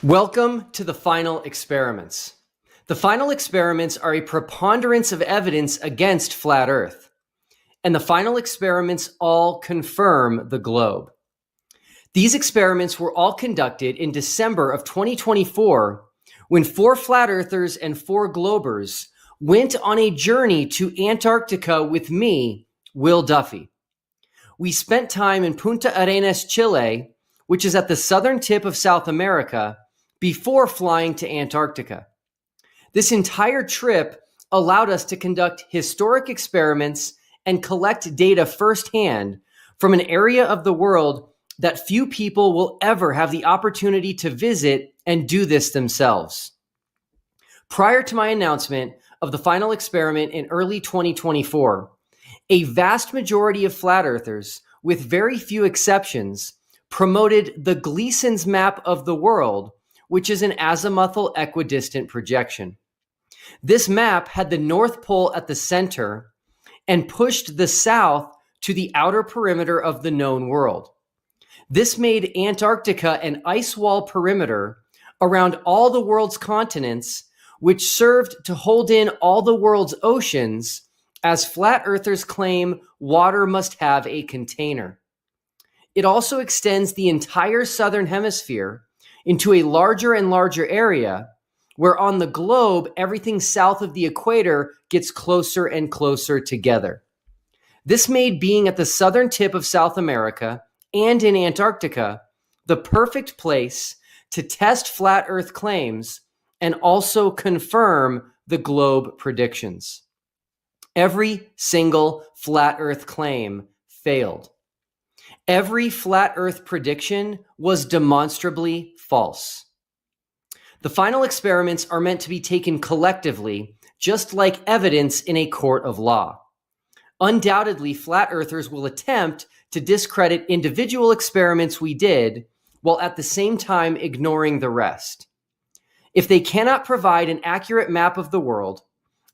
Welcome to the final experiments. The final experiments are a preponderance of evidence against flat Earth. And the final experiments all confirm the globe. These experiments were all conducted in December of 2024 when 4 flat earthers and 4 globers went on a journey to Antarctica with me, Will Duffy. We spent time in Punta Arenas, Chile, which is at the southern tip of South America, before flying to Antarctica. This entire trip allowed us to conduct historic experiments and collect data firsthand from an area of the world that few people will ever have the opportunity to visit and do this themselves. Prior to my announcement of the final experiment in early 2024, a vast majority of flat earthers, with very few exceptions, promoted the Gleason's map of the world, which is an azimuthal equidistant projection. This map had the North Pole at the center and pushed the south to the outer perimeter of the known world. This made Antarctica an ice wall perimeter around all the world's continents, which served to hold in all the world's oceans, as flat earthers claim water must have a container. It also extends the entire southern hemisphere into a larger and larger area, where on the globe, everything south of the equator gets closer and closer together. This made being at the southern tip of South America and in Antarctica the perfect place to test flat Earth claims and also confirm the globe predictions. Every single flat Earth claim failed. Every flat Earth prediction was demonstrably false. The final experiments are meant to be taken collectively, just like evidence in a court of law. Undoubtedly, flat earthers will attempt to discredit individual experiments we did, while at the same time ignoring the rest. If they cannot provide an accurate map of the world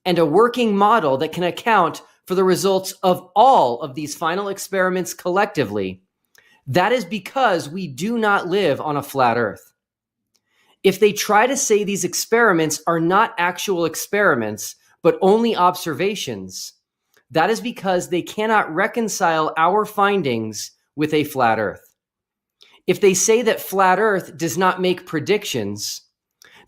and a working model that can account for the results of all of these final experiments collectively, that is because we do not live on a flat Earth. If they try to say these experiments are not actual experiments, but only observations, that is because they cannot reconcile our findings with a flat Earth. If they say that flat Earth does not make predictions,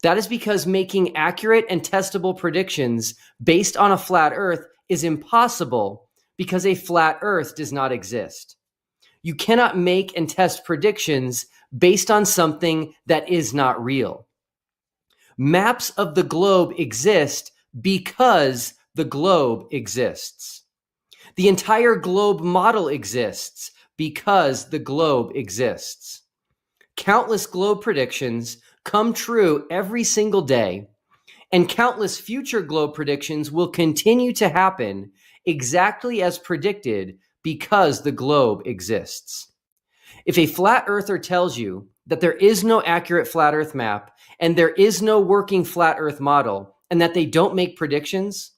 that is because making accurate and testable predictions based on a flat Earth is impossible because a flat Earth does not exist. You cannot make and test predictions based on something that is not real. Maps of the globe exist because the globe exists. The entire globe model exists because the globe exists. Countless globe predictions come true every single day, and countless future globe predictions will continue to happen exactly as predicted because the globe exists. If a flat earther tells you that there is no accurate flat Earth map and there is no working flat Earth model and that they don't make predictions,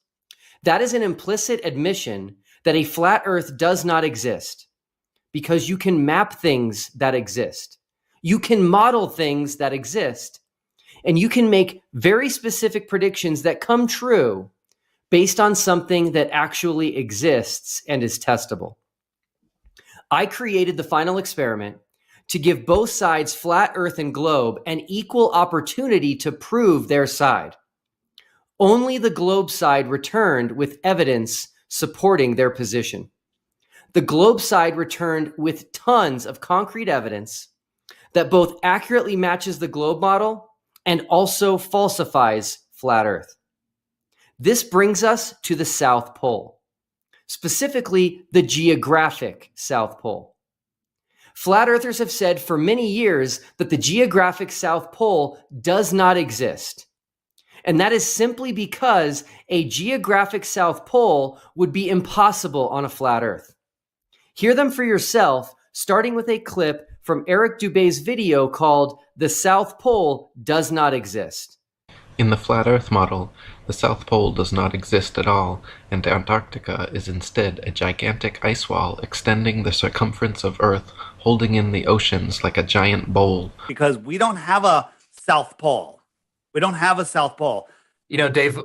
that is an implicit admission that a flat Earth does not exist, because you can map things that exist. You can model things that exist, and you can make very specific predictions that come true based on something that actually exists and is testable. I created the final experiment to give both sides, flat Earth and globe, an equal opportunity to prove their side. Only the globe side returned with evidence supporting their position. The globe side returned with tons of concrete evidence that both accurately matches the globe model and also falsifies flat Earth. This brings us to the South Pole, specifically the geographic South Pole. Flat earthers have said for many years that the geographic South Pole does not exist. And that is simply because a geographic South Pole would be impossible on a flat Earth. Hear them for yourself, starting with a clip from Eric Dubé's video called "The South Pole Does Not Exist." In the flat Earth model, the South Pole does not exist at all, and Antarctica is instead a gigantic ice wall extending the circumference of Earth, holding in the oceans like a giant bowl. Because we don't have a South Pole. We don't have a South Pole. Dave,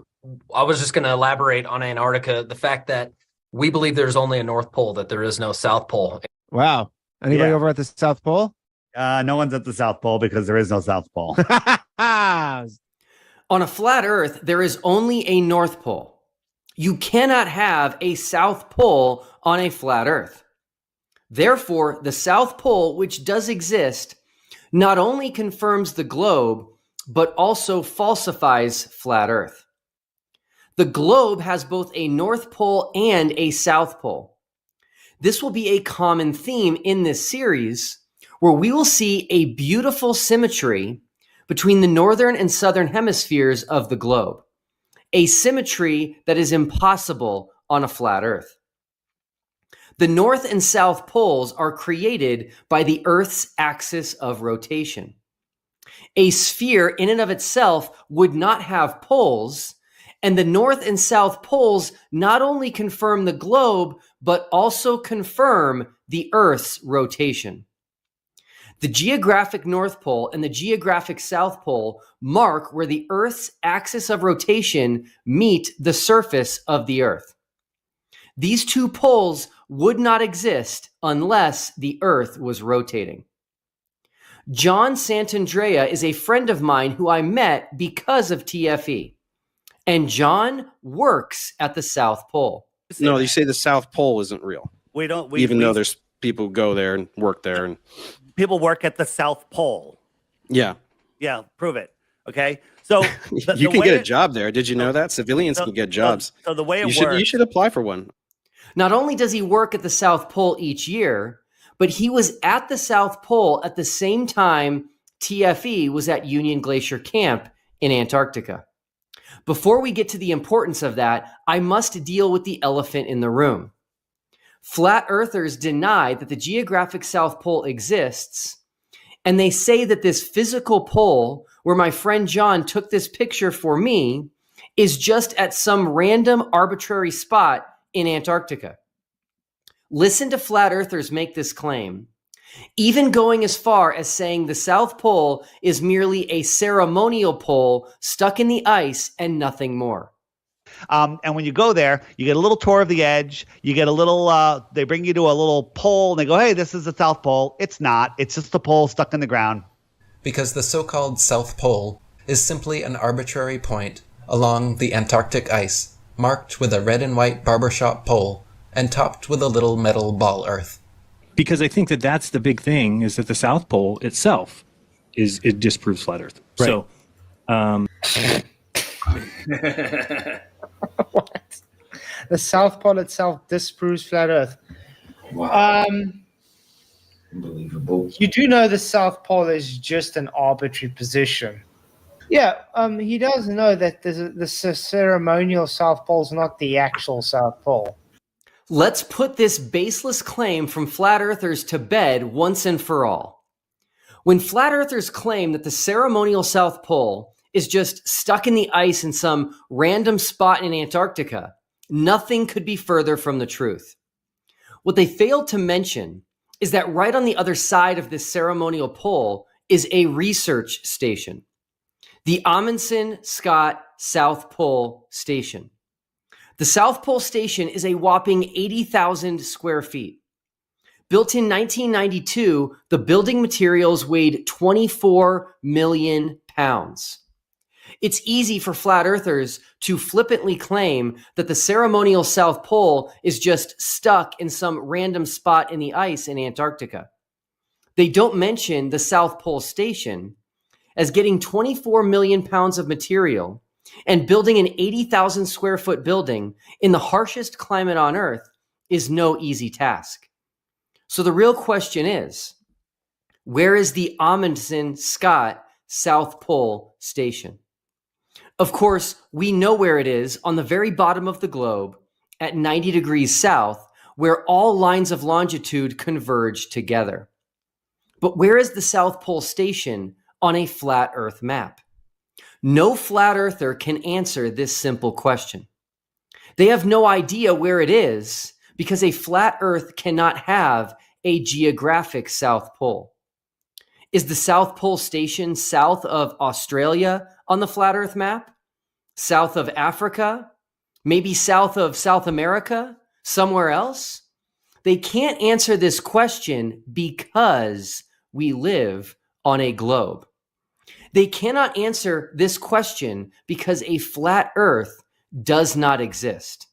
I was just going to elaborate on Antarctica, the fact that we believe there's only a North Pole, that there is no South Pole. Wow. Anybody Yeah. over at the South Pole? No one's at the South Pole because there is no South Pole. On a flat Earth, there is only a North Pole. You cannot have a South Pole on a flat Earth. Therefore, the South Pole, which does exist, not only confirms the globe, but also falsifies flat Earth. The globe has both a North Pole and a South Pole. This will be a common theme in this series, where we will see a beautiful symmetry between the northern and southern hemispheres of the globe, a symmetry that is impossible on a flat Earth. The North and South poles are created by the Earth's axis of rotation. A sphere in and of itself would not have poles, and the North and South poles not only confirm the globe, but also confirm the Earth's rotation. The geographic North Pole and the geographic South Pole mark where the Earth's axis of rotation meet the surface of the Earth. These two poles would not exist unless the Earth was rotating. John Santandrea is a friend of mine who I met because of TFE, and John works at the South Pole. No, you say the South Pole isn't real. We don't. Even though there's people who go there and work there, and people work at the South Pole. yeah, prove it. Okay, so you can get a job there. Did you know that civilians can get jobs? So the way it you works, should apply for one. Not only does he work at the South Pole each year, but he was at the South Pole at the same time TFE was at Union Glacier Camp in Antarctica. Before we get to the importance of that, I must deal with the elephant in the room. Flat earthers deny that the geographic South Pole exists, and they say that this physical pole, where my friend John took this picture for me, is just at some random arbitrary spot in Antarctica. Listen to flat earthers make this claim, even going as far as saying the South Pole is merely a ceremonial pole stuck in the ice and nothing more. And when you go there, you get a little tour of the edge. You get a little, they bring you to a little pole and they go, hey, this is the South Pole. It's not. It's just a pole stuck in the ground. Because the so-called South Pole is simply an arbitrary point along the Antarctic ice, marked with a red and white barbershop pole and topped with a little metal ball earth. Because I think that that's the big thing, is that the South Pole itself it disproves flat Earth. Right. So, What? The South Pole itself disproves flat Earth. Wow. Unbelievable. You do know the South Pole is just an arbitrary position. Yeah, he does know that the ceremonial South Pole is not the actual South Pole. Let's put this baseless claim from flat earthers to bed once and for all. When flat earthers claim that the ceremonial South Pole is just stuck in the ice in some random spot in Antarctica, nothing could be further from the truth. What they failed to mention is that right on the other side of this ceremonial pole is a research station, the Amundsen-Scott South Pole Station. The South Pole Station is a whopping 80,000 square feet. Built in 1992, the building materials weighed 24 million pounds. It's easy for flat earthers to flippantly claim that the ceremonial South Pole is just stuck in some random spot in the ice in Antarctica. They don't mention the South Pole Station as getting 24 million pounds of material and building an 80,000 square foot building in the harshest climate on Earth is no easy task. So the real question is, where is the Amundsen-Scott South Pole Station? Of course, we know where it is on the very bottom of the globe at 90 degrees south, where all lines of longitude converge together. But where is the South Pole Station on a flat Earth map? No flat earther can answer this simple question. They have no idea where it is because a flat Earth cannot have a geographic South Pole. Is the South Pole Station south of Australia on the flat Earth map? South of Africa? Maybe south of South America? Somewhere else? They can't answer this question because we live on a globe. They cannot answer this question because a flat Earth does not exist.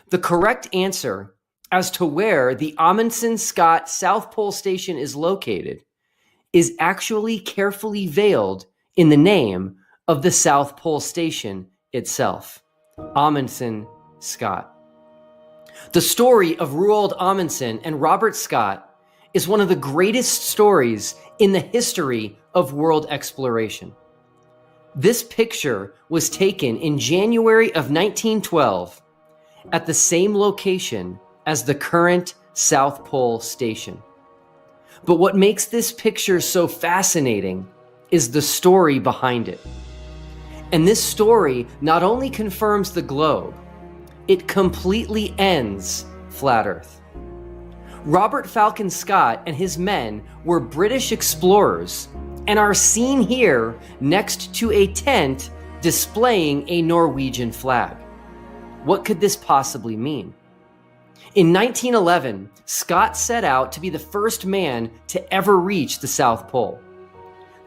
The correct answer as to where the Amundsen-Scott South Pole Station is located is actually carefully veiled in the name of the South Pole Station itself, Amundsen-Scott. The story of Roald Amundsen and Robert Scott is one of the greatest stories in the history of world exploration. This picture was taken in January of 1912 at the same location as the current South Pole Station. But what makes this picture so fascinating is the story behind it. And this story not only confirms the globe, it completely ends flat Earth. Robert Falcon Scott and his men were British explorers and are seen here next to a tent displaying a Norwegian flag. What could this possibly mean? In 1911, Scott set out to be the first man to ever reach the South Pole.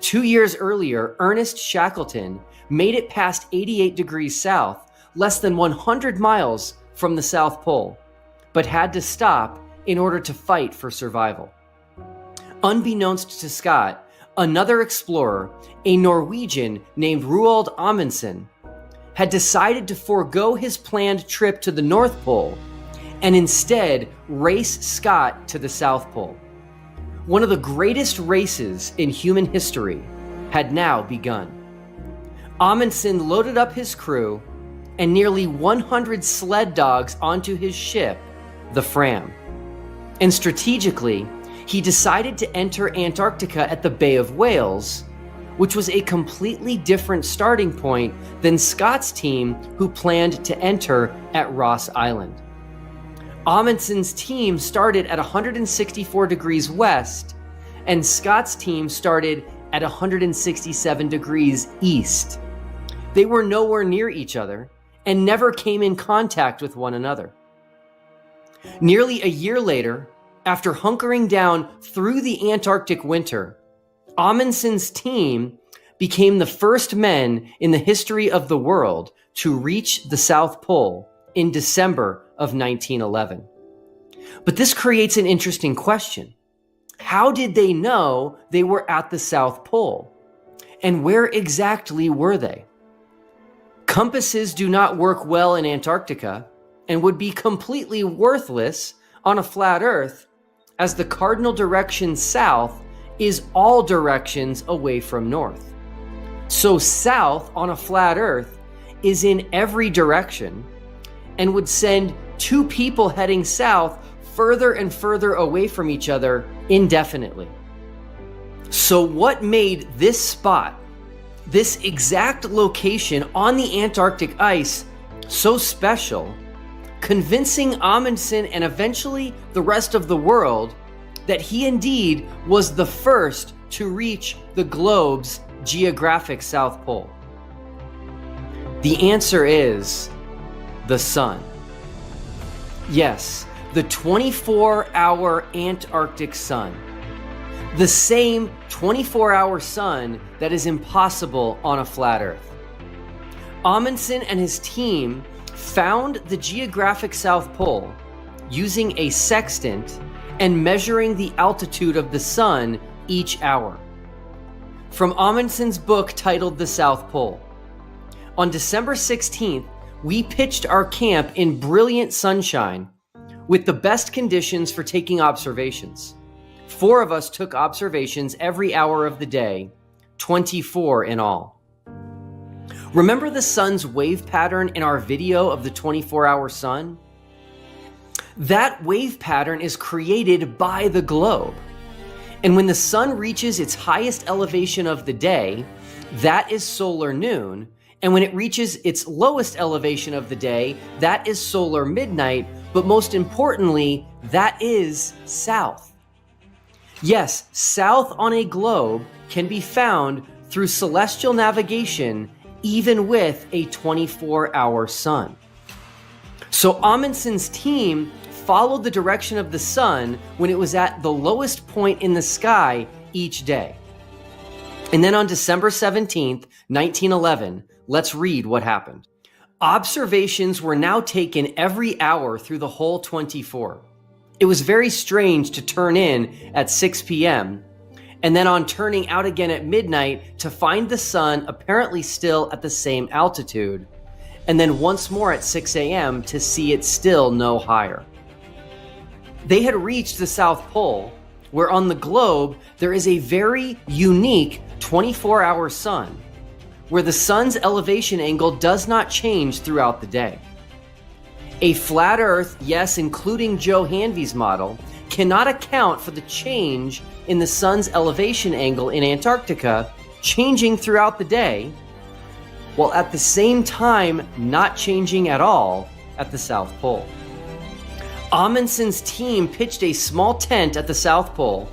2 years earlier, Ernest Shackleton made it past 88 degrees south, less than 100 miles from the South Pole, but had to stop in order to fight for survival. Unbeknownst to Scott, another explorer, a Norwegian named Roald Amundsen, had decided to forego his planned trip to the North Pole and instead race Scott to the South Pole. One of the greatest races in human history had now begun. Amundsen loaded up his crew and nearly 100 sled dogs onto his ship, the Fram. And strategically, he decided to enter Antarctica at the Bay of Whales, which was a completely different starting point than Scott's team, who planned to enter at Ross Island. Amundsen's team started at 164 degrees west, and Scott's team started at 167 degrees east. They were nowhere near each other and never came in contact with one another. Nearly a year later, after hunkering down through the Antarctic winter, Amundsen's team became the first men in the history of the world to reach the South Pole in December of 1911. But this creates an interesting question. How did they know they were at the South Pole? And where exactly were they? Compasses do not work well in Antarctica and would be completely worthless on a flat Earth, as the cardinal direction south is all directions away from north. So south on a flat Earth is in every direction and would send two people heading south further and further away from each other indefinitely. So what made this spot, this exact location on the Antarctic ice, so special, convincing Amundsen and eventually the rest of the world that he indeed was the first to reach the globe's geographic South Pole? The answer is the sun. Yes, the 24-hour Antarctic sun. The same 24-hour sun that is impossible on a flat Earth. Amundsen and his team found the geographic South Pole using a sextant and measuring the altitude of the sun each hour. From Amundsen's book titled The South Pole. On December 16th, we pitched our camp in brilliant sunshine with the best conditions for taking observations. 4 of us took observations every hour of the day, 24 in all. Remember the sun's wave pattern in our video of the 24-hour sun? That wave pattern is created by the globe. And when the sun reaches its highest elevation of the day, that is solar noon. And when it reaches its lowest elevation of the day, that is solar midnight. But most importantly, that is south. Yes, south on a globe can be found through celestial navigation, even with a 24-hour sun. So Amundsen's team followed the direction of the sun when it was at the lowest point in the sky each day. And then on December 17th, 1911, let's read what happened. Observations were now taken every hour through the whole 24. It was very strange to turn in at 6 p.m. and then on turning out again at midnight to find the sun apparently still at the same altitude, and then once more at 6 a.m. to see it still no higher. They had reached the South Pole, where on the globe there is a very unique 24-hour sun, where the sun's elevation angle does not change throughout the day. A flat Earth, yes, including Joe Hanvey's model, cannot account for the change in the sun's elevation angle in Antarctica changing throughout the day, while at the same time not changing at all at the South Pole. Amundsen's team pitched a small tent at the South Pole,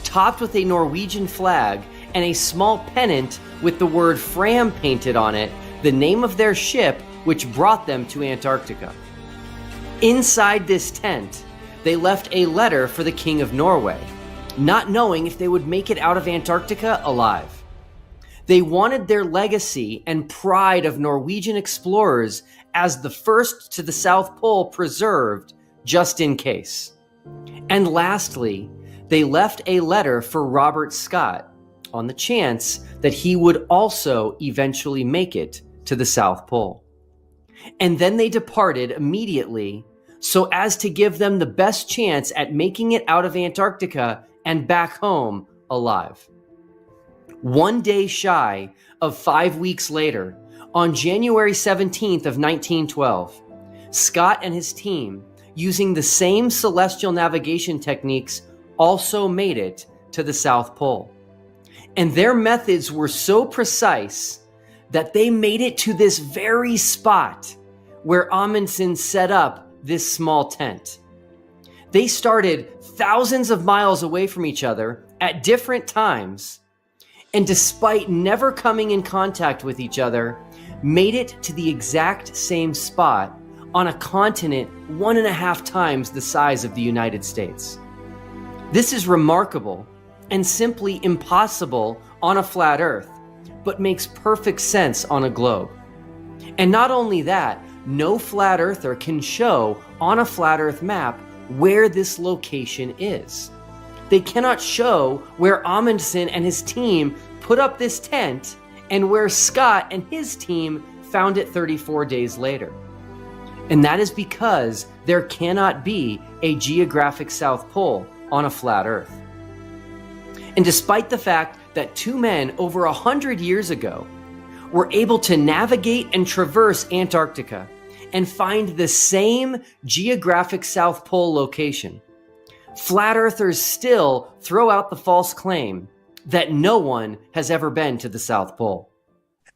topped with a Norwegian flag and a small pennant with the word Fram painted on it, the name of their ship which brought them to Antarctica. Inside this tent, they left a letter for the King of Norway, not knowing if they would make it out of Antarctica alive. They wanted their legacy and pride of Norwegian explorers as the first to the South Pole preserved, just in case. And lastly, they left a letter for Robert Scott on the chance that he would also eventually make it to the South Pole. And then they departed immediately so as to give them the best chance at making it out of Antarctica and back home alive. 1 day shy of 5 weeks later, on January 17th of 1912, Scott and his team, using the same celestial navigation techniques, also made it to the South Pole. And their methods were so precise that they made it to this very spot where Amundsen set up this small tent. They started thousands of miles away from each other at different times, and despite never coming in contact with each other, made it to the exact same spot on a continent 1.5 times the size of the United States. This is remarkable and simply impossible on a flat Earth, but makes perfect sense on a globe. And not only that, no flat earther can show on a flat Earth map where this location is. They cannot show where Amundsen and his team put up this tent and where Scott and his team found it 34 days later. And that is because there cannot be a geographic South Pole on a flat Earth. And despite the fact that two men over 100 years ago were able to navigate and traverse Antarctica and find the same geographic South Pole location, flat earthers still throw out the false claim that no one has ever been to the South Pole.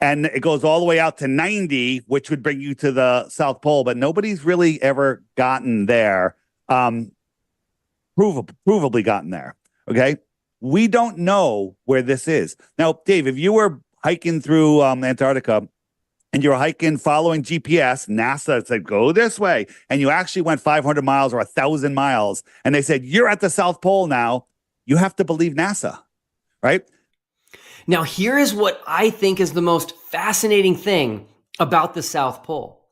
And it goes all the way out to 90, which would bring you to the South Pole, but nobody's really ever gotten there, provably gotten there, okay? We don't know where this is. Now, Dave, if you were hiking through Antarctica and you're hiking following GPS, NASA said, go this way, and you actually went 500 miles or 1,000 miles, and they said, you're at the South Pole now, you have to believe NASA, right? Now, here is what I think is the most fascinating thing about the South Pole.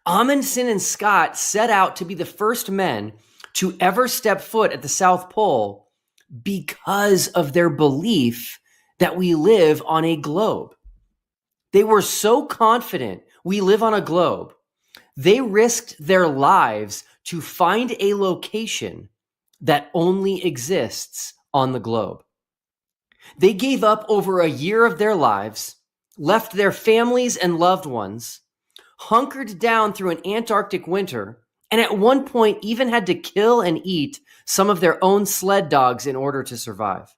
Amundsen and Scott set out to be the first men to ever step foot at the South Pole because of their belief that we live on a globe. They were so confident we live on a globe, they risked their lives to find a location that only exists on the globe. They gave up over a year of their lives, left their families and loved ones, hunkered down through an Antarctic winter, and at one point even had to kill and eat some of their own sled dogs in order to survive.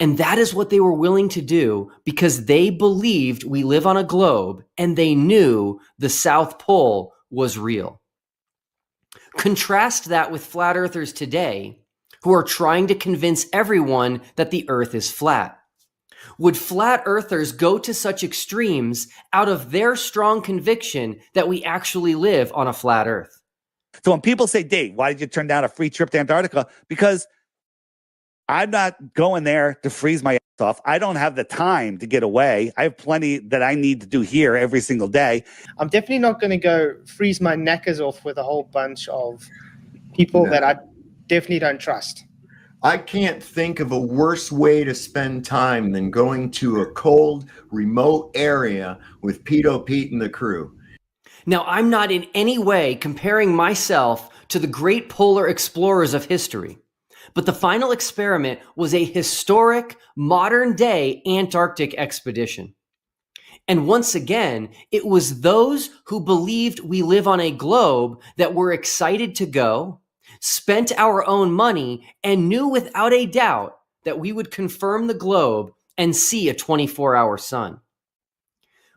And that is what they were willing to do because they believed we live on a globe and they knew the South Pole was real. Contrast that with flat earthers today who are trying to convince everyone that the earth is flat. Would flat earthers go to such extremes out of their strong conviction that we actually live on a flat earth? So when people say, Dave, why did you turn down a free trip to Antarctica? Because I'm not going there to freeze my ass off. I don't have the time to get away. I have plenty that I need to do here every single day. I'm definitely not going to go freeze my knackers off with a whole bunch of people that I definitely don't trust. I can't think of a worse way to spend time than going to a cold, remote area with Pedo Pete and the crew. Now, I'm not in any way comparing myself to the great polar explorers of history, but the final experiment was a historic, modern-day Antarctic expedition. And once again, it was those who believed we live on a globe that were excited to go, spent our own money, and knew without a doubt that we would confirm the globe and see a 24-hour sun.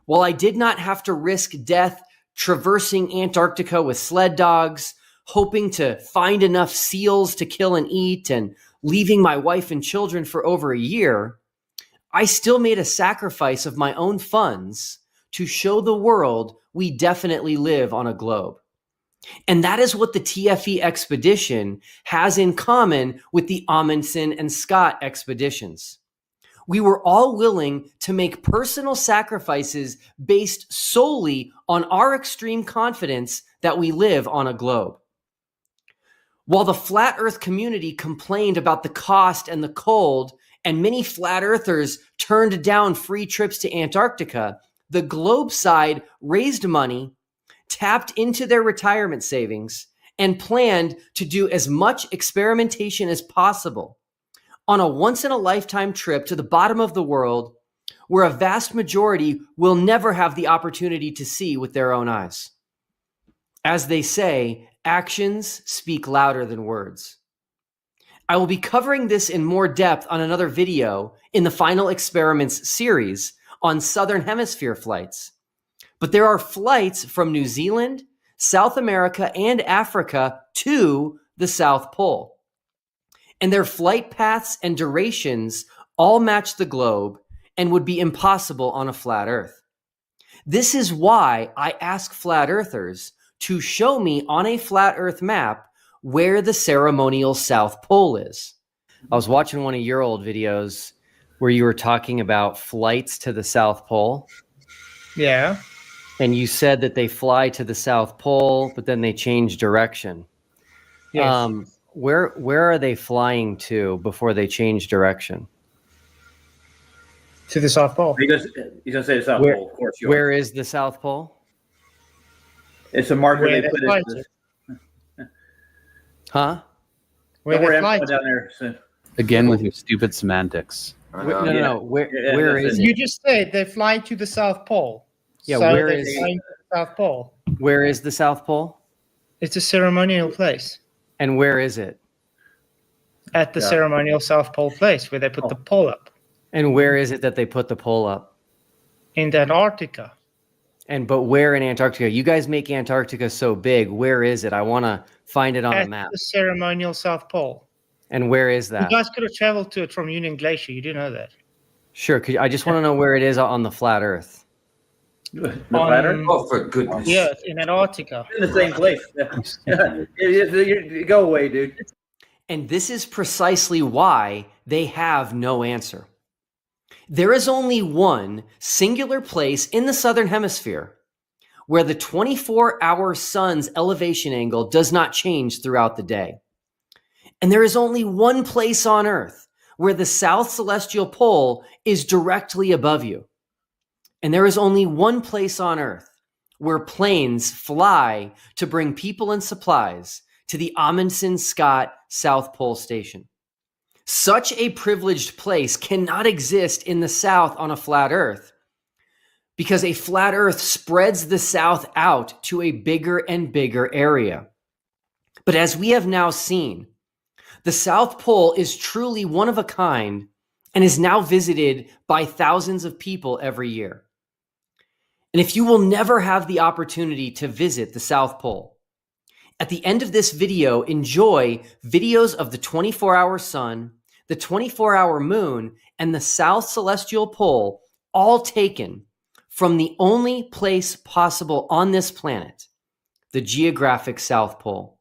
While I did not have to risk death traversing Antarctica with sled dogs, hoping to find enough seals to kill and eat, and leaving my wife and children for over a year, I still made a sacrifice of my own funds to show the world we definitely live on a globe. And that is what the TFE expedition has in common with the Amundsen and Scott expeditions. We were all willing to make personal sacrifices based solely on our extreme confidence that we live on a globe. While the flat earth community complained about the cost and the cold, and many flat earthers turned down free trips to Antarctica, the globe side raised money, tapped into their retirement savings, and planned to do as much experimentation as possible on a once-in-a-lifetime trip to the bottom of the world where a vast majority will never have the opportunity to see with their own eyes. As they say, actions speak louder than words. I will be covering this in more depth on another video in the Final Experiments series on Southern Hemisphere flights. But there are flights from New Zealand, South America, and Africa to the South Pole. And their flight paths and durations all match the globe and would be impossible on a flat earth. This is why I ask flat earthers to show me on a flat earth map where the ceremonial South Pole is. I was watching one of your old videos where you were talking about flights to the South Pole. Yeah. And you said that they fly to the South Pole, but then they change direction. Yes. Where are they flying to before they change direction? To the South Pole. He's gonna say the South Pole, of course. Where is the South Pole? It's a marker Where they put fly in. Huh? Where Don't worry, they I'm fly going to. down there soon. Again with your stupid semantics. No. Where is You it? just said they fly to the South Pole. Yeah, so where they're is- flying to the South Pole? Where is the South Pole? It's a ceremonial place. And where is it? At the ceremonial South Pole place where they put the pole up. And where is it that they put the pole up? In Antarctica. But where in Antarctica? You guys make Antarctica so big. Where is it? I want to find it on At a map. the ceremonial South Pole. And where is that? You guys could have traveled to it from Union Glacier. You do know that. Sure. I just want to know where it is on the flat Earth. The flat Earth? Oh, for goodness. Yeah, in Antarctica. In the same place. Go away, dude. And this is precisely why they have no answer. There is only one singular place in the Southern Hemisphere where the 24-hour sun's elevation angle does not change throughout the day. And there is only one place on Earth where the South Celestial Pole is directly above you. And there is only one place on Earth where planes fly to bring people and supplies to the Amundsen-Scott South Pole Station. Such a privileged place cannot exist in the South on a flat Earth because a flat Earth spreads the South out to a bigger and bigger area. But as we have now seen, the South Pole is truly one of a kind and is now visited by thousands of people every year. And if you will never have the opportunity to visit the South Pole, At the end of this video, enjoy videos of the 24-hour sun, the 24-hour moon, and the South Celestial Pole, all taken from the only place possible on this planet, the geographic South Pole.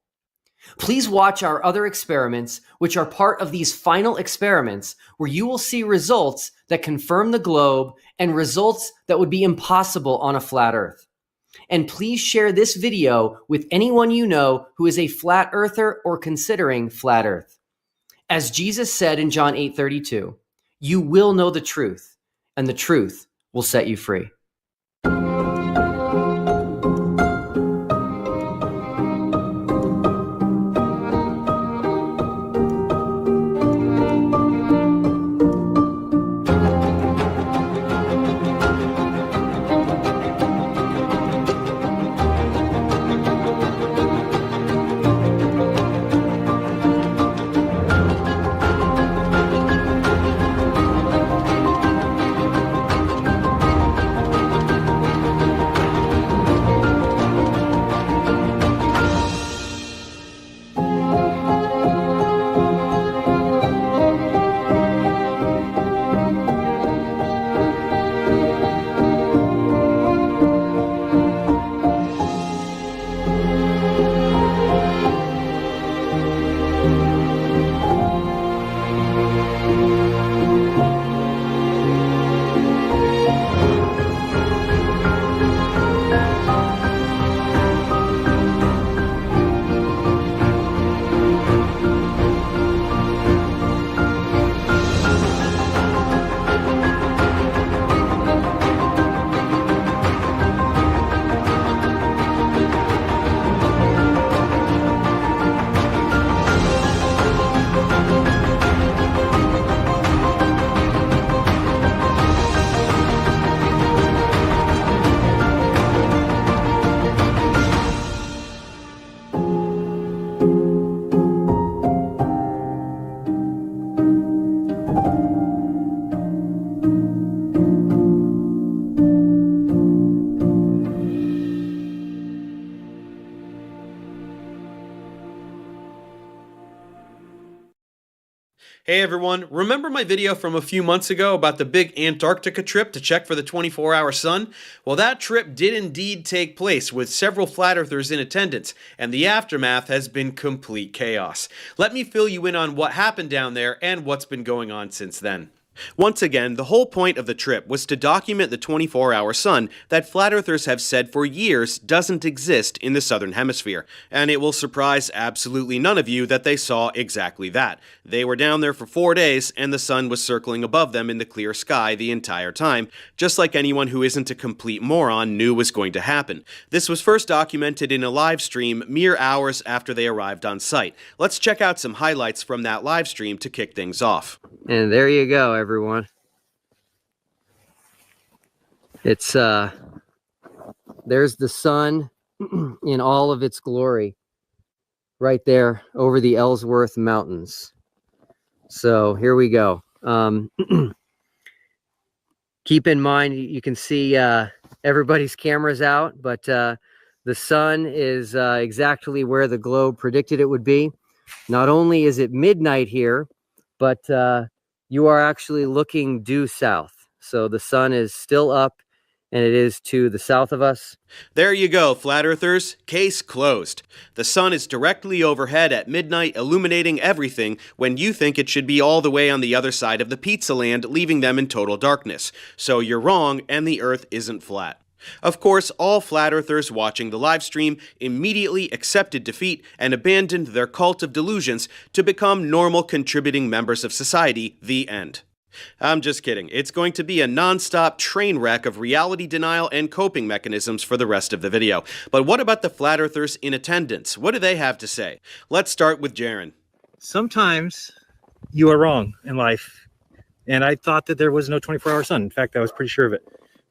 Please watch our other experiments, which are part of these final experiments, where you will see results that confirm the globe and results that would be impossible on a flat Earth. And please share this video with anyone you know who is a flat earther or considering flat Earth. As Jesus said in John 8:32, you will know the truth, and the truth will set you free. Hey everyone, remember my video from a few months ago about the big Antarctica trip to check for the 24-hour sun? Well, that trip did indeed take place with several flat earthers in attendance, and the aftermath has been complete chaos. Let me fill you in on what happened down there and what's been going on since then. Once again, the whole point of the trip was to document the 24-hour sun that flat earthers have said for years doesn't exist in the southern hemisphere. And it will surprise absolutely none of you that they saw exactly that. They were down there for 4 days and the sun was circling above them in the clear sky the entire time, just like anyone who isn't a complete moron knew was going to happen. This was first documented in a live stream mere hours after they arrived on site. Let's check out some highlights from that live stream to kick things off. And there you go, everyone. It's there's the sun in all of its glory right there over the Ellsworth Mountains. So here we go. Keep in mind, you can see everybody's cameras out, but the sun is exactly where the globe predicted it would be. Not only is it midnight here, but you are actually looking due south. So the sun is still up and it is to the south of us. There you go, flat earthers. Case closed. The sun is directly overhead at midnight, illuminating everything when you think it should be all the way on the other side of the pizza land, leaving them in total darkness. So you're wrong, and the earth isn't flat. Of course, all flat earthers watching the live stream immediately accepted defeat and abandoned their cult of delusions to become normal contributing members of society. The end. I'm just kidding. It's going to be a non-stop train wreck of reality denial and coping mechanisms for the rest of the video. But what about the flat earthers in attendance? What do they have to say? Let's start with Jaron. Sometimes you are wrong in life. And I thought that there was no 24-hour sun. In fact, I was pretty sure of it.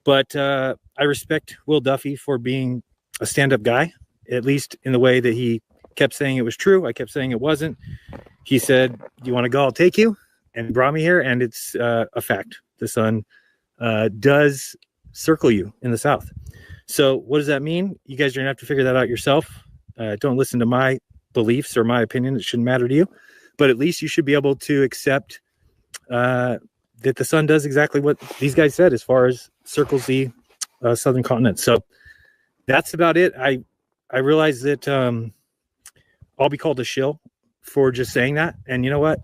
But I respect Will Duffy for being a stand-up guy, at least in the way that he kept saying it was true. I kept saying it wasn't. He said, "Do you want to go? I'll take you." And he brought me here, and it's a fact. The sun does circle you in the south. So what does that mean? You guys are going to have to figure that out yourself. Don't listen to my beliefs or my opinion. It shouldn't matter to you. But at least you should be able to accept that the sun does exactly what these guys said as far as circles the southern continent. So that's about it. I realize that I'll be called a shill for just saying that. And you know what?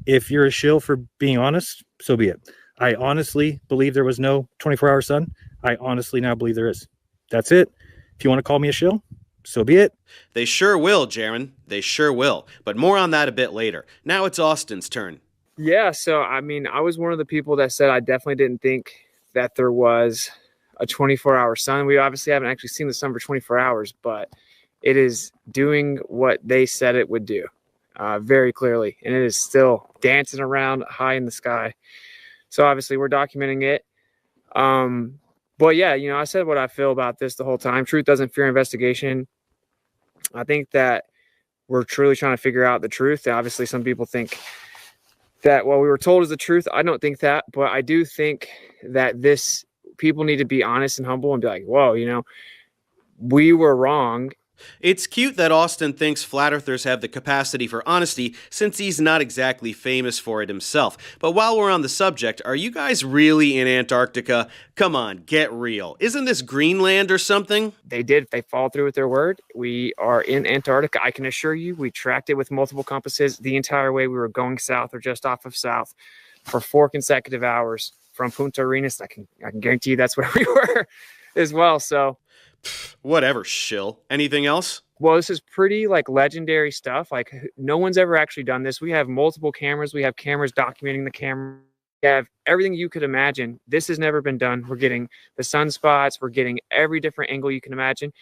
If you're a shill for being honest, so be it. I honestly believe there was no 24-hour sun. I honestly now believe there is. That's it. If you want to call me a shill, so be it. They sure will, Jaron. They sure will. But more on that a bit later. Now it's Austin's turn. Yeah, so I mean, I was one of the people that said I definitely didn't think that there was a 24-hour sun. We obviously haven't actually seen the sun for 24 hours, but it is doing what they said it would do very clearly. And it is still dancing around high in the sky. So obviously we're documenting it. But yeah, you know, I said what I feel about this the whole time. Truth doesn't fear investigation. I think that we're truly trying to figure out the truth. Obviously, some people think that what we were told is the truth. I don't think that, but I do think that people need to be honest and humble and be like, whoa, you know, we were wrong. It's cute that Austin thinks flat earthers have the capacity for honesty since he's not exactly famous for it himself. But while we're on the subject, are you guys really in Antarctica? Come on, get real. Isn't this Greenland or something? They did. They followed through with their word. We are in Antarctica. I can assure you, we tracked it with multiple compasses the entire way we were going south or just off of south for 4 consecutive hours from Punta Arenas. I can guarantee you that's where we were as well. So whatever, shill. Anything else? Well, this is pretty like legendary stuff. Like no one's ever actually done this. We have multiple cameras. We have cameras documenting the camera. We have everything you could imagine. This has never been done. We're getting the sunspots. We're getting every different angle you can imagine.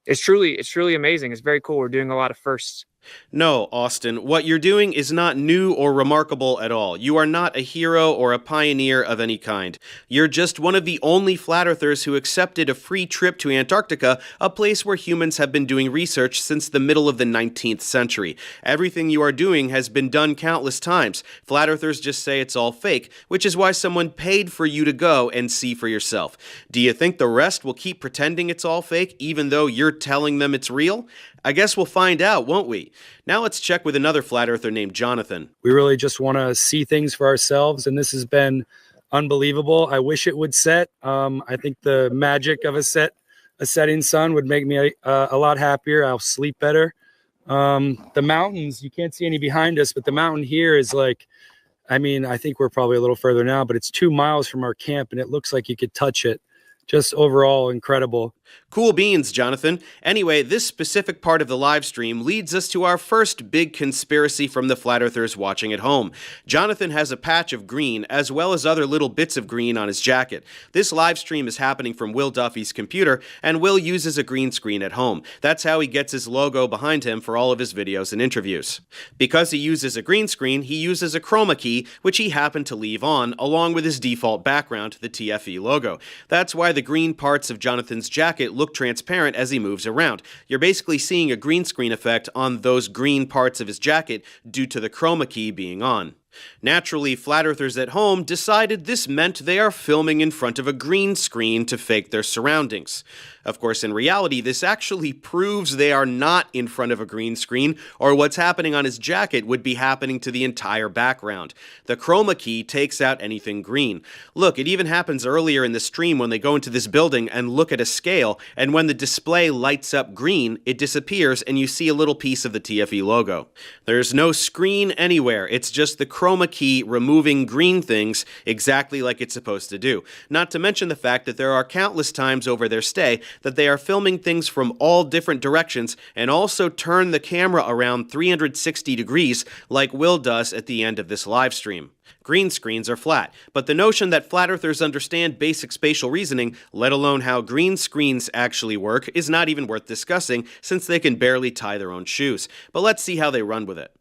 It's truly amazing. It's very cool. We're doing a lot of firsts. No, Austin, what you're doing is not new or remarkable at all. You are not a hero or a pioneer of any kind. You're just one of the only flat earthers who accepted a free trip to Antarctica, a place where humans have been doing research since the middle of the 19th century. Everything you are doing has been done countless times. Flat earthers just say it's all fake, which is why someone paid for you to go and see for yourself. Do you think the rest will keep pretending it's all fake, even though you're telling them it's real? I guess we'll find out, won't we? Now let's check with another flat earther named Jonathan. We really just want to see things for ourselves, and this has been unbelievable. I wish it would set. I think the magic of a setting sun would make me a lot happier. I'll sleep better. The mountains, you can't see any behind us, but the mountain here is like, I mean, I think we're probably a little further now, but it's 2 miles from our camp, and it looks like you could touch it. Just overall incredible. Cool beans, Jonathan. Anyway, this specific part of the live stream leads us to our first big conspiracy from the flat earthers watching at home. Jonathan has a patch of green as well as other little bits of green on his jacket. This live stream is happening from Will Duffy's computer, and Will uses a green screen at home. That's how he gets his logo behind him for all of his videos and interviews. Because he uses a green screen, he uses a chroma key, which he happened to leave on, along with his default background, the TFE logo. That's why the green parts of Jonathan's jacket look transparent as he moves around. You're basically seeing a green screen effect on those green parts of his jacket due to the chroma key being on. Naturally, flat earthers at home decided this meant they are filming in front of a green screen to fake their surroundings. Of course, in reality, this actually proves they are not in front of a green screen, or what's happening on his jacket would be happening to the entire background. The chroma key takes out anything green. Look, it even happens earlier in the stream when they go into this building and look at a scale, and when the display lights up green, it disappears and you see a little piece of the TFE logo. There's no screen anywhere, it's just the chroma key removing green things exactly like it's supposed to do. Not to mention the fact that there are countless times over their stay that they are filming things from all different directions and also turn the camera around 360 degrees like Will does at the end of this live stream. Green screens are flat, but the notion that flat earthers understand basic spatial reasoning, let alone how green screens actually work, is not even worth discussing since they can barely tie their own shoes. But let's see how they run with it.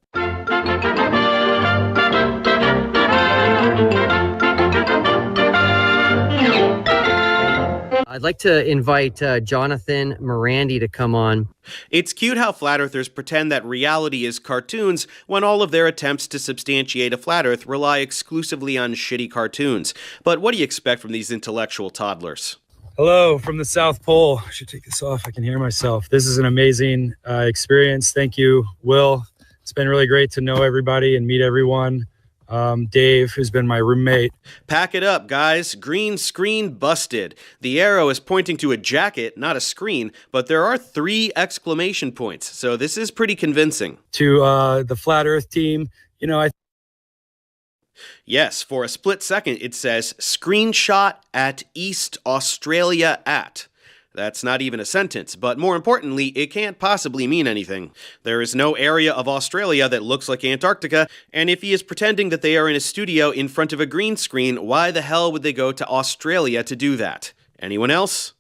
I'd like to invite Jonathan Morandi to come on. It's cute how flat earthers pretend that reality is cartoons when all of their attempts to substantiate a flat earth rely exclusively on shitty cartoons. But what do you expect from these intellectual toddlers? Hello from the South Pole. I should take this off. I can hear myself. This is an amazing experience. Thank you, Will. It's been really great to know everybody and meet everyone. Dave, who's been my roommate. Pack it up, guys. Green screen busted. The arrow is pointing to a jacket, not a screen, but there are 3 exclamation points, so this is pretty convincing. To the Flat Earth team, you know, Yes, for a split second it says screenshot at East Australia at. That's not even a sentence, but more importantly, it can't possibly mean anything. There is no area of Australia that looks like Antarctica, and if he is pretending that they are in a studio in front of a green screen, why the hell would they go to Australia to do that? Anyone else?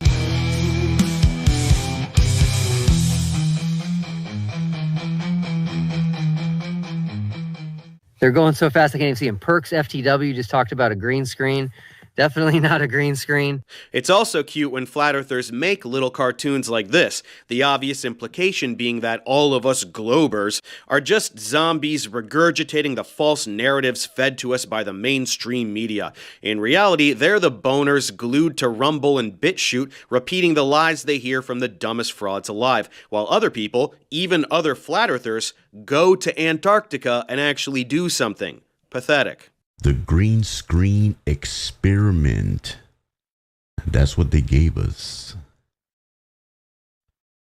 They're going so fast I can't even see them. Perks FTW just talked about a green screen. Definitely not a green screen. It's also cute when flat earthers make little cartoons like this, the obvious implication being that all of us globers are just zombies regurgitating the false narratives fed to us by the mainstream media. In reality, they're the boners glued to Rumble and BitChute, repeating the lies they hear from the dumbest frauds alive, while other people, even other flat earthers, go to Antarctica and actually do something. Pathetic. The green screen experiment. That's what they gave us.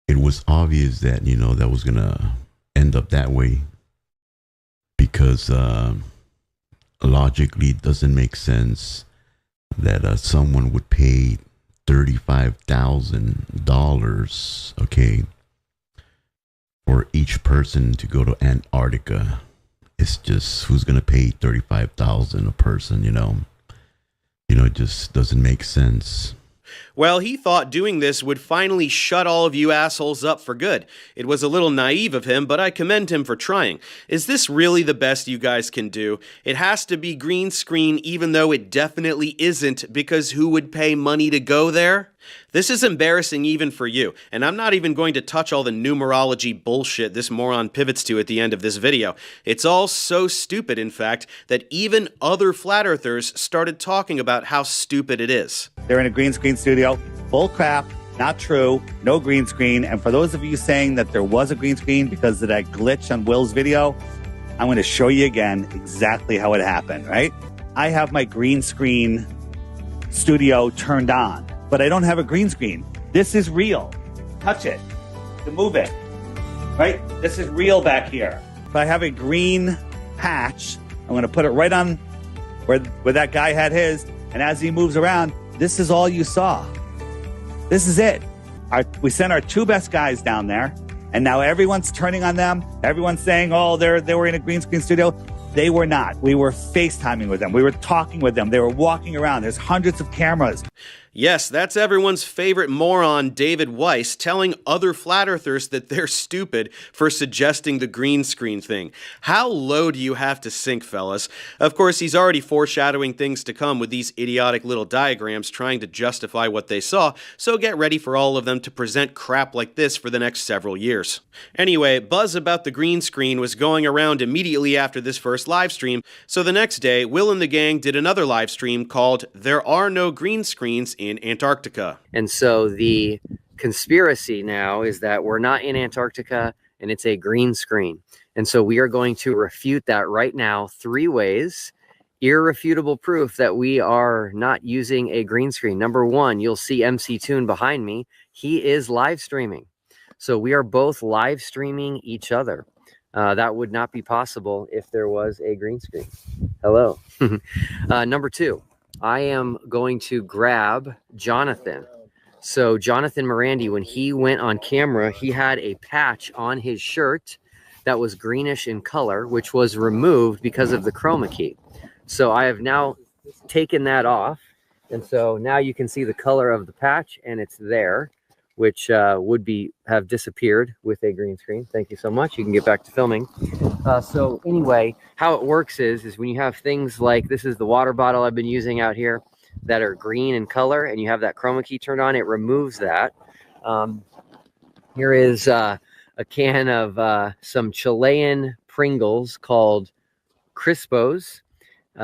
It was obvious that, you know, that was going to end up that way because logically it doesn't make sense that someone would pay $35,000, okay, for each person to go to Antarctica. It's just, who's going to pay $35,000 a person, you know? It just doesn't make sense. Well, he thought doing this would finally shut all of you assholes up for good. It was a little naive of him, but I commend him for trying. Is this really the best you guys can do? It has to be green screen, even though it definitely isn't, because who would pay money to go there? This is embarrassing even for you, and I'm not even going to touch all the numerology bullshit this moron pivots to at the end of this video. It's all so stupid, in fact, that even other flat earthers started talking about how stupid it is. They're in a green screen studio. Bull crap, not true, no green screen. And for those of you saying that there was a green screen because of that glitch on Will's video, I'm going to show you again exactly how it happened, right? I have my green screen studio turned on, but I don't have a green screen. This is real. Touch it. To move it. Right? This is real back here. If I have a green patch, I'm going to put it right on where that guy had his. And as he moves around, this is all you saw. This is it. We sent our 2 best guys down there, and now everyone's turning on them. Everyone's saying, oh, they were in a green screen studio. They were not. We were FaceTiming with them. We were talking with them. They were walking around. There's hundreds of cameras. Yes, that's everyone's favorite moron, David Weiss, telling other flat earthers that they're stupid for suggesting the green screen thing. How low do you have to sink, fellas? Of course, he's already foreshadowing things to come with these idiotic little diagrams trying to justify what they saw, so get ready for all of them to present crap like this for the next several years. Anyway, buzz about the green screen was going around immediately after this first live stream, so the next day, Will and the gang did another live stream called There Are No Green Screens in Antarctica. And so the conspiracy now is that we're not in Antarctica and it's a green screen. And so we are going to refute that right now 3 ways. Irrefutable proof that we are not using a green screen. Number 1, you'll see MCToon behind me. He is live streaming. So we are both live streaming each other. That would not be possible if there was a green screen. Hello. Number 2. I am going to grab Jonathan. So Jonathan Morandi, when he went on camera, he had a patch on his shirt that was greenish in color, which was removed because of the chroma key. So I have now taken that off. And so now you can see the color of the patch, and it's there, which would have disappeared with a green screen. Thank you so much. You can get back to filming. So anyway, how it works is when you have things like, this is the water bottle I've been using out here that are green in color, and you have that chroma key turned on, it removes that. Here is a can of some Chilean Pringles called Crispos.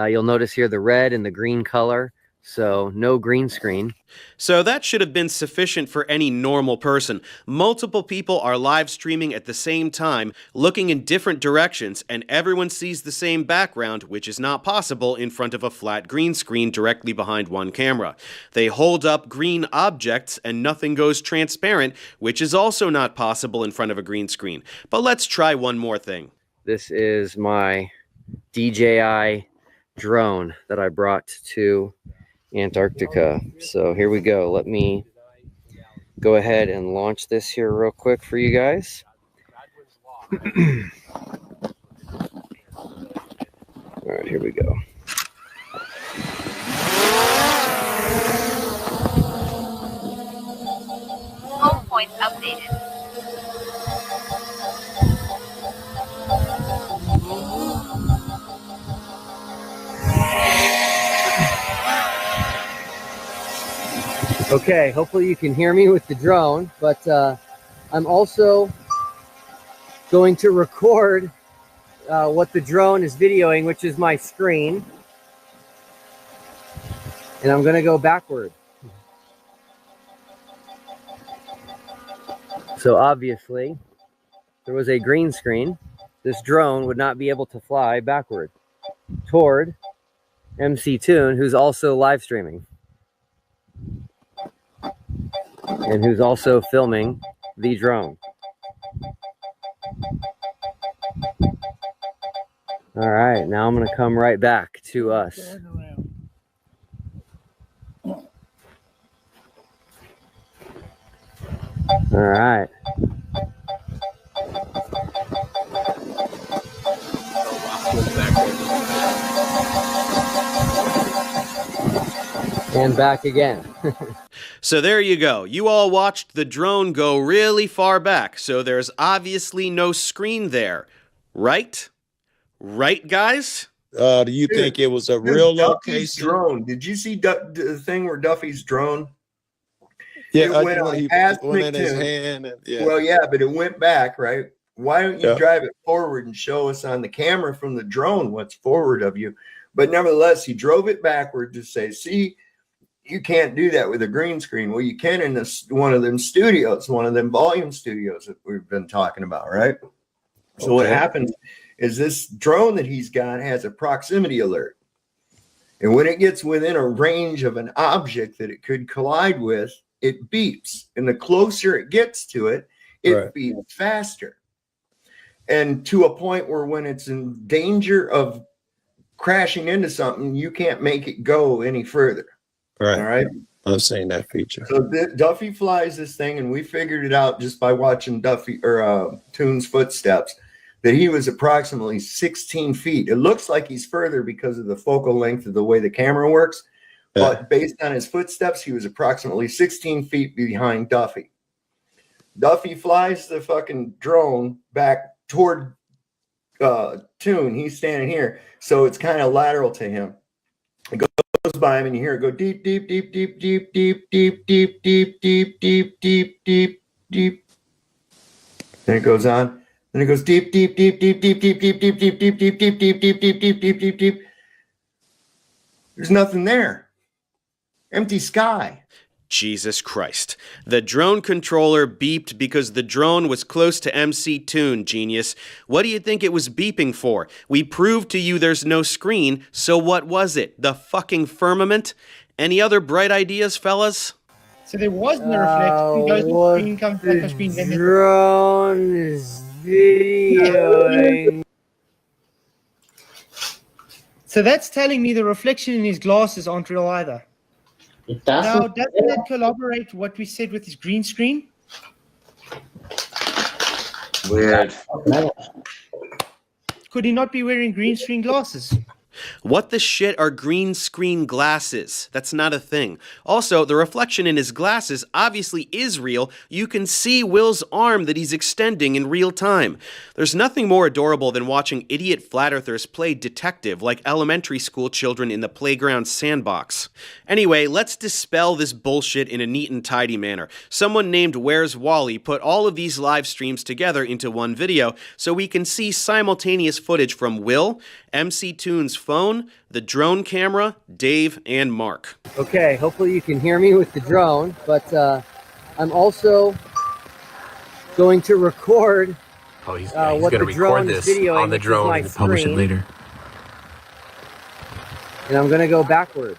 You'll notice here the red and the green color. So no green screen. So that should have been sufficient for any normal person. Multiple people are live streaming at the same time, looking in different directions, and everyone sees the same background, which is not possible in front of a flat green screen directly behind one camera. They hold up green objects and nothing goes transparent, which is also not possible in front of a green screen. But let's try one more thing. This is my DJI drone that I brought to Antarctica. So here we go. Let me go ahead and launch this here real quick for you guys. All right, here we go. Home points updated. Okay, hopefully you can hear me with the drone, but I'm also going to record what the drone is videoing, which is my screen. And I'm going to go backward. So obviously, there was a green screen. This drone would not be able to fly backward toward MCToon, who's also live streaming. And who's also filming the drone. All right, now I'm going to come right back to us. All right. And back again. So there you go. You all watched the drone go really far back, so there's obviously no screen there. Right? Right, guys? Do you think it was a real location? Drone. Did you see the thing where Duffy's drone? Yeah, it went past in his McKeegan. hand. And, yeah. Well, yeah, but it went back, right? Why don't you drive it forward and show us on the camera from the drone what's forward of you? But nevertheless, he drove it backward to say, see, you can't do that with a green screen. Well, you can in one of them studios, one of them volume studios that we've been talking about, right? So what happens is this drone that he's got has a proximity alert. And when it gets within a range of an object that it could collide with, it beeps. And the closer it gets to it, it beeps faster. And to a point where when it's in danger of crashing into something, you can't make it go any further. Right. All right. I've seen that feature. So Duffy flies this thing, and we figured it out just by watching Duffy or Toon's footsteps that he was approximately 16 feet. It looks like he's further because of the focal length of the way the camera works. Yeah. But based on his footsteps, he was approximately 16 feet behind Duffy. Duffy flies the fucking drone back toward Toon. He's standing here. So it's kind of lateral to him. It goes by him and you hear it go deep, deep, deep, deep, deep, deep, deep, deep, deep, deep, deep, deep, deep, deep. Then it goes on. Then it goes deep, deep, deep, deep, deep, deep, deep, deep, deep, deep, deep, deep, deep, deep, deep, deep, deep, deep, deep. There's nothing there. Empty sky. Jesus Christ. The drone controller beeped because the drone was close to MCToon, genius. What do you think it was beeping for? We proved to you there's no screen, so what was it? The fucking firmament? Any other bright ideas, fellas? So there was no reflection. Goes to the screen, comes back to screen. The drone is videoing. So that's telling me the reflection in his glasses aren't real either. Now, doesn't that corroborate what we said with his green screen? Weird. Could he not be wearing green screen glasses? What the shit are green screen glasses? That's not a thing. Also, the reflection in his glasses obviously is real. You can see Will's arm that he's extending in real time. There's nothing more adorable than watching idiot flat earthers play detective like elementary school children in the playground sandbox. Anyway, let's dispel this bullshit in a neat and tidy manner. Someone named Where's Wally put all of these live streams together into one video so we can see simultaneous footage from Will, MCToon's phone, the drone camera, Dave, and Mark. Okay, hopefully you can hear me with the drone, but I'm also going to record he's what going to the drone record is this videoing, on the which is drone my and publish it screen. later. And I'm going to go backward.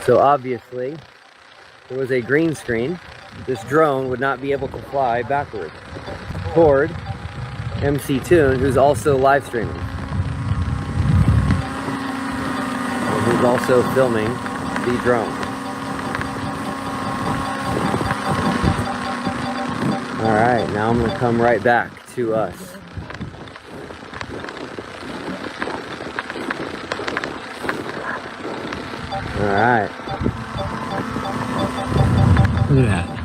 So obviously, there was a green screen. This drone would not be able to fly backward toward MCToon, who's also live streaming. And who's also filming the drone. All right, now I'm going to come right back to us. All right. Look at that.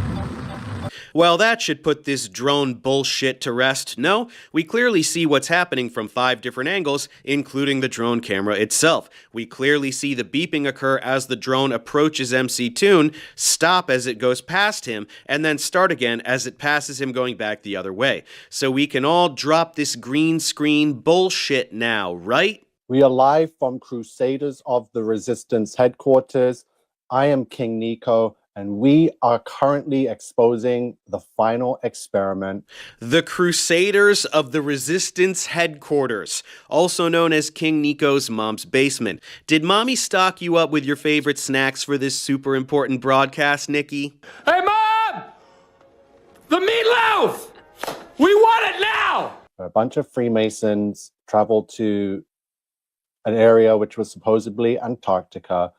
Well, that should put this drone bullshit to rest. No, we clearly see what's happening from 5 different angles, including the drone camera itself. We clearly see the beeping occur as the drone approaches MCToon, stop as it goes past him, and then start again as it passes him going back the other way. So we can all drop this green screen bullshit now, right? We are live from Crusaders of the Resistance headquarters. I am King Nico, and we are currently exposing the final experiment. The Crusaders of the Resistance headquarters, also known as King Nico's mom's basement. Did mommy stock you up with your favorite snacks for this super important broadcast, Nikki? Hey, Mom! The meatloaf! We want it now! A bunch of Freemasons traveled to an area which was supposedly Antarctica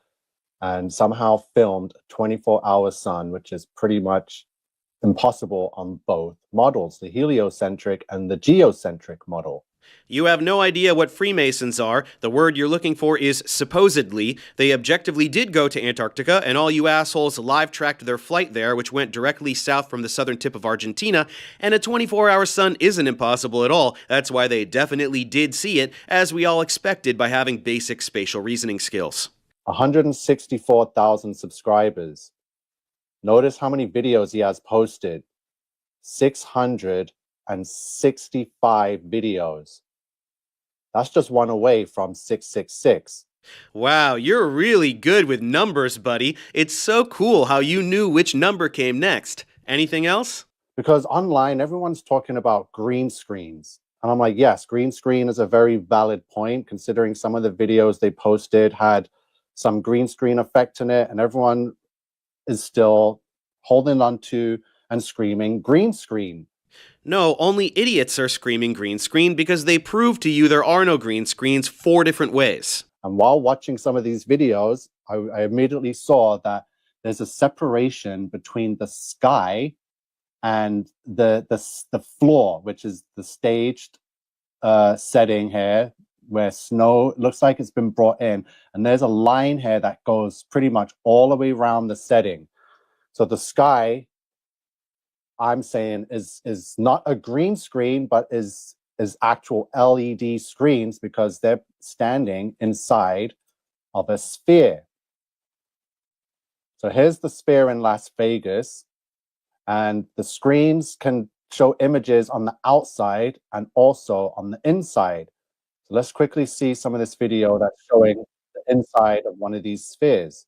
and somehow filmed a 24-hour sun, which is pretty much impossible on both models, the heliocentric and the geocentric model. You have no idea what Freemasons are. The word you're looking for is supposedly. They objectively did go to Antarctica, and all you assholes live-tracked their flight there, which went directly south from the southern tip of Argentina, and a 24-hour sun isn't impossible at all. That's why they definitely did see it, as we all expected by having basic spatial reasoning skills. 164,000 subscribers. Notice how many videos he has posted. 665 videos. That's just one away from 666. Wow, you're really good with numbers, buddy. It's so cool how you knew which number came next. Anything else? Because online, everyone's talking about green screens. And I'm like, yes, green screen is a very valid point, considering some of the videos they posted had some green screen effect in it, and everyone is still holding on to and screaming green screen. No, only idiots are screaming green screen because they prove to you there are no green screens 4 different ways. And while watching some of these videos, I immediately saw that there's a separation between the sky and the floor, which is the staged setting here, where snow looks like it's been brought in. And there's a line here that goes pretty much all the way around the setting. So the sky, I'm saying, is not a green screen, but is actual LED screens, because they're standing inside of a sphere. So here's the sphere in Las Vegas, and the screens can show images on the outside and also on the inside. So let's quickly see some of this video that's showing the inside of one of these spheres.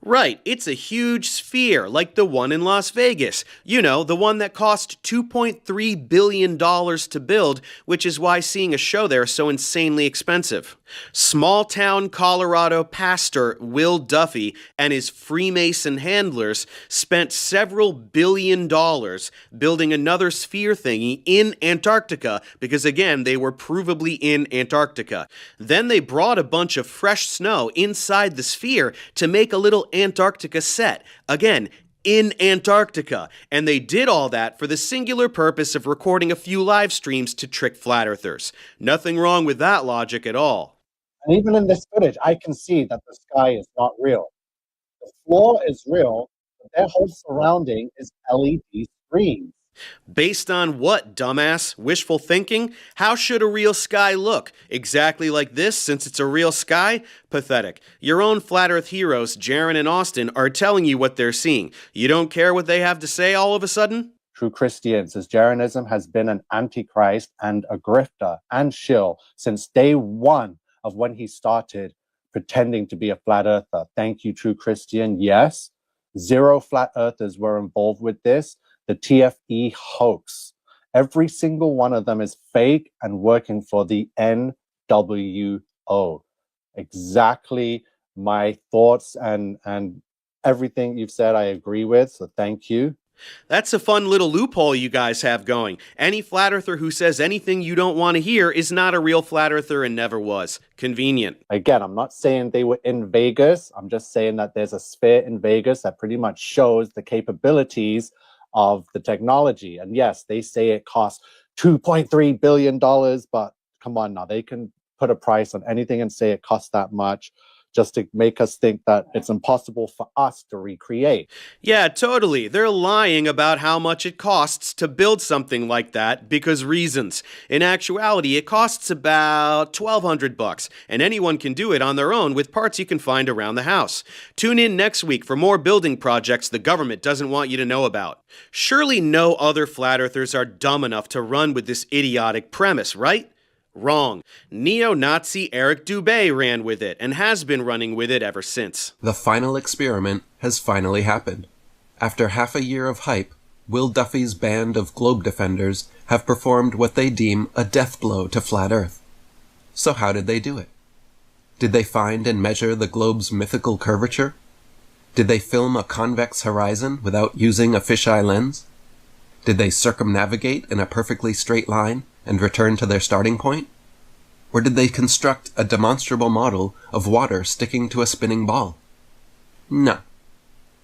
Right, it's a huge sphere, like the one in Las Vegas. You know, the one that cost $2.3 billion to build, which is why seeing a show there is so insanely expensive. Small-town Colorado pastor Will Duffy and his Freemason handlers spent several $billion building another sphere thingy in Antarctica, because again, they were provably in Antarctica. Then they brought a bunch of fresh snow inside the sphere to make a little Antarctica set, again, in Antarctica, and they did all that for the singular purpose of recording a few live streams to trick flat earthers. Nothing wrong with that logic at all. And even in this footage, I can see that the sky is not real. The floor is real, but their whole surrounding is LED screens. Based on what, dumbass? Wishful thinking? How should a real sky look? Exactly like this, since it's a real sky? Pathetic. Your own flat earth heroes, Jaron and Austin, are telling you what they're seeing. You don't care what they have to say all of a sudden? true Christians, as Jeranism has been an antichrist and a grifter and shill since day one of when he started pretending to be a flat earther. Thank you, true Christian. Yes, 0 flat earthers were involved with this. The TFE hoax. Every single one of them is fake and working for the NWO. Exactly my thoughts and everything you've said I agree with, so thank you. That's a fun little loophole you guys have going. Any flat earther who says anything you don't want to hear is not a real flat earther and never was. Convenient. Again, I'm not saying they were in Vegas. I'm just saying that there's a sphere in Vegas that pretty much shows the capabilities of the technology. And yes, they say it costs $2.3 billion, but come on now, they can put a price on anything and say it costs that much, just to make us think that it's impossible for us to recreate. Yeah, totally. They're lying about how much it costs to build something like that because reasons. In actuality, it costs about $1,200, and anyone can do it on their own with parts you can find around the house. Tune in next week for more building projects the government doesn't want you to know about. Surely no other flat earthers are dumb enough to run with this idiotic premise, right? Wrong. Neo-Nazi Eric Dubé ran with it and has been running with it ever since. The final experiment has finally happened. After half a year of hype, Will Duffy's band of globe defenders have performed what they deem a death blow to flat Earth. So how did they do it? Did they find and measure the globe's mythical curvature? Did they film a convex horizon without using a fisheye lens? Did they circumnavigate in a perfectly straight line and return to their starting point? Or did they construct a demonstrable model of water sticking to a spinning ball? No.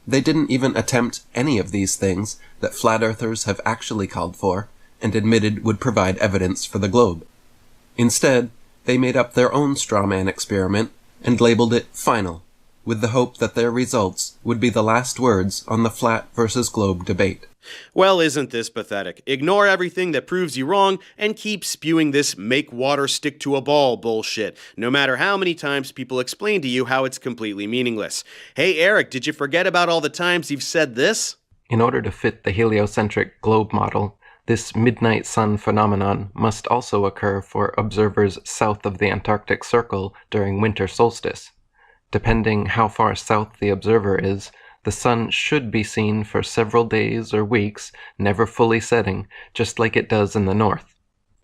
They didn't even attempt any of these things that flat earthers have actually called for and admitted would provide evidence for the globe. Instead, they made up their own straw man experiment and labeled it final, with the hope that their results would be the last words on the flat versus globe debate. Well, isn't this pathetic? Ignore everything that proves you wrong and keep spewing this make water stick to a ball bullshit, no matter how many times people explain to you how it's completely meaningless. Hey Eric, did you forget about all the times you've said this? In order to fit the heliocentric globe model, this midnight sun phenomenon must also occur for observers south of the Antarctic Circle during winter solstice. Depending how far south the observer is, the sun should be seen for several days or weeks, never fully setting, just like it does in the north.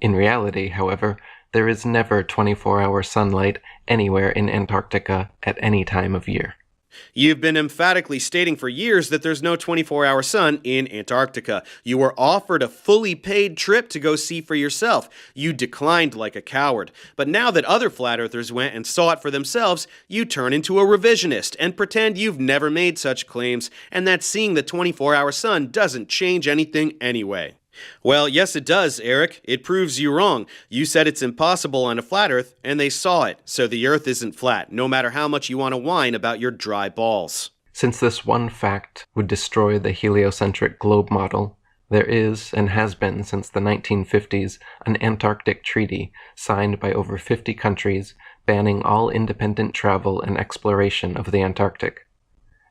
In reality, however, there is never 24-hour sunlight anywhere in Antarctica at any time of year. You've been emphatically stating for years that there's no 24-hour sun in Antarctica. You were offered a fully paid trip to go see for yourself. You declined like a coward. But now that other flat earthers went and saw it for themselves, you turn into a revisionist and pretend you've never made such claims and that seeing the 24-hour sun doesn't change anything anyway. Well, yes it does, Eric. It proves you wrong. You said it's impossible on a flat Earth, and they saw it. So the Earth isn't flat, no matter how much you want to whine about your dry balls. Since this one fact would destroy the heliocentric globe model, there is, and has been since the 1950s, an Antarctic treaty signed by over 50 countries banning all independent travel and exploration of the Antarctic.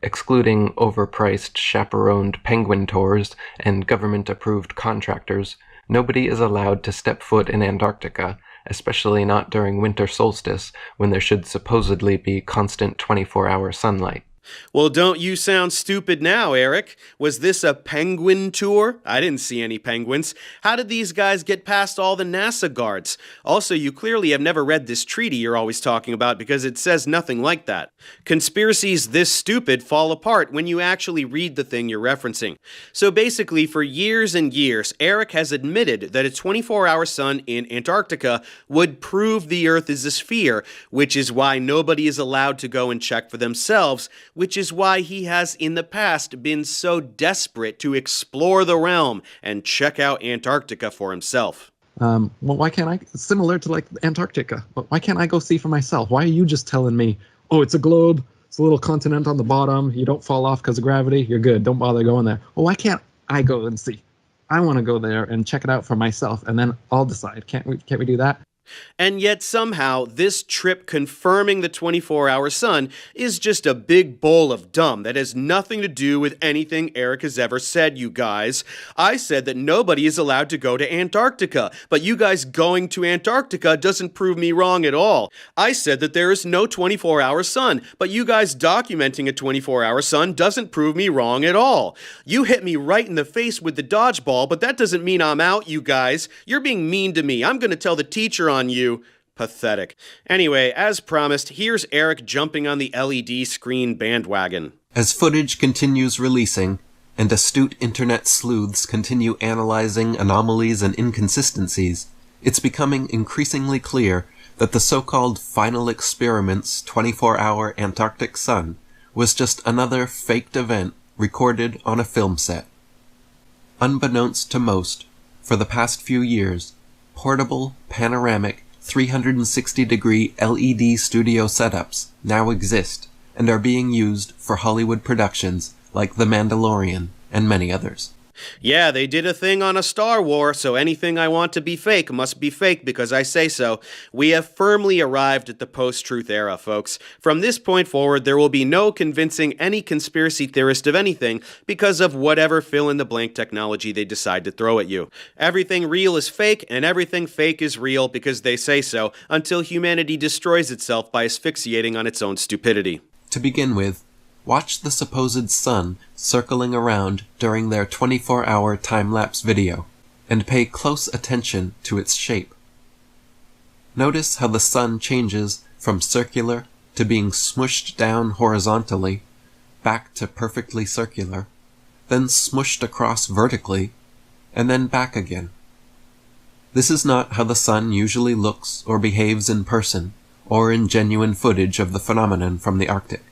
Excluding overpriced, chaperoned penguin tours and government-approved contractors, nobody is allowed to step foot in Antarctica, especially not during winter solstice, when there should supposedly be constant 24-hour sunlight. Well, don't you sound stupid now, Eric. Was this a penguin tour? I didn't see any penguins. How did these guys get past all the NASA guards? Also, you clearly have never read this treaty you're always talking about because it says nothing like that. Conspiracies this stupid fall apart when you actually read the thing you're referencing. So basically, for years and years, Eric has admitted that a 24-hour sun in Antarctica would prove the Earth is a sphere, which is why nobody is allowed to go and check for themselves, which is why he has in the past been so desperate to explore the realm and check out Antarctica for himself. Well, why can't I, similar to like Antarctica, but why can't I go see for myself? Why are you just telling me, oh, it's a globe, it's a little continent on the bottom, you don't fall off because of gravity, you're good, don't bother going there. Well, why can't I go and see? I want to go there and check it out for myself, and then I'll decide. Can't we do that? And yet somehow this trip confirming the 24-hour sun is just a big bowl of dumb that has nothing to do with anything Eric has ever said, you guys. I said that nobody is allowed to go to Antarctica, but you guys going to Antarctica doesn't prove me wrong at all. I said that there is no 24-hour sun, but you guys documenting a 24-hour sun doesn't prove me wrong at all. You hit me right in the face with the dodgeball, but that doesn't mean I'm out, you guys. You're being mean to me. I'm going to tell the teacher on you. Pathetic. Anyway, as promised, here's Eric jumping on the LED screen bandwagon. As footage continues releasing, and astute internet sleuths continue analyzing anomalies and inconsistencies, it's becoming increasingly clear that the so-called Final Experiment's 24-hour Antarctic sun was just another faked event recorded on a film set. Unbeknownst to most, for the past few years, portable, panoramic, 360-degree LED studio setups now exist and are being used for Hollywood productions like The Mandalorian and many others. Yeah, they did a thing on A Star War, so anything I want to be fake must be fake because I say so. We have firmly arrived at the post-truth era, folks. From this point forward, there will be no convincing any conspiracy theorist of anything because of whatever fill-in-the-blank technology they decide to throw at you. Everything real is fake, and everything fake is real because they say so, until humanity destroys itself by asphyxiating on its own stupidity. To begin with, watch the supposed sun circling around during their 24-hour time-lapse video, and pay close attention to its shape. Notice how the sun changes from circular to being smushed down horizontally, back to perfectly circular, then smushed across vertically, and then back again. This is not how the sun usually looks or behaves in person, or in genuine footage of the phenomenon from the Arctic.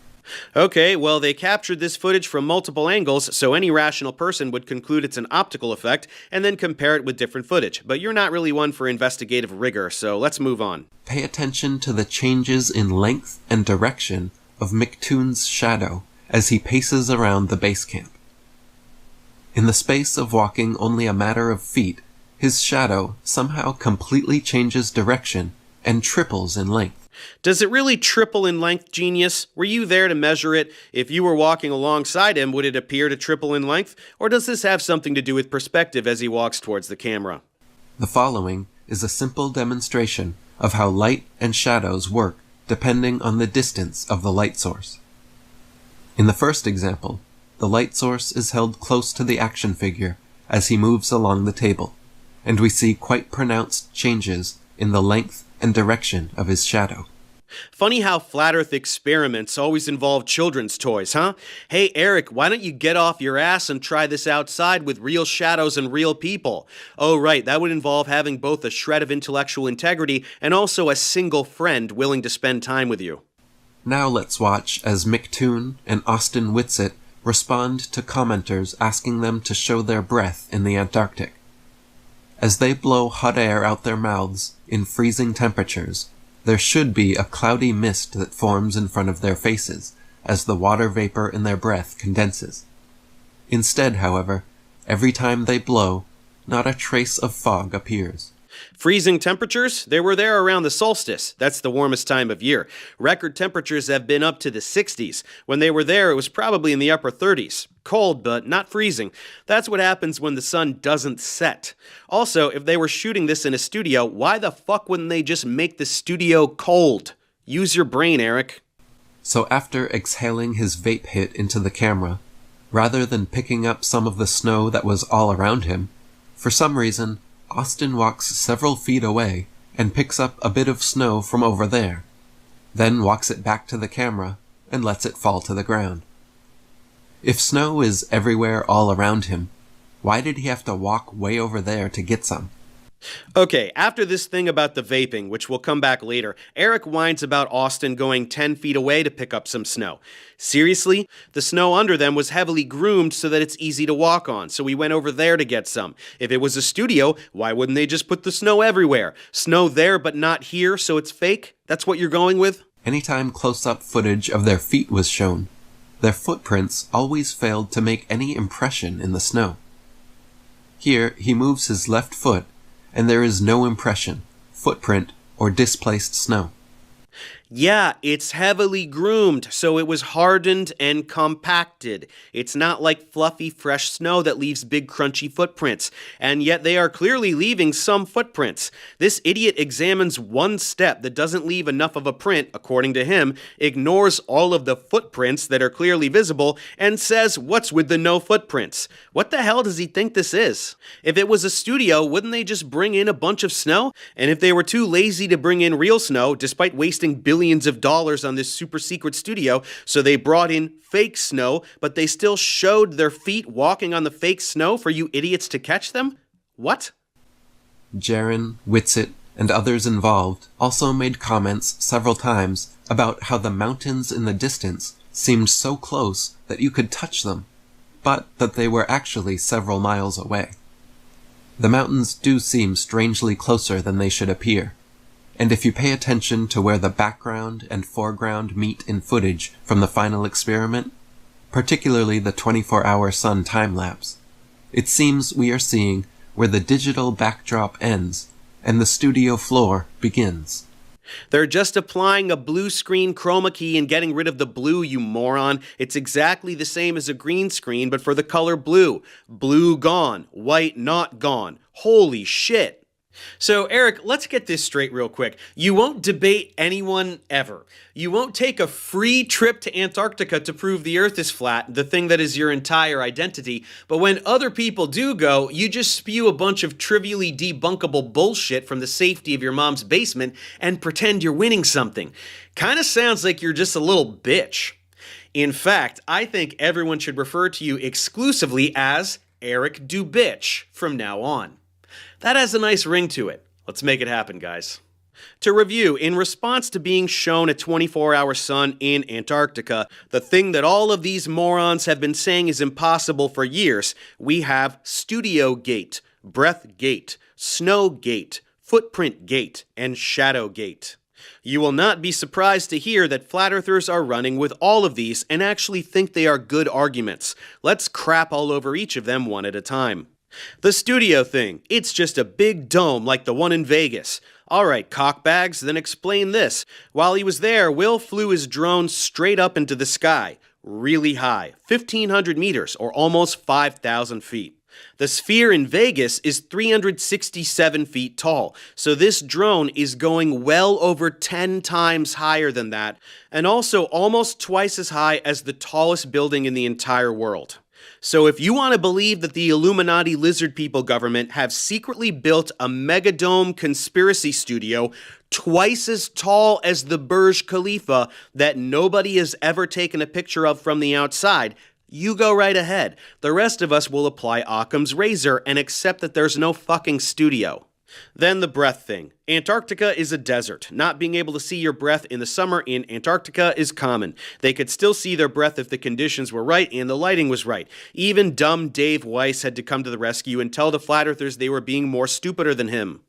Okay, well, they captured this footage from multiple angles, so any rational person would conclude it's an optical effect and then compare it with different footage. But you're not really one for investigative rigor, so let's move on. Pay attention to the changes in length and direction of McKeegan's shadow as he paces around the base camp. In the space of walking only a matter of feet, his shadow somehow completely changes direction and triples in length. Does it really triple in length, genius? Were you there to measure it? If you were walking alongside him, would it appear to triple in length? Or does this have something to do with perspective as he walks towards the camera? The following is a simple demonstration of how light and shadows work depending on the distance of the light source. In the first example, the light source is held close to the action figure as he moves along the table, and we see quite pronounced changes in the length and direction of his shadow. Funny how flat earth experiments always involve children's toys, huh? Hey Eric, why don't you get off your ass and try this outside with real shadows and real people? Oh right, that would involve having both a shred of intellectual integrity and also a single friend willing to spend time with you. Now let's watch as MCToon and Austin Whitsitt respond to commenters asking them to show their breath in the Antarctic. As they blow hot air out their mouths in freezing temperatures, there should be a cloudy mist that forms in front of their faces as the water vapor in their breath condenses. Instead, however, every time they blow, not a trace of fog appears. Freezing temperatures? They were there around the solstice. That's the warmest time of year. Record temperatures have been up to the 60s. When they were there, it was probably in the upper 30s. Cold, but not freezing. That's what happens when the sun doesn't set. Also, if they were shooting this in a studio, why the fuck wouldn't they just make the studio cold? Use your brain, Eric. So after exhaling his vape hit into the camera, rather than picking up some of the snow that was all around him, for some reason, Austin walks several feet away and picks up a bit of snow from over there, then walks it back to the camera and lets it fall to the ground. If snow is everywhere all around him, why did he have to walk way over there to get some? Okay, after this thing about the vaping, which will come back later, Eric whines about Austin going 10 feet away to pick up some snow. Seriously? The snow under them was heavily groomed so that it's easy to walk on, so we went over there to get some. If it was a studio, why wouldn't they just put the snow everywhere? Snow there but not here, so it's fake? That's what you're going with? Anytime close-up footage of their feet was shown, their footprints always failed to make any impression in the snow. Here, he moves his left foot, and there is no impression, footprint, or displaced snow. Yeah, it's heavily groomed, so it was hardened and compacted. It's not like fluffy, fresh snow that leaves big, crunchy footprints, and yet they are clearly leaving some footprints. This idiot examines one step that doesn't leave enough of a print, according to him, ignores all of the footprints that are clearly visible, and says, what's with the no footprints? What the hell does he think this is? If it was a studio, wouldn't they just bring in a bunch of snow? And if they were too lazy to bring in real snow, despite wasting billions of dollars on this super secret studio, so they brought in fake snow, but they still showed their feet walking on the fake snow for you idiots to catch them? What? Jaron, Whitsitt, and others involved also made comments several times about how the mountains in the distance seemed so close that you could touch them, but that they were actually several miles away. The mountains do seem strangely closer than they should appear, and if you pay attention to where the background and foreground meet in footage from the final experiment, particularly the 24-hour sun time-lapse, it seems we are seeing where the digital backdrop ends and the studio floor begins. They're just applying a blue screen chroma key and getting rid of the blue, you moron. It's exactly the same as a green screen, but for the color blue. Blue gone, white not gone. Holy shit. So, Eric, let's get this straight real quick. You won't debate anyone ever. You won't take a free trip to Antarctica to prove the Earth is flat, the thing that is your entire identity. But when other people do go, you just spew a bunch of trivially debunkable bullshit from the safety of your mom's basement and pretend you're winning something. Kinda sounds like you're just a little bitch. In fact, I think everyone should refer to you exclusively as Eric Do Bitch from now on. That has a nice ring to it. Let's make it happen, guys. To review, in response to being shown a 24-hour sun in Antarctica, the thing that all of these morons have been saying is impossible for years, we have Studio Gate, Breath Gate, Snow Gate, Footprint Gate, and Shadow Gate. You will not be surprised to hear that flat earthers are running with all of these and actually think they are good arguments. Let's crap all over each of them one at a time. The studio thing, it's just a big dome like the one in Vegas. Alright, cockbags, then explain this. While he was there, Will flew his drone straight up into the sky, really high, 1,500 meters or almost 5,000 feet. The sphere in Vegas is 367 feet tall, so this drone is going well over 10 times higher than that, and also almost twice as high as the tallest building in the entire world. So if you want to believe that the Illuminati lizard people government have secretly built a megadome conspiracy studio twice as tall as the Burj Khalifa that nobody has ever taken a picture of from the outside, you go right ahead. The rest of us will apply Occam's razor and accept that there's no fucking studio. Then the breath thing. Antarctica is a desert. Not being able to see your breath in the summer in Antarctica is common. They could still see their breath if the conditions were right and the lighting was right. Even dumb Dave Weiss had to come to the rescue and tell the flat earthers they were being more stupider than him.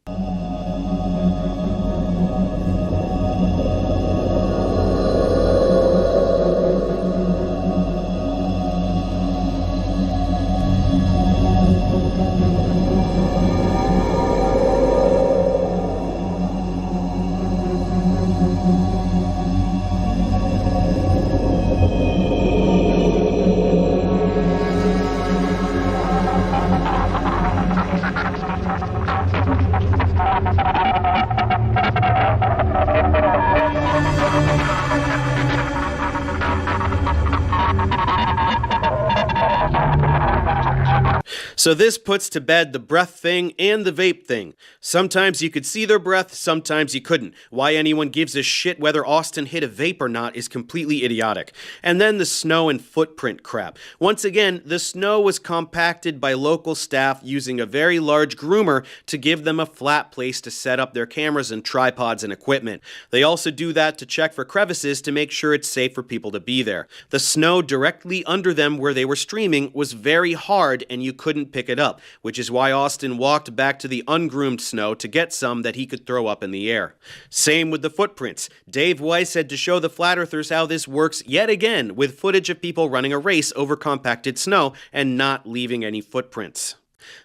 So this puts to bed the breath thing and the vape thing. Sometimes you could see their breath, sometimes you couldn't. Why anyone gives a shit whether Austin hit a vape or not is completely idiotic. And then the snow and footprint crap. Once again, the snow was compacted by local staff using a very large groomer to give them a flat place to set up their cameras and tripods and equipment. They also do that to check for crevices to make sure it's safe for people to be there. The snow directly under them where they were streaming was very hard and you couldn't pick it up, which is why Austin walked back to the ungroomed snow to get some that he could throw up in the air. Same with the footprints. Dave Weiss had to show the flat earthers how this works yet again with footage of people running a race over compacted snow and not leaving any footprints.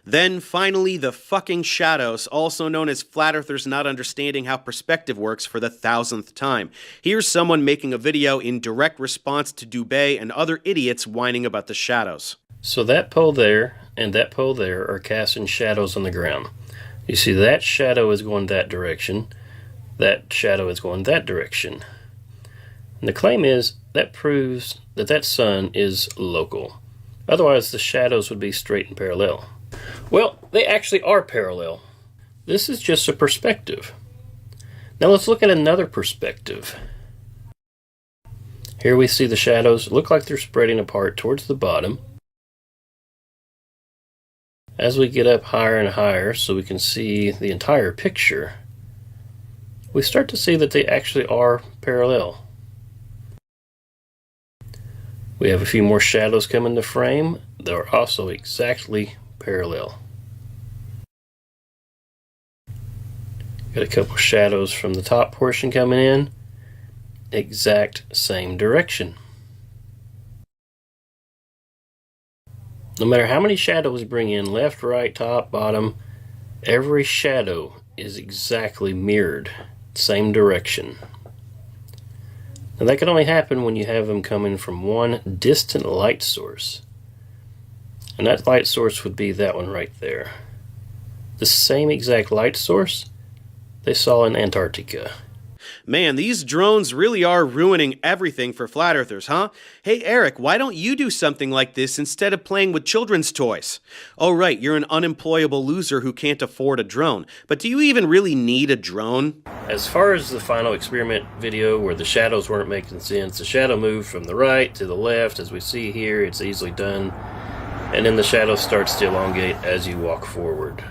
Then, finally, the fucking shadows, also known as flat earthers not understanding how perspective works for the 1000th time. Here's someone making a video in direct response to Dubé and other idiots whining about the shadows. So that pole there and that pole there are casting shadows on the ground. You see that shadow is going that direction, that shadow is going that direction. And the claim is that proves that that sun is local. Otherwise the shadows would be straight and parallel. Well, they actually are parallel. This is just a perspective. Now let's look at another perspective. Here we see the shadows look like they're spreading apart towards the bottom. As we get up higher and higher so we can see the entire picture, we start to see that they actually are parallel. We have a few more shadows come into frame. They're also exactly parallel. Got a couple shadows from the top portion coming in. Exact same direction. No matter how many shadows we bring in, left, right, top, bottom, every shadow is exactly mirrored, same direction. Now that can only happen when you have them coming from one distant light source. And that light source would be that one right there. The same exact light source they saw in Antarctica. Man, these drones really are ruining everything for flat earthers, huh? Hey, Eric, why don't you do something like this instead of playing with children's toys? Oh, right, you're an unemployable loser who can't afford a drone. But do you even really need a drone? As far as the final experiment video where the shadows weren't making sense, the shadow moved from the right to the left. As we see here, it's easily done. And then the shadow starts to elongate as you walk forward.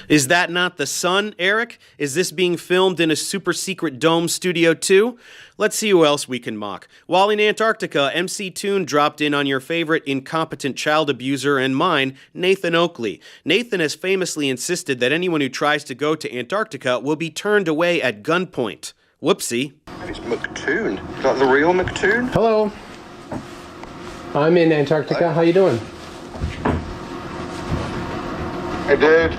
Is that not the sun, Eric? Is this being filmed in a super secret dome studio too? Let's see who else we can mock. While in Antarctica, MCToon dropped in on your favorite incompetent child abuser and mine, Nathan Oakley. Nathan has famously insisted that anyone who tries to go to Antarctica will be turned away at gunpoint. Whoopsie. It's McToon. Is that the real McToon? Hello. I'm in Antarctica. How you doing? Hey, dude.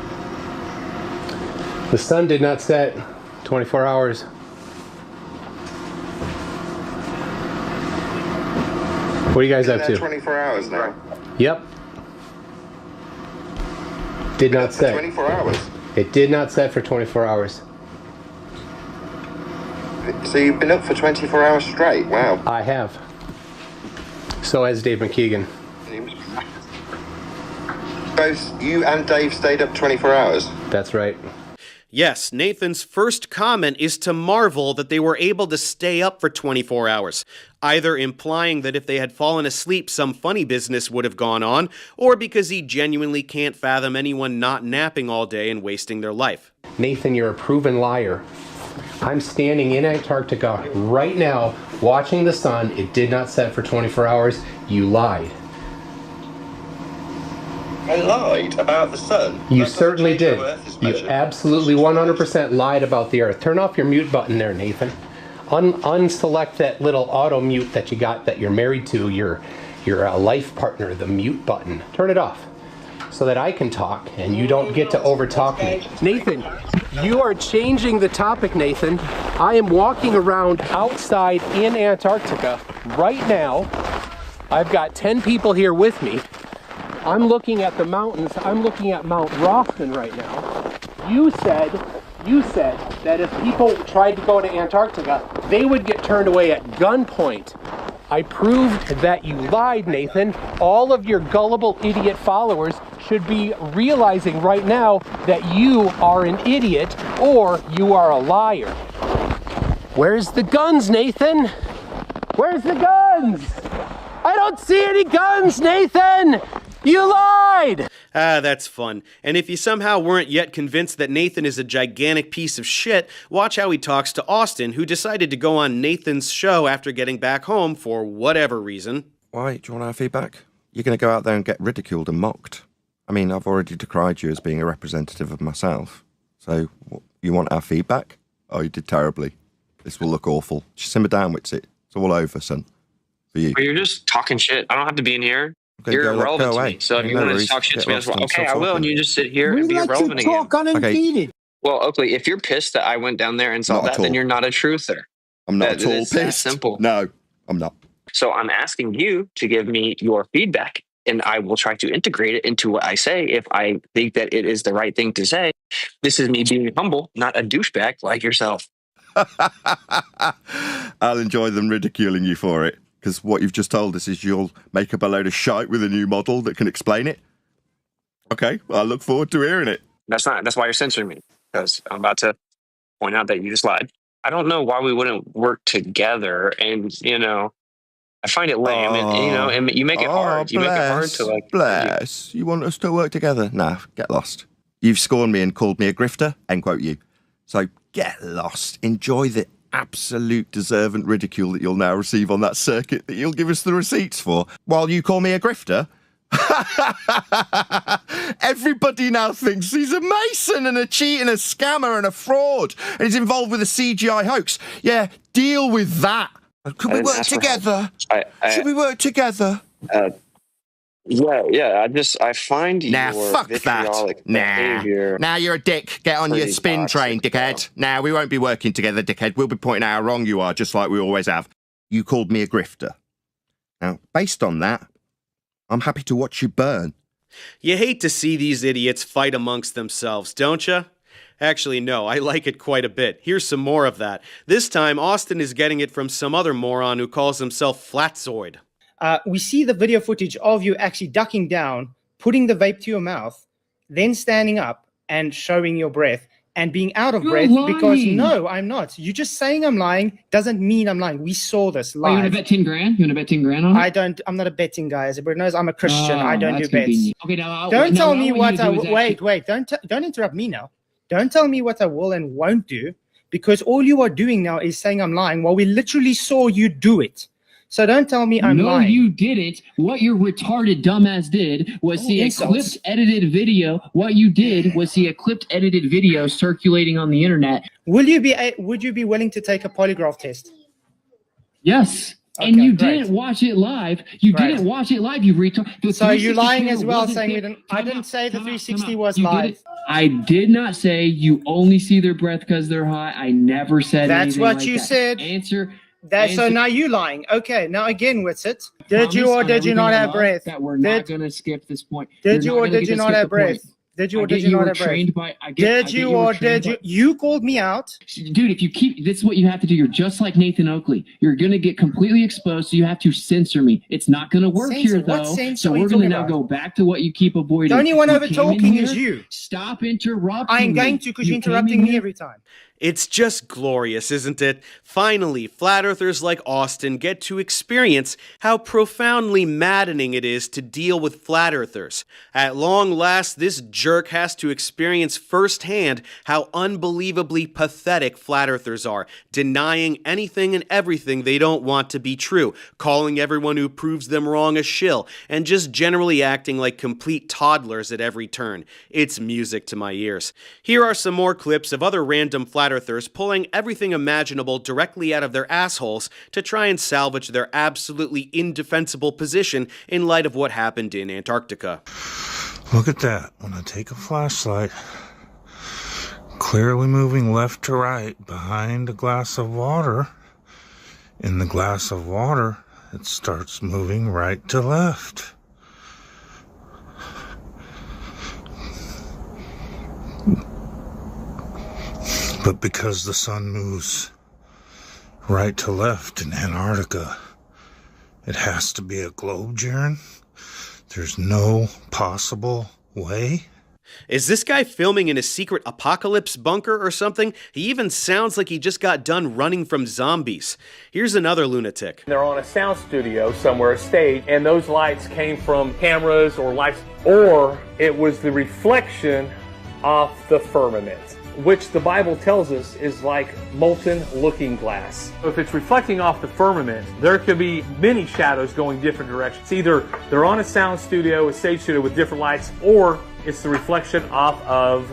The sun did not set 24 hours. What are you guys up to? 24 hours now. Yep. Did not set. 24 hours. It did not set for 24 hours. So you've been up for 24 hours straight? Wow. I have. So has Dave McKeegan. Both you and Dave stayed up 24 hours? That's right. Yes, Nathan's first comment is to marvel that they were able to stay up for 24 hours, either implying that if they had fallen asleep, some funny business would have gone on, or because he genuinely can't fathom anyone not napping all day and wasting their life. Nathan, you're a proven liar. I'm standing in Antarctica right now, watching the sun. It did not set for 24 hours. You lied. I lied about the sun? You certainly did. You absolutely 100% lied about the Earth. Turn off your mute button there, Nathan. Unselect that little auto mute that you got that you're married to, your life partner, the mute button. Turn it off so that I can talk and you don't get to overtalk me. Nathan, you are changing the topic, Nathan. I am walking around outside in Antarctica right now. I've got 10 people here with me. I'm looking at the mountains. I'm looking at Mount Rothman right now. You said that if people tried to go to Antarctica, they would get turned away at gunpoint. I proved that you lied, Nathan. All of your gullible idiot followers should be realizing right now that you are an idiot or you are a liar. Where's the guns, Nathan? Where's the guns? I don't see any guns, Nathan! You lied! Ah, that's fun. And if you somehow weren't yet convinced that Nathan is a gigantic piece of shit, watch how he talks to Austin, who decided to go on Nathan's show after getting back home for whatever reason. Why? Do you want our feedback? You're going to go out there and get ridiculed and mocked. I mean, I've already decried you as being a representative of myself. So, you want our feedback? Oh, you did terribly. This will look awful. Just simmer down, Witsit. It's all over, son. For you. But you're just talking shit. I don't have to be in here. Okay, You're go irrelevant to away. me. So if No you want to worries. talk shit Get to me, that's lost well, and okay, stop I will. And talking. you just sit here We and be let you irrelevant again. talk unimpeded. Well, Oakley, if you're pissed that I went down there and saw Not at that, then all. you're not a truther. I'm not That- at all it's that pissed. simple. No, I'm not. So I'm asking you to give me your feedback, and I will try to integrate it into what I say if I think that it is the right thing to say. This is me being humble, not a douchebag like yourself. I'll enjoy them ridiculing you for it, because what you've just told us is you'll make up a load of shite with a new model that can explain it. Okay, I look forward to hearing it. That's why you're censoring me, because I'm about to point out that you just lied. I don't know why we wouldn't work together, and I find it lame, and you make it hard. You make it hard to like. Bless. You want us to work together? Nah, get lost. You've scorned me and called me a grifter, end quote you. So get lost. Enjoy the absolute deserving ridicule that you'll now receive on that circuit that you'll give us the receipts for, while you call me a grifter. Everybody now thinks he's a mason and a cheat and a scammer and a fraud, and he's involved with a CGI hoax. Yeah, deal with that. Could we work together? Should we work together? Yeah. I find Nah, your fuck vitriolic that. behavior. Now you're a dick. Get on your pretty spin toxic, train, dickhead. Now we won't be working together, dickhead. We'll be pointing out how wrong you are, just like we always have. You called me a grifter. Now, based on that, I'm happy to watch you burn. You hate to see these idiots fight amongst themselves, don't you? Actually, no, I like it quite a bit. Here's some more of that. This time, Austin is getting it from some other moron who calls himself Flatzoid. We see the video footage of you actually ducking down, putting the vape to your mouth, then standing up and showing your breath and being out of breath because no, I'm not. You just saying I'm lying doesn't mean I'm lying. We saw this live. Oh, you want to bet 10 grand? You want to bet 10 grand on it? I'm not a betting guy. As everybody knows, I'm a Christian. Oh, I don't do that's bets. convenient. Okay, now Don't tell me what what I I want you to do is wait. Don't interrupt me now. Don't tell me what I will and won't do, because all you are doing now is saying I'm lying while we literally saw you do it. So don't tell me I'm lying. No, you didn't. What your retarded dumbass did was see a clipped, edited video. What you did was see a clipped, edited video circulating on the internet. Would you be willing to take a polygraph test? Yes. Okay, and you great. didn't watch it live. You didn't watch it live, you retard. So you're lying as well, saying I didn't say the 360 was live. I did not say you only see their breath because they're hot. I never said That's anything what like you that. said. Answer. So now you lying. Okay, now again, what's it? Did you or did you not have breath? That we're not going to skip this point. Did you or did you not have breath? Did you or did you not have breath? Did you or did you? You called me out. Dude, if you keep, this is what you have to do. You're just like Nathan Oakley. You're going to get completely exposed, so you have to censor me. It's not going to work here, though. So we're going to now go back to what you keep avoiding. The only one over talking is you. Stop interrupting me. I'm going to, because you're interrupting me every time. It's just glorious, isn't it? Finally, flat earthers like Austin get to experience how profoundly maddening it is to deal with flat earthers. At long last, this jerk has to experience firsthand how unbelievably pathetic flat earthers are, denying anything and everything they don't want to be true, calling everyone who proves them wrong a shill, and just generally acting like complete toddlers at every turn. It's music to my ears. Here are some more clips of other random flat earthers pulling everything imaginable directly out of their assholes to try and salvage their absolutely indefensible position in light of what happened in Antarctica. Look at that. When I take a flashlight, clearly moving left to right behind a glass of water, in the glass of water, it starts moving right to left. But because the sun moves right to left in Antarctica, it has to be a globe, Jaren. There's no possible way. Is this guy filming in a secret apocalypse bunker or something? He even sounds like he just got done running from zombies. Here's another lunatic. They're on a sound studio somewhere, a stage, and those lights came from cameras or lights, or it was the reflection off the firmament, which the Bible tells us is like molten looking glass. If it's reflecting off the firmament, there could be many shadows going different directions. Either they're on a sound studio, a stage studio with different lights, or it's the reflection off of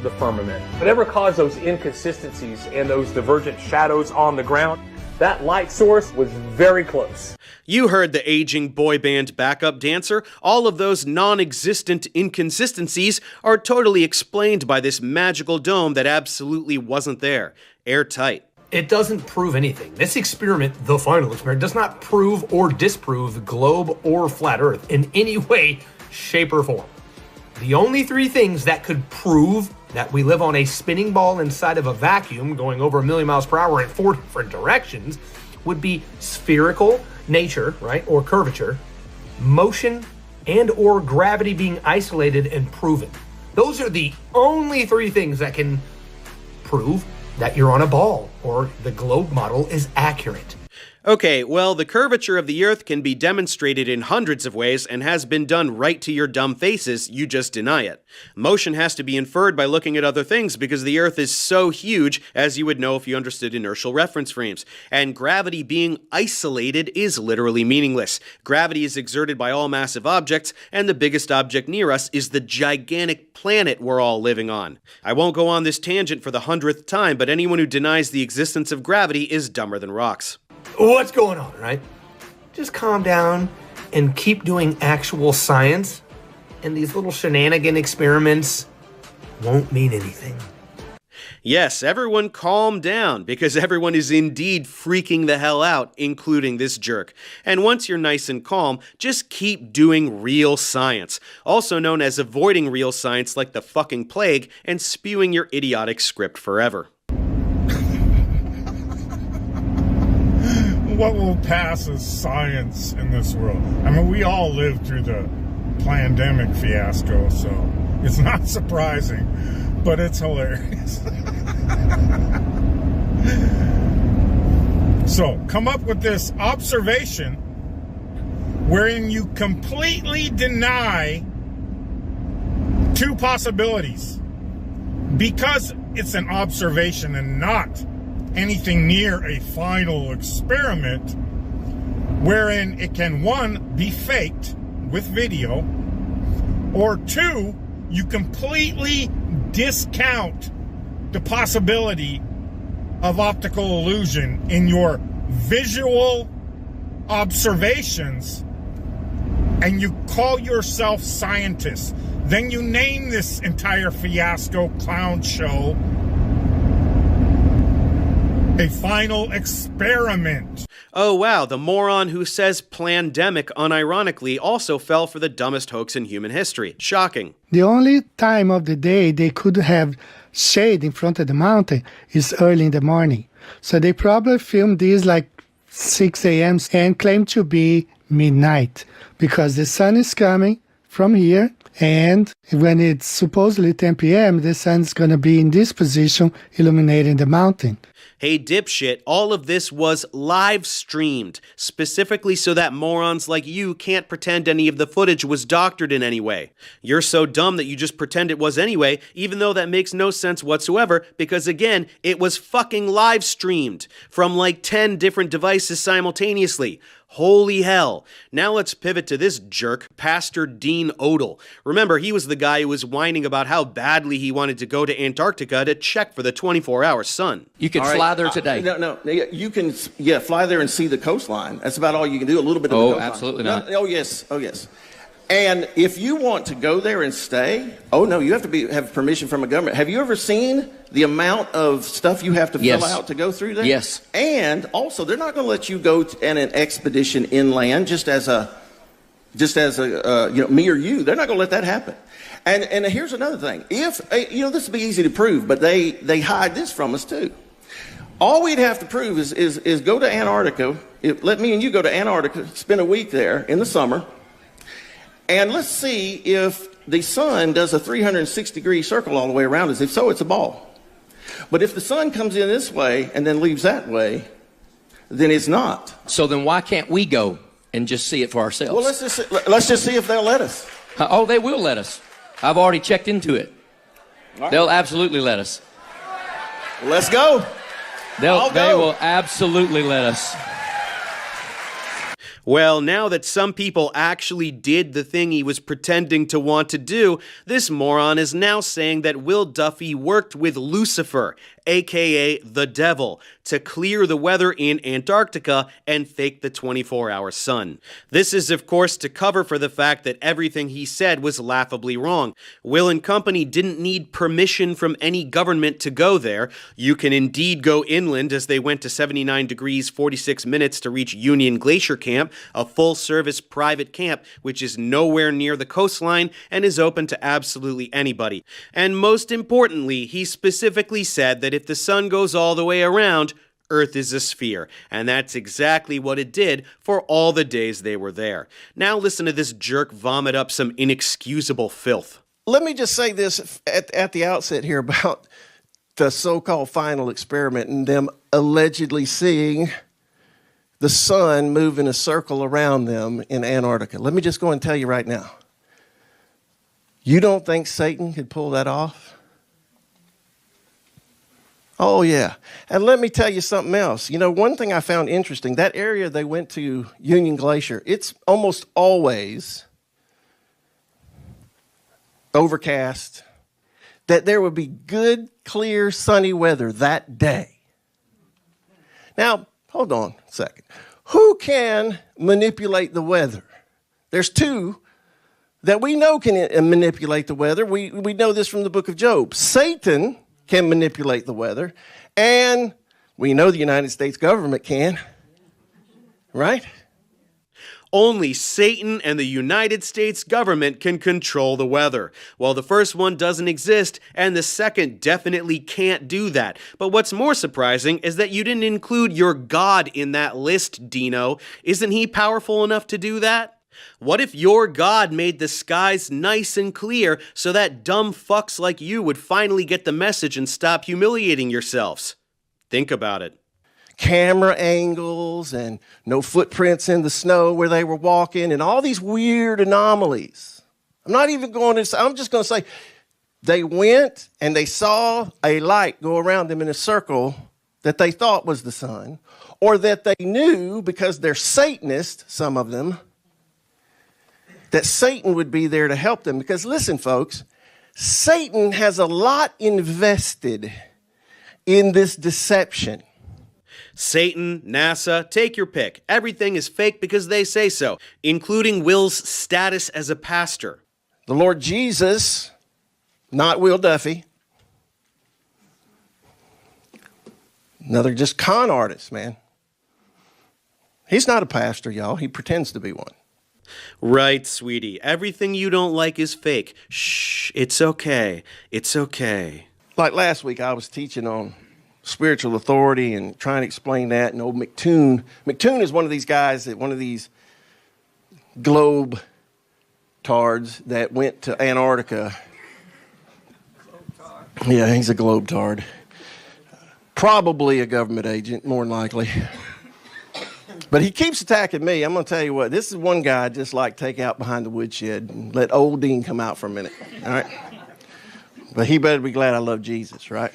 the firmament. Whatever caused those inconsistencies and those divergent shadows on the ground, that light source was very close. You heard the aging boy band backup dancer. All of those non-existent inconsistencies are totally explained by this magical dome that absolutely wasn't there. Airtight. It doesn't prove anything. This experiment, the final experiment, does not prove or disprove the globe or flat Earth in any way, shape, or form. The only three things that could prove that we live on a spinning ball inside of a vacuum going over 1,000,000 miles per hour in 4 different directions would be spherical nature, right, or curvature, motion, and or gravity being isolated and proven. Those are the only three things that can prove that you're on a ball or the globe model is accurate. Okay, well, the curvature of the Earth can be demonstrated in hundreds of ways and has been done right to your dumb faces, you just deny it. Motion has to be inferred by looking at other things because the Earth is so huge, as you would know if you understood inertial reference frames. And gravity being isolated is literally meaningless. Gravity is exerted by all massive objects, and the biggest object near us is the gigantic planet we're all living on. I won't go on this tangent for the 100th time, but anyone who denies the existence of gravity is dumber than rocks. What's going on, right? Just calm down and keep doing actual science, and these little shenanigan experiments won't mean anything. Yes, everyone calm down, because everyone is indeed freaking the hell out, including this jerk. And once you're nice and calm, just keep doing real science, also known as avoiding real science like the fucking plague and spewing your idiotic script forever. What will pass as science in this world? I mean, we all lived through the pandemic fiasco, so it's not surprising, but it's hilarious. So, come up with this observation wherein you completely deny two possibilities because it's an observation and not anything near a final experiment, wherein it can, one, be faked with video, or two, you completely discount the possibility of optical illusion in your visual observations, and you call yourself scientists. Then you name this entire fiasco clown show a final experiment. Oh wow, the moron who says plandemic unironically also fell for the dumbest hoax in human history. Shocking. The only time of the day they could have shade in front of the mountain is early in the morning. So they probably filmed these like 6 a.m. and claim to be midnight because the sun is coming from here, and when it's supposedly 10 p.m., the sun's going to be in this position illuminating the mountain. Hey dipshit, all of this was live streamed, specifically so that morons like you can't pretend any of the footage was doctored in any way. You're so dumb that you just pretend it was anyway, even though that makes no sense whatsoever, because again, it was fucking live streamed from like 10 different devices simultaneously. Holy hell. Now let's pivot to this jerk, Pastor Dean Odell. Remember, he was the guy who was whining about how badly he wanted to go to Antarctica to check for the 24-hour sun. You can fly there today. No, you can, fly there and see the coastline. That's about all you can do, a little bit of the coastline. Absolutely not. Oh, yes. And if you want to go there and stay, you have to have permission from a government. Have you ever seen the amount of stuff you have to fill out to go through there? Yes. And also, they're not going to let you go on an expedition inland just as a me or you. They're not going to let that happen. And here's another thing. If this would be easy to prove, but they hide this from us too. All we'd have to prove is go to Antarctica. Let me and you go to Antarctica, spend a week there in the summer. And let's see if the sun does a 360-degree circle all the way around us. If so, it's a ball. But if the sun comes in this way and then leaves that way, then it's not. So then why can't we go and just see it for ourselves? Well, let's just see if they'll let us. Oh, they will let us. I've already checked into it. Right. They'll absolutely let us. Let's go. They will absolutely let us. Well, now that some people actually did the thing he was pretending to want to do, this moron is now saying that Will Duffy worked with Lucifer, aka the devil, to clear the weather in Antarctica and fake the 24-hour sun. This is, of course, to cover for the fact that everything he said was laughably wrong. Will and company didn't need permission from any government to go there. You can indeed go inland, as they went to 79 degrees 46 minutes to reach Union Glacier Camp, a full-service private camp which is nowhere near the coastline and is open to absolutely anybody. And most importantly, he specifically said that if the sun goes all the way around, Earth is a sphere, and that's exactly what it did for all the days they were there. Now listen to this jerk vomit up some inexcusable filth. Let me just say this at the outset here about the so-called final experiment and them allegedly seeing the sun move in a circle around them in Antarctica. Let me just go and tell you right now. You don't think Satan could pull that off? Oh, yeah. And let me tell you something else. You know, one thing I found interesting, that area they went to, Union Glacier, it's almost always overcast, that there would be good, clear, sunny weather that day. Now, hold on a second. Who can manipulate the weather? There's two that we know can manipulate the weather. We know this from the book of Job. Satan can manipulate the weather, and we know the United States government can, right? Only Satan and the United States government can control the weather. Well, the first one doesn't exist, and the second definitely can't do that. But what's more surprising is that you didn't include your God in that list, Dino. Isn't he powerful enough to do that? What if your God made the skies nice and clear so that dumb fucks like you would finally get the message and stop humiliating yourselves? Think about it. Camera angles and no footprints in the snow where they were walking and all these weird anomalies. I'm just going to say they went and they saw a light go around them in a circle that they thought was the sun, or that they knew because they're Satanists, some of them, that Satan would be there to help them. Because listen, folks, Satan has a lot invested in this deception. Satan, NASA, take your pick. Everything is fake because they say so, including Will's status as a pastor. The Lord Jesus, not Will Duffy. Another just con artist, man. He's not a pastor, y'all. He pretends to be one. Right, sweetie. Everything you don't like is fake. Shh, it's okay. It's okay. Like last week, I was teaching on spiritual authority and trying to explain that. And old McToon. McToon is one of these guys, one of these globe tards that went to Antarctica. Yeah, he's a globe tard. Probably a government agent, more than likely. But he keeps attacking me. I'm going to tell you what, this is one guy I just like take out behind the woodshed and let old Dean come out for a minute. All right? But he better be glad I love Jesus, right?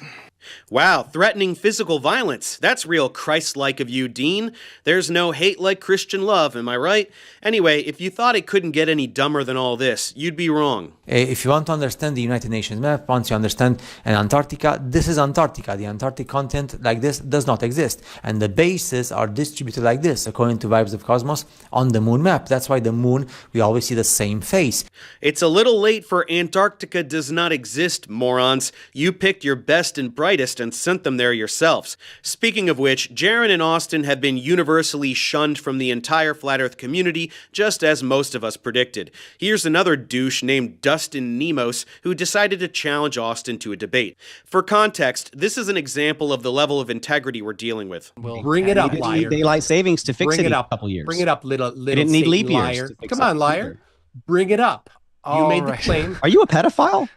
Wow, threatening physical violence. That's real Christ-like of you, Dean. There's no hate like Christian love, am I right? Anyway, if you thought it couldn't get any dumber than all this, you'd be wrong. If you want to understand the United Nations map, once you understand Antarctica, this is Antarctica. The Antarctic continent like this does not exist. And the bases are distributed like this, according to Vibes of Cosmos, on the moon map. That's why the moon, we always see the same face. It's a little late for Antarctica does not exist, morons. You picked your best and brightest and sent them there yourselves. Speaking of which, Jaron and Austin have been universally shunned from the entire Flat Earth community, just as most of us predicted. Here's another douche named Dustin Nemos who decided to challenge Austin to a debate. For context, this is an example of the level of integrity we're dealing with. Bring it up, liar. Daylight savings to fix it in a couple years. Bring it up, little didn't need leap liar. Come on, liar. Bring it up. You made the claim. Are you a pedophile?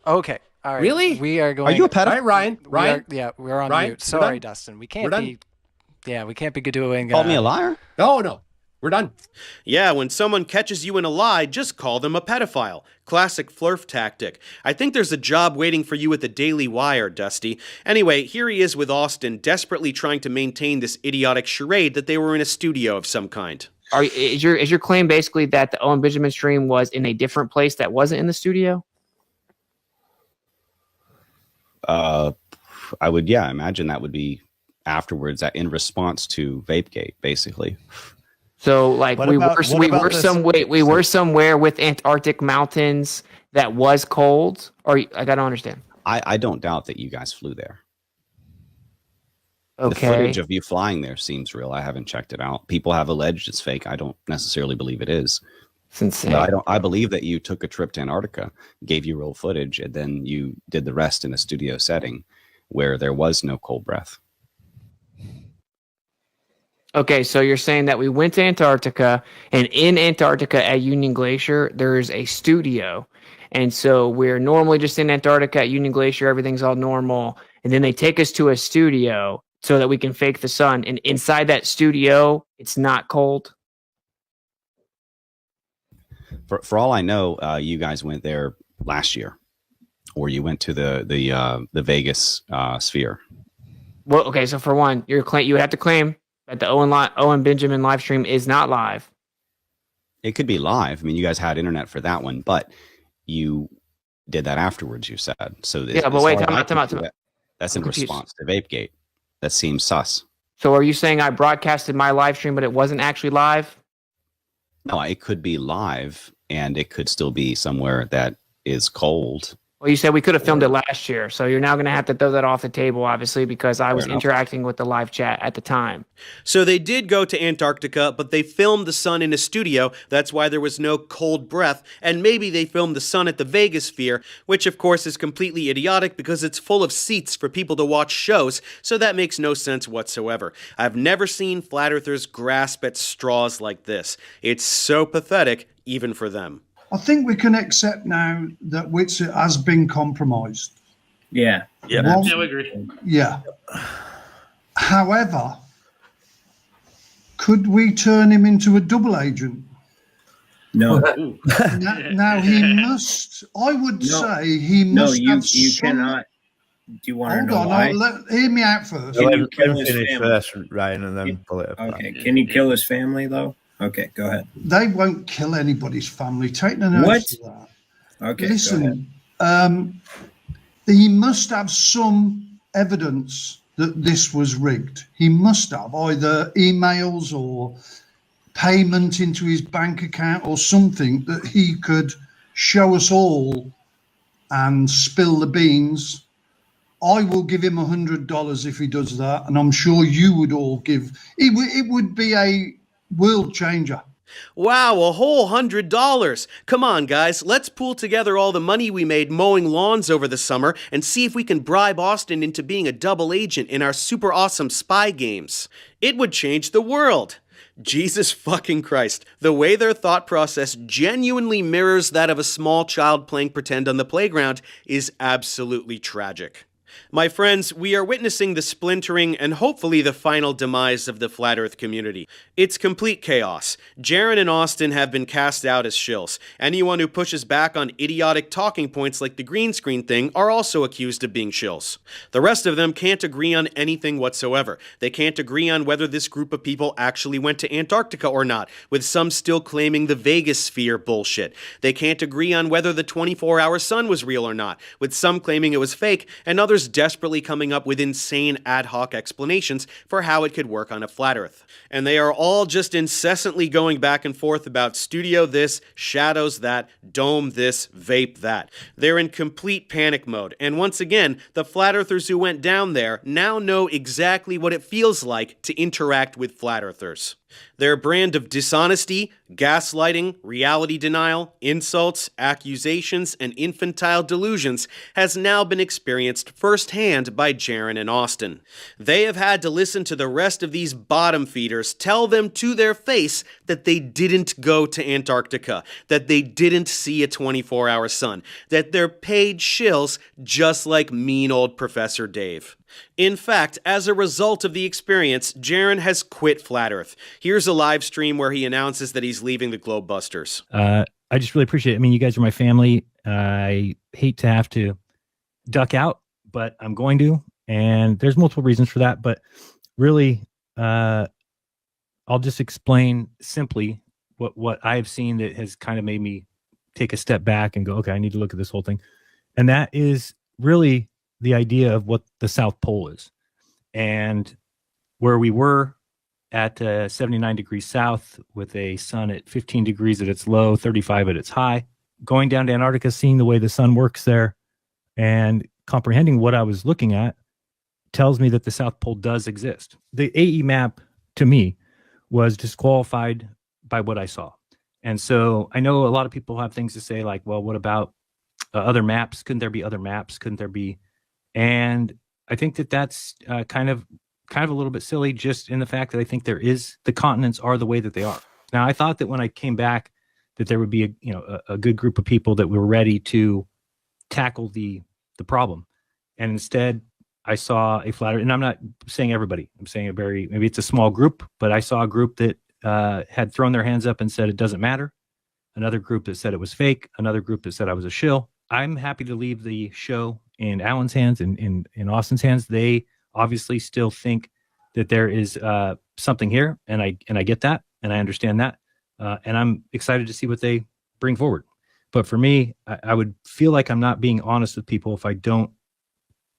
Okay. All right. Really? We are going. Are you a pedophile? All right, Ryan. We're on Ryan, mute. Sorry, Dustin. We can't be. Yeah, we can't be doing. Call me a liar? No. We're done. Yeah, when someone catches you in a lie, just call them a pedophile. Classic flirf tactic. I think there's a job waiting for you at the Daily Wire, Dusty. Anyway, here he is with Austin, desperately trying to maintain this idiotic charade that they were in a studio of some kind. Is your claim basically that the Owen Benjamin stream was in a different place that wasn't in the studio? I would, yeah, imagine that would be afterwards, in response to Vapegate, basically. So, like, we were somewhere with Antarctic mountains that was cold, or I don't understand. I don't doubt that you guys flew there. Okay. The footage of you flying there seems real. I haven't checked it out. People have alleged it's fake. I don't necessarily believe it is. It's insane. But I believe that you took a trip to Antarctica, gave you real footage, and then you did the rest in a studio setting where there was no cold breath. Okay, so you're saying that we went to Antarctica, and in Antarctica at Union Glacier, there is a studio. And so we're normally just in Antarctica at Union Glacier, everything's all normal. And then they take us to a studio so that we can fake the sun. And inside that studio, it's not cold. For all I know, you guys went there last year, or you went to the Vegas sphere. Well, okay, so for one, you would have to claim that the Owen Benjamin live stream is not live. It could be live. I mean, you guys had internet for that one, but you did that afterwards, you said. So yeah, but wait, time out. That's in response to Vapegate. That seems sus. So are you saying I broadcasted my live stream, but it wasn't actually live? No, it could be live, and it could still be somewhere that is cold. Well, you said we could have filmed it last year, so you're now going to have to throw that off the table, obviously, because I was interacting with the live chat at the time. So they did go to Antarctica, but they filmed the sun in a studio. That's why there was no cold breath. And maybe they filmed the sun at the Vegas sphere, which of course is completely idiotic because it's full of seats for people to watch shows, so that makes no sense whatsoever. I've never seen flat earthers grasp at straws like this. It's so pathetic, even for them. I think we can accept now that Whitsitt has been compromised. Yeah. Yeah, we agree. Yeah. However, could we turn him into a double agent? No. now he must. I would say he must. No, you cannot. Do you want to know why? Hear me out first. Can you kill his finish family? first, Ryan, and then pull it up. Okay. Can you kill his family though? Okay, go ahead. They won't kill anybody's family. Take the notice of that. Okay, listen. He must have some evidence that this was rigged. He must have either emails or payment into his bank account or something that he could show us all and spill the beans. I will give him $100 if he does that, and I'm sure you would all give. It would be a world changer. Wow, a whole $100. Come on, guys, let's pool together all the money we made mowing lawns over the summer and see if we can bribe Austin into being a double agent in our super awesome spy games. It would change the world. Jesus fucking Christ, the way their thought process genuinely mirrors that of a small child playing pretend on the playground is absolutely tragic. My friends, we are witnessing the splintering and hopefully the final demise of the Flat Earth community. It's complete chaos. Jaron and Austin have been cast out as shills. Anyone who pushes back on idiotic talking points like the green screen thing are also accused of being shills. The rest of them can't agree on anything whatsoever. They can't agree on whether this group of people actually went to Antarctica or not, with some still claiming the Vegas sphere bullshit. They can't agree on whether the 24-hour sun was real or not, with some claiming it was fake and others desperately coming up with insane ad hoc explanations for how it could work on a flat earth. And they are all just incessantly going back and forth about studio this, shadows that, dome this, vape that. They're in complete panic mode, and once again, the flat earthers who went down there now know exactly what it feels like to interact with flat earthers. Their brand of dishonesty, gaslighting, reality denial, insults, accusations, and infantile delusions has now been experienced firsthand by Jaron and Austin. They have had to listen to the rest of these bottom feeders tell them to their face that they didn't go to Antarctica, that they didn't see a 24-hour sun, that they're paid shills just like mean old Professor Dave. In fact, as a result of the experience, Jaron has quit Flat Earth. Here's a live stream where he announces that he's leaving the Globebusters. I just really appreciate it. I mean, you guys are my family. I hate to have to duck out, but I'm going to. And there's multiple reasons for that. But really, I'll just explain simply what I have seen that has kind of made me take a step back and go, okay, I need to look at this whole thing. And that is really the idea of what the South Pole is. And where we were at 79 degrees south with a sun at 15 degrees at its low, 35 at its high, going down to Antarctica, seeing the way the sun works there and comprehending what I was looking at tells me that the South Pole does exist. The AE map, to me, was disqualified by what I saw. And so I know a lot of people have things to say like, well, what about other maps? Couldn't there be other maps? Couldn't there be? And I think that that's kind of a little bit silly, just in the fact that I think the continents are the way that they are. Now, I thought that when I came back that there would be a good group of people that were ready to tackle the problem. And instead, I saw a flat earth, and I'm not saying everybody, I'm saying maybe it's a small group, but I saw a group that had thrown their hands up and said it doesn't matter. Another group that said it was fake. Another group that said I was a shill. I'm happy to leave the show in Alan's hands and in Austin's hands. They obviously still think that there is something here, and I get that, and I understand that, and I'm excited to see what they bring forward. But for me, I would feel like I'm not being honest with people if I don't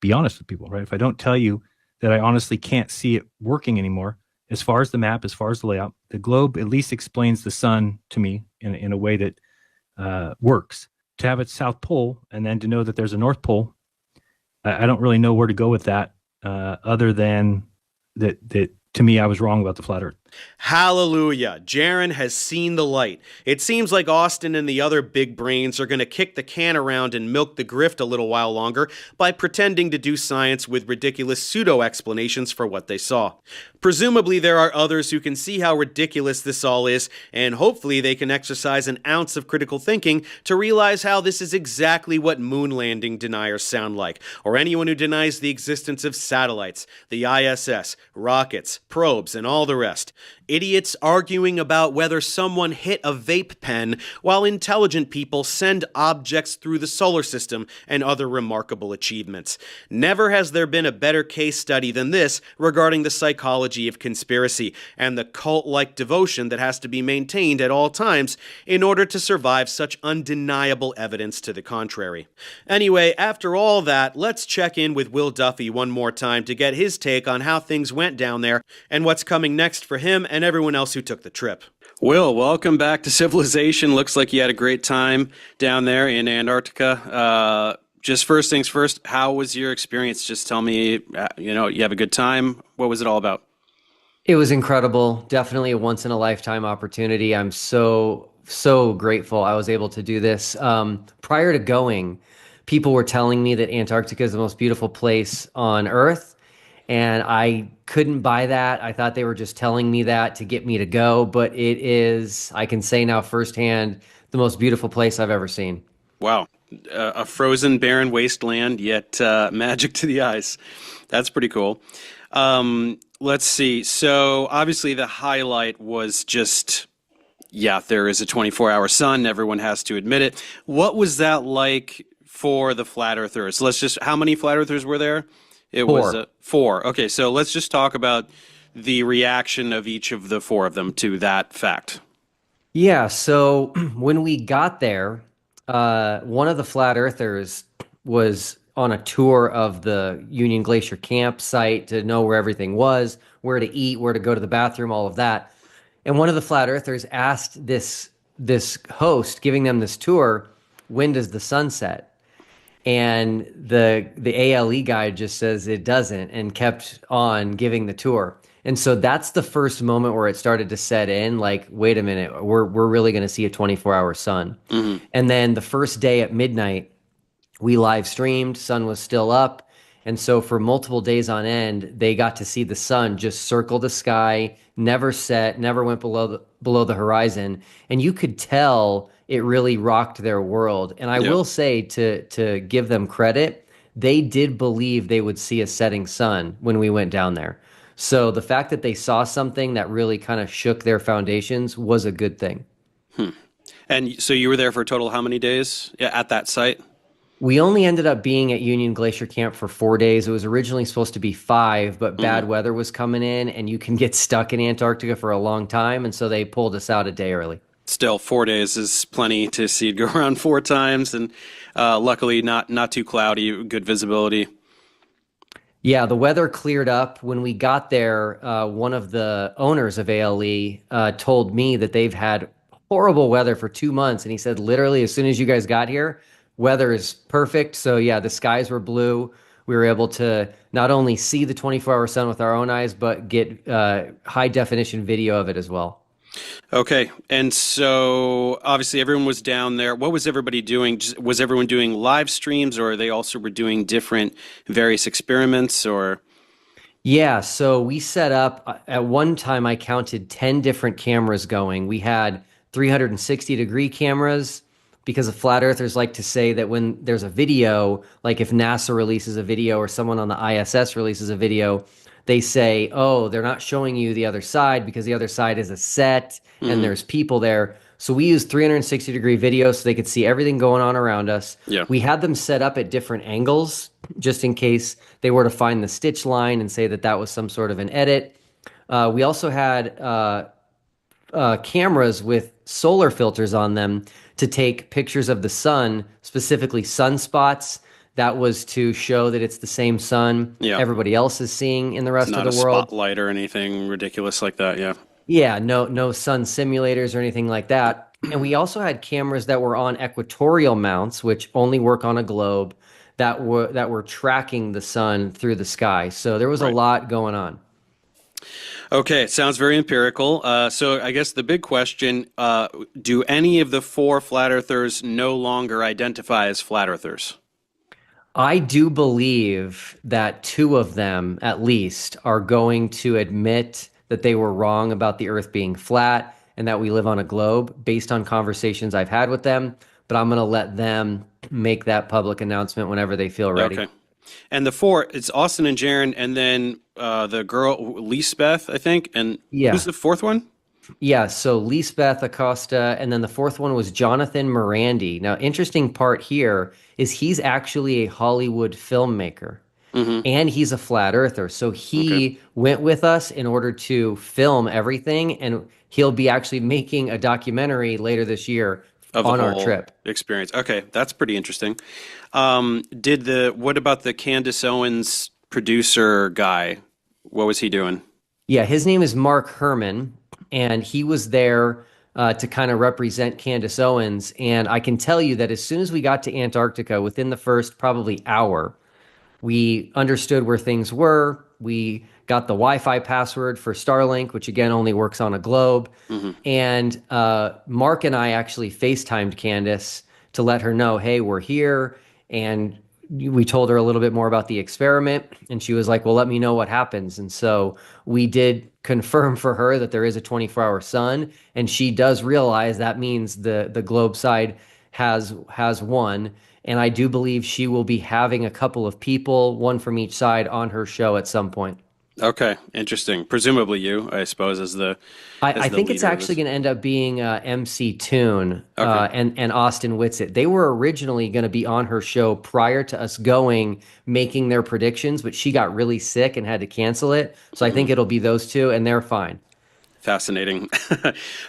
be honest with people, right? If I don't tell you that I honestly can't see it working anymore, as far as the map, as far as the layout, the globe at least explains the sun to me in a way that works. To have its South Pole and then to know that there's a North Pole, I don't really know where to go with that, other than that to me, I was wrong about the flat earth. Hallelujah. Jaron has seen the light. It seems like Austin and the other big brains are going to kick the can around and milk the grift a little while longer by pretending to do science with ridiculous pseudo-explanations for what they saw. Presumably there are others who can see how ridiculous this all is, and hopefully they can exercise an ounce of critical thinking to realize how this is exactly what moon landing deniers sound like, or anyone who denies the existence of satellites, the ISS, rockets, probes, and all the rest. Idiots arguing about whether someone hit a vape pen while intelligent people send objects through the solar system and other remarkable achievements. Never has there been a better case study than this regarding the psychology of conspiracy and the cult-like devotion that has to be maintained at all times in order to survive such undeniable evidence to the contrary. Anyway, after all that, let's check in with Will Duffy one more time to get his take on how things went down there and what's coming next for him and everyone else who took the trip. Will, welcome back to Civilization. Looks like you had a great time down there in Antarctica. Just first things first, how was your experience? Just tell me, you have a good time. What was it all about? It was incredible. Definitely a once-in-a-lifetime opportunity. I'm so grateful I was able to do this. Prior to going, people were telling me that Antarctica is the most beautiful place on Earth, and I couldn't buy that. I thought they were just telling me that to get me to go, but it is, I can say now firsthand, the most beautiful place I've ever seen. Wow. A frozen, barren wasteland, yet magic to the eyes. That's pretty cool. Let's see. So obviously the highlight was just, there is a 24-hour sun. Everyone has to admit it. What was that like for the flat earthers? How many flat earthers were there? It was 4. Okay, so let's just talk about the reaction of each of the 4 of them to that fact. Yeah, so when we got there, one of the flat earthers was on a tour of the Union Glacier campsite to know where everything was, where to eat, where to go to the bathroom, all of that. And one of the flat earthers asked this host giving them this tour, when does the sun set? And the ALE guy just says it doesn't and kept on giving the tour. And so that's the first moment where it started to set in, like, wait a minute, we're really going to see a 24-hour sun. Mm-hmm. And then the first day at midnight, we live streamed, sun was still up. And so for multiple days on end, they got to see the sun just circle the sky, never set, never went below the horizon. And you could tell it really rocked their world. And I will say, to give them credit, they did believe they would see a setting sun when we went down there. So the fact that they saw something that really kind of shook their foundations was a good thing. And so you were there for a total of how many days at that site? We only ended up being at Union Glacier Camp for 4 days. It was originally supposed to be 5, but bad weather was coming in, and you can get stuck in Antarctica for a long time, and so they pulled us out a day early. Still, 4 days is plenty to see it go around 4 times, and luckily not too cloudy, good visibility. Yeah, the weather cleared up. When we got there, one of the owners of ALE told me that they've had horrible weather for 2 months. And he said, literally, as soon as you guys got here, weather is perfect. So yeah, the skies were blue. We were able to not only see the 24-hour sun with our own eyes, but get high definition video of it as well. Okay, and so obviously everyone was down there. What was everybody doing? Was everyone doing live streams, or they also were doing different various experiments, or? Yeah, so we set up, at one time I counted 10 different cameras going. We had 360-degree cameras, because the flat earthers like to say that when there's a video, like if NASA releases a video or someone on the ISS releases a video, they say, oh, they're not showing you the other side because the other side is a set and there's people there. So we used 360-degree video so they could see everything going on around us. Yeah. We had them set up at different angles just in case they were to find the stitch line and say that that was some sort of an edit. We also had cameras with solar filters on them to take pictures of the sun, specifically sunspots. That was to show that it's the same sun everybody else is seeing in the rest of the world. Not a spotlight or anything ridiculous like that, yeah. Yeah, no sun simulators or anything like that. And we also had cameras that were on equatorial mounts, which only work on a globe, that were tracking the sun through the sky. So there was a lot going on. Okay, it sounds very empirical. So I guess the big question, do any of the 4 flat earthers no longer identify as flat earthers? I do believe that 2 of them, at least, are going to admit that they were wrong about the Earth being flat and that we live on a globe based on conversations I've had with them. But I'm going to let them make that public announcement whenever they feel ready. Okay. And the 4, it's Austin and Jaron, and then the girl, Lisbeth, I think. And who's the 4th one? Yeah, so Lisbeth Acosta, and then the 4th one was Jonathan Morandi. Now, interesting part here is he's actually a Hollywood filmmaker, and he's a flat earther. So he went with us in order to film everything, and he'll be actually making a documentary later this year on our trip. Experience. Okay, that's pretty interesting. What about the Candace Owens producer guy? What was he doing? Yeah, his name is Mark Herman, and he was there to kind of represent Candace Owens. And I can tell you that as soon as we got to Antarctica, within the first probably hour, we understood where things were. We got the Wi-Fi password for Starlink, which again only works on a globe. And Mark and I actually FaceTimed Candace to let her know, hey, we're here. And we told her a little bit more about the experiment, and she was like, well, let me know what happens. And so we did confirm for her that there is a 24-hour sun, and she does realize that means the globe side has won. And I do believe she will be having a couple of people, one from each side, on her show at some point. Okay, interesting. Presumably you, I suppose, as the I think it's actually going to end up being MCToon and Austin Whitsitt. They were originally going to be on her show prior to us going, making their predictions, but she got really sick and had to cancel it. So I think it'll be those 2, and they're fine. Fascinating.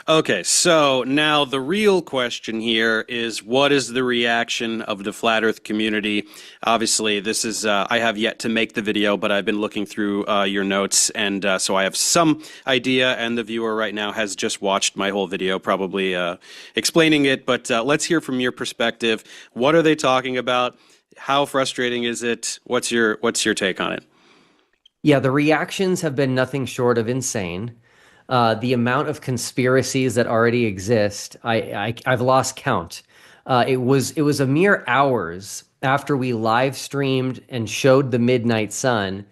Okay, so now the real question here is, what is the reaction of the Flat Earth community? Obviously, this is, I have yet to make the video, but I've been looking through your notes, and so I have some idea, and the viewer right now has just watched my whole video, probably explaining it, but let's hear from your perspective. What are they talking about? How frustrating is it? What's your take on it? Yeah, the reactions have been nothing short of insane. The amount of conspiracies that already exist, I've lost count. It was a mere hours after we live streamed and showed the midnight sun,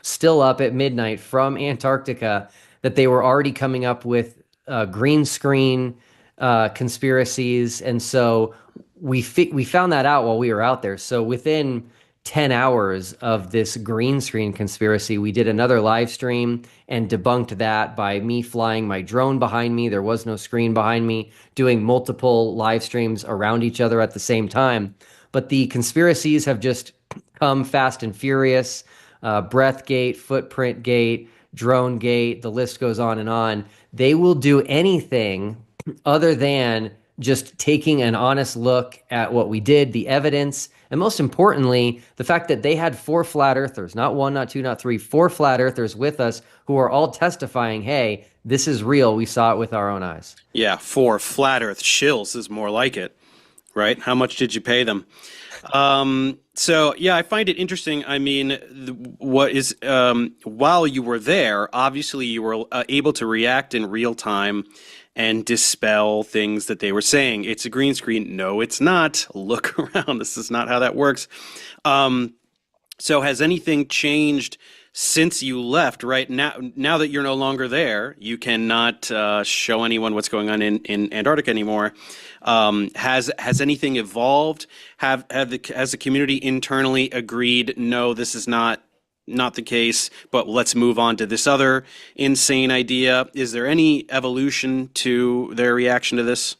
still up at midnight from Antarctica, that they were already coming up with green screen conspiracies. And so we found that out while we were out there. So within 10 hours of this green screen conspiracy, we did another live stream and debunked that by me flying my drone behind me. There was no screen behind me, doing multiple live streams around each other at the same time. But the conspiracies have just come fast and furious. Breathgate, Footprint Gate, Drone Gate, the list goes on and on. They will do anything other than just taking an honest look at what we did, the evidence, And most importantly, the fact that they had 4 flat earthers, not 1, not 2, not 3, 4 flat earthers with us who are all testifying, hey, this is real. We saw it with our own eyes. Yeah, 4 flat earth shills is more like it, right? How much did you pay them? So yeah, I find it interesting. I mean, while you were there, obviously you were able to react in real time and dispel things that they were saying. It's a green screen. No, it's not. Look around. This is not how that works. So has anything changed since you left? Right now that you're no longer there, you cannot show anyone what's going on in Antarctica anymore. Has anything evolved? Has the community internally agreed, no, this is not the case, but let's move on to this other insane idea? Is there any evolution to their reaction to this?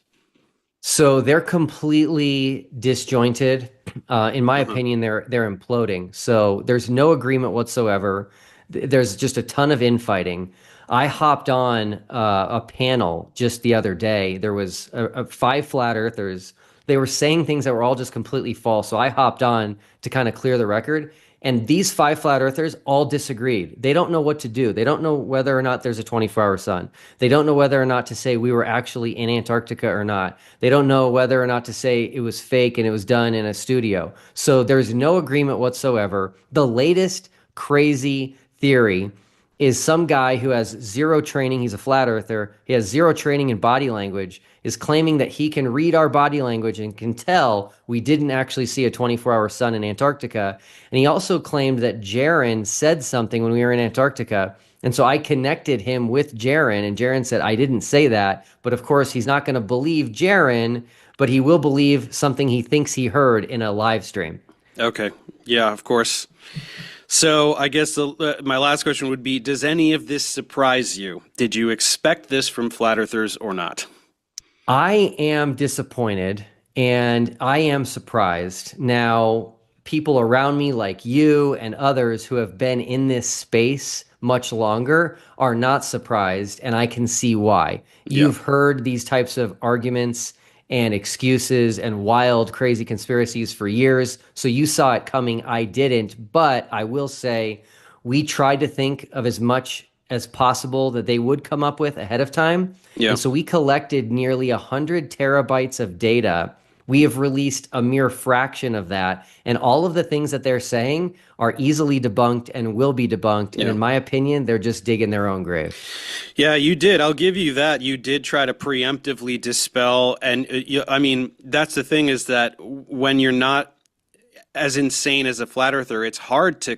So they're completely disjointed. In my opinion, they're imploding. So there's no agreement whatsoever. There's just a ton of infighting. I hopped on a panel just the other day. There was 5 flat earthers. They were saying things that were all just completely false. So I hopped on to kind of clear the record. And these 5 flat earthers all disagreed. They don't know what to do. They don't know whether or not there's a 24-hour sun. They don't know whether or not to say we were actually in Antarctica or not. They don't know whether or not to say it was fake and it was done in a studio. So there's no agreement whatsoever. The latest crazy theory is some guy who has 0 training. He's a flat earther. He has 0 training in body language, is claiming that he can read our body language and can tell we didn't actually see a 24-hour sun in Antarctica. And he also claimed that Jaron said something when we were in Antarctica. And so I connected him with Jaron, and Jaron said, I didn't say that. But of course, he's not going to believe Jaron, but he will believe something he thinks he heard in a live stream. Okay. Yeah, of course. So I guess my last question would be, does any of this surprise you? Did you expect this from flat earthers or not? I am disappointed and I am surprised. Now, people around me like you and others who have been in this space much longer are not surprised, and I can see why. You've heard these types of arguments and excuses and wild, crazy conspiracies for years. So you saw it coming. I didn't. But I will say we tried to think of as much as possible that they would come up with ahead of time. Yeah. And so we collected nearly 100 terabytes of data. We have released a mere fraction of that. And all of the things that they're saying are easily debunked and will be debunked. And in my opinion, they're just digging their own grave. Yeah, you did. I'll give you that. You did try to preemptively dispel. And I mean, that's the thing, is that when you're not as insane as a flat earther, it's hard to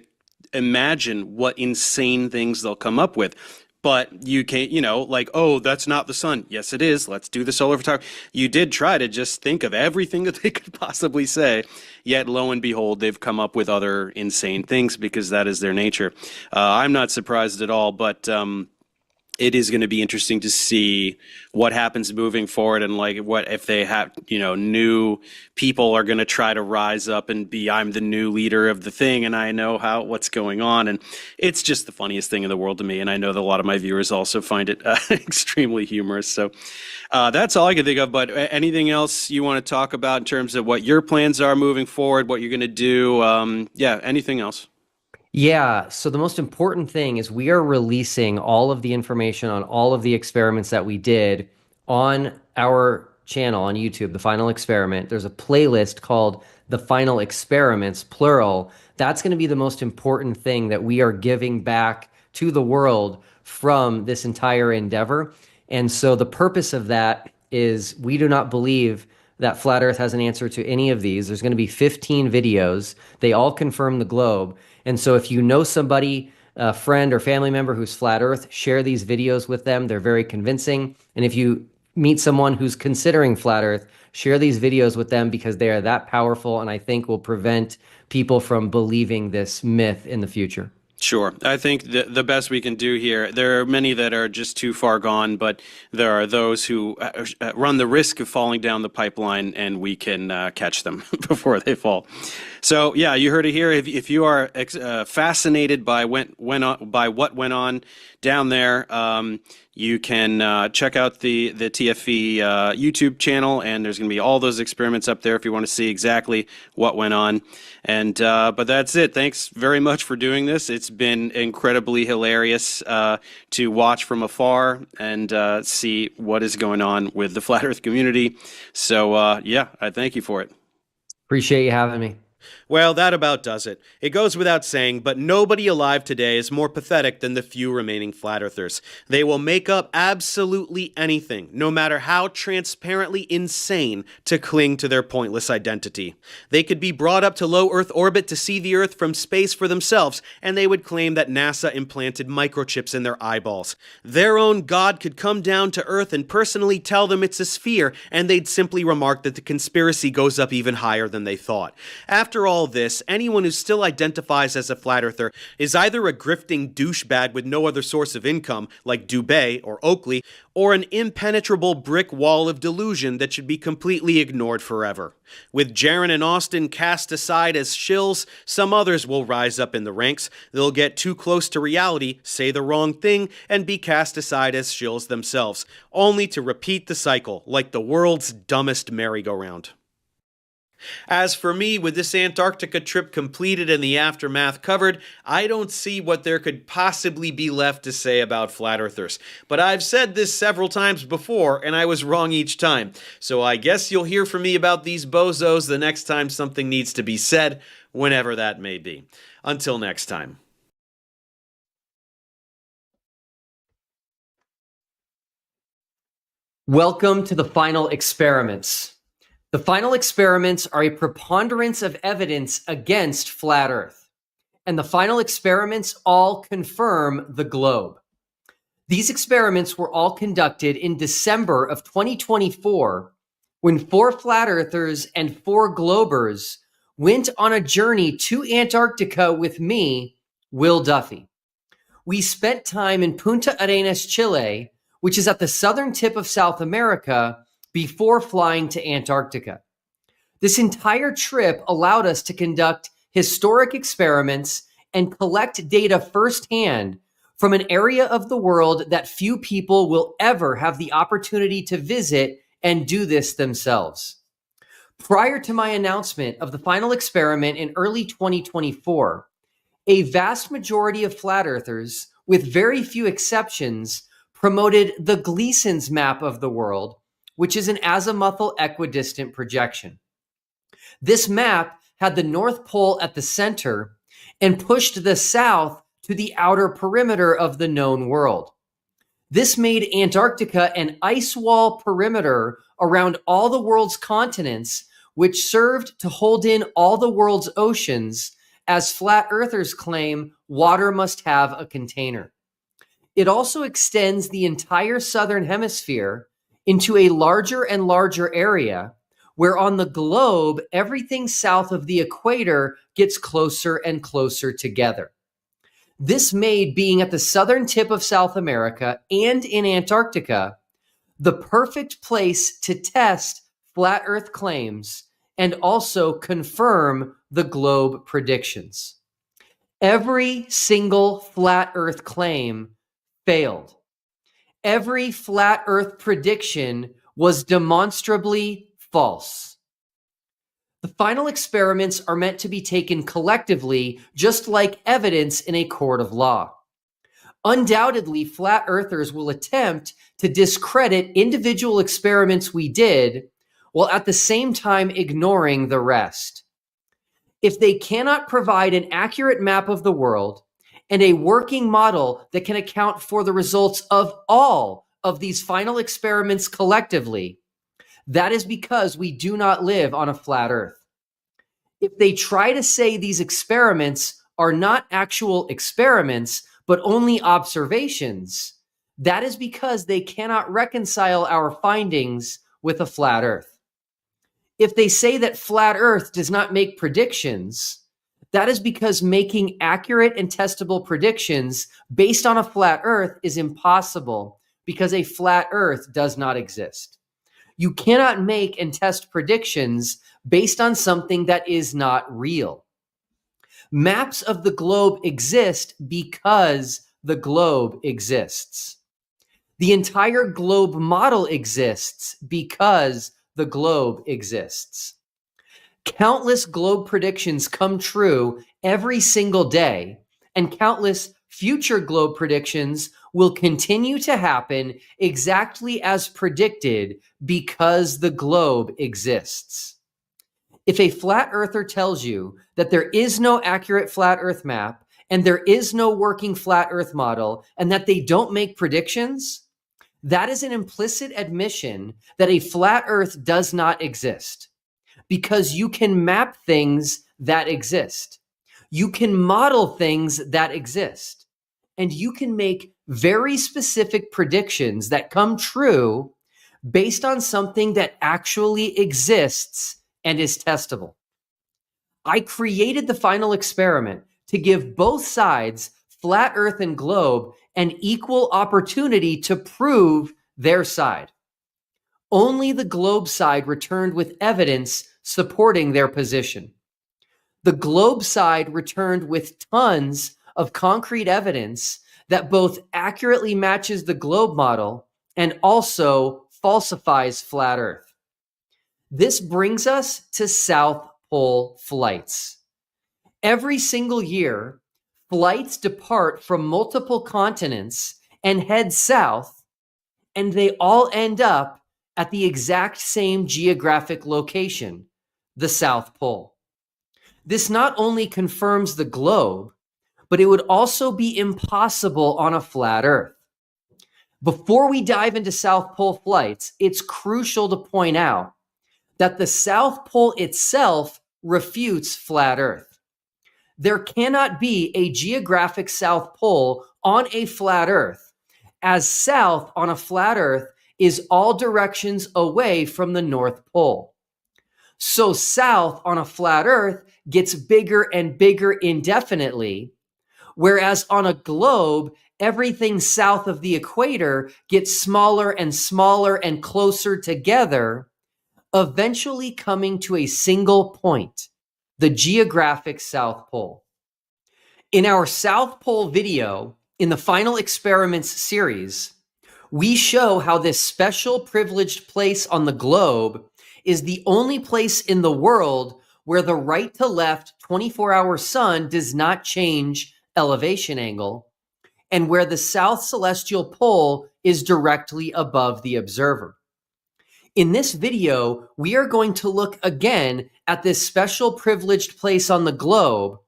imagine what insane things they'll come up with. But you can't, like, oh, that's not the sun. Yes, it is. Let's do the solar photography. You did try to just think of everything that they could possibly say. Yet, lo and behold, they've come up with other insane things because that is their nature. I'm not surprised at all, but it is going to be interesting to see what happens moving forward, and like what if they have, new people are going to try to rise up and be, I'm the new leader of the thing and I know what's going on. And it's just the funniest thing in the world to me. And I know that a lot of my viewers also find it extremely humorous. So that's all I can think of. But anything else you want to talk about in terms of what your plans are moving forward, what you're going to do? Anything else? Yeah, so the most important thing is we are releasing all of the information on all of the experiments that we did on our channel on YouTube, The Final Experiment. There's a playlist called The Final Experiments, plural. That's going to be the most important thing that we are giving back to the world from this entire endeavor. And so the purpose of that is we do not believe that Flat Earth has an answer to any of these. There's going to be 15 videos. They all confirm the globe. And so if you know somebody, a friend or family member who's Flat Earth, share these videos with them. They're very convincing. And if you meet someone who's considering Flat Earth, share these videos with them because they are that powerful and I think will prevent people from believing this myth in the future. Sure. I think the best we can do here, there are many that are just too far gone, but there are those who run the risk of falling down the pipeline, and we can catch them before they fall. So, yeah, you heard it here. If you are fascinated by what went on down there, You can check out the TFE YouTube channel, and there's going to be all those experiments up there if you want to see exactly what went on. And but that's it. Thanks very much for doing this. It's been incredibly hilarious to watch from afar and see what is going on with the Flat Earth community. So yeah, I thank you for it. Appreciate you having me. Well, that about does it. It goes without saying, but nobody alive today is more pathetic than the few remaining flat earthers. They will make up absolutely anything, no matter how transparently insane, to cling to their pointless identity. They could be brought up to low Earth orbit to see the Earth from space for themselves, and they would claim that NASA implanted microchips in their eyeballs. Their own God could come down to Earth and personally tell them it's a sphere, and they'd simply remark that the conspiracy goes up even higher than they thought. After all this, anyone who still identifies as a flat earther is either a grifting douchebag with no other source of income, like Dubé or Oakley, or an impenetrable brick wall of delusion that should be completely ignored forever. With Jaron and Austin cast aside as shills, some others will rise up in the ranks. They'll get too close to reality, say the wrong thing, and be cast aside as shills themselves, only to repeat the cycle like the world's dumbest merry-go-round. As for me, with this Antarctica trip completed and the aftermath covered, I don't see what there could possibly be left to say about flat earthers. But I've said this several times before, and I was wrong each time. So I guess you'll hear from me about these bozos the next time something needs to be said, whenever that may be. Until next time. Welcome to the final experiments. The final experiments are a preponderance of evidence against flat Earth, and the final experiments all confirm the globe. These experiments were all conducted in December of 2024, when 4 flat earthers and 4 globers went on a journey to Antarctica with me, Will Duffy. We spent time in Punta Arenas, Chile, which is at the southern tip of South America, before flying to Antarctica. This entire trip allowed us to conduct historic experiments and collect data firsthand from an area of the world that few people will ever have the opportunity to visit and do this themselves. Prior to my announcement of the final experiment in early 2024, a vast majority of flat earthers, with very few exceptions, promoted the Gleason's map of the world, which is an azimuthal equidistant projection. This map had the North Pole at the center and pushed the south to the outer perimeter of the known world. This made Antarctica an ice wall perimeter around all the world's continents, which served to hold in all the world's oceans, as flat earthers claim water must have a container. It also extends the entire southern hemisphere into a larger and larger area, where on the globe, everything south of the equator gets closer and closer together. This made being at the southern tip of South America and in Antarctica the perfect place to test flat Earth claims and also confirm the globe predictions. Every single flat Earth claim failed. Every flat Earth prediction was demonstrably false. The final experiments are meant to be taken collectively, just like evidence in a court of law. Undoubtedly, flat earthers will attempt to discredit individual experiments we did, while at the same time ignoring the rest. If they cannot provide an accurate map of the world and a working model that can account for the results of all of these final experiments collectively, that is because we do not live on a flat Earth. If they try to say these experiments are not actual experiments, but only observations, that is because they cannot reconcile our findings with a flat Earth. If they say that flat Earth does not make predictions, that is because making accurate and testable predictions based on a flat Earth is impossible, because a flat Earth does not exist. You cannot make and test predictions based on something that is not real. Maps of the globe exist because the globe exists. The entire globe model exists because the globe exists. Countless globe predictions come true every single day, and countless future globe predictions will continue to happen exactly as predicted because the globe exists. If a flat earther tells you that there is no accurate flat earth map and there is no working flat earth model and that they don't make predictions, that is an implicit admission that a flat earth does not exist, because you can map things that exist. You can model things that exist, and you can make very specific predictions that come true based on something that actually exists and is testable. I created the final experiment to give both sides, flat earth and globe, an equal opportunity to prove their side. Only the globe side returned with evidence supporting their position. The globe side returned with tons of concrete evidence that both accurately matches the globe model and also falsifies flat earth. This brings us to South Pole flights. Every single year, flights depart from multiple continents and head south, and they all end up at the exact same geographic location, the South Pole. This not only confirms the globe, but it would also be impossible on a flat Earth. Before we dive into South Pole flights, it's crucial to point out that the South Pole itself refutes flat Earth. There cannot be a geographic South Pole on a flat Earth, as south on a flat Earth is all directions away from the North Pole. So south on a flat Earth gets bigger and bigger indefinitely, whereas on a globe, everything south of the equator gets smaller and smaller and closer together, eventually coming to a single point, the geographic South Pole. In our South Pole video, in the Final Experiments series, we show how this special privileged place on the globe is the only place in the world where the right to left 24-hour sun does not change elevation angle, and where the south celestial pole is directly above the observer. In this video, we are going to look again at this special privileged place on the globe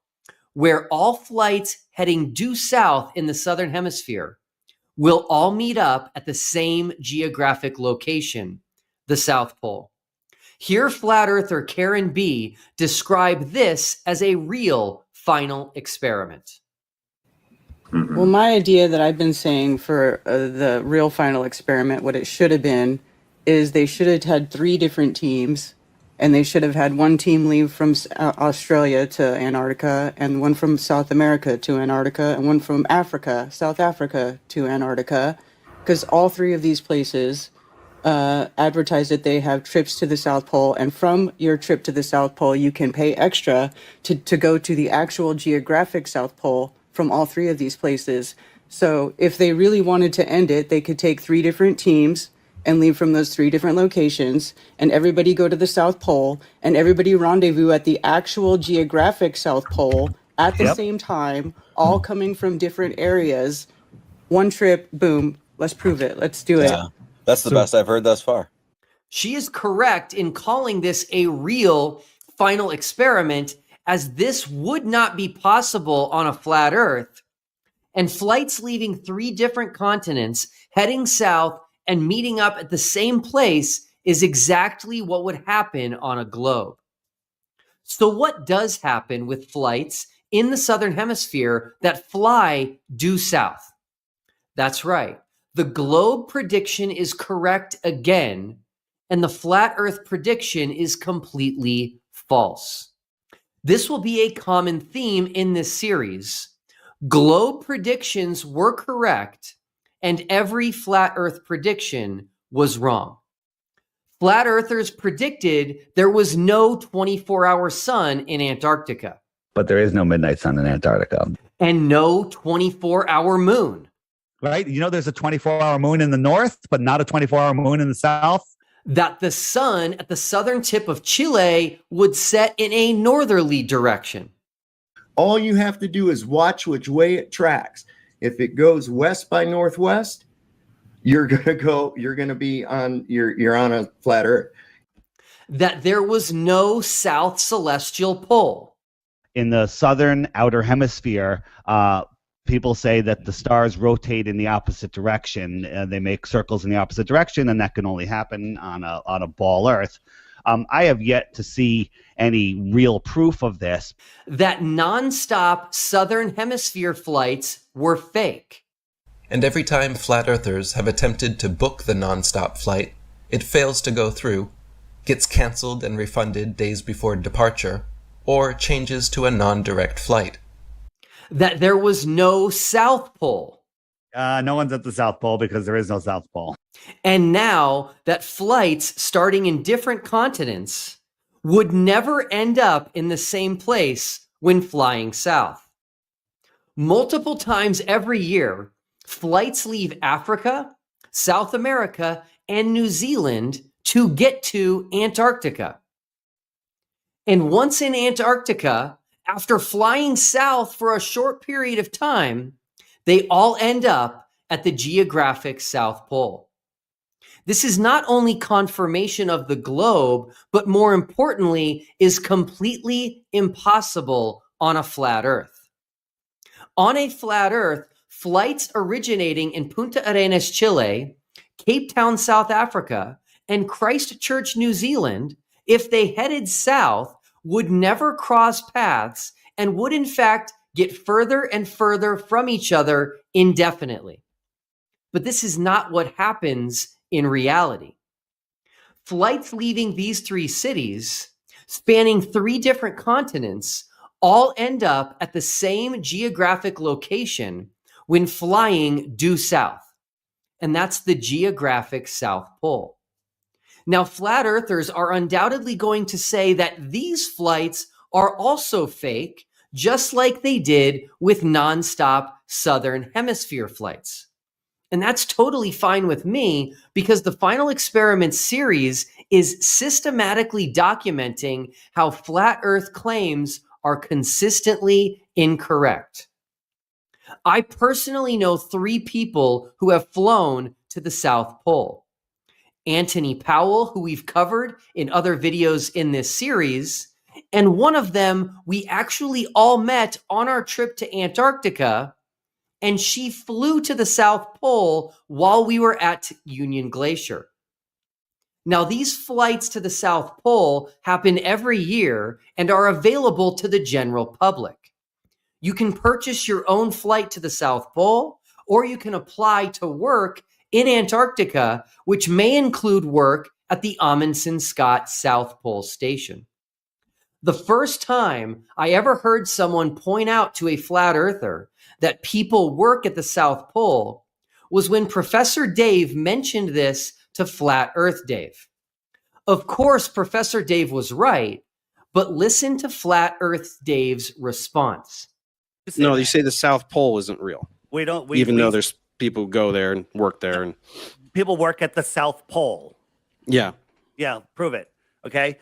where all flights heading due south in the southern hemisphere will all meet up at the same geographic location, the South Pole. Here, flat earther Karen B. described this as a real final experiment. Well, my idea that I've been saying for the real final experiment, what it should have been, is they should have had 3 different teams, and they should have had one team leave from Australia to Antarctica, and one from South America to Antarctica, and one from Africa, South Africa to Antarctica, because all 3 of these places advertise that they have trips to the South Pole, and from your trip to the South Pole, you can pay extra to go to the actual geographic South Pole from all 3 of these places. So if they really wanted to end it, they could take 3 different teams and leave from those 3 different locations, and everybody go to the South Pole, and everybody rendezvous at the actual geographic South Pole at the same time, all coming from different areas. One trip, boom, let's prove it. Let's do it. That's the best I've heard thus far. She is correct in calling this a real final experiment, as this would not be possible on a flat Earth. And flights leaving 3 different continents, heading south and meeting up at the same place is exactly what would happen on a globe. So what does happen with flights in the southern hemisphere that fly due south? That's right. The globe prediction is correct again, and the flat Earth prediction is completely false. This will be a common theme in this series. Globe predictions were correct, and every flat Earth prediction was wrong. Flat Earthers predicted there was no 24-hour sun in Antarctica. But there is no midnight sun in Antarctica. And no 24-hour moon. right? You know, there's a 24-hour moon in the north, but not a 24-hour moon in the south. That the sun at the southern tip of Chile would set in a northerly direction. All you have to do is watch which way it tracks. If it goes west by northwest, you're gonna be on you're on a flat earth. That there was no south celestial pole. In the southern outer hemisphere, people say that the stars rotate in the opposite direction. They make circles in the opposite direction, and that can only happen on a ball Earth. I have yet to see any real proof of this. That nonstop southern hemisphere flights were fake. And every time flat earthers have attempted to book the nonstop flight, it fails to go through, gets canceled and refunded days before departure, or changes to a non-direct flight. That there was no South Pole. No one's at the South Pole because there is no South Pole. And now that flights starting in different continents would never end up in the same place when flying south. Multiple times every year, flights leave Africa, South America, and New Zealand to get to Antarctica. And once in Antarctica, after flying south for a short period of time, they all end up at the geographic South Pole. This is not only confirmation of the globe, but more importantly, is completely impossible on a flat Earth. On a flat Earth, flights originating in Punta Arenas, Chile, Cape Town, South Africa, and Christchurch, New Zealand, if they headed south, would never cross paths and would in fact get further and further from each other indefinitely. But this is not what happens in reality. Flights leaving these three cities, spanning 3 different continents, all end up at the same geographic location when flying due south. And that's the geographic South Pole. Now, flat earthers are undoubtedly going to say that these flights are also fake, just like they did with nonstop southern hemisphere flights. And that's totally fine with me because the Final Experiment series is systematically documenting how flat earth claims are consistently incorrect. I personally know 3 people who have flown to the South Pole. Anthony Powell, who we've covered in other videos in this series, and one of them we actually all met on our trip to Antarctica, and she flew to the South Pole while we were at Union Glacier. Now, these flights to the South Pole happen every year and are available to the general public. You can purchase your own flight to the South Pole, or you can apply to work in Antarctica, which may include work at the Amundsen Scott South Pole Station. The first time I ever heard someone point out to a flat earther that people work at the South Pole was when Professor Dave mentioned this to Flat Earth Dave. Of course, Professor Dave was right, but listen to Flat Earth Dave's response. No, you say the South Pole isn't real. We don't. Even though there's people who go there and work there, and people work at the South Pole. Yeah. Yeah, prove it. Okay.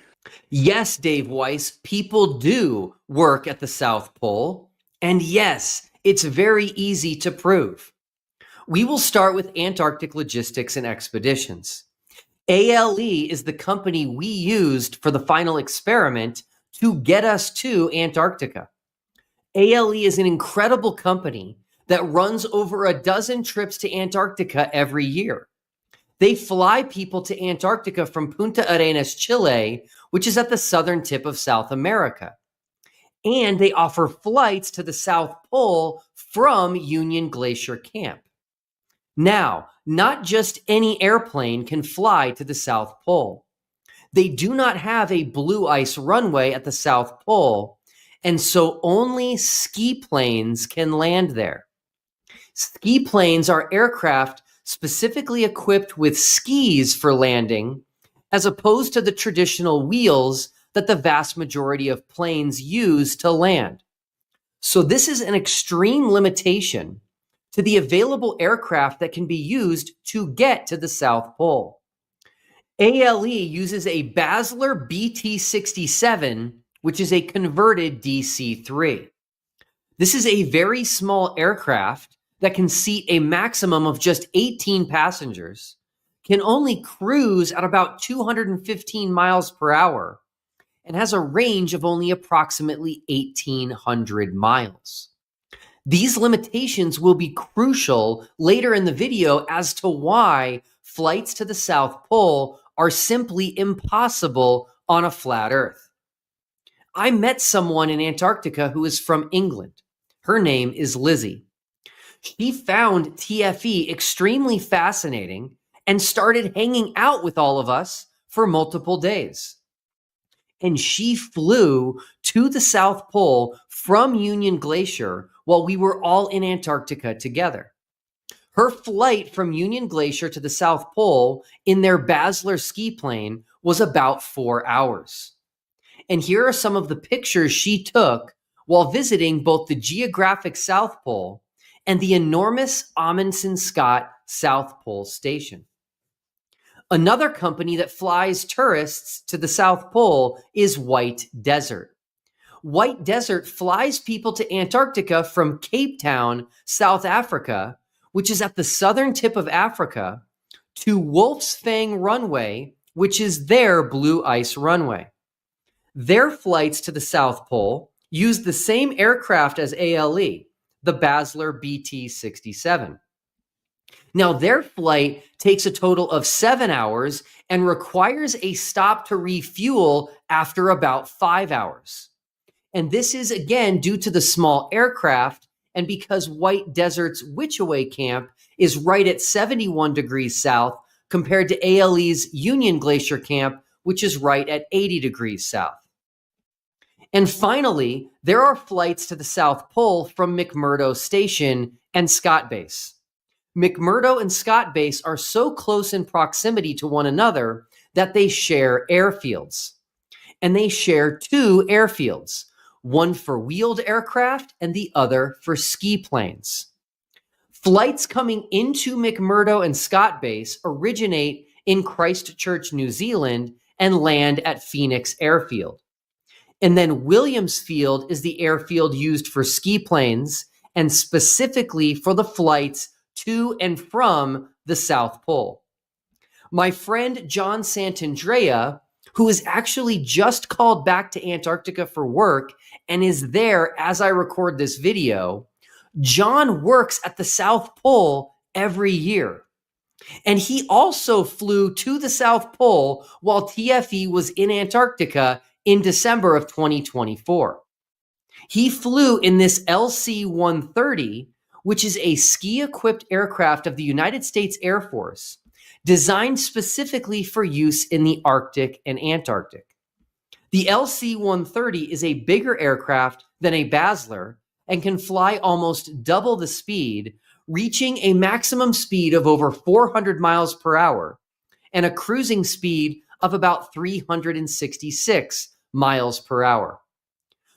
Yes, Dave Weiss, people do work at the South Pole. And yes, it's very easy to prove. We will start with Antarctic Logistics and Expeditions. ALE is the company we used for the Final Experiment to get us to Antarctica. ALE is an incredible company that runs over a dozen trips to Antarctica every year. They fly people to Antarctica from Punta Arenas, Chile, which is at the southern tip of South America. And they offer flights to the South Pole from Union Glacier Camp. Now, not just any airplane can fly to the South Pole. They do not have a blue ice runway at the South Pole, and so only ski planes can land there. Ski planes are aircraft specifically equipped with skis for landing, as opposed to the traditional wheels that the vast majority of planes use to land. So this is an extreme limitation to the available aircraft that can be used to get to the South Pole. ALE uses a Basler BT-67, which is a converted DC-3. This is a very small aircraft that can seat a maximum of just 18 passengers, can only cruise at about 215 miles per hour, and has a range of only approximately 1,800 miles. These limitations will be crucial later in the video as to why flights to the South Pole are simply impossible on a flat Earth. I met someone in Antarctica who is from England. Her name is Lizzie. She found TFE extremely fascinating and started hanging out with all of us for multiple days. And she flew to the South Pole from Union Glacier while we were all in Antarctica together. Her flight from Union Glacier to the South Pole in their Basler ski plane was about 4 hours. And here are some of the pictures she took while visiting both the geographic South Pole and the enormous Amundsen Scott South Pole Station. Another company that flies tourists to the South Pole is White Desert. White Desert flies people to Antarctica from Cape Town, South Africa, which is at the southern tip of Africa, to Wolf's Fang Runway, which is their blue ice runway. Their flights to the South Pole use the same aircraft as ALE, the Basler BT-67. Now, their flight takes a total of 7 hours and requires a stop to refuel after about 5 hours. And this is, again, due to the small aircraft and because White Desert's Witchaway camp is right at 71 degrees south compared to ALE's Union Glacier camp, which is right at 80 degrees south. And finally, there are flights to the South Pole from McMurdo Station and Scott Base. McMurdo and Scott Base are so close in proximity to one another that they share airfields. And they share 2 airfields, one for wheeled aircraft and the other for ski planes. Flights coming into McMurdo and Scott Base originate in Christchurch, New Zealand, and land at Phoenix Airfield. And then Williams Field is the airfield used for ski planes and specifically for the flights to and from the South Pole. My friend John Santandrea, who is actually just called back to Antarctica for work and is there as I record this video, John works at the South Pole every year. And he also flew to the South Pole while TFE was in Antarctica in December of 2024. He flew in this LC-130, which is a ski-equipped aircraft of the United States Air Force, designed specifically for use in the Arctic and Antarctic. The LC-130 is a bigger aircraft than a Basler and can fly almost double the speed, reaching a maximum speed of over 400 miles per hour and a cruising speed of about 366 miles per hour.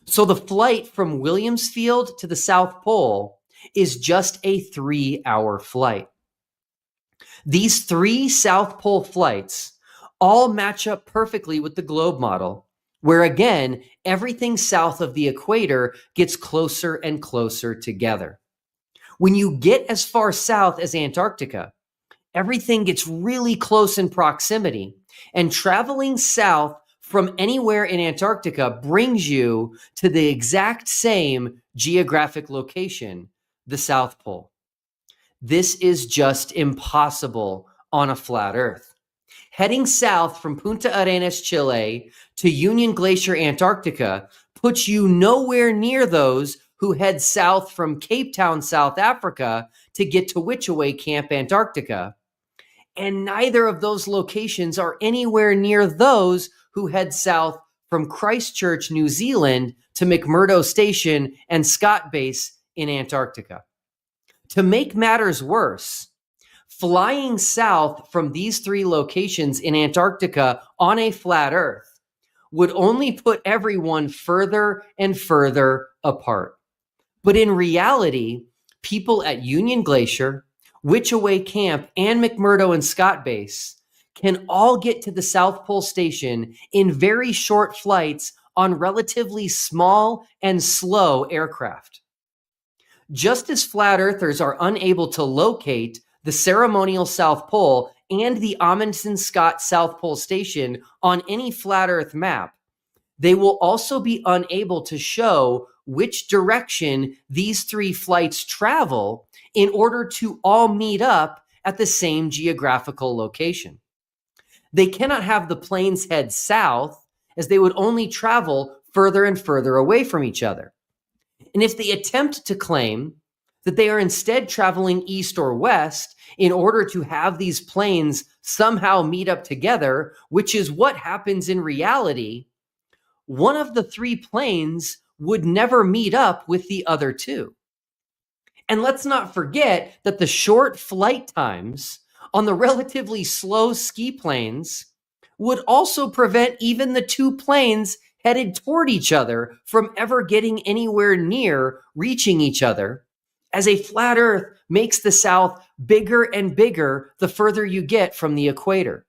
So the flight from Williams Field to the South Pole is just a 3-hour flight. These 3 South Pole flights all match up perfectly with the globe model, where again, everything south of the equator gets closer and closer together. When you get as far south as Antarctica, everything gets really close in proximity, and traveling south from anywhere in Antarctica brings you to the exact same geographic location, the South Pole. This is just impossible on a flat Earth. Heading south from Punta Arenas, Chile to Union Glacier, Antarctica puts you nowhere near those who head south from Cape Town, South Africa to get to Witchaway Camp, Antarctica. And neither of those locations are anywhere near those who head south from Christchurch, New Zealand to McMurdo Station and Scott Base in Antarctica. To make matters worse, flying south from these 3 locations in Antarctica on a flat Earth would only put everyone further and further apart. But in reality, people at Union Glacier, Witchaway Camp, and McMurdo and Scott Base can all get to the South Pole Station in very short flights on relatively small and slow aircraft. Just as flat earthers are unable to locate the ceremonial South Pole and the Amundsen-Scott South Pole Station on any flat earth map, they will also be unable to show which direction these three flights travel in order to all meet up at the same geographical location. They cannot have the planes head south, as they would only travel further and further away from each other. And if they attempt to claim that they are instead traveling east or west in order to have these planes somehow meet up together, which is what happens in reality, one of the three planes would never meet up with the other two. And let's not forget that the short flight times on the relatively slow ski planes would also prevent even the two planes headed toward each other from ever getting anywhere near reaching each other, as a flat earth makes the South bigger and bigger the further you get from the equator.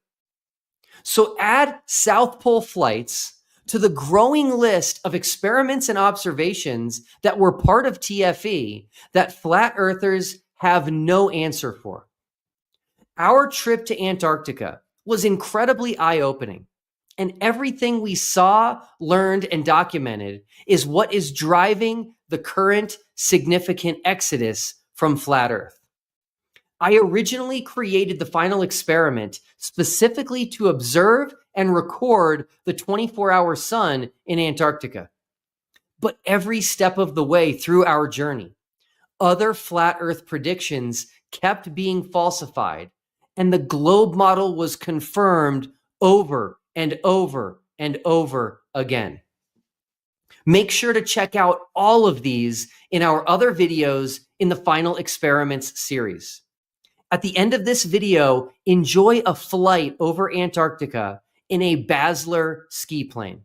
So add South Pole flights to the growing list of experiments and observations that were part of TFE that flat earthers have no answer for. Our trip to Antarctica was incredibly eye-opening, and everything we saw, learned, and documented is what is driving the current significant exodus from flat Earth. I originally created the final experiment specifically to observe and record the 24-hour sun in Antarctica. But every step of the way through our journey, other flat Earth predictions kept being falsified, and the globe model was confirmed over and over and over again. Make sure to check out all of these in our other videos in the Final Experiments series. At the end of this video, enjoy a flight over Antarctica in a Basler ski plane.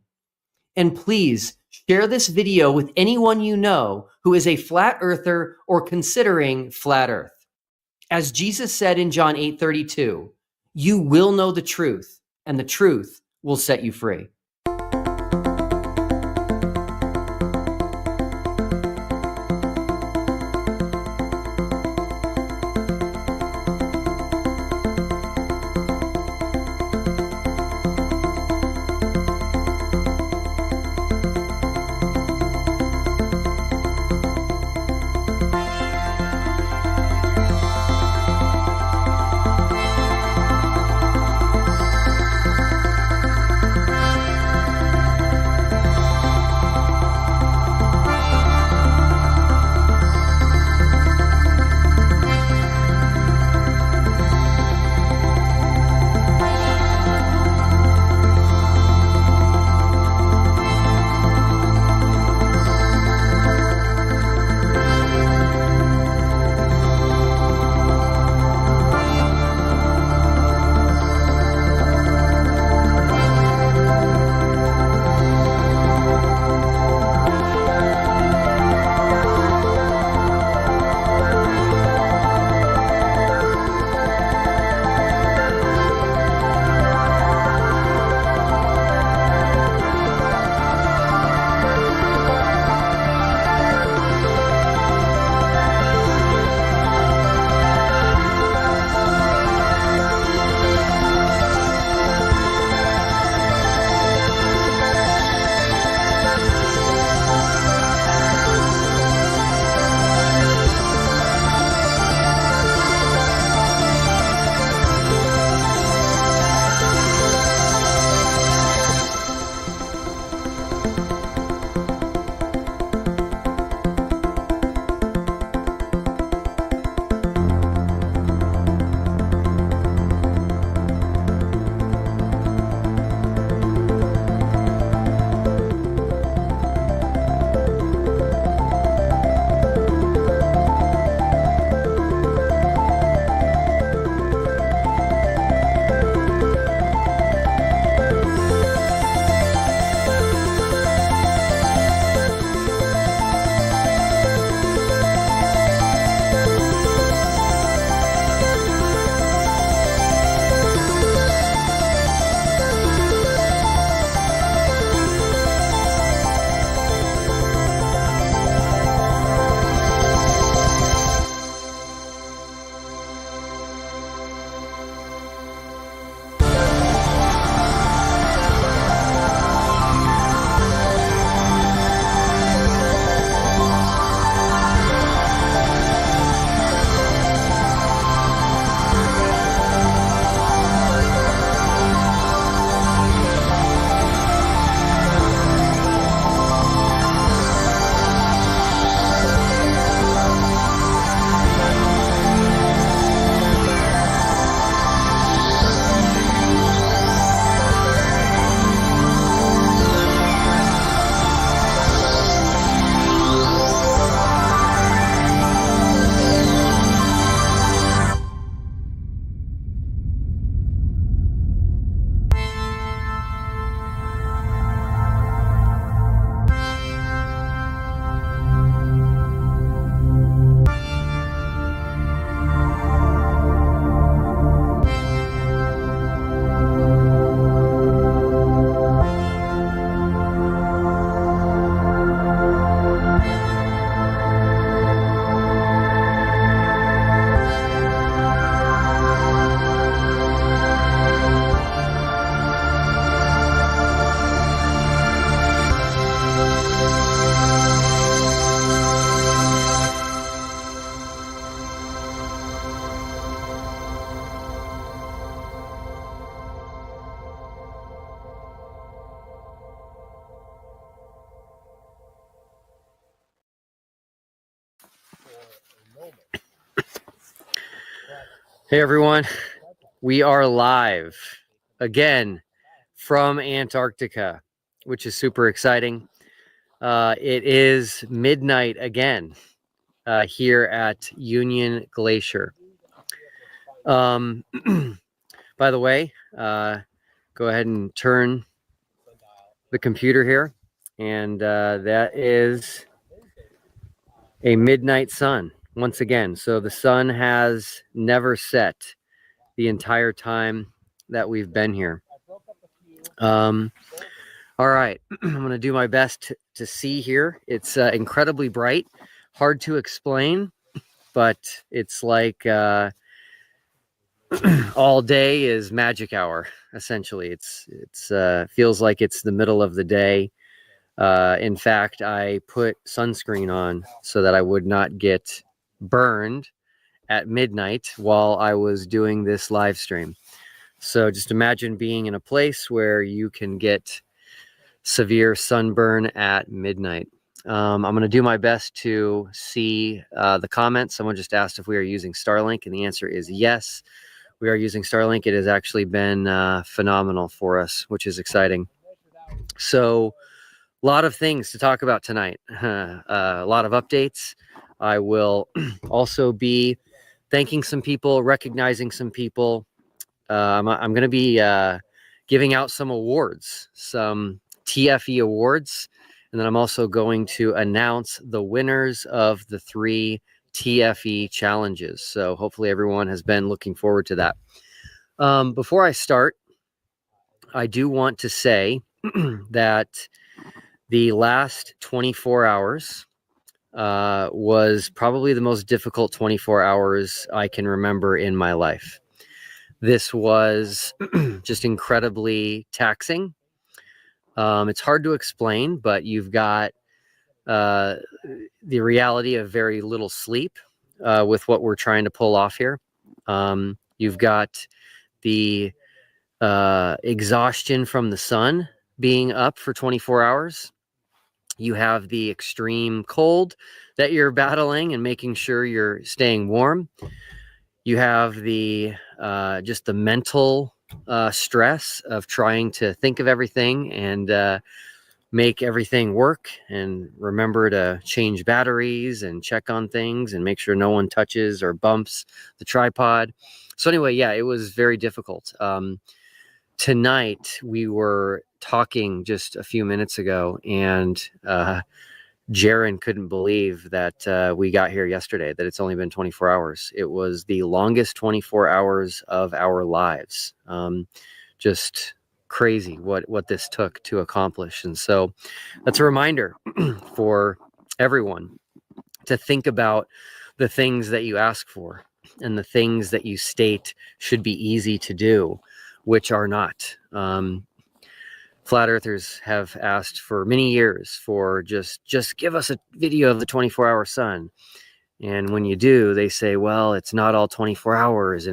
And please share this video with anyone you know who is a flat earther or considering flat Earth. As Jesus said in John 8:32, you will know the truth, and the truth will set you free. Hey everyone, we are live again from Antarctica, which is super exciting. It is midnight again here at Union Glacier. By the way, go ahead and turn the computer here, and that is a midnight sun once again. So the sun has never set the entire time that we've been here. All right, I'm gonna do my best to see here. It's incredibly bright, hard to explain, but it's like all day is magic hour. Essentially, it's feels like it's the middle of the day. In fact, I put sunscreen on so that I would not get burned at midnight while I was doing this live stream. So just imagine being in a place where you can get severe sunburn at midnight. I'm going to do my best to see the comments. Someone just asked if we are using Starlink, and the answer is yes, we are using Starlink. It has actually been phenomenal for us, which is exciting. So a lot of things to talk about tonight, a lot of updates. I will also be thanking some people, recognizing some people. I'm going to be giving out some awards, some TFE awards, and then I'm also going to announce the winners of the 3 TFE challenges. So hopefully everyone has been looking forward to that. Before I start, I do want to say that the last 24 hours was probably the most difficult 24 hours I can remember in my life. This was just incredibly taxing. It's hard to explain, but you've got the reality of very little sleep with what we're trying to pull off here. You've got the exhaustion from the sun being up for 24 hours. You have the extreme cold that you're battling and making sure you're staying warm. You have the just the mental stress of trying to think of everything and make everything work, and remember to change batteries and check on things and make sure no one touches or bumps the tripod. So anyway, yeah, it was very difficult. Tonight we were talking just a few minutes ago, and Jaron couldn't believe that we got here yesterday, that it's only been 24 hours. It was the longest 24 hours of our lives. Just crazy what this took to accomplish. And so that's a reminder for everyone to think about the things that you ask for and the things that you state should be easy to do, which are not. Flat earthers have asked for many years for just give us a video of the 24-hour sun. And when you do, they say, well, it's not all 24 hours.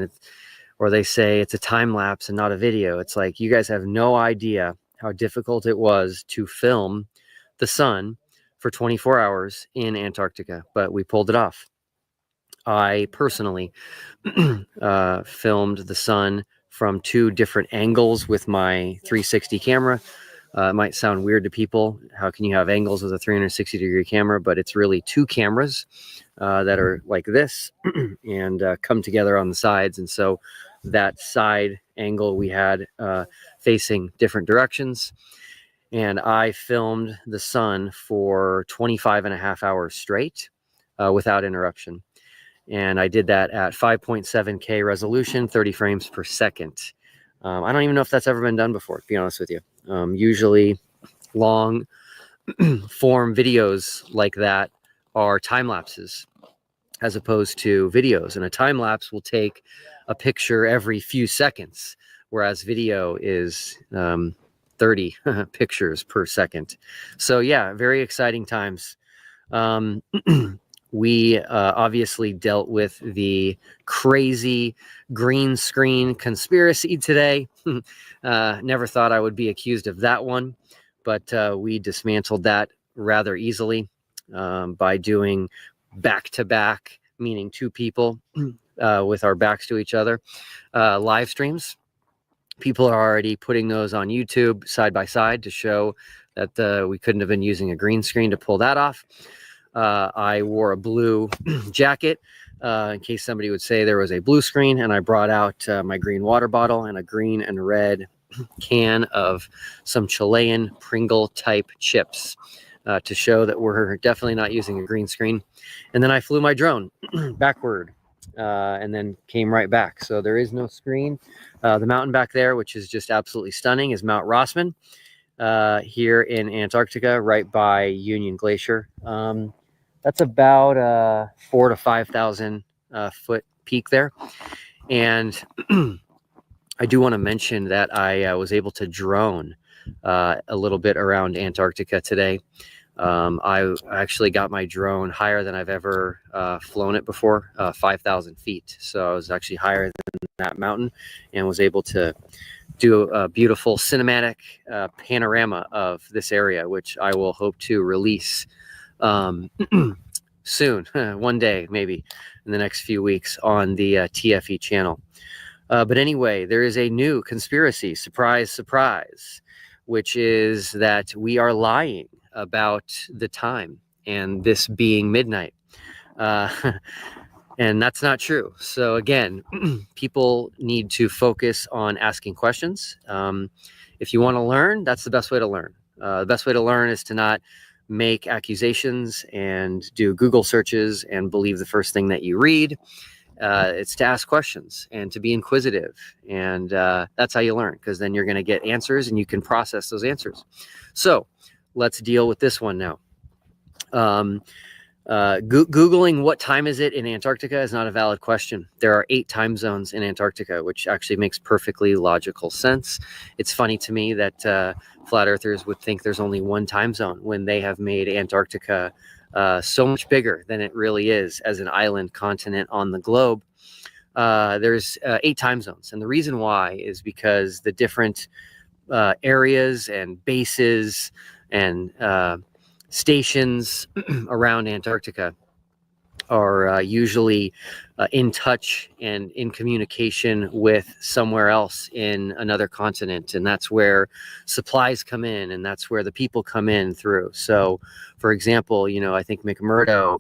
Or they say it's a time lapse and not a video. It's like, you guys have no idea how difficult it was to film the sun for 24 hours in Antarctica, but we pulled it off. I personally filmed the sun from 2 different angles with my 360 camera. It might sound weird to people. How can you have angles with a 360-degree camera? But it's really 2 cameras that are like this and come together on the sides. And so that side angle we had facing different directions. And I filmed the sun for 25.5 hours straight without interruption. And I did that at 5.7K resolution, 30 frames per second. I don't even know if that's ever been done before, to be honest with you. Usually long form videos like that are time lapses as opposed to videos. And a time lapse will take a picture every few seconds, whereas video is 30 pictures per second. So yeah, very exciting times. We obviously dealt with the crazy green screen conspiracy today. Never thought I would be accused of that one, but we dismantled that rather easily by doing back-to-back, meaning 2 people with our backs to each other. Live streams. People are already putting those on YouTube side by side to show that we couldn't have been using a green screen to pull that off. I wore a blue jacket in case somebody would say there was a blue screen, and I brought out my green water bottle and a green and red can of some Chilean Pringle type chips to show that we're definitely not using a green screen. And then I flew my drone backward and then came right back. So there is no screen. The mountain back there, which is just absolutely stunning, is Mount Rossman here in Antarctica, right by Union Glacier. That's about 4,000 to 5,000 foot peak there. And I do want to mention that I was able to drone a little bit around Antarctica today. I actually got my drone higher than I've ever flown it before, 5,000 feet. So I was actually higher than that mountain and was able to do a beautiful cinematic panorama of this area, which I will hope to release soon, one day, maybe in the next few weeks on the TFE channel. But anyway, there is a new conspiracy, surprise, surprise, which is that we are lying about the time and this being midnight. And that's not true. So again, people need to focus on asking questions. If you want to learn, that's the best way to learn. The best way to learn is to not make accusations and do Google searches and believe the first thing that you read. It's to ask questions and to be inquisitive. And that's how you learn, because then you're going to get answers and you can process those answers. So let's deal with this one now. Googling what time is it in Antarctica is not a valid question. There are 8 time zones in Antarctica, which actually makes perfectly logical sense. It's funny to me that flat earthers would think there's only one time zone when they have made Antarctica so much bigger than it really is as an island continent on the globe. There's 8 time zones. And the reason why is because the different areas and bases and stations around Antarctica are usually in touch and in communication with somewhere else in another continent. And that's where supplies come in, and that's where the people come in through. So, for example, I think McMurdo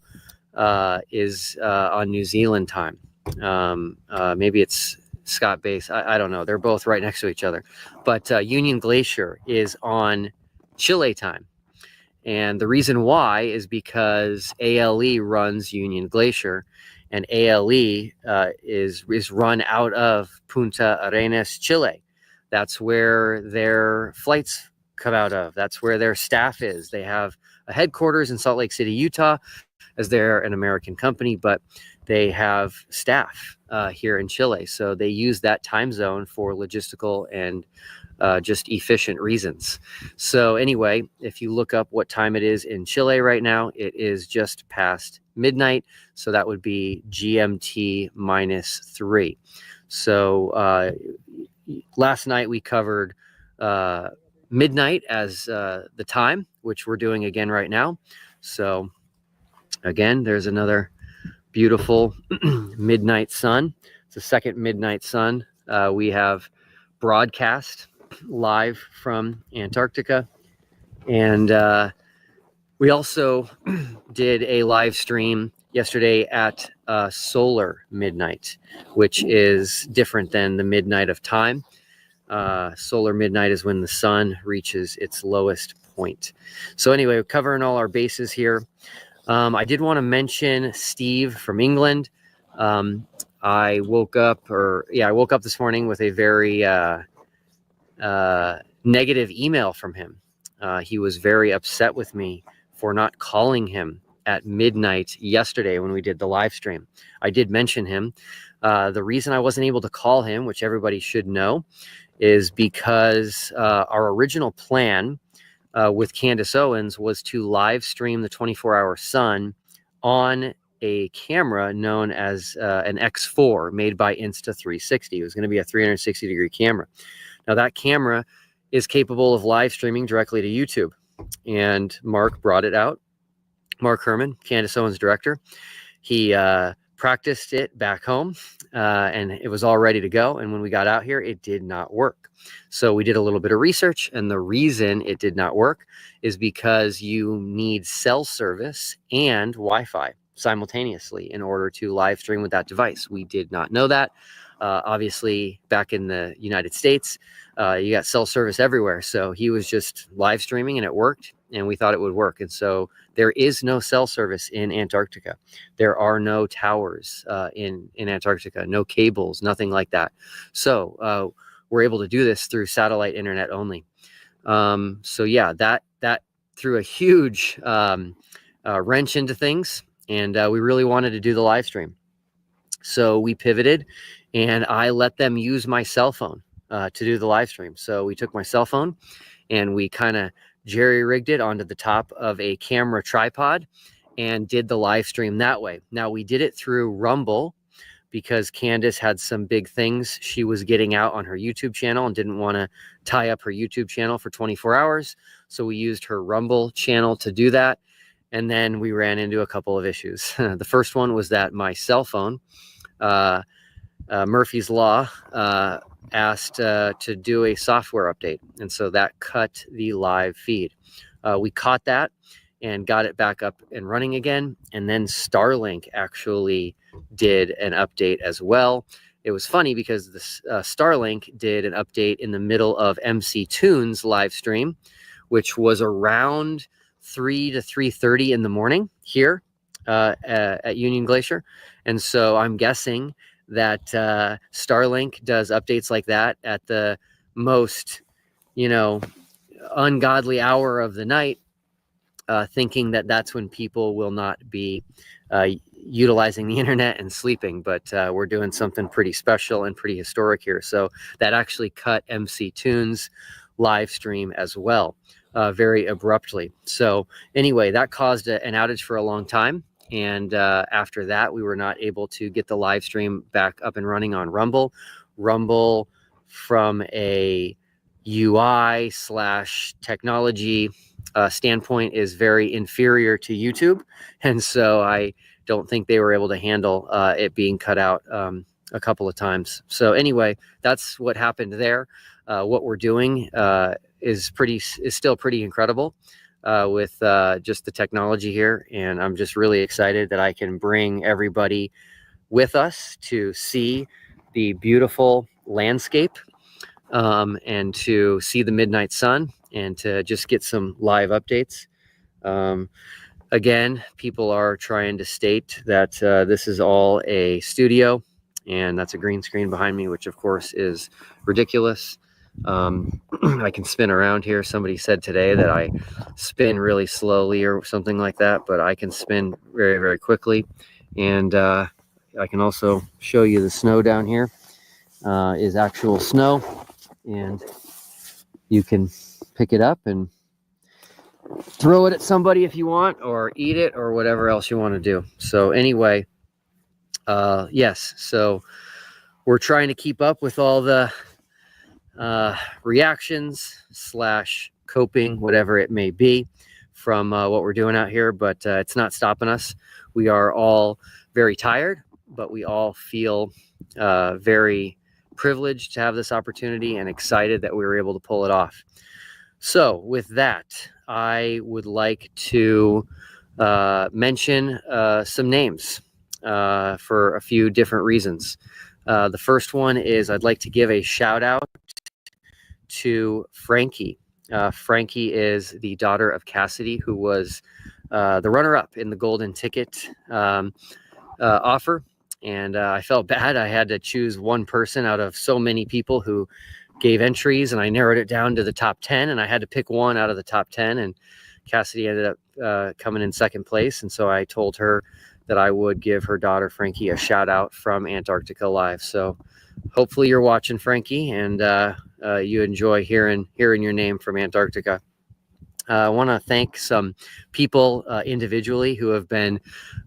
is on New Zealand time. Maybe it's Scott Base. I don't know. They're both right next to each other. But Union Glacier is on Chile time. And the reason why is because ALE runs Union Glacier, and ALE is run out of Punta Arenas, Chile. That's where their flights come out of. That's where their staff is. They have a headquarters in Salt Lake City, Utah, as they're an American company, but they have staff here in Chile. So they use that time zone for logistical and just efficient reasons. So anyway, if you look up what time it is in Chile right now, it is just past midnight. So that would be GMT -3. So last night we covered midnight as the time, which we're doing again right now. So again, there's another beautiful midnight sun. It's the second midnight sun we have broadcast live from Antarctica. And we also did a live stream yesterday at solar midnight, which is different than the midnight of time. Solar midnight is when the sun reaches its lowest point. So anyway, we're covering all our bases here. I did want to mention Steve from England. I woke up this morning with a very negative email from him. He was very upset with me for not calling him at midnight yesterday when we did the live stream. I did mention him. The reason I wasn't able to call him, which everybody should know, is because our original plan with Candace Owens was to live stream the 24-hour sun on a camera known as an X4 made by Insta360. It was going to be a 360-degree camera. Now, that camera is capable of live streaming directly to YouTube. And Mark brought it out. Mark Herman, Candace Owens' director. He practiced it back home, and it was all ready to go. And when we got out here, it did not work. So we did a little bit of research, and the reason it did not work is because you need cell service and Wi-Fi simultaneously in order to live stream with that device. We did not know that. Obviously, back in the United States, you got cell service everywhere. So he was just live streaming and it worked, and we thought it would work. And so there is no cell service in Antarctica. There are no towers in Antarctica, no cables, nothing like that. So we're able to do this through satellite internet only. So yeah, that threw a huge wrench into things, and we really wanted to do the live stream. So we pivoted, and I let them use my cell phone to do the live stream. So we took my cell phone and we kind of jerry-rigged it onto the top of a camera tripod and did the live stream that way. Now, we did it through Rumble because Candace had some big things she was getting out on her YouTube channel and didn't want to tie up her YouTube channel for 24 hours. So we used her Rumble channel to do that. And then we ran into a couple of issues. The first one was that my cell phone, Murphy's Law, asked to do a software update. And so that cut the live feed. We caught that and got it back up and running again. And then Starlink actually did an update as well. It was funny because this Starlink did an update in the middle of MCToon's live stream, which was around 3 to 3:30 in the morning here at Union Glacier. And so I'm guessing that Starlink does updates like that at the most, ungodly hour of the night, thinking that that's when people will not be utilizing the internet and sleeping. But we're doing something pretty special and pretty historic here. So that actually cut MCToon's live stream as well, very abruptly. So anyway, that caused an outage for a long time. And after that, we were not able to get the live stream back up and running on Rumble. Rumble, from a UI/technology standpoint, is very inferior to YouTube. And so I don't think they were able to handle it being cut out a couple of times. So anyway, that's what happened there. What we're doing is still pretty incredible. With just the technology here. And I'm just really excited that I can bring everybody with us to see the beautiful landscape and to see the midnight sun and to just get some live updates. Again, people are trying to state that this is all a studio, and that's a green screen behind me, which of course is ridiculous. I can spin around here. Somebody said today that I spin really slowly or something like that, but I can spin very, very quickly. And I can also show you the snow down here is actual snow, and you can pick it up and throw it at somebody if you want, or eat it, or whatever else you want to do. So anyway, yes, so we're trying to keep up with all the reactions / coping, whatever it may be, from what we're doing out here, but it's not stopping us. We are all very tired, but we all feel very privileged to have this opportunity and excited that we were able to pull it off. So with that, I would like to mention some names for a few different reasons. The first one is I'd like to give a shout out to Frankie. Frankie is the daughter of Cassidy, who was the runner-up in the golden ticket offer. And I felt bad. I had to choose one person out of so many people who gave entries, and I narrowed it down to the top 10, and I had to pick one out of the top 10, and Cassidy ended up coming in second place. And so I told her that I would give her daughter Frankie a shout out from Antarctica Live. So hopefully you're watching, Frankie, and you enjoy hearing your name from Antarctica. I want to thank some people individually who have been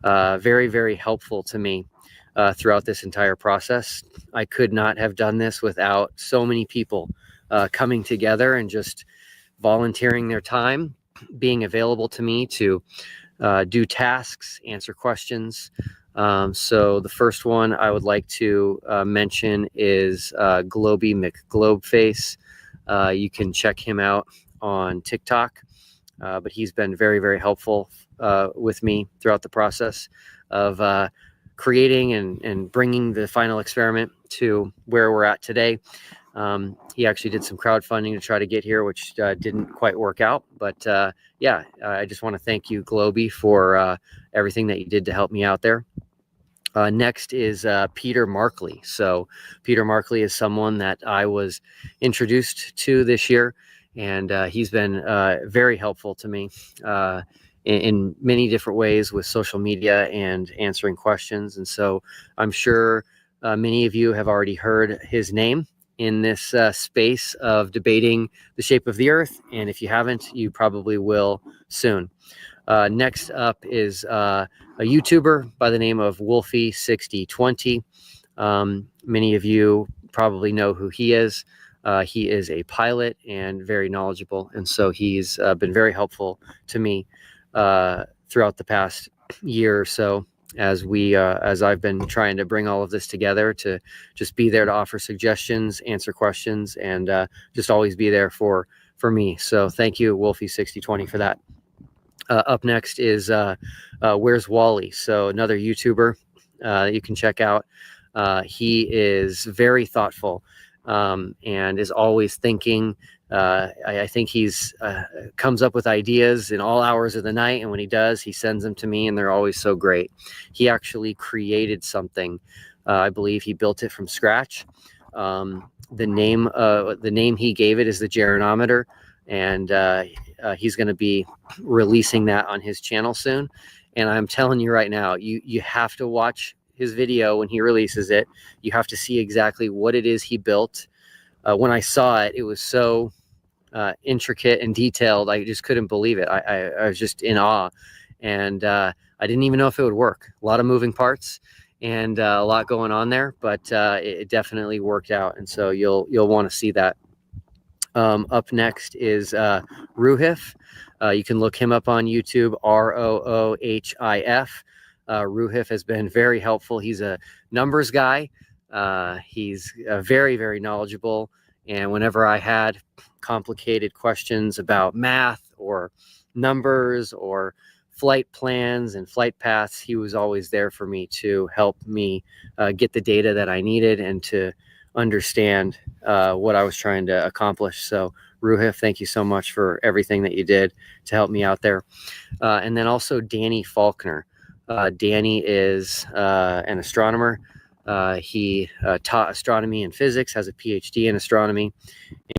very, very helpful to me throughout this entire process. I could not have done this without so many people coming together and just volunteering their time, being available to me to do tasks, answer questions, So the first one I would like to mention is Globey McGlobeface. You can check him out on TikTok, but he's been very, very helpful with me throughout the process of creating and bringing the final experiment to where we're at today. He actually did some crowdfunding to try to get here, which didn't quite work out. But yeah, I just want to thank you, Globey, for everything that you did to help me out there. Next is Peter Markley. So Peter Markley is someone that I was introduced to this year, and he's been very helpful to me in many different ways with social media and answering questions. And so I'm sure many of you have already heard his name in this space of debating the shape of the earth. And if you haven't, you probably will soon. Next up is a YouTuber by the name of Wolfie6020. Many of you probably know who he is. He is a pilot and very knowledgeable. And so he's been very helpful to me throughout the past year or so as I've been trying to bring all of this together to just be there to offer suggestions, answer questions, and just always be there for me. So thank you, Wolfie6020, for that. Up next is Where's Wally? So another YouTuber you can check out. He is very thoughtful and is always thinking. I think he's comes up with ideas in all hours of the night, and when he does, he sends them to me, and they're always so great. He actually created something. I believe he built it from scratch. The name he gave it is the Jeranism, and he's going to be releasing that on his channel soon. And I'm telling you right now, you have to watch his video when he releases it. You have to see exactly what it is he built. When I saw it, it was so intricate and detailed. I just couldn't believe it. I was just in awe, and I didn't even know if it would work. A lot of moving parts and a lot going on there, but it definitely worked out. And so you'll want to see that. Up next is Ruhif. You can look him up on YouTube, Roohif. Ruhif has been very helpful. He's a numbers guy. He's very, very knowledgeable. And whenever I had complicated questions about math or numbers or flight plans and flight paths, he was always there for me to help me get the data that I needed and to understand what I was trying to accomplish. So Ruhif, thank you so much for everything that you did to help me out there. And then also Danny Faulkner. Danny is an astronomer. He taught astronomy and physics, has a PhD in astronomy,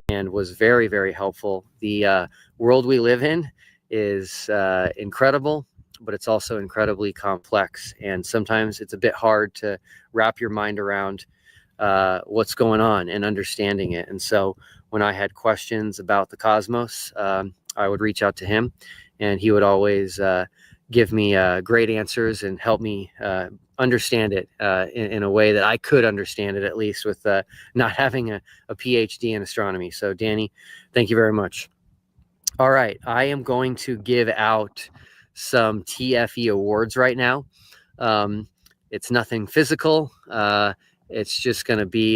and was very, very helpful. The world we live in is incredible, but it's also incredibly complex. And sometimes it's a bit hard to wrap your mind around what's going on and understanding it. And so when I had questions about the cosmos, I would reach out to him, and he would always give me great answers and help me understand it in a way that I could understand it, at least with not having a PhD in astronomy. So Danny, thank you very much. All right, I am going to give out some TFE awards right now. It's nothing physical. It's just going to be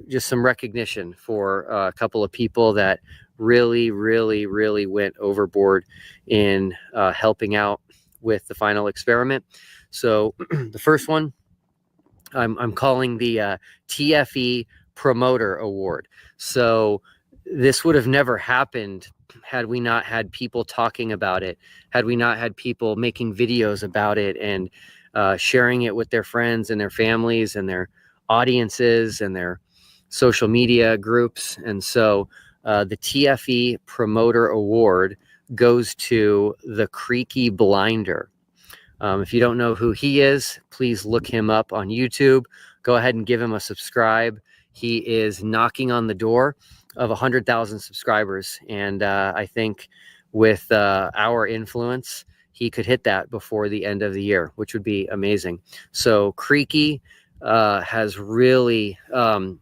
just some recognition for a couple of people that really, really, really went overboard in helping out with the final experiment. So the first one I'm calling the TFE Promoter Award. So this would have never happened had we not had people talking about it, had we not had people making videos about it and sharing it with their friends and their families and their audiences and their social media groups. And so the TFE Promoter Award goes to the Creaky Blinder. If you don't know who he is, please look him up on YouTube. Go ahead and give him a subscribe. He is knocking on the door of 100,000 subscribers. And I think with our influence, he could hit that before the end of the year, which would be amazing. So Creaky has really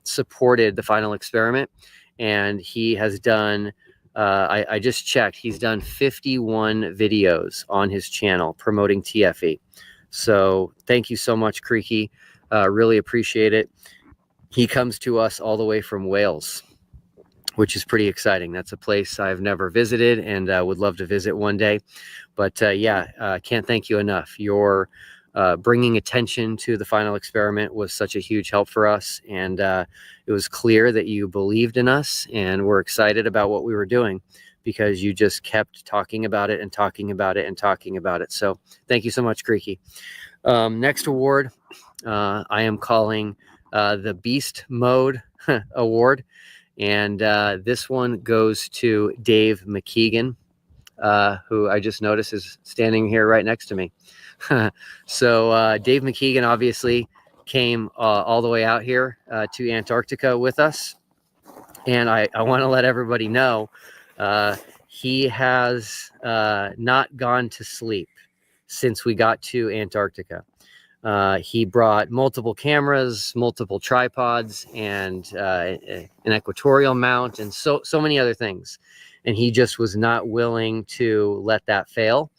supported the final experiment, and he has done I just checked, he's done 51 videos on his channel promoting TFE. So thank you so much, Creaky. Really appreciate it. He comes to us all the way from Wales, which is pretty exciting. That's a place I've never visited and would love to visit one day. But can't thank you enough. Your bringing attention to the final experiment was such a huge help for us. And it was clear that you believed in us and were excited about what we were doing, because you just kept talking about it and talking about it and talking about it. So thank you so much, Creaky. Next award, I am calling the Beast Mode Award. And this one goes to Dave McKeegan, who I just noticed is standing here right next to me. So Dave McKeegan obviously came all the way out here to Antarctica with us. And I want to let everybody know he has not gone to sleep since we got to Antarctica. He brought multiple cameras, multiple tripods, and an equatorial mount, and so many other things. And he just was not willing to let that fail.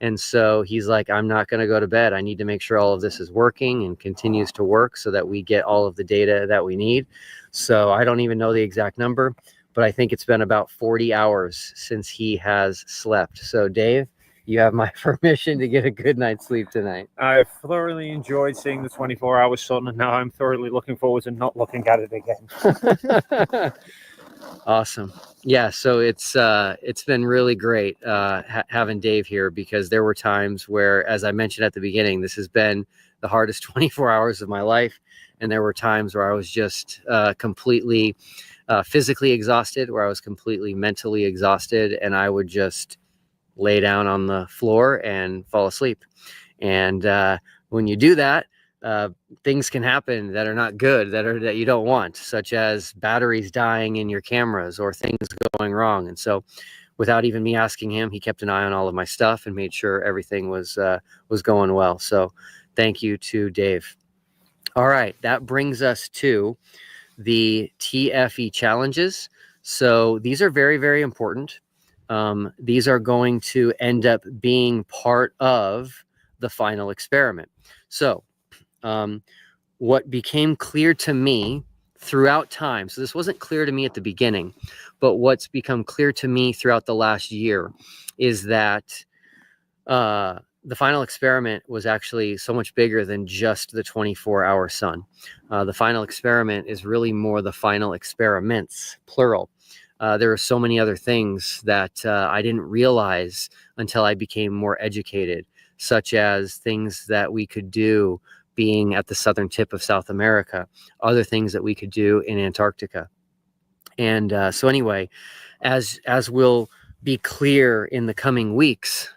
And so he's like, I'm not going to go to bed. I need to make sure all of this is working and continues to work so that we get all of the data that we need. So I don't even know the exact number, but I think it's been about 40 hours since he has slept. So Dave, you have my permission to get a good night's sleep tonight. I've thoroughly enjoyed seeing the 24-hour sun, and now I'm thoroughly looking forward to not looking at it again. Awesome. Yeah, so it's been really great having Dave here, because there were times where, as I mentioned at the beginning, this has been the hardest 24 hours of my life, and there were times where I was just completely physically exhausted, where I was completely mentally exhausted, and I would just lay down on the floor and fall asleep. And when you do that, things can happen that are not good, that you don't want, such as batteries dying in your cameras or things going wrong. And so without even me asking him, he kept an eye on all of my stuff and made sure everything was going well. So thank you to Dave. All right, that brings us to the TFE challenges. So these are very, very important. These are going to end up being part of the final experiment. So what became clear to me throughout time, so this wasn't clear to me at the beginning, but what's become clear to me throughout the last year is that the final experiment was actually so much bigger than just the 24-hour sun. The final experiment is really more the final experiments, plural. There are so many other things that I didn't realize until I became more educated, such as things that we could do being at the southern tip of South America, other things that we could do in Antarctica. And so anyway, as will be clear in the coming weeks,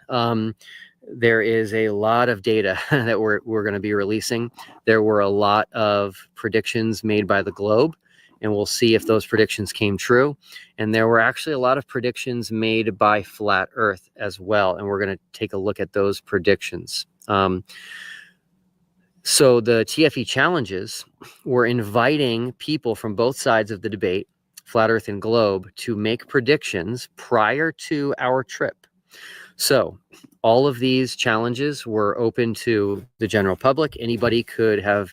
there is a lot of data that we're going to be releasing. There were a lot of predictions made by the globe, and we'll see if those predictions came true. And there were actually a lot of predictions made by Flat Earth as well, and we're going to take a look at those predictions. So the TFE challenges were inviting people from both sides of the debate, Flat Earth and Globe, to make predictions prior to our trip. So all of these challenges were open to the general public. Anybody could have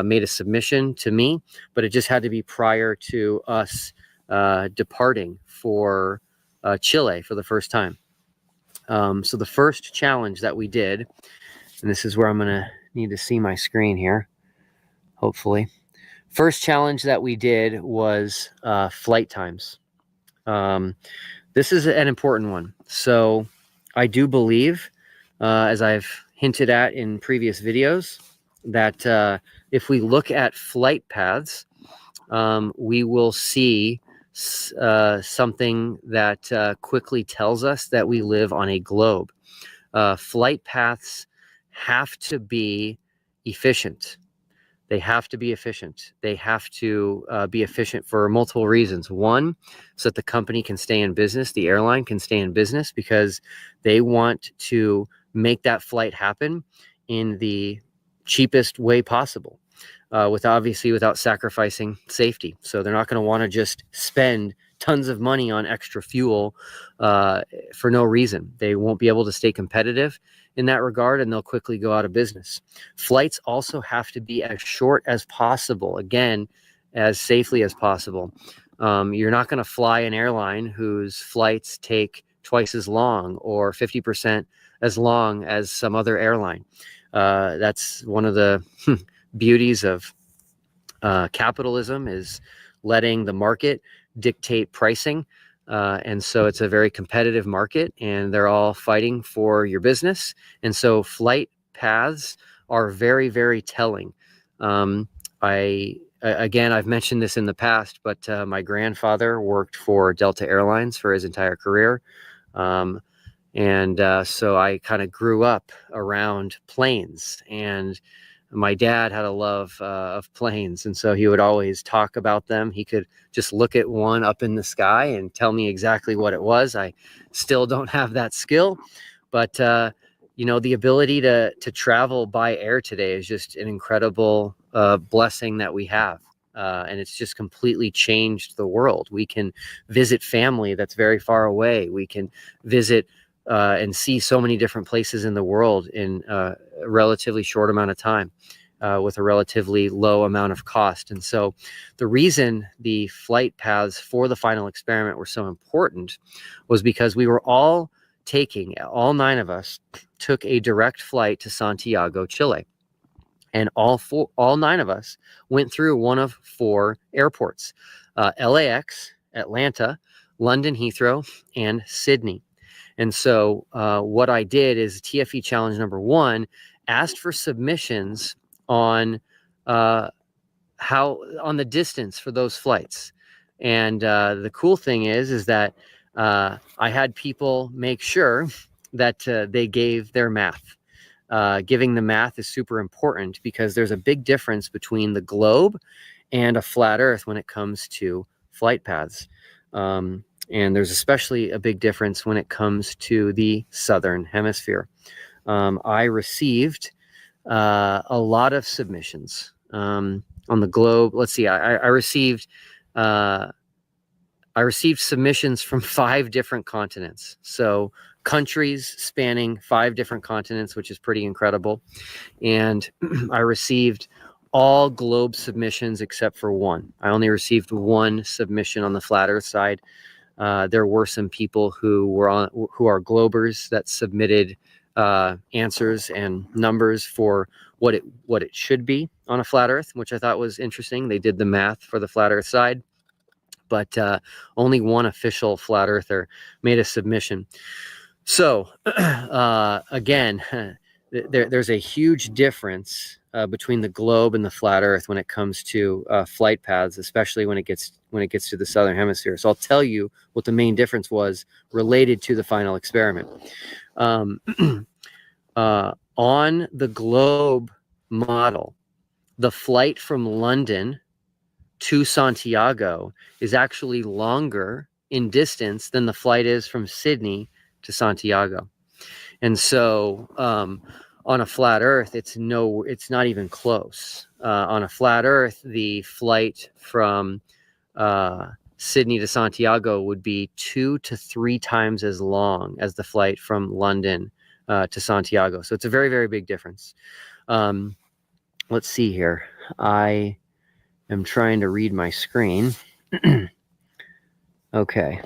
made a submission to me, but it just had to be prior to us departing for Chile for the first time. So the first challenge that we did, and this is where I'm going to need to see my screen here, hopefully. First challenge that we did was flight times. This is an important one. So I do believe, as I've hinted at in previous videos, that if we look at flight paths, we will see something that quickly tells us that we live on a globe. Flight paths have to be efficient. They have to be efficient. They have to be efficient for multiple reasons. One, so that the company can stay in business, the airline can stay in business, because they want to make that flight happen in the cheapest way possible, without sacrificing safety. So they're not going to want to just spend tons of money on extra fuel for no reason. They won't be able to stay competitive in that regard, and they'll quickly go out of business. Flights also have to be as short as possible, again, as safely as possible. You're not going to fly an airline whose flights take twice as long or 50% as long as some other airline. That's one of the beauties of capitalism, is letting the market dictate pricing. And so it's a very competitive market, and they're all fighting for your business. And so flight paths are very, very telling. Again, I've mentioned this in the past, but my grandfather worked for Delta Airlines for his entire career. So I kind of grew up around planes, and my dad had a love of planes. And so he would always talk about them. He could just look at one up in the sky and tell me exactly what it was. I still don't have that skill, but the ability to travel by air today is just an incredible blessing that we have. And it's just completely changed the world. We can visit family that's very far away. We can visit and see so many different places in the world in a relatively short amount of time with a relatively low amount of cost. And so the reason the flight paths for the final experiment were so important was because we were all 9 of us took a direct flight to Santiago, Chile. And all 9 of us went through one of 4 airports, LAX, Atlanta, London Heathrow, and Sydney. And so what I did is TFE challenge number 1 asked for submissions on the distance for those flights. And the cool thing is that I had people make sure that they gave their math. Giving the math is super important because there's a big difference between the globe and a flat earth when it comes to flight paths. And there's especially a big difference when it comes to the southern hemisphere. I received a lot of submissions on the globe. Let's see, I received submissions from 5 different continents. So countries spanning 5 different continents, which is pretty incredible. And I received all globe submissions except for 1. I only received 1 submission on the flat earth side. There were some people who are globers that submitted answers and numbers for what it should be on a flat earth, which I thought was interesting. They did the math for the flat earth side, but only 1 official flat earther made a submission. So again, there's a huge difference between the globe and the flat earth when it comes to flight paths, especially when it gets to the southern hemisphere. So I'll tell you what the main difference was related to the final experiment. On the globe model, the flight from London to Santiago is actually longer in distance than the flight is from Sydney to Santiago. And so on a flat earth, it's not even close. On a flat earth, the flight from Sydney to Santiago would be 2 to 3 times as long as the flight from London to Santiago. So it's a very, very big difference. Let's see here. I am trying to read my screen. Okay.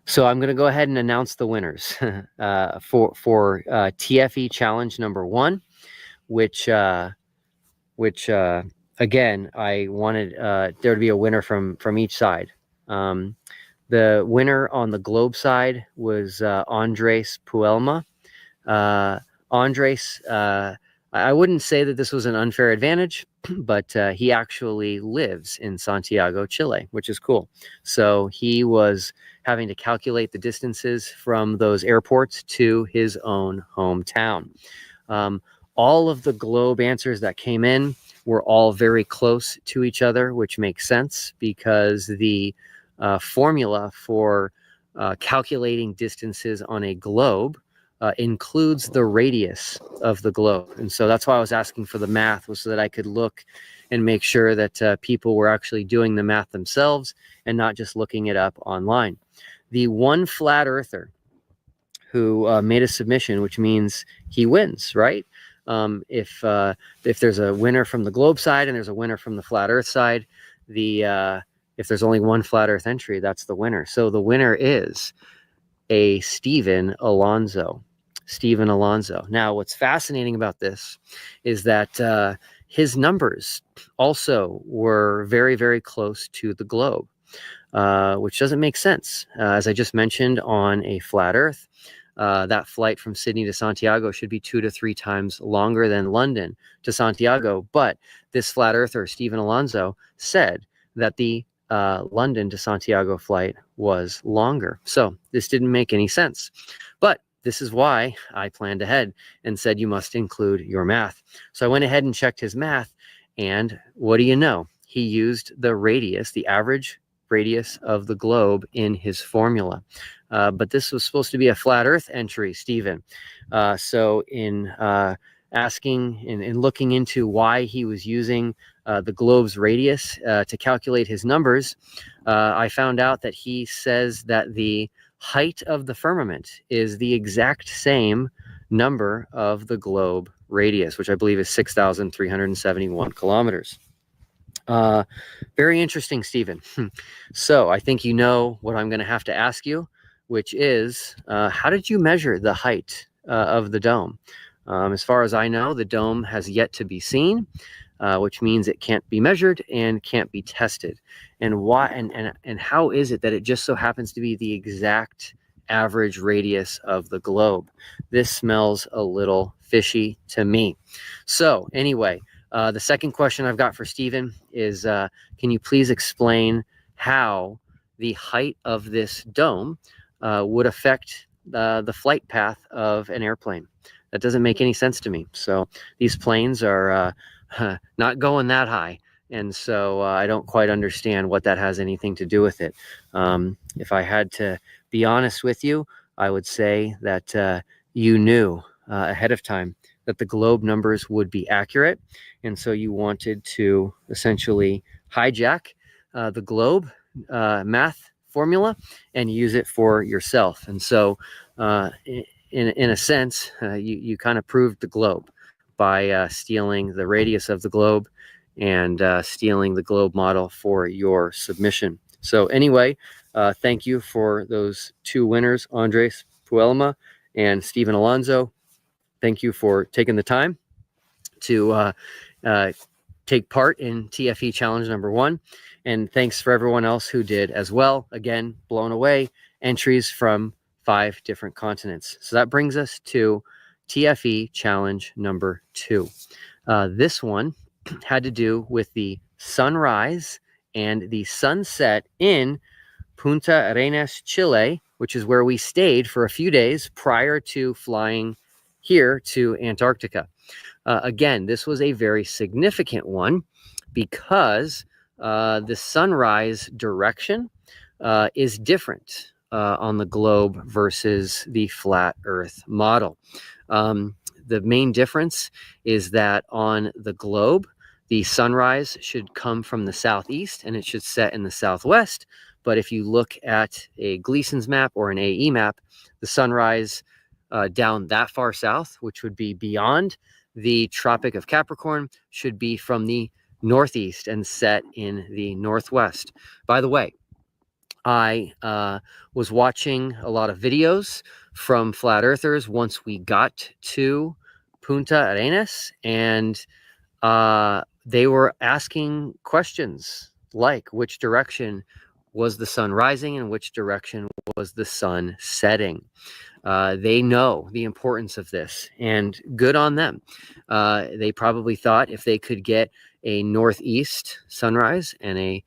So I'm going to go ahead and announce the winners for TFE challenge number 1, which again, I wanted there to be a winner from each side. The winner on the globe side was Andres Puelma. Andres, I wouldn't say that this was an unfair advantage, but he actually lives in Santiago, Chile, which is cool. So he was having to calculate the distances from those airports to his own hometown. All of the globe answers that came in were all very close to each other, which makes sense because the formula for calculating distances on a globe includes the radius of the globe. And so that's why I was asking for the math, was so that I could look and make sure that people were actually doing the math themselves and not just looking it up online. The one flat earther who made a submission, which means he wins, right? If there's a winner from the globe side and there's a winner from the flat Earth side, if there's only one flat Earth entry, that's the winner. So the winner is a Stephen Alonso. Stephen Alonso. Now, what's fascinating about this is that his numbers also were very, very close to the globe, which doesn't make sense. As I just mentioned, on a flat Earth, that flight from Sydney to Santiago should be 2 to 3 times longer than London to Santiago. But this flat earther, Stephen Alonso, said that the London to Santiago flight was longer. So this didn't make any sense. But this is why I planned ahead and said you must include your math. So I went ahead and checked his math, and what do you know? He used the radius, the average radius of the globe in his formula. But this was supposed to be a flat Earth entry, Stephen. So in asking and looking into why he was using the globe's radius to calculate his numbers, I found out that he says that the height of the firmament is the exact same number of the globe radius, which I believe is 6,371 kilometers. Very interesting, Stephen. So I think you know what I'm going to have to ask you, which is, how did you measure the height of the dome? As far as I know, the dome has yet to be seen, which means it can't be measured and can't be tested. And why? And how is it that it just so happens to be the exact average radius of the globe? This smells a little fishy to me. So anyway, the second question I've got for Stephen is, can you please explain how the height of this dome would affect the flight path of an airplane? That doesn't make any sense to me. So these planes are not going that high. And so I don't quite understand what that has anything to do with it. If I had to be honest with you, I would say that you knew ahead of time that the globe numbers would be accurate. And so you wanted to essentially hijack the globe math formula and use it for yourself. And so in a sense, you kind of proved the globe by stealing the radius of the globe and stealing the globe model for your submission. So anyway, thank you for those two winners, Andres Puelma and Stephen Alonso. Thank you for taking the time to take part in TFE challenge number 1. And thanks for everyone else who did as well. Again, blown away, entries from 5 different continents. So that brings us to TFE challenge number 2. This one had to do with the sunrise and the sunset in Punta Arenas, Chile, which is where we stayed for a few days prior to flying here to Antarctica. Again, this was a very significant one because the sunrise direction is different on the globe versus the flat Earth model. The main difference is that on the globe, the sunrise should come from the southeast and it should set in the southwest. But if you look at a Gleason's map or an AE map, the sunrise down that far south, which would be beyond the Tropic of Capricorn, should be from the northeast and set in the northwest. By the way, I was watching a lot of videos from flat earthers once we got to Punta Arenas, and they were asking questions like which direction was the sun rising and which direction was the sun setting. They know the importance of this, and good on them. They probably thought if they could get a northeast sunrise and a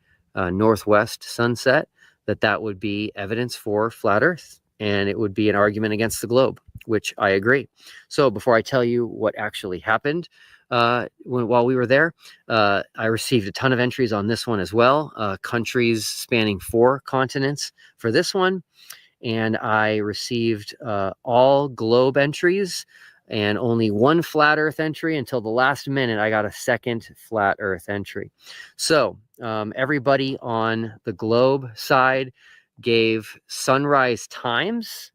northwest sunset, that would be evidence for flat Earth, and it would be an argument against the globe, which I agree. So before I tell you what actually happened while we were there, I received a ton of entries on this one as well, countries spanning 4 continents for this one. And I received all globe entries and only 1 flat Earth entry until the last minute. I got a second flat Earth entry. So everybody on the globe side gave sunrise times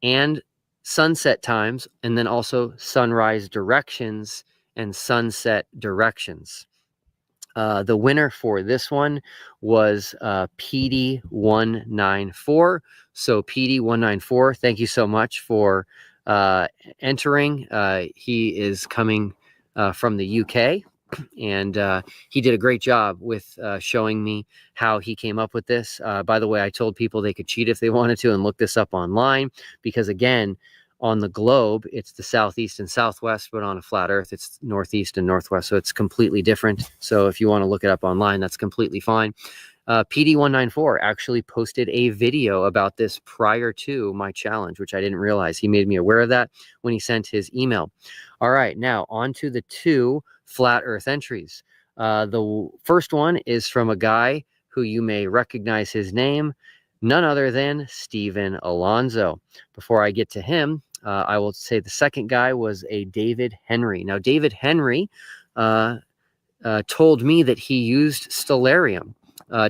and sunset times, and then also sunrise directions and sunset directions. The winner for this one was PD194. So PD194, thank you so much for entering. He is coming from the UK, and he did a great job with showing me how he came up with this. By the way, I told people they could cheat if they wanted to and look this up online, because again, on the globe, it's the southeast and southwest, but on a flat earth, it's northeast and northwest. So it's completely different. So if you want to look it up online, that's completely fine. PD194 actually posted a video about this prior to my challenge, which I didn't realize. He made me aware of that when he sent his email. All right, now on to the 2 flat earth entries. The first one is from a guy who you may recognize his name, none other than Stephen Alonzo. Before I get to him, I will say the second guy was a David Henry. Now, David Henry told me that he used Stellarium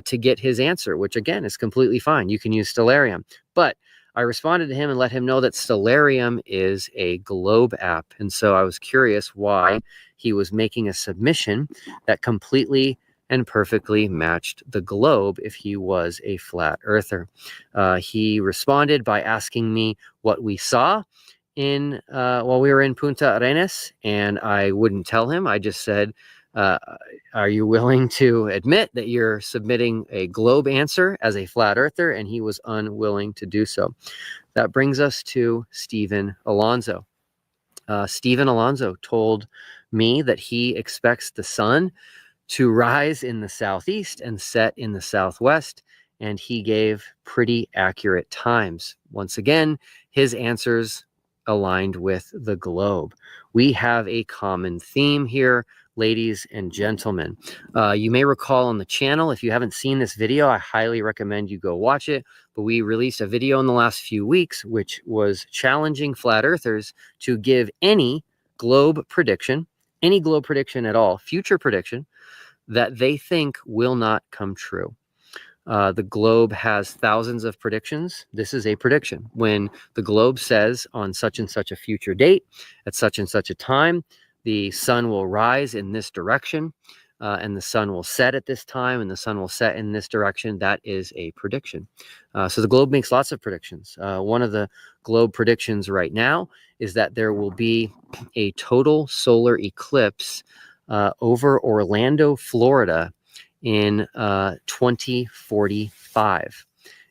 to get his answer, which again is completely fine. You can use Stellarium. But I responded to him and let him know that Stellarium is a globe app. And so I was curious why he was making a submission that completely and perfectly matched the globe if he was a flat earther. He responded by asking me what we saw in while we were in Punta Arenas, and I wouldn't tell him. I just said, are you willing to admit that you're submitting a globe answer as a flat earther? And he was unwilling to do so. That brings us to Stephen Alonzo. Stephen Alonzo told me that he expects the sun to rise in the southeast and set in the southwest, and he gave pretty accurate times. Once again, his answers aligned with the globe. We have a common theme here, ladies and gentlemen. You may recall on the channel, if you haven't seen this video, I highly recommend you go watch it. But we released a video in the last few weeks, which was challenging flat earthers to give any globe prediction at all, future prediction, that they think will not come true. The globe has thousands of predictions. This is a prediction. When the globe says on such and such a future date, at such and such a time, the sun will rise in this direction, and the sun will set at this time, and the sun will set in this direction, that is a prediction. So the globe makes lots of predictions. One of the globe predictions right now is that there will be a total solar eclipse over Orlando, Florida in 2045.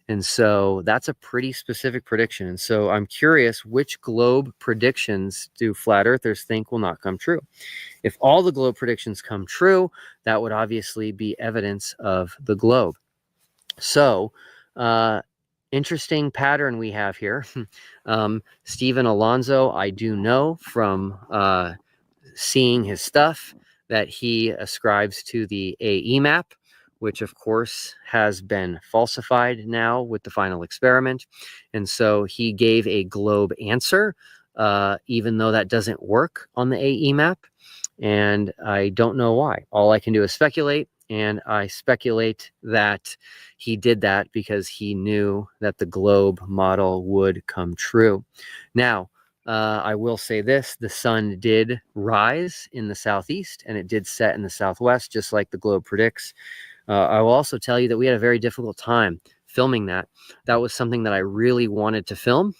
And so that's a pretty specific prediction. And so I'm curious, which globe predictions do flat earthers think will not come true? If all the globe predictions come true, that would obviously be evidence of the globe. So interesting pattern we have here. Stephen Alonzo, I do know from seeing his stuff that he ascribes to the AE map, which of course has been falsified now with the final experiment. And so he gave a globe answer, even though that doesn't work on the AE map. And I don't know why. All I can do is speculate. And I speculate that he did that because he knew that the globe model would come true. Now, I will say this, the sun did rise in the southeast and it did set in the southwest, just like the globe predicts. I will also tell you that we had a very difficult time filming that. That was something that I really wanted to film,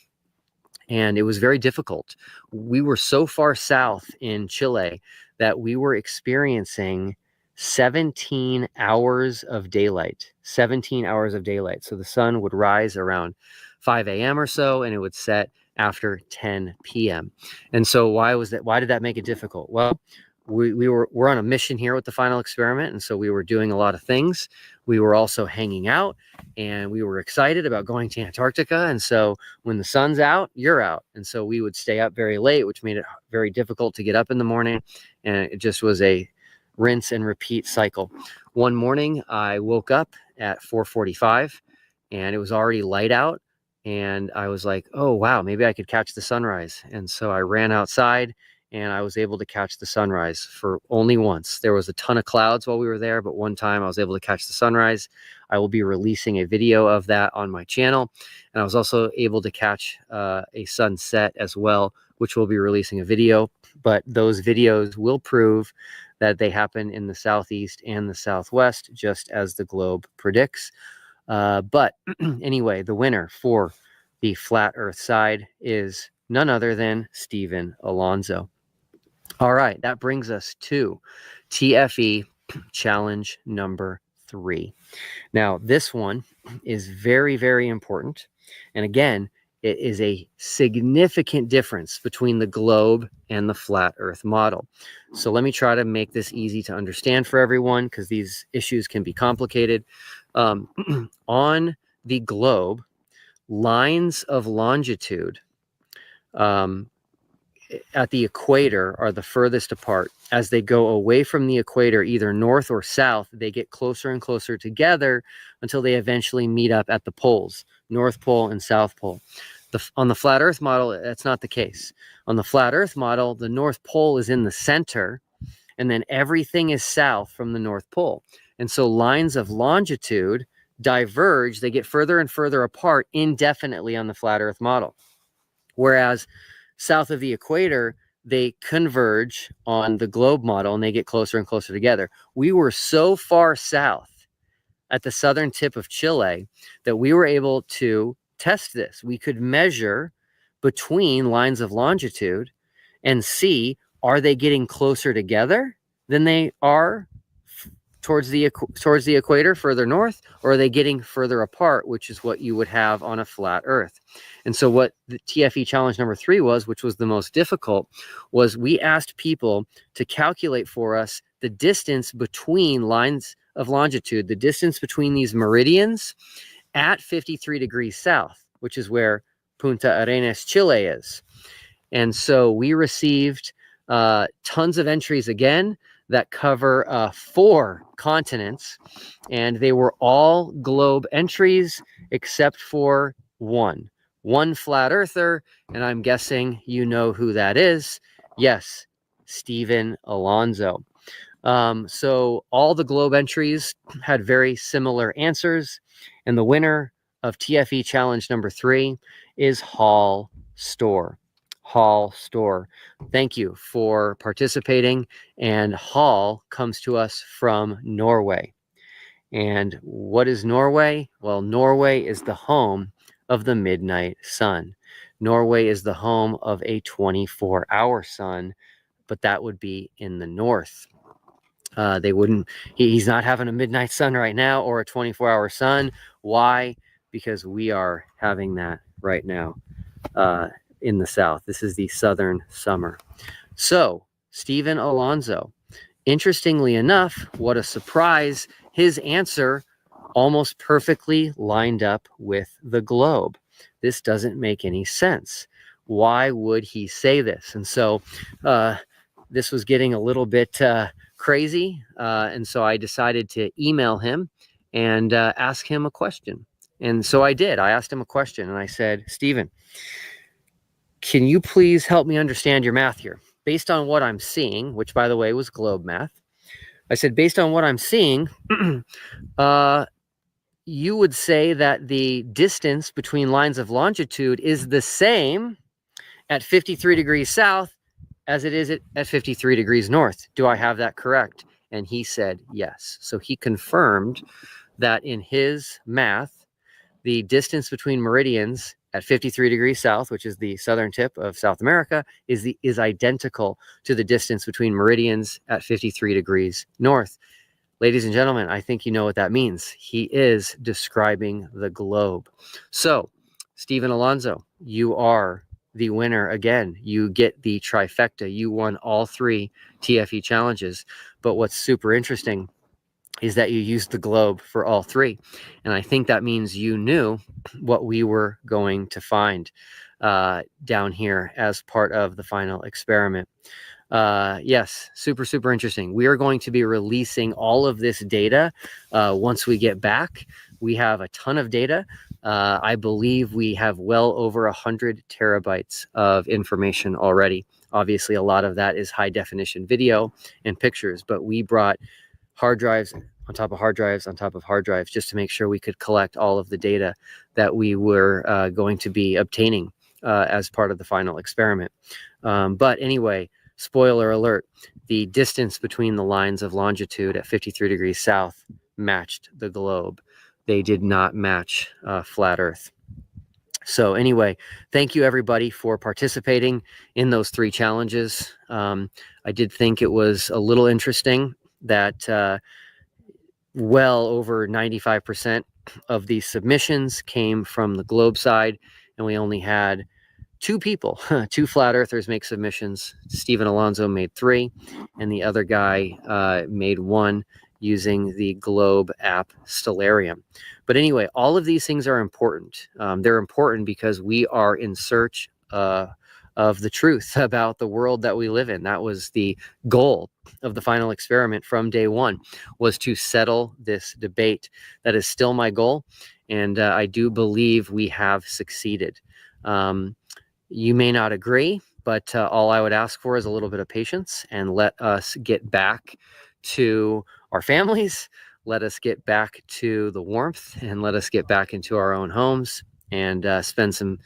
and it was very difficult. We were so far south in Chile that we were experiencing 17 hours of daylight. 17 hours of daylight. So the sun would rise around 5 a.m. or so, and it would set after 10 p.m. And so why did that make it difficult? Well, we're on a mission here with the final experiment, and so we were doing a lot of things. We were also hanging out, and we were excited about going to Antarctica. And so when the sun's out, you're out. And so we would stay up very late, which made it very difficult to get up in the morning. And it just was a rinse and repeat cycle. One morning, I woke up at 4:45, and it was already light out. And I was like, oh, wow, maybe I could catch the sunrise. And so I ran outside and I was able to catch the sunrise for only once. There was a ton of clouds while we were there, but one time I was able to catch the sunrise. I will be releasing a video of that on my channel, and I was also able to catch a sunset as well, which we'll be releasing a video. But those videos will prove that they happen in the southeast and the southwest, just as the globe predicts. But anyway, the winner for the flat earth side is none other than Stephen Alonso. All right, that brings us to TFE challenge number 3. Now, this one is very, very important. And again, it is a significant difference between the globe and the flat earth model. So let me try to make this easy to understand for everyone, because these issues can be complicated. On the globe, lines of longitude at the equator are the furthest apart. As they go away from the equator, either north or south, they get closer and closer together until they eventually meet up at the poles, North Pole and South Pole. On the flat earth model, that's not the case. On the flat earth model, the North Pole is in the center, and then everything is south from the North Pole. And so lines of longitude diverge, they get further and further apart indefinitely on the flat earth model. Whereas south of the equator, they converge on the globe model and they get closer and closer together. We were so far south at the southern tip of Chile that we were able to test this. We could measure between lines of longitude and see, are they getting closer together than they are towards the equator further north, or are they getting further apart, which is what you would have on a flat earth. And so what the TFE challenge number 3 was, which was the most difficult, was we asked people to calculate for us the distance between lines of longitude, the distance between these meridians at 53 degrees south, which is where Punta Arenas, Chile is. And so we received tons of entries again that cover 4 continents, and they were all globe entries except for one flat earther, and I'm guessing you know who that is. Yes, Stephen Alonso. So all the globe entries had very similar answers, and the winner of TFE challenge number 3 is Hall Store. Hall Store. Thank you for participating. And Hall comes to us from Norway. And what is Norway? Well, Norway is the home of the midnight sun. Norway is the home of a 24-hour sun, but that would be in the north. He's not having a midnight sun right now or a 24-hour sun. Why? Because we are having that right now in the south. This is the southern summer. So Stephen Alonso, interestingly enough, what a surprise, his answer almost perfectly lined up with the globe. This doesn't make any sense. Why would he say this? And so this was getting a little bit crazy. And so I decided to email him and ask him a question. And so I did. I asked him a question and I said, Stephen, can you please help me understand your math here? Based on what I'm seeing, which by the way was globe math, I said, based on what I'm seeing, you would say that the distance between lines of longitude is the same at 53 degrees south as it is at 53 degrees north. Do I have that correct? And he said yes. So he confirmed that in his math, the distance between meridians at 53 degrees south, which is the southern tip of South America, is identical to the distance between meridians at 53 degrees north. Ladies and gentlemen, I think you know what that means. He is describing the globe. So, Stephen Alonso, you are the winner again. You get the trifecta. You won all 3 TFE challenges. But what's super interesting is that you used the globe for all 3. And I think that means you knew what we were going to find down here as part of the final experiment. Yes, super, super interesting. We are going to be releasing all of this data once we get back. We have a ton of data. I believe we have well over 100 terabytes of information already. Obviously, a lot of that is high definition video and pictures, but we brought hard drives on top of hard drives on top of hard drives just to make sure we could collect all of the data that we were going to be obtaining as part of the final experiment. But anyway, spoiler alert, the distance between the lines of longitude at 53 degrees south matched the globe. They did not match flat Earth. So anyway, thank you everybody for participating in those 3 challenges. I did think it was a little interesting that well over 95% of these submissions came from the globe side, and we only had 2 people, 2 flat earthers make submissions. Stephen Alonso made 3, and the other guy made 1 using the globe app Stellarium. But anyway, all of these things are important. They're important because we are in search of the truth about the world that we live in. That was the goal of the final experiment from day 1, was to settle this debate. That is still my goal, and I do believe we have succeeded. You may not agree, but all I would ask for is a little bit of patience, and let us get back to our families, let us get back to the warmth, and let us get back into our own homes and spend some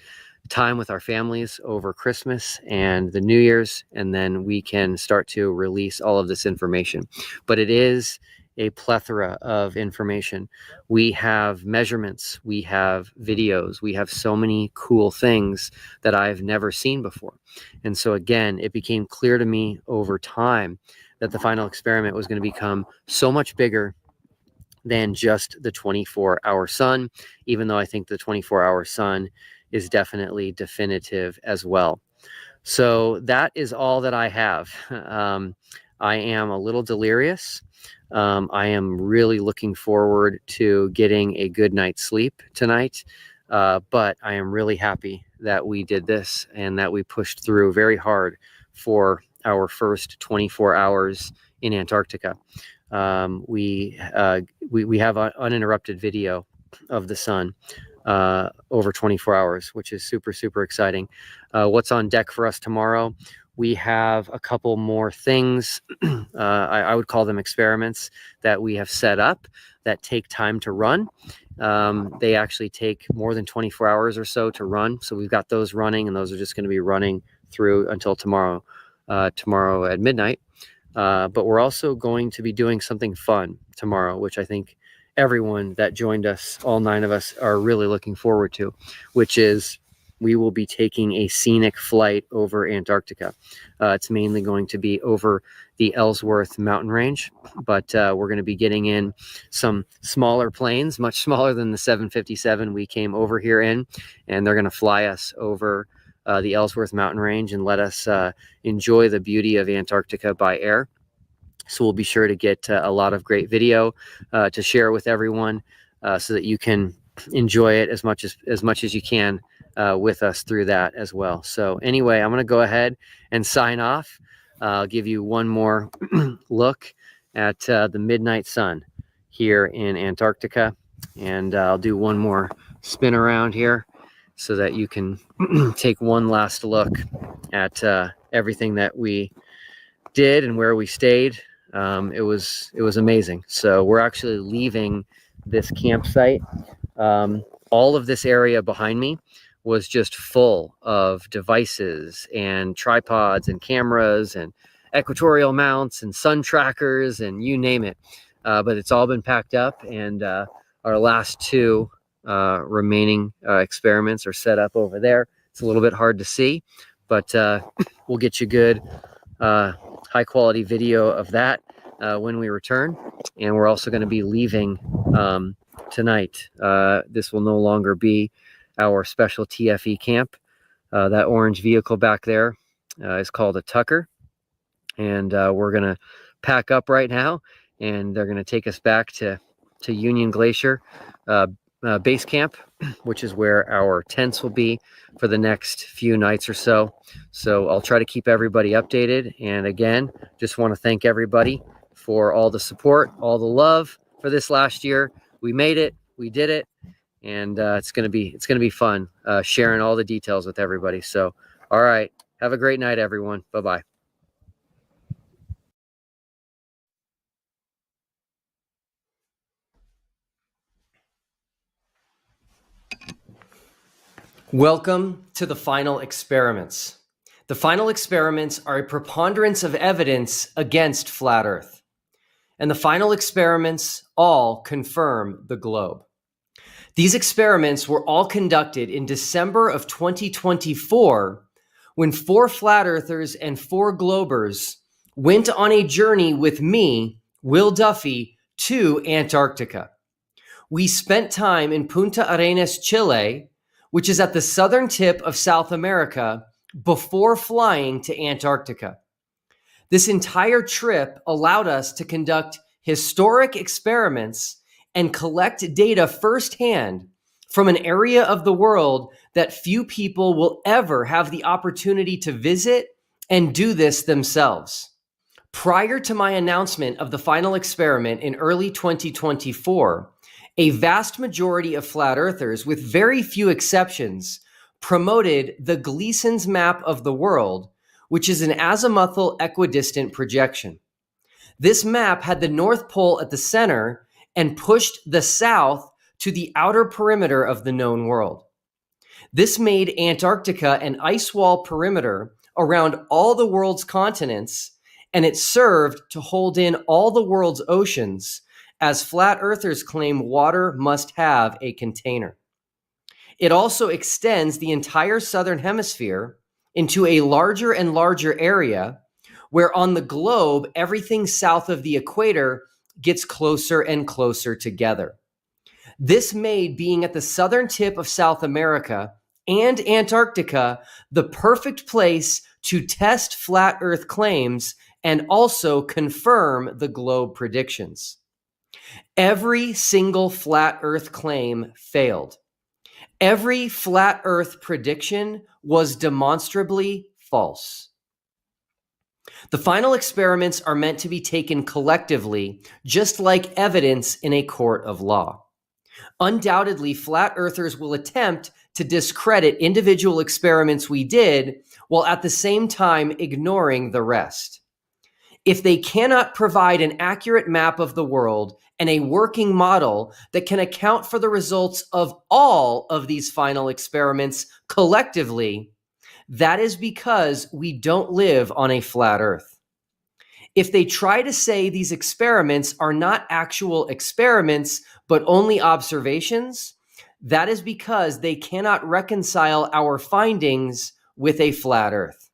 time with our families over Christmas and the New Year's, and then we can start to release all of this information. But it is a plethora of information. We have measurements, we have videos, we have so many cool things that I've never seen before. And so again, it became clear to me over time that the final experiment was going to become so much bigger than just the 24-hour sun, even though I think the 24-hour sun is definitely definitive as well. So that is all that I have. I am a little delirious. I am really looking forward to getting a good night's sleep tonight. But I am really happy that we did this and that we pushed through very hard for our first 24 hours in Antarctica. We have an uninterrupted video of the sun over 24 hours, which is super, super exciting. What's on deck for us tomorrow? We have a couple more things. I would call them experiments that we have set up that take time to run. They actually take more than 24 hours or so to run. So we've got those running, and those are just going to be running through until tomorrow at midnight. But we're also going to be doing something fun tomorrow, which I think everyone that joined us, all 9 of us, are really looking forward to, which is we will be taking a scenic flight over Antarctica. It's mainly going to be over the Ellsworth mountain range, but we're going to be getting in some smaller planes, much smaller than the 757 we came over here in, and they're going to fly us over the Ellsworth mountain range and let us enjoy the beauty of Antarctica by air. So we'll be sure to get a lot of great video to share with everyone so that you can enjoy it as much as you can with us through that as well. So anyway, I'm going to go ahead and sign off. I'll give you one more look at the midnight sun here in Antarctica, and I'll do one more spin around here so that you can take one last look at everything that we did and where we stayed. It was amazing. So we're actually leaving this campsite. All of this area behind me was just full of devices and tripods and cameras and equatorial mounts and sun trackers and you name it. But it's all been packed up, and our last 2 remaining experiments are set up over there. It's a little bit hard to see, but we'll get you good high quality video of that when we return. And we're also going to be leaving tonight. This will no longer be our special TFE camp. That orange vehicle back there is called a Tucker, and we're going to pack up right now, and they're going to take us back to Union Glacier base camp, which is where our tents will be for the next few nights or so. So I'll try to keep everybody updated. And again, just want to thank everybody for all the support, all the love for this last year. We made it, we did it, and it's gonna be fun sharing all the details with everybody. So all right, Have a great night, everyone. Bye-bye. Welcome to the final experiments. The final experiments are a preponderance of evidence against flat Earth. And the final experiments all confirm the globe. These experiments were all conducted in December of 2024, when 4 flat earthers and 4 globers went on a journey with me, Will Duffy, to Antarctica. We spent time in Punta Arenas, Chile, which is at the southern tip of South America, before flying to Antarctica. This entire trip allowed us to conduct historic experiments and collect data firsthand from an area of the world that few people will ever have the opportunity to visit and do this themselves. Prior to my announcement of the final experiment in early 2024, a vast majority of flat earthers, with very few exceptions, promoted the Gleason's map of the world, which is an azimuthal equidistant projection. This map had the North Pole at the center and pushed the south to the outer perimeter of the known world. This made Antarctica an ice wall perimeter around all the world's continents, and it served to hold in all the world's oceans, as flat earthers claim water must have a container. It also extends the entire southern hemisphere into a larger and larger area, where on the globe, everything south of the equator gets closer and closer together. This made being at the southern tip of South America and Antarctica the perfect place to test flat Earth claims and also confirm the globe predictions. Every single flat Earth claim failed. Every flat Earth prediction was demonstrably false. The final experiments are meant to be taken collectively, just like evidence in a court of law. Undoubtedly, flat earthers will attempt to discredit individual experiments we did, while at the same time ignoring the rest. If they cannot provide an accurate map of the world and a working model that can account for the results of all of these final experiments collectively, that is because we don't live on a flat Earth. If they try to say these experiments are not actual experiments, but only observations, that is because they cannot reconcile our findings with a flat Earth.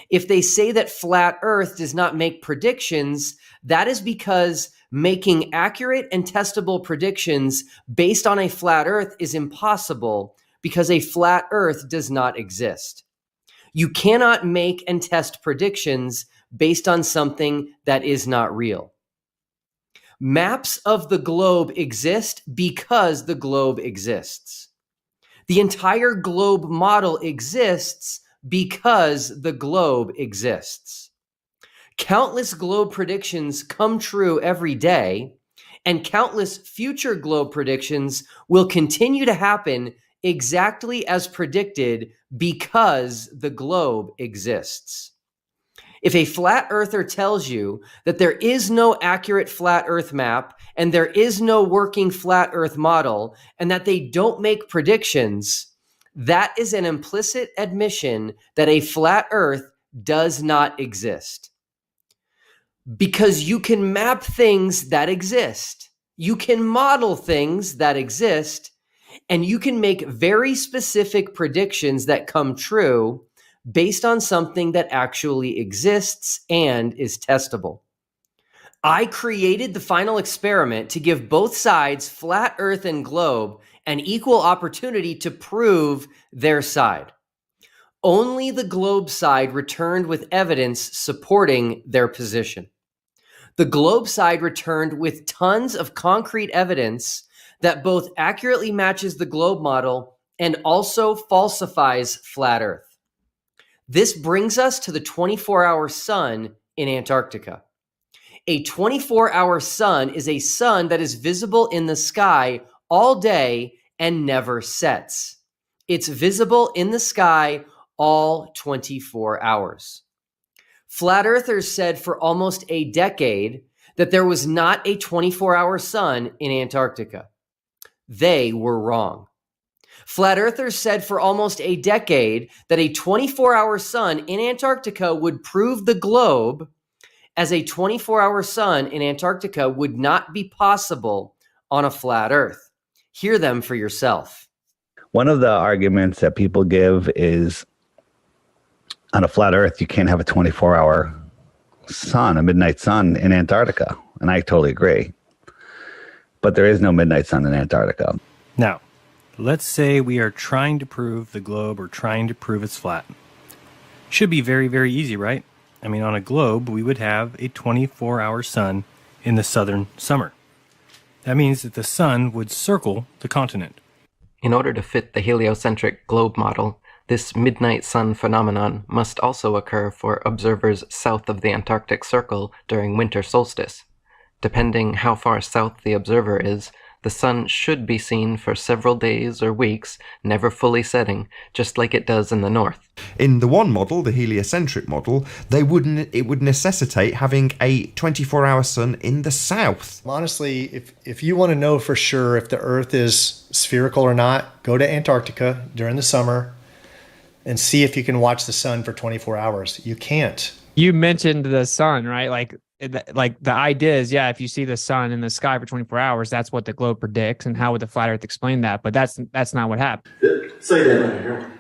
If they say that flat Earth does not make predictions, that is because making accurate and testable predictions based on a flat Earth is impossible, because a flat Earth does not exist. You cannot make and test predictions based on something that is not real. Maps of the globe exist because the globe exists. The entire globe model exists because the globe exists. Countless globe predictions come true every day, and countless future globe predictions will continue to happen exactly as predicted because the globe exists. If a flat earther tells you that there is no accurate flat Earth map and there is no working flat Earth model and that they don't make predictions, that is an implicit admission that a flat Earth does not exist. Because you can map things that exist, you can model things that exist, and you can make very specific predictions that come true based on something that actually exists and is testable. I created the final experiment to give both sides, flat Earth and globe, an equal opportunity to prove their side. Only the globe side returned with evidence supporting their position. The globe side returned with tons of concrete evidence that both accurately matches the globe model and also falsifies flat Earth. This brings us to the 24-hour sun in Antarctica. A 24-hour sun is a sun that is visible in the sky all day and never sets. It's visible in the sky all 24 hours. Flat earthers said for almost a decade that there was not a 24-hour sun in Antarctica. They were wrong. Flat earthers said for almost a decade that a 24-hour sun in Antarctica would prove the globe, as a 24-hour sun in Antarctica would not be possible on a flat earth. Hear them for yourself. One of the arguments that people give is on a flat earth, you can't have a 24-hour sun, a midnight sun in Antarctica. And I totally agree. But there is no midnight sun in Antarctica. Now, let's say we are trying to prove the globe or trying to prove it's flat. Should be very, very easy, right? I mean, on a globe, we would have a 24-hour sun in the southern summer. That means that the sun would circle the continent. In order to fit the heliocentric globe model, this midnight sun phenomenon must also occur for observers south of the Antarctic Circle during winter solstice. Depending how far south the observer is, the sun should be seen for several days or weeks, never fully setting, just like it does in the north. In the one model, the heliocentric model, it would necessitate having a 24-hour sun in the south. Honestly, if you want to know for sure if the Earth is spherical or not, go to Antarctica during the summer and see if you can watch the sun for 24 hours. You can't. You mentioned the sun, right? Like the idea is, yeah, if you see the sun in the sky for 24 hours, that's what the globe predicts. And how would the flat earth explain that? But that's not what happened. Say that right here.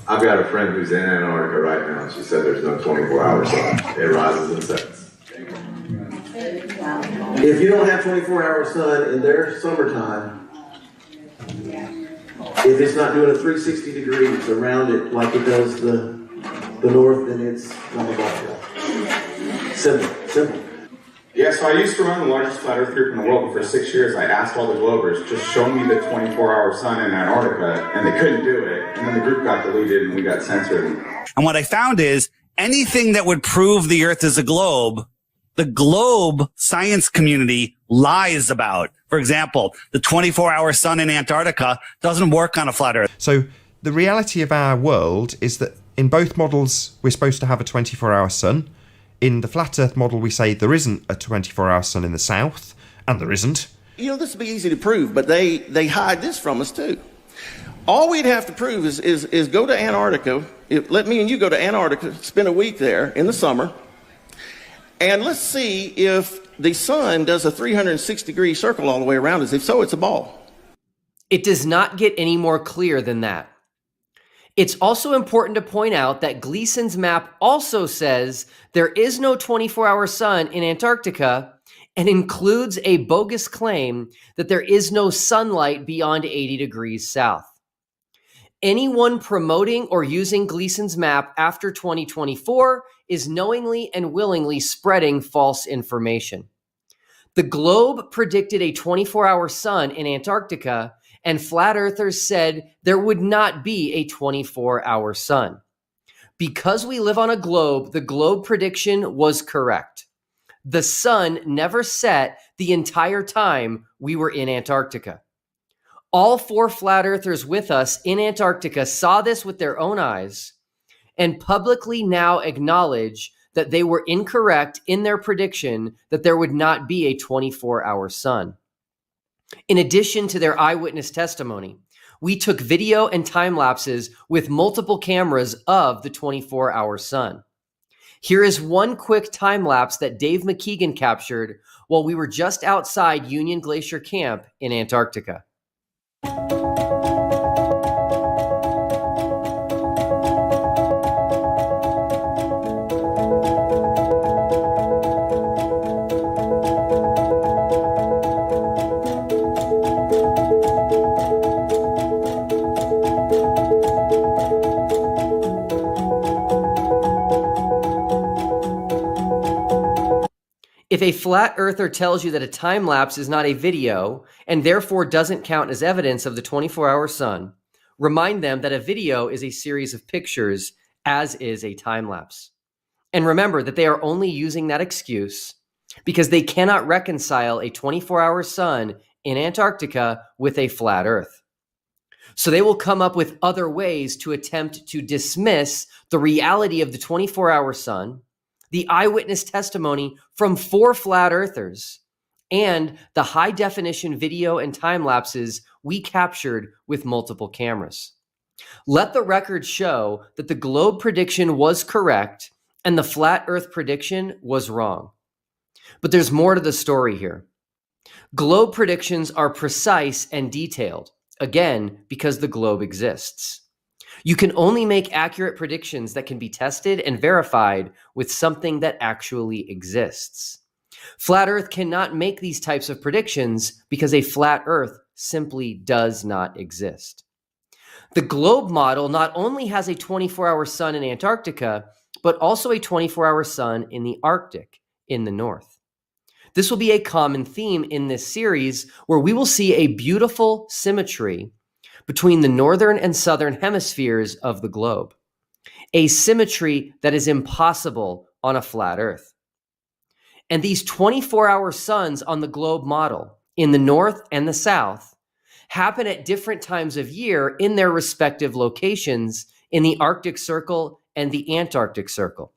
I've got a friend who's in Antarctica right now. She said there's no 24-hour sun. It rises and sets. If you don't have 24-hour sun in their summertime, if it's not doing a 360 degrees around it like it does the north, then it's not a ball. Simple. Yeah, so I used to run the largest flat earth group in the world, and for 6 years I asked all the Globers, just show me the 24-hour sun in Antarctica, and they couldn't do it. And then the group got deleted and we got censored. And what I found is anything that would prove the earth is a globe, the globe science community lies about. For example, the 24-hour sun in Antarctica doesn't work on a flat earth. So the reality of our world is that in both models, we're supposed to have a 24-hour sun. In the flat earth model, we say there isn't a 24-hour sun in the south, and there isn't. You know, this would be easy to prove, but they hide this from us too. All we'd have to prove is go to Antarctica. Let me and you go to Antarctica, spend a week there in the summer, and let's see if the sun does a 360-degree circle all the way around us. If so, it's a ball. It does not get any more clear than that. It's also important to point out that Gleason's map also says there is no 24-hour sun in Antarctica and includes a bogus claim that there is no sunlight beyond 80 degrees south. Anyone promoting or using Gleason's map after 2024 is knowingly and willingly spreading false information. The globe predicted a 24-hour sun in Antarctica, and flat earthers said there would not be a 24-hour sun. Because we live on a globe, the globe prediction was correct. The sun never set the entire time we were in Antarctica. All 4 flat earthers with us in Antarctica saw this with their own eyes and publicly now acknowledge that they were incorrect in their prediction that there would not be a 24-hour sun. In addition to their eyewitness testimony, we took video and time lapses with multiple cameras of the 24-hour sun. Here is one quick time lapse that Dave McKeegan captured while we were just outside Union Glacier Camp in Antarctica. If a flat earther tells you that a time lapse is not a video and therefore doesn't count as evidence of the 24-hour sun, remind them that a video is a series of pictures, as is a time lapse. And remember that they are only using that excuse because they cannot reconcile a 24-hour sun in Antarctica with a flat earth. So they will come up with other ways to attempt to dismiss the reality of the 24-hour sun, the eyewitness testimony from 4 flat earthers, and the high-definition video and time lapses we captured with multiple cameras. Let the record show that the globe prediction was correct and the flat earth prediction was wrong. But there's more to the story here. Globe predictions are precise and detailed, again, because the globe exists. You can only make accurate predictions that can be tested and verified with something that actually exists. Flat Earth cannot make these types of predictions because a flat Earth simply does not exist. The globe model not only has a 24-hour sun in Antarctica, but also a 24-hour sun in the Arctic in the north. This will be a common theme in this series, where we will see a beautiful symmetry between the northern and southern hemispheres of the globe, a symmetry that is impossible on a flat Earth. And these 24-hour suns on the globe model in the north and the south happen at different times of year in their respective locations in the Arctic Circle and the Antarctic Circle.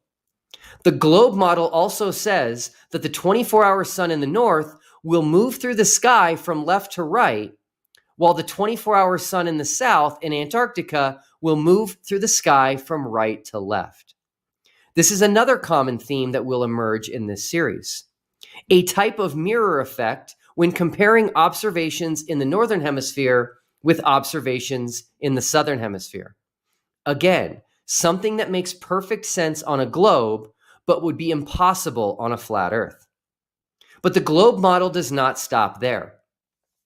The globe model also says that the 24-hour sun in the north will move through the sky from left to right, while the 24-hour sun in the south in Antarctica will move through the sky from right to left. This is another common theme that will emerge in this series, a type of mirror effect when comparing observations in the northern hemisphere with observations in the southern hemisphere. Again, something that makes perfect sense on a globe, but would be impossible on a flat Earth. But the globe model does not stop there.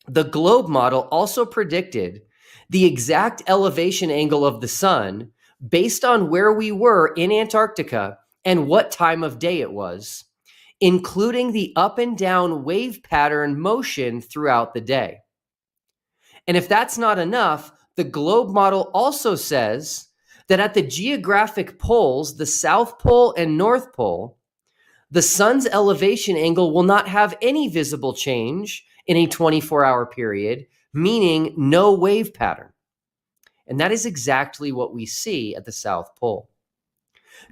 The globe model also predicted the exact elevation angle of the sun based on where we were in Antarctica and what time of day it was, including the up and down wave pattern motion throughout the day. And if that's not enough, the globe model also says that at the geographic poles, the South Pole and North Pole, the sun's elevation angle will not have any visible change in a 24-hour period, meaning no wave pattern. And that is exactly what we see at the South Pole.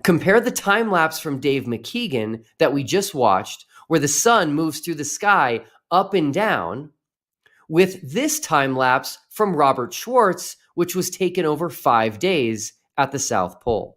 Compare the time lapse from Dave McKeegan that we just watched, where the sun moves through the sky up and down, with this time lapse from Robert Schwartz, which was taken over 5 days at the South Pole.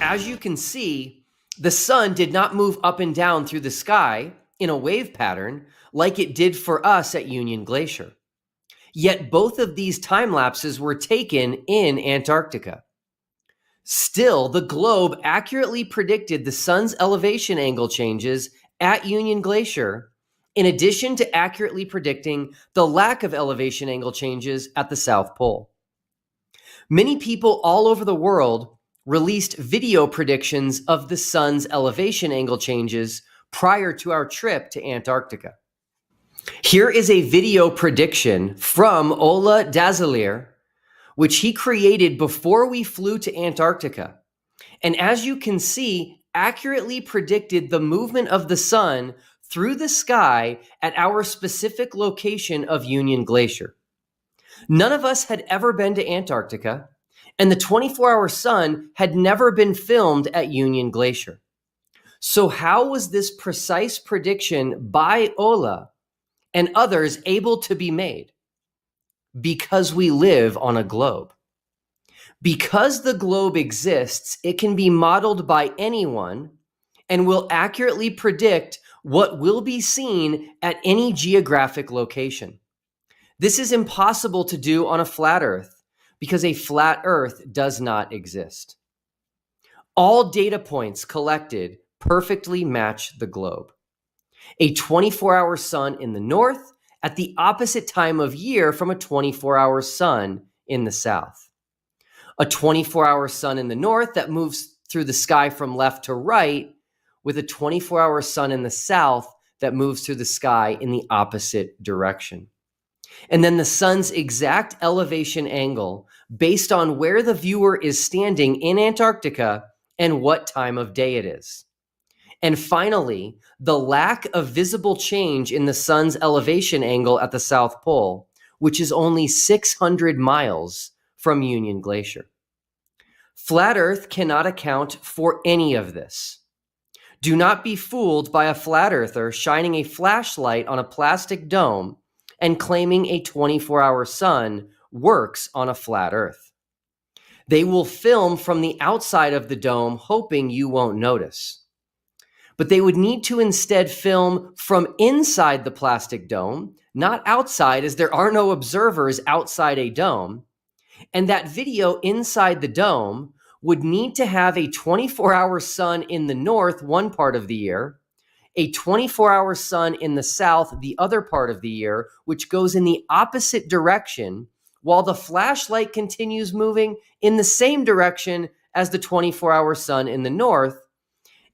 As you can see, the sun did not move up and down through the sky in a wave pattern like it did for us at Union Glacier. Yet both of these time lapses were taken in Antarctica. Still, the globe accurately predicted the sun's elevation angle changes at Union Glacier, in addition to accurately predicting the lack of elevation angle changes at the South Pole. Many people all over the world released video predictions of the sun's elevation angle changes prior to our trip to Antarctica. Here is a video prediction from Ola Dazalier, which he created before we flew to Antarctica. And as you can see, accurately predicted the movement of the sun through the sky at our specific location of Union Glacier. None of us had ever been to Antarctica, and the 24-hour sun had never been filmed at Union Glacier. So how was this precise prediction by Ola and others able to be made? Because we live on a globe. Because the globe exists, it can be modeled by anyone and will accurately predict what will be seen at any geographic location. This is impossible to do on a flat Earth because a flat Earth does not exist. All data points collected perfectly match the globe. A 24-hour sun in the north at the opposite time of year from a 24-hour sun in the south. A 24-hour sun in the north that moves through the sky from left to right, with a 24-hour sun in the south that moves through the sky in the opposite direction. And then the sun's exact elevation angle based on where the viewer is standing in Antarctica and what time of day it is. And finally, the lack of visible change in the sun's elevation angle at the South Pole, which is only 600 miles from Union Glacier. Flat Earth cannot account for any of this. Do not be fooled by a flat earther shining a flashlight on a plastic dome and claiming a 24-hour sun works on a flat Earth. They will film from the outside of the dome, hoping you won't notice. But they would need to instead film from inside the plastic dome, not outside, as there are no observers outside a dome. And that video inside the dome would need to have a 24-hour sun in the north one part of the year, a 24-hour sun in the south the other part of the year, which goes in the opposite direction, while the flashlight continues moving in the same direction as the 24-hour sun in the north.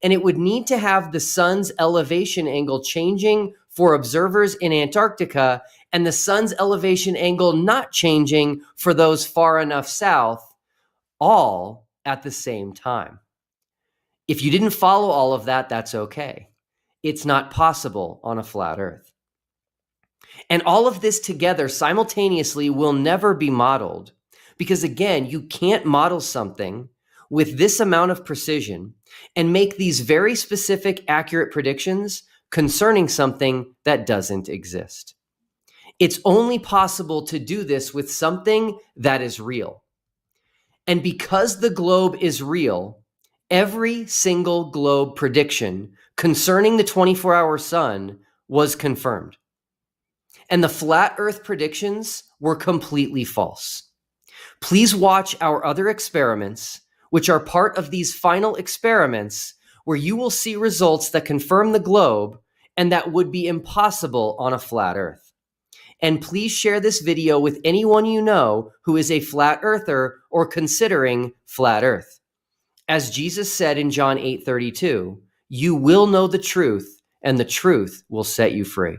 And it would need to have the sun's elevation angle changing for observers in Antarctica and the sun's elevation angle not changing for those far enough south, all at the same time. If you didn't follow all of that, that's okay. It's not possible on a flat Earth. And all of this together simultaneously will never be modeled because, again, you can't model something with this amount of precision and make these very specific, accurate predictions concerning something that doesn't exist. It's only possible to do this with something that is real. And because the globe is real, every single globe prediction concerning the 24-hour sun was confirmed. And the flat Earth predictions were completely false. Please watch our other experiments, which are part of these final experiments, where you will see results that confirm the globe and that would be impossible on a flat Earth. And please share this video with anyone you know who is a flat earther or considering flat Earth. As Jesus said in John 8:32, you will know the truth, and the truth will set you free.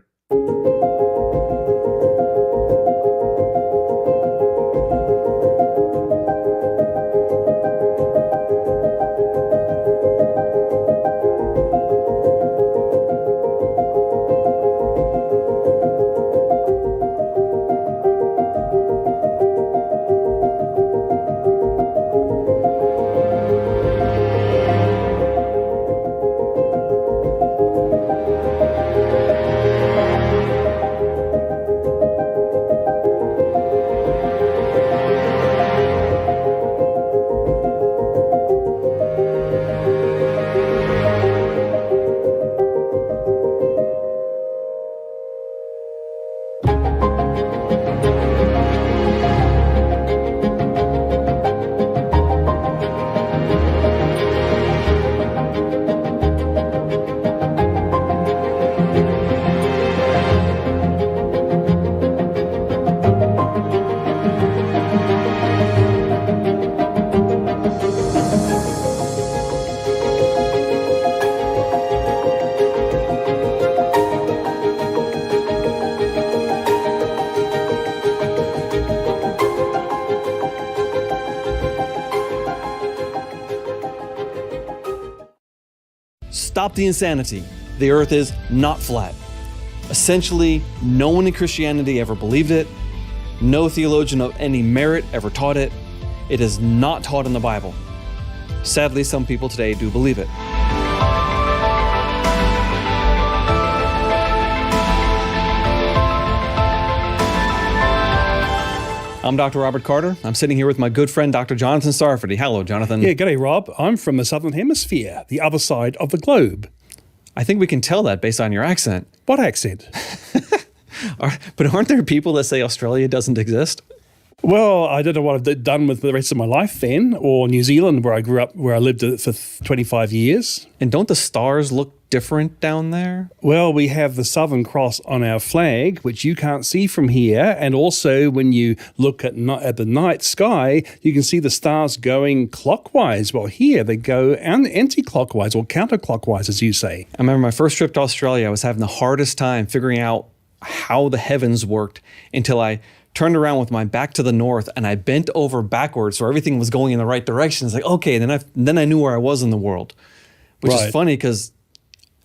stop the insanity. The earth is not flat. Essentially, no one in Christianity ever believed it. No theologian of any merit ever taught it. It is not taught in the Bible. Sadly, some people today do believe it. I'm Dr. Robert Carter. I'm sitting here with my good friend, Dr. Jonathan Sarfati. Hello, Jonathan. Yeah, g'day, Rob. I'm from the Southern Hemisphere, the other side of the globe. I think we can tell that based on your accent. What accent? But aren't there people that say Australia doesn't exist? Well, I don't know what I've done with the rest of my life then, or New Zealand, where I grew up, where I lived for 25 years. And don't the stars look different down there? Well, we have the Southern Cross on our flag, which you can't see from here. And also, when you look at the night sky, you can see the stars going clockwise. Well, here they go anti-clockwise, or counterclockwise, as you say. I remember my first trip to Australia, I was having the hardest time figuring out how the heavens worked until I turned around with my back to the north and I bent over backwards so everything was going in the right direction. It's like, okay, then I knew where I was in the world, which is funny because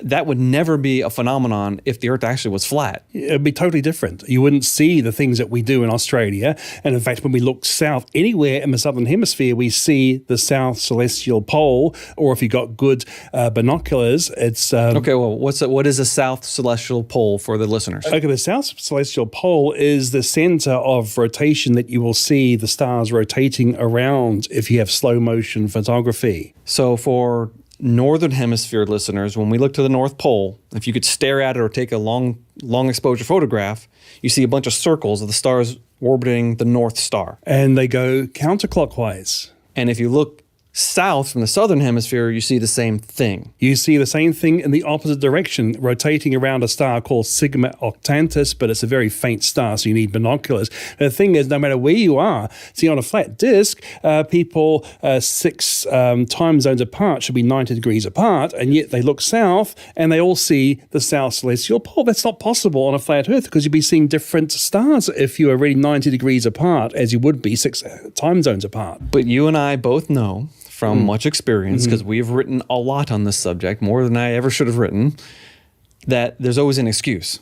that would never be a phenomenon if the earth actually was flat. It'd be totally different. You wouldn't see the things that we do in Australia. And in fact, when we look south anywhere in the Southern Hemisphere, we see the South Celestial Pole, or if you've got good binoculars, it's... okay, well, what is a South Celestial Pole for the listeners? Okay, the South Celestial Pole is the center of rotation that you will see the stars rotating around if you have slow motion photography. So for Northern Hemisphere listeners, when we look to the North Pole, if you could stare at it or take a long exposure photograph, you see a bunch of circles of the stars orbiting the North Star. And they go counterclockwise. And if you look south from the Southern Hemisphere, you see the same thing. You see the same thing in the opposite direction, rotating around a star called Sigma Octantis, but it's a very faint star, so you need binoculars. The thing is, no matter where you are, see, on a flat disk, people 6 time zones apart should be 90 degrees apart, and yet they look south, and they all see the South Celestial Pole. That's not possible on a flat Earth, because you'd be seeing different stars if you were really 90 degrees apart, as you would be 6 time zones apart. But you and I both know from much experience, because we've written a lot on this subject, more than I ever should have written, that there's always an excuse.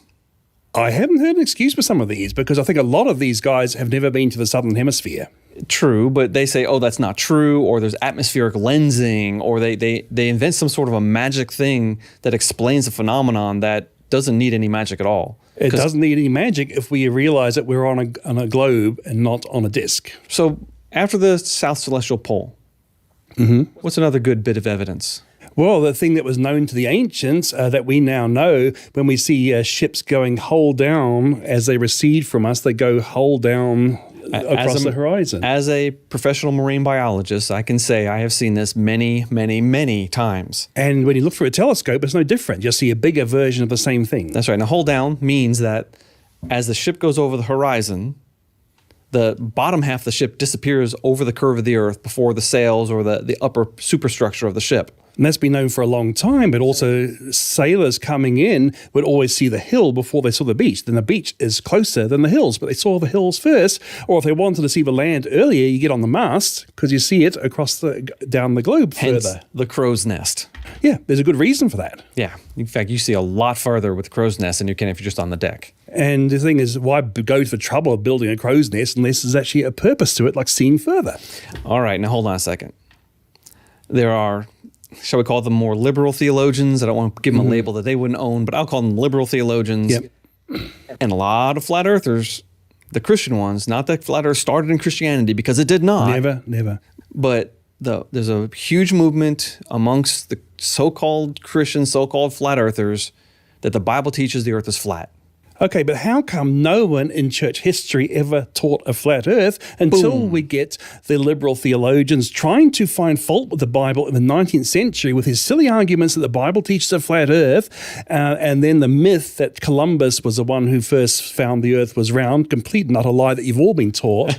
I haven't heard an excuse for some of these, because I think a lot of these guys have never been to the Southern Hemisphere. True, but they say, oh, that's not true, or there's atmospheric lensing, or they invent some sort of a magic thing that explains a phenomenon that doesn't need any magic at all. It doesn't need any magic if we realize that we're on a globe and not on a disk. So after the South Celestial Pole, what's another good bit of evidence? Well, the thing that was known to the ancients that we now know, when we see ships going hull down as they recede from us, they go hull down across the horizon. As a professional marine biologist, I can say I have seen this many, many, many times. And when you look through a telescope, it's no different. You'll see a bigger version of the same thing. That's right. Now, hull down means that as the ship goes over the horizon, the bottom half of the ship disappears over the curve of the earth before the sails or the upper superstructure of the ship. And that's been known for a long time, but also sailors coming in would always see the hill before they saw the beach. Then the beach is closer than the hills, but they saw the hills first. Or if they wanted to see the land earlier, you get on the mast because you see it across down the globe Hence, further. The crow's nest. Yeah, there's a good reason for that. Yeah. In fact, you see a lot farther with crow's nest than you can if you're just on the deck. And the thing is, why go to the trouble of building a crow's nest unless there's actually a purpose to it, like seeing further? All right, now hold on a second. There are, shall we call them more liberal theologians? I don't want to give them a label that they wouldn't own, but I'll call them liberal theologians. Yep. And a lot of flat earthers, the Christian ones, not that flat earth started in Christianity, because it did not. Never. But there's a huge movement amongst the so-called Christians, so-called flat earthers, that the Bible teaches the earth is flat. Okay, but how come no one in church history ever taught a flat earth until we get the liberal theologians trying to find fault with the Bible in the 19th century with his silly arguments that the Bible teaches a flat earth, and then the myth that Columbus was the one who first found the earth was round, complete and utter lie that you've all been taught.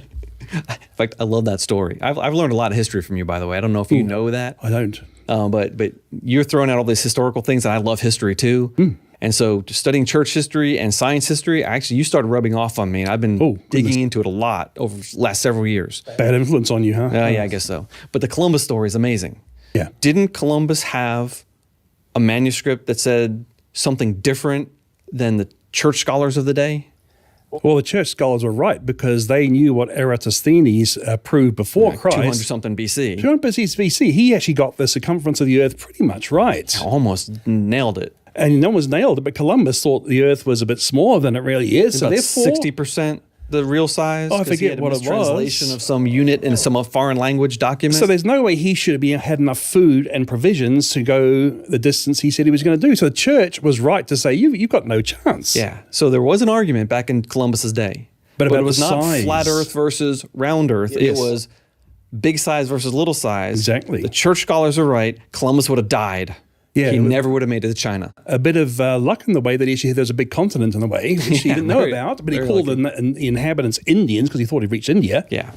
In fact, I love that story. I've learned a lot of history from you, by the way. I don't know if you know that. I don't. But you're throwing out all these historical things, and I love history too. And so studying church history and science history, actually, you started rubbing off on me, and I've been digging into it a lot over the last several years. Bad influence on you, huh? Yeah, I guess so. But the Columbus story is amazing. Yeah. Didn't Columbus have a manuscript that said something different than the church scholars of the day? Well, the church scholars were right because they knew what Eratosthenes proved before Christ. 200 something BC. 200 BC. He actually got the circumference of the earth pretty much right. Almost nailed it. And no one's nailed it, but Columbus thought the earth was a bit smaller than it really is. So About therefore, 60% the real size. Oh, I 'cause he forget had a what it mistranslation was. of some unit in some foreign language document. So there's no way he should have had enough food and provisions to go the distance he said he was going to do. So the church was right to say, you've got no chance. Yeah. So there was an argument back in Columbus's day. But it about was the not size. flat Earth versus round Earth. It Yes. was big size versus little size. Exactly. The church scholars are right. Columbus would have died. Yeah, he never would have made it to China. A bit of luck in the way that actually there's a big continent in the way, which he didn't know about, but he called the inhabitants Indians because he thought he'd reached India. Yeah.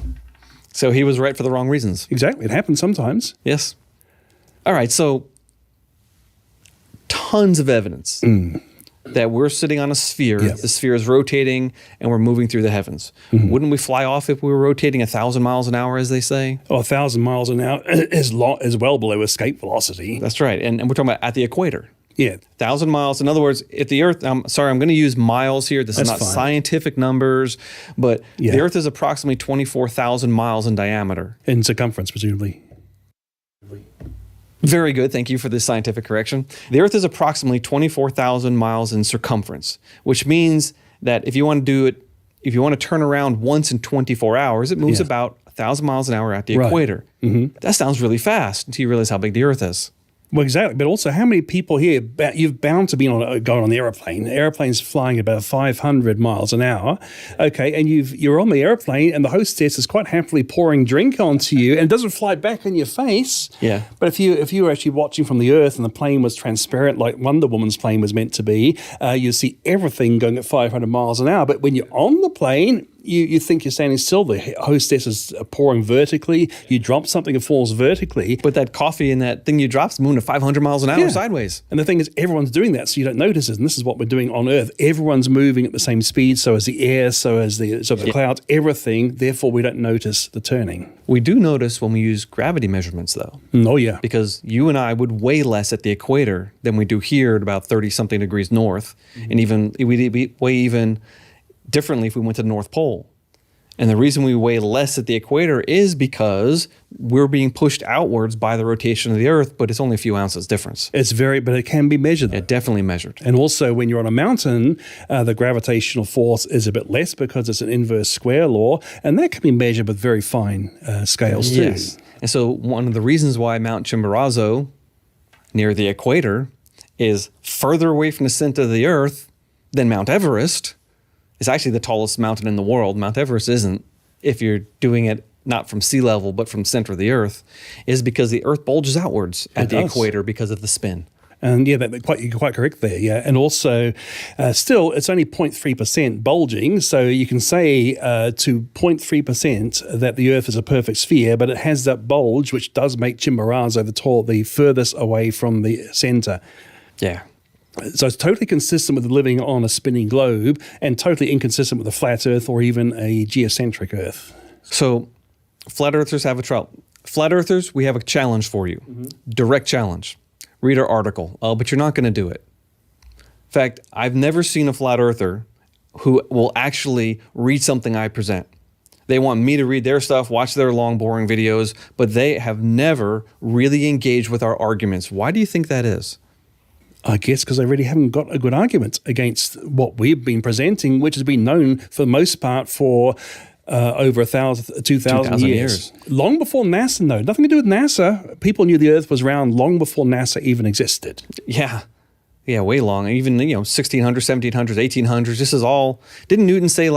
So he was right for the wrong reasons. Exactly. It happens sometimes. Yes. All right. So tons of evidence that we're sitting on a sphere. Yes. The sphere is rotating and we're moving through the heavens. Wouldn't we fly off if we were rotating 1,000 miles an hour, as they say? Oh, 1,000 miles an hour is well below escape velocity. That's right. And we're talking about at the equator. Yeah. 1,000 miles. In other words, if the Earth, I'm sorry, I'm going to use miles here. This is not fine. scientific numbers, but Yeah. the Earth is approximately 24,000 miles in diameter. In circumference, presumably. Very good. Thank you for this scientific correction. The Earth is approximately 24,000 miles in circumference, which means that if you want to do it, if you want to turn around once in 24 hours, it moves about 1,000 miles an hour at the Right. equator. That sounds really fast until you realize how big the Earth is. Well, exactly. But also, how many people here, you've bound to be going on the airplane. The airplane's flying about 500 miles an hour. Okay, and you're on the airplane and the hostess is quite happily pouring drink onto you and it doesn't fly back in your face. Yeah. But if you were actually watching from the earth and the plane was transparent like Wonder Woman's plane was meant to be, you see everything going at 500 miles an hour. But when you're on the plane, you think you're standing still. The hostess is pouring vertically. You drop something, it falls vertically. But that coffee and that thing you drop is moving at 500 miles an hour sideways. And the thing is, everyone's doing that, so you don't notice it. And this is what we're doing on Earth. Everyone's moving at the same speed, so as the air, so as the clouds, everything. Therefore, we don't notice the turning. We do notice when we use gravity measurements, though. Oh, yeah. Because you and I would weigh less at the equator than we do here at about 30-something degrees north. And we'd weigh even differently if we went to the North Pole. And the reason we weigh less at the equator is because we're being pushed outwards by the rotation of the Earth, but it's only a few ounces difference. But it can be measured. Yeah, definitely measured. And also, when you're on a mountain, the gravitational force is a bit less because it's an inverse square law, and that can be measured with very fine scales too. Yes. And so one of the reasons why Mount Chimborazo, near the equator, is further away from the center of the Earth than Mount Everest. It's actually the tallest mountain in the world. Mount Everest isn't, if you're doing it not from sea level, but from center of the Earth, is because the Earth bulges outwards at the equator because of the spin. And yeah, you're quite correct there. Yeah, and also, still, it's only 0.3% bulging. So you can say to 0.3% that the Earth is a perfect sphere, but it has that bulge, which does make Chimborazo the furthest away from the center. Yeah. So it's totally consistent with living on a spinning globe and totally inconsistent with a flat Earth or even a geocentric Earth. So flat earthers have a trouble. Flat earthers, we have a challenge for you. Direct challenge. Read our article. But you're not going to do it. In fact, I've never seen a flat earther who will actually read something I present. They want me to read their stuff, watch their long, boring videos, but they have never really engaged with our arguments. Why do you think that is? I guess because they really haven't got a good argument against what we've been presenting, which has been known for the most part for over 2,000 years. Long before NASA, no, nothing to do with NASA. People knew the Earth was round long before NASA even existed. Yeah, way long. Even 1600s, 1700s, 1800s. This is all. Didn't Newton say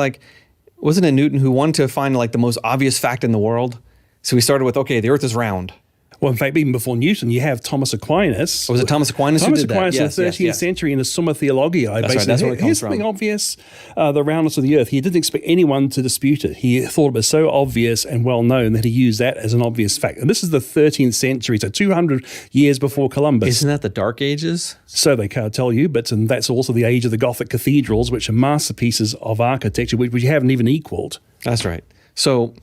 wasn't it Newton who wanted to find the most obvious fact in the world? So we started with the Earth is round. Well, in fact, even before Newton, you have Thomas Aquinas. Oh, was it Thomas Aquinas who did that? Thomas Aquinas in the 13th century in the Summa Theologiae. That's right, that's where it comes here's from. something obvious, the roundness of the Earth. He didn't expect anyone to dispute it. He thought it was so obvious and well known that he used that as an obvious fact. And this is the 13th century, so 200 years before Columbus. Isn't that the Dark Ages? So they can't tell you, but that's also the age of the Gothic cathedrals, which are masterpieces of architecture, which you haven't even equaled. That's right. So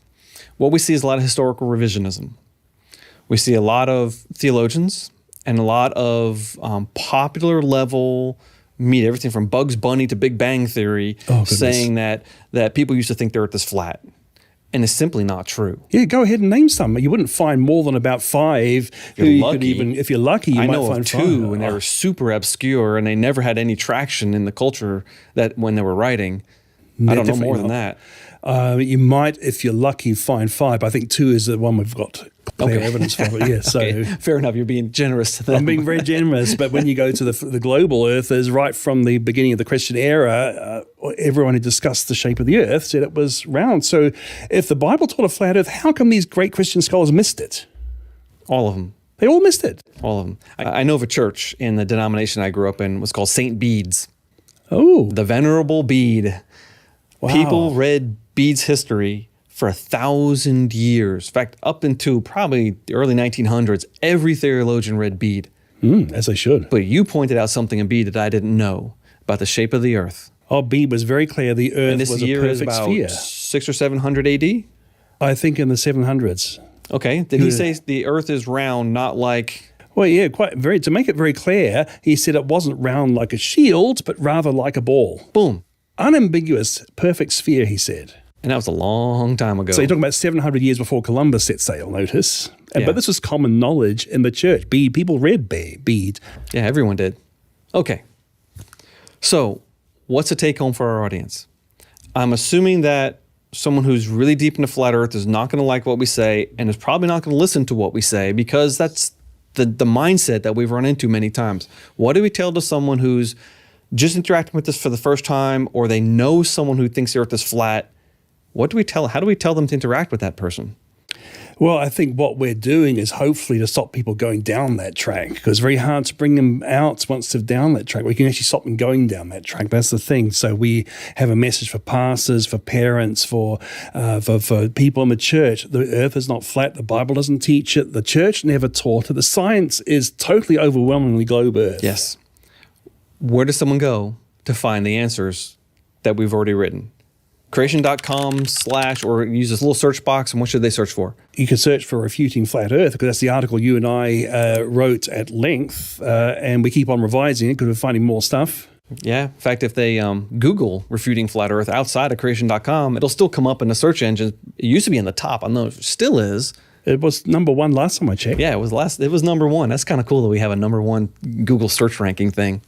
what we see is a lot of historical revisionism. We see a lot of theologians and a lot of popular level media, everything from Bugs Bunny to Big Bang Theory, saying that people used to think the Earth is flat. And it's simply not true. Yeah, go ahead and name some. You wouldn't find more than about 5. If you're lucky, you I might know find of 5. 2, and they were super obscure, and they never had any traction in the culture that when they were writing. I don't know more than that. You might, if you're lucky, find 5. I think 2 is the one we've got clear evidence for. Yeah, so okay, fair enough. You're being generous to them. I'm being very generous, but when you go to the global earthers, right from the beginning of the Christian era, everyone who discussed the shape of the earth said it was round. So if the Bible taught a flat earth, how come these great Christian scholars missed it? All of them. They all missed it. All of them. I know of a church in the denomination I grew up in was called St. Bede's. Oh. The Venerable Bede. Wow. People read Bede's history for 1,000 years. In fact, up into probably the early 1900s, every theologian read Bede. As they should. But you pointed out something in Bede that I didn't know about the shape of the earth. Oh, Bede was very clear. The earth and this was year a is perfect about sphere. 600 or 700 AD? I think in the 700s. Okay. Did he say the earth is round, not like... Well, yeah, to make it very clear, he said it wasn't round like a shield, but rather like a ball. Boom. Unambiguous, perfect sphere, he said. And that was a long time ago. So you're talking about 700 years before Columbus set sail, notice. Yeah. But this was common knowledge in the church. People read Bede. Yeah, everyone did. Okay. So what's the take home for our audience? I'm assuming that someone who's really deep into flat earth is not going to like what we say and is probably not going to listen to what we say because that's the mindset that we've run into many times. What do we tell to someone who's just interacting with this for the first time, or they know someone who thinks the earth is flat? What do we tell? How do we tell them to interact with that person? Well, I think what we're doing is hopefully to stop people going down that track, because it's very hard to bring them out once they're down that track. We can actually stop them going down that track. That's the thing. So we have a message for pastors, for parents, for people in the church. The earth is not flat. The Bible doesn't teach it. The church never taught it. The science is totally overwhelmingly globe earth. Yes. Where does someone go to find the answers that we've already written? Creation.com/ or use this little search box, and what should they search for? You can search for Refuting Flat Earth, because that's the article you and I wrote at length, and we keep on revising it because we're finding more stuff. Yeah. In fact, if they Google Refuting Flat Earth outside of Creation.com, it'll still come up in the search engine. It used to be in the top. I don't know if it still is. It was number 1 last time I checked. Yeah, it was number 1. That's kind of cool that we have a number 1 Google search ranking thing.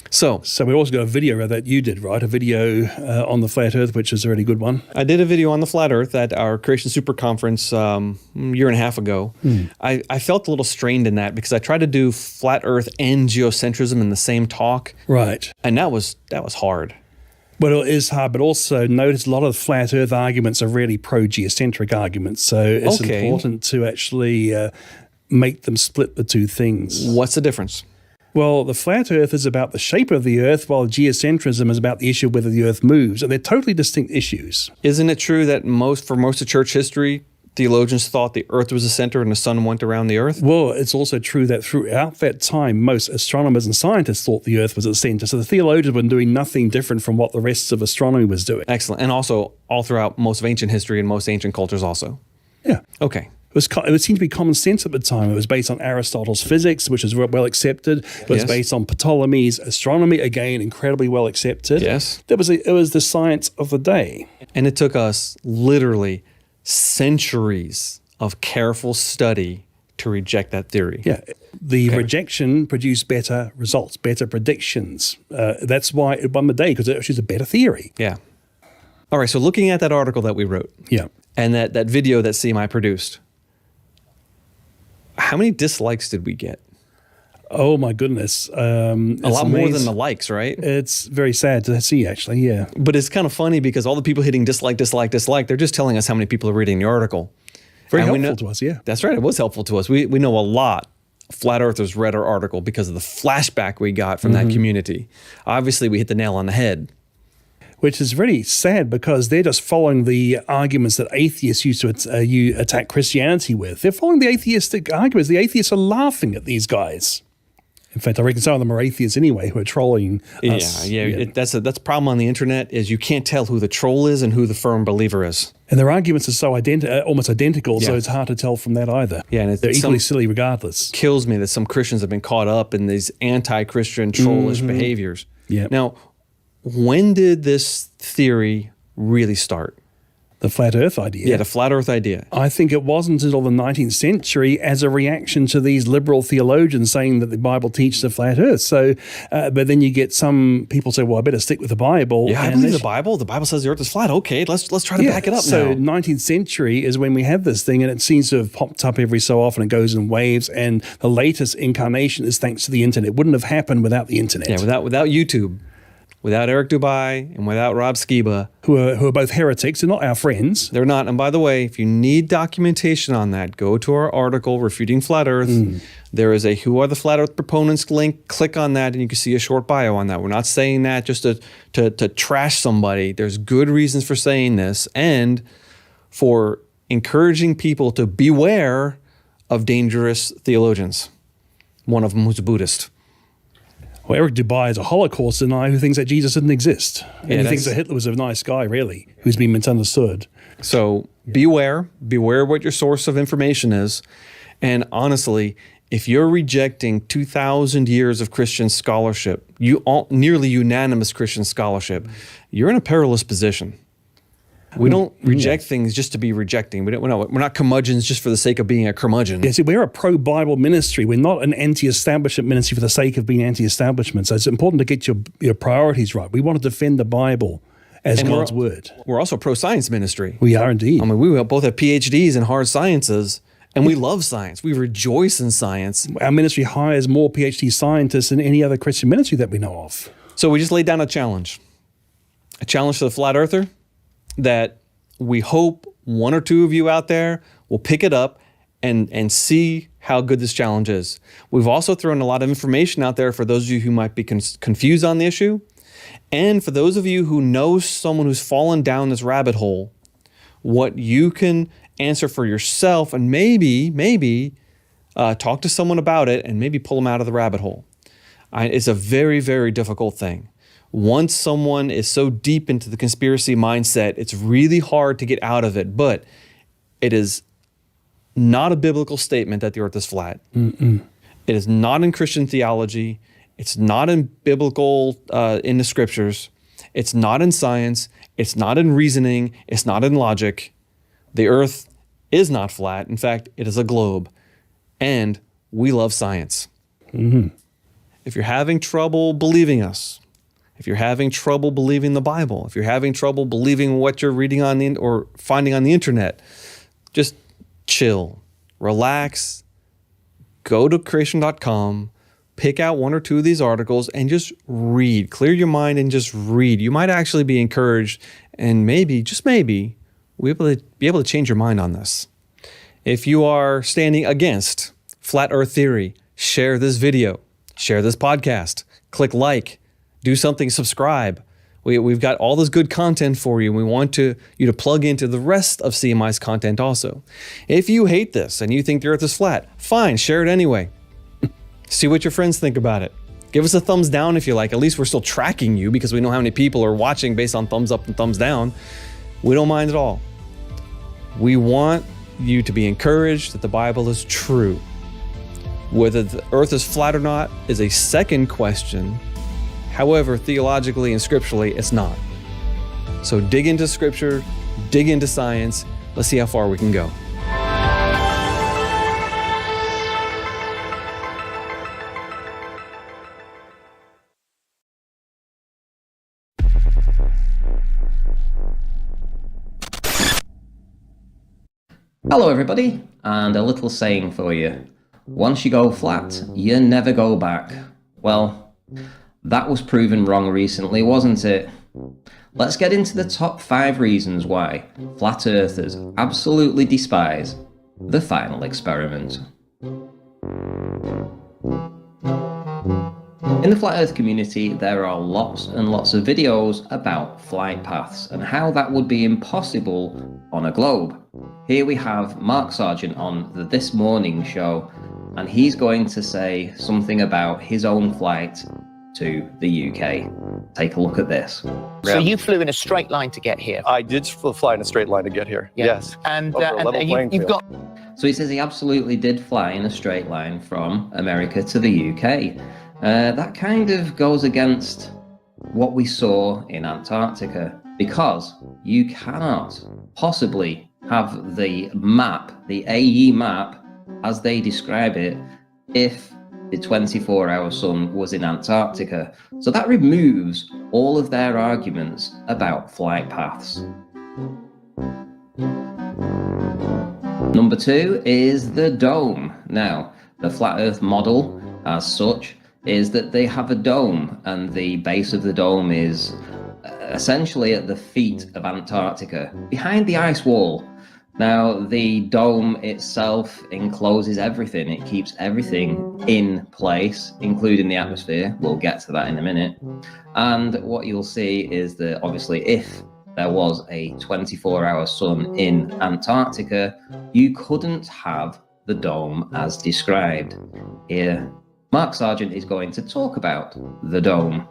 So we also got a video that you did, right? A video on the flat earth, which is a really good one. I did a video on the flat earth at our Creation Super Conference a year and a half ago. I felt a little strained in that because I tried to do flat earth and geocentrism in the same talk. Right. And that was hard. Well, it is hard, but also notice a lot of flat earth arguments are really pro-geocentric arguments. So it's important to actually make them split the two things. What's the difference? Well, the flat earth is about the shape of the earth, while geocentrism is about the issue of whether the earth moves. And they're totally distinct issues. Isn't it true that for most of church history, theologians thought the earth was the center and the sun went around the earth? Well, it's also true that throughout that time, most astronomers and scientists thought the earth was at the center. So the theologians were doing nothing different from what the rest of astronomy was doing. Excellent. And also all throughout most of ancient history and most ancient cultures also. Yeah. Okay. It seemed to be common sense at the time. It was based on Aristotle's physics, which is well accepted. It was based on Ptolemy's astronomy, again, incredibly well accepted. Yes. It was the science of the day. And it took us literally centuries of careful study to reject that theory. Yeah. The rejection produced better results, better predictions. That's why it won the day, because it was a better theory. Yeah. All right, so looking at that article that we wrote. Yeah. And that video that CMI produced. How many dislikes did we get? Oh, my goodness. A lot more than the likes, right? It's very sad to see, actually, yeah. But it's kind of funny because all the people hitting dislike, they're just telling us how many people are reading the article. Very helpful to us, yeah. That's right. It was helpful to us. We know a lot of flat earthers read our article because of the flashback we got from that community. Obviously, we hit the nail on the head. Which is really sad because they're just following the arguments that atheists used to attack Christianity with. They're following the atheistic arguments. The atheists are laughing at these guys. In fact, I reckon some of them are atheists anyway who are trolling us. Yeah. That's a problem on the internet is you can't tell who the troll is and who the firm believer is. And their arguments are so almost identical, so Yeah. it's hard to tell from that either. Yeah, and they're equally silly regardless. Kills me that some Christians have been caught up in these anti-Christian trollish Mhm. behaviors. Yeah. Now, when did this theory really start? The flat earth idea. Yeah, the flat earth idea. I think it wasn't until the 19th century as a reaction to these liberal theologians saying that the Bible teaches a flat earth. So, but then you get some people say, well, I better stick with the Bible. Yeah, I And believe they the Bible. The Bible says the earth is flat. Okay, let's try to back it up so now. 19th century is when we have this thing, and it seems to have popped up every so often. It goes in waves, and the latest incarnation is thanks to the internet. It wouldn't have happened without the internet. Yeah, without YouTube, without Eric Dubai, and without Rob Skiba, who are both heretics and not our friends. They're not. And by the way, if you need documentation on that, go to our article, Refuting Flat Earth. There is a Who Are the Flat Earth Proponents link. Click on that and you can see a short bio on that. We're not saying that just to trash somebody. There's good reasons for saying this and for encouraging people to beware of dangerous theologians. One of them who's a Buddhist. Well, Eric Dubai is a Holocaust denier who thinks that Jesus didn't exist. And Yeah, he thinks that Hitler was a nice guy, really, who's been misunderstood. So beware what your source of information is. And honestly, if you're rejecting 2,000 years of Christian scholarship, nearly unanimous Christian scholarship, you're in a perilous position. We don't reject things just to be rejecting. We're not curmudgeons just for the sake of being a curmudgeon. Yeah, see, we're a pro-Bible ministry. We're not an anti-establishment ministry for the sake of being anti-establishment. So it's important to get your priorities right. We want to defend the Bible as And God's word. We're also pro-science ministry. We are indeed. I mean, we both have PhDs in hard sciences, and we love science. We rejoice in science. Our ministry hires more PhD scientists than any other Christian ministry that we know of. So we just laid down a challenge to the flat earther that we hope one or two of you out there will pick it up and see how good this challenge is. We've also thrown a lot of information out there for those of you who might be confused on the issue. And for those of you who know someone who's fallen down this rabbit hole, what you can answer for yourself and maybe talk to someone about it and maybe pull them out of the rabbit hole. It's a very, very difficult thing. Once someone is so deep into the conspiracy mindset, it's really hard to get out of it. But it is not a biblical statement that the earth is flat. Mm-mm. It is not in Christian theology. It's not in biblical, in the scriptures. It's not in science. It's not in reasoning. It's not in logic. The earth is not flat. In fact, it is a globe. And we love science. Mm-hmm. If you're having trouble believing us, if you're having trouble believing the Bible, if you're having trouble believing what you're reading on or finding on the internet, just chill, relax, go to creation.com, pick out one or two of these articles and just read. Clear your mind and just read. You might actually be encouraged and maybe, just maybe, we'll be able to change your mind on this. If you are standing against flat earth theory, share this video, share this podcast, click like, do something, subscribe. We've got all this good content for you. And we want you to plug into the rest of CMI's content also. If you hate this and you think the earth is flat, fine, share it anyway. See what your friends think about it. Give us a thumbs down if you like. At least we're still tracking you because we know how many people are watching based on thumbs up and thumbs down. We don't mind at all. We want you to be encouraged that the Bible is true. Whether the earth is flat or not is a second question. However, theologically and scripturally, it's not. So dig into scripture, dig into science. Let's see how far we can go. Hello everybody, and a little saying for you. Once you go flat, you never go back. Well, that was proven wrong recently, wasn't it? Let's get into the top 5 reasons why flat earthers absolutely despise the final experiment. In the flat earth community, there are lots and lots of videos about flight paths and how that would be impossible on a globe. Here we have Mark Sargent on the This Morning show, and he's going to say something about his own flight to the UK. Take a look at this. So you flew in a straight line to get here? I did fly in a straight line to get here, yes. And Over a level playing you've field. got... So he says he absolutely did fly in a straight line from America to the UK. That kind of goes against what we saw in Antarctica, because you cannot possibly have the map, the AE map, as they describe it, if the 24-hour sun was in Antarctica. So that removes all of their arguments about flight paths. Number 2 is the dome. Now, the flat Earth model as such is that they have a dome, and the base of the dome is essentially at the feet of Antarctica, behind the ice wall. Now, the dome itself encloses everything. It keeps everything in place, including the atmosphere. We'll get to that in a minute. And what you'll see is that, obviously, if there was a 24-hour sun in Antarctica, you couldn't have the dome as described. Here, Mark Sargent is going to talk about the dome.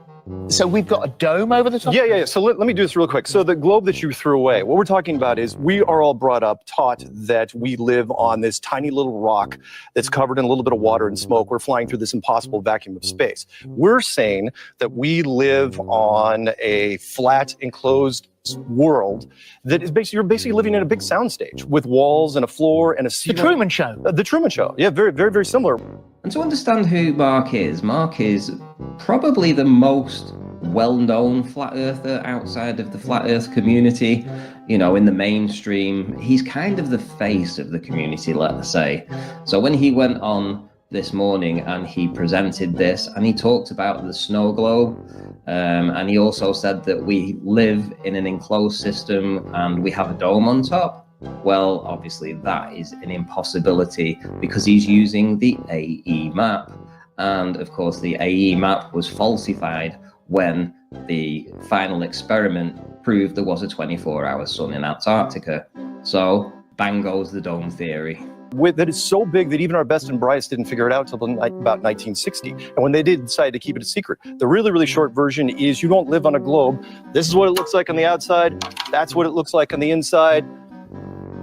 So we've got a dome over the top? Yeah. So let me do this real quick. So the globe that you threw away, what we're talking about is we are all brought up, taught that we live on this tiny little rock that's covered in a little bit of water and smoke. We're flying through this impossible vacuum of space. We're saying that we live on a flat, enclosed world that is basically, you're basically living in a big soundstage with walls and a floor and a ceiling. The Truman Show. The Truman Show. Yeah, very, very, very similar. And to understand who Mark is probably the most well-known flat earther outside of the flat earth community. You know, in the mainstream, he's kind of the face of the community, let's say. So when he went on this morning and he presented this and he talked about the snow globe, and he also said that we live in an enclosed system and we have a dome on top. Well, obviously that is an impossibility because he's using the AE map. And of course, the AE map was falsified when the final experiment proved there was a 24-hour sun in Antarctica. So bang goes the dome theory. That is so big that even our best and brightest didn't figure it out until about 1960. And when they did decide to keep it a secret, the really, really short version is you don't live on a globe. This is what it looks like on the outside. That's what it looks like on the inside.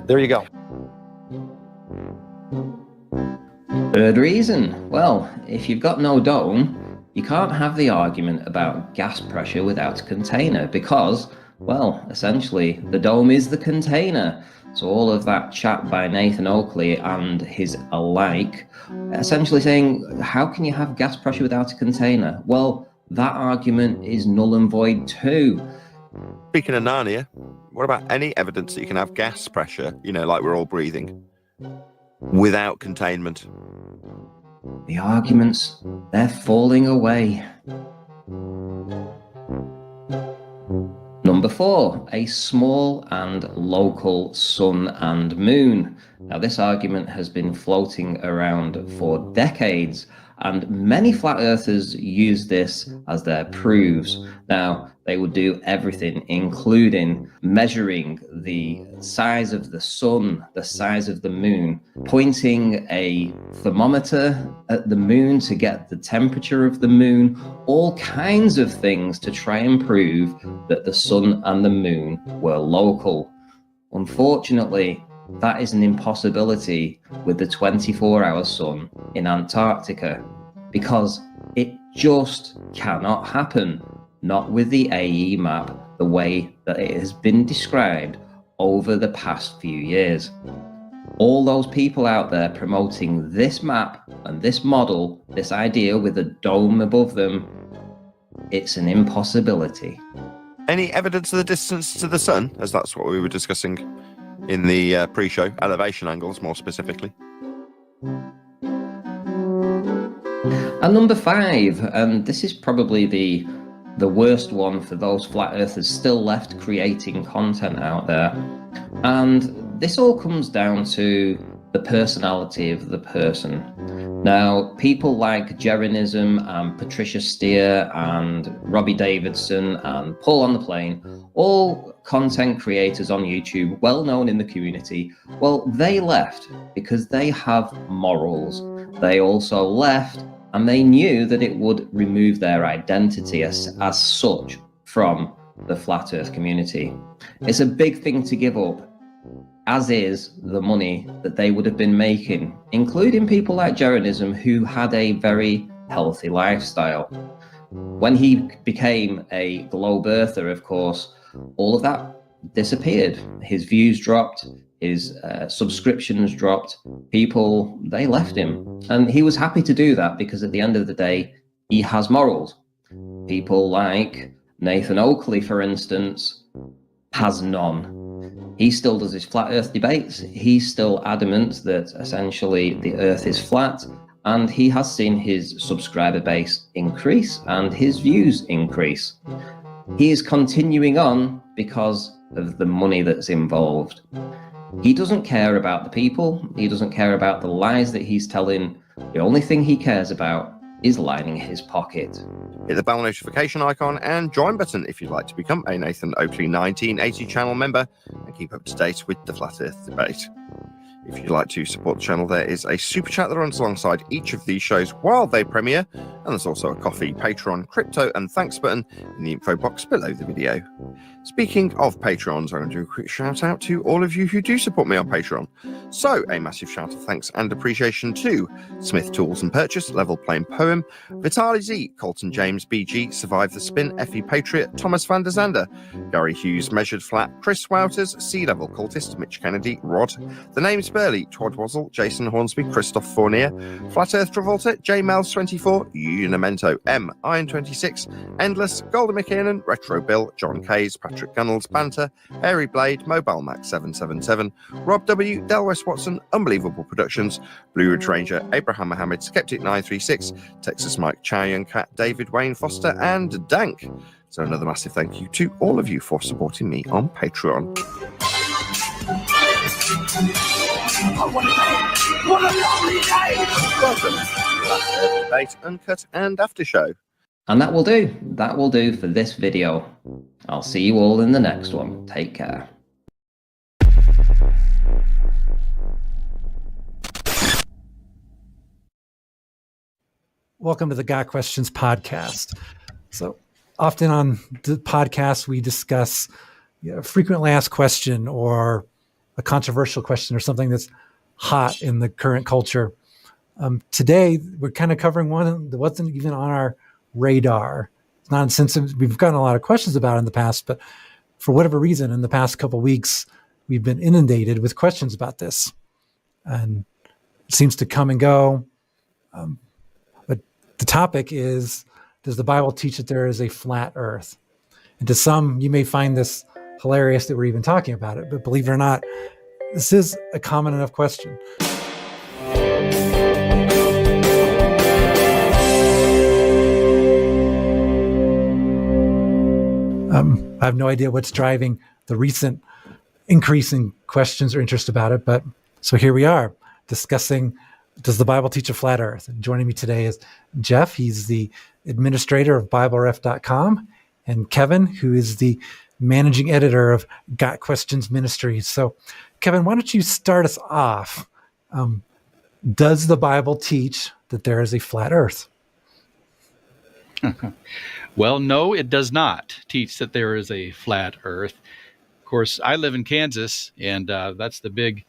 There you go. Third reason. Well, if you've got no dome, you can't have the argument about gas pressure without a container because, well, essentially the dome is the container. So all of that chat by Nathan Oakley and his alike, essentially saying, how can you have gas pressure without a container? Well, that argument is null and void too. Speaking of Narnia, what about any evidence that you can have gas pressure, you know, like we're all breathing, without containment? The arguments, they're falling away. Number 4, a small and local sun and moon. Now, this argument has been floating around for decades, and many flat earthers use this as their proofs. Now, they would do everything, including measuring the size of the sun, the size of the moon, pointing a thermometer at the moon to get the temperature of the moon, all kinds of things to try and prove that the sun and the moon were local. Unfortunately, that is an impossibility with the 24-hour sun in Antarctica because it just cannot happen. Not with the AE map, the way that it has been described over the past few years. All those people out there promoting this map and this model, this idea with a dome above them, it's an impossibility. Any evidence of the distance to the sun, as that's what we were discussing in the pre-show, elevation angles more specifically? And number 5, and this is probably the worst one for those flat earthers still left creating content out there. And this all comes down to the personality of the person. Now, people like Jeranism and Patricia Steer and Robbie Davidson and Paul on the Plane, all content creators on YouTube, well known in the community, well, they left because they have morals. They also left and they knew that it would remove their identity as such from the flat earth community. It's a big thing to give up, as is the money that they would have been making, including people like Jeranism, who had a very healthy lifestyle. When he became a globe earther, of course, all of that disappeared. His views dropped, his subscriptions dropped. People, they left him. And he was happy to do that because at the end of the day, he has morals. People like Nathan Oakley, for instance, has none. He still does his flat earth debates. He's still adamant that essentially the earth is flat, and he has seen his subscriber base increase and his views increase. He is continuing on because of the money that's involved. He doesn't care about the people. He doesn't care about the lies that he's telling. The only thing he cares about is lining his pocket. Hit the bell notification icon and join button if you'd like to become a Nathan Oakley 1980 channel member and keep up to date with the Flat Earth debate. If you'd like to support the channel, there is a super chat that runs alongside each of these shows while they premiere, and there's also a coffee, Patreon, crypto, and thanks button in the info box below the video. Speaking of Patrons, I'm going to do a quick shout out to all of you who do support me on Patreon. So, a massive shout of thanks and appreciation to Smith Tools and Purchase, Level Plain Poem, Vitali Z, Colton James BG, Survive the Spin, FE Patriot, Thomas van der Zander, Gary Hughes, Measured Flat, Chris Wouters, Sea Level Cultist, Mitch Kennedy, Rod, The Name's Burley, Twodwazzle, Jason Hornsby, Christoph Fournier, Flat Earth Travolta, J Mels 24, Unimento, M, Iron 26, Endless, Golden McKeegan, Retro Bill, John Kays, Patrick Gunnels, Banter, Harry Blade, Mobile Max 777, Rob W, Delwes Watson, Unbelievable Productions, Blue Ridge Ranger, Abraham Mohammed, Skeptic 936, Texas Mike, Chow Young Cat, David Wayne Foster, and Dank. So another massive thank you to all of you for supporting me on Patreon. What a lovely day! Welcome to the Debate Uncut and After Show. And that will do. That will do for this video. I'll see you all in the next one. Take care. Welcome to the Got Questions podcast. So often on the podcast, we discuss a frequently asked question or a controversial question or something that's hot in the current culture. Today, we're kind of covering one that wasn't even on our radar. It's not insensitive. We've gotten a lot of questions about it in the past, but for whatever reason, in the past couple of weeks, we've been inundated with questions about this. And it seems to come and go. But the topic is, does the Bible teach that there is a flat earth? And to some, you may find this hilarious that we're even talking about it, but believe it or not, this is a common enough question. I have no idea what's driving the recent increase in questions or interest about it, but so here we are discussing, does the Bible teach a flat earth? And joining me today is Jeff. He's the administrator of BibleRef.com, and Kevin, who is the managing editor of Got Questions Ministries. So Kevin, why don't you start us off? Does the Bible teach that there is a flat earth? Well, no, it does not teach that there is a flat earth. Of course, I live in Kansas, and that's the big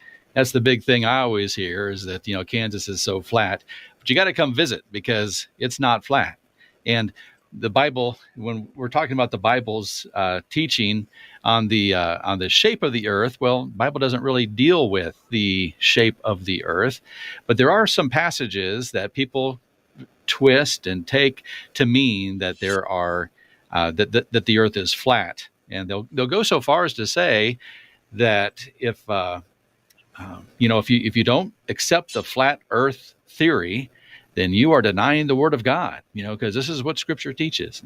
thing I always hear is that, Kansas is so flat. But you got to come visit because it's not flat. And the Bible, when we're talking about the Bible's teaching on the shape of the earth, well, the Bible doesn't really deal with the shape of the earth, but there are some passages that people twist and take to mean that there are that the earth is flat, and they'll go so far as to say that if you don't accept the flat earth theory, then you are denying the word of God, because this is what Scripture teaches.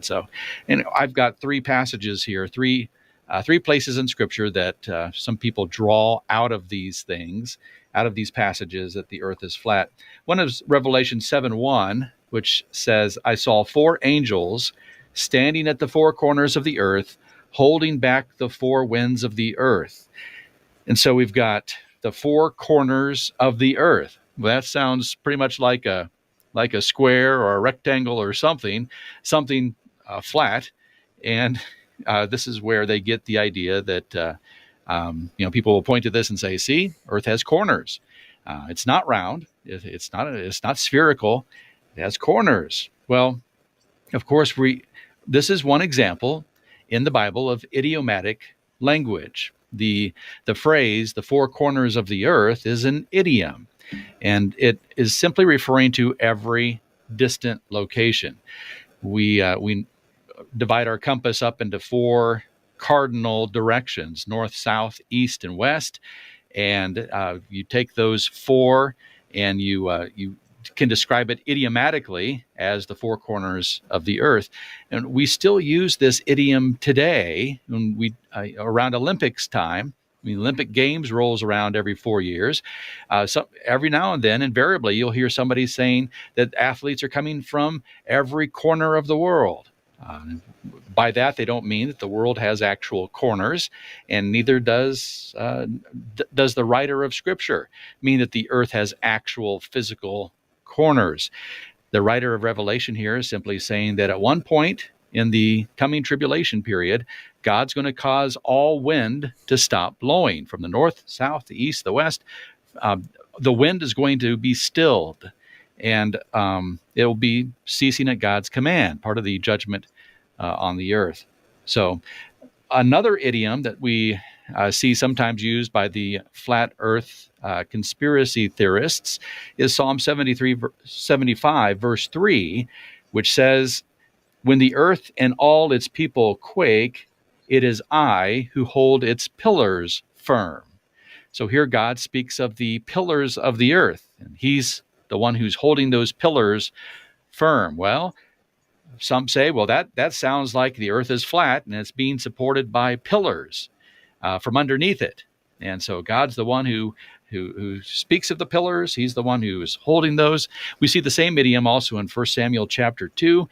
And I've got three passages here, three places in Scripture that some people draw out of these things, out of these passages, that the earth is flat. One is Revelation 7:1, which says, I saw four angels standing at the four corners of the earth, holding back the four winds of the earth. And so we've got the four corners of the earth. Well, that sounds pretty much like a like a square or a rectangle or something flat. And this is where they get the idea that people will point to this and say, "See, Earth has corners. It's not round. It's not spherical. It has corners." Well, of course, this is one example in the Bible of idiomatic language. The phrase "the four corners of the earth" is an idiom, and it is simply referring to every distant location. We divide our compass up into four cardinal directions: north, south, east, and west. And you take those four and you can describe it idiomatically as the four corners of the earth. And we still use this idiom today when around Olympics time. I mean, Olympic Games rolls around every 4 years. So every now and then, invariably, you'll hear somebody saying that athletes are coming from every corner of the world. By that, they don't mean that the world has actual corners, and neither does the writer of Scripture mean that the earth has actual physical corners. The writer of Revelation here is simply saying that at one point in the coming tribulation period, God's going to cause all wind to stop blowing from the north, south, the east, the west. The wind is going to be stilled, and it will be ceasing at God's command, part of the judgment on the earth. So another idiom that we see sometimes used by the flat earth conspiracy theorists is Psalm 75, verse 3, which says, "When the earth and all its people quake, it is I who hold its pillars firm." So here God speaks of the pillars of the earth, and he's the one who's holding those pillars firm. Well, some say, well, that sounds like the earth is flat and it's being supported by pillars from underneath it. And so God's the one who speaks of the pillars. He's the one who is holding those. We see the same idiom also in 1 Samuel chapter 2.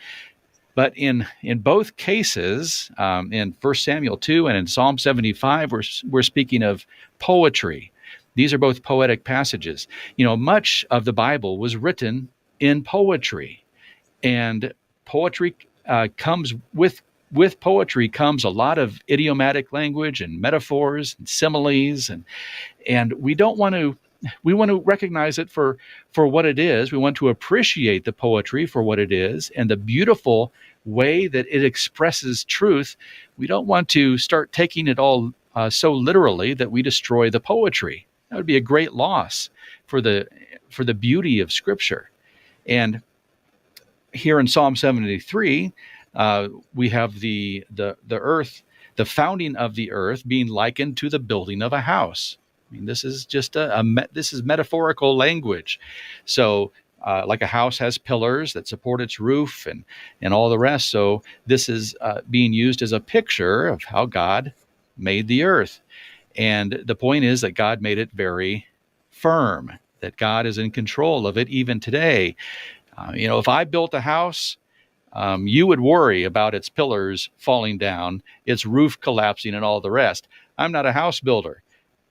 But in both cases, in 1 Samuel 2 and in Psalm 75, we're speaking of poetry. These are both poetic passages. Much of the Bible was written in poetry. And poetry comes with poetry comes a lot of idiomatic language and metaphors and similes, and we want to recognize it for what it is. We want to appreciate the poetry for what it is and the beautiful way that it expresses truth. We don't want to start taking it all so literally that we destroy the poetry. That would be a great loss for the beauty of Scripture. And here in Psalm 73, we have the earth, the founding of the earth being likened to the building of a house. I mean, this is just this is metaphorical language. So, like a house has pillars that support its roof and all the rest. So this is being used as a picture of how God made the earth. And the point is that God made it very firm, that God is in control of it even today. If I built a house, you would worry about its pillars falling down, its roof collapsing, and all the rest. I'm not a house builder.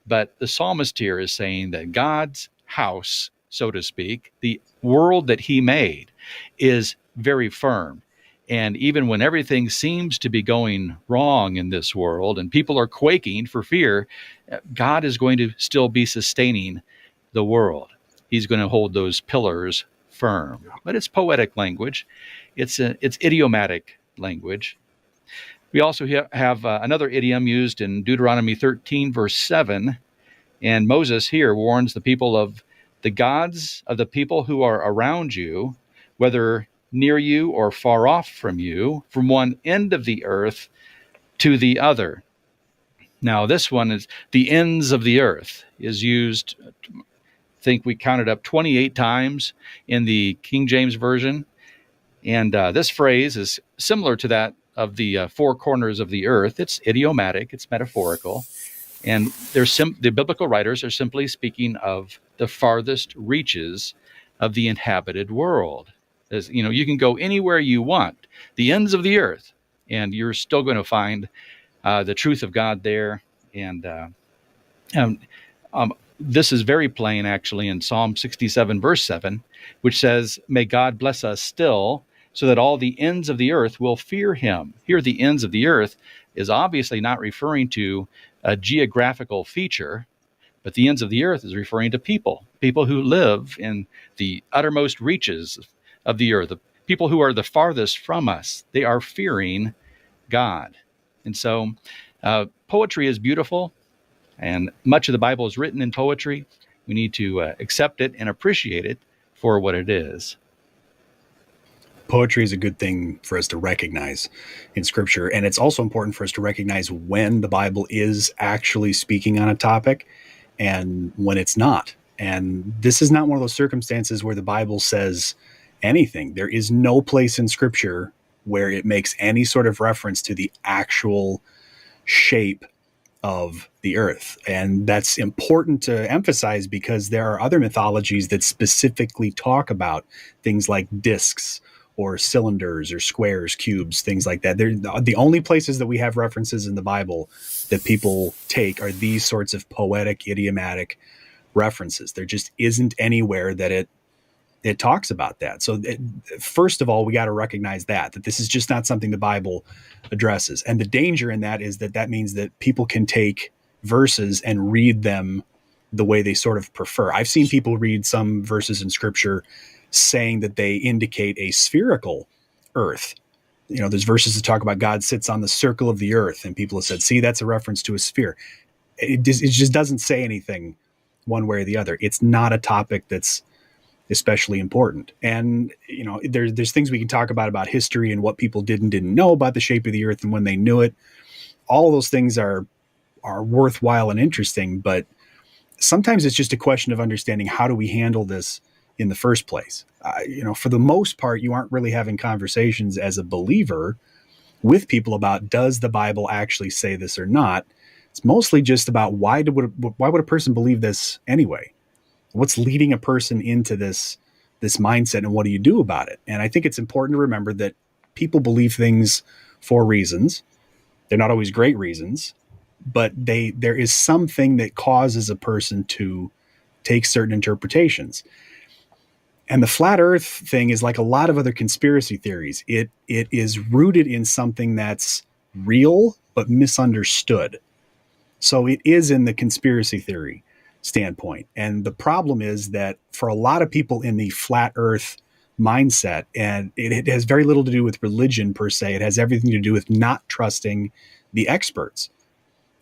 But the psalmist here is saying that God's house, so to speak, the world that he made, is very firm. And even when everything seems to be going wrong in this world and people are quaking for fear, God is going to still be sustaining the world. He's going to hold those pillars firm. But it's poetic language. It's idiomatic language. We also have another idiom used in Deuteronomy 13, verse 7. And Moses here warns the people of the gods of the people who are around you, whether near you or far off from you, from one end of the earth to the other. Now, this one is the ends of the earth is used, I think we counted up 28 times in the King James Version. And this phrase is similar to that of the four corners of the earth. It's idiomatic, it's metaphorical. And the biblical writers are simply speaking of the farthest reaches of the inhabited world. As, you can go anywhere you want, the ends of the earth, and you're still going to find the truth of God there. And This is very plain, actually, in Psalm 67, verse 7, which says, "May God bless us still, so that all the ends of the earth will fear him." Here, the ends of the earth is obviously not referring to a geographical feature, but the ends of the earth is referring to people who live in the uttermost reaches of the earth, the people who are the farthest from us. They are fearing God. And so poetry is beautiful, and much of the Bible is written in poetry. We need to accept it and appreciate it for what it is. Poetry is a good thing for us to recognize in Scripture. And it's also important for us to recognize when the Bible is actually speaking on a topic and when it's not. And this is not one of those circumstances where the Bible says anything. There is no place in Scripture where it makes any sort of reference to the actual shape of the earth. And that's important to emphasize because there are other mythologies that specifically talk about things like discs or cylinders or squares, cubes, things like that. They're the only places that we have references in the Bible that people take are these sorts of poetic, idiomatic references. There just isn't anywhere that it talks about that. So first of all, we got to recognize that this is just not something the Bible addresses. And the danger in that is that means that people can take verses and read them the way they sort of prefer. I've seen people read some verses in Scripture saying that they indicate a spherical earth. You know, there's verses that talk about God sits on the circle of the earth, and people have said, see, that's a reference to a sphere. It just doesn't say anything one way or the other. It's not a topic that's especially important. And, you know, there's things we can talk about history and what people did and didn't know about the shape of the earth and when they knew it. All of those things are worthwhile and interesting, but sometimes it's just a question of understanding how do we handle this in the first place. You know, for the most part, you aren't really having conversations as a believer with people about does the Bible actually say this or not. It's mostly just about why would a person believe this anyway? What's leading a person into this mindset, and what do you do about it? And I think it's important to remember that people believe things for reasons. They're not always great reasons, but there is something that causes a person to take certain interpretations. And the flat earth thing is like a lot of other conspiracy theories. It is rooted in something that's real but misunderstood. So it is in the conspiracy theory standpoint. And the problem is that for a lot of people in the flat earth mindset, and it has very little to do with religion per se, it has everything to do with not trusting the experts.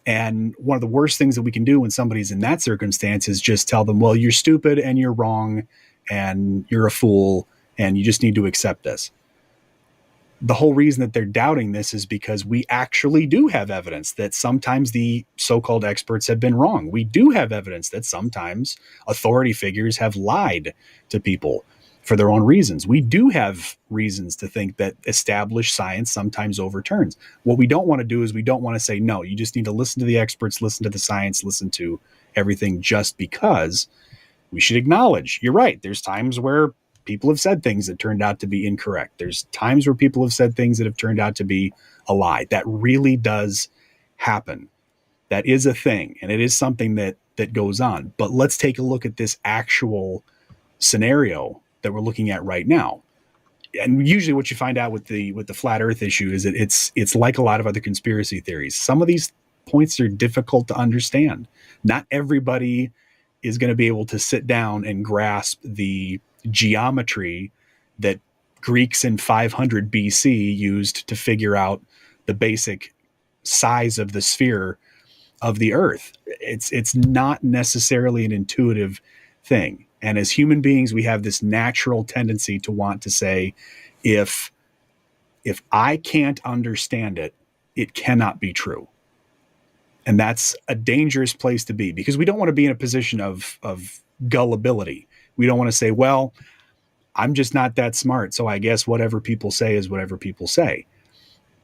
And one of the worst things that we can do when somebody's in that circumstance is just tell them, well, you're stupid and you're wrong and you're a fool and you just need to accept this. The whole reason that they're doubting this is because we actually do have evidence that sometimes the so-called experts have been wrong. We do have evidence that sometimes authority figures have lied to people for their own reasons. We do have reasons to think that established science sometimes overturns. What we don't want to do is we don't want to say, no, you just need to listen to the experts, listen to the science, listen to everything just because. We should acknowledge, you're right, there's times where people have said things that turned out to be incorrect. There's times where people have said things that have turned out to be a lie. That really does happen. That is a thing, and it is something that goes on. But let's take a look at this actual scenario that we're looking at right now. And usually what you find out with the flat earth issue is that it's like a lot of other conspiracy theories. Some of these points are difficult to understand. Not everybody is going to be able to sit down and grasp the geometry that Greeks in 500 BC used to figure out the basic size of the sphere of the earth. It's not necessarily an intuitive thing. And as human beings, we have this natural tendency to want to say, if I can't understand it, it cannot be true. And that's a dangerous place to be because we don't want to be in a position of gullibility. We don't want to say, well, I'm just not that smart, so I guess whatever people say is whatever people say.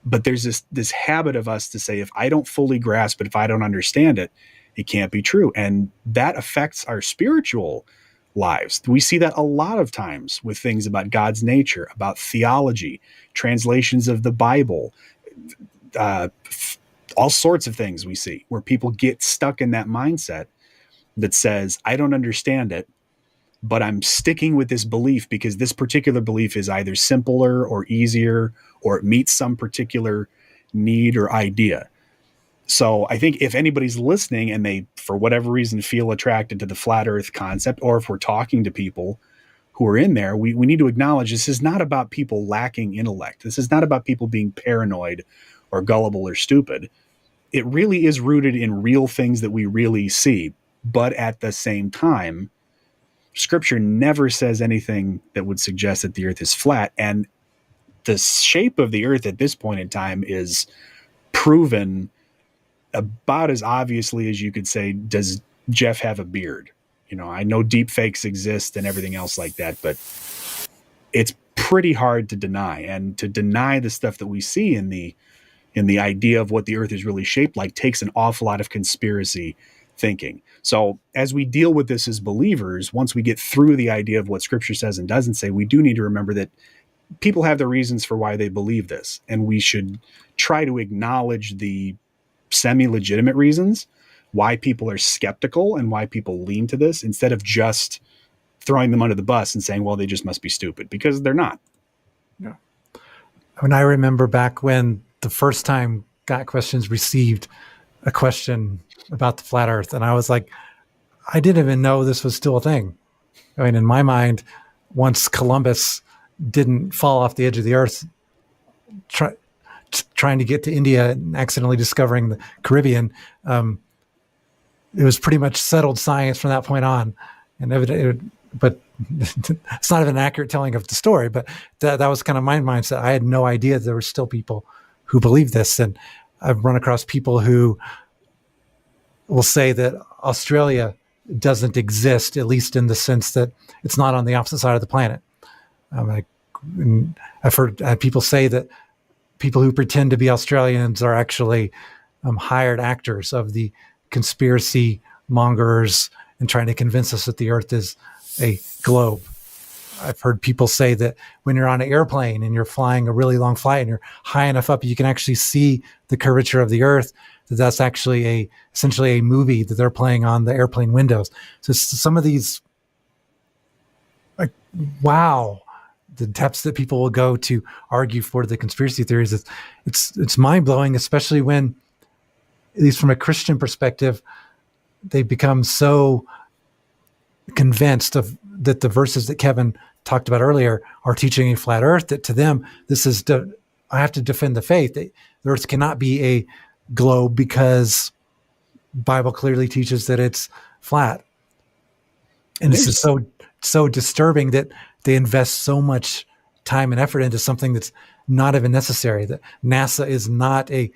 But there's this habit of us to say, if I don't fully grasp it, if I don't understand it, it can't be true. And that affects our spiritual lives. We see that a lot of times with things about God's nature, about theology, translations of the Bible, all sorts of things we see where people get stuck in that mindset that says, I don't understand it, but I'm sticking with this belief because this particular belief is either simpler or easier, or it meets some particular need or idea. So I think if anybody's listening and they, for whatever reason, feel attracted to the flat earth concept, or if we're talking to people who are in there, we need to acknowledge this is not about people lacking intellect. This is not about people being paranoid or gullible or stupid. It really is rooted in real things that we really see. But at the same time, Scripture never says anything that would suggest that the earth is flat. And the shape of the earth at this point in time is proven about as obviously as you could say, does Jeff have a beard? You know, I know deep fakes exist and everything else like that, but it's pretty hard to deny. And to deny the stuff that we see in the idea of what the earth is really shaped like takes an awful lot of conspiracy thinking. So as we deal with this as believers, once we get through the idea of what Scripture says and doesn't say, we do need to remember that people have their reasons for why they believe this. And we should try to acknowledge the semi-legitimate reasons why people are skeptical and why people lean to this, instead of just throwing them under the bus and saying, well, they just must be stupid, because they're not. Yeah. When I remember back when the first time Got Questions received a question about the flat earth, and I was like, I didn't even know this was still a thing. I mean, in my mind, once Columbus didn't fall off the edge of the earth trying to get to India and accidentally discovering the Caribbean, it was pretty much settled science from that point on. And but it's not even an accurate telling of the story, but that was kind of my mindset. I had no idea there were still people who believe this. And I've run across people who will say that Australia doesn't exist, at least in the sense that it's not on the opposite side of the planet. I've had people say that people who pretend to be Australians are actually hired actors of the conspiracy mongers and trying to convince us that the earth is a globe. I've heard people say that when you're on an airplane and you're flying a really long flight and you're high enough up, you can actually see the curvature of the earth, that's actually essentially a movie that they're playing on the airplane windows. So some of these, like, wow, the depths that people will go to argue for the conspiracy theories, it's mind-blowing, especially when, at least from a Christian perspective, they become so convinced that the verses that Kevin talked about earlier are teaching a flat earth, that to them, this is, I have to defend the faith. The earth cannot be a globe because the Bible clearly teaches that it's flat. And this is so disturbing that they invest so much time and effort into something that's not even necessary. That NASA is not a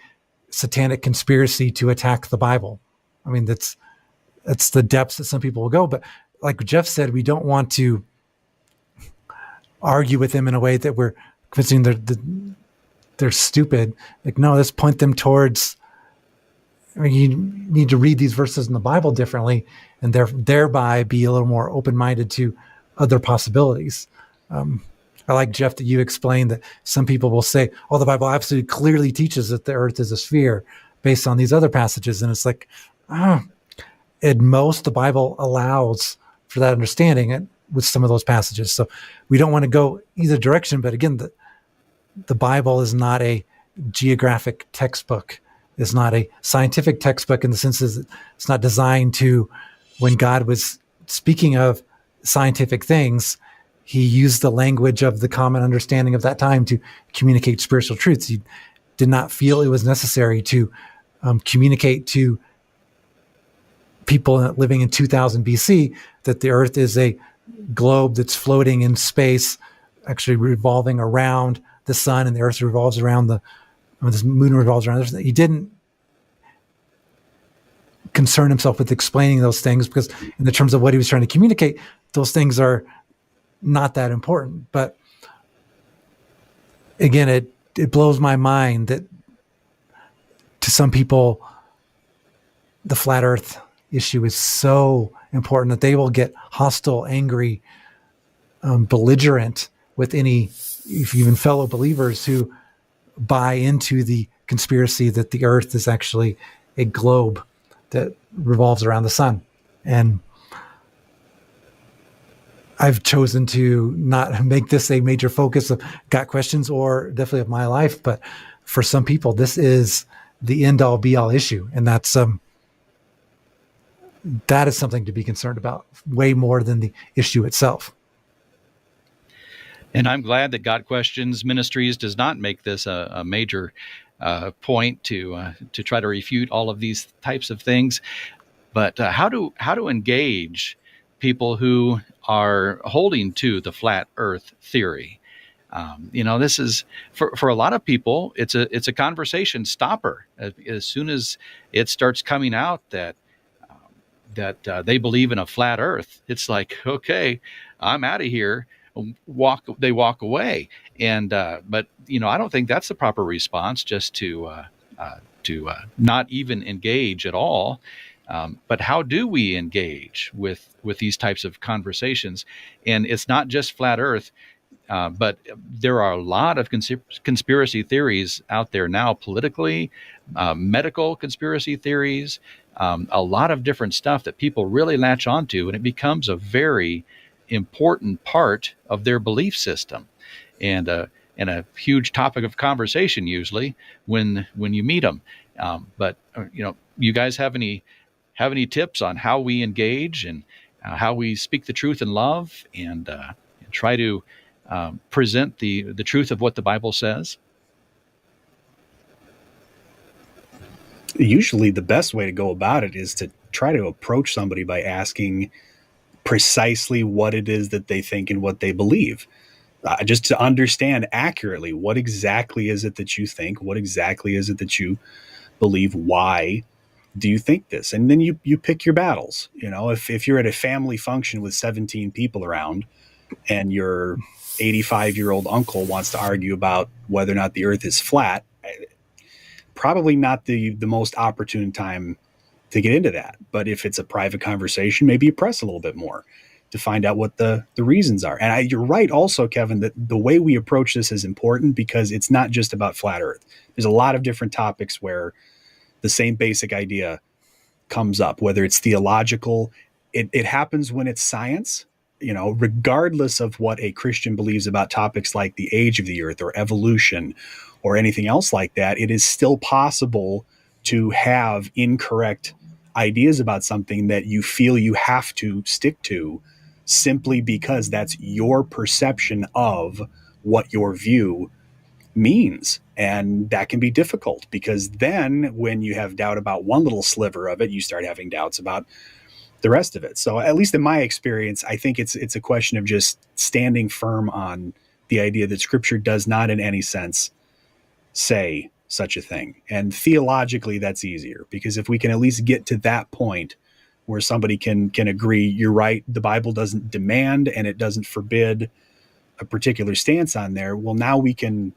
satanic conspiracy to attack the Bible. I mean, that's the depths that some people will go. But like Jeff said, we don't want to argue with them in a way that we're convincing they're stupid. Like, no, let's point them towards, I mean, you need to read these verses in the Bible differently and thereby be a little more open-minded to other possibilities. I like, Jeff, that you explained that some people will say, oh, the Bible absolutely clearly teaches that the earth is a sphere based on these other passages. And it's like, at most, the Bible allows for that understanding with some of those passages. So we don't want to go either direction. But again, the Bible is not a geographic textbook. It's not a scientific textbook in the sense that it's not designed to, when God was speaking of scientific things, he used the language of the common understanding of that time to communicate spiritual truths. He did not feel it was necessary to communicate to people living in 2000 BC that the earth is a globe that's floating in space, actually revolving around the sun, and the earth revolves around this moon revolves around the earth. He didn't concern himself with explaining those things because in the terms of what he was trying to communicate, those things are not that important. But again, it blows my mind that to some people, the flat earth issue is so important that they will get hostile, angry, belligerent with any, if even fellow believers who buy into the conspiracy that the earth is actually a globe that revolves around the sun. And I've chosen to not make this a major focus of Got Questions or definitely of my life, but for some people, this is the end all be all issue. And that is something to be concerned about way more than the issue itself. And I'm glad that Got Questions Ministries does not make this a major point to try to refute all of these types of things. But how to engage people who are holding to the flat Earth theory? This is for a lot of people, it's a conversation stopper. As soon as it starts coming out that they believe in a flat Earth, it's like, okay, I'm out of here. They walk away, and but I don't think that's the proper response. Just to not even engage at all. But how do we engage with these types of conversations? And it's not just flat Earth, but there are a lot of conspiracy theories out there now, politically, medical conspiracy theories, a lot of different stuff that people really latch onto, and it becomes a very important part of their belief system, and a huge topic of conversation usually when you meet them. But you guys have any tips on how we engage and how we speak the truth in love and try to present the truth of what the Bible says? Usually the best way to go about it is to try to approach somebody by asking precisely what it is that they think and what they believe. Just to understand accurately, what exactly is it that you think? What exactly is it that you believe? Why do you think this? And then you pick your battles. If you're at a family function with 17 people around and your 85-year-old uncle wants to argue about whether or not the earth is flat, probably not the most opportune time to get into that. But if it's a private conversation, maybe you press a little bit more to find out what the reasons are. And you're right also, Kevin, that the way we approach this is important because it's not just about flat earth. There's a lot of different topics where the same basic idea comes up, whether it's theological. It happens when it's science, regardless of what a Christian believes about topics like the age of the earth or evolution or anything else like that. It is still possible to have incorrect ideas about something that you feel you have to stick to simply because that's your perception of what your view means. And that can be difficult because then when you have doubt about one little sliver of it, you start having doubts about the rest of it. So at least in my experience, I think it's a question of just standing firm on the idea that Scripture does not in any sense say such a thing. And theologically, that's easier because if we can at least get to that point where somebody can agree, you're right, the Bible doesn't demand and it doesn't forbid a particular stance on there. Well, now we can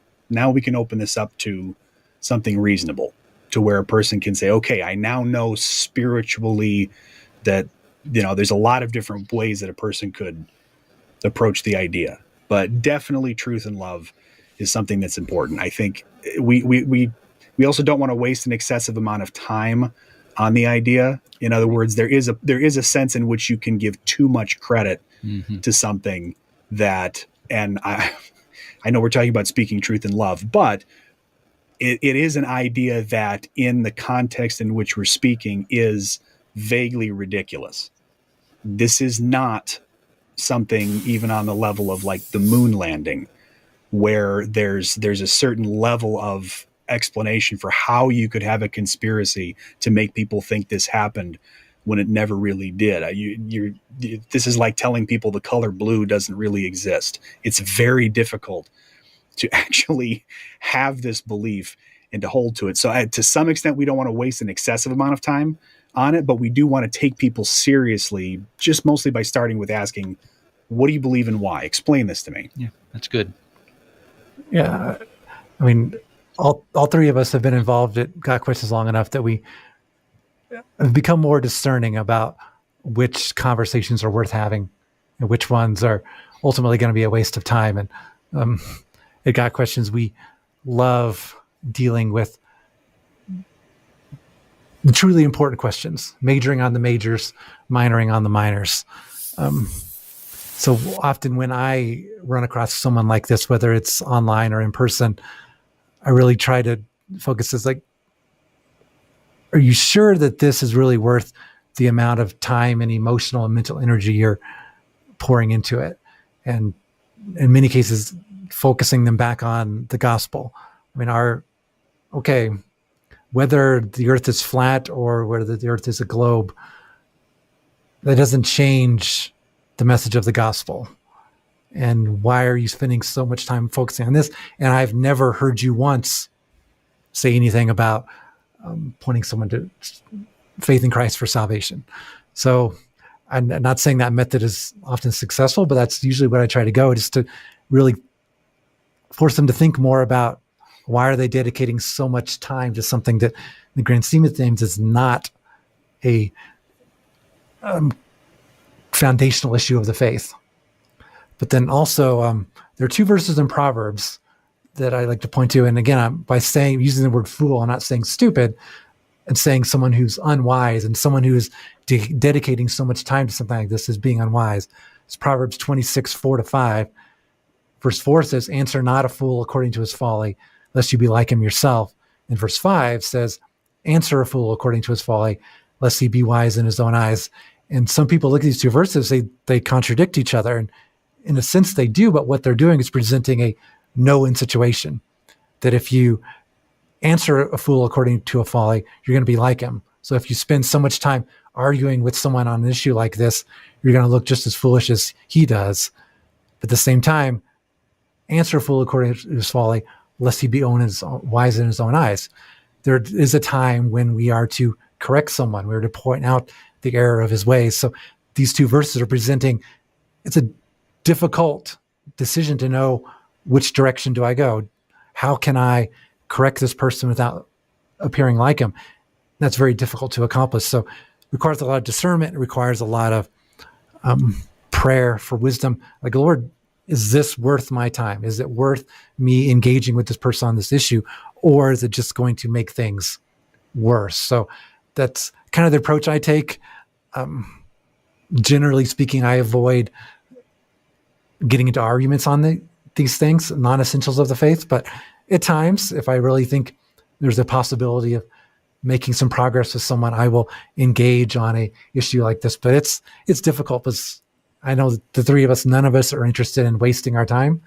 open this up to something reasonable, to where a person can say, okay, I now know spiritually that, there's a lot of different ways that a person could approach the idea, but definitely truth and love is something that's important. I think we also don't want to waste an excessive amount of time on the idea. In other words, there is a sense in which you can give too much credit to something that, and I know we're talking about speaking truth in love, but it is an idea that in the context in which we're speaking is vaguely ridiculous. This is not something even on the level of like the moon landing, where there's a certain level of explanation for how you could have a conspiracy to make people think this happened when it never really did. This is like telling people the color blue doesn't really exist. It's very difficult to actually have this belief and to hold to it. So to some extent, we don't want to waste an excessive amount of time on it, but we do want to take people seriously, just mostly by starting with asking, what do you believe and why? Explain this to me. Yeah, that's good. Yeah. I mean, all three of us have been involved at Got Questions long enough that we have become more discerning about which conversations are worth having and which ones are ultimately going to be a waste of time. And at Got Questions, we love dealing with the truly important questions, majoring on the majors, minoring on the minors. So often when I run across someone like this, whether it's online or in person, I really try to focus as like, are you sure that this is really worth the amount of time and emotional and mental energy you're pouring into it? And in many cases, focusing them back on the gospel. I mean, whether the earth is flat or whether the earth is a globe, that doesn't change the message of the gospel. And why are you spending so much time focusing on this? And I've never heard you once say anything about pointing someone to faith in Christ for salvation. So I'm not saying that method is often successful, but that's usually what I try to go, just to really force them to think more about why are they dedicating so much time to something that in the grand scheme of things is not a foundational issue of the faith. But then also there are two verses in Proverbs that I like to point to. And again, by using the word fool, I'm not saying stupid, and saying someone who's unwise and someone who is dedicating so much time to something like this is being unwise. It's Proverbs 26:4-5. Verse 4 says, answer not a fool according to his folly, lest you be like him yourself. And verse 5 says, answer a fool according to his folly, lest he be wise in his own eyes. And some people look at these two verses, they contradict each other. And in a sense they do, but what they're doing is presenting a no-win situation. That if you answer a fool according to a folly, you're going to be like him. So if you spend so much time arguing with someone on an issue like this, you're going to look just as foolish as he does. But at the same time, answer a fool according to his folly, lest he be wise in his own eyes. There is a time when we are to correct someone. We're to point out the error of his ways. So these two verses are presenting, it's a difficult decision to know which direction do I go. How can I correct this person without appearing like him? That's very difficult to accomplish. So it requires a lot of discernment. It requires a lot of prayer for wisdom. Like, Lord, is this worth my time? Is it worth me engaging with this person on this issue? Or is it just going to make things worse? So that's kind of the approach I take. Generally speaking, I avoid getting into arguments on these things, non-essentials of the faith. But at times, if I really think there's a possibility of making some progress with someone, I will engage on a issue like this. But it's difficult because I know the three of us, none of us are interested in wasting our time.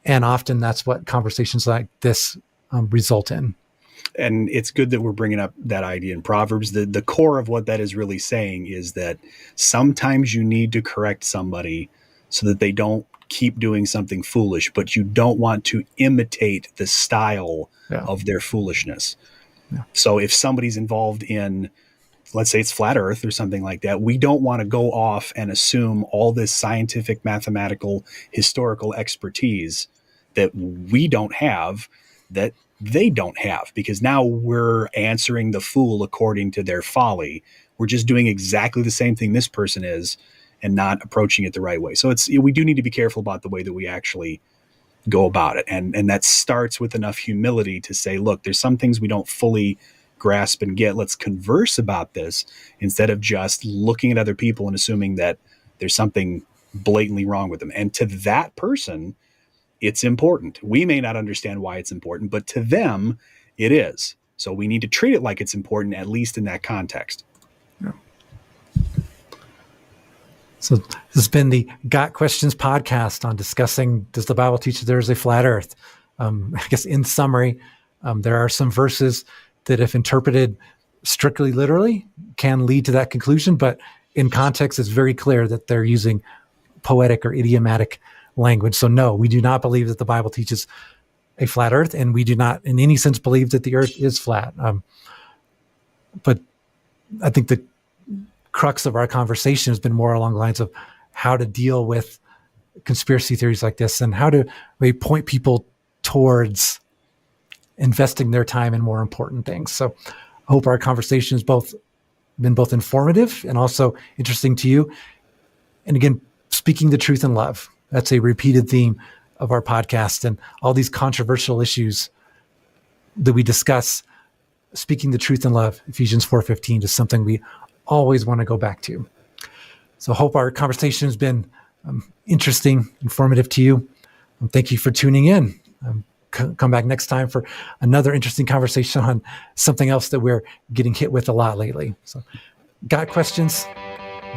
And often that's what conversations like this result in. And it's good that we're bringing up that idea in Proverbs. The core of what that is really saying is that sometimes you need to correct somebody so that they don't keep doing something foolish, but you don't want to imitate the style of their foolishness. Yeah. So if somebody's involved in, let's say it's flat earth or something like that, we don't want to go off and assume all this scientific, mathematical, historical expertise that we don't have, that they don't have, because now we're answering the fool according to their folly. We're just doing exactly the same thing this person is and not approaching it the right way. So we do need to be careful about the way that we actually go about it. And that starts with enough humility to say, look, there's some things we don't fully grasp and get. Let's converse about this instead of just looking at other people and assuming that there's something blatantly wrong with them. And to that person, it's important. We may not understand why it's important, but to them, it is. So we need to treat it like it's important, at least in that context. Yeah. So this has been the Got Questions podcast on discussing, does the Bible teach that there is a flat earth? I guess in summary, there are some verses that if interpreted strictly literally can lead to that conclusion, but in context, it's very clear that they're using poetic or idiomatic language. So no, we do not believe that the Bible teaches a flat earth, and we do not in any sense believe that the earth is flat. But I think the crux of our conversation has been more along the lines of how to deal with conspiracy theories like this and how to maybe point people towards investing their time in more important things. So I hope our conversation has been both informative and also interesting to you. And again, speaking the truth in love. That's a repeated theme of our podcast, and all these controversial issues that we discuss. speaking the truth in love, Ephesians 4:15, is something we always want to go back to. So I hope our conversation has been interesting, informative to you. Thank you for tuning in. Come back next time for another interesting conversation on something else that we're getting hit with a lot lately. So, got questions?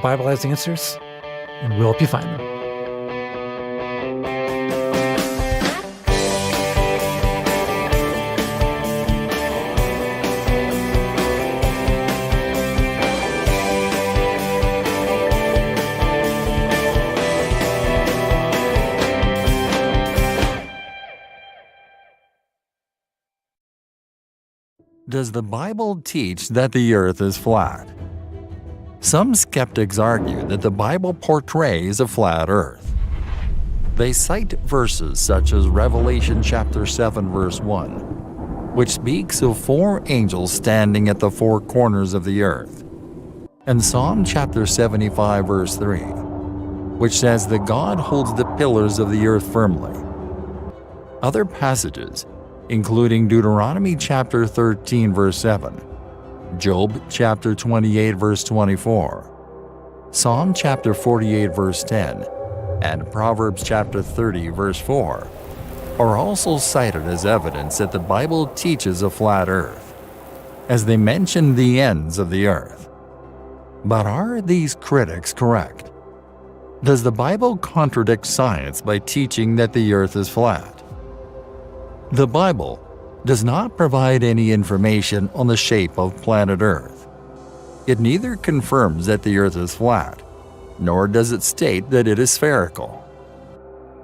Bible has answers, and we'll help you find them. Does the Bible teach that the earth is flat? Some skeptics argue that the Bible portrays a flat earth. They cite verses such as Revelation chapter 7 verse 1, which speaks of 4 angels standing at the 4 corners of the earth, and Psalm chapter 75 verse 3, which says that God holds the pillars of the earth firmly. Other passages, including Deuteronomy chapter 13 verse 7, Job chapter 28 verse 24, Psalm chapter 48 verse 10, and Proverbs chapter 30 verse 4, are also cited as evidence that the Bible teaches a flat earth, as they mention the ends of the earth. But are these critics correct? Does the Bible contradict science by teaching that the earth is flat? The Bible does not provide any information on the shape of planet Earth. It neither confirms that the Earth is flat, nor does it state that it is spherical.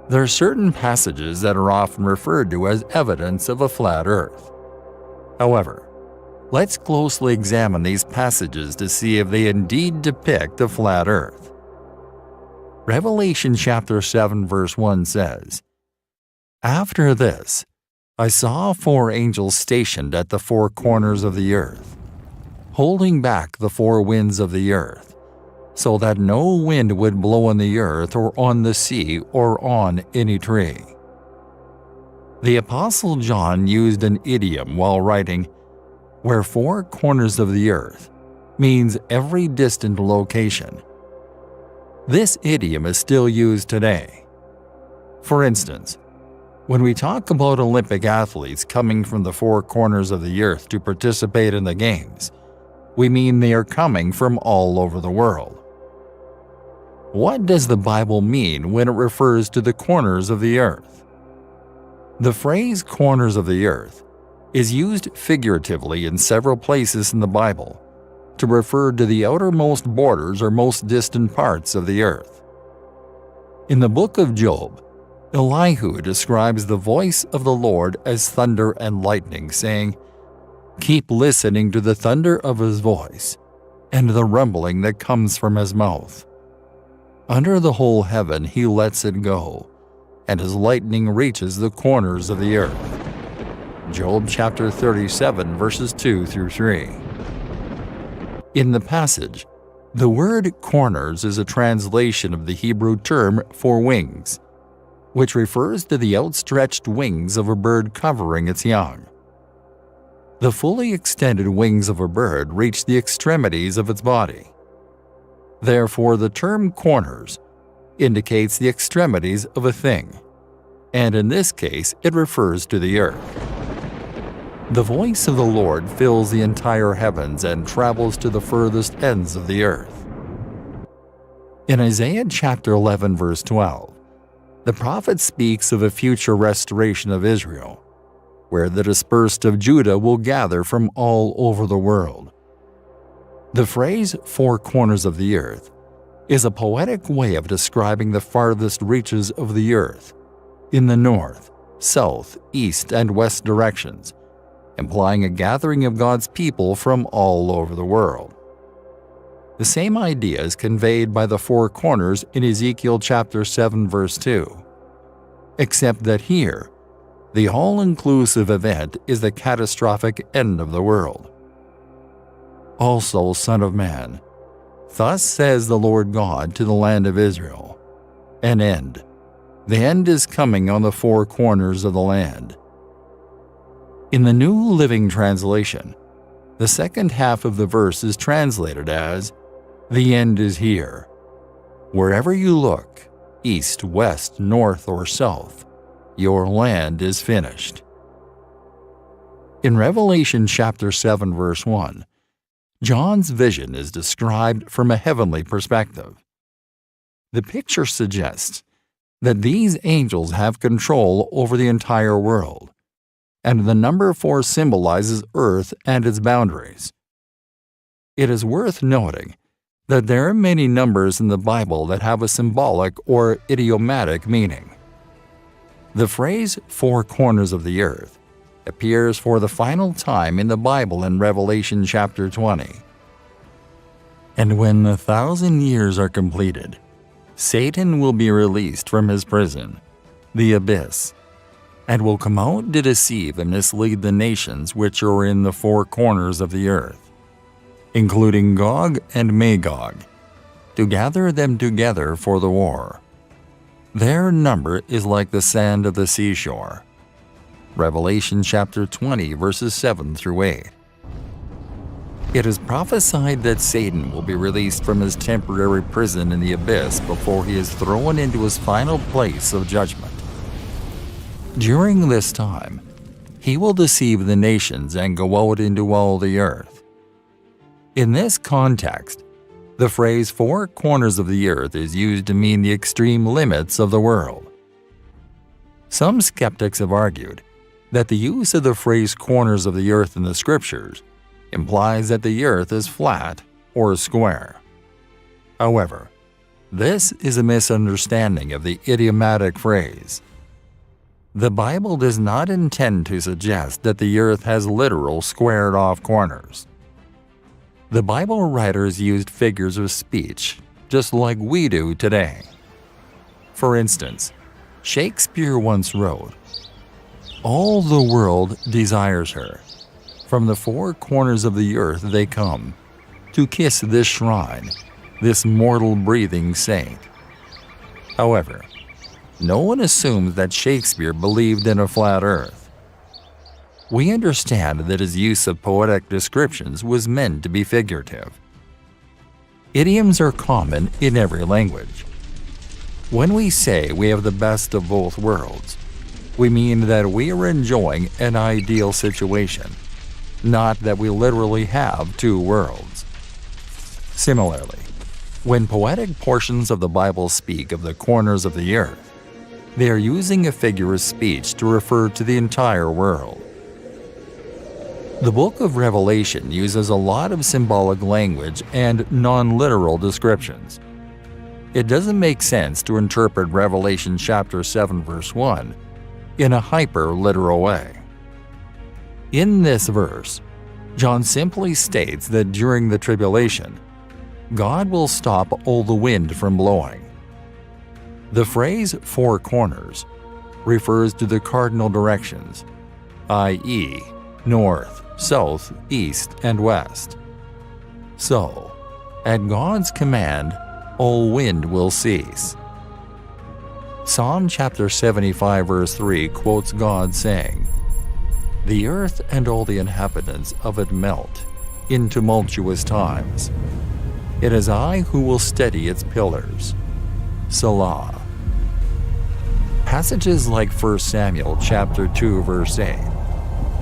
There are certain passages that are often referred to as evidence of a flat Earth. However, let's closely examine these passages to see if they indeed depict a flat Earth. Revelation chapter 7 verse 1 says, "After this, I saw 4 angels stationed at the 4 corners of the earth, holding back the 4 winds of the earth, so that no wind would blow on the earth or on the sea or on any tree." The Apostle John used an idiom while writing, where 4 corners of the earth means every distant location. This idiom is still used today. For instance, when we talk about Olympic athletes coming from the 4 corners of the earth to participate in the games, we mean they are coming from all over the world. What does the Bible mean when it refers to the corners of the earth? The phrase corners of the earth is used figuratively in several places in the Bible to refer to the outermost borders or most distant parts of the earth. In the book of Job, Elihu describes the voice of the Lord as thunder and lightning, saying, "Keep listening to the thunder of his voice and the rumbling that comes from his mouth. Under the whole heaven he lets it go, and his lightning reaches the corners of the earth." Job chapter 37 verses 2 through 3. In the passage, the word corners is a translation of the Hebrew term for wings, which refers to the outstretched wings of a bird covering its young. The fully extended wings of a bird reach the extremities of its body. Therefore, the term corners indicates the extremities of a thing, and in this case, it refers to the earth. The voice of the Lord fills the entire heavens and travels to the furthest ends of the earth. In Isaiah chapter 11 verse 12, the prophet speaks of a future restoration of Israel, where the dispersed of Judah will gather from all over the world. The phrase 4 corners of the earth is a poetic way of describing the farthest reaches of the earth in the north, south, east, and west directions, implying a gathering of God's people from all over the world. The same idea is conveyed by the 4 corners in Ezekiel chapter 7 verse 2, except that here, the all-inclusive event is the catastrophic end of the world. "Also, Son of man, thus says the Lord God to the land of Israel, an end. The end is coming on the 4 corners of the land." In the New Living Translation, The second half of the verse is translated as, "The end is here. Wherever you look, east, west, north, or south, your land is finished." In Revelation chapter 7, verse 1, John's vision is described from a heavenly perspective. The picture suggests that these angels have control over the entire world, and the number 4 symbolizes Earth and its boundaries. It is worth noting that there are many numbers in the Bible that have a symbolic or idiomatic meaning. The phrase 4 corners of the earth appears for the final time in the Bible in Revelation chapter 20. "And when 1,000 years are completed, Satan will be released from his prison, the abyss, and will come out to deceive and mislead the nations which are in the 4 corners of the earth, including Gog and Magog, to gather them together for the war. Their number is like the sand of the seashore." Revelation chapter 20, verses 7 through 8. It is prophesied that Satan will be released from his temporary prison in the abyss before he is thrown into his final place of judgment. During this time, he will deceive the nations and go out into all the earth. In this context, the phrase 4 corners of the earth is used to mean the extreme limits of the world. Some skeptics have argued that the use of the phrase corners of the earth in the scriptures implies that the earth is flat or square. However, this is a misunderstanding of the idiomatic phrase. The Bible does not intend to suggest that the earth has literal squared-off corners. The Bible writers used figures of speech just like we do today. For instance, Shakespeare once wrote, "All the world desires her. From the 4 corners of the earth they come, to kiss this shrine, this mortal breathing saint." However, no one assumes that Shakespeare believed in a flat earth. We understand that his use of poetic descriptions was meant to be figurative. Idioms are common in every language. When we say we have the best of both worlds, we mean that we are enjoying an ideal situation, not that we literally have 2 worlds. Similarly, when poetic portions of the Bible speak of the corners of the earth, they are using a figure of speech to refer to the entire world. The book of Revelation uses a lot of symbolic language and non-literal descriptions. It doesn't make sense to interpret Revelation chapter 7 verse 1 in a hyper-literal way. In this verse, John simply states that during the tribulation, God will stop all the wind from blowing. The phrase 4 corners refers to the cardinal directions, i.e., north, south, east, and west. So, at God's command, all wind will cease. Psalm chapter 75 verse 3 quotes God saying, "The earth and all the inhabitants of it melt in tumultuous times. It is I who will steady its pillars." Selah. Passages like 1 Samuel chapter 2 verse 8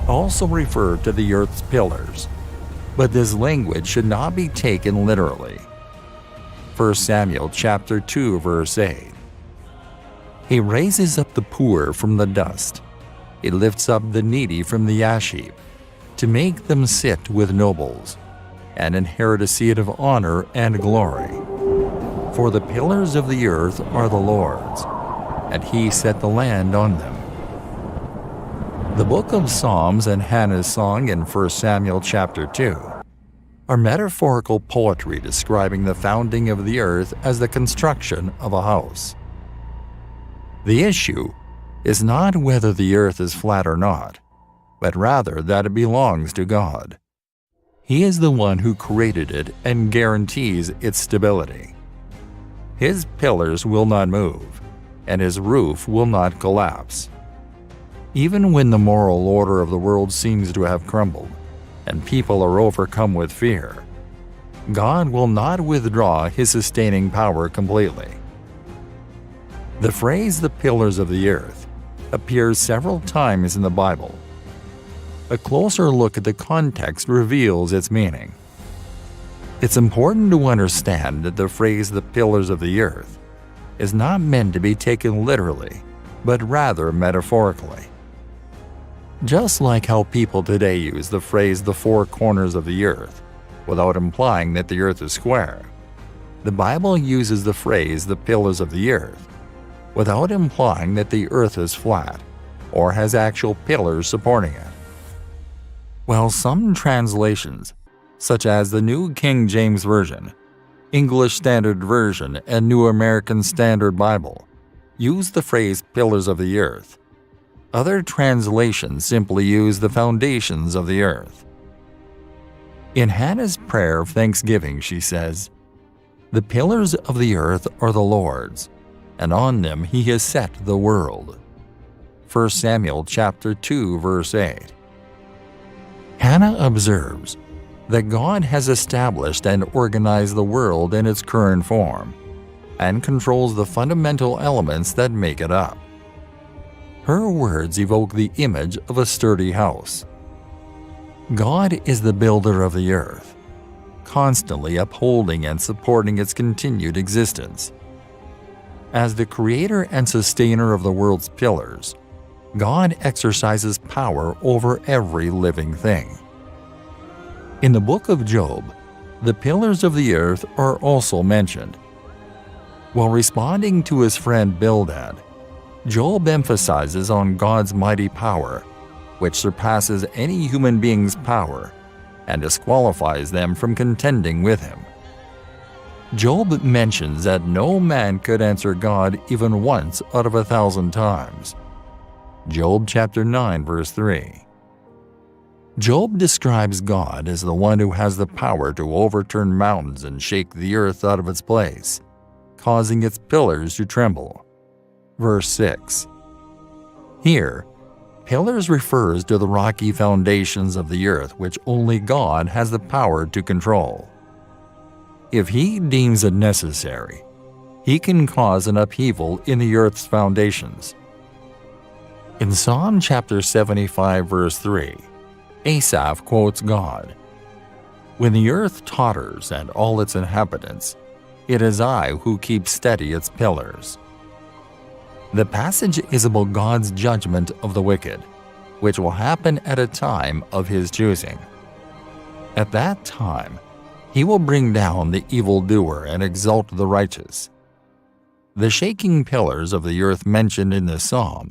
also refer to the earth's pillars, but this language should not be taken literally. 1 Samuel chapter 2 verse 8. He raises up the poor from the dust. He lifts up the needy from the ash heap, to make them sit with nobles, and inherit a seat of honor and glory. For the pillars of the earth are the Lord's, and he set the land on them. The book of Psalms and Hannah's song in 1 Samuel chapter 2 are metaphorical poetry describing the founding of the earth as the construction of a house. The issue is not whether the earth is flat or not, but rather that it belongs to God. He is the one who created it and guarantees its stability. His pillars will not move, and his roof will not collapse. Even when the moral order of the world seems to have crumbled, and people are overcome with fear, God will not withdraw his sustaining power completely. The phrase "the pillars of the earth" appears several times in the Bible. A closer look at the context reveals its meaning. It's important to understand that the phrase "the pillars of the earth" is not meant to be taken literally, but rather metaphorically. Just like how people today use the phrase "the four corners of the earth" without implying that the earth is square, the Bible uses the phrase "the pillars of the earth" without implying that the earth is flat or has actual pillars supporting it. While some translations, such as the New King James Version, English Standard Version, and New American Standard Bible, use the phrase "pillars of the earth," other translations simply use "the foundations of the earth." In Hannah's prayer of thanksgiving, she says, "The pillars of the earth are the Lord's, and on them he has set the world." 1 Samuel chapter 2, verse 8. Hannah observes that God has established and organized the world in its current form, and controls the fundamental elements that make it up. Her words evoke the image of a sturdy house. God is the builder of the earth, constantly upholding and supporting its continued existence. As the creator and sustainer of the world's pillars, God exercises power over every living thing. In the book of Job, the pillars of the earth are also mentioned. While responding to his friend Bildad, Job emphasizes on God's mighty power, which surpasses any human being's power and disqualifies them from contending with him. Job mentions that no man could answer God even once out of 1,000 times. Job chapter 9, verse 3. Job describes God as the one who has the power to overturn mountains and shake the earth out of its place, causing its pillars to tremble. Verse 6. Here, pillars refers to the rocky foundations of the earth which only God has the power to control. If he deems it necessary, he can cause an upheaval in the earth's foundations. In Psalm chapter 75, verse 3, Asaph quotes God, "When the earth totters and all its inhabitants, it is I who keep steady its pillars." The passage is about God's judgment of the wicked, which will happen at a time of his choosing. At that time, he will bring down the evildoer and exalt the righteous. The shaking pillars of the earth mentioned in this psalm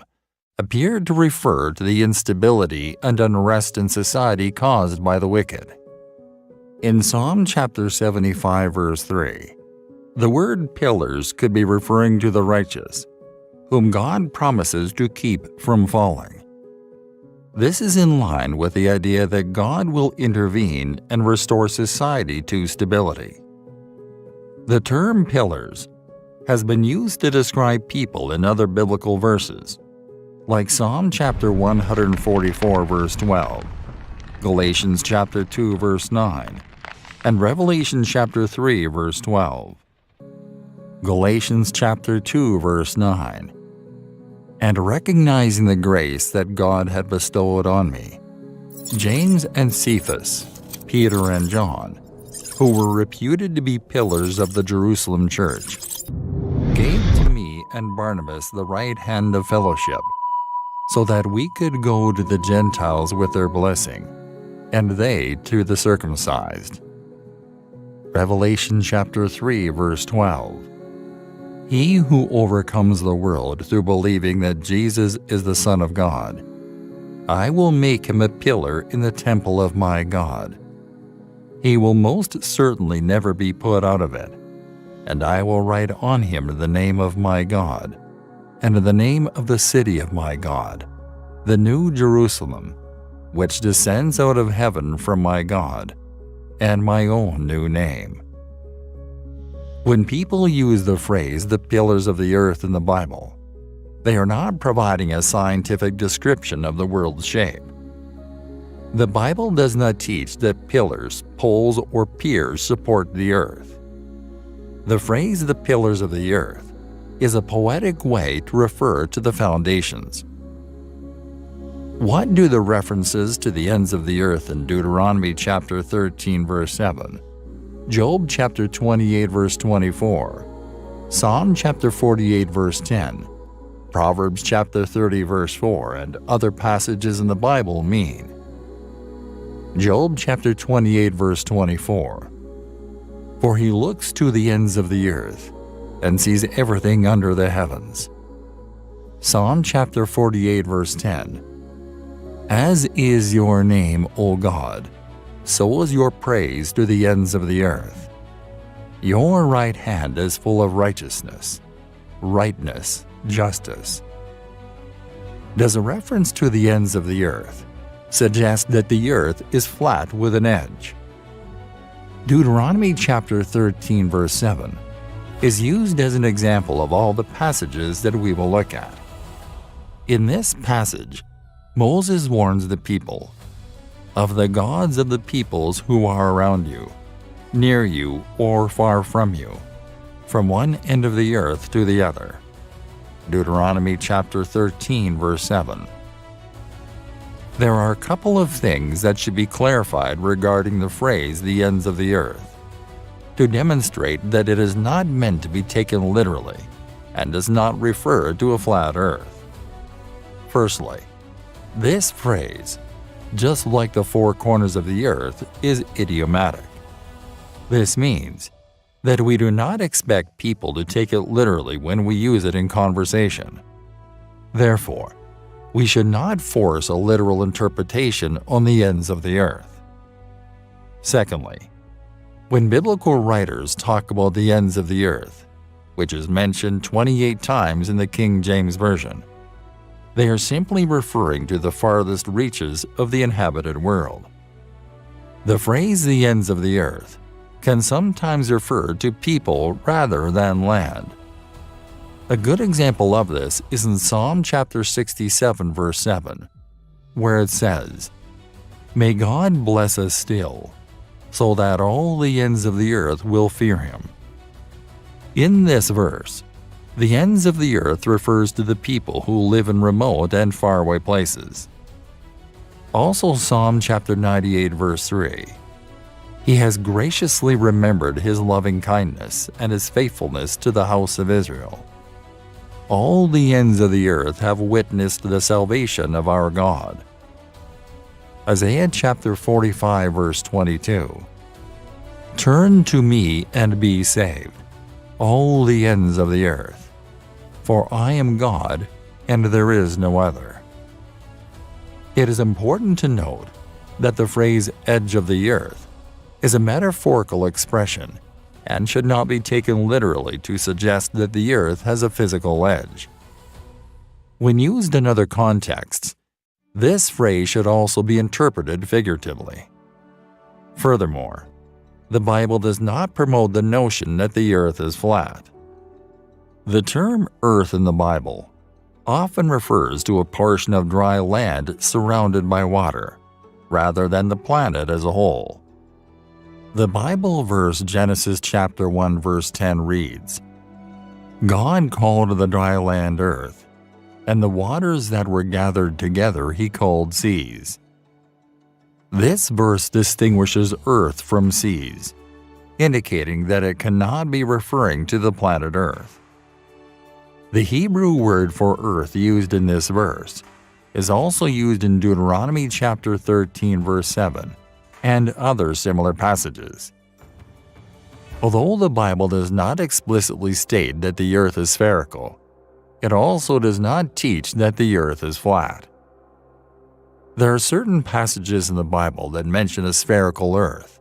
appear to refer to the instability and unrest in society caused by the wicked. In Psalm chapter 75, verse 3, the word pillars could be referring to the righteous, whom God promises to keep from falling. This is in line with the idea that God will intervene and restore society to stability. The term pillars has been used to describe people in other biblical verses, like Psalm chapter 144, verse 12, Galatians chapter 2, verse 9, and Revelation chapter 3, verse 12. Galatians chapter 2, verse 9. And recognizing the grace that God had bestowed on me, James and Cephas, Peter and John, who were reputed to be pillars of the Jerusalem church, gave to me and Barnabas the right hand of fellowship, so that we could go to the Gentiles with their blessing, and they to the circumcised. Revelation chapter 3, verse 12. He who overcomes the world through believing that Jesus is the Son of God, I will make him a pillar in the temple of my God. He will most certainly never be put out of it, and I will write on him the name of my God, and the name of the city of my God, the New Jerusalem, which descends out of heaven from my God, and my own new name. When people use the phrase "the pillars of the earth" in the Bible, they are not providing a scientific description of the world's shape. The Bible does not teach that pillars, poles, or piers support the earth. The phrase "the pillars of the earth" is a poetic way to refer to the foundations. What do the references to the ends of the earth in Deuteronomy chapter 13 verse 7, Job chapter 28 verse 24, Psalm chapter 48 verse 10, Proverbs chapter 30 verse 4, and other passages in the Bible mean? Job chapter 28 verse 24, "For he looks to the ends of the earth and sees everything under the heavens." Psalm chapter 48 verse 10, "As is your name, O God, so is your praise to the ends of the earth. Your right hand is full of righteousness, rightness, justice." Does a reference to the ends of the earth suggest that the earth is flat with an edge? Deuteronomy chapter 13 verse 7 is used as an example of all the passages that we will look at. In this passage, Moses warns the people, "Of the gods of the peoples who are around you, near you or far from you, from one end of the earth to the other." Deuteronomy chapter 13 verse 7. There are a couple of things that should be clarified regarding the phrase "the ends of the earth," to demonstrate that it is not meant to be taken literally and does not refer to a flat earth. Firstly, this phrase, "just like the four corners of the earth," is idiomatic. This means that we do not expect people to take it literally when we use it in conversation. Therefore, we should not force a literal interpretation on the ends of the earth. Secondly, when biblical writers talk about the ends of the earth, which is mentioned 28 times in the King James Version, they are simply referring to the farthest reaches of the inhabited world. The phrase "the ends of the earth" can sometimes refer to people rather than land. A good example of this is in Psalm chapter 67 verse 7, where it says, "May God bless us still, so that all the ends of the earth will fear him." In this verse, the ends of the earth refers to the people who live in remote and faraway places. Also Psalm chapter 98 verse 3, "He has graciously remembered his loving kindness and his faithfulness to the house of Israel. All the ends of the earth have witnessed the salvation of our God." Isaiah chapter 45 verse 22, "Turn to me and be saved, all the ends of the earth, for I am God and there is no other." It is important to note that the phrase "edge of the earth" is a metaphorical expression and should not be taken literally to suggest that the earth has a physical edge. When used in other contexts, this phrase should also be interpreted figuratively. Furthermore, the Bible does not promote the notion that the earth is flat. The term "earth" in the Bible often refers to a portion of dry land surrounded by water, rather than the planet as a whole. The Bible verse Genesis chapter 1 verse 10 reads, "God called the dry land earth, and the waters that were gathered together he called seas." This verse distinguishes earth from seas, indicating that it cannot be referring to the planet Earth. The Hebrew word for earth used in this verse is also used in Deuteronomy chapter 13 verse 7 and other similar passages. Although the Bible does not explicitly state that the earth is spherical, it also does not teach that the earth is flat. There are certain passages in the Bible that mention a spherical earth,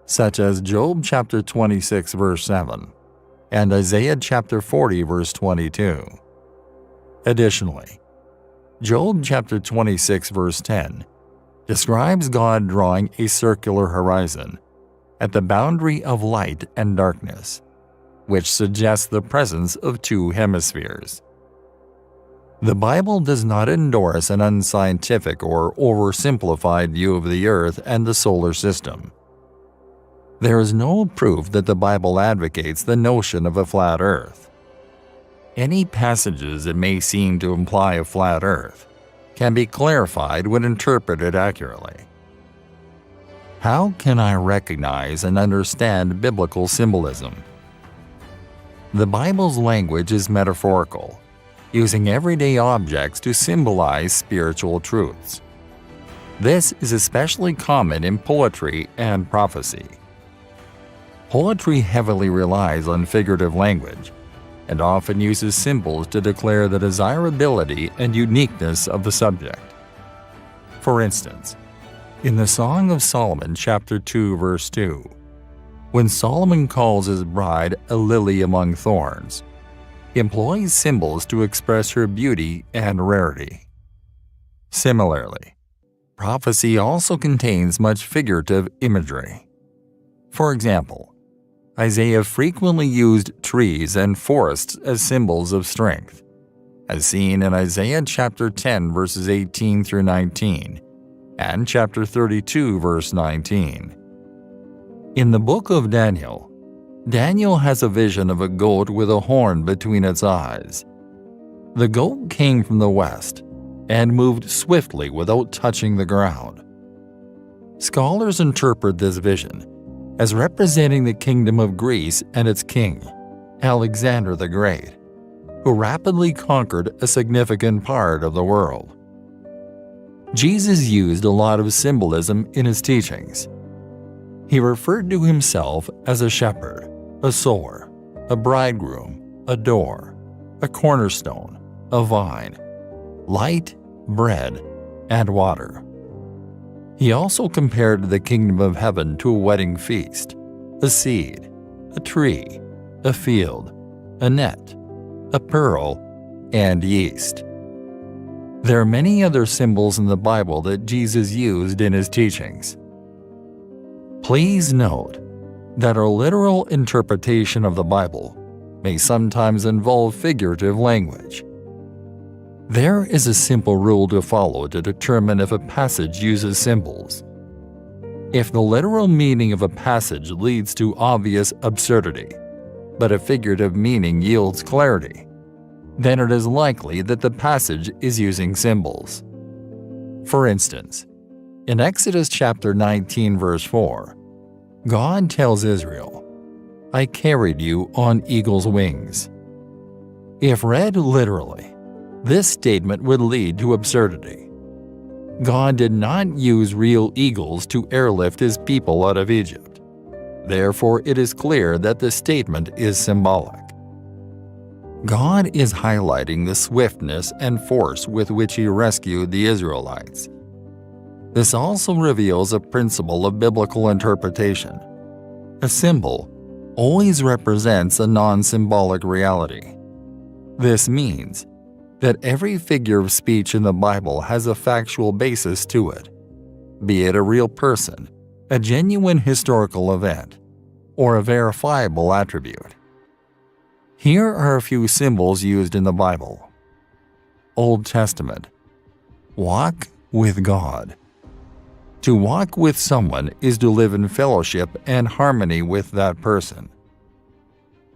such as Job chapter 26 verse 7 and Isaiah chapter 40 verse 22. Additionally, Job chapter 26 verse 10 describes God drawing a circular horizon at the boundary of light and darkness, which suggests the presence of two hemispheres. The Bible does not endorse an unscientific or oversimplified view of the Earth and the solar system. There is no proof that the Bible advocates the notion of a flat Earth. Any passages that may seem to imply a flat Earth can be clarified when interpreted accurately. How can I recognize and understand biblical symbolism? The Bible's language is metaphorical, using everyday objects to symbolize spiritual truths. This is especially common in poetry and prophecy. Poetry heavily relies on figurative language and often uses symbols to declare the desirability and uniqueness of the subject. For instance, in the Song of Solomon, chapter 2, verse 2, when Solomon calls his bride a lily among thorns, he employs symbols to express her beauty and rarity. Similarly, prophecy also contains much figurative imagery. For example, Isaiah frequently used trees and forests as symbols of strength, as seen in Isaiah chapter 10 verses 18 through 19 and chapter 32 verse 19. In the book of Daniel, Daniel has a vision of a goat with a horn between its eyes. The goat came from the west and moved swiftly without touching the ground. Scholars interpret this vision as representing the kingdom of Greece and its king, Alexander the Great, who rapidly conquered a significant part of the world. Jesus used a lot of symbolism in his teachings. He referred to himself as a shepherd, a sower, a bridegroom, a door, a cornerstone, a vine, light, bread, and water. He also compared the kingdom of heaven to a wedding feast, a seed, a tree, a field, a net, a pearl, and yeast. There are many other symbols in the Bible that Jesus used in his teachings. Please note that our literal interpretation of the Bible may sometimes involve figurative language. There is a simple rule to follow to determine if a passage uses symbols. If the literal meaning of a passage leads to obvious absurdity, but a figurative meaning yields clarity, then it is likely that the passage is using symbols. For instance, in Exodus chapter 19 verse 4, God tells Israel, "I carried you on eagle's wings." If read literally, this statement would lead to absurdity. God did not use real eagles to airlift his people out of Egypt. Therefore, it is clear that the statement is symbolic. God is highlighting the swiftness and force with which he rescued the Israelites. This also reveals a principle of biblical interpretation. A symbol always represents a non-symbolic reality. This means that every figure of speech in the Bible has a factual basis to it, be it a real person, a genuine historical event, or a verifiable attribute. Here are a few symbols used in the Bible. Old Testament. Walk with God. To walk with someone is to live in fellowship and harmony with that person.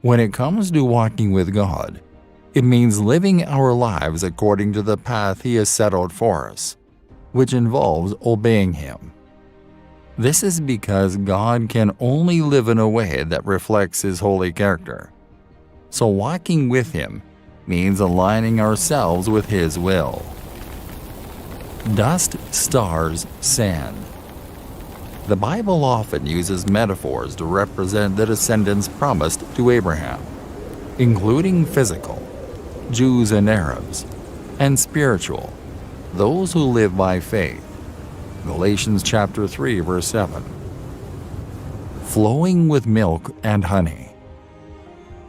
When it comes to walking with God, it means living our lives according to the path he has set out for us, which involves obeying him. This is because God can only live in a way that reflects his holy character. So walking with him means aligning ourselves with his will. Dust, stars, sand. The Bible often uses metaphors to represent the descendants promised to Abraham, including physical, Jews and Arabs, and spiritual, those who live by faith. Galatians chapter 3 verse 7. Flowing with milk and honey.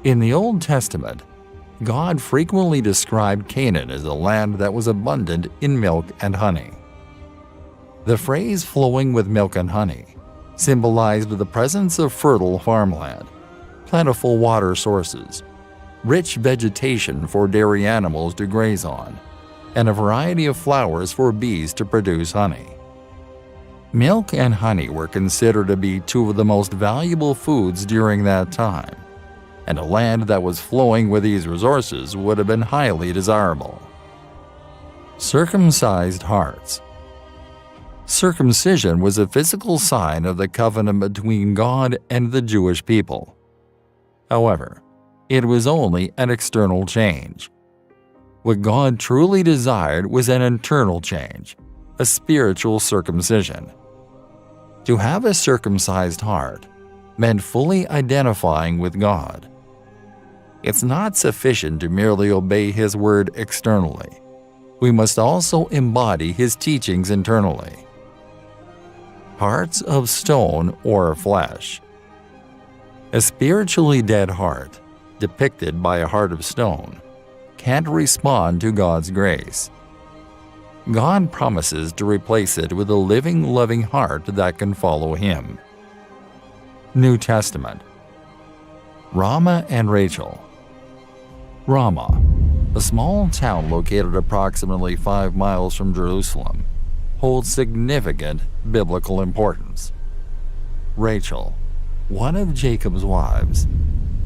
In the Old Testament, God frequently described Canaan as a land that was abundant in milk and honey. The phrase flowing with milk and honey symbolized the presence of fertile farmland, plentiful water sources, rich vegetation for dairy animals to graze on, and a variety of flowers for bees to produce honey. Milk and honey were considered to be two of the most valuable foods during that time, and a land that was flowing with these resources would have been highly desirable. Circumcised hearts. Circumcision was a physical sign of the covenant between God and the Jewish people. However, it was only an external change. What God truly desired was an internal change, a spiritual circumcision. To have a circumcised heart meant fully identifying with God. It's not sufficient to merely obey His word externally. We must also embody His teachings internally. Hearts of stone or flesh. A spiritually dead heart, depicted by a heart of stone, can't respond to God's grace. God promises to replace it with a living, loving heart that can follow Him. New Testament. Ramah and Rachel. Ramah, a small town located approximately 5 miles from Jerusalem, holds significant biblical importance. Rachel, one of Jacob's wives,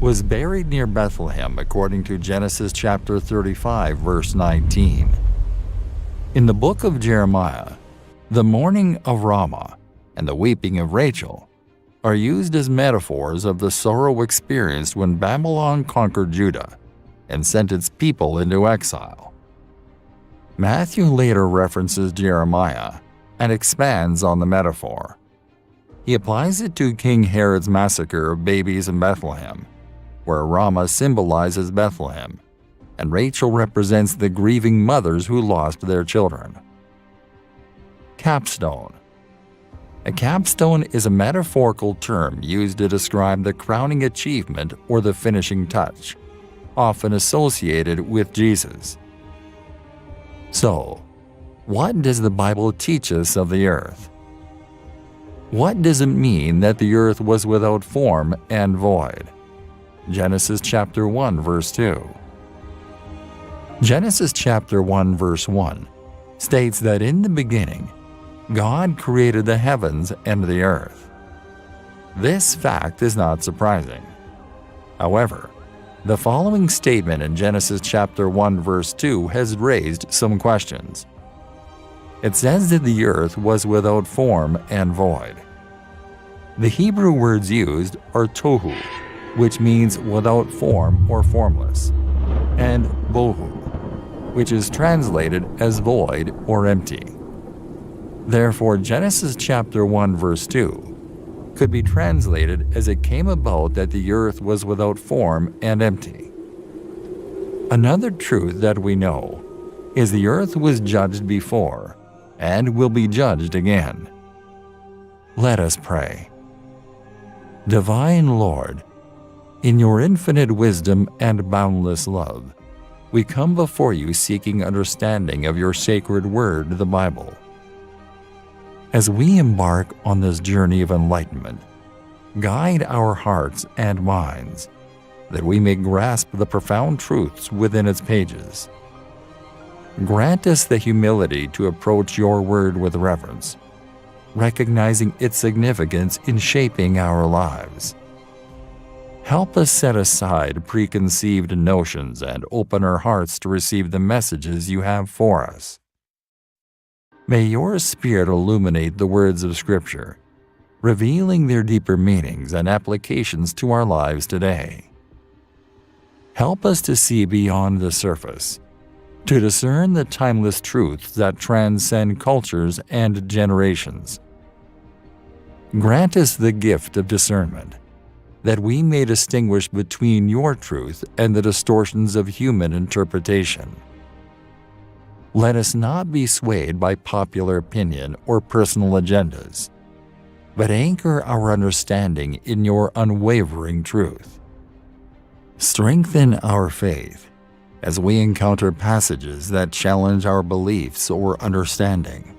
was buried near Bethlehem according to Genesis chapter 35, verse 19. In the book of Jeremiah, the mourning of Ramah and the weeping of Rachel are used as metaphors of the sorrow experienced when Babylon conquered Judah and sent its people into exile. Matthew later references Jeremiah and expands on the metaphor. He applies it to King Herod's massacre of babies in Bethlehem, where Ramah symbolizes Bethlehem, and Rachel represents the grieving mothers who lost their children. Capstone. A capstone is a metaphorical term used to describe the crowning achievement or the finishing touch, often associated with Jesus. So, what does the Bible teach us of the earth? What does it mean that the earth was without form and void? Genesis chapter 1, verse 2. Genesis chapter 1, verse 1 states that in the beginning, God created the heavens and the earth. This fact is not surprising. However, the following statement in Genesis chapter 1, verse 2 has raised some questions. It says that the earth was without form and void. The Hebrew words used are tohu, which means without form or formless, and bohu, which is translated as void or empty. Therefore, Genesis chapter 1, verse 2 could be translated as it came about that the earth was without form and empty. Another truth that we know is the earth was judged before and will be judged again. Let us pray. Divine Lord, in your infinite wisdom and boundless love, we come before you seeking understanding of your sacred word, the Bible. As we embark on this journey of enlightenment, guide our hearts and minds that we may grasp the profound truths within its pages. Grant us the humility to approach your word with reverence, recognizing its significance in shaping our lives. Help us set aside preconceived notions and open our hearts to receive the messages you have for us. May your Spirit illuminate the words of Scripture, revealing their deeper meanings and applications to our lives today. Help us to see beyond the surface, to discern the timeless truths that transcend cultures and generations. Grant us the gift of discernment, that we may distinguish between your truth and the distortions of human interpretation. Let us not be swayed by popular opinion or personal agendas, but anchor our understanding in your unwavering truth. Strengthen our faith as we encounter passages that challenge our beliefs or understanding.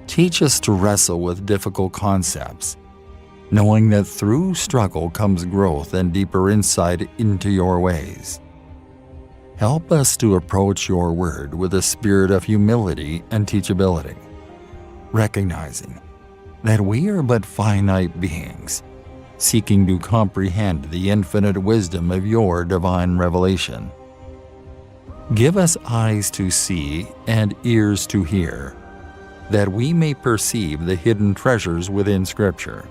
Teach us to wrestle with difficult concepts knowing that through struggle comes growth and deeper insight into your ways. Help us to approach your word with a spirit of humility and teachability, recognizing that we are but finite beings, seeking to comprehend the infinite wisdom of your divine revelation. Give us eyes to see and ears to hear, that we may perceive the hidden treasures within Scripture.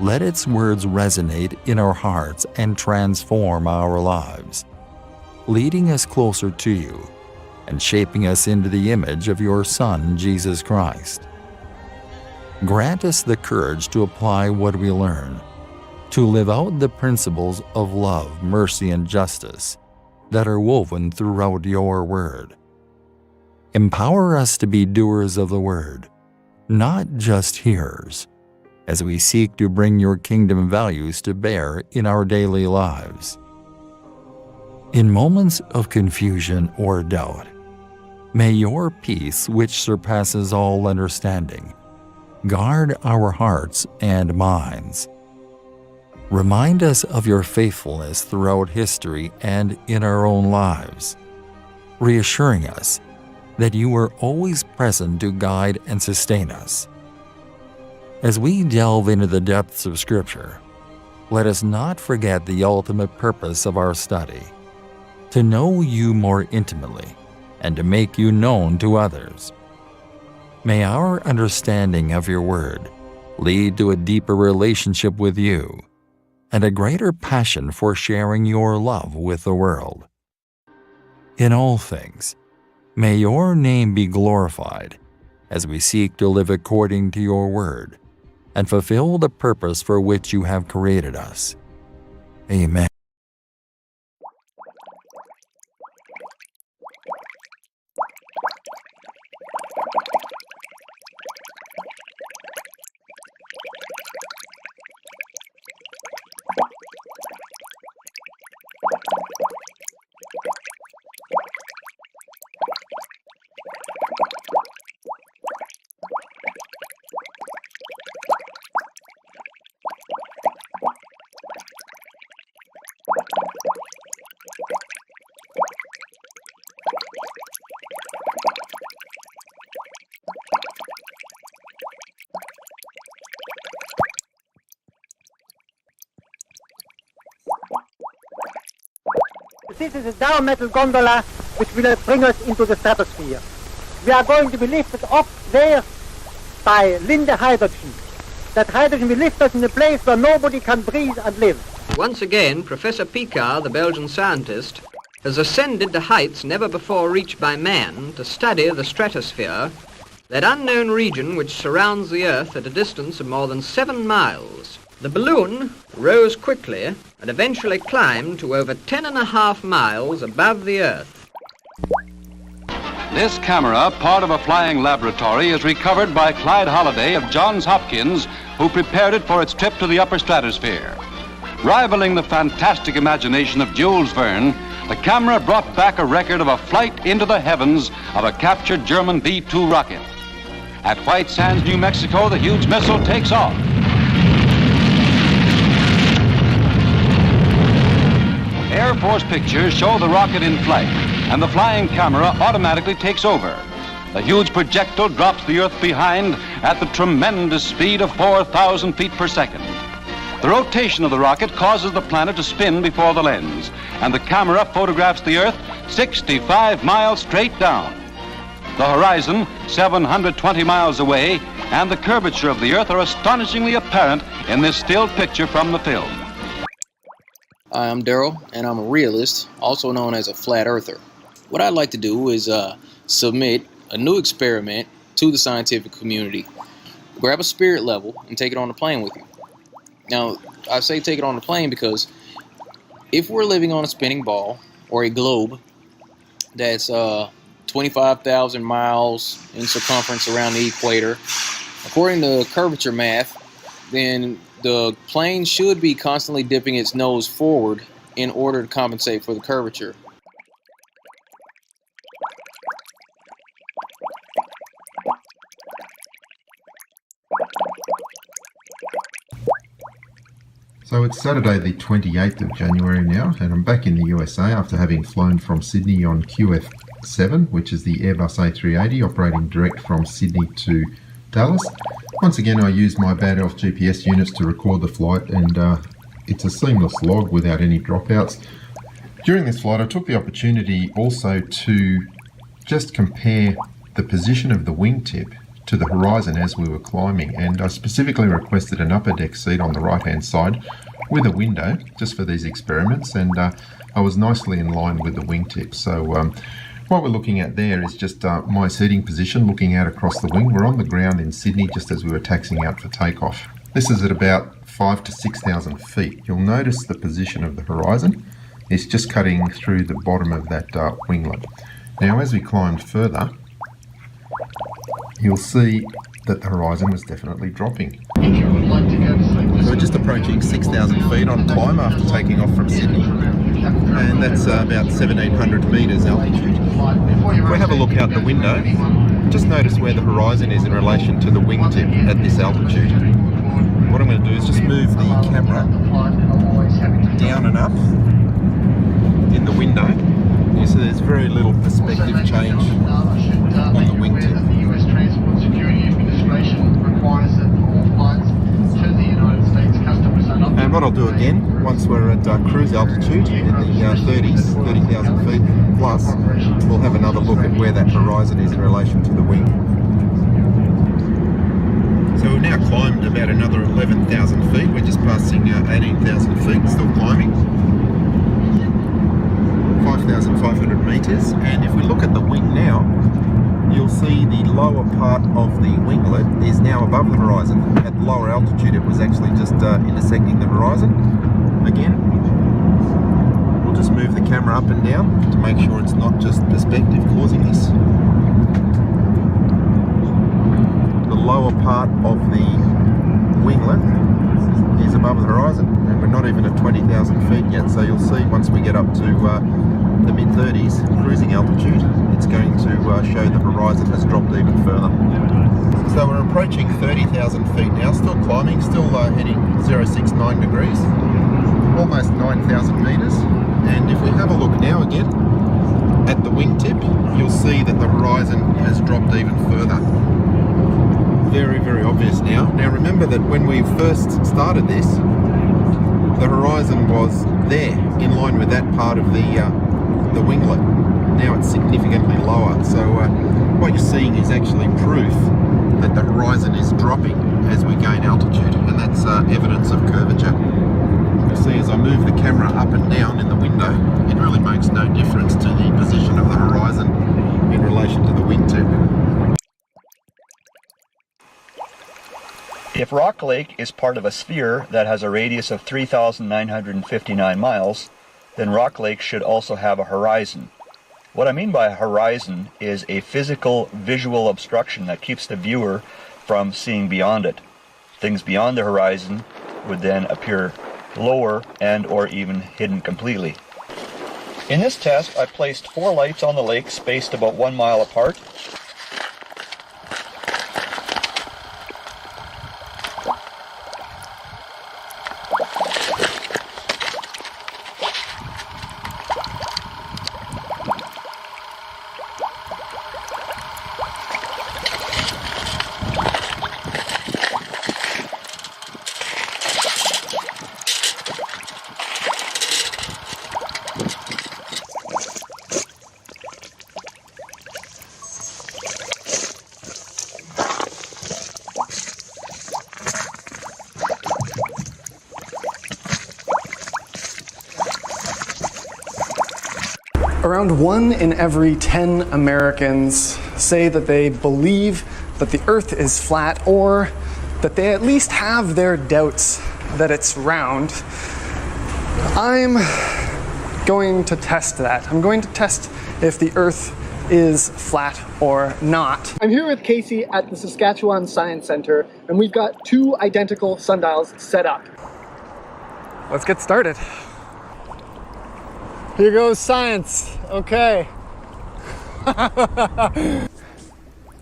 Let its words resonate in our hearts and transform our lives, leading us closer to you and shaping us into the image of your Son, Jesus Christ. Grant us the courage to apply what we learn, to live out the principles of love, mercy, and justice that are woven throughout your word. Empower us to be doers of the word, not just hearers, as we seek to bring your kingdom values to bear in our daily lives. In moments of confusion or doubt, may your peace, which surpasses all understanding, guard our hearts and minds. Remind us of your faithfulness throughout history and in our own lives, reassuring us that you are always present to guide and sustain us. As we delve into the depths of Scripture, let us not forget the ultimate purpose of our study, to know you more intimately and to make you known to others. May our understanding of your word lead to a deeper relationship with you and a greater passion for sharing your love with the world. In all things, may your name be glorified as we seek to live according to your word and fulfill the purpose for which you have created us. Amen. This is a down metal gondola which will bring us into the stratosphere. We are going to be lifted up there by Linde hydrogen. That hydrogen will lift us in a place where nobody can breathe and live. Once again, Professor Picard, the Belgian scientist, has ascended to heights never before reached by man to study the stratosphere, that unknown region which surrounds the Earth at a distance of more than 7 miles. The balloon rose quickly and eventually climbed to over 10.5 miles above the Earth. This camera, part of a flying laboratory, is recovered by Clyde Holliday of Johns Hopkins, who prepared it for its trip to the upper stratosphere. Rivaling the fantastic imagination of Jules Verne, the camera brought back a record of a flight into the heavens of a captured German V-2 rocket. At White Sands, New Mexico, the huge missile takes off. Air Force pictures show the rocket in flight, and the flying camera automatically takes over. The huge projectile drops the Earth behind at the tremendous speed of 4,000 feet per second. The rotation of the rocket causes the planet to spin before the lens, and the camera photographs the Earth 65 miles straight down. The horizon, 720 miles away, and the curvature of the Earth are astonishingly apparent in this still picture from the film. I'm Daryl, and I'm a realist, also known as a flat earther. What I'd like to do is submit a new experiment to the scientific community. Grab a spirit level and take it on the plane with you. Now, I say take it on the plane because if we're living on a spinning ball or a globe that's 25,000 miles in circumference around the equator, according to curvature math, then the plane should be constantly dipping its nose forward in order to compensate for the curvature. So it's Saturday the 28th of January now, and I'm back in the USA after having flown from Sydney on QF7, which is the Airbus A380 operating direct from Sydney to Dallas. Once again, I used my Bad Elf GPS units to record the flight, and it's a seamless log without any dropouts. During this flight, I took the opportunity also to just compare the position of the wingtip to the horizon as we were climbing, and I specifically requested an upper deck seat on the right hand side with a window just for these experiments, and I was nicely in line with the wingtip. So what we're looking at there is just my seating position looking out across the wing. We're on the ground in Sydney just as we were taxiing out for takeoff. This is at about 5,000 to 6,000 feet. You'll notice the position of the horizon. It's just cutting through the bottom of that winglet. Now as we climbed further, you'll see that the horizon was definitely dropping. So we're just approaching 6,000 feet on climb after taking off from Sydney, and that's about 1,700 metres altitude. If we have a look out the window, just notice where the horizon is in relation to the wingtip at this altitude. What I'm going to do is just move the camera down and up in the window. You see there's very little perspective change on the wingtip. And what I'll do again, once we're at cruise altitude in the 30,000 feet plus, we'll have another look at where that horizon is in relation to the wing. So we've now climbed about another 11,000 feet. We're just passing 18,000 feet, still climbing. 5,500 metres, and if we look at the wing now, you'll see the lower part of the winglet is now above the horizon. At lower altitude it was actually just intersecting the horizon. Again, we'll just move the camera up and down to make sure it's not just perspective causing this. The lower part of the winglet is above the horizon, and we're not even at 20,000 feet yet, so you'll see once we get up to the mid-30s cruising altitude, it's going to show the horizon has dropped even further. So we're approaching 30,000 feet now, still climbing, still heading 069 degrees, almost 9,000 metres, and if we have a look now again at the wingtip, you'll see that the horizon has dropped even further. Very, very obvious now. Now remember that when we first started this, the horizon was there, in line with that part of the winglet. Now it's significantly lower, so what you're seeing is actually proof that the horizon is dropping as we gain altitude, and that's evidence of curvature. You see as I move the camera up and down in the window, it really makes no difference to the position of the horizon in relation to the wingtip. If Rock Lake is part of a sphere that has a radius of 3,959 miles, then Rock Lake should also have a horizon. What I mean by a horizon is a physical visual obstruction that keeps the viewer from seeing beyond it. Things beyond the horizon would then appear lower and or even hidden completely. In this test, I placed 4 lights on the lake spaced about 1 mile apart. Around 1 in every 10 Americans say that they believe that the Earth is flat, or that they at least have their doubts that it's round. I'm going to test that. I'm going to test if the Earth is flat or not. I'm here with Casey at the Saskatchewan Science Centre, and we've got 2 identical sundials set up. Let's get started. Here goes science. Okay.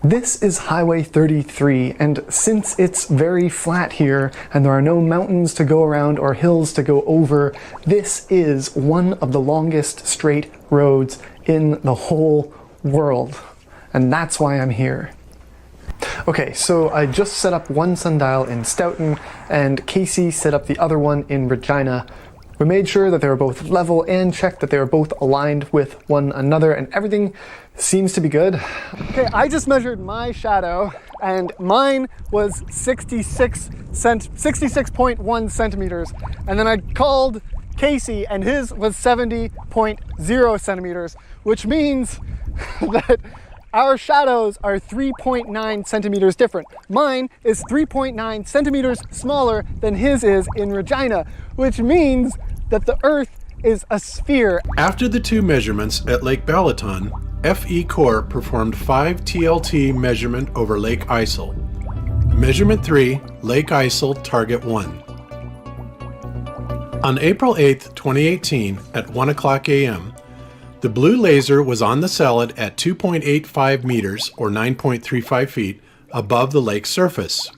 This is Highway 33, and since it's very flat here and there are no mountains to go around or hills to go over, this is one of the longest straight roads in the whole world. And that's why I'm here. Okay, so I just set up one sundial in Stoughton and Casey set up the other one in Regina. We made sure that they were both level and checked that they were both aligned with one another, and everything seems to be good. Okay, I just measured my shadow and mine was 66.1 centimeters. And then I called Casey and his was 70.0 centimeters, which means that our shadows are 3.9 centimeters different. Mine is 3.9 centimeters smaller than his is in Regina, which means that the Earth is a sphere. After the two measurements at Lake Balaton, FE Corps performed 5 TLT measurement over Lake Isel. Measurement 3, Lake Isel, Target 1. On April 8, 2018, at 1 o'clock a.m., the blue laser was on the salad at 2.85 meters, or 9.35 feet, above the lake's surface.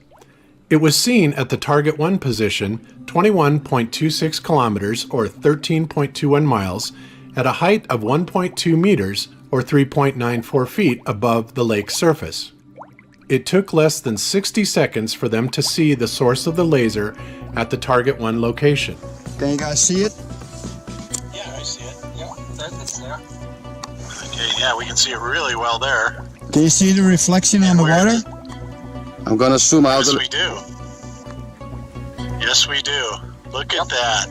It was seen at the Target 1 position, 21.26 kilometers, or 13.21 miles, at a height of 1.2 meters, or 3.94 feet above the lake's surface. It took less than 60 seconds for them to see the source of the laser at the Target 1 location. Can you guys see it? Yeah, I see it. Yeah, that's there. Okay, yeah, we can see it really well there. Can you see the reflection on the water? I'm gonna zoom out. Yes, we do. Yes, we do. Look at that.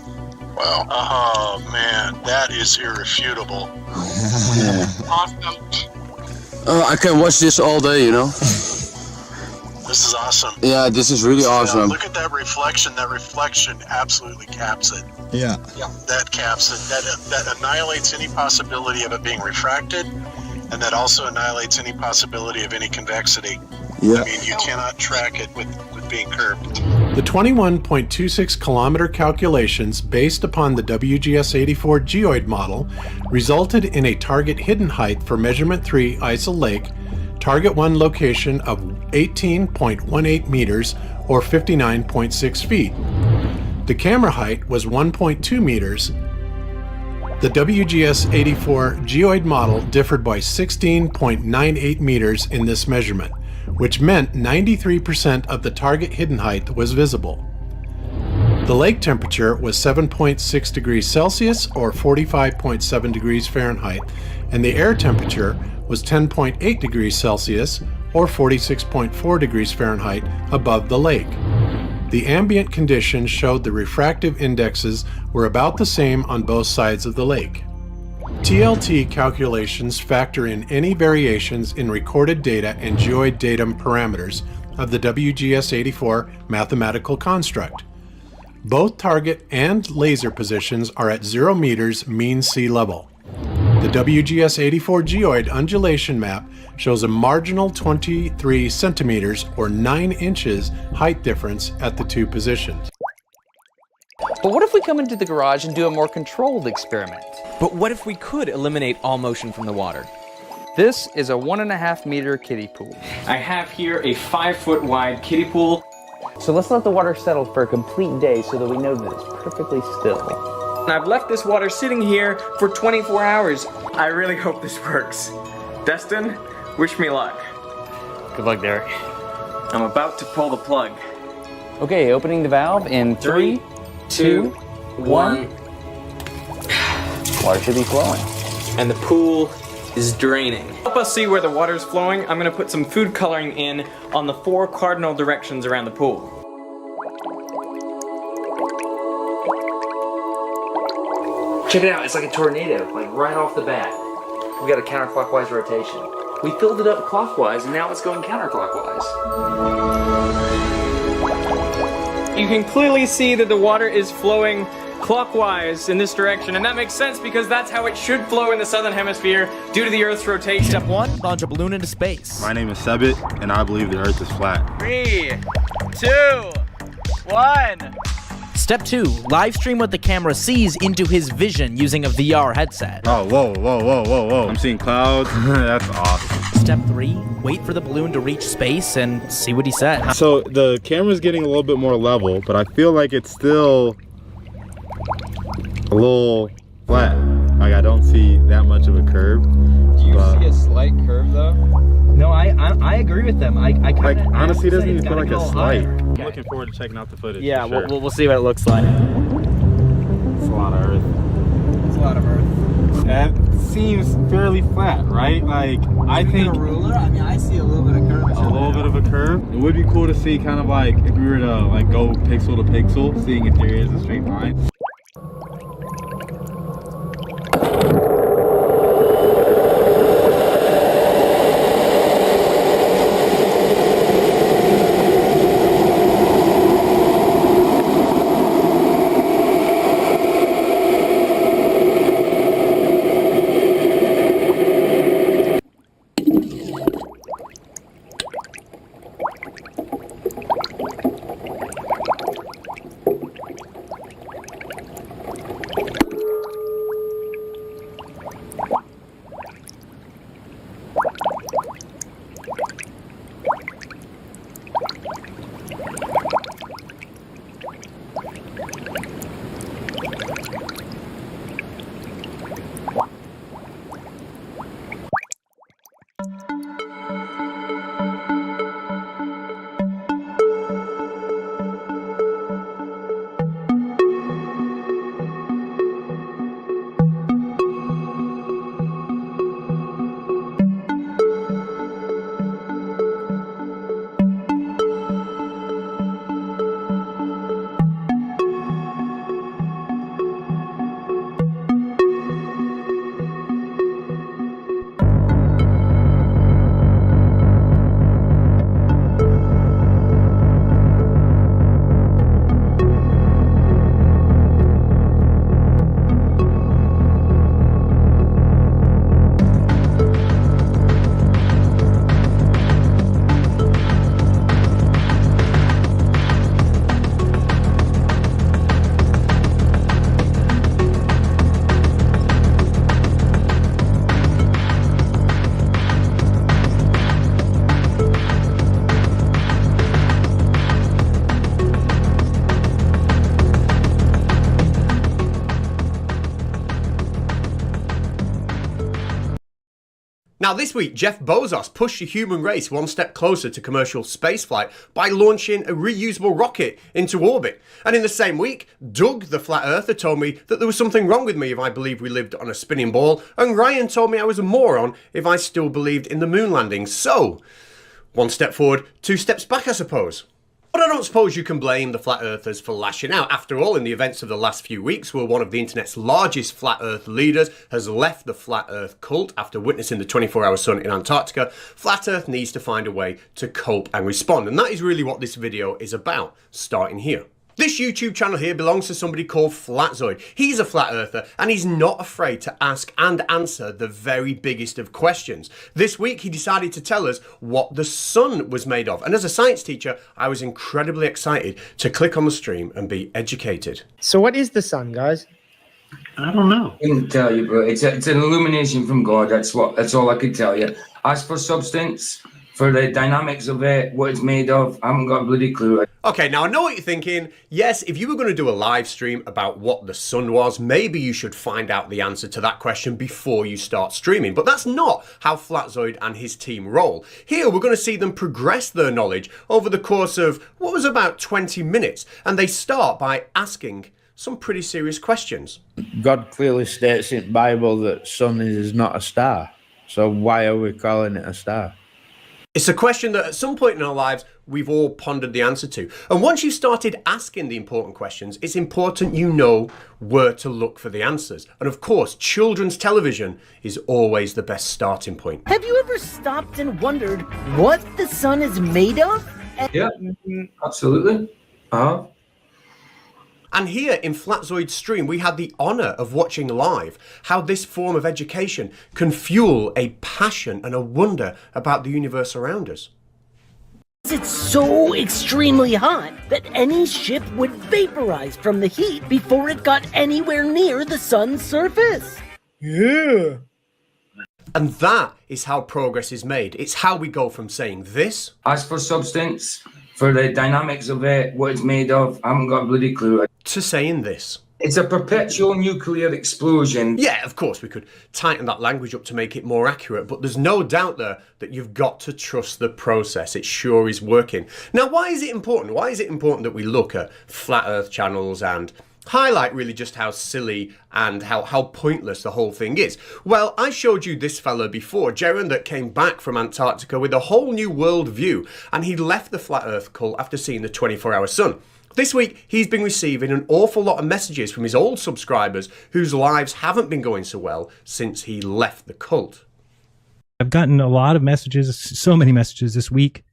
Wow. Oh, man, that is irrefutable. Awesome. I can watch this all day, you know? This is awesome. Yeah, this is really awesome. Look at that reflection. That reflection absolutely caps it. Yeah. That caps it. That annihilates any possibility of it being refracted, and that also annihilates any possibility of any convexity. Yeah. I mean, you cannot track it with being curved. The 21.26 kilometer calculations based upon the WGS-84 geoid model resulted in a target hidden height for measurement 3 Isel Lake, target 1 location of 18.18 meters, or 59.6 feet. The camera height was 1.2 meters. The WGS-84 geoid model differed by 16.98 meters in this measurement, which meant 93% of the target hidden height was visible. The lake temperature was 7.6 degrees Celsius, or 45.7 degrees Fahrenheit, and the air temperature was 10.8 degrees Celsius, or 46.4 degrees Fahrenheit, above the lake. The ambient conditions showed the refractive indexes were about the same on both sides of the lake. TLT calculations factor in any variations in recorded data and geoid datum parameters of the WGS-84 mathematical construct. Both target and laser positions are at 0 meters mean sea level. The WGS-84 geoid undulation map shows a marginal 23 centimeters or 9 inches height difference at the two positions. But what if we come into the garage and do a more controlled experiment? But what if we could eliminate all motion from the water? This is a 1.5 meter kiddie pool. I have here a 5 foot wide kiddie pool. So let's let the water settle for a complete day so that we know that it's perfectly still. And I've left this water sitting here for 24 hours. I really hope this works. Destin, wish me luck. Good luck, Derek. I'm about to pull the plug. Okay, opening the valve in 3, 2, 1. Water should be flowing. And the pool is draining. To help us see where the water is flowing, I'm going to put some food coloring in on the 4 cardinal directions around the pool. Check it out, it's like a tornado, like right off the bat. We got a counterclockwise rotation. We filled it up clockwise and now it's going counterclockwise. You can clearly see that the water is flowing clockwise in this direction, and that makes sense because that's how it should flow in the southern hemisphere due to the Earth's rotation. Step 1, launch a balloon into space. My name is Sebit, and I believe the Earth is flat. 3, 2, 1. Step 2, live stream what the camera sees into his vision using a VR headset. Oh, whoa. I'm seeing clouds. That's awesome. Step 3, wait for the balloon to reach space and see what he says. So the camera's getting a little bit more level, but I feel like it's still a little flat. Like I don't see that much of a curve. Do you see a slight curve though? No, I agree with them. I kind of honestly it doesn't even feel like a slight. Okay. I'm looking forward to checking out the footage. Yeah, for sure. we'll see what it looks like. It's a lot of earth. It's a lot of earth. That seems fairly flat, right? Like I think a ruler. I mean, I see a little bit of curvature. A little bit of a curve. It would be cool to see kind of like if we were to like go pixel to pixel, seeing if there is a straight line. Now this week, Jeff Bezos pushed the human race one step closer to commercial spaceflight by launching a reusable rocket into orbit. And in the same week, Doug, the flat earther, told me that there was something wrong with me if I believed we lived on a spinning ball, and Ryan told me I was a moron if I still believed in the moon landing. So, one step forward, two steps back, I suppose. But I don't suppose you can blame the flat earthers for lashing out. After all, in the events of the last few weeks, where one of the internet's largest flat earth leaders has left the flat earth cult after witnessing the 24-hour sun in Antarctica, flat earth needs to find a way to cope and respond. And that is really what this video is about, starting here. This YouTube channel here belongs to somebody called Flatzoid. He's a flat earther and he's not afraid to ask and answer the very biggest of questions. This week he decided to tell us what the sun was made of. And as a science teacher, I was incredibly excited to click on the stream and be educated. So what is the sun, guys? I don't know. I can tell you, bro. It's an illumination from God. That's all I could tell you. As for substance, for the dynamics of it, what it's made of, I haven't got a bloody clue. Okay, now I know what you're thinking. Yes, if you were going to do a live stream about what the sun was, maybe you should find out the answer to that question before you start streaming. But that's not how Flatzoid and his team roll. Here, we're going to see them progress their knowledge over the course of what was about 20 minutes. And they start by asking some pretty serious questions. God clearly states in the Bible that sun is not a star. So why are we calling it a star? It's a question that at some point in our lives, we've all pondered the answer to. And once you've started asking the important questions, it's important you know where to look for the answers. And of course, children's television is always the best starting point. Have you ever stopped and wondered what the sun is made of? Yeah, absolutely. And here in Flatzoid's stream, we had the honour of watching live how this form of education can fuel a passion and a wonder about the universe around us. It's so extremely hot that any ship would vaporize from the heat before it got anywhere near the sun's surface. Yeah. And that is how progress is made. It's how we go from saying this. As for substance, for the dynamics of it, what it's made of, I haven't got a bloody clue. To saying this. It's a perpetual nuclear explosion. Yeah, of course, we could tighten that language up to make it more accurate, but there's no doubt there that you've got to trust the process. It sure is working. Now, why is it important? Why is it important that we look at flat earth channels and highlight really just how silly and how pointless the whole thing is? Well, I showed you this fella before, Jeran, that came back from Antarctica with a whole new world view, and he left the flat earth cult after seeing the 24-hour sun. This week, he's been receiving an awful lot of messages from his old subscribers whose lives haven't been going so well since he left the cult. I've gotten a lot of messages, so many messages this week,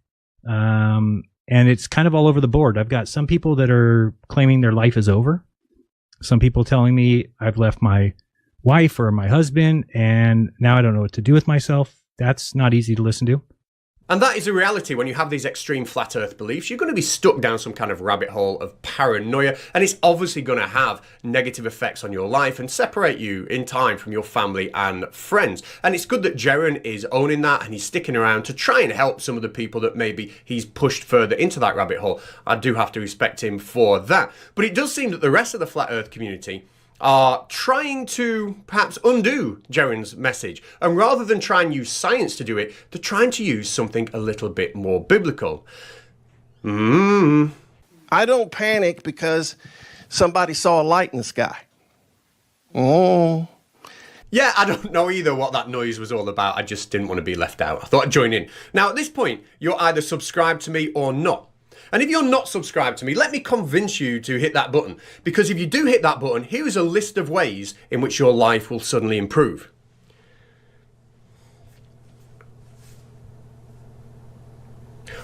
and it's kind of all over the board. I've got some people that are claiming their life is over. Some people telling me I've left my wife or my husband, and now I don't know what to do with myself. That's not easy to listen to. And that is a reality. When you have these extreme flat earth beliefs, you're going to be stuck down some kind of rabbit hole of paranoia, and it's obviously going to have negative effects on your life and separate you in time from your family and friends. And it's good that Jeran is owning that, and he's sticking around to try and help some of the people that maybe he's pushed further into that rabbit hole. I do have to respect him for that. But it does seem that the rest of the flat earth community are trying to perhaps undo Jeran's message. And rather than try and use science to do it, they're trying to use something a little bit more biblical. I don't panic because somebody saw a light in the sky. Yeah, I don't know either what that noise was all about. I just didn't want to be left out. I thought I'd join in. Now, at this point, you're either subscribed to me or not. And if you're not subscribed to me, let me convince you to hit that button. Because if you do hit that button, here's a list of ways in which your life will suddenly improve.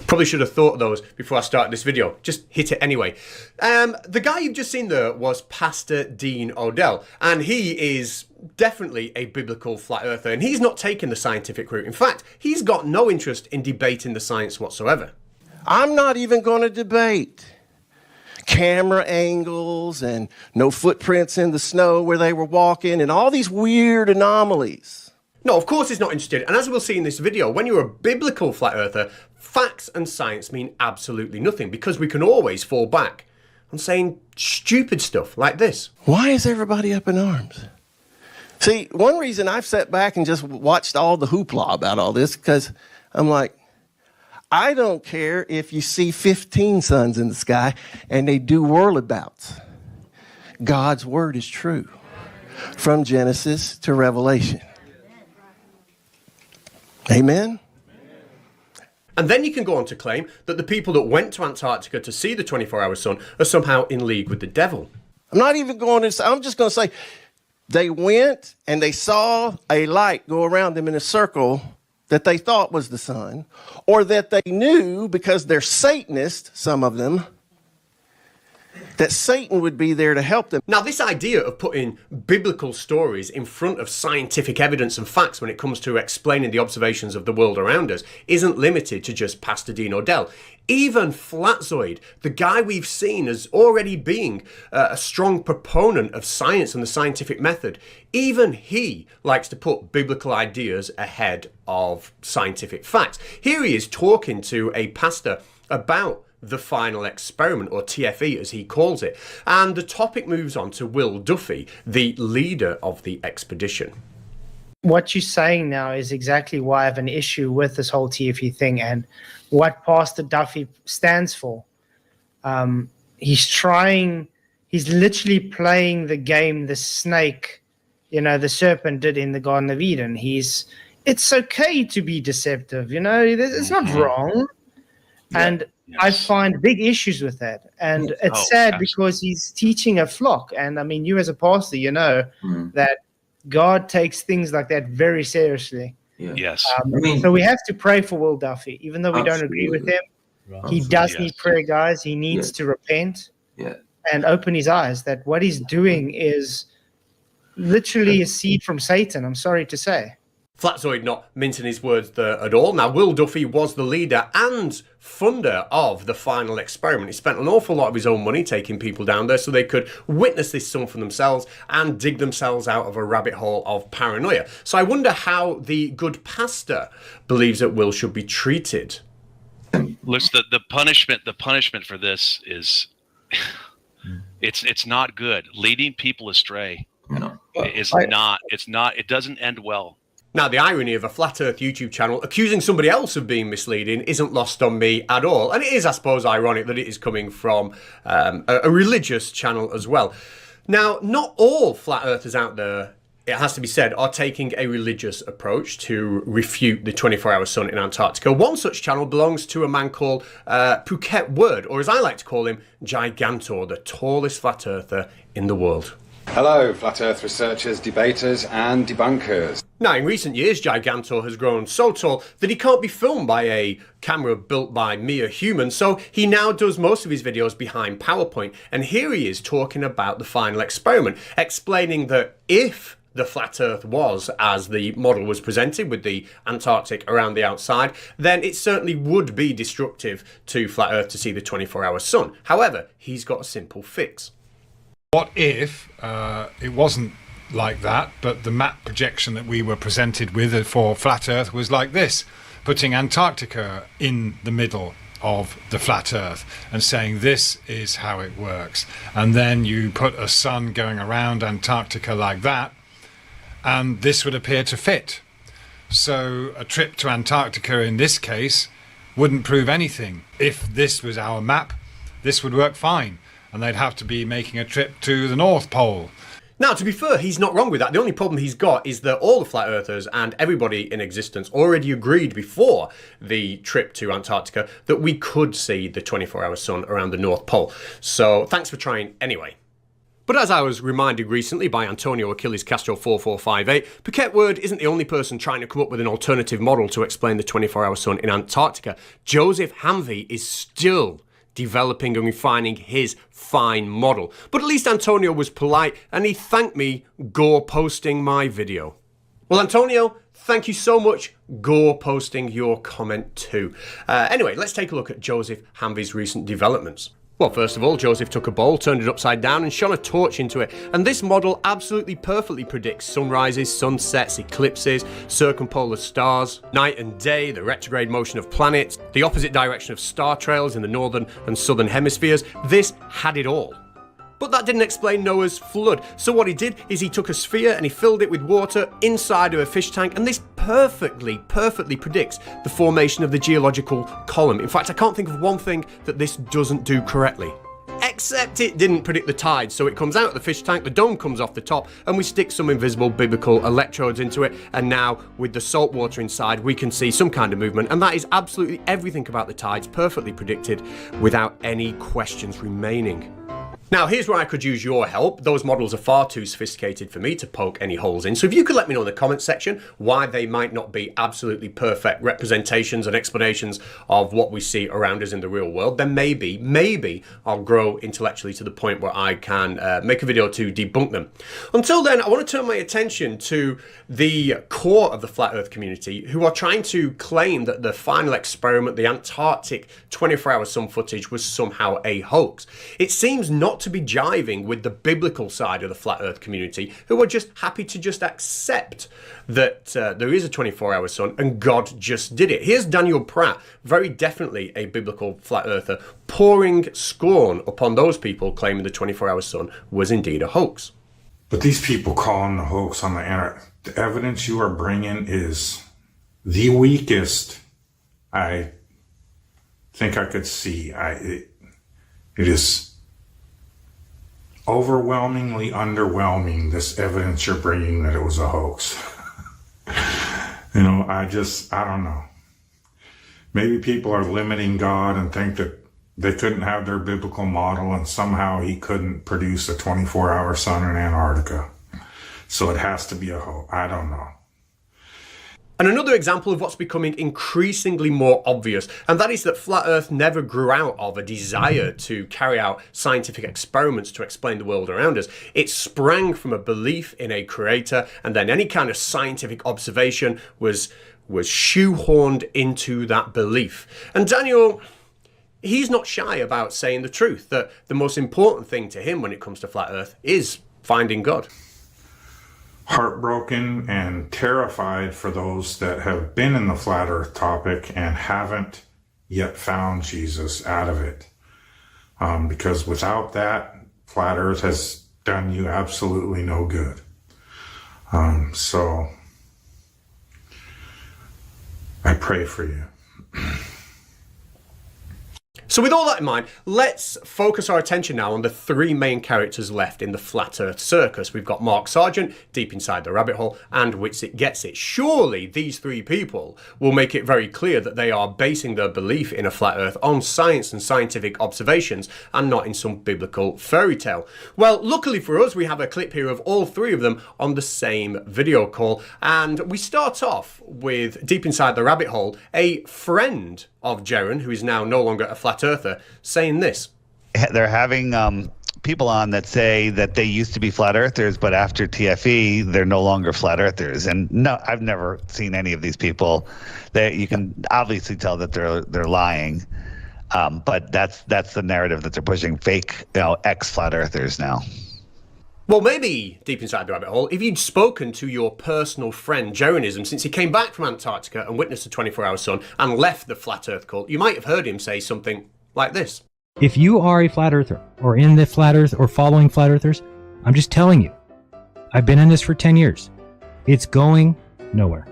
Probably should have thought of those before I started this video. Just hit it anyway. The guy you've just seen there was Pastor Dean Odell. And he is definitely a biblical flat earther. And he's not taking the scientific route. In fact, he's got no interest in debating the science whatsoever. I'm not even going to debate camera angles and no footprints in the snow where they were walking and all these weird anomalies. No, of course he's not interested. And as we'll see in this video, when you're a biblical flat earther, facts and science mean absolutely nothing, because we can always fall back on saying stupid stuff like this. Why is everybody up in arms? See, one reason I've sat back and just watched all the hoopla about all this, because I'm like, I don't care if you see 15 suns in the sky and they do whirlabouts. God's word is true from Genesis to Revelation. Amen? And then you can go on to claim that the people that went to Antarctica to see the 24-hour sun are somehow in league with the devil. I'm not even going to say, I'm just going to say they went and they saw a light go around them in a circle that they thought was the sun, or that they knew, because they're Satanists, some of them, that Satan would be there to help them. Now, this idea of putting biblical stories in front of scientific evidence and facts when it comes to explaining the observations of the world around us isn't limited to just Pastor Dean Odell. Even Flatzoid, the guy we've seen as already being a strong proponent of science and the scientific method, even he likes to put biblical ideas ahead of scientific facts. Here he is talking to a pastor about the final experiment, or TFE as he calls it, and the topic moves on to Will Duffy, the leader of the expedition. What you're saying now is exactly why I have an issue with this whole TFE thing and what Pastor Duffy stands for. He's literally playing the game the snake, the serpent did in the Garden of Eden. It's okay to be deceptive, it's not wrong. And I find big issues with that. And it's sad because he's teaching a flock. And I mean, you as a pastor, that God takes things like that very seriously. Yes. So we have to pray for Will Duffy, even though we don't agree with him. He does need prayer, guys. He needs to repent and open his eyes that what he's doing is literally a seed from Satan, I'm sorry to say. Flatzoid not mincing his words there at all. Now, Will Duffy was the leader and funder of the final experiment. He spent an awful lot of his own money taking people down there so they could witness this sun for themselves and dig themselves out of a rabbit hole of paranoia. So I wonder how the good pastor believes that Will should be treated. Listen, the punishment for this is it's not good. Leading people astray it doesn't end well. Now, the irony of a Flat Earth YouTube channel accusing somebody else of being misleading isn't lost on me at all. And it is, I suppose, ironic that it is coming from a religious channel as well. Now, not all Flat Earthers out there, it has to be said, are taking a religious approach to refute the 24-hour sun in Antarctica. One such channel belongs to a man called Phuket Word, or as I like to call him, Gigantor, the tallest Flat Earther in the world. Hello, Flat Earth researchers, debaters and debunkers. Now, in recent years, Gigantor has grown so tall that he can't be filmed by a camera built by mere humans, so he now does most of his videos behind PowerPoint. And here he is talking about the final experiment, explaining that if the flat Earth was as the model was presented with the Antarctic around the outside, then it certainly would be destructive to flat Earth to see the 24-hour sun. However, he's got a simple fix. What if it wasn't like that, but the map projection that we were presented with for flat Earth was like this, putting Antarctica in the middle of the flat Earth and saying this is how it works, and then you put a sun going around Antarctica like that, and this would appear to fit. So a trip to Antarctica in this case wouldn't prove anything. If this was our map, this would work fine, and they'd have to be making a trip to the North Pole. Now, to be fair, he's not wrong with that. The only problem he's got is that all the flat earthers and everybody in existence already agreed before the trip to Antarctica that we could see the 24-hour sun around the North Pole. So thanks for trying anyway. But as I was reminded recently by Antonio Achilles Castro 4458, Phuket Word isn't the only person trying to come up with an alternative model to explain the 24-hour sun in Antarctica. Joseph Hamvey is still developing and refining his fine model. But at least Antonio was polite and he thanked me gore posting my video. Well, Antonio, thank you so much. Gore posting your comment too. Anyway, let's take a look at Joseph Hamvey's recent developments. Well, first of all, Joseph took a bowl, turned it upside down and shone a torch into it. And this model absolutely perfectly predicts sunrises, sunsets, eclipses, circumpolar stars, night and day, the retrograde motion of planets, the opposite direction of star trails in the northern and southern hemispheres. This had it all. But that didn't explain Noah's flood. So what he did is he took a sphere and he filled it with water inside of a fish tank, and this perfectly predicts the formation of the geological column. In fact, I can't think of one thing that this doesn't do correctly. Except it didn't predict the tides, so it comes out of the fish tank, the dome comes off the top, and we stick some invisible biblical electrodes into it, and now with the salt water inside we can see some kind of movement, and that is absolutely everything about the tides perfectly predicted without any questions remaining. Now, here's where I could use your help. Those models are far too sophisticated for me to poke any holes in. So if you could let me know in the comments section why they might not be absolutely perfect representations and explanations of what we see around us in the real world, then maybe I'll grow intellectually to the point where I can make a video to debunk them. Until then, I want to turn my attention to the core of the flat earth community who are trying to claim that the final experiment, the Antarctic 24-hour sun footage, was somehow a hoax. It seems not to be jiving with the biblical side of the flat earth community, who are just happy to just accept that there is a 24-hour sun and God just did it. Here's Daniel Pratt, very definitely a biblical flat earther, pouring scorn upon those people claiming the 24-hour sun was indeed a hoax. But these people calling the hoax on the internet, the evidence you are bringing is the weakest I think I could see. It is overwhelmingly underwhelming, this evidence you're bringing that it was a hoax. You know, I don't know. Maybe people are limiting God and think that they couldn't have their biblical model and somehow he couldn't produce a 24-hour sun in Antarctica. So it has to be a hoax. I don't know. And another example of what's becoming increasingly more obvious, and that is that flat Earth never grew out of a desire to carry out scientific experiments to explain the world around us. It sprang from a belief in a creator, and then any kind of scientific observation was shoehorned into that belief. And Daniel, he's not shy about saying the truth, that the most important thing to him when it comes to flat Earth is finding God. Heartbroken and terrified for those that have been in the flat earth topic and haven't yet found Jesus out of it. Because without that, flat earth has done you absolutely no good. So I pray for you. So with all that in mind, let's focus our attention now on the three main characters left in the Flat Earth Circus. We've got Mark Sargent, Deep Inside the Rabbit Hole, and Witsit Gets It. Surely these three people will make it very clear that they are basing their belief in a flat Earth on science and scientific observations and not in some biblical fairy tale. Well, luckily for us, we have a clip here of all three of them on the same video call. And we start off with Deep Inside the Rabbit Hole, a friend of Jeran, who is now no longer a flat earther, saying this. They're having people on that say that they used to be flat earthers, but after TFE, they're no longer flat earthers. And no, I've never seen any of these people. You can obviously tell that they're lying, but that's the narrative that they're pushing. Fake, ex-flat earthers now. Well, maybe, Deep Inside the Rabbit Hole, if you'd spoken to your personal friend Jeranism since he came back from Antarctica and witnessed the 24-hour sun and left the Flat Earth cult, you might have heard him say something like this. If you are a flat earther or in the flat earth or following flat earthers, I'm just telling you, I've been in this for 10 years. It's going nowhere.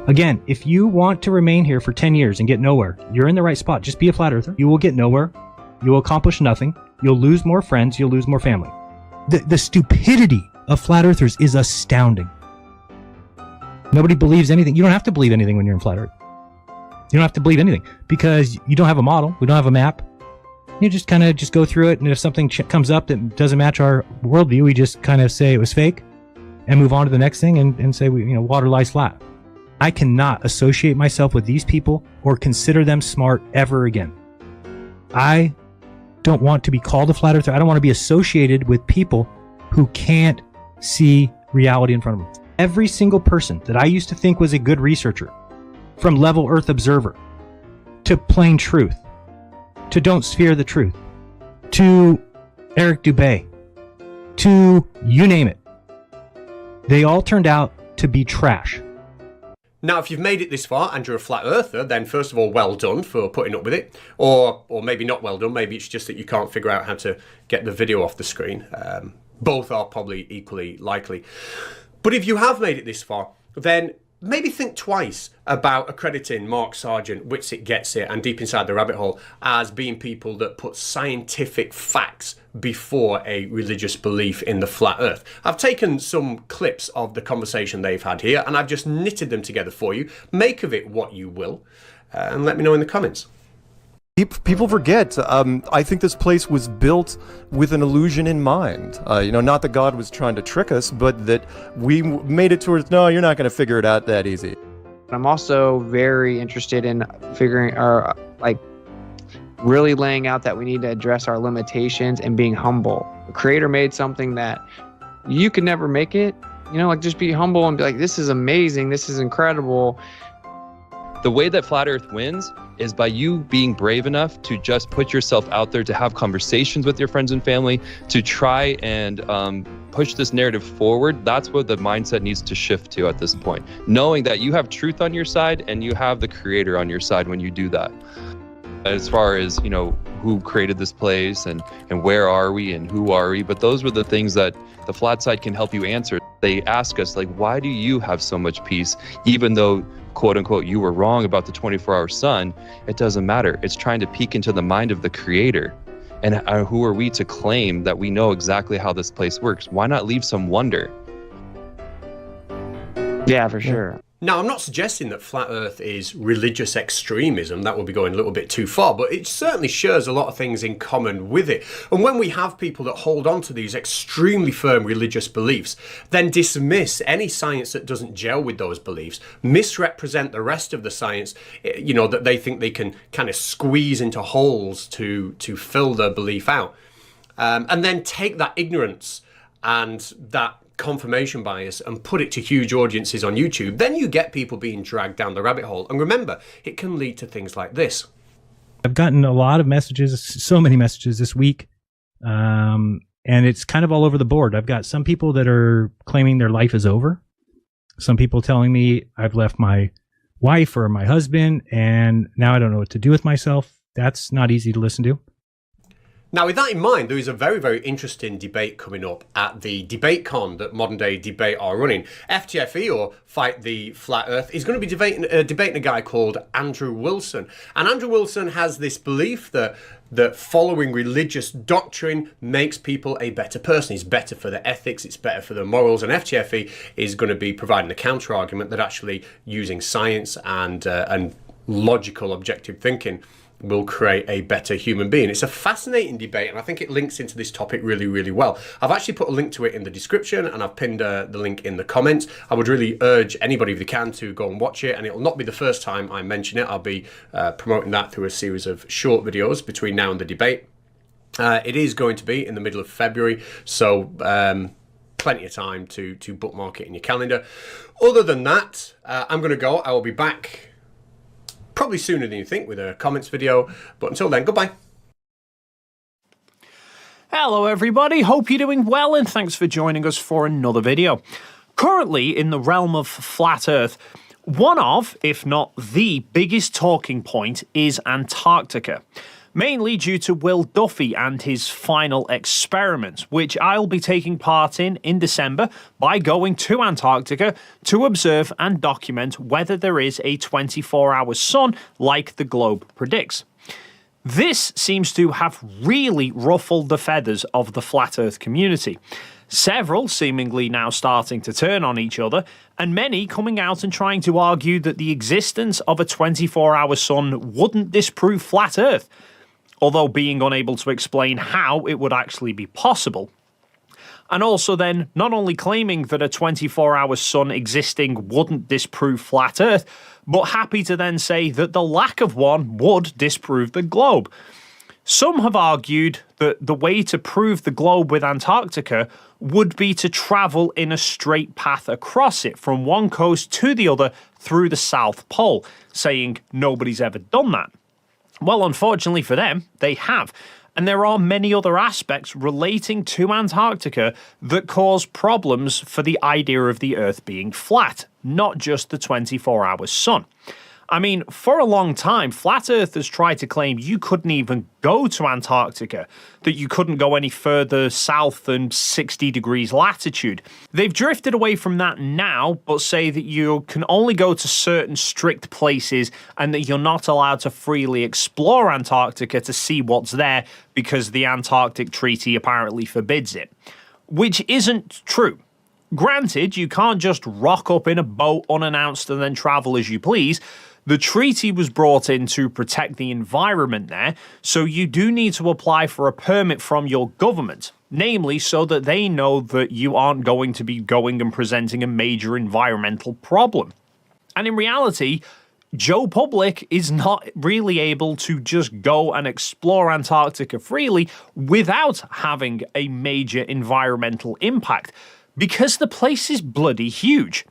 Again, if you want to remain here for 10 years and get nowhere, you're in the right spot. Just be a flat earther. You will get nowhere. You will accomplish nothing. You'll lose more friends. You'll lose more family. The stupidity of flat earthers is astounding. Nobody believes anything. You don't have to believe anything when you're in flat earth. You don't have to believe anything because you don't have a model. We don't have a map. You just kind of go through it, and if something comes up that doesn't match our worldview, we just kind of say it was fake and move on to the next thing and say water lies flat. I cannot associate myself with these people or consider them smart ever again. I don't want to be called a flat earther. I don't want to be associated with people who can't see reality in front of them. Every single person that I used to think was a good researcher, from Level Earth Observer to Plain Truth to Don't Sphere the Truth to Eric Dubé to you name it, they all turned out to be trash. Now, if you've made it this far and you're a flat earther, then first of all, well done for putting up with it. Or maybe not well done. Maybe it's just that you can't figure out how to get the video off the screen. Both are probably equally likely. But if you have made it this far, then maybe think twice about accrediting Mark Sargent, Witsit Gets It, and Deep Inside the Rabbit Hole as being people that put scientific facts before a religious belief in the flat earth. I've taken some clips of the conversation they've had here, and I've just knitted them together for you. Make of it what you will, and let me know in the comments. People forget, I think this place was built with an illusion in mind. Not that God was trying to trick us, but that we made it towards, no, you're not going to figure it out that easy. I'm also very interested in figuring, really laying out that we need to address our limitations and being humble. The Creator made something that you could never make it. Just be humble and be like, this is amazing, this is incredible. The way that Flat Earth wins is by you being brave enough to just put yourself out there, to have conversations with your friends and family, to try and push this narrative forward. That's what the mindset needs to shift to at this point. Knowing that you have truth on your side and you have the Creator on your side when you do that. As far as, who created this place and where are we and who are we, but those were the things that the flat side can help you answer. They ask us, why do you have so much peace, even though, quote unquote, you were wrong about the 24-hour sun? It doesn't matter. It's trying to peek into the mind of the Creator. And who are we to claim that we know exactly how this place works? Why not leave some wonder? Yeah, for sure. Now, I'm not suggesting that flat earth is religious extremism. That would be going a little bit too far, but it certainly shares a lot of things in common with it. And when we have people that hold on to these extremely firm religious beliefs, then dismiss any science that doesn't gel with those beliefs, misrepresent the rest of the science, you know, that they think they can kind of squeeze into holes to fill their belief out, and then take that ignorance and that confirmation bias and put it to huge audiences on YouTube, then you get people being dragged down the rabbit hole. And remember, it can lead to things like this. I've gotten a lot of messages, so many messages this week, and it's kind of all over the board. I've got some people that are claiming their life is over. Some people telling me I've left my wife or my husband, and now I don't know what to do with myself. That's not easy to listen to. Now, with that in mind, there is a very, very interesting debate coming up at the debate con that Modern Day Debate are running. FTFE, or Fight the Flat Earth, is going to be debating a guy called Andrew Wilson. And Andrew Wilson has this belief that following religious doctrine makes people a better person. It's better for their ethics, it's better for their morals, and FTFE is going to be providing a counter-argument that actually using science and logical, objective thinking will create a better human being. It's a fascinating debate, and I think it links into this topic really, really well. I've actually put a link to it in the description, and I've pinned the link in the comments. I would really urge anybody, if they can, to go and watch it, and it'll not be the first time I mention it. I'll be promoting that through a series of short videos between now and the debate. It is going to be in the middle of February, so plenty of time to bookmark it in your calendar. Other than that, I'm going to go. I will be back probably sooner than you think with a comments video, but until then, goodbye. Hello everybody, hope you're doing well and thanks for joining us for another video. Currently, in the realm of flat earth, one of, if not the biggest talking point is Antarctica. Mainly due to Will Duffy and his final experiment, which I'll be taking part in December by going to Antarctica to observe and document whether there is a 24-hour sun like the globe predicts. This seems to have really ruffled the feathers of the flat earth community. Several seemingly now starting to turn on each other, and many coming out and trying to argue that the existence of a 24-hour sun wouldn't disprove flat earth, although being unable to explain how it would actually be possible. And also then, not only claiming that a 24-hour sun existing wouldn't disprove flat earth, but happy to then say that the lack of one would disprove the globe. Some have argued that the way to prove the globe with Antarctica would be to travel in a straight path across it from one coast to the other through the South Pole, saying nobody's ever done that. Well, unfortunately for them, they have. And there are many other aspects relating to Antarctica that cause problems for the idea of the Earth being flat, not just the 24-hour sun. I mean, for a long time, flat earthers tried to claim you couldn't even go to Antarctica, that you couldn't go any further south than 60 degrees latitude. They've drifted away from that now, but say that you can only go to certain strict places and that you're not allowed to freely explore Antarctica to see what's there because the Antarctic Treaty apparently forbids it. Which isn't true. Granted, you can't just rock up in a boat unannounced and then travel as you please. The treaty was brought in to protect the environment there, so you do need to apply for a permit from your government, namely so that they know that you aren't going to be going and presenting a major environmental problem. And in reality, Joe Public is not really able to just go and explore Antarctica freely without having a major environmental impact, because the place is bloody huge.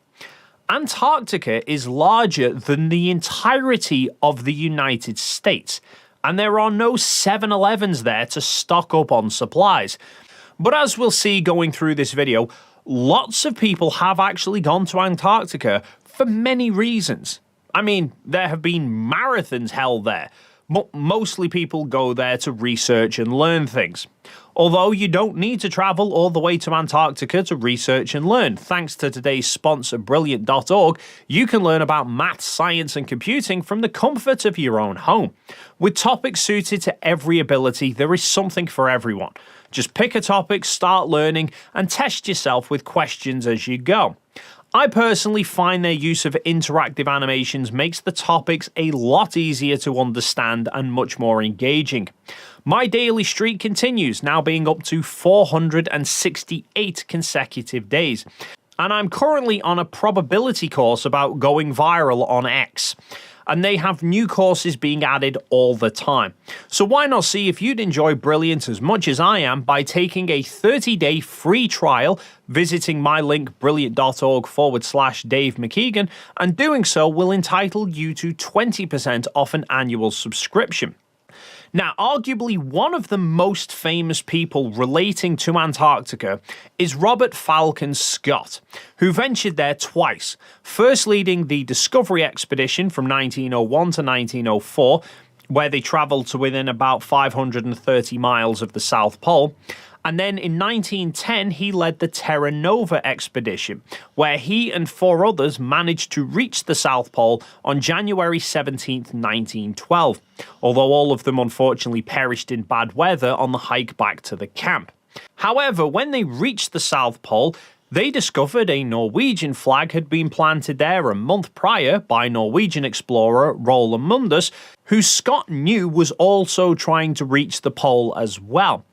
Antarctica is larger than the entirety of the United States, and there are no 7-Elevens there to stock up on supplies. But as we'll see going through this video, lots of people have actually gone to Antarctica for many reasons. I mean, there have been marathons held there, but mostly people go there to research and learn things. Although you don't need to travel all the way to Antarctica to research and learn. Thanks to today's sponsor, Brilliant.org, you can learn about maths, science, and computing from the comfort of your own home. With topics suited to every ability, there is something for everyone. Just pick a topic, start learning, and test yourself with questions as you go. I personally find their use of interactive animations makes the topics a lot easier to understand and much more engaging. My daily streak continues, now being up to 468 consecutive days, and I'm currently on a probability course about going viral on X. And they have new courses being added all the time. So why not see if you'd enjoy Brilliant as much as I am by taking a 30-day free trial, visiting my link brilliant.org/Dave McKeegan, and doing so will entitle you to 20% off an annual subscription. Now, arguably one of the most famous people relating to Antarctica is Robert Falcon Scott, who ventured there twice, first leading the Discovery Expedition from 1901 to 1904, where they travelled to within about 530 miles of the South Pole, and then in 1910 he led the Terra Nova Expedition, where he and 4 others managed to reach the South Pole on January 17, 1912, although all of them unfortunately perished in bad weather on the hike back to the camp. However, when they reached the South Pole, they discovered a Norwegian flag had been planted there a month prior by Norwegian explorer Roland Mundus, who Scott knew was also trying to reach the pole as well.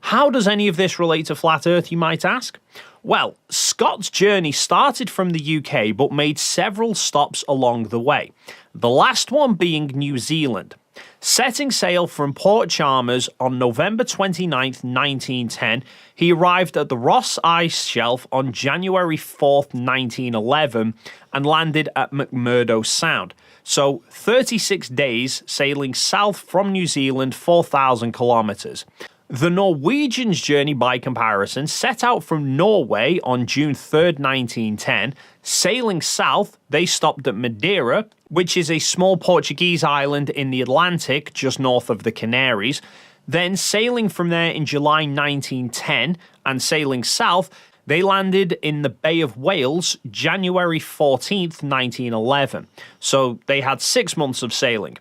How does any of this relate to Flat Earth, you might ask? Well, Scott's journey started from the UK but made several stops along the way, the last one being New Zealand. Setting sail from Port Chalmers on November 29, 1910, he arrived at the Ross Ice Shelf on January 4, 1911, and landed at McMurdo Sound. So 36 days sailing south from New Zealand, 4,000 kilometres. The Norwegians' journey, by comparison, set out from Norway on June 3rd, 1910. Sailing south, they stopped at Madeira, which is a small Portuguese island in the Atlantic just north of the Canaries. Then, sailing from there in July 1910 and sailing south, they landed in the Bay of Whales January 14th, 1911. So they had 6 months of sailing.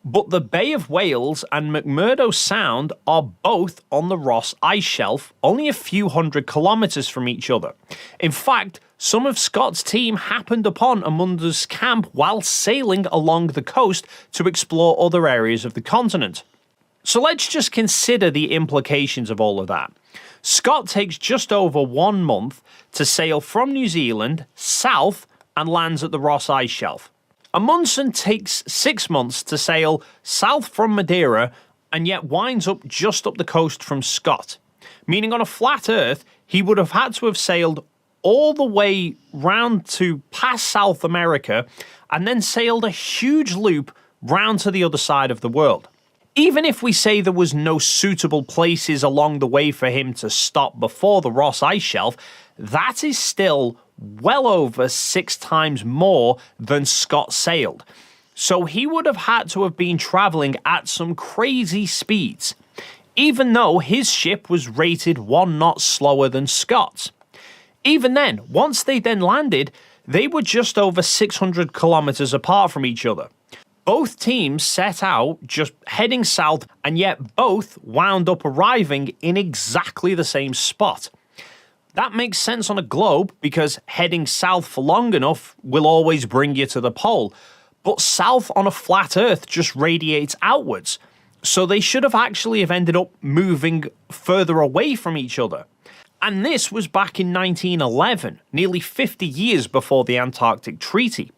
But the Bay of Whales and McMurdo Sound are both on the Ross Ice Shelf, only a few hundred kilometres from each other. In fact, some of Scott's team happened upon a Mundus camp while sailing along the coast to explore other areas of the continent. So let's just consider the implications of all of that. Scott takes just over 1 month to sail from New Zealand south and lands at the Ross Ice Shelf. Amundsen takes 6 months to sail south from Madeira and yet winds up just up the coast from Scott, meaning on a flat Earth he would have had to have sailed all the way round to past South America and then sailed a huge loop round to the other side of the world. Even if we say there was no suitable places along the way for him to stop before the Ross Ice Shelf, that is still well over 6 times more than Scott sailed. So he would have had to have been travelling at some crazy speeds, even though his ship was rated 1 knot slower than Scott's. Even then, once they then landed, they were just over 600 kilometres apart from each other. Both teams set out just heading south, and yet both wound up arriving in exactly the same spot. That makes sense on a globe because heading south for long enough will always bring you to the pole. But south on a flat Earth just radiates outwards. So they should have actually have ended up moving further away from each other. And this was back in 1911, nearly 50 years before the Antarctic Treaty.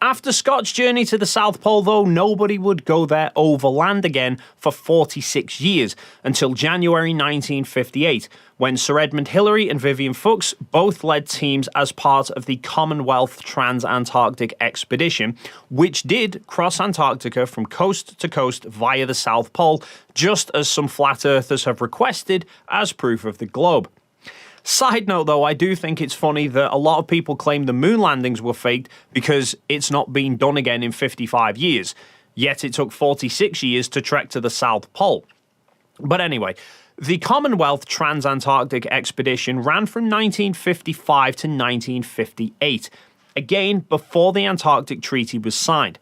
After Scott's journey to the South Pole, though, nobody would go there overland again for 46 years, until January 1958, when Sir Edmund Hillary and Vivian Fuchs both led teams as part of the Commonwealth Trans-Antarctic Expedition, which did cross Antarctica from coast to coast via the South Pole, just as some flat earthers have requested as proof of the globe. Side note though, I do think it's funny that a lot of people claim the moon landings were faked because it's not been done again in 55 years, yet it took 46 years to trek to the South Pole. But anyway, the Commonwealth Trans-Antarctic Expedition ran from 1955 to 1958, again before the Antarctic Treaty was signed.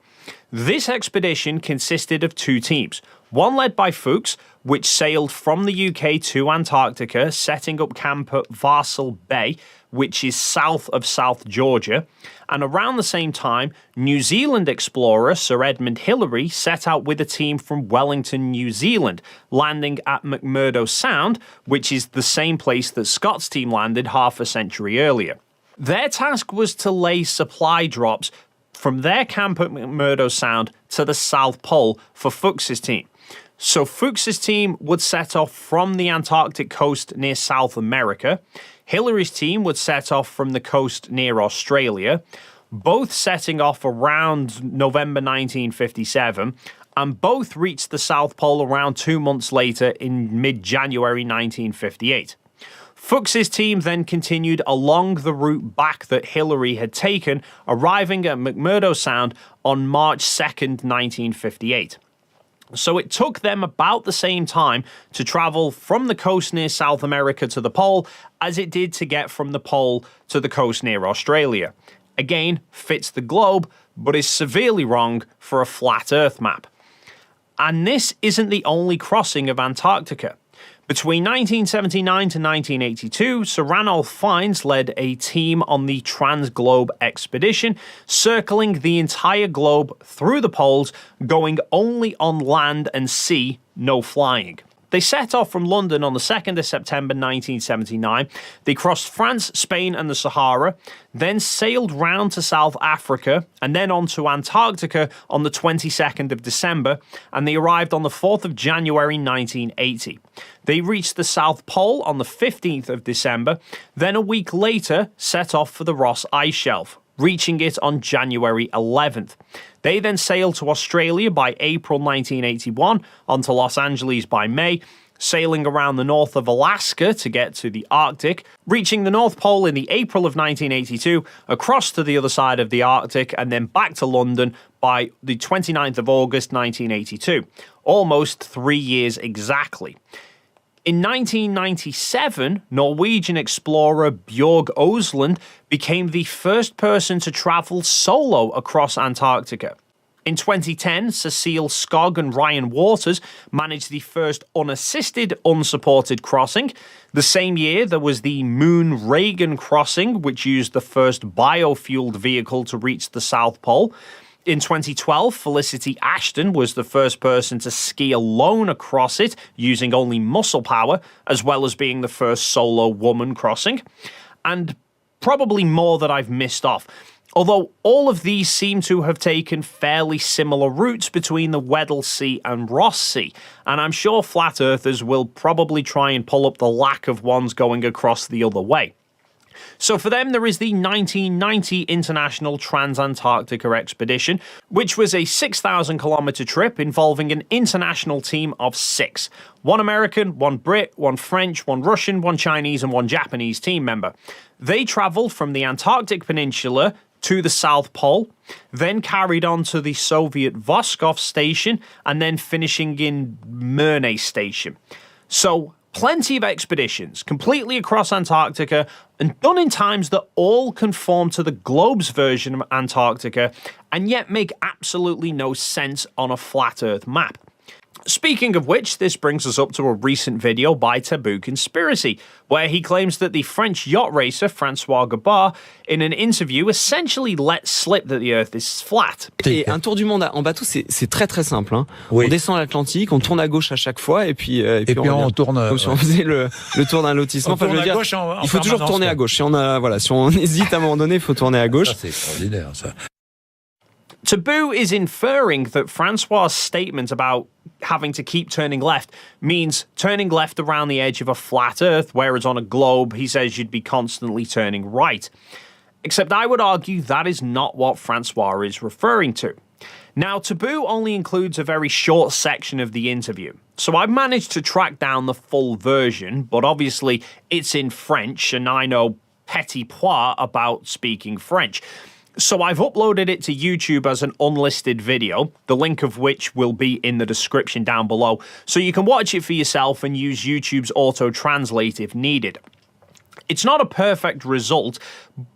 This expedition consisted of 2 teams, One led by Fuchs, which sailed from the UK to Antarctica, setting up camp at Varsel Bay, which is south of South Georgia. And around the same time, New Zealand explorer Sir Edmund Hillary set out with a team from Wellington, New Zealand, landing at McMurdo Sound, which is the same place that Scott's team landed half a century earlier. Their task was to lay supply drops from their camp at McMurdo Sound to the South Pole for Fuchs's team. So Fuchs's team would set off from the Antarctic coast near South America. Hillary's team would set off from the coast near Australia, both setting off around November 1957, and both reached the South Pole around 2 months later in mid-January 1958. Fuchs's team then continued along the route back that Hillary had taken, arriving at McMurdo Sound on March 2nd, 1958. So it took them about the same time to travel from the coast near South America to the pole as it did to get from the pole to the coast near Australia. Again, fits the globe, but is severely wrong for a flat Earth map. And this isn't the only crossing of Antarctica. Between 1979 to 1982, Sir Ranulph Fiennes led a team on the Trans-Globe expedition, circling the entire globe through the poles, going only on land and sea, no flying. They set off from London on the 2nd of September 1979. They crossed France, Spain and the Sahara, then sailed round to South Africa and then on to Antarctica on the 22nd of December, and they arrived on the 4th of January 1980. They reached the South Pole on the 15th of December, then a week later set off for the Ross Ice Shelf, reaching it on January 11th. They then sailed to Australia by April 1981, on to Los Angeles by May, sailing around the north of Alaska to get to the Arctic, reaching the North Pole in the April of 1982, across to the other side of the Arctic, and then back to London by the 29th of August 1982. Almost 3 years exactly. In 1997, Norwegian explorer Bjørg Osland became the first person to travel solo across Antarctica. In 2010, Cecile Skog and Ryan Waters managed the first unassisted, unsupported crossing. The same year, there was the Moon Reagan crossing, which used the first biofueled vehicle to reach the South Pole. In 2012, Felicity Ashton was the first person to ski alone across it, using only muscle power, as well as being the first solo woman crossing. And probably more that I've missed off. Although all of these seem to have taken fairly similar routes between the Weddell Sea and Ross Sea, and I'm sure flat earthers will probably try and pull up the lack of ones going across the other way. So for them, there is the 1990 International Trans-Antarctica Expedition, which was a 6,000-kilometre trip involving an international team of 6. 1 American, 1 Brit, 1 French, 1 Russian, 1 Chinese and 1 Japanese team member. They travelled from the Antarctic Peninsula to the South Pole, then carried on to the Soviet Voskov Station, and then finishing in Murnay Station. So plenty of expeditions, completely across Antarctica, and done in times that all conform to the globe's version of Antarctica, and yet make absolutely no sense on a flat Earth map. Speaking of which, this brings us up to a recent video by Taboo Conspiracy, where he claims that the French yacht racer François Gabard, in an interview, essentially let slip that the Earth is flat. Et un tour du monde en bateau, c'est très très simple. Hein. Oui. On descend l'Atlantique, on tourne à gauche à chaque fois, et puis on tourne comme si on faisait le tour d'un lotissement. Enfin, je veux dire, il faut toujours tourner à gauche. Si on hésite à un moment donné, il faut tourner à gauche. Ça, c'est extraordinaire, ça. Taboo is inferring that Francois' statement about having to keep turning left means turning left around the edge of a flat Earth, whereas on a globe, he says you'd be constantly turning right. Except I would argue that is not what Francois is referring to. Now, Taboo only includes a very short section of the interview, so I've managed to track down the full version, but obviously it's in French, and I know petit pois about speaking French. So I've uploaded it to YouTube as an unlisted video, the link of which will be in the description down below, so you can watch it for yourself and use YouTube's auto-translate if needed. It's not a perfect result,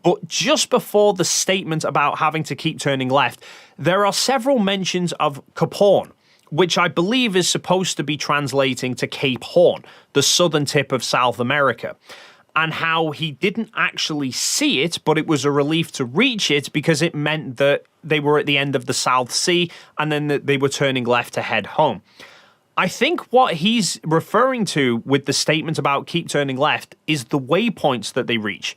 but just before the statement about having to keep turning left, there are several mentions of Cap Horn, which I believe is supposed to be translating to Cape Horn, the southern tip of South America, and how he didn't actually see it, but it was a relief to reach it because it meant that they were at the end of the South Sea and then that they were turning left to head home. I think what he's referring to with the statement about keep turning left is the waypoints that they reach.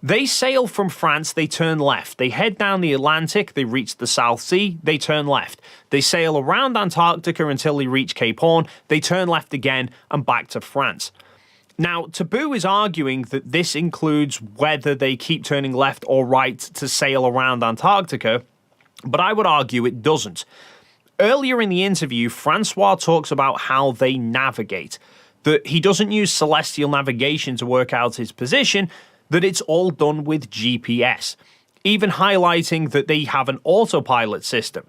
They sail from France, they turn left. They head down the Atlantic, they reach the South Sea, they turn left. They sail around Antarctica until they reach Cape Horn, they turn left again and back to France. Now, Taboo is arguing that this includes whether they keep turning left or right to sail around Antarctica, but I would argue it doesn't. Earlier in the interview, Francois talks about how they navigate, that he doesn't use celestial navigation to work out his position, that it's all done with GPS, even highlighting that they have an autopilot system.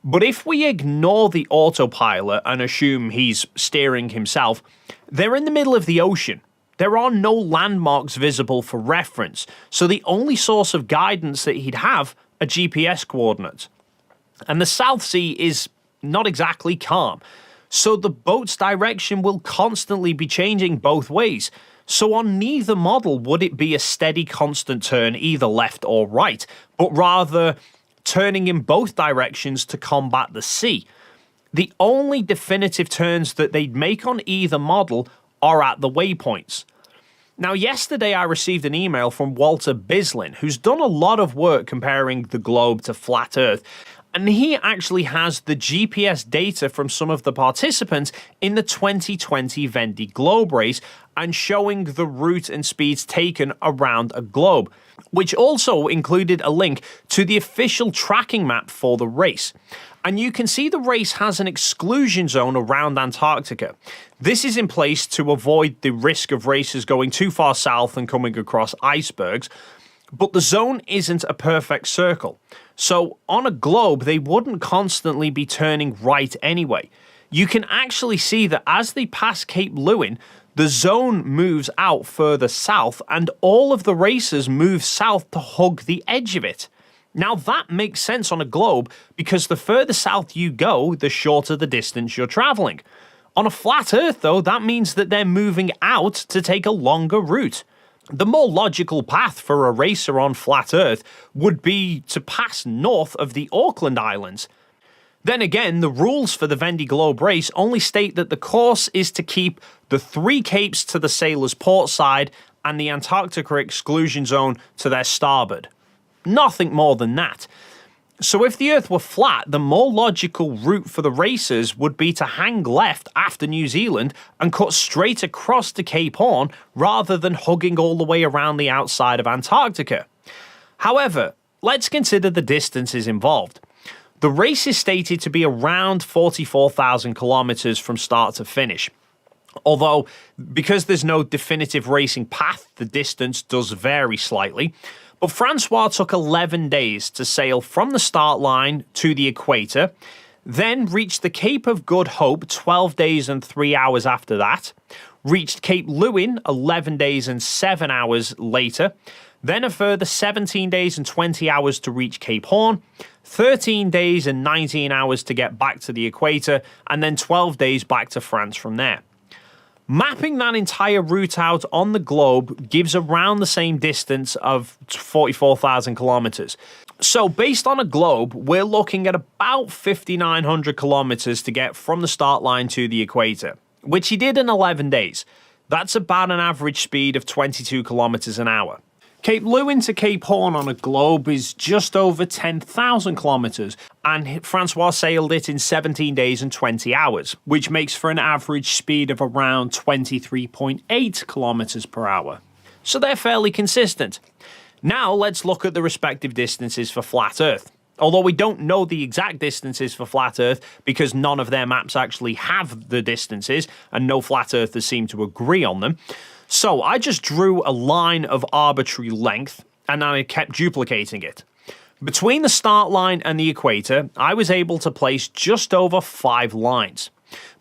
But if we ignore the autopilot and assume he's steering himself, they're in the middle of the ocean. There are no landmarks visible for reference, so the only source of guidance that he'd have are GPS coordinates. And the South Sea is not exactly calm, so the boat's direction will constantly be changing both ways. So on neither model would it be a steady constant turn either left or right, but rather turning in both directions to combat the sea. The only definitive turns that they'd make on either model are at the waypoints. Now, yesterday I received an email from Walter Bislin, who's done a lot of work comparing the globe to flat Earth, and he actually has the GPS data from some of the participants in the 2020 Vendée Globe race and showing the route and speeds taken around a globe, which also included a link to the official tracking map for the race. And you can see the race has an exclusion zone around Antarctica. This is in place to avoid the risk of racers going too far south and coming across icebergs, but the zone isn't a perfect circle. So on a globe, they wouldn't constantly be turning right anyway. You can actually see that as they pass Cape Lewin, the zone moves out further south and all of the racers move south to hug the edge of it. Now that makes sense on a globe because the further south you go, the shorter the distance you're traveling. On a flat Earth though, that means that they're moving out to take a longer route. The more logical path for a racer on flat Earth would be to pass north of the Auckland Islands. Then again, the rules for the Vendée Globe race only state that the course is to keep the 3 capes to the sailors' port side and the Antarctica exclusion zone to their starboard. Nothing more than that. So if the Earth were flat, the more logical route for the racers would be to hang left after New Zealand and cut straight across to Cape Horn rather than hugging all the way around the outside of Antarctica. However, let's consider the distances involved. The race is stated to be around 44,000 kilometers from start to finish. Although, because there's no definitive racing path, the distance does vary slightly. But Francois took 11 days to sail from the start line to the equator, then reached the Cape of Good Hope 12 days and 3 hours after that, reached Cape Lewin 11 days and 7 hours later, then a further 17 days and 20 hours to reach Cape Horn, 13 days and 19 hours to get back to the equator, and then 12 days back to France from there. Mapping that entire route out on the globe gives around the same distance of 44,000 kilometers. So based on a globe, we're looking at about 5,900 kilometers to get from the start line to the equator, which he did in 11 days. That's about an average speed of 22 kilometers an hour. Cape Lewin to Cape Horn on a globe is just over 10,000 kilometers, and Francois sailed it in 17 days and 20 hours, which makes for an average speed of around 23.8 kilometers per hour. So they're fairly consistent. Now let's look at the respective distances for flat Earth. Although we don't know the exact distances for flat Earth because none of their maps actually have the distances, and no flat earthers seem to agree on them. So I just drew a line of arbitrary length and I kept duplicating it. Between the start line and the equator, I was able to place just over 5 lines.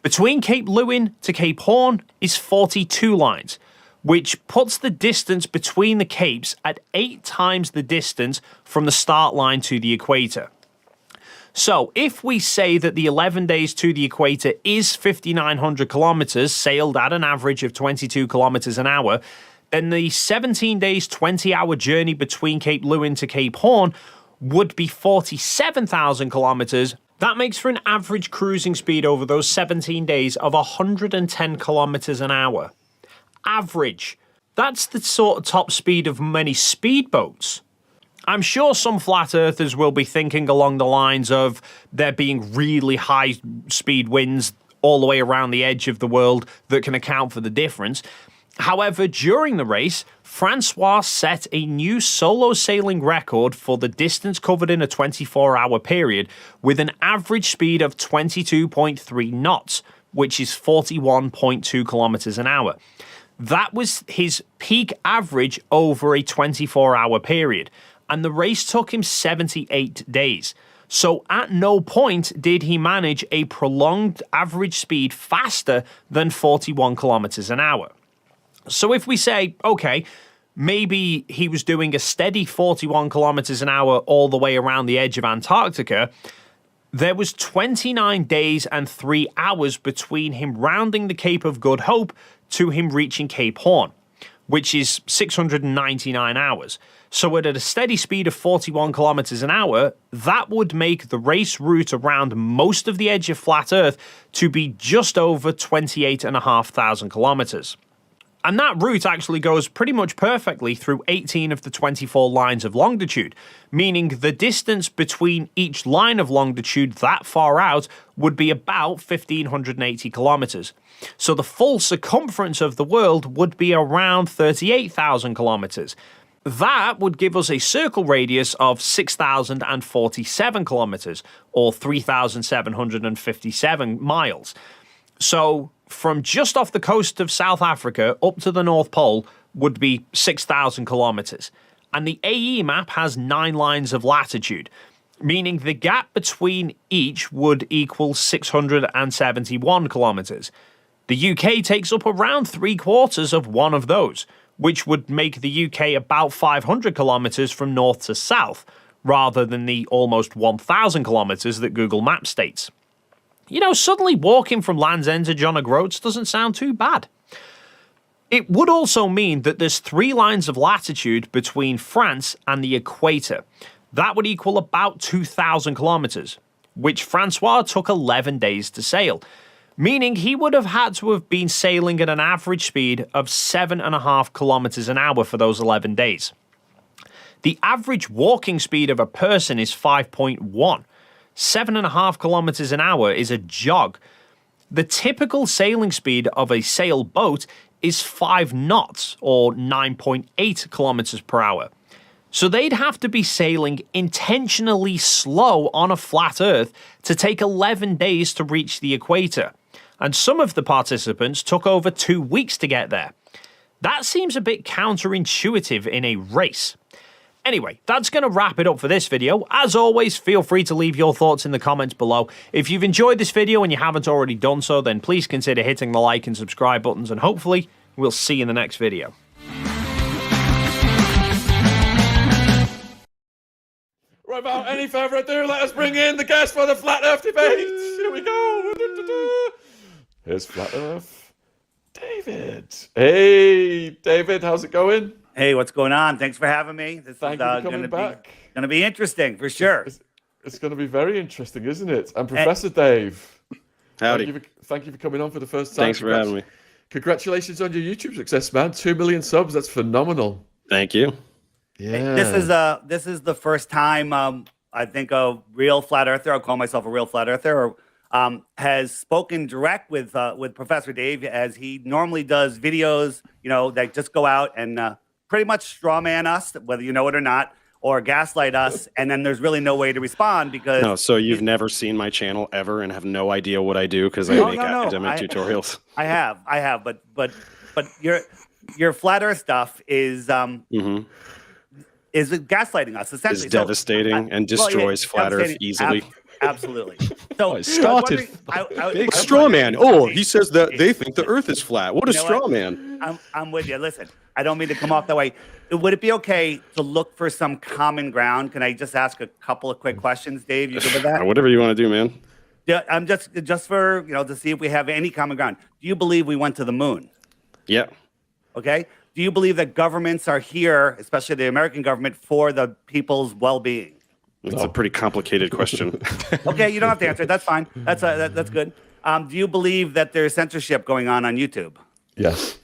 Between Cape Lewin to Cape Horn is 42 lines, which puts the distance between the capes at 8 times the distance from the start line to the equator. So if we say that the 11 days to the equator is 5,900 kilometers, sailed at an average of 22 kilometers an hour, then the 17 days, 20-hour journey between Cape Lewin to Cape Horn would be 47,000 kilometers. That makes for an average cruising speed over those 17 days of 110 kilometers an hour. Average. That's the sort of top speed of many speedboats. I'm sure some flat earthers will be thinking along the lines of there being really high speed winds all the way around the edge of the world that can account for the difference. However, during the race, Francois set a new solo sailing record for the distance covered in a 24-hour period with an average speed of 22.3 knots, which is 41.2 kilometers an hour. That was his peak average over a 24-hour period, and the race took him 78 days. So at no point did he manage a prolonged average speed faster than 41 kilometers an hour. So if we say, okay, maybe he was doing a steady 41 kilometers an hour all the way around the edge of Antarctica, there was 29 days and 3 hours between him rounding the Cape of Good Hope to him reaching Cape Horn, which is 699 hours. So at a steady speed of 41 kilometers an hour, that would make the race route around most of the edge of flat Earth to be just over 28,500 kilometers. And that route actually goes pretty much perfectly through 18 of the 24 lines of longitude, meaning the distance between each line of longitude that far out would be about 1,580 kilometers. So the full circumference of the world would be around 38,000 kilometers. That would give us a circle radius of 6,047 kilometers, or 3,757 miles. So from just off the coast of South Africa up to the North Pole would be 6,000 kilometers. And the AE map has 9 lines of latitude, meaning the gap between each would equal 671 kilometers. The UK takes up around 3/4 of one of those, which would make the UK about 500 kilometers from north to south, rather than the almost 1,000 kilometers that Google Maps states. You know, suddenly walking from Land's End to John O'Groats doesn't sound too bad. It would also mean that there's 3 lines of latitude between France and the equator. That would equal about 2,000 kilometers, which Francois took 11 days to sail, meaning he would have had to have been sailing at an average speed of 7.5 kilometers an hour for those 11 days. The average walking speed of a person is 5.1. 7.5 kilometers an hour is a jog. The typical sailing speed of a sailboat is 5 knots, or 9.8 kilometers per hour. So they'd have to be sailing intentionally slow on a flat Earth to take 11 days to reach the equator. And some of the participants took over 2 weeks to get there. That seems a bit counterintuitive in a race. Anyway, that's going to wrap it up for this video. As always, feel free to leave your thoughts in the comments below. If you've enjoyed this video and you haven't already done so, then please consider hitting the like and subscribe buttons, and hopefully we'll see you in the next video. Right, without any further ado, let us bring in the guest for the Flat Earth debate. Here we go. Here's Flat Earth David. Hey, David, how's it going? Hey, what's going on? Thanks for having me. This Thank you for coming back. Going to be interesting for sure. It's going to be very interesting, isn't it? And Professor Dave. Howdy. Thank you for coming on for the first time. Thanks for having me. Congratulations on your YouTube success, man. 2 million subs. That's phenomenal. Thank you. Yeah. This is the first time I think a real flat earther, I'll call myself a real flat earther, has spoken direct with Professor Dave, as he normally does videos, you know, that just go out and pretty much straw man us, whether you know it or not, or gaslight us, and then there's really no way to respond because... No, so you've never seen my channel ever and have no idea what I do because I make academic tutorials. I have, but your flat earth stuff is is gaslighting us, essentially. It's devastating and destroys flat earth easily. Absolutely. So started big straw man. Oh, he says that they think the earth is flat. What a straw man. I'm with you. Listen, I don't mean to come off that way. Would it be okay to look for some common ground? Can I just ask a couple of quick questions, Dave? You good with that? Whatever you want to do, man. Yeah, I'm just for to see if we have any common ground. Do you believe we went to the moon? Yeah. Okay. Do you believe that governments are here, especially the American government, for the people's well-being? It's a pretty complicated question. Okay, you don't have to answer it. That's fine. That's good. Do you believe that there's censorship going on YouTube? Yes.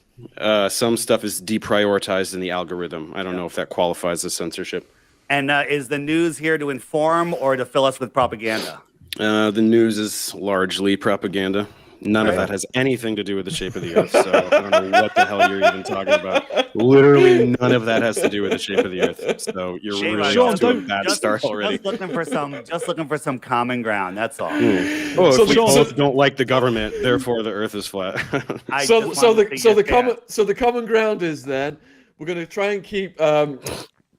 Some stuff is deprioritized in the algorithm. I don't know if that qualifies as censorship. And is the news here to inform or to fill us with propaganda? The news is largely propaganda. None of that has anything to do with the shape of the earth. So I don't know what the hell you're even talking about. Literally none of that has to do with the shape of the earth. So you're really off to a bad start already. Just looking for some common ground. That's all. Oh, if we both don't like the government, therefore the earth is flat. So the common ground is then we're going to try and keep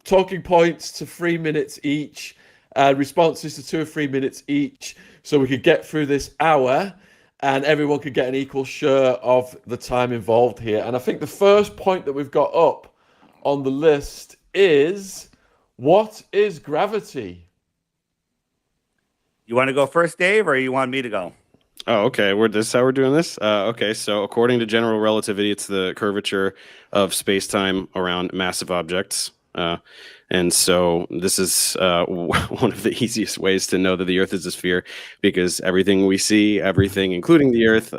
talking points to 3 minutes each, responses to 2 or 3 minutes each, so we could get through this hour. And everyone could get an equal share of the time involved here. And I think the first point that we've got up on the list is, what is gravity? You want to go first, Dave, or you want me to go? Oh, okay. This is how we're doing this? Okay, so according to general relativity, it's the curvature of space-time around massive objects. And so this is one of the easiest ways to know that the Earth is a sphere, because everything we see, everything, including the Earth,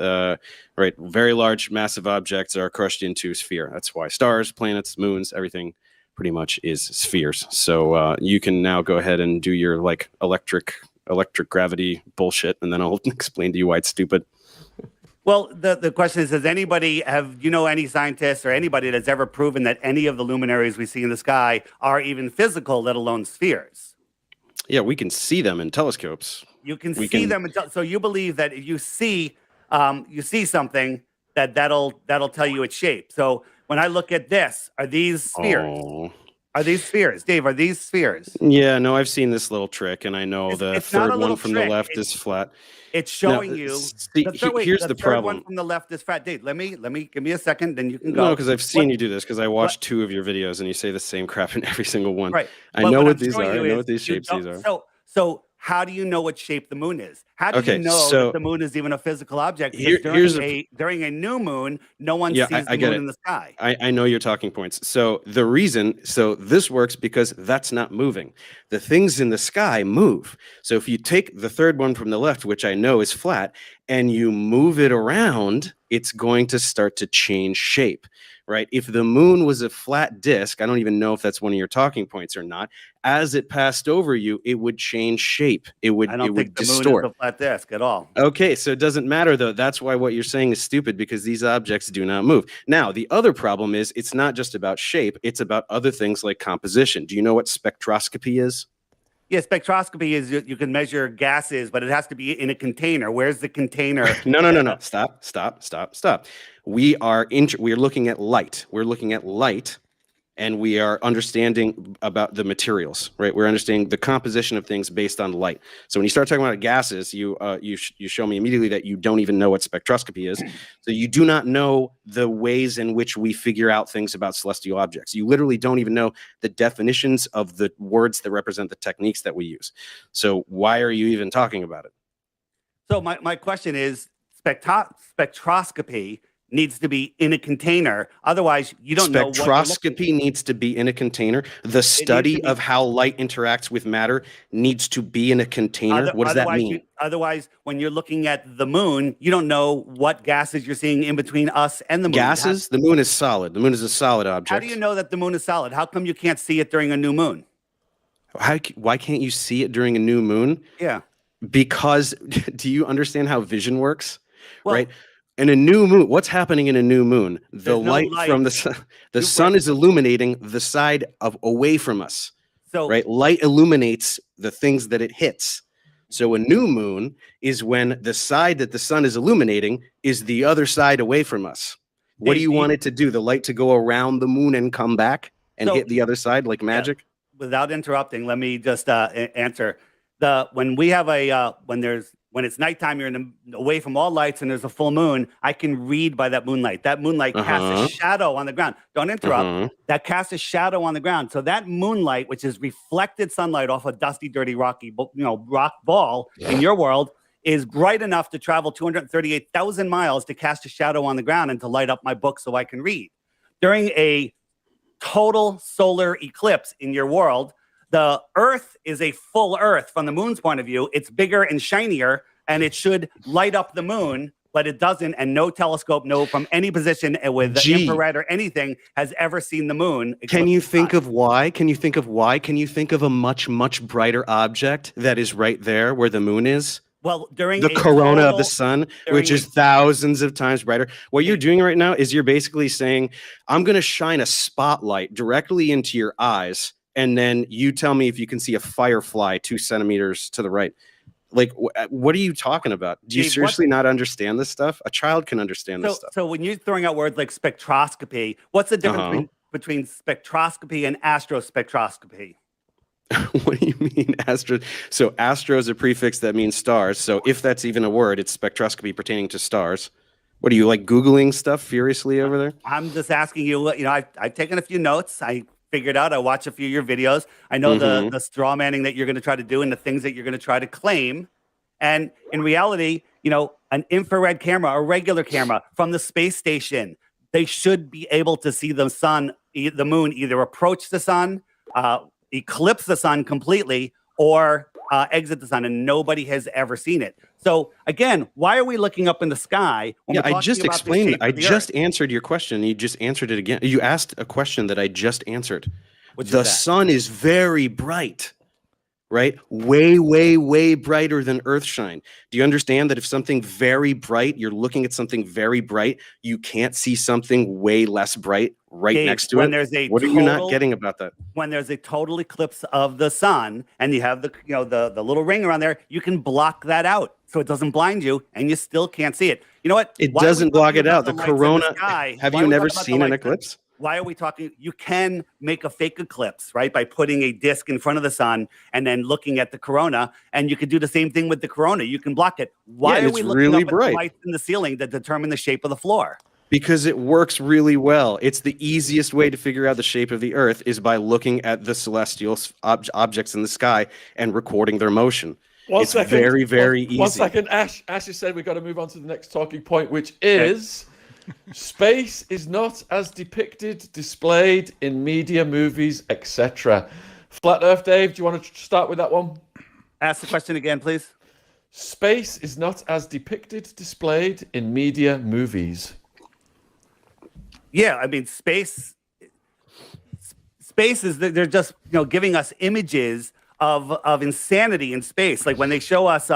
right, very large, massive objects are crushed into a sphere. That's why stars, planets, moons, everything pretty much is spheres. So you can now go ahead and do your electric gravity bullshit, and then I'll explain to you why it's stupid. Well, the question is, does anybody any scientists or anybody that's ever proven that any of the luminaries we see in the sky are even physical, let alone spheres? Yeah, we can see them in telescopes. You can see them. So you believe that if you see something, that'll tell you its shape. So when I look at this, are these spheres? Oh. Are these spheres? Dave, are these spheres? Yeah, no, I've seen this little trick, and I know the third one from the left is flat. It's showing you. Here's the problem. One from the left is flat. Dave, let me give me a second, then you can go. No, because I've seen you do this, because I watched 2 of your videos, and you say the same crap in every single one. Right. I know what these are. I know what these shapes these are. So how do you know what shape the moon is? How do you know that the moon is even a physical object? During a new moon, no one sees the moon in the sky. I know your talking points. So the reason, this works because that's not moving. The things in the sky move. So if you take the third one from the left, which I know is flat, and you move it around, it's going to start to change shape. Right? If the moon was a flat disk, I don't even know if that's one of your talking points or not. As it passed over you, it would change shape. It would distort. I don't think the moon is a flat disk at all. Okay, so it doesn't matter though. That's why what you're saying is stupid, because these objects do not move. Now, the other problem is it's not just about shape, it's about other things like composition. Do you know what spectroscopy is? Yeah, spectroscopy is you can measure gases, but it has to be in a container. Where's the container? No. Stop. We are looking at light. We're looking at light, and we are understanding about the materials, right? We're understanding the composition of things based on light. So when you start talking about gases, you show me immediately that you don't even know what spectroscopy is. So you do not know the ways in which we figure out things about celestial objects. You literally don't even know the definitions of the words that represent the techniques that we use. So why are you even talking about it? So my question is, spectroscopy needs to be in a container. Otherwise, you don't know what spectroscopy needs to be in a container. The study of how light interacts with matter needs to be in a container. What does that mean? Otherwise, when you're looking at the moon, you don't know what gases you're seeing in between us and the moon. Gases? The moon is solid. The moon is a solid object. How do you know that the moon is solid? How come you can't see it during a new moon? Why can't you see it during a new moon? Yeah. Because do you understand how vision works? Right? In a new moon, what's happening in a new moon? The light from the sun is illuminating the side away from us. So, right? Light illuminates the things that it hits. So a new moon is when the side that the sun is illuminating is the other side away from us. What do you want it to do? The light to go around the moon and come back and hit the other side like magic? Without interrupting, let me just answer. When we have when there's when it's nighttime, you're away from all lights and there's a full moon, I can read by that moonlight. That moonlight casts a shadow on the ground. Don't interrupt. That casts a shadow on the ground. So that moonlight, which is reflected sunlight off a dusty, dirty, rocky, rock ball in your world, is bright enough to travel 238,000 miles to cast a shadow on the ground and to light up my book so I can read. During a total solar eclipse in your world, the Earth is a full Earth from the moon's point of view. It's bigger and shinier, and it should light up the moon, but it doesn't. And no telescope, from any position with the infrared or anything, has ever seen the moon. Can you think of why? Can you think of why? Can you think of a much, much brighter object that is right there where the moon is? Well, during the corona of the sun, which is thousands of times brighter. What you're doing right now is you're basically saying, I'm going to shine a spotlight directly into your eyes, and then you tell me if you can see a firefly 2 centimeters to the right. Like, what are you talking about? Do you seriously not understand this stuff? A child can understand this stuff. So when you're throwing out words like spectroscopy, what's the difference between spectroscopy and astrospectroscopy? What do you mean astro? So astro is a prefix that means stars. So if that's even a word, it's spectroscopy pertaining to stars. What are you, like, Googling stuff furiously over there? I'm just asking you, I've taken a few notes. I figured out, I watch a few of your videos. I know the straw manning that you're going to try to do and the things that you're going to try to claim. And in reality, an infrared camera, a regular camera from the space station, they should be able to see the sun, the moon, either approach the sun, eclipse the sun completely, or exit the sun, and nobody has ever seen it. So again, why are we looking up in the sky? I just explained. I just answered your question. You just answered it again. You asked a question that I just answered. The sun is very bright, right? Way, way, way brighter than Earthshine. Do you understand that if something very bright, you're looking at something very bright, you can't see something way less bright next to it? What are you not getting about that? When there's a total eclipse of the sun and you have the little ring around there, you can block that out so it doesn't blind you and you still can't see it. You know what? It doesn't block it out. The corona. Have you never seen an eclipse? Why are we talking? You can make a fake eclipse, right? By putting a disc in front of the sun and then looking at the corona, and you could do the same thing with the corona. You can block it. Why are we looking up at the lights in the ceiling that determine the shape of the floor? Because it works really well. It's the easiest way to figure out the shape of the Earth is by looking at the celestial objects in the sky and recording their motion. It's very, very easy. 1 second, Ash has said we've got to move on to the next talking point, which is space is not as depicted, displayed in media, movies, etc. Flat Earth, Dave, do you want to start with that one? Ask the question again, please. Space is not as depicted, displayed in media, movies. Yeah, I mean, space is, they're just, giving us images of insanity in space. Like when they show us,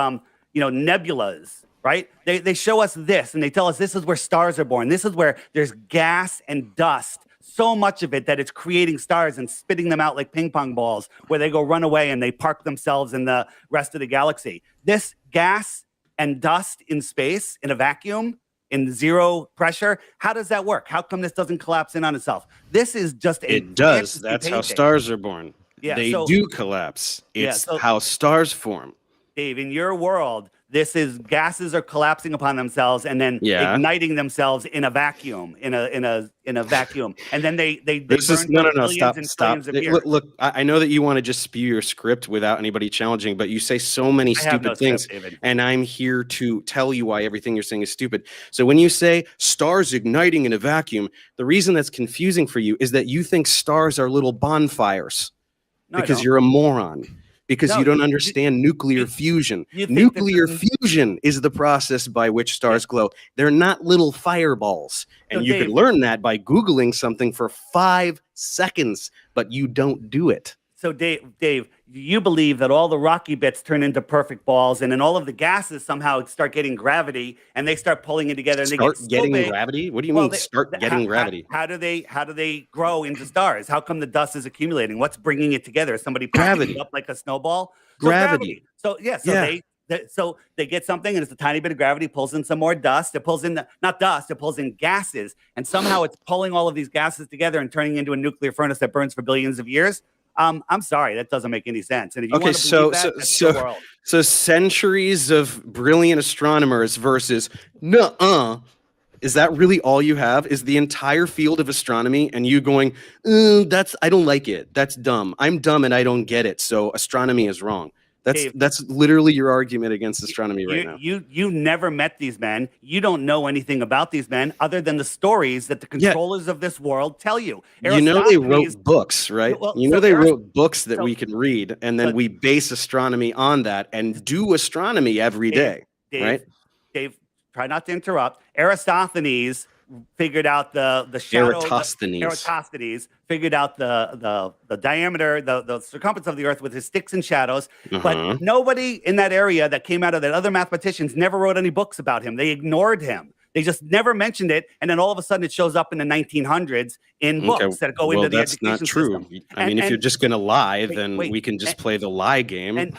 nebulas, right? They show us this and they tell us this is where stars are born. This is where there's gas and dust, so much of it that it's creating stars and spitting them out like ping pong balls where they go run away and they park themselves in the rest of the galaxy. This gas and dust in space, in a vacuum, in zero pressure, how does that work? How come this doesn't collapse in on itself? This is just It does. That's how stars are born. Yeah, they do collapse. It's how stars form. Dave, in your world, this is gases are collapsing upon themselves and then igniting themselves in a vacuum, in a vacuum, and then they this burn is no stop. Look, I know that you want to just spew your script without anybody challenging, but you say so many stupid things, and I'm here to tell you why everything you're saying is stupid. So when you say stars igniting in a vacuum, the reason that's confusing for you is that you think stars are little bonfires because you're a moron. Because you don't understand nuclear fusion. Nuclear fusion is the process by which stars glow. They're not little fireballs. And you can learn that by Googling something for 5 seconds, but you don't do it. So Dave, you believe that all the rocky bits turn into perfect balls, and then all of the gases somehow start getting gravity, and they start pulling it together. And start getting gravity? What do you mean start getting gravity? How do they grow into stars? How come the dust is accumulating? What's bringing it together? Is somebody gravity it up like a snowball? Gravity. So they get something, and it's a tiny bit of gravity pulls in some more dust. It pulls in not dust, it pulls in gases, and somehow it's pulling all of these gases together and turning into a nuclear furnace that burns for billions of years. I'm sorry, that doesn't make any sense. And if you Okay, want to believe that, that's the world. so centuries of brilliant astronomers versus nuh-uh. Is that really all you have? Is the entire field of astronomy and you going, I don't like it. That's dumb. I'm dumb and I don't get it. So astronomy is wrong. That's literally your argument against astronomy right now. You never met these men. You don't know anything about these men other than the stories that the controllers of this world tell you. You know they wrote books, right? Well, you know they wrote books that we can read, and then we base astronomy on that and do astronomy every day, right? Dave, try not to interrupt. Aristophanes figured out the shadow. Eratosthenes figured out the diameter, the circumference of the Earth with his sticks and shadows. But nobody in that area that came out of that, other mathematicians, never wrote any books about him. They ignored him. They just never mentioned it, and then all of a sudden it shows up in the 1900s in books that go into the education that's not true. system. I mean, if you're just going to lie, then we can just play the lie game.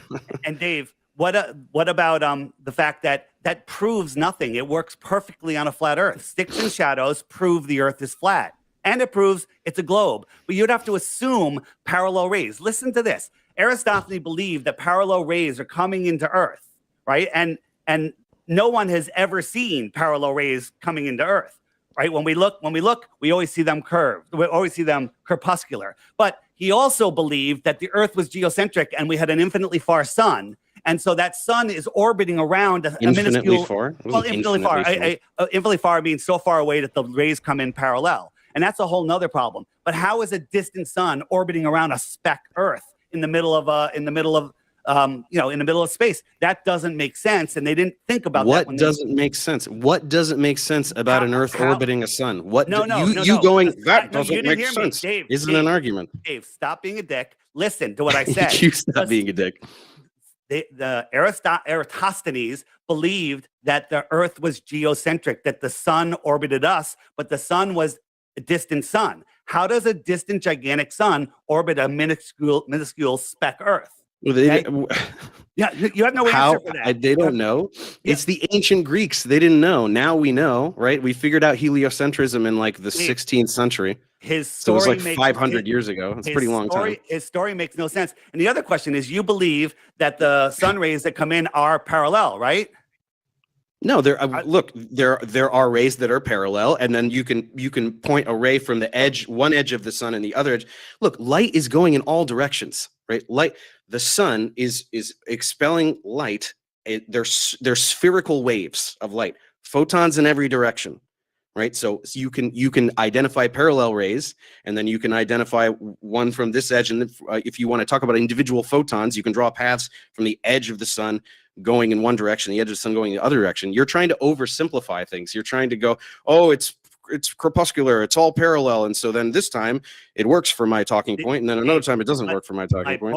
And Dave, what about the fact that proves nothing? It works perfectly on a flat Earth. Sticks and shadows prove the Earth is flat, and it proves it's a globe. But you'd have to assume parallel rays. Listen to this. Aristophanes believed that parallel rays are coming into Earth, right? And no one has ever seen parallel rays coming into Earth, right? When we look, we always see them curved. We always see them corpuscular. But he also believed that the Earth was geocentric and we had an infinitely far sun. And so that sun is orbiting around a minuscule. Infinitely far means so far away that the rays come in parallel. And that's a whole nother problem. But how is a distant sun orbiting around a speck Earth in the middle of space? That doesn't make sense. And they didn't think about that. What doesn't make sense? What doesn't make sense about an Earth orbiting a sun? What No. That doesn't make sense? Dave, isn't an argument. Dave, stop being a dick. Listen to what I said. You stop being a dick. Eratosthenes believed that the Earth was geocentric, that the sun orbited us, but the sun was a distant sun. How does a distant gigantic sun orbit a minuscule speck Earth? Well, you have no answer for that. They don't know. Yeah. It's the ancient Greeks. They didn't know. Now we know, right? We figured out heliocentrism in like the 16th century. So it was like 500 years ago. It's a pretty long time. His story makes no sense. And the other question is, you believe that the sun rays that come in are parallel, right? No, there are rays that are parallel, and then you can point a ray from the edge, one edge of the sun and the other edge. Look, light is going in all directions, right? The sun is expelling light. They're spherical waves of light, photons in every direction, right? So you can identify parallel rays, and then you can identify one from this edge. And if you want to talk about individual photons, you can draw paths from the edge of the sun going in one direction, the edge of the sun going in the other direction. You're trying to oversimplify things. You're trying to go, oh, it's corpuscular, it's all parallel, and so then this time it works for my talking point, and then another time it doesn't work for my talking point.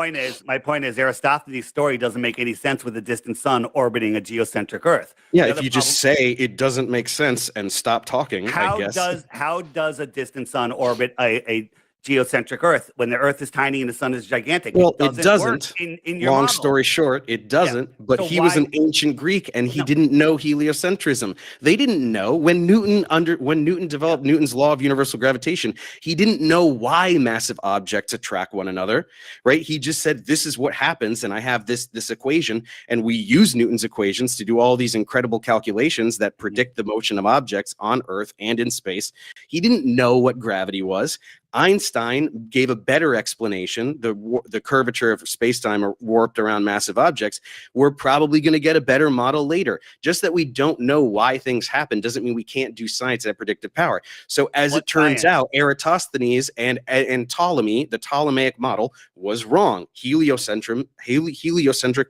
My point is Aristophanes' story doesn't make any sense with a distant sun orbiting a geocentric Earth. Yeah, if you just say it doesn't make sense and stop talking, I guess. How does a distant sun orbit a geocentric Earth when the Earth is tiny and the sun is gigantic? Well, it doesn't. In your Long model. Story short, it doesn't. Yeah. But so he was an ancient Greek, and he didn't know heliocentrism. They didn't know when Newton developed Newton's law of universal gravitation. He didn't know why massive objects attract one another, right? He just said, "This is what happens," and I have this equation, and we use Newton's equations to do all these incredible calculations that predict the motion of objects on Earth and in space. He didn't know what gravity was. Einstein gave a better explanation. The curvature of space-time are warped around massive objects. We're probably going to get a better model later. Just that we don't know why things happen doesn't mean we can't do science at predictive power. So as it turns out, Eratosthenes and Ptolemy, the Ptolemaic model, was wrong. Heliocentric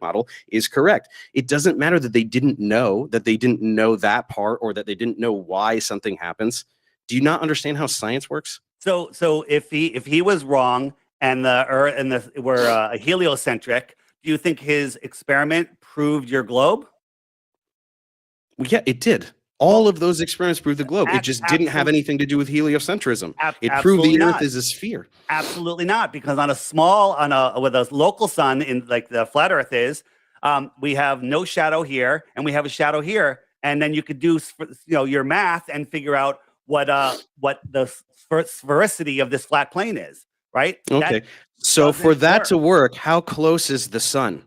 model is correct. It doesn't matter that they didn't know that part, or that they didn't know why something happens. Do you not understand how science works? So if he was wrong and the Earth were heliocentric, do you think his experiment proved your globe? Well, yeah, it did. All of those experiments proved the globe. It just didn't have anything to do with heliocentrism. It proved the Earth is a sphere. Absolutely not, because with a local sun in like the flat Earth is, we have no shadow here and we have a shadow here, and then you could do your math and figure out what the sphericity of this flat plane is. right? Okay. That So for doesn't that work. to work, how close is the sun?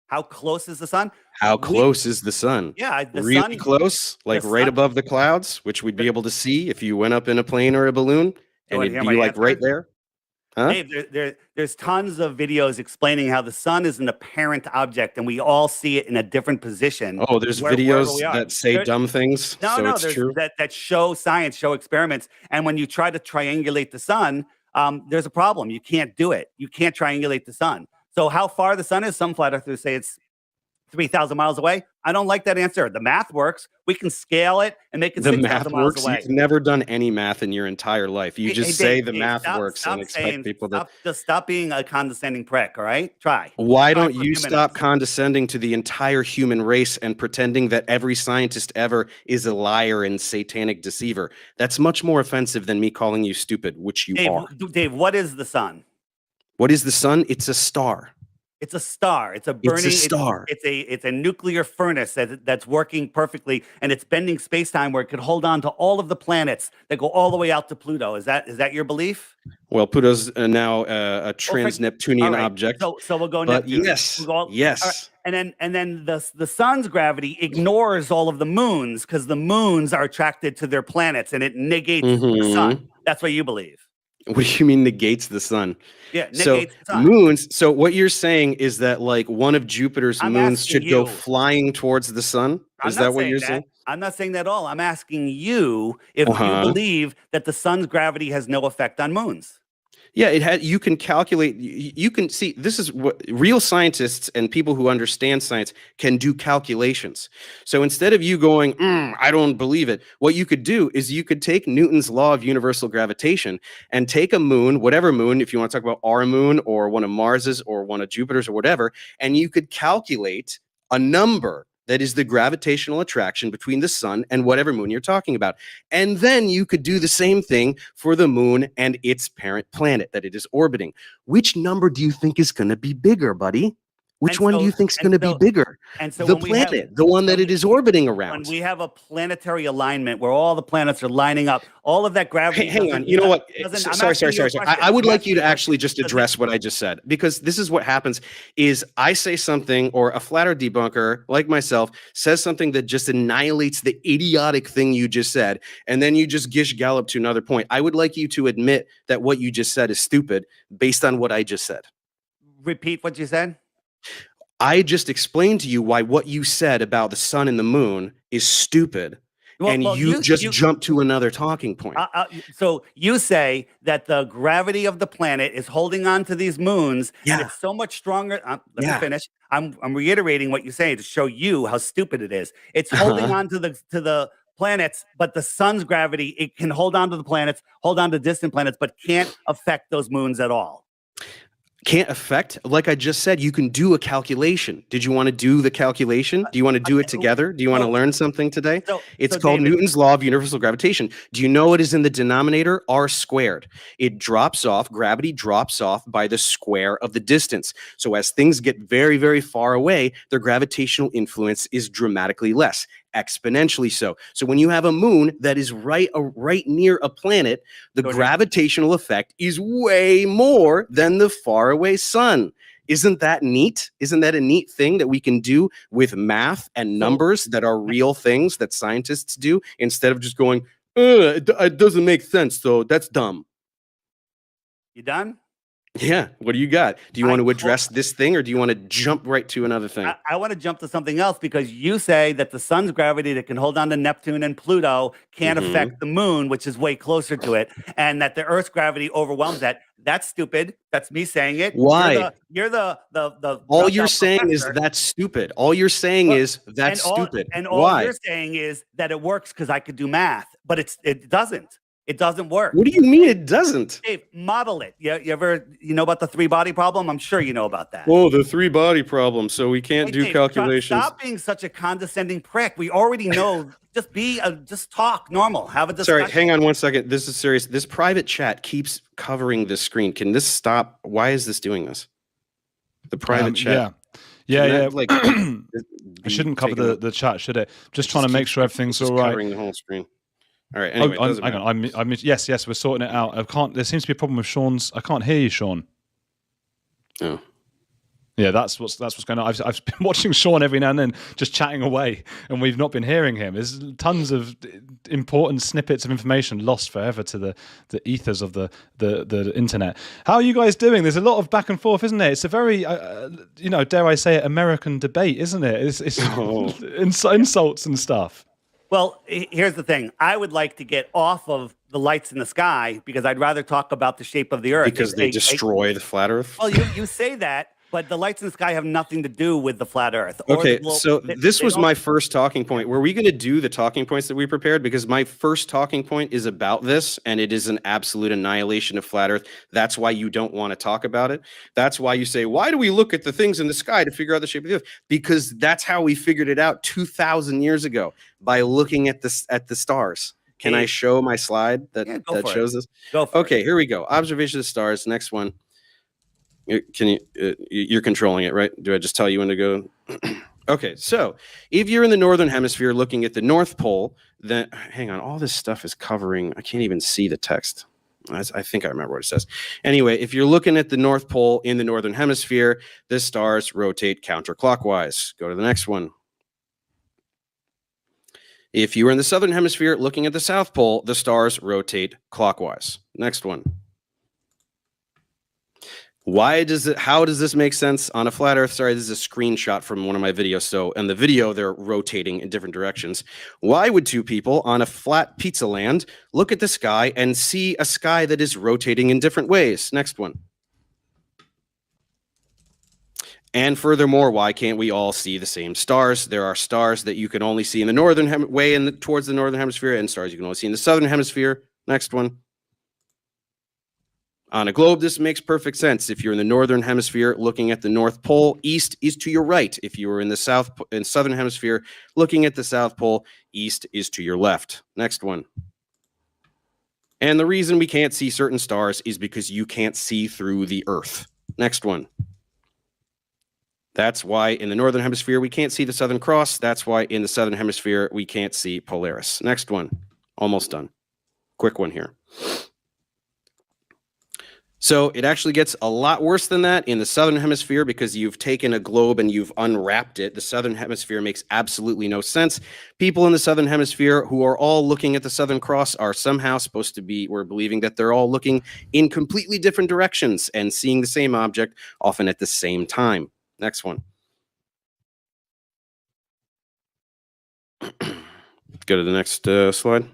How close is the sun? How close is the sun? Yeah, the really sun- close, like the right sun- above the clouds, which we'd be able to see if you went up in a plane or a balloon, and wanna it'd hear be my like answer? right there. Huh? Dave, there's tons of videos explaining how the sun is an apparent object and we all see it in a different position. Oh, there's wherever videos we are. that say There- dumb things, No, so no, it's there's true. that show science, show experiments, and when you try to triangulate the sun, there's a problem. You can't do it. You can't triangulate the sun. So how far the sun is? Some flat earthers say it's 3,000 miles away. I don't like that answer. The math works. We can scale it and make it The 6,000 math miles works. away. You've never done any math in your entire life. You Hey, just hey, say Dave, the Dave, math stop- works stop and expect saying- people to. Just stop being a condescending prick, all right? Try. Why Try don't for a you few stop minutes. condescending to the entire human race and pretending that every scientist ever is a liar and satanic deceiver? That's much more offensive than me calling you stupid, which you are. Dave, what is the sun? What is the sun? It's a star. It's a star. It's a burning star. It's a nuclear furnace that's working perfectly, and it's bending space-time where it could hold on to all of the planets that go all the way out to Pluto. Is that your belief? Well, Pluto's now a trans-Neptunian All right, object. So we'll go But Neptune. yes, We'll go all yes. right, and then the sun's gravity ignores all of the moons because the moons are attracted to their planets, and it negates the Mhm. sun. That's what you believe. What do you mean negates the sun? Yeah, So negates the sun. moons. So what you're saying is that like one of Jupiter's I'm moons asking should go you. flying towards the sun? I'm Is not that what saying you're that. saying? I'm not saying that at all. I'm asking you if Uh-huh. you believe that the sun's gravity has no effect on moons. Yeah, it had. You can calculate. You can see. This is what real scientists and people who understand science can do calculations. So instead of you going, I don't believe it, what you could do is you could take Newton's law of universal gravitation and take a moon, whatever moon, if you want to talk about our moon or one of Mars's or one of Jupiter's or whatever, and you could calculate a number that is the gravitational attraction between the sun and whatever moon you're talking about. And then you could do the same thing for the moon and its parent planet that it is orbiting. Which number do you think is going to be bigger, buddy? Which one do you think is going to be bigger? And so The when we have- planet, the one that it is orbiting When around. we have a planetary alignment where all the planets are lining up, all of that gravity. Hang on. You know what? Sorry. I would like you to actually just address what I just said, because this is what happens is I say something, or a flat earth debunker like myself says something that just annihilates the idiotic thing you just said, and then you just gish gallop to another point. I would like you to admit that what you just said is stupid based on what I just said. Repeat what you said. I just explained to you why what you said about the sun and the moon is stupid, and you just jumped to another talking point. So you say that the gravity of the planet is holding on to these moons, and Yeah. it's so much stronger. Let Yeah. me finish. I'm reiterating what you say to show you how stupid it is. It's holding Uh-huh. on to the planets, but the sun's gravity, it can hold on to the planets, hold on to distant planets, but can't affect those moons at all. Can't affect, like I just said, you can do a calculation. Did you want to do the calculation? Do you want to do it together? Do you want to learn something today? It's called David- Newton's law of universal gravitation. Do you know what is in the denominator? R squared. It drops off, gravity drops off by the square of the distance. So as things get very, very far away, their gravitational influence is dramatically less, exponentially so. So when you have a moon that is right near a planet, the gravitational effect is way more than the faraway sun. Isn't that neat? Isn't that a neat thing that we can do with math and numbers that are real things that scientists do, instead of just going, it doesn't make sense, so that's dumb. You done? Yeah. What do you got? Do you want to address this thing, or do you want to jump right to another thing? I want to jump to something else, because you say that the sun's gravity that can hold on to Neptune and Pluto can't Mhm. affect the moon, which is way closer to it, and that the Earth's gravity overwhelms that. That's stupid. That's me saying it. Why? You're the All you're saying is that's stupid. All you're saying is that's stupid. And all Why? you're saying is that it works because I could do math, but it doesn't. It doesn't work. What do you mean it doesn't? Dave, model it. You ever know about the 3-body problem? I'm sure you know about that. Oh, the 3-body problem. So we can't do Dave, calculations. Stop being such a condescending prick. We already know. Just talk normal. Have a discussion. Sorry, hang on one second. This is serious. This private chat keeps covering this screen. Can this stop? Why is this doing this? The private chat. Yeah. Like, I shouldn't cover the chat, should it? Just trying to make sure everything's all right. Covering the whole screen. All right. Anyway, hang on. Yes, we're sorting it out. There seems to be a problem with Sean's. I can't hear you, Sean. Oh. Yeah, that's what's going on. I've been watching Sean every now and then, just chatting away, and we've not been hearing him. There's tons of important snippets of information lost forever to the ethers of the internet. How are you guys doing? There's a lot of back and forth, isn't it? It's a very, dare I say it, American debate, isn't it? It's insults and stuff. Well, here's the thing. I would like to get off of the lights in the sky because I'd rather talk about the shape of the Earth. Because they destroy the flat Earth? Well, you say that, but the lights in the sky have nothing to do with the flat Earth. Okay, so this was my first talking point. Were we going to do the talking points that we prepared? Because my first talking point is about this, and it is an absolute annihilation of flat Earth. That's why you don't want to talk about it. That's why you say, why do we look at the things in the sky to figure out the shape of the Earth? Because that's how we figured it out 2,000 years ago, by looking at the stars. Can I show my slide that shows this? Go for it. Here we go. Observation of the stars. Next one. You're controlling it, right? Do I just tell you when to go? Okay, so if you're in the northern hemisphere looking at the North Pole, then hang on, all this stuff is covering. I can't even see the text. I think I remember what it says. Anyway, if you're looking at the North Pole in the northern hemisphere, the stars rotate counterclockwise. Go to the next one. If you are in the southern hemisphere looking at the South Pole, the stars rotate clockwise. Next one. How does this make sense on a flat Earth? Sorry, this is a screenshot from one of my videos. So in the video, they're rotating in different directions. Why would two people on a flat pizza land look at the sky and see a sky that is rotating in different ways? Next one. And furthermore, why can't we all see the same stars? There are stars that you can only see in the northern towards the northern hemisphere, and stars you can only see in the southern hemisphere. Next one. On a globe, this makes perfect sense. If you're in the northern hemisphere looking at the North Pole, east is to your right. If you are in the southern hemisphere looking at the South Pole, east is to your left. Next one. And the reason we can't see certain stars is because you can't see through the Earth. Next one. That's why in the northern hemisphere we can't see the Southern Cross. That's why in the southern hemisphere we can't see Polaris. Next one. Almost done. Quick one here. So it actually gets a lot worse than that in the southern hemisphere because you've taken a globe and you've unwrapped it. The southern hemisphere makes absolutely no sense. People in the southern hemisphere who are all looking at the Southern Cross are somehow supposed to be, we're believing that they're all looking in completely different directions and seeing the same object often at the same time. Next one. Go to the next slide.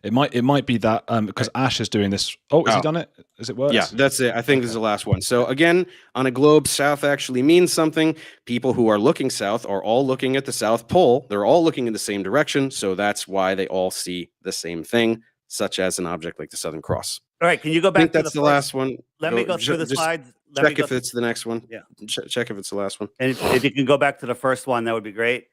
It might be that because Ash is doing this. Oh, has he done it? Is it works? Yeah, that's it. I think this is the last one. So again, on a globe, south actually means something. People who are looking south are all looking at the South Pole. They're all looking in the same direction. So that's why they all see the same thing, such as an object like the Southern Cross. All right, can you go back to that's the last one? Let me go through the slides. Check if it's the next one. Yeah. Check if it's the last one. And if you can go back to the first one, that would be great.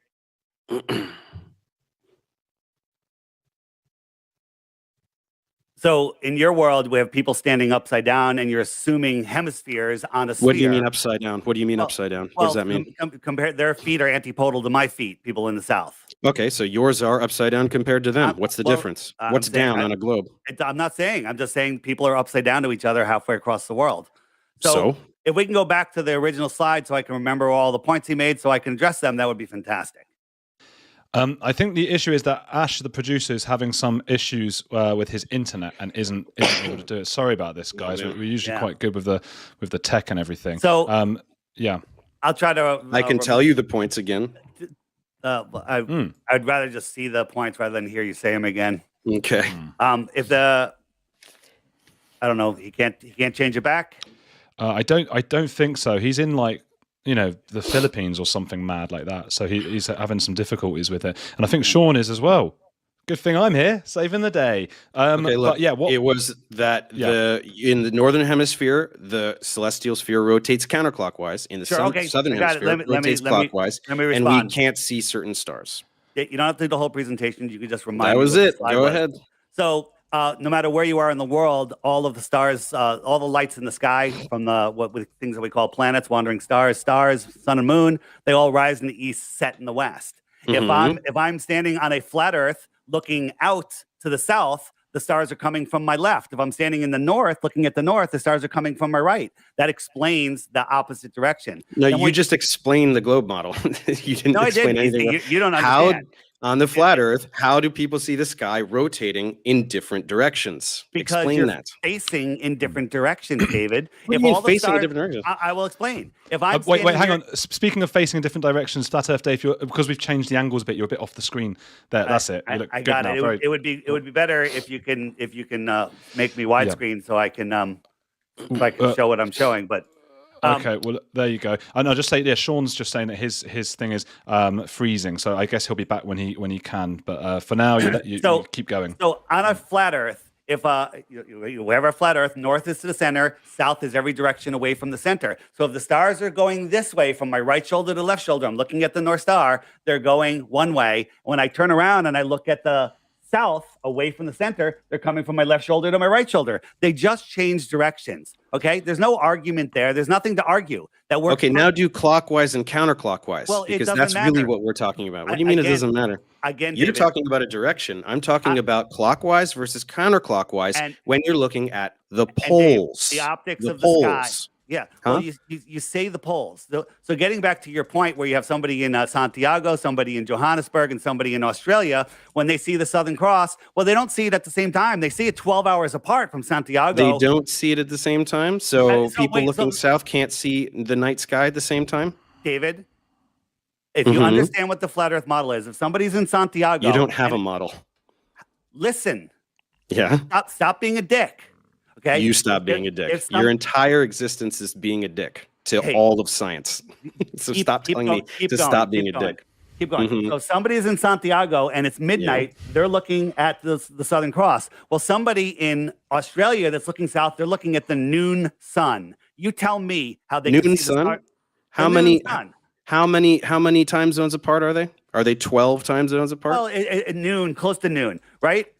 So in your world, we have people standing upside down, and you're assuming hemispheres on a sphere. What do you mean upside down? What do you mean upside down? What does that mean? Compare their feet are antipodal to my feet, people in the South. Okay, so yours are upside down compared to them. What's the difference? What's down on a globe? I'm not saying. I'm just saying people are upside down to each other halfway across the world. So if we can go back to the original slide so I can remember all the points he made so I can address them, that would be fantastic. I think the issue is that Ash, the producer, is having some issues with his internet and isn't able to do it. Sorry about this, guys. We're usually quite good with the tech and everything. So yeah, I'll try to. I can tell you the points again. I'd rather just see the points rather than hear you say them again. Okay. If I don't know, he can't change it back. I don't think so. He's in the Philippines or something mad like that. So he's having some difficulties with it. And I think Sean is as well. Good thing I'm here, saving the day. Okay, look, it was that in the northern hemisphere, the celestial sphere rotates counterclockwise. In the southern hemisphere, it rotates clockwise. Let me and respond. we can't see certain stars. You don't have to do the whole presentation. You can just remind me. That was it. Go ahead. So no matter where you are in the world, all of the stars, all the lights in the sky from the things that we call planets, wandering stars, sun and moon, they all rise in the east, set in the west. If I'm standing on a flat Earth looking out to the south, the stars are coming from my left. If I'm standing in the north, looking at the north, the stars are coming from my right. That explains the opposite direction. No, you just explained the globe model. You didn't explain anything. You don't understand. On the flat Earth, how do people see the sky rotating in different directions? Because Explain you're that. facing in different directions, David. What do you mean facing in different directions? I will explain. If I'm wait, hang on. Speaking of facing in different directions, Flat Earth Dave, because we've changed the angles a bit, you're a bit off the screen. There, that's it. You look I good got now. it. It would be better if you can make me widescreen so I can show what I'm showing. But okay, well there you go. And I'll just say, yeah, Sean's just saying that his thing is freezing, so I guess he'll be back when he can. But for now, you keep going. So on a flat Earth, if we have a flat Earth, north is to the center, south is every direction away from the center. So if the stars are going this way from my right shoulder to left shoulder, I'm looking at the North Star, they're going one way. When I turn around and I look at the south away from the center, they're coming from my left shoulder to my right shoulder. They just change directions. Okay, there's no argument there. There's nothing to argue. That we're now do clockwise and counterclockwise, well, because that's really what we're talking about. What do you mean it doesn't matter? Again, you're David, talking about a direction. I'm talking about clockwise versus counterclockwise when you're looking at the poles. Dave, the optics the of poles. the sky. Yeah. Well, you say the poles. So getting back to your point where you have somebody in Santiago, somebody in Johannesburg, and somebody in Australia, when they see the Southern Cross, well, they don't see it at the same time. They see it 12 hours apart from Santiago. They don't see it at the same time? So people looking south can't see the night sky at the same time? David, if you understand what the flat Earth model is, if somebody's in Santiago... You don't have a model. Listen. Yeah? Stop being a dick. Okay. You stop being a dick. Your entire existence is being a dick to all of science. So stop telling me to stop being a dick. Keep going. So somebody is in Santiago and it's midnight. Yeah. They're looking at the Southern Cross. Well, somebody in Australia that's looking south, they're looking at the noon sun. You tell me how they noon can see sun? The star. How many time zones apart are they? Are they 12 time zones apart? Well, at noon, close to noon, right?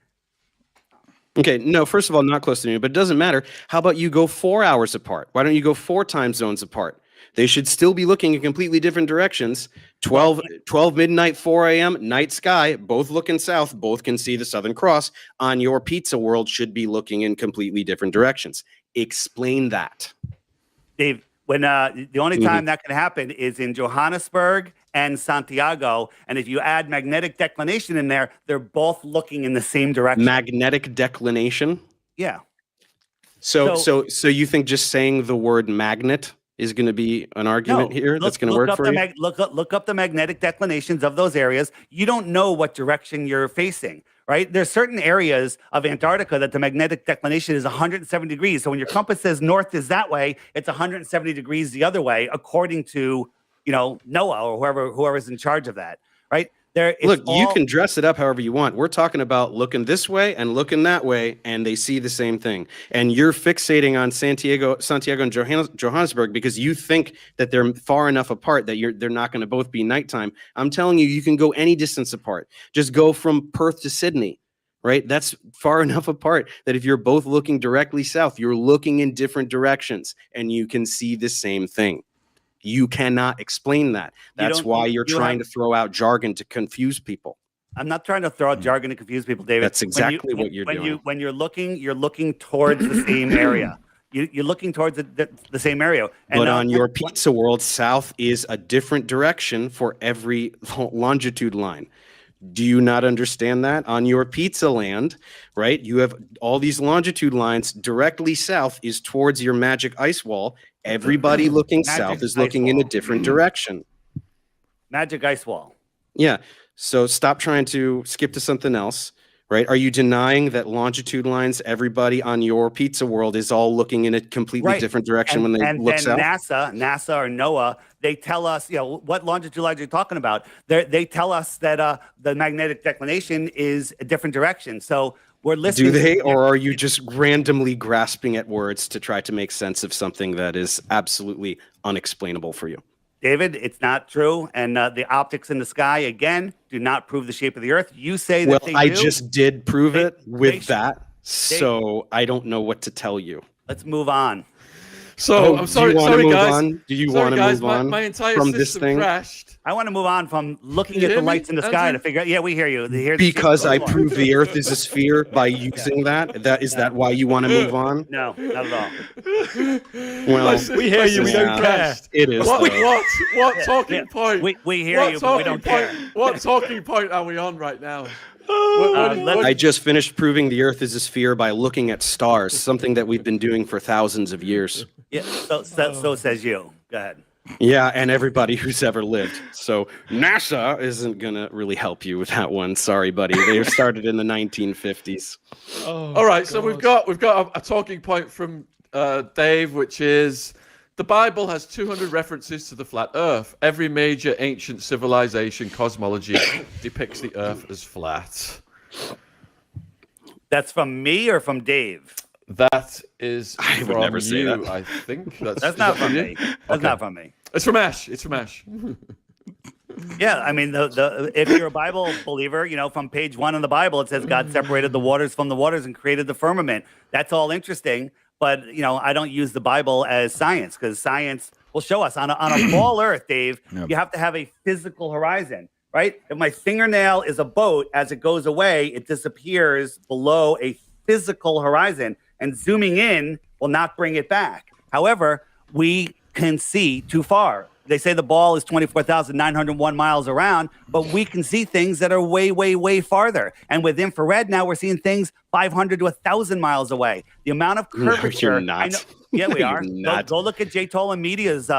Okay, no, first of all, not close to noon, but it doesn't matter. How about you go 4 hours apart? Why don't you go 4 time zones apart? They should still be looking in completely different directions. 12 midnight, 4 a.m., night sky, both looking south, both can see the Southern Cross. On your pizza world should be looking in completely different directions. Explain that. Dave, when the only time that can happen is in Johannesburg and Santiago, and if you add magnetic declination in there, they're both looking in the same direction. Magnetic declination? Yeah. So you think just saying the word magnet is going to be an argument here that's going to work for you? Look up the magnetic declinations of those areas. You don't know what direction you're facing, right? There's certain areas of Antarctica that the magnetic declination is 170 degrees. So when your compass says north is that way, it's 170 degrees the other way, according to NOAA or whoever's in charge of that, right? Look, you can dress it up however you want. We're talking about looking this way and looking that way, and they see the same thing. And you're fixating on Santiago and Johannesburg because you think that they're far enough apart that they're not going to both be nighttime. I'm telling you, you can go any distance apart. Just go from Perth to Sydney, right? That's far enough apart that if you're both looking directly south, you're looking in different directions, and you can see the same thing. You cannot explain that. That's why you're trying to throw out jargon to confuse people. I'm not trying to throw out jargon to confuse people, David. That's exactly what you're doing. When you're looking towards the same area. You're looking towards the same area. But on your pizza world, south is a different direction for every longitude line. Do you not understand that? On your pizza land, right, you have all these longitude lines. Directly south is towards your magic ice wall. Everybody looking south is looking in a different direction. Magic ice wall. Yeah. So stop trying to skip to something else, right? Are you denying that longitude lines, everybody on your pizza world is all looking in a completely different direction when they look south? And NASA or NOAA, they tell us, what longitude lines are you talking about? They tell us that the magnetic declination is a different direction. So we're listening. Do they, or are you just randomly grasping at words to try to make sense of something that is absolutely unexplainable for you? David, it's not true. And the optics in the sky, again, do not prove the shape of the Earth. You say that they do. I just did prove it with that. So I don't know what to tell you. Let's move on. So I'm sorry, guys. Do you want to move on my entire from system this thing? crashed. I want to move on from looking at the lights in the sky to figure out. Yeah, we hear you. Because I prove the Earth is a sphere by using that. Is that why you want to move on? No, not at all. Well, we hear you. We don't care. It is. What talking point? We hear you, but we don't care. What talking point are we on right now? I just finished proving the Earth is a sphere by looking at stars, something that we've been doing for thousands of years. Yeah, so says you. Go ahead. Yeah, and everybody who's ever lived. So NASA isn't gonna really help you with that one. Sorry, buddy. They started in the 1950s. All right, so we've got a talking point from Dave, which is the Bible has 200 references to the flat Earth. Every major ancient civilization cosmology depicts the Earth as flat. That's from me or from Dave? That is I would from never say you, that. I think. That's not from me. That's not from me. It's from Ash. It's from Ash. Yeah, I mean, if you're a Bible believer, from page 1 in the Bible, it says God separated the waters from the waters and created the firmament. That's all interesting, but I don't use the Bible as science because science will show us on a ball Earth, Dave. Yep. You have to have a physical horizon, right? If my fingernail is a boat, as it goes away, it disappears below a physical horizon, and zooming in will not bring it back. However, we can see too far. They say the ball is 24,901 miles around, but we can see things that are way, way, way farther. And with infrared, now we're seeing things 500 to 1,000 miles away. The amount of curvature. No, you're not. Yeah, we are. Not. Go look at Jay Tolan Media's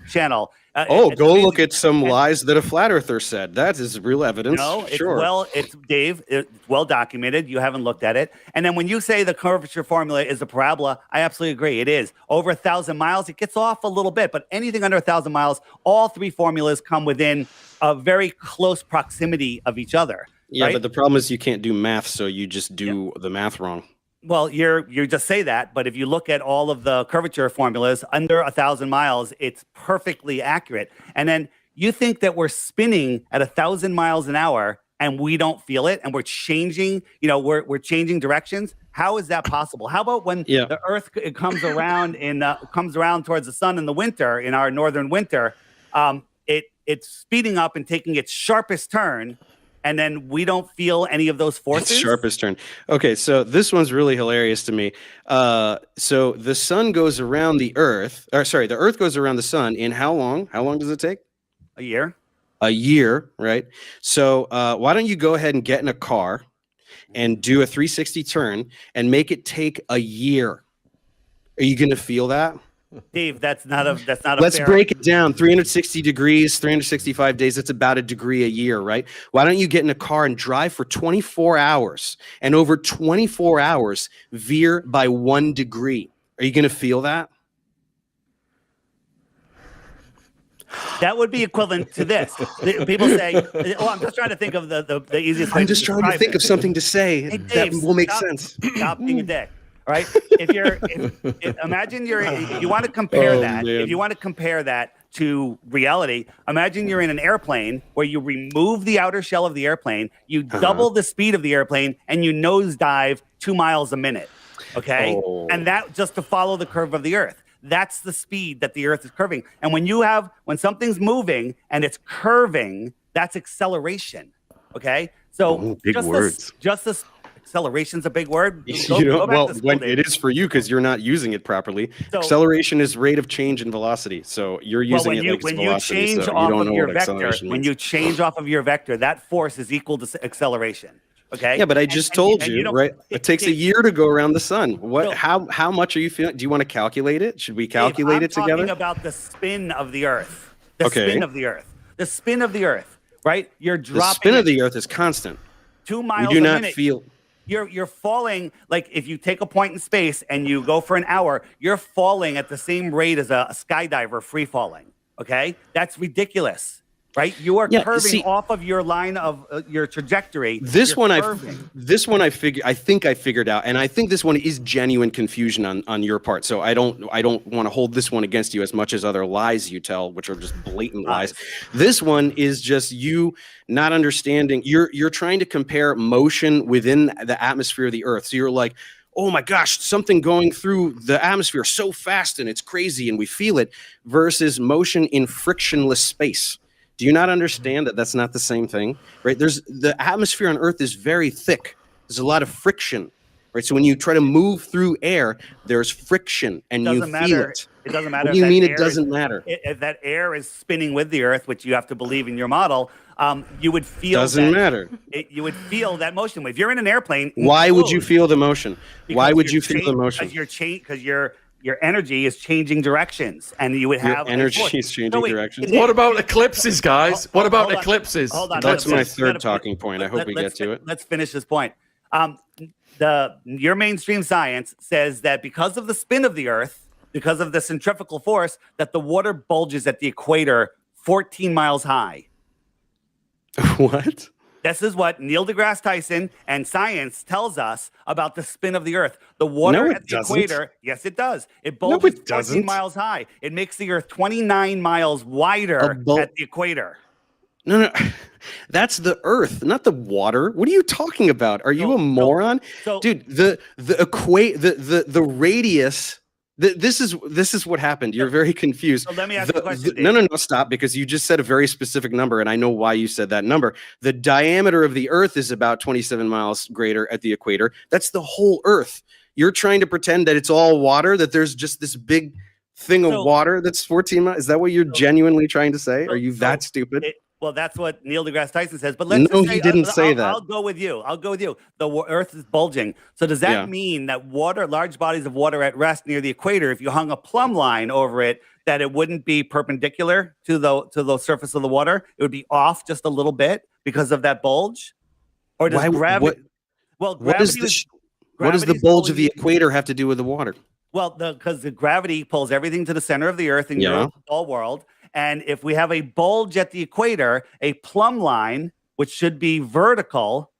channel. Go look at some lies that a flat earther said. That is real evidence. No, it's sure. It's Dave. It's well documented. You haven't looked at it. And then when you say the curvature formula is a parabola, I absolutely agree. It is over 1,000 miles. It gets off a little bit, but anything under 1,000 miles, all three formulas come within a very close proximity of each other. Yeah, right? but the problem is you can't do math, so you just do the math wrong. Well, you just say that, but if you look at all of the curvature formulas under 1,000 miles, it's perfectly accurate. And then you think that we're spinning at 1,000 miles an hour and we don't feel it, and we're changing, we're changing directions. How is that possible? How about when the Earth comes around comes around towards the sun in the winter, in our northern winter, it's speeding up and taking its sharpest turn. And then we don't feel any of those forces. It's sharpest turn. Okay, so this one's really hilarious to me. So the sun goes around the Earth, the Earth goes around the sun in how long? How long does it take? A year. A year, right? So why don't you go ahead and get in a car and do a 360 turn and make it take a year? Are you going to feel that? Dave, that's not a Let's break it down. 360 degrees, 365 days. That's about a degree a year, right? Why don't you get in a car and drive for 24 hours and over 24 hours veer by 1 degree? Are you going to feel that? That would be equivalent to this. People say, I'm just trying to think of the easiest way. I'm just trying to think of something to say that will make sense. Stop being a dick. Right? Imagine you want to compare that. Man. If you want to compare that to reality, imagine you're in an airplane where you remove the outer shell of the airplane, you double the speed of the airplane, and you nosedive 2 miles a minute. Okay? And that just to follow the curve of the Earth. That's the speed that the Earth is curving. And when something's moving and it's curving, that's acceleration. Okay? So big words. Acceleration's a big word. When it is for you because you're not using it properly. So, acceleration is rate of change in velocity. So you're using it like velocity. You change off of your vector, when you change off of your vector, that force is equal to acceleration. Okay. Yeah, but I just told you, right? It takes a year to go around the sun. How much are you feeling? Do you want to calculate it? Should we calculate it together? I'm talking about the spin of the Earth. The spin of the Earth. The spin of the Earth. Right? You're dropping. The spin of the Earth is constant. 2 miles a minute. You do not feel. You're falling, like if you take a point in space and you go for an hour, you're falling at the same rate as a skydiver free falling. Okay? That's ridiculous. right? You are Yeah, curving see- off of your line of your trajectory. This You're one curving. I think I figured out, and I think this one is genuine confusion on your part. So I don't want to hold this one against you as much as other lies you tell, which are just blatant lies. This one is just you not understanding. You're trying to compare motion within the atmosphere of the Earth. So you're like, oh my gosh, something going through the atmosphere so fast and it's crazy and we feel it, versus motion in frictionless space. Do you not understand that that's not the same thing, right? The atmosphere on Earth is very thick. There's a lot of friction, right? So when you try to move through air, there's friction and you feel it. It doesn't matter. What do you mean it doesn't matter? If that air is spinning with the Earth, which you have to believe in your model, you would feel Doesn't matter. You would feel that motion. If you're in an airplane, Why would you feel the motion? Why would you feel the motion? Because your energy is changing directions, and you would have Your energy is changing directions. What about eclipses, guys? What about eclipses? Hold on. That's my third talking point. I hope we get to it. Let's finish this point. Your mainstream science says that because of the spin of the Earth, because of the centrifugal force, that the water bulges at the equator 14 miles high. What? This is what Neil deGrasse Tyson and science tells us about the spin of the Earth. The water No, at it the doesn't. equator, yes, it does. It No, bulges it 14 doesn't. miles high. It makes the Earth 29 miles wider at the equator. No, that's the Earth, not the water. What are you talking about? Are you a moron, dude? The radius. This is what happened. You're very confused. So let me ask you a question, Dave. No, stop, because you just said a very specific number, and I know why you said that number. The diameter of the Earth is about 27 miles greater at the equator. That's the whole Earth. You're trying to pretend that it's all water, that there's just this big thing of water that's 14 miles. Is that what you're genuinely trying to say? Are you that stupid? Well, that's what Neil deGrasse Tyson says. But let's No, just say, he didn't say that. I'll go with you. The Earth is bulging. So does that mean that large bodies of water at rest near the equator, if you hung a plumb line over it, that it wouldn't be perpendicular to the surface of the water? It would be off just a little bit because of that bulge? Or does gravity? What does the bulge of the equator have to do with the water? Well, because the gravity pulls everything to the center of the Earth in your whole world. And if we have a bulge at the equator, a plumb line, which should be vertical,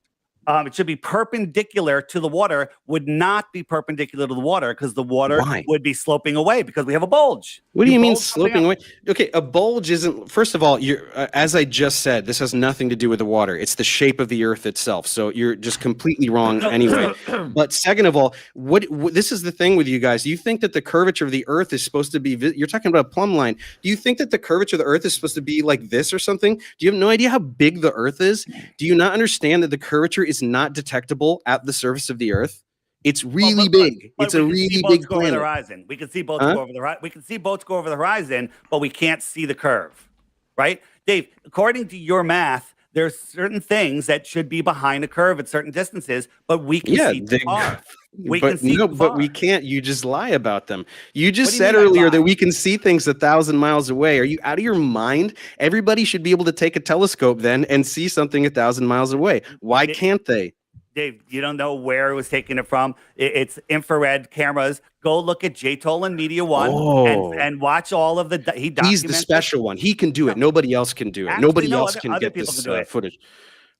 it should be perpendicular to the water, would not be perpendicular to the water because the water would be sloping away because we have a bulge. What do you mean sloping away? Okay, a bulge isn't. First of all, as I just said, this has nothing to do with the water. It's the shape of the Earth itself. So you're just completely wrong anyway. But second of all, what this is the thing with you guys. You think that the curvature of the Earth is supposed to be? You're talking about a plumb line. Do you think that the curvature of the Earth is supposed to be like this or something? Do you have no idea how big the Earth is? Do you not understand that the curvature is not detectable at the surface of the Earth? It's really big. It's a really big planet. Horizon. We can see boats go over the horizon. We can see boats go over the horizon, but we can't see the curve, right? Dave, according to your math, there's certain things that should be behind a curve at certain distances, but we can see too far. But we can't. You just lie about them. You just said earlier that we can see things 1,000 miles away. Are you out of your mind? Everybody should be able to take a telescope then and see something 1,000 miles away. Why can't they? Dave, you don't know where it was taking it from. It's infrared cameras. Go look at J-Tolan Media One and watch all of the. He's the special one. He can do it. Nobody else can do it. Nobody else can get this footage.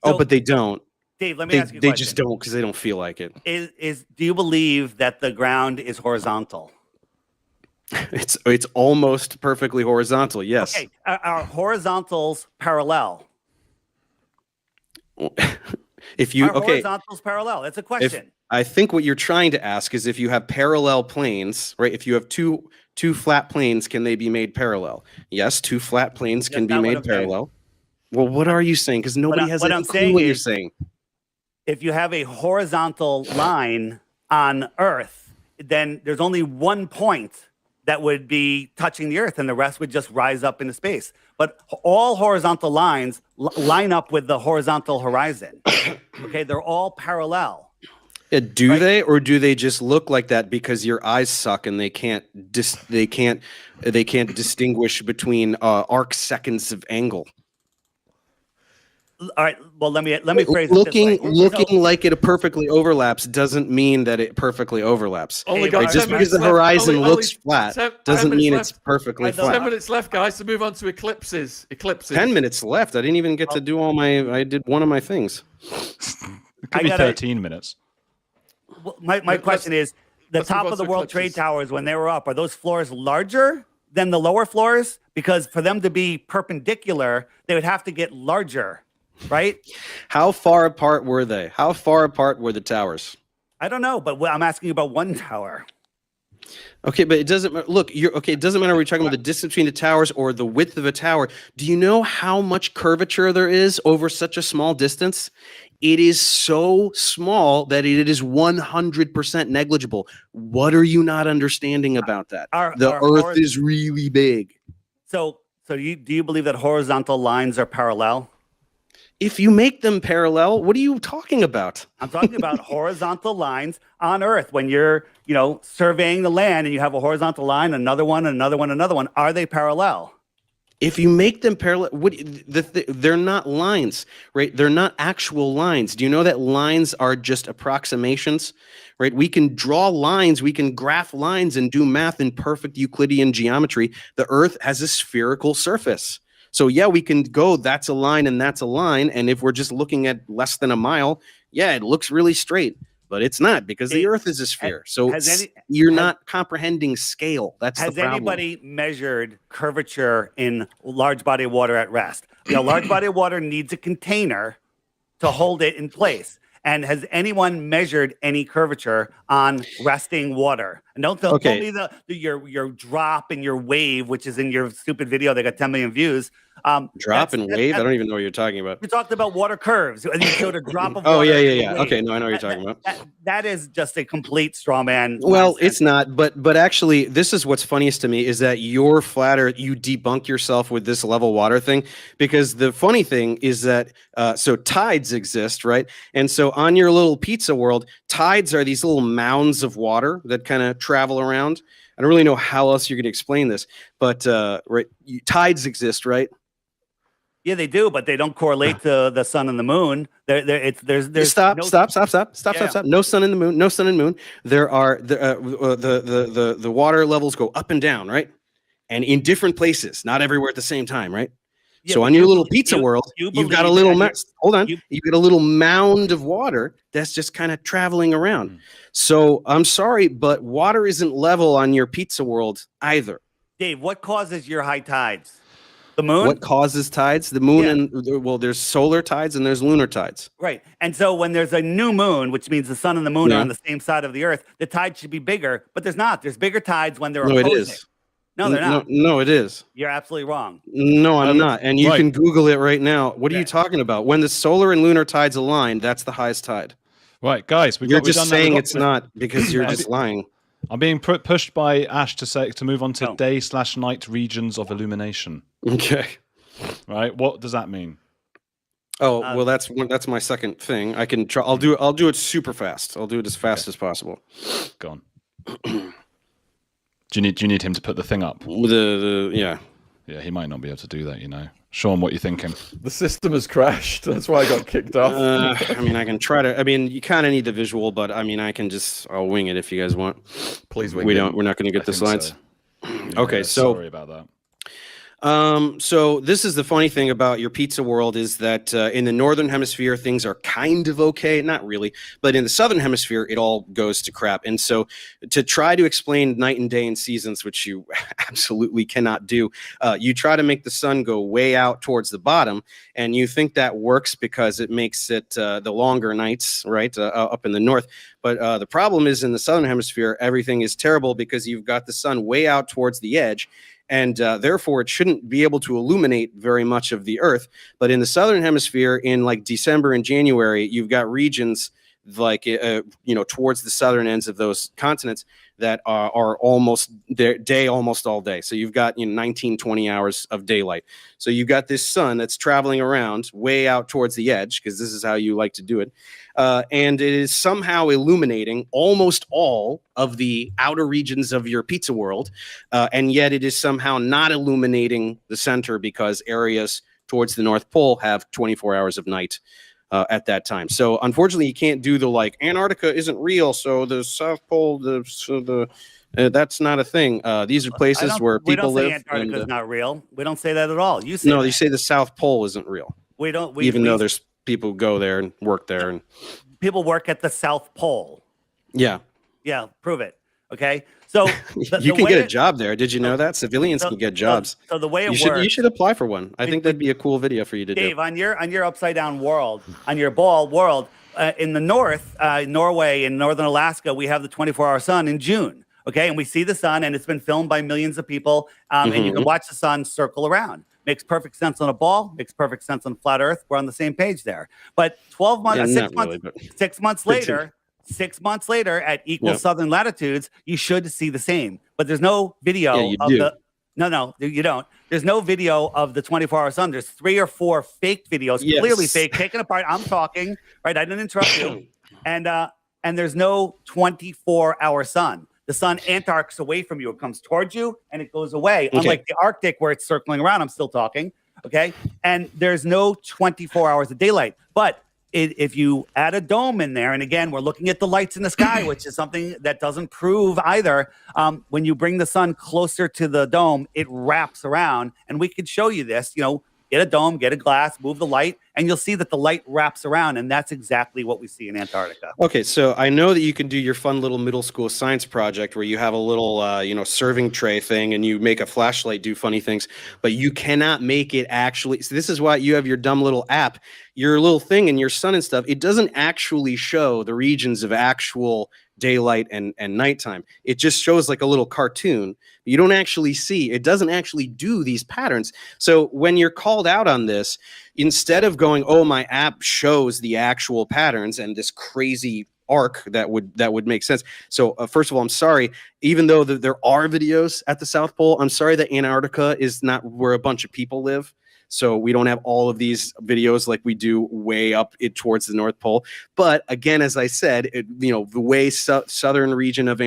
So, but they don't. Dave, let me ask you a question. They just don't because they don't feel like it. Do you believe that the ground is horizontal? It's almost perfectly horizontal. Yes. Okay. Are horizontals parallel? Horizontals parallel? That's a question. I think what you're trying to ask is if you have parallel planes, right? If you have two flat planes, can they be made parallel? Yes, two flat planes can be made parallel. Well, what are you saying? Because nobody has any clue what you're saying. If you have a horizontal line on Earth, then there's only one point that would be touching the Earth, and the rest would just rise up into space. But all horizontal lines line up with the horizontal horizon. Okay, they're all parallel. Do they, or do they just look like that because your eyes suck and they can't distinguish between arc seconds of angle? All right. Well, let me phrase looking it this way. like it perfectly overlaps doesn't mean that it perfectly overlaps. Only got 10 Just because minutes the left. horizon Only looks 10 flat doesn't mean it's perfectly 10 flat. minutes left, guys, to move on to eclipses. 10 minutes left. I didn't even get to do I did one of my things. It could be 13 minutes. Well, my question is, the top of the World Trade Towers, when they were up, are those floors larger than the lower floors? Because for them to be perpendicular, they would have to get larger, right? How far apart were they? How far apart were the towers? I don't know, but I'm asking you about one tower. Okay, but it doesn't look. It doesn't matter. We're talking about the distance between the towers or the width of a tower. Do you know how much curvature there is over such a small distance? It is so small that it is 100% negligible. What are you not understanding about that? The Earth is really big. So do you believe that horizontal lines are parallel? If you make them parallel, what are you talking about? I'm talking about horizontal lines on Earth. When you're, surveying the land and you have a horizontal line, another one, another one, another one, are they parallel? If you make them parallel, they're not lines, right? They're not actual lines. Do you know that lines are just approximations, right? We can draw lines, we can graph lines and do math in perfect Euclidean geometry. The Earth has a spherical surface. So yeah, we can go, that's a line and that's a line. And if we're just looking at less than a mile, yeah, it looks really straight. But it's not, because the Earth is a sphere. So you're not comprehending scale. That's the problem. Has anybody measured curvature in large body of water at rest? Large body of water needs a container to hold it in place. And has anyone measured any curvature on resting water? And don't tell me your drop and your wave, which is in your stupid video that got 10 million views. Drop and wave? I don't even know what you're talking about. We talked about water curves. And you showed a drop of water. Oh, yeah. Okay, no, I know what you're talking about. That is just a complete straw man. Well, it's not, but actually, this is what's funniest to me is that you're flat Earth, you debunk yourself with this level water thing, because the funny thing is that, so tides exist, right? And so on your little pizza world, tides are these little mounds of water that kind of travel around. I don't really know how else you're going to explain this, but tides exist, right? Yeah, they do, but they don't correlate to the sun and the moon. There's Stop. No sun and the moon. No sun and moon. There are the water levels go up and down, right? And in different places, not everywhere at the same time, right? Yeah, so on your little pizza world, you've got a little you get a little mound of water that's just kind of traveling around. So I'm sorry, but water isn't level on your pizza world either. Dave, what causes your high tides? The moon? What causes tides? The moon and there's solar tides and there's lunar tides. Right. And so when there's a new moon, which means the sun and the moon are on the same side of the Earth, the tide should be bigger, but there's not. There's bigger tides when they're opposing. No, it is. No, they're not. No, it is. You're absolutely wrong. No, I'm not. And you can Google it right now. What are you talking about? When the solar and lunar tides align, that's the highest tide. Right, guys. You're just saying it's not because you're just lying. I'm being pushed by Ash to move on to day/night regions of illumination. Okay. Right. What does that mean? Oh, well, that's my second thing. I can try. I'll do it super fast. I'll do it as fast as possible. Go on. Do you need him to put the thing up? Yeah. Yeah, he might not be able to do that, Sean, what are you thinking? The system has crashed. That's why I got kicked off. I can try to. You kind of need the visual, but I'll wing it if you guys want. Please wing. We're not going to get the slides. So. Okay, so sorry about that. So this is the funny thing about your pizza world is that in the northern hemisphere things are kind of okay, not really, but in the southern hemisphere it all goes to crap. And so to try to explain night and day and seasons, which you absolutely cannot do, you try to make the sun go way out towards the bottom, and you think that works because it makes it the longer nights, right, up in the north. But the problem is in the southern hemisphere everything is terrible because you've got the sun way out towards the edge. And therefore, it shouldn't be able to illuminate very much of the Earth. But in the southern hemisphere, in like December and January, you've got regions like towards the southern ends of those continents that are almost day almost all day. So you've got 19, 20 hours of daylight. So you've got this sun that's traveling around way out towards the edge, because this is how you like to do it. And it is somehow illuminating almost all of the outer regions of your pizza world. And yet it is somehow not illuminating the center because areas towards the North Pole have 24 hours of night at that time. So unfortunately, you can't do the like Antarctica isn't real, so the South Pole, that's not a thing. These are places where people live. We don't say Antarctica is not real. We don't say that at all. You say no, you say the South Pole isn't real. We don't. Even though there's people who go there and work there, and people work at the South Pole. Yeah. Yeah, prove it. Okay. So you can get a job there. Did you know that civilians can get jobs? So the way it works, you should apply for one. I think that'd be a cool video for you to do. Dave, on your upside down world, on your ball world, in the north, Norway and northern Alaska, we have the 24-hour sun in June. Okay, and we see the sun, and it's been filmed by millions of people, and you can watch the sun circle around. Makes perfect sense on a ball. Makes perfect sense on flat Earth. We're on the same page there. But 12 months, yeah, 6 months later. 6 months later, at equal southern latitudes, you should see the same. But there's no video of the. No, you don't. There's no video of the 24-hour sun. There's 3 or 4 fake videos, clearly fake, taken apart. I'm talking, right? I didn't interrupt you. And there's no 24-hour sun. The sun antarcts away from you. It comes towards you and it goes away. Okay. Unlike the Arctic where it's circling around. I'm still talking. Okay. And there's no 24 hours of daylight. But if you add a dome in there, and again, we're looking at the lights in the sky, which is something that doesn't prove either. When you bring the sun closer to the dome, it wraps around. And we could show you this, get a dome, get a glass, move the light, and you'll see that the light wraps around. And that's exactly what we see in Antarctica. Okay, so I know that you can do your fun little middle school science project where you have a little, serving tray thing and you make a flashlight do funny things, but you cannot make it actually. So this is why you have your dumb little app, your little thing and your sun and stuff. It doesn't actually show the regions of actual daylight and nighttime. It just shows like a little cartoon. You don't actually see, it doesn't actually do these patterns. So when you're called out on this, instead of going, oh, my app shows the actual patterns and this crazy arc that would make sense. So first of all, I'm sorry, even though there are videos at the South Pole, I'm sorry that Antarctica is not where a bunch of people live. So we don't have all of these videos like we do way up towards the North Pole. But again, as I said, the way southern region of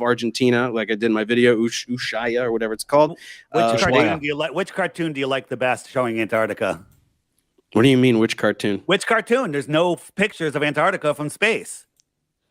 Argentina, like I did in my video, Ushuaia or whatever it's called. Which cartoon do you like the best showing Antarctica? What do you mean, which cartoon? Which cartoon? There's no pictures of Antarctica from space.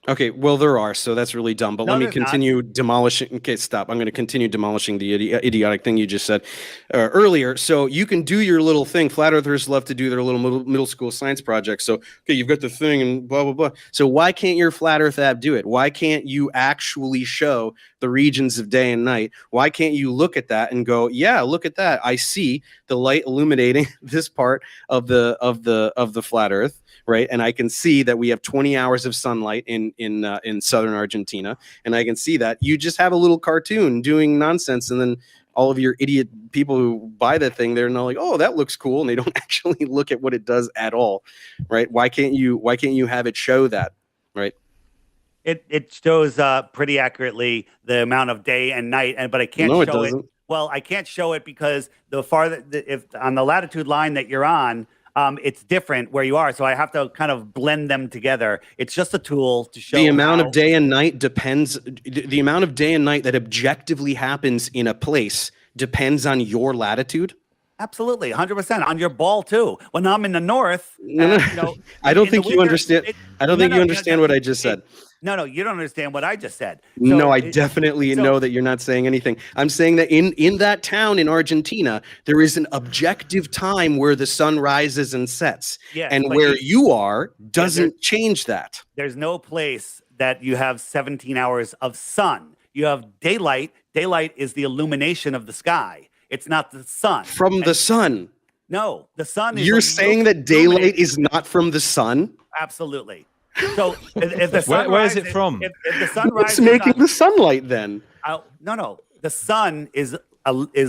Okay, well, there are, so that's really dumb. But let me continue demolishing. Okay, stop. I'm going to continue demolishing the idiotic thing you just said earlier. So you can do your little thing. Flat Earthers love to do their little middle school science projects. So, okay, you've got the thing and blah, blah, blah. So why can't your Flat Earth app do it? Why can't you actually show the regions of day and night? Why can't you look at that and go, yeah, look at that. I see the light illuminating this part of the Flat Earth. Right, and I can see that we have 20 hours of sunlight in southern Argentina, and I can see that you just have a little cartoon doing nonsense, and then all of your idiot people who buy that thing, they're not like, oh, that looks cool, and they don't actually look at what it does at all, right? Why can't you have it show that, right? It shows pretty accurately the amount of day and night, but I can't show it. Well, I can't show it because if on the latitude line that you're on. It's different where you are, so I have to kind of blend them together. It's just a tool to show the amount of day and night depends. The amount of day and night that objectively happens in a place depends on your latitude. Absolutely, 100% on your ball too. When I'm in the north, I don't think you understand. I don't think you understand what I just said. No, you don't understand what I just said. So no, I definitely know that you're not saying anything. I'm saying that in that town in Argentina, there is an objective time where the sun rises and sets. Yes, and where you are doesn't change that. There's no place that you have 17 hours of sun. You have daylight. Daylight is the illumination of the sky. It's not the sun. From the sun. No, the sun is. You're saying that daylight is not from the sun? Absolutely. So if the sun where is it from? If the sun rises, what's making the sunlight then? No. The sun is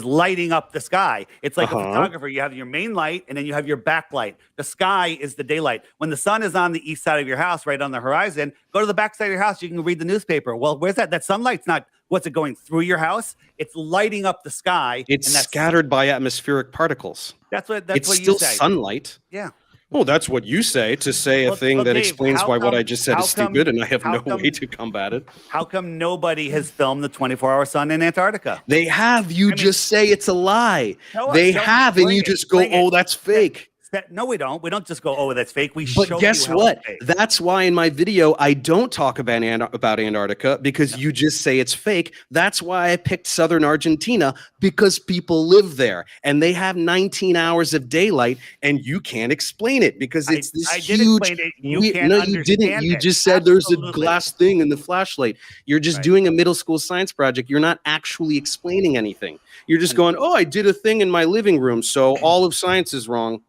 lighting up the sky. It's like a photographer. You have your main light and then you have your backlight. The sky is the daylight. When the sun is on the east side of your house, right on the horizon, go to the back side of your house. You can read the newspaper. Well, where's that? That sunlight's not. What's it going through your house? It's lighting up the sky. It's scattered by atmospheric particles. That's what you say. It's still sunlight. Yeah. Well, that's what you say, to say a thing that Dave, explains how why what come- I just said how is come- stupid, and I have how no come- way to combat it. How come nobody has filmed the 24-hour sun in Antarctica? They have. You just say it's a lie. They have, and you just go, "Oh, that's fake." No, we don't. We don't just go, "Oh, that's fake." We But show guess you how what? it's fake. That's why in my video I don't talk about Antarctica, because you just say it's fake. That's why I picked southern Argentina, because people live there and they have 19 hours of daylight, and you can't explain it because it's this I did huge. explain it. You we- can't no, you didn't. understand You it. just said there's a Absolutely. glass thing in the flashlight. You're just doing a middle school science project. You're not actually explaining anything. You're just going, "Oh, I did a thing in my living room, so all of science is wrong."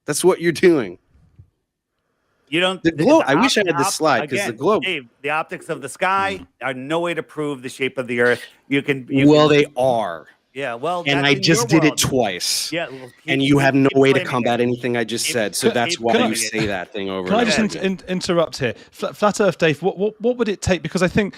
That's what you're doing. You don't. The globe. I wish I had this slide, because the again, globe. Dave, the optics of the sky are no way to prove the shape of the Earth. You can. They are. Yeah. Well, And that's I in just your did it world. twice. Yeah. Well, And you have no keep way to claiming combat it. anything I just said. So that's why you say that thing over. Can I and just over. interrupt here? Flat Earth, Dave. What would it take? Because I think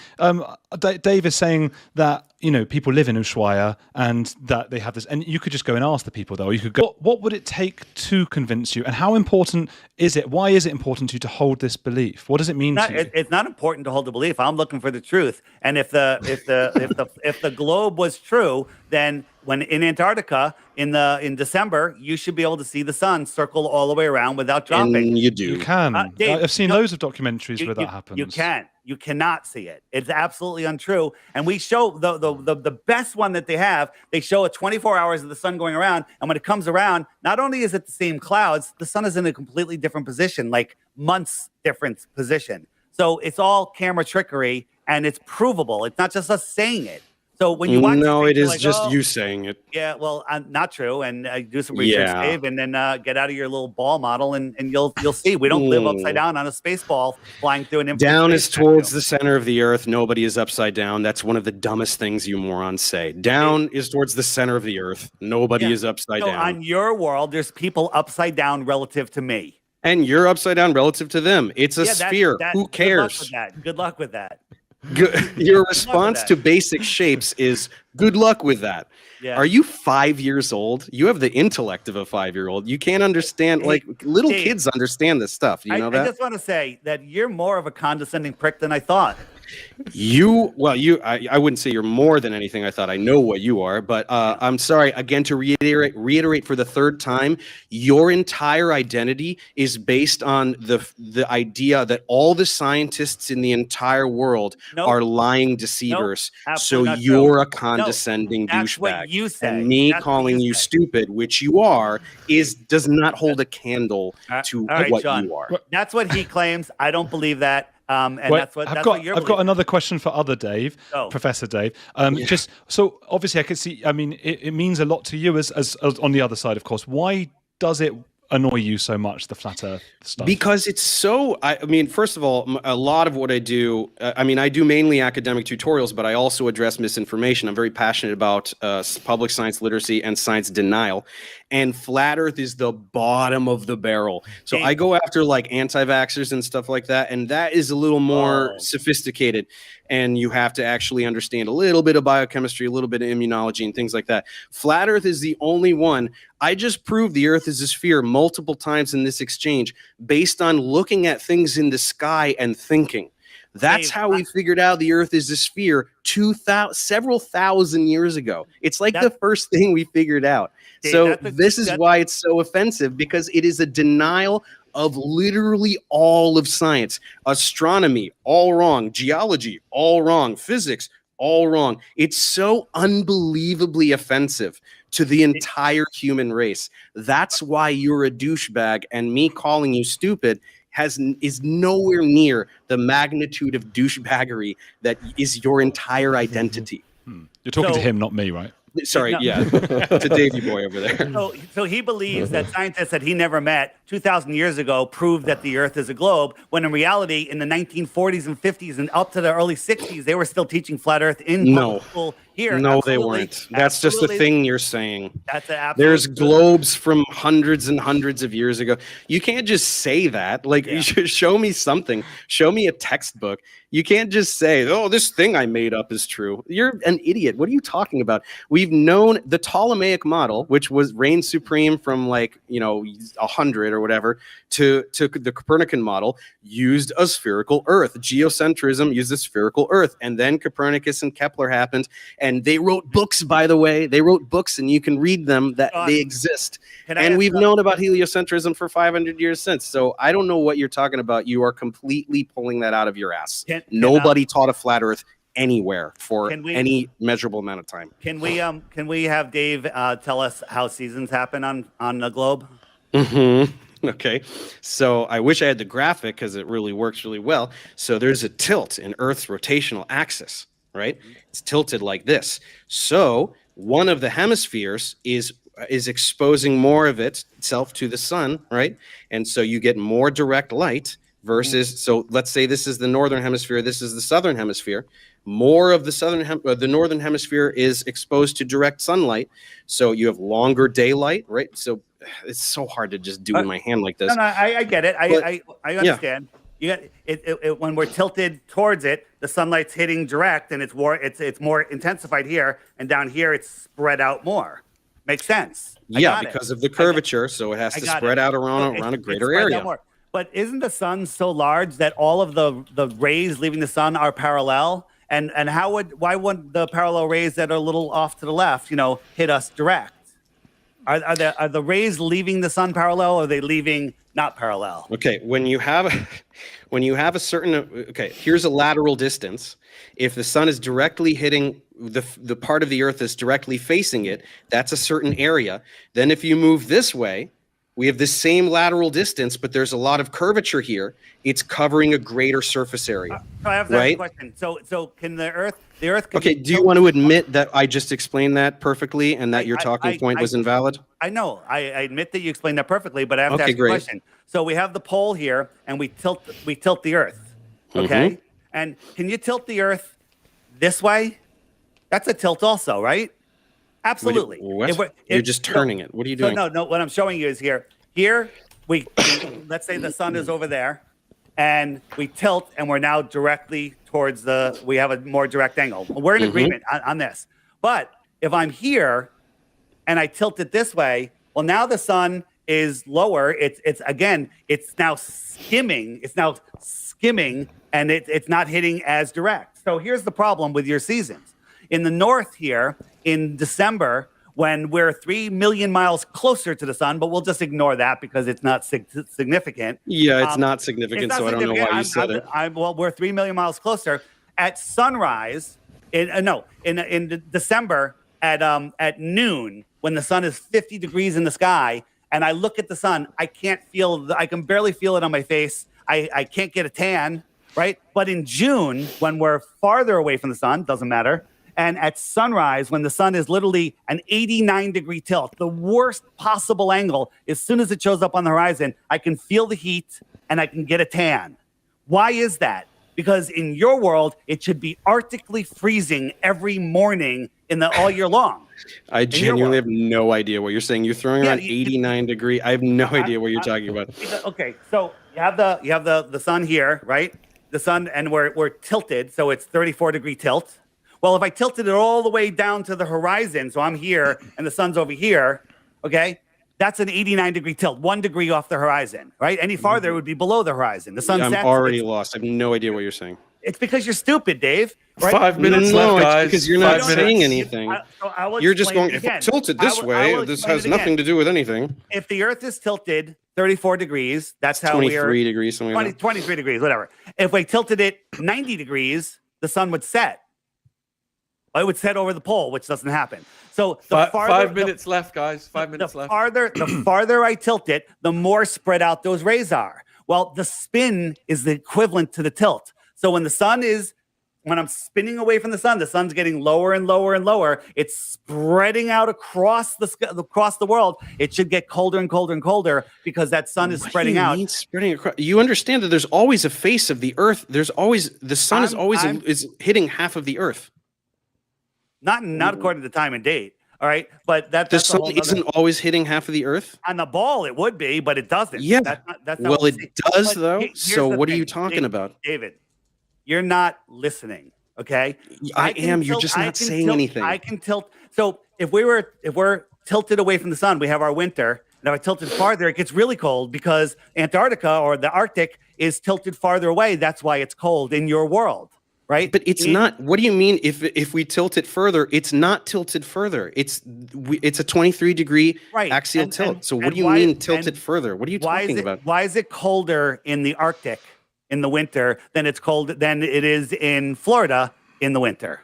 Dave is saying that people live in Ushuaia and that they have this, and you could just go and ask the people though. You could go. What would it take to convince you? And how important is it? Why is it important to you to hold this belief? What does it mean to you? It's not important to hold the belief. I'm looking for the truth. And if the globe was true, then when in Antarctica in December, you should be able to see the sun circle all the way around without dropping. And you do. You can. Dave, I've seen loads of documentaries where that happens. You can. You cannot see it. It's absolutely untrue. And we show the best one that they have. They show it 24 hours of the sun going around. And when it comes around, not only is it the same clouds, the sun is in a completely different position, like months different position. So it's all camera trickery, and it's provable. It's not just us saying it. So when you watch it is like, just "Oh, you saying it. Yeah, well, not true. And do some research, Yeah. Dave, and then get out of your little ball model, and you'll see we don't live upside down on a space ball flying through an infinite Down is space towards the center of the earth. Nobody is upside down. That's one of the dumbest things you morons say. Down is towards the center of the earth. Nobody is upside So down. on your world, there's people upside down relative to me. And you're upside down relative to them. It's a sphere. Who cares? Good luck with that. Your response to basic shapes is good luck with that. Yeah. Are you 5 years old? You have the intellect of a 5-year-old. You can't understand, like little Dave, kids understand this stuff. You know I that? just want to say that you're more of a condescending prick than I thought. I wouldn't say you're more than anything I thought. I know what you are, but I'm sorry, again, to reiterate for the third time, your entire identity is based on the idea that all the scientists in the entire world are lying deceivers. So absolutely not you're true. a condescending That's what douchebag. you say. And me That's what calling you stupid, which you are, does not hold a candle to All right, what Sean. you are. That's what he claims. I don't believe that. And Wait, that's what I've you're got believing. another question for other Dave, Professor Dave. Just so obviously I can see. I mean, it means a lot to you as on the other side, of course. Why does it annoy you so much, the flat Earth stuff? Because it's so. I mean, first of all, a lot of what I do. I do mainly academic tutorials, but I also address misinformation. I'm very passionate about public science literacy and science denial. And flat Earth is the bottom of the barrel. So I go after like anti-vaxxers and stuff like that, and that is a little more sophisticated. And you have to actually understand a little bit of biochemistry, a little bit of immunology, and things like that. Flat Earth is the only one. I just proved the Earth is a sphere multiple times in this exchange based on looking at things in the sky and thinking. That's how we figured out the Earth is a sphere several thousand years ago. It's like the first thing we figured out. So this is why it's so offensive, because it is a denial of literally all of science. Astronomy, all wrong. Geology, all wrong. Physics, all wrong. It's so unbelievably offensive to the entire human race. That's why you're a douchebag, and me calling you stupid is nowhere near the magnitude of douchebaggery that is your entire identity. You're talking to him, not me, right? Sorry, No. yeah, to Davey boy over there. So he believes that scientists that he never met 2,000 years ago proved that the Earth is a globe, when in reality, in the 1940s and 50s and up to the early 60s, they were still teaching flat Earth in public school Here, No, they absolutely. weren't. That's just the Absolutely. thing you're saying. That's an absolute There's truth. globes from hundreds and hundreds of years ago. You can't just say that. Like, you should show me something. Show me a textbook. You can't just say, "Oh, this thing I made up is true." You're an idiot. What are you talking about? We've known the Ptolemaic model, which was reigned supreme from 100 or whatever, to the Copernican model, used a spherical Earth. Geocentrism used a spherical Earth, and then Copernicus and Kepler happened, and they wrote books. By the way, they wrote books, and you can read them. That they exist, and we've known about heliocentrism for 500 years since. So I don't know what you're talking about. You are completely pulling that out of your ass. Nobody taught a flat Earth anywhere for any measurable amount of time. Can we have Dave tell us how seasons happen on the globe? Okay, so I wish I had the graphic because it really works really well. So there's a tilt in Earth's rotational axis, right? It's tilted like this. So one of the hemispheres is exposing more of itself to the sun, right? And so you get more direct light versus, so let's say this is the northern hemisphere, this is the southern hemisphere. More of the northern hemisphere is exposed to direct sunlight, so you have longer daylight, right? So it's so hard to just do in my hand like this. No, I get it. I understand. You got it when we're tilted towards it, the sunlight's hitting direct, and it's more intensified here, and down here it's spread out more. Makes sense. Yeah, because of the curvature, so it has to spread out around a greater area. But isn't the sun so large that all of the rays leaving the sun are parallel? And why wouldn't the parallel rays that are a little off to the left, hit us direct? Are the rays leaving the sun parallel, or are they leaving not parallel? Okay, when you have a certain here's a lateral distance. If the sun is directly hitting the part of the Earth that's directly facing it, that's a certain area. Then if you move this way, we have the same lateral distance, but there's a lot of curvature here. It's covering a greater surface area. I have that question. So can the Earth? Okay. Do you want to admit that I just explained that perfectly, and that your talking point was invalid? I know. I admit that you explained that perfectly, but I have to ask you a question. So we have the pole here, and we tilt the Earth. Okay. And can you tilt the Earth this way? That's a tilt, also, right? Absolutely. You're just turning it. What are you doing? No. What I'm showing you is here. Here, let's say the sun is over there, and we tilt, and we're now directly towards we have a more direct angle. We're in agreement on this. But if I'm here, and I tilt it this way, well, now the sun is lower. It's now skimming. It's now skimming, and it's not hitting as direct. So here's the problem with your seasons. In the north here, in December, when we're 3 million miles closer to the sun, but we'll just ignore that because it's not significant. Yeah, it's not significant, so I don't know why you said it. We're 3 million miles closer. At sunrise, in December at noon, when the sun is 50 degrees in the sky, and I look at the sun, I can barely feel it on my face. I can't get a tan, right? But in June, when we're farther away from the sun, doesn't matter. And at sunrise, when the sun is literally an 89-degree tilt, the worst possible angle, as soon as it shows up on the horizon, I can feel the heat and I can get a tan. Why is that? Because in your world, it should be arctically freezing every morning all year long. I genuinely have no idea what you're saying. You're throwing around 89 degree. I have no idea what you're talking about. Okay, so you have the sun here, right? The sun, and we're tilted, so it's 34-degree tilt. Well, if I tilted it all the way down to the horizon, so I'm here and the sun's over here, okay, that's an 89-degree tilt, 1 degree off the horizon, right? Any farther, it would be below the horizon. The sun sets. I'm already lost. I have no idea what you're saying. It's because you're stupid, Dave. Right? 5 minutes left, guys. Because you're not saying anything. You're just going, if I tilt it this way, this has nothing to do with anything. If the Earth is tilted 34 degrees, that's how 23 degrees, something like that. 23 degrees, whatever. If we tilted it 90 degrees, the sun would set. It would set over the pole, which doesn't happen. So the farther, 5 minutes left, guys. 5 minutes left. The farther I tilt it, the more spread out those rays are. Well, the spin is the equivalent to the tilt. So when I'm spinning away from the sun's getting lower and lower and lower. It's spreading out across the world. It should get colder and colder and colder because that sun is spreading out. Spreading across. You understand that there's always a face of the Earth. The sun is always hitting half of the Earth. Not according to time and date. All right, but that's The a sun whole nother- isn't always hitting half of the Earth. on the ball. It would be, but it doesn't. Yeah. That's not Well, what it we does But though. here's So the what are you thing, talking about? David? You're not listening. Okay, I can am. You're tilt- just I not can saying tilt- anything. I can tilt. So if we're tilted away from the sun, we have our winter. And if I tilted farther, it gets really cold because Antarctica or the Arctic is tilted farther away. That's why it's cold in your world, right? But it's not. What do you mean? If we tilt it further, it's not tilted further. It's a 23-degree axial tilt. So what do you mean tilted further? What are you talking about? Why is it colder in the Arctic in the winter than it is in Florida in the winter?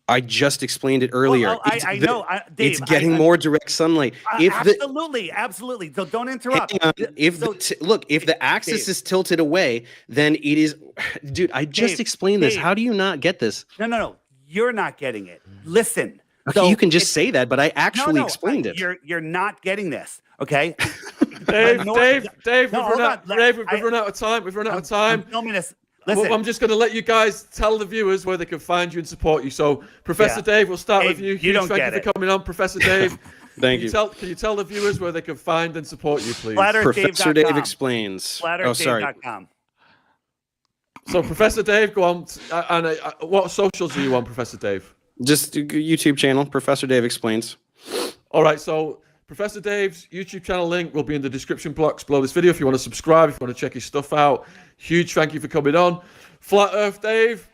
I just explained it earlier. Well, I know, Dave, it's getting more direct sunlight. Absolutely. So don't interrupt. If the axis is tilted away, then it is. Dude, I just explained this. How do you not get this? No. You're not getting it. Listen. Okay, So you can just say that, but I actually explained it. You're not getting this. Okay. Dave, No, we've hold run out. on. Dave, we've run out of time. We've run out of time. I'm filming this. Well, Listen. I'm just going to let you guys tell the viewers where they can find you and support you. So, Professor Dave, we'll start with you. You Huge don't thank get you it. for coming on, Professor Dave. Thank you. Can you tell the viewers where they can find and support you, please? Professor Dave explains. FlatEarthDave.com. So, Professor Dave, go on. And what socials are you on, Professor Dave? Just YouTube channel, Professor Dave explains. All right, so Professor Dave's YouTube channel link will be in the description box below this video if you want to subscribe, if you want to check his stuff out. Huge thank you for coming on. Flat Earth Dave,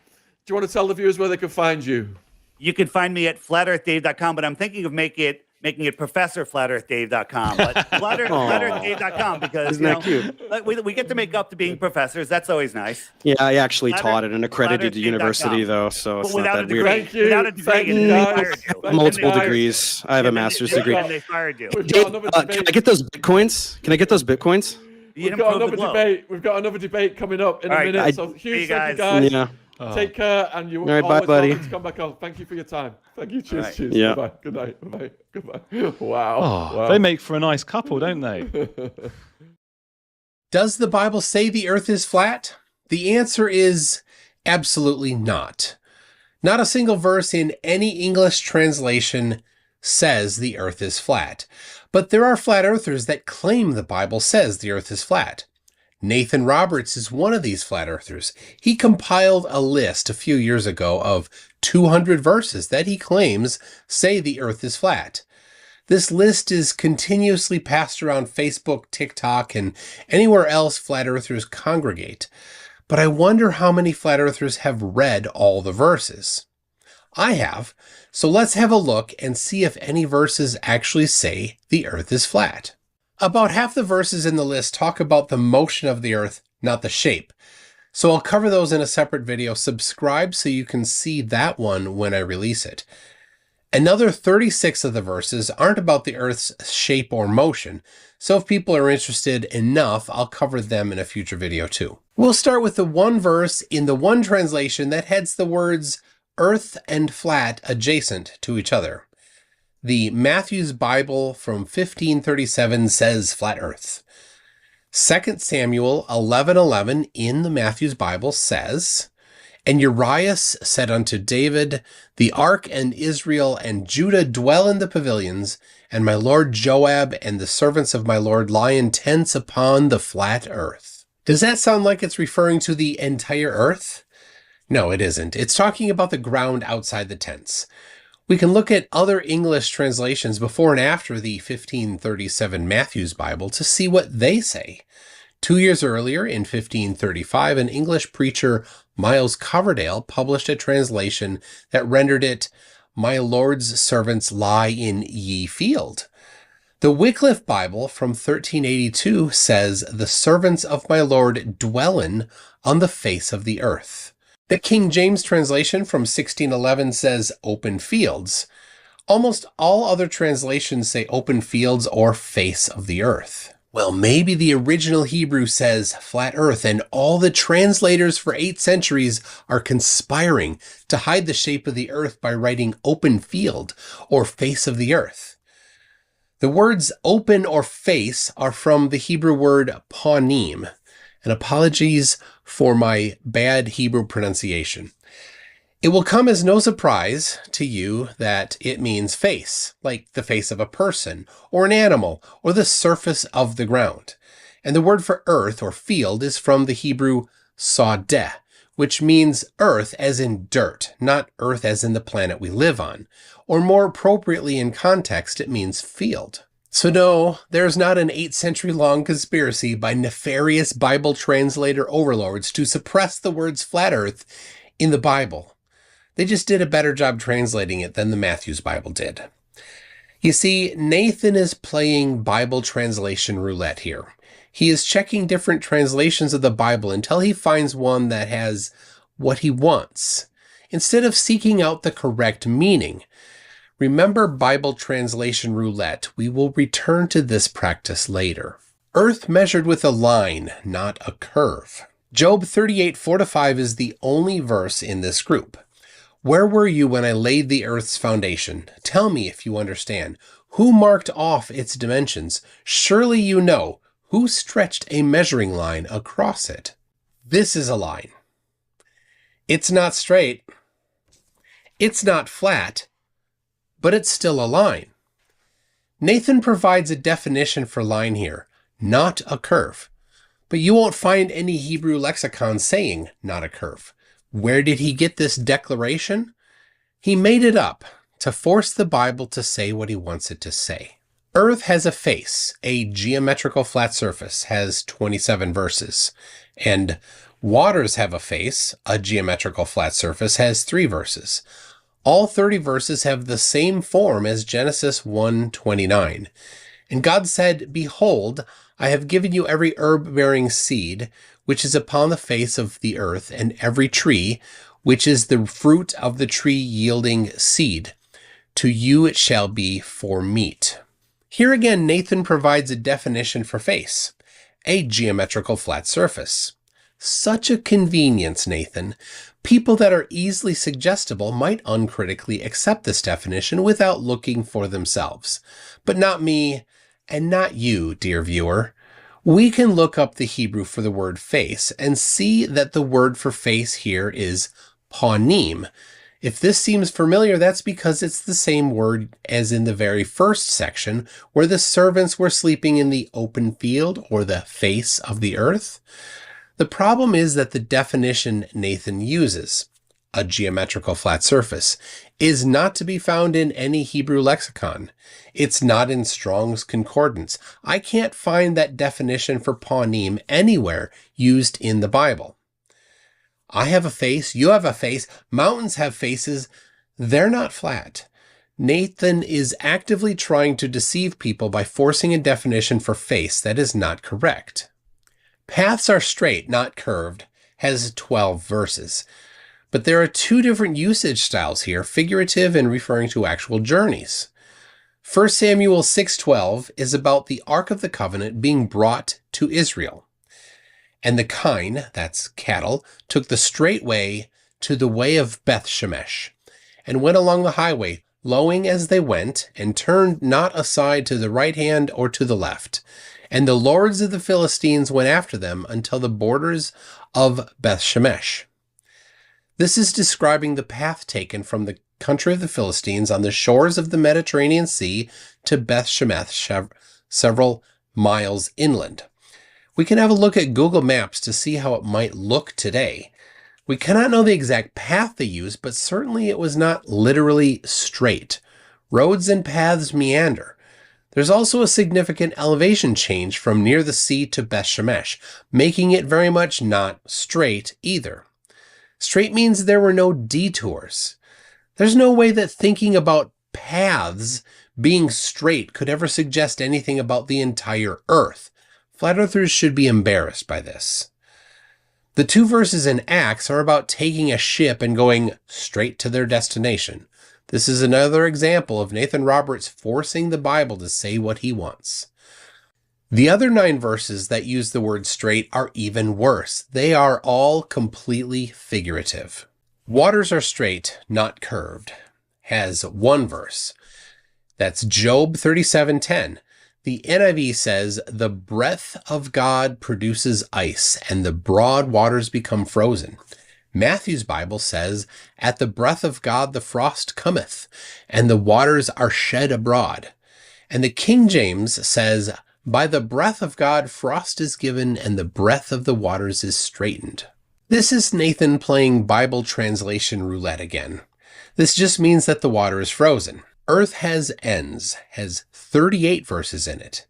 do you want to tell the viewers where they can find you? You can find me at FlatEarthDave.com, but I'm thinking of making it ProfessorFlatEarthDave.com. But FlatEarthDave.com because Isn't that cute? we get to make up to being professors. That's always nice. Yeah, I actually Flat taught Earth- at an accredited FlatEarthWave.com. university, though, so it's But not without that a degree. weird. Thank you. Without a degree, Thank and you, they guys. fired you. Multiple And then- degrees. I have a master's degree. And they fired you. Dave, can I get those bitcoins? Can I get those bitcoins? We've got another debate. We've got another debate coming up in a minute. So huge thank you guys. Yeah. Take care, and you All right, bye, always buddy. welcome to come back on. Thank you for your time. Thank you. Cheers. Right. Cheers. Yeah. Goodbye. Good night. Bye. Goodbye. Wow. Oh, they make for a nice couple, don't they? Does the Bible say the earth is flat? The answer is absolutely not. Not a single verse in any English translation says the earth is flat. But there are flat earthers that claim the Bible says the earth is flat. Nathan Roberts is one of these flat earthers. He compiled a list a few years ago of 200 verses that he claims say the earth is flat. This list is continuously passed around Facebook, TikTok, and anywhere else flat earthers congregate. But I wonder how many flat earthers have read all the verses. I have, so let's have a look and see if any verses actually say the earth is flat. About half the verses in the list talk about the motion of the earth, not the shape. So I'll cover those in a separate video. Subscribe so you can see that one when I release it. Another 36 of the verses aren't about the earth's shape or motion, so if people are interested enough, I'll cover them in a future video too. We'll start with the one verse in the one translation that has the words earth and flat adjacent to each other. The Matthew's Bible from 1537 says flat earth. 2 Samuel 11:11 in the Matthew's Bible says, "And Urias said unto David, The ark and Israel and Judah dwell in the pavilions, and my lord Joab and the servants of my lord lie in tents upon the flat earth." Does that sound like it's referring to the entire earth? No, it isn't. It's talking about the ground outside the tents. We can look at other English translations before and after the 1537 Matthew's Bible to see what they say. 2 years earlier, in 1535, an English preacher, Miles Coverdale, published a translation that rendered it, "My Lord's servants lie in ye field." The Wycliffe Bible from 1382 says, "The servants of my Lord dwellen on the face of the earth." The King James translation from 1611 says open fields. Almost all other translations say open fields or face of the earth. Well, maybe the original Hebrew says flat earth, and all the translators for 8 centuries are conspiring to hide the shape of the earth by writing open field or face of the earth. The words open or face are from the Hebrew word panim, and apologies for my bad Hebrew pronunciation. It will come as no surprise to you that it means face, like the face of a person, or an animal, or the surface of the ground. And the word for earth or field is from the Hebrew sadeh, which means earth as in dirt, not earth as in the planet we live on. Or more appropriately in context, it means field. So no, there's not an 8th century long conspiracy by nefarious Bible translator overlords to suppress the words flat earth in the Bible. They just did a better job translating it than the Matthew's Bible did. You see, Nathan is playing Bible translation roulette here. He is checking different translations of the Bible until he finds one that has what he wants, instead of seeking out the correct meaning. Remember Bible translation roulette. We will return to this practice later. Earth measured with a line, not a curve. Job 38:4-5 is the only verse in this group. Where were you when I laid the earth's foundation? Tell me if you understand. Who marked off its dimensions? Surely you know. Who stretched a measuring line across it? This is a line. It's not straight. It's not flat, but it's still a line. Nathan provides a definition for line here, not a curve. But you won't find any Hebrew lexicon saying not a curve. Where did he get this declaration? He made it up to force the Bible to say what he wants it to say. Earth has a face, a geometrical flat surface, has 27 verses. And waters have a face, a geometrical flat surface, has 3 verses. All 30 verses have the same form as Genesis 1:29. And God said, Behold, I have given you every herb-bearing seed, which is upon the face of the earth, and every tree, which is the fruit of the tree yielding seed. To you it shall be for meat. Here again, Nathan provides a definition for face, a geometrical flat surface. Such a convenience, Nathan. People that are easily suggestible might uncritically accept this definition without looking for themselves. But not me, and not you, dear viewer. We can look up the Hebrew for the word face and see that the word for face here is panim. If this seems familiar, that's because it's the same word as in the very first section where the servants were sleeping in the open field or the face of the earth. The problem is that the definition Nathan uses, a geometrical flat surface, is not to be found in any Hebrew lexicon. It's not in Strong's Concordance. I can't find that definition for panim anywhere used in the Bible. I have a face, you have a face, mountains have faces, they're not flat. Nathan is actively trying to deceive people by forcing a definition for face that is not correct. Paths are straight, not curved, has 12 verses. But there are 2 different usage styles here, figurative and referring to actual journeys. 1 Samuel 6:12 is about the Ark of the Covenant being brought to Israel. And the kine, that's cattle, took the straight way to the way of Beth Shemesh, and went along the highway, lowing as they went, and turned not aside to the right hand or to the left. And the lords of the Philistines went after them until the borders of Beth Shemesh. This is describing the path taken from the country of the Philistines on the shores of the Mediterranean Sea to Beth Shemesh, several miles inland. We can have a look at Google Maps to see how it might look today. We cannot know the exact path they used, but certainly it was not literally straight. Roads and paths meander. There's also a significant elevation change from near the sea to Beth Shemesh, making it very much not straight either. Straight means there were no detours. There's no way that thinking about paths being straight could ever suggest anything about the entire earth. Flat earthers should be embarrassed by this. The 2 verses in Acts are about taking a ship and going straight to their destination. This is another example of Nathan Roberts forcing the Bible to say what he wants. The other 9 verses that use the word straight are even worse. They are all completely figurative. Waters are straight, not curved, has 1 verse. That's Job 37:10. The NIV says, the breath of God produces ice, and the broad waters become frozen. Matthew's Bible says, "At the breath of God the frost cometh, and the waters are shed abroad." And the King James says, "By the breath of God frost is given, and the breath of the waters is straitened." This is Nathan playing Bible translation roulette again. This just means that the water is frozen. Earth has ends, has 38 verses in it.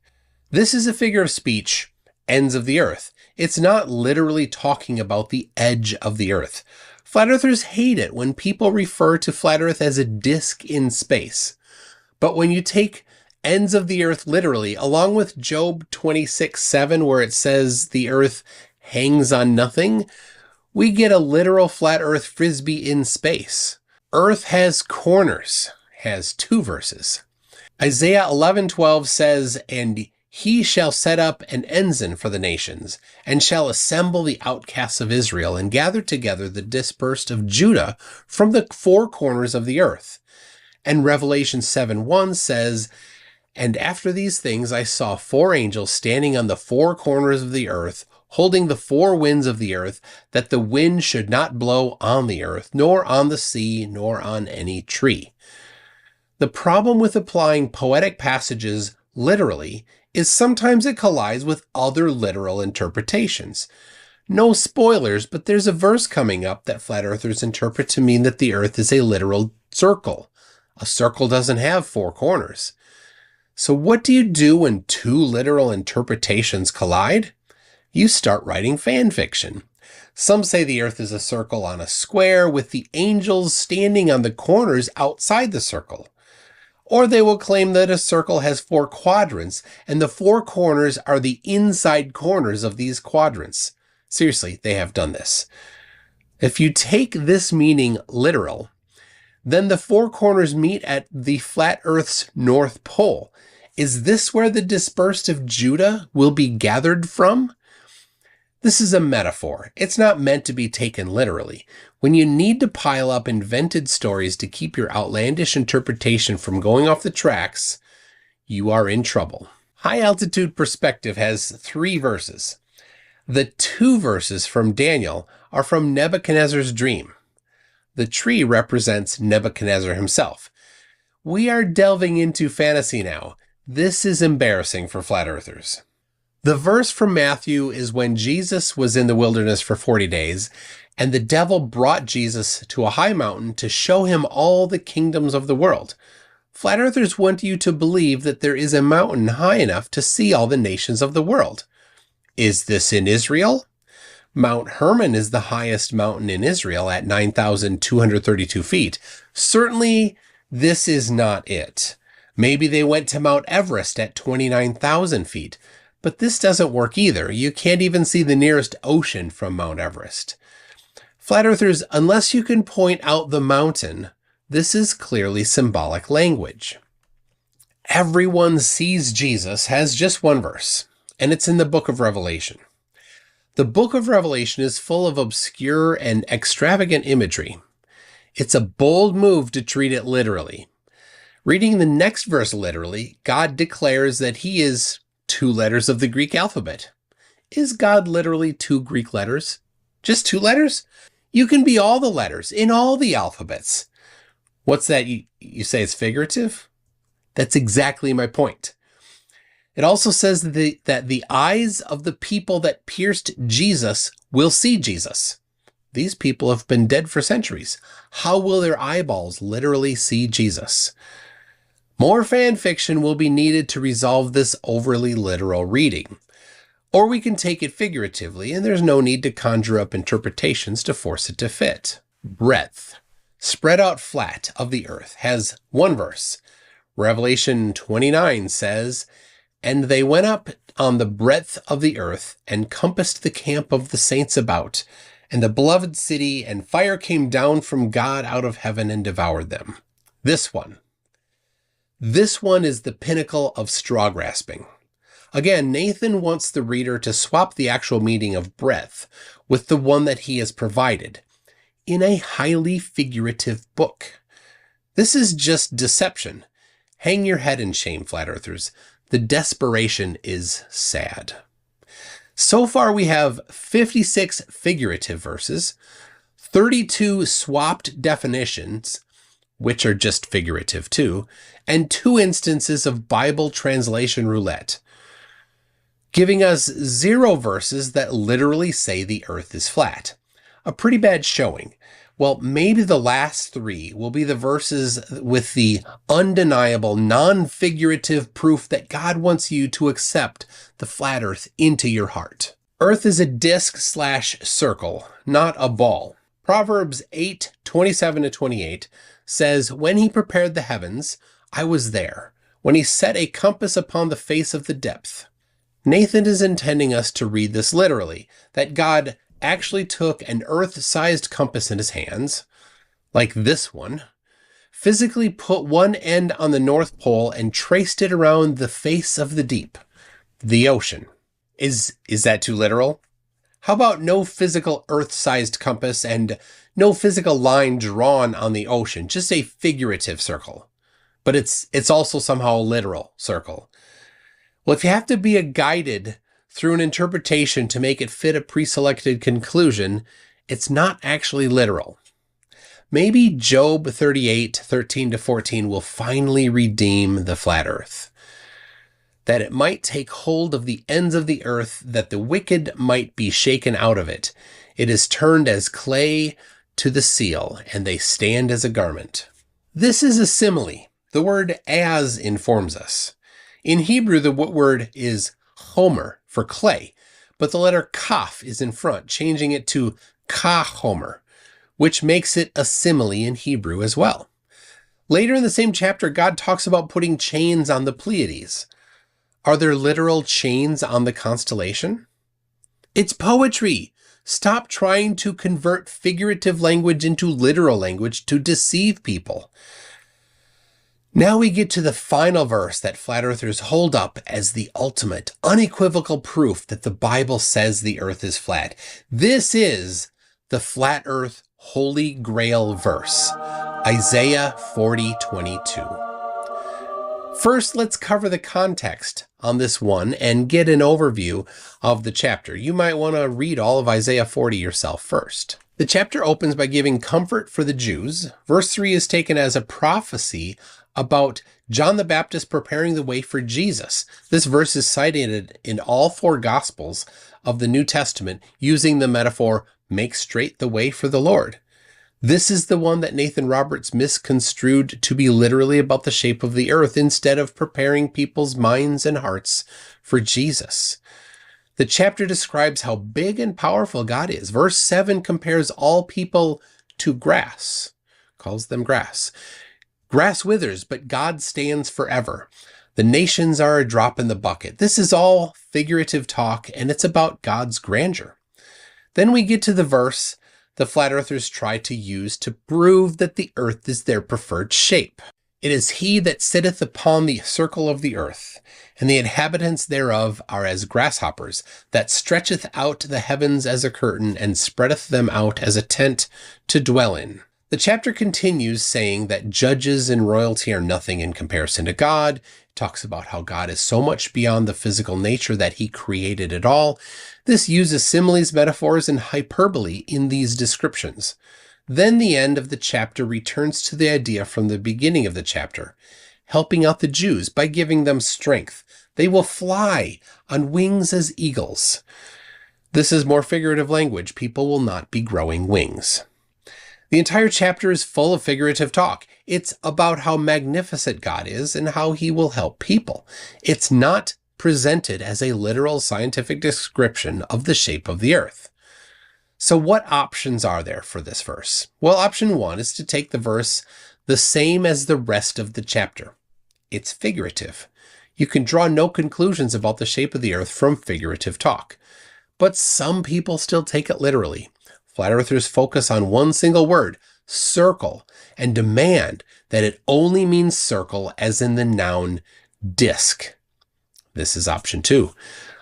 This is a figure of speech, ends of the earth. It's not literally talking about the edge of the earth. Flat earthers hate it when people refer to flat earth as a disk in space. But when you take ends of the earth literally, along with Job 26:7, where it says the earth hangs on nothing, we get a literal flat earth frisbee in space. Earth has corners, has 2 verses. Isaiah 11:12 says, "And he shall set up an ensign for the nations, and shall assemble the outcasts of Israel, and gather together the dispersed of Judah from the 4 corners of the earth." And Revelation 7:1 says, "And after these things I saw 4 angels standing on the 4 corners of the earth, holding the 4 winds of the earth, that the wind should not blow on the earth, nor on the sea, nor on any tree." The problem with applying poetic passages literally is sometimes it collides with other literal interpretations. No spoilers, but there's a verse coming up that flat earthers interpret to mean that the earth is a literal circle. A circle doesn't have 4 corners. So what do you do when 2 literal interpretations collide? You start writing fan fiction. Some say the earth is a circle on a square with the angels standing on the corners outside the circle. Or they will claim that a circle has 4 quadrants, and the 4 corners are the inside corners of these quadrants. Seriously, they have done this. If you take this meaning literal, then the 4 corners meet at the flat earth's north pole. Is this where the dispersed of Judah will be gathered from? This is a metaphor. It's not meant to be taken literally. When you need to pile up invented stories to keep your outlandish interpretation from going off the tracks, you are in trouble. High Altitude Perspective has 3 verses. The 2 verses from Daniel are from Nebuchadnezzar's dream. The tree represents Nebuchadnezzar himself. We are delving into fantasy now. This is embarrassing for flat earthers. The verse from Matthew is when Jesus was in the wilderness for 40 days, and the devil brought Jesus to a high mountain to show him all the kingdoms of the world. Flat earthers want you to believe that there is a mountain high enough to see all the nations of the world. Is this in Israel? Mount Hermon is the highest mountain in Israel at 9,232 feet. Certainly, this is not it. Maybe they went to Mount Everest at 29,000 feet. But this doesn't work either. You can't even see the nearest ocean from Mount Everest. Flat earthers, unless you can point out the mountain, this is clearly symbolic language. Everyone Sees Jesus has just 1 verse, and it's in the book of Revelation. The book of Revelation is full of obscure and extravagant imagery. It's a bold move to treat it literally. Reading the next verse literally, God declares that he is 2 letters of the Greek alphabet. Is God literally 2 Greek letters? Just 2 letters? You can be all the letters in all the alphabets. What's that? You say it's figurative? That's exactly my point. It also says that the eyes of the people that pierced Jesus will see Jesus. These people have been dead for centuries. How will their eyeballs literally see Jesus? More fan fiction will be needed to resolve this overly literal reading. Or we can take it figuratively, and there's no need to conjure up interpretations to force it to fit. Breadth, spread out flat of the earth, has 1 verse. Revelation 29 says, "And they went up on the breadth of the earth, and compassed the camp of the saints about, and the beloved city, and fire came down from God out of heaven and devoured them." This one is the pinnacle of straw grasping. Again, Nathan wants the reader to swap the actual meaning of breadth with the one that he has provided in a highly figurative book. This is just deception. Hang your head in shame, flat earthers. The desperation is sad. So far we have 56 figurative verses, 32 swapped definitions, which are just figurative too, and 2 instances of Bible translation roulette, giving us 0 verses that literally say the earth is flat. A pretty bad showing. Well, maybe the last 3 will be the verses with the undeniable, non-figurative proof that God wants you to accept the flat earth into your heart. Earth is a disc/circle, not a ball. Proverbs 8:27-28 says, "When he prepared the heavens, I was there. When he set a compass upon the face of the depth." Nathan is intending us to read this literally, that God actually took an earth-sized compass in his hands, like this one, physically put one end on the North Pole and traced it around the face of the deep, the ocean. Is that too literal? How about no physical earth-sized compass and no physical line drawn on the ocean, just a figurative circle? But it's also somehow a literal circle. Well, if you have to be guided through an interpretation to make it fit a pre-selected conclusion, it's not actually literal. Maybe Job 38:13-14 will finally redeem the flat earth. That it might take hold of the ends of the earth, that the wicked might be shaken out of it. It is turned as clay to the seal, and they stand as a garment. This is a simile. The word as informs us. In Hebrew, the word is homer for clay, but the letter kaf is in front, changing it to ka-homer, which makes it a simile in Hebrew as well. Later in the same chapter, God talks about putting chains on the Pleiades. Are there literal chains on the constellation? It's poetry. Stop trying to convert figurative language into literal language to deceive people. Now we get to the final verse that flat earthers hold up as the ultimate, unequivocal proof that the Bible says the earth is flat. This is the flat earth holy grail verse, Isaiah 40:22. First, let's cover the context on this one and get an overview of the chapter. You might want to read all of Isaiah 40 yourself first. The chapter opens by giving comfort for the Jews. Verse 3 is taken as a prophecy about John the Baptist preparing the way for Jesus. This verse is cited in all 4 Gospels of the New Testament using the metaphor, "make straight the way for the Lord." This is the one that Nathan Roberts misconstrued to be literally about the shape of the earth instead of preparing people's minds and hearts for Jesus. The chapter describes how big and powerful God is. Verse 7 compares all people to grass, calls them grass. Grass withers, but God stands forever. The nations are a drop in the bucket. This is all figurative talk, and it's about God's grandeur. Then we get to the verse the flat earthers try to use to prove that the earth is their preferred shape. It is he that sitteth upon the circle of the earth, and the inhabitants thereof are as grasshoppers, that stretcheth out the heavens as a curtain, and spreadeth them out as a tent to dwell in. The chapter continues saying that judges and royalty are nothing in comparison to God. It talks about how God is so much beyond the physical nature that he created it all. This uses similes, metaphors, and hyperbole in these descriptions. Then the end of the chapter returns to the idea from the beginning of the chapter, helping out the Jews by giving them strength. They will fly on wings as eagles. This is more figurative language. People will not be growing wings. The entire chapter is full of figurative talk. It's about how magnificent God is and how he will help people. It's not presented as a literal scientific description of the shape of the earth. So what options are there for this verse? Well, option 1 is to take the verse the same as the rest of the chapter. It's figurative. You can draw no conclusions about the shape of the earth from figurative talk. But some people still take it literally. Flat earthers focus on one single word, circle, and demand that it only means circle as in the noun disc. This is option 2.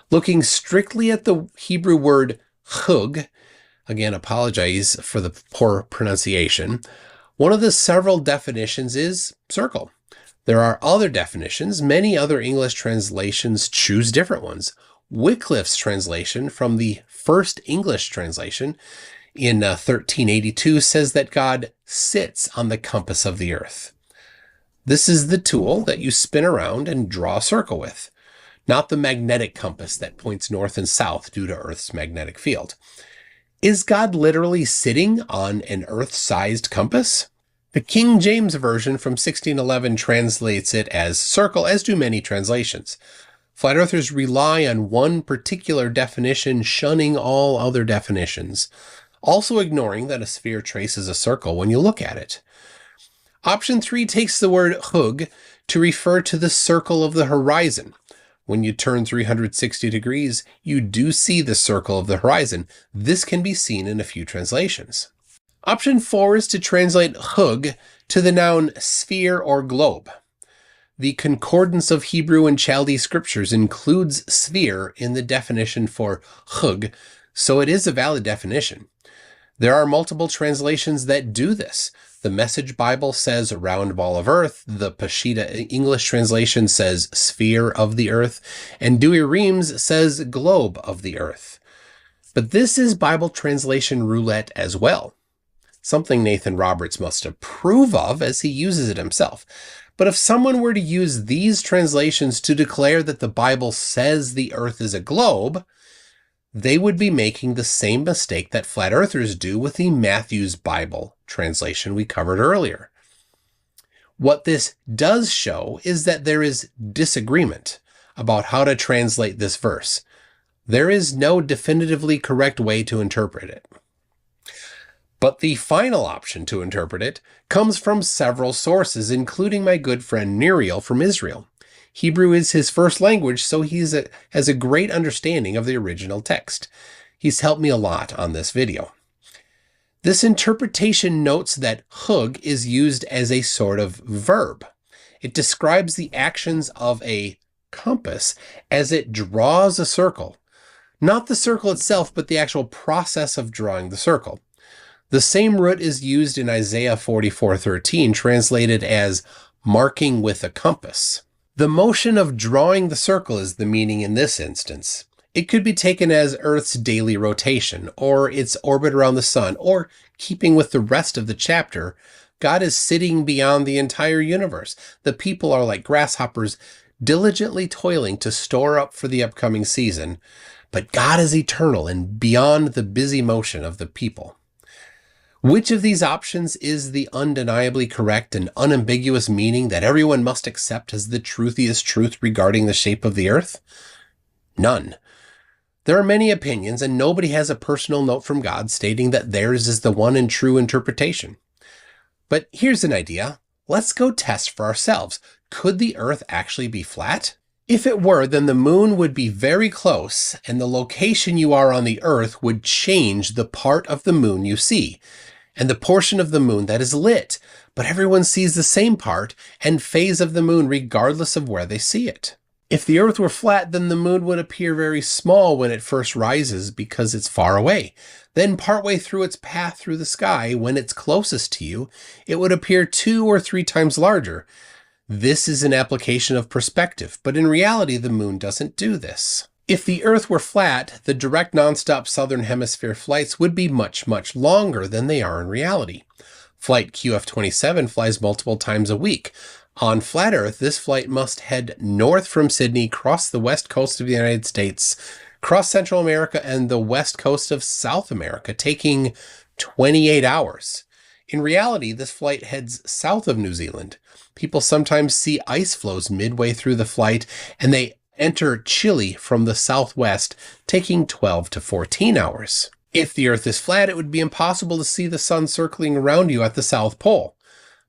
Looking strictly at the Hebrew word chug, again, apologize for the poor pronunciation, one of the several definitions is circle. There are other definitions. Many other English translations choose different ones. Wycliffe's translation from the First English translation in 1382 says that God sits on the compass of the earth. This is the tool that you spin around and draw a circle with, not the magnetic compass that points north and south due to Earth's magnetic field. Is God literally sitting on an Earth-sized compass? The King James Version from 1611 translates it as circle, as do many translations. Flat Earthers rely on one particular definition, shunning all other definitions, also ignoring that a sphere traces a circle when you look at it. Option 3 takes the word hug to refer to the circle of the horizon. When you turn 360 degrees, you do see the circle of the horizon. This can be seen in a few translations. Option 4 is to translate hug to the noun sphere or globe. The Concordance of Hebrew and Chaldee scriptures includes sphere in the definition for hug, so it is a valid definition. There are multiple translations that do this. The Message Bible says round ball of earth, the Peshitta English translation says sphere of the earth, and Dewey Reams says globe of the earth. But this is Bible translation roulette as well, something Nathan Roberts must approve of as he uses it himself. But if someone were to use these translations to declare that the Bible says the earth is a globe, they would be making the same mistake that flat earthers do with the Matthew's Bible translation we covered earlier. What this does show is that there is disagreement about how to translate this verse. There is no definitively correct way to interpret it. But the final option to interpret it comes from several sources, including my good friend Neriel from Israel. Hebrew is his first language, so he has a great understanding of the original text. He's helped me a lot on this video. This interpretation notes that hug is used as a sort of verb. It describes the actions of a compass as it draws a circle. Not the circle itself, but the actual process of drawing the circle. The same root is used in Isaiah 44:13, translated as marking with a compass. The motion of drawing the circle is the meaning in this instance. It could be taken as Earth's daily rotation, or its orbit around the sun, or, keeping with the rest of the chapter, God is sitting beyond the entire universe. The people are like grasshoppers, diligently toiling to store up for the upcoming season, but God is eternal and beyond the busy motion of the people. Which of these options is the undeniably correct and unambiguous meaning that everyone must accept as the truthiest truth regarding the shape of the earth? None. There are many opinions, and nobody has a personal note from God stating that theirs is the one and true interpretation. But here's an idea. Let's go test for ourselves. Could the earth actually be flat? If it were, then the moon would be very close, and the location you are on the earth would change the part of the moon you see, and the portion of the moon that is lit, but everyone sees the same part and phase of the moon regardless of where they see it. If the earth were flat, then the moon would appear very small when it first rises because it's far away. Then partway through its path through the sky, when it's closest to you, it would appear 2 or 3 times larger. This is an application of perspective, but in reality, the moon doesn't do this. If the earth were flat, the direct nonstop southern hemisphere flights would be much, much longer than they are in reality. Flight QF27 flies multiple times a week. On flat Earth, this flight must head north from Sydney, cross the west coast of the United States, cross Central America and the west coast of South America, taking 28 hours. In reality, this flight heads south of New Zealand. People sometimes see ice floes midway through the flight, and they enter Chile from the southwest, taking 12 to 14 hours. If the Earth is flat, it would be impossible to see the sun circling around you at the South Pole.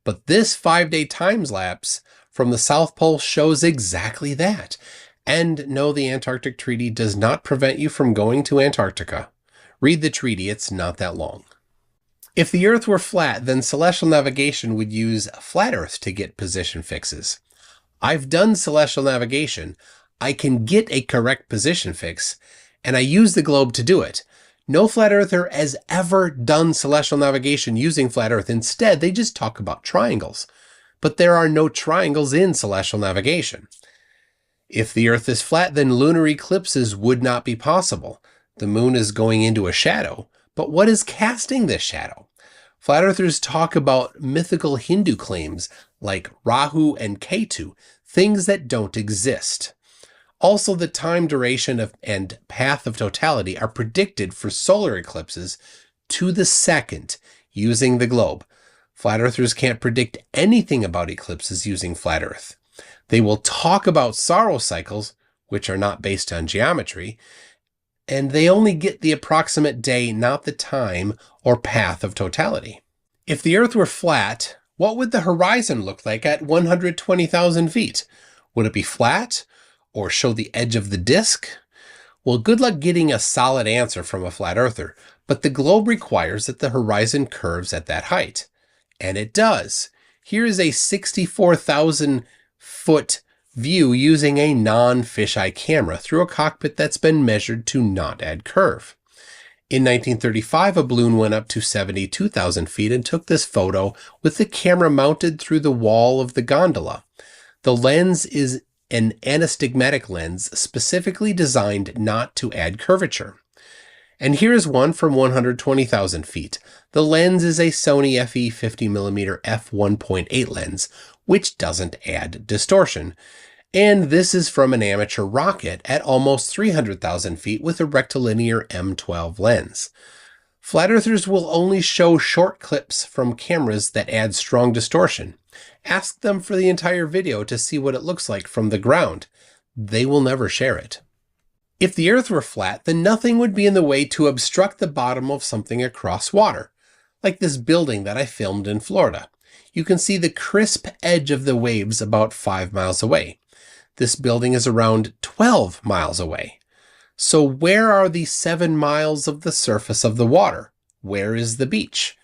But this 5-day time-lapse from the South Pole shows exactly that. And no, the Antarctic Treaty does not prevent you from going to Antarctica. Read the treaty, it's not that long. If the Earth were flat, then celestial navigation would use flat Earth to get position fixes. I've done celestial navigation. I can get a correct position fix, and I use the globe to do it. No flat earther has ever done celestial navigation using flat Earth. Instead, they just talk about triangles. But there are no triangles in celestial navigation. If the Earth is flat, then lunar eclipses would not be possible. The moon is going into a shadow, But what is casting this shadow? Flat earthers talk about mythical Hindu claims like Rahu and Ketu, things that don't exist. Also, the time, duration and path of totality are predicted for solar eclipses to the second using the globe. Flat earthers can't predict anything about eclipses using flat earth. They will talk about sorrow cycles, which are not based on geometry, and they only get the approximate day, not the time or path of totality. If the earth were flat, what would the horizon look like at 120,000 feet? Would it be flat or show the edge of the disk? Well, good luck getting a solid answer from a flat earther, but the globe requires that the horizon curves at that height. And it does. Here is a 64,000 foot view using a non-fisheye camera through a cockpit that's been measured to not add curve. In 1935, a balloon went up to 72,000 feet and took this photo with the camera mounted through the wall of the gondola. The lens is an anastigmatic lens specifically designed not to add curvature. And here is one from 120,000 feet. The lens is a Sony FE 50mm f1.8 lens, which doesn't add distortion. And this is from an amateur rocket at almost 300,000 feet with a rectilinear M12 lens. Flat earthers will only show short clips from cameras that add strong distortion. Ask them for the entire video to see what it looks like from the ground. They will never share it. If the earth were flat, then nothing would be in the way to obstruct the bottom of something across water, like this building that I filmed in Florida. You can see the crisp edge of the waves about 5 miles away. This building is around 12 miles away. So where are the 7 miles of the surface of the water? Where is the beach?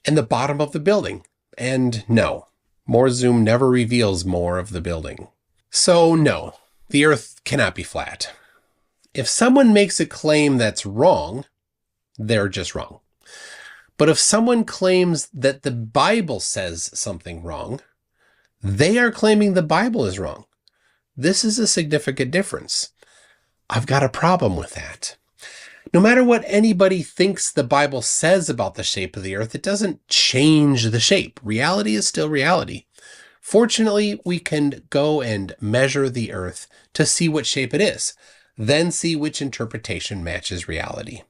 And the bottom of the building? And no, more zoom never reveals more of the building. So no, the earth cannot be flat. If someone makes a claim that's wrong, they're just wrong. But if someone claims that the Bible says something wrong, they are claiming the Bible is wrong. This is a significant difference. I've got a problem with that. No matter what anybody thinks the Bible says about the shape of the earth, it doesn't change the shape. Reality is still reality. Fortunately, we can go and measure the earth to see what shape it is, then see which interpretation matches reality.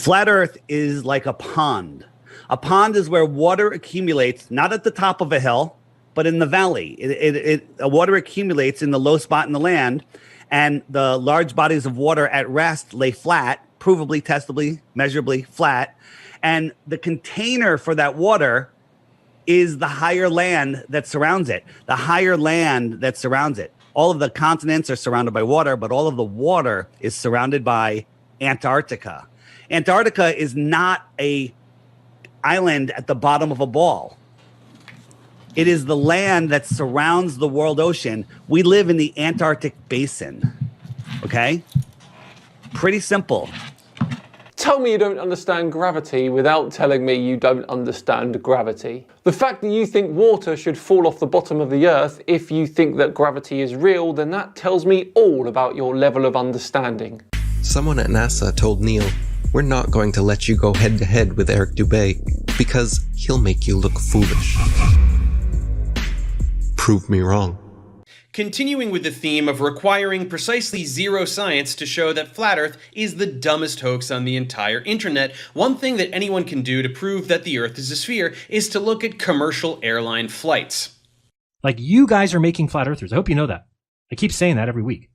Flat Earth is like a pond. A pond is where water accumulates, not at the top of a hill, but in the valley. Water accumulates in the low spot in the land, and the large bodies of water at rest lay flat, provably, testably, measurably flat. And the container for that water is the higher land that surrounds it. The higher land that surrounds it. All of the continents are surrounded by water, but all of the water is surrounded by Antarctica. Antarctica is not an island at the bottom of a ball. It is the land that surrounds the world ocean. We live in the Antarctic basin. Okay? Pretty simple. Tell me you don't understand gravity without telling me you don't understand gravity. The fact that you think water should fall off the bottom of the earth if you think that gravity is real, then that tells me all about your level of understanding. Someone at NASA told Neil, "We're not going to let you go head-to-head with Eric Dubé because he'll make you look foolish." Prove me wrong. Continuing with the theme of requiring precisely zero science to show that Flat Earth is the dumbest hoax on the entire internet, one thing that anyone can do to prove that the Earth is a sphere is to look at commercial airline flights. Like, you guys are making flat earthers. I hope you know that. I keep saying that every week.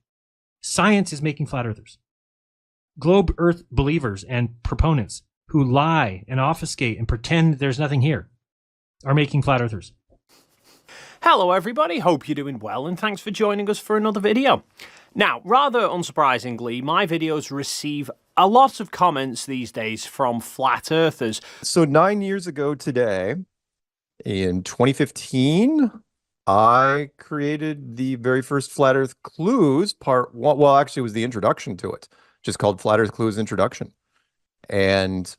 Science is making flat earthers. Globe Earth believers and proponents who lie and obfuscate and pretend there's nothing here are making flat earthers. Hello everybody, hope you're doing well and thanks for joining us for another video. Now, rather unsurprisingly, my videos receive a lot of comments these days from flat earthers. So 9 years ago today, in 2015, I created the very first Flat Earth Clues part one. Well, actually, it was the introduction to it, just called Flat Earth Clues Introduction, and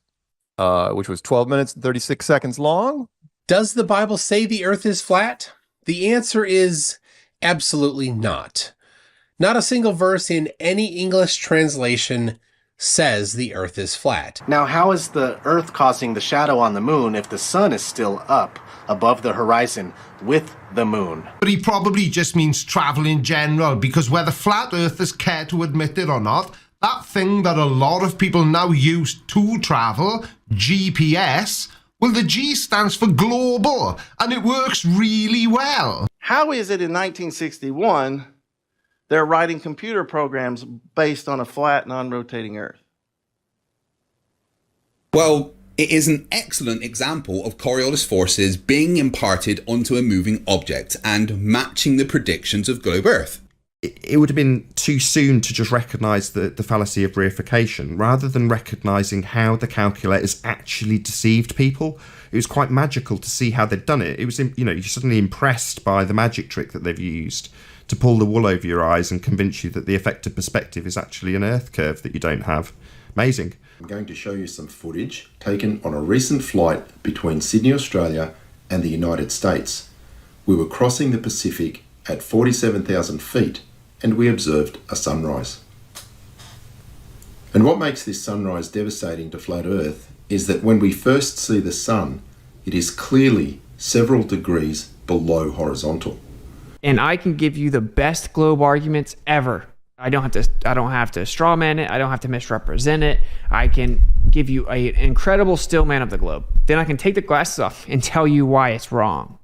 which was 12 minutes and 36 seconds long. Does the Bible say the earth is flat? The answer is absolutely not. Not a single verse in any English translation says the earth is flat. Now, how is the earth causing the shadow on the moon if the sun is still up above the horizon with the moon? But he probably just means travel in general, because whether flat earthers care to admit it or not, that thing that a lot of people now use to travel, GPS, well, the G stands for global, and it works really well. How is it in 1961 they're writing computer programs based on a flat, non-rotating Earth? Well, it is an excellent example of Coriolis forces being imparted onto a moving object and matching the predictions of globe Earth. It would have been too soon to just recognise the fallacy of reification, rather than recognising how the calculators actually deceived people. It was quite magical to see how they'd done it. It was, you're suddenly impressed by the magic trick that they've used to pull the wool over your eyes and convince you that the effective perspective is actually an Earth curve that you don't have. Amazing. I'm going to show you some footage taken on a recent flight between Sydney, Australia and the United States. We were crossing the Pacific at 47,000 feet and we observed a sunrise. And what makes this sunrise devastating to flat Earth is that when we first see the sun, it is clearly several degrees below horizontal. And I can give you the best globe arguments ever. I don't have to straw man it. I don't have to misrepresent it. I can give you an incredible still man of the globe. Then I can take the glasses off and tell you why it's wrong.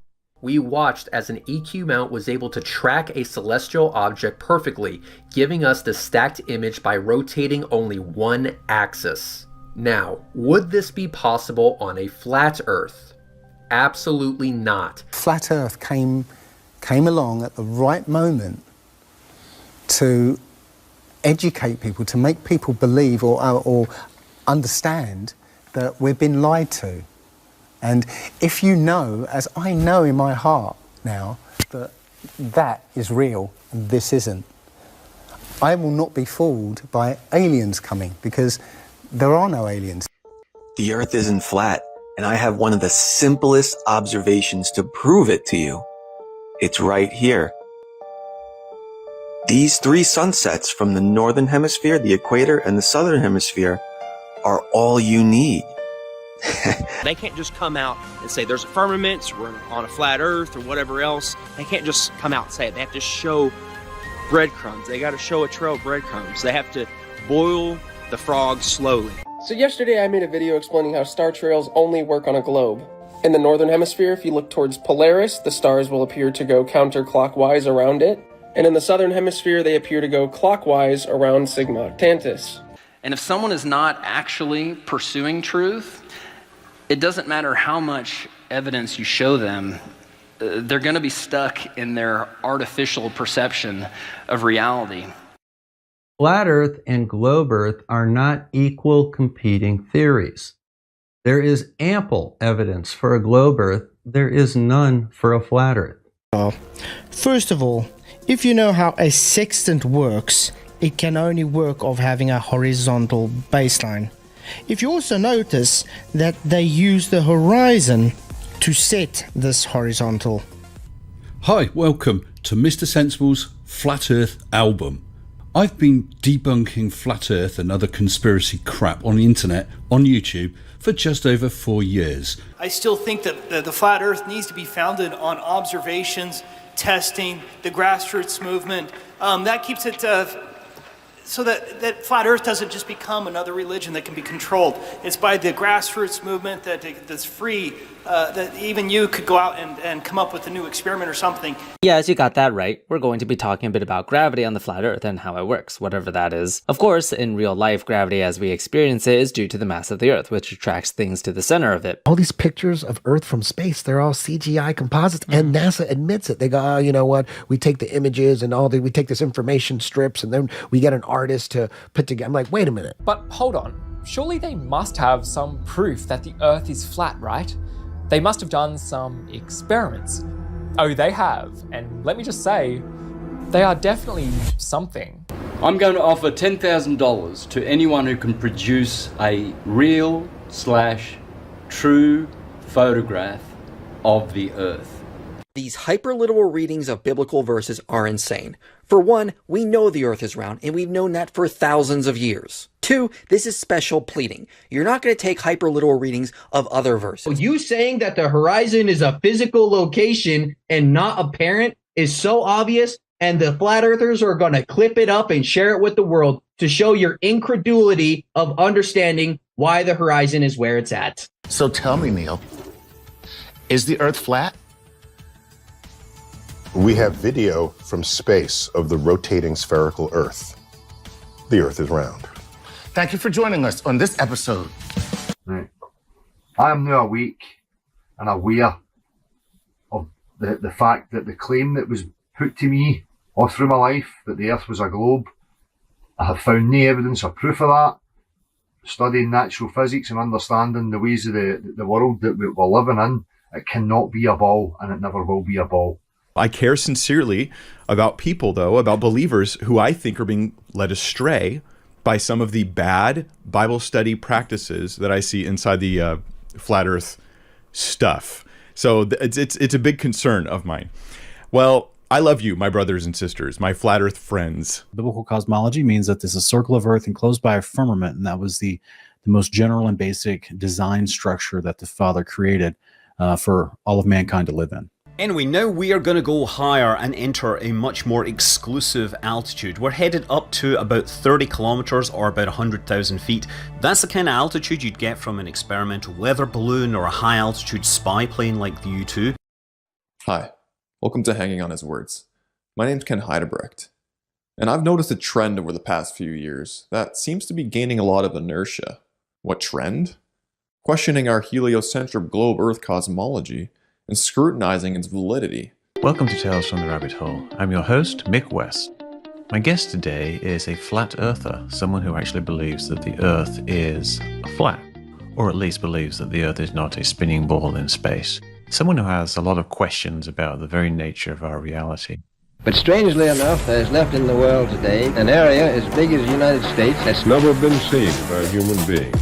We watched as an EQ mount was able to track a celestial object perfectly, giving us the stacked image by rotating only one axis. Now, would this be possible on a flat Earth? Absolutely not. Flat Earth came along at the right moment to educate people, to make people believe or understand that we've been lied to. And if you know, as I know in my heart now, that that is real and this isn't, I will not be fooled by aliens coming, because there are no aliens. The Earth isn't flat, and I have one of the simplest observations to prove it to you. It's right here. These three sunsets from the northern hemisphere, the equator, and the southern hemisphere are all you need. They can't just come out and say there's a firmament, we're on a flat Earth or whatever else. They can't just come out and say it. They have to show breadcrumbs. They got to show a trail of breadcrumbs. They have to boil the frog slowly. So yesterday I made a video explaining how star trails only work on a globe. In the northern hemisphere, if you look towards Polaris, the stars will appear to go counterclockwise around it. And in the southern hemisphere, they appear to go clockwise around Sigma Octantis. And if someone is not actually pursuing truth, it doesn't matter how much evidence you show them, they're going to be stuck in their artificial perception of reality. Flat Earth and globe Earth are not equal competing theories. There is ample evidence for a globe Earth. There is none for a flat Earth. First of all, if you know how a sextant works, it can only work of having a horizontal baseline. If you also notice that they use the horizon to set this horizontal. Hi, welcome to Mr. Sensible's Flat Earth album. I've been debunking Flat Earth and other conspiracy crap on the internet, on YouTube, for just over 4 years. I still think that the flat Earth needs to be founded on observations testing, the grassroots movement. That keeps it so that flat Earth doesn't just become another religion that can be controlled. It's by the grassroots movement that's free, that even you could go out and come up with a new experiment or something. Yes, you got that right. We're going to be talking a bit about gravity on the flat Earth and how it works, whatever that is. Of course, in real life, gravity as we experience it is due to the mass of the Earth, which attracts things to the center of it. All these pictures of Earth from space, they're all CGI composites, and NASA admits it. They go, oh, you know what? We take the images and we take this information strips, and then we get an artist to put together. I'm like, wait a minute. But hold on. Surely they must have some proof that the Earth is flat, right? They must have done some experiments. Oh, they have. And let me just say, they are definitely something. I'm going to offer $10,000 to anyone who can produce a real/true photograph of the Earth. These hyperliteral readings of biblical verses are insane. For one, we know the Earth is round, and we've known that for thousands of years. Two, this is special pleading. You're not going to take hyperliteral readings of other verses. You saying that the horizon is a physical location and not apparent is so obvious, and the flat earthers are going to clip it up and share it with the world to show your incredulity of understanding why the horizon is where it's at. So tell me, Neil, is the Earth flat? We have video from space of the rotating spherical Earth. The Earth is round. Thank you for joining us on this episode. Right. I am now awake and aware of the fact that the claim that was put to me all through my life, that the Earth was a globe, I have found no evidence or proof of that. Studying natural physics and understanding the ways of the world that we're living in, it cannot be a ball, and it never will be a ball. I care sincerely about people, though, about believers who I think are being led astray by some of the bad Bible study practices that I see inside the flat Earth stuff. So it's a big concern of mine. Well, I love you, my brothers and sisters, my flat Earth friends. Biblical cosmology means that there's a circle of Earth enclosed by a firmament, and that was the most general and basic design structure that the Father created for all of mankind to live in. Anyway, now we are going to go higher and enter a much more exclusive altitude. We're headed up to about 30 kilometers or about 100,000 feet. That's the kind of altitude you'd get from an experimental weather balloon or a high altitude spy plane like the U-2. Hi, welcome to Hanging on His Words. My name's Ken Heidebrecht, and I've noticed a trend over the past few years that seems to be gaining a lot of inertia. What trend? Questioning our heliocentric globe Earth cosmology and scrutinizing its validity. Welcome to Tales from the Rabbit Hole. I'm your host, Mick West. My guest today is a flat earther, someone who actually believes that the Earth is flat, or at least believes that the Earth is not a spinning ball in space. Someone who has a lot of questions about the very nature of our reality. But strangely enough, there is left in the world today an area as big as the United States that's never been seen by a human being.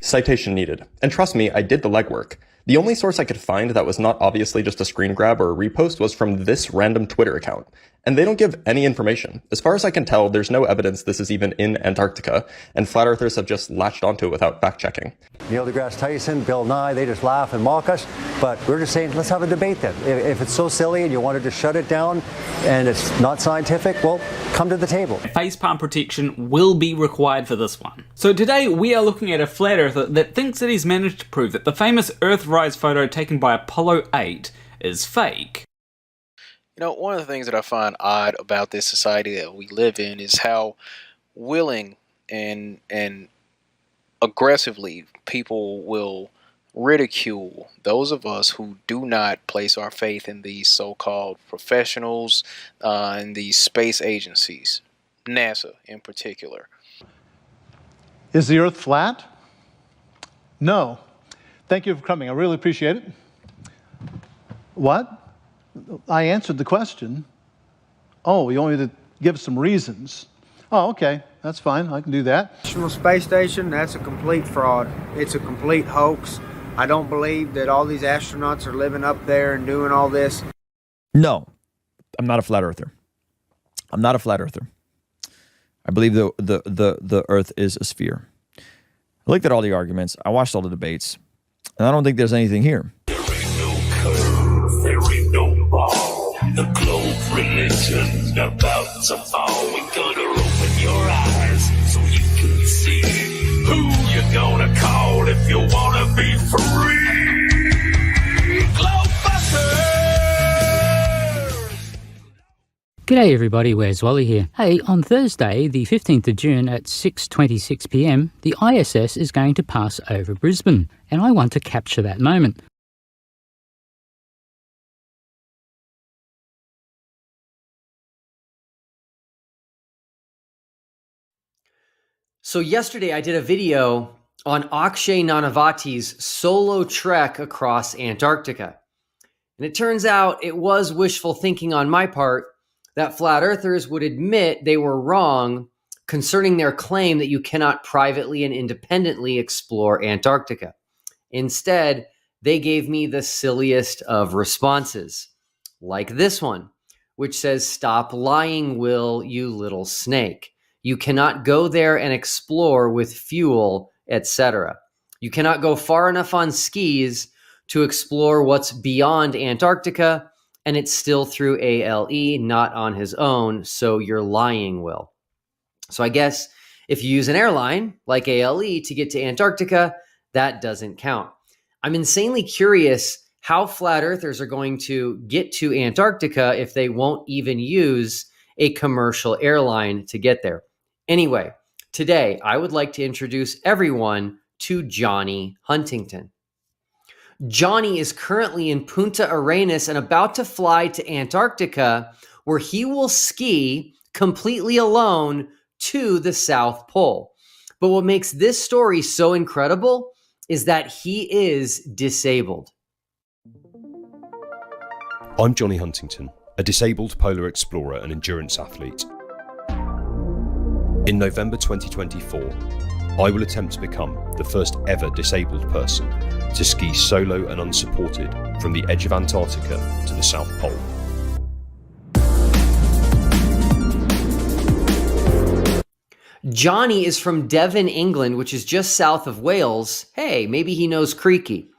Citation needed. And trust me, I did the legwork. The only source I could find that was not obviously just a screen grab or a repost was from this random Twitter account. And they don't give any information. As far as I can tell, there's no evidence this is even in Antarctica, and flat earthers have just latched onto it without fact-checking. Neil deGrasse Tyson, Bill Nye, they just laugh and mock us, but we're just saying, let's have a debate then. If it's so silly and you wanted to shut it down and it's not scientific, well, come to the table. Facepalm protection will be required for this one. So today we are looking at a flat earther that thinks that he's managed to prove that the famous Earthrise photo taken by Apollo 8 is fake. You know, one of the things that I find odd about this society that we live in is how willing and aggressively people will ridicule those of us who do not place our faith in these so-called professionals and these space agencies, NASA in particular. Is the Earth flat? No. Thank you for coming. I really appreciate it. What? I answered the question. Oh, you want me to give some reasons? Oh, okay. That's fine. I can do that. National Space Station, that's a complete fraud. It's a complete hoax. I don't believe that all these astronauts are living up there and doing all this. No, I'm not a flat earther. I'm not a flat earther. I believe the Earth is a sphere. I looked at all the arguments. I watched all the debates. And I don't think there's anything here. There ain't no ball. The globe religion about to fall. We gonna open your eyes so you can see who you're gonna call if you wanna be free. Globebusters! G'day everybody, Where's Wally here. Hey, on Thursday, the 15th of June at 6:26 p.m, the ISS is going to pass over Brisbane, and I want to capture that moment. So yesterday I did a video on Akshay Nanavati's solo trek across Antarctica. And it turns out it was wishful thinking on my part that flat earthers would admit they were wrong concerning their claim that you cannot privately and independently explore Antarctica. Instead, they gave me the silliest of responses, like this one, which says, "Stop lying, Will, you little snake. You cannot go there and explore with fuel, etc. You cannot go far enough on skis to explore what's beyond Antarctica, and it's still through ALE, not on his own, so you're lying, Will." So I guess if you use an airline like ALE to get to Antarctica, that doesn't count. I'm insanely curious how flat earthers are going to get to Antarctica if they won't even use a commercial airline to get there. Anyway, today I would like to introduce everyone to Johnny Huntington. Johnny is currently in Punta Arenas and about to fly to Antarctica, where he will ski completely alone to the South Pole. But what makes this story so incredible is that he is disabled. I'm Johnny Huntington, a disabled polar explorer and endurance athlete. In November 2024, I will attempt to become the first ever disabled person to ski solo and unsupported from the edge of Antarctica to the South Pole. Johnny is from Devon, England, which is just south of Wales. Hey, maybe he knows Creaky.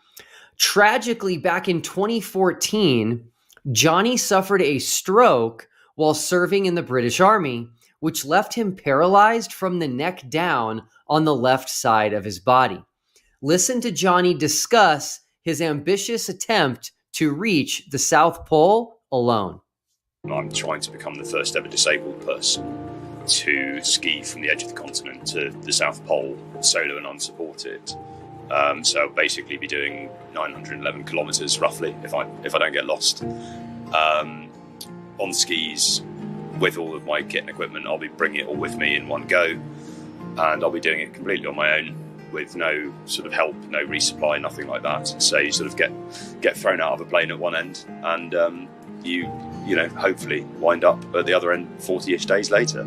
Tragically, back in 2014, Johnny suffered a stroke while serving in the British Army, which left him paralyzed from the neck down on the left side of his body. Listen to Johnny discuss his ambitious attempt to reach the South Pole alone. I'm trying to become the first ever disabled person to ski from the edge of the continent to the South Pole, solo and unsupported. So I'll basically be doing 911 kilometers roughly if I don't get lost. On skis with all of my kit and equipment. I'll be bringing it all with me in one go, and I'll be doing it completely on my own with no sort of help, no resupply, nothing like that. So you sort of get thrown out of a plane at one end, and you know, hopefully wind up at the other end 40-ish days later.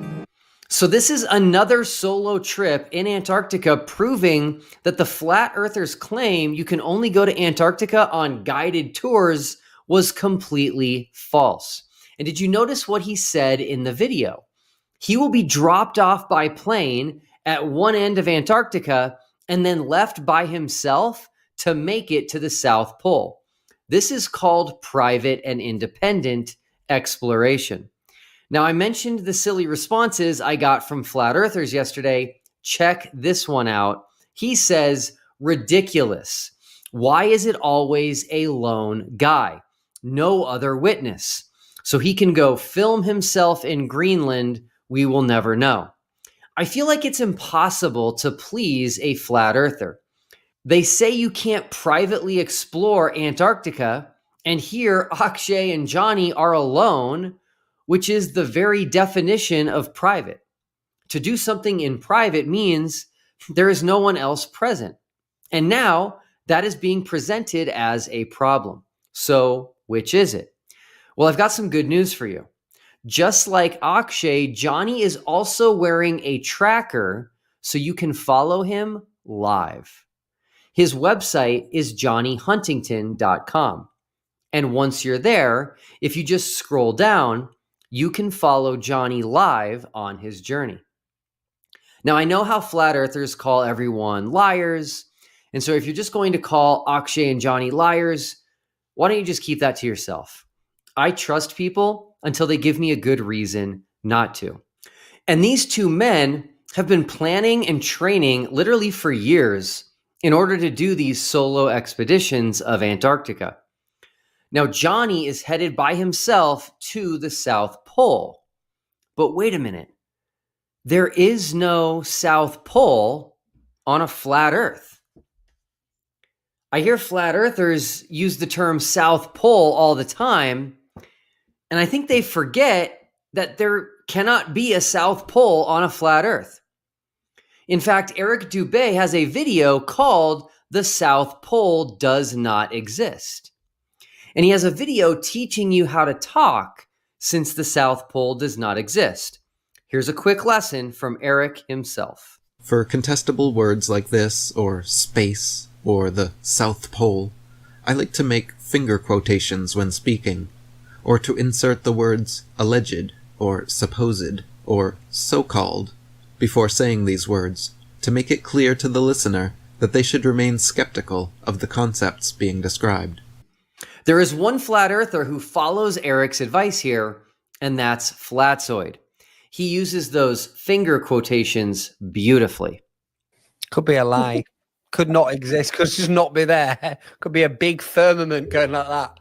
So this is another solo trip in Antarctica, proving that the flat earthers' claim you can only go to Antarctica on guided tours was completely false. And did you notice what he said in the video? He will be dropped off by plane at one end of Antarctica and then left by himself to make it to the South Pole. This is called private and independent exploration. Now, I mentioned the silly responses I got from flat earthers yesterday. Check this one out. He says, "Ridiculous. Why is it always a lone guy? No other witness. So he can go film himself in Greenland. We will never know." I feel like it's impossible to please a flat earther. They say you can't privately explore Antarctica, and here Akshay and Johnny are alone, which is the very definition of private. To do something in private means there is no one else present. And now that is being presented as a problem. So which is it? Well, I've got some good news for you. Just like Akshay, Johnny is also wearing a tracker so you can follow him live. His website is johnnyhuntington.com. And once you're there, if you just scroll down, you can follow Johnny live on his journey. Now, I know how flat earthers call everyone liars. And so if you're just going to call Akshay and Johnny liars, why don't you just keep that to yourself? I trust people until they give me a good reason not to. And these two men have been planning and training literally for years in order to do these solo expeditions of Antarctica. Now, Johnny is headed by himself to the South Pole. But wait a minute. There is no South Pole on a flat Earth. I hear flat earthers use the term South Pole all the time, and I think they forget that there cannot be a South Pole on a flat Earth. In fact, Eric Dubé has a video called "The South Pole Does Not Exist." And he has a video teaching you how to talk since the South Pole does not exist. Here's a quick lesson from Eric himself. For contestable words like this, or space, or the South Pole, I like to make finger quotations when speaking, or to insert the words alleged, or supposed, or so-called before saying these words, to make it clear to the listener that they should remain skeptical of the concepts being described. There is one flat earther who follows Eric's advice here, and that's Flatzoid. He uses those finger quotations beautifully. Could be a lie. Could not exist. Could just not be there. Could be a big firmament going like that.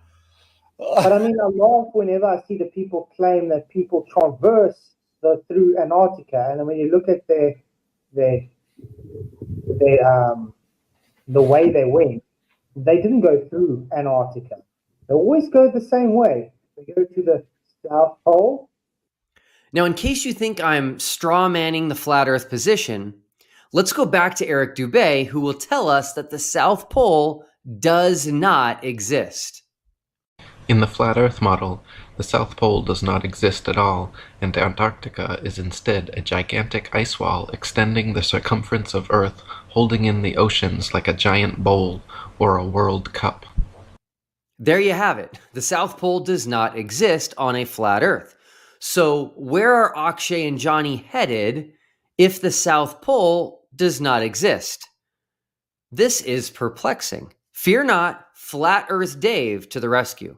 But I mean, I laugh whenever I see the people claim that people traverse through Antarctica, and when you look at the way they went, they didn't go through Antarctica. They always go the same way. They go to the South Pole. Now, in case you think I'm straw manning the flat Earth position, let's go back to Eric Dubé, who will tell us that the South Pole does not exist. In the flat Earth model, the South Pole does not exist at all, and Antarctica is instead a gigantic ice wall extending the circumference of Earth, holding in the oceans like a giant bowl or a World Cup. There you have it. The South Pole does not exist on a flat Earth. So where are Akshay and Johnny headed if the South Pole does not exist? This is perplexing. Fear not, Flat Earth Dave to the rescue.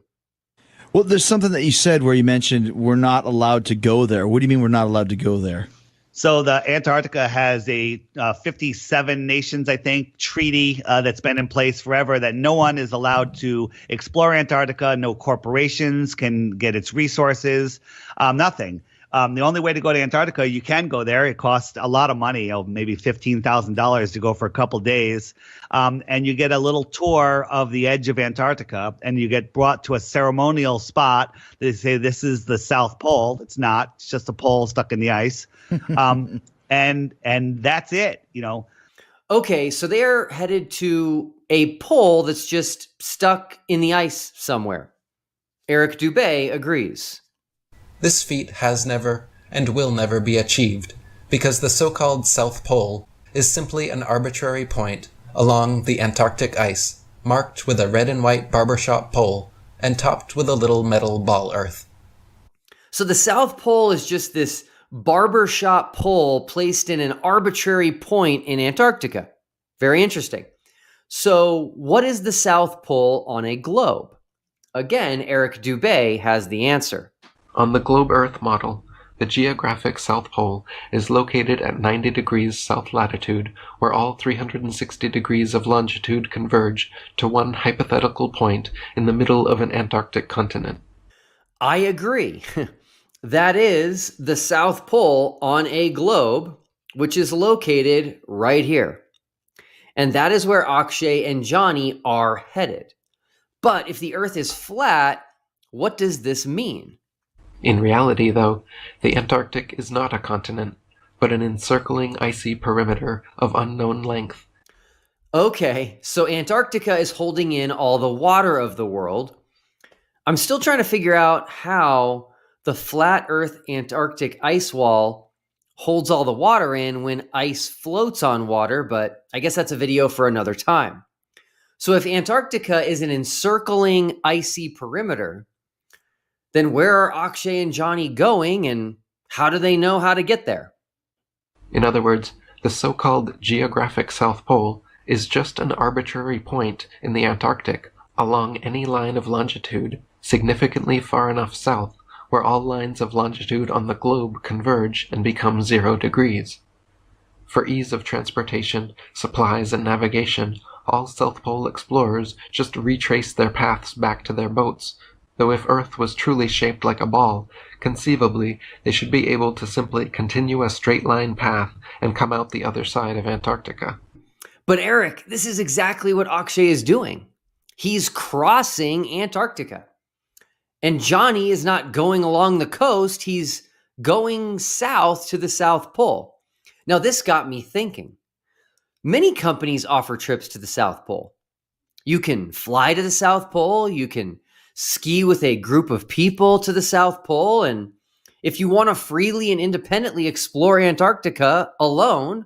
Well, there's something that you said where you mentioned we're not allowed to go there. What do you mean we're not allowed to go there? So the Antarctica has a 57 nations, I think, treaty that's been in place forever that no one is allowed to explore Antarctica. No corporations can get its resources, nothing. The only way to go to Antarctica, you can go there. It costs a lot of money, maybe $15,000 to go for a couple days. And you get a little tour of the edge of Antarctica, and you get brought to a ceremonial spot. They say this is the South Pole. It's not. It's just a pole stuck in the ice. And that's it, you know. Okay, so they're headed to a pole that's just stuck in the ice somewhere. Eric Dubé agrees. This feat has never and will never be achieved because the so-called South Pole is simply an arbitrary point along the Antarctic ice, marked with a red and white barbershop pole and topped with a little metal ball earth. So the South Pole is just this barbershop pole placed in an arbitrary point in Antarctica. Very interesting. So what is the South Pole on a globe? Again, Eric Dubé has the answer. On the globe Earth model, the geographic South Pole is located at 90 degrees south latitude, where all 360 degrees of longitude converge to one hypothetical point in the middle of an Antarctic continent. I agree. That is the South Pole on a globe, which is located right here. And that is where Akshay and Johnny are headed. But if the Earth is flat, what does this mean? In reality, though, the Antarctic is not a continent, but an encircling icy perimeter of unknown length. Okay, so Antarctica is holding in all the water of the world. I'm still trying to figure out how the flat Earth Antarctic ice wall holds all the water in when ice floats on water, but I guess that's a video for another time. So if Antarctica is an encircling icy perimeter, then where are Akshay and Johnny going, and how do they know how to get there? In other words, the so-called geographic South Pole is just an arbitrary point in the Antarctic along any line of longitude significantly far enough south where all lines of longitude on the globe converge and become 0 degrees. For ease of transportation, supplies, and navigation, all South Pole explorers just retrace their paths back to their boats, though if Earth was truly shaped like a ball, conceivably they should be able to simply continue a straight-line path and come out the other side of Antarctica. But Eric, this is exactly what Akshay is doing. He's crossing Antarctica. And Johnny is not going along the coast, he's going south to the South Pole. Now, this got me thinking. Many companies offer trips to the South Pole. You can fly to the South Pole, you can ski with a group of people to the South Pole, and if you want to freely and independently explore Antarctica alone,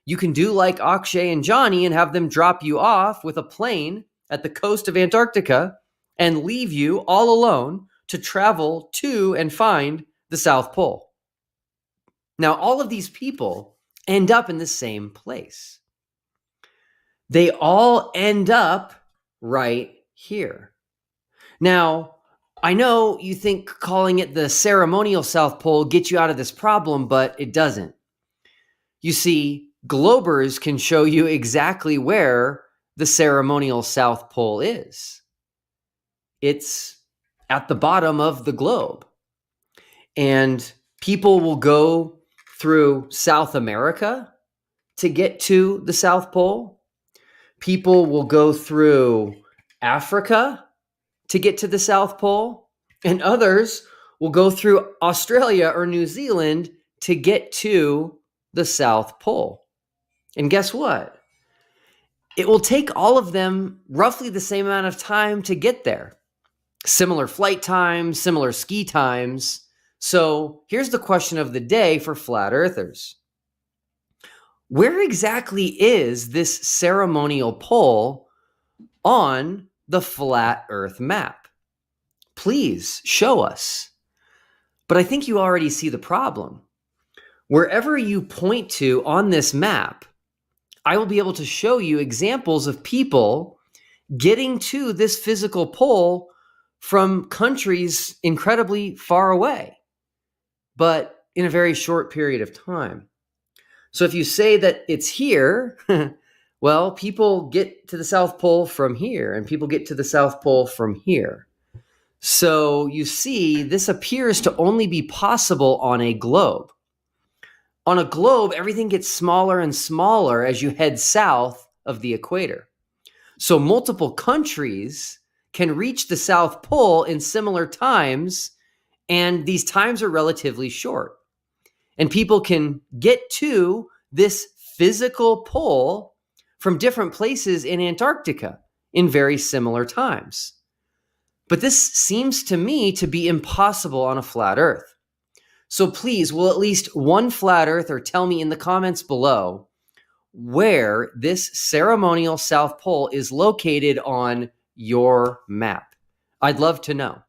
you can do like Akshay and Johnny and have them drop you off with a plane at the coast of Antarctica and leave you all alone to travel to and find the South Pole. Now, all of these people end up in the same place. They all end up right here. Now, I know you think calling it the ceremonial South Pole gets you out of this problem, but it doesn't. You see, Globers can show you exactly where the ceremonial South Pole is. It's at the bottom of the globe. And people will go through South America to get to the South Pole. People will go through Africa to get to the South Pole, and others will go through Australia or New Zealand to get to the South Pole. And guess what? It will take all of them roughly the same amount of time to get there. Similar flight times, similar ski times. So here's the question of the day for flat earthers. Where exactly is this ceremonial pole on the flat earth map? Please show us. But I think you already see the problem. Wherever you point to on this map, I will be able to show you examples of people getting to this physical pole from countries incredibly far away, but in a very short period of time. So if you say that it's here, well, people get to the South Pole from here, and people get to the South Pole from here. So you see, this appears to only be possible on a globe. On a globe, everything gets smaller and smaller as you head south of the equator. So multiple countries can reach the South Pole in similar times, and these times are relatively short. And people can get to this physical pole from different places in Antarctica in very similar times. But this seems to me to be impossible on a flat Earth. So please, will at least one flat earther tell me in the comments below where this ceremonial South Pole is located on your map? I'd love to know.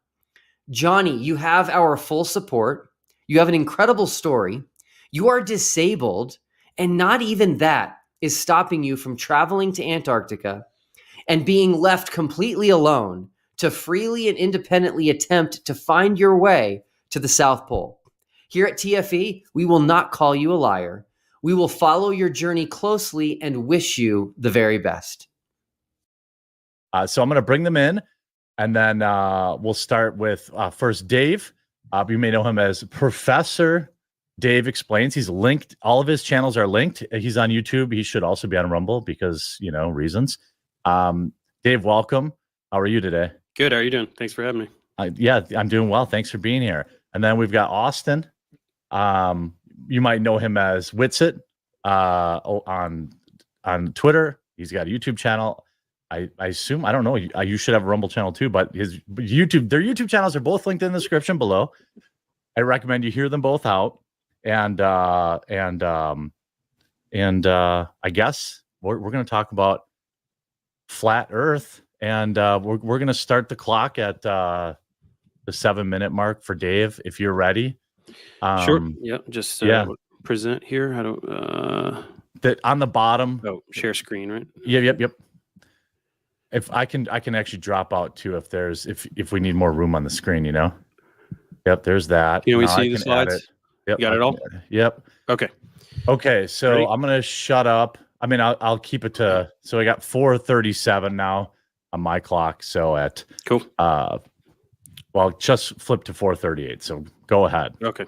Johnny, you have our full support. You have an incredible story. You are disabled, and not even that is stopping you from traveling to Antarctica and being left completely alone to freely and independently attempt to find your way to the South Pole. Here at TFE, we will not call you a liar. We will follow your journey closely and wish you the very best. So I'm going to bring them in, and then we'll start with first Dave. You may know him as Professor Dave Explains. He's linked. All of his channels are linked. He's on YouTube. He should also be on Rumble because, you know, reasons. Dave, welcome. How are you today? Good. How are you doing? Thanks for having me. Yeah, I'm doing well. Thanks for being here. And then we've got Austin. You might know him as Witsit on Twitter. He's got a YouTube channel. I assume, I don't know, you should have a Rumble channel too, but their YouTube channels are both linked in the description below. I recommend you hear them both out. And I guess we're going to talk about flat Earth, and we're going to start the clock at the 7-minute mark for Dave, if you're ready. Sure. Yeah. Just present here? How do that on the bottom? Oh, share screen, right? Yep. If I can actually drop out too if we need more room on the screen, you know. Yep, there's that. Can we Now see the slides? Yep, You got it all? Yep. Okay, so Ready? I'm gonna shut up. I mean, I'll keep it to. So I got 4:37 now on my clock. So at cool. Well, just flip to 4:38. So go ahead. Okay.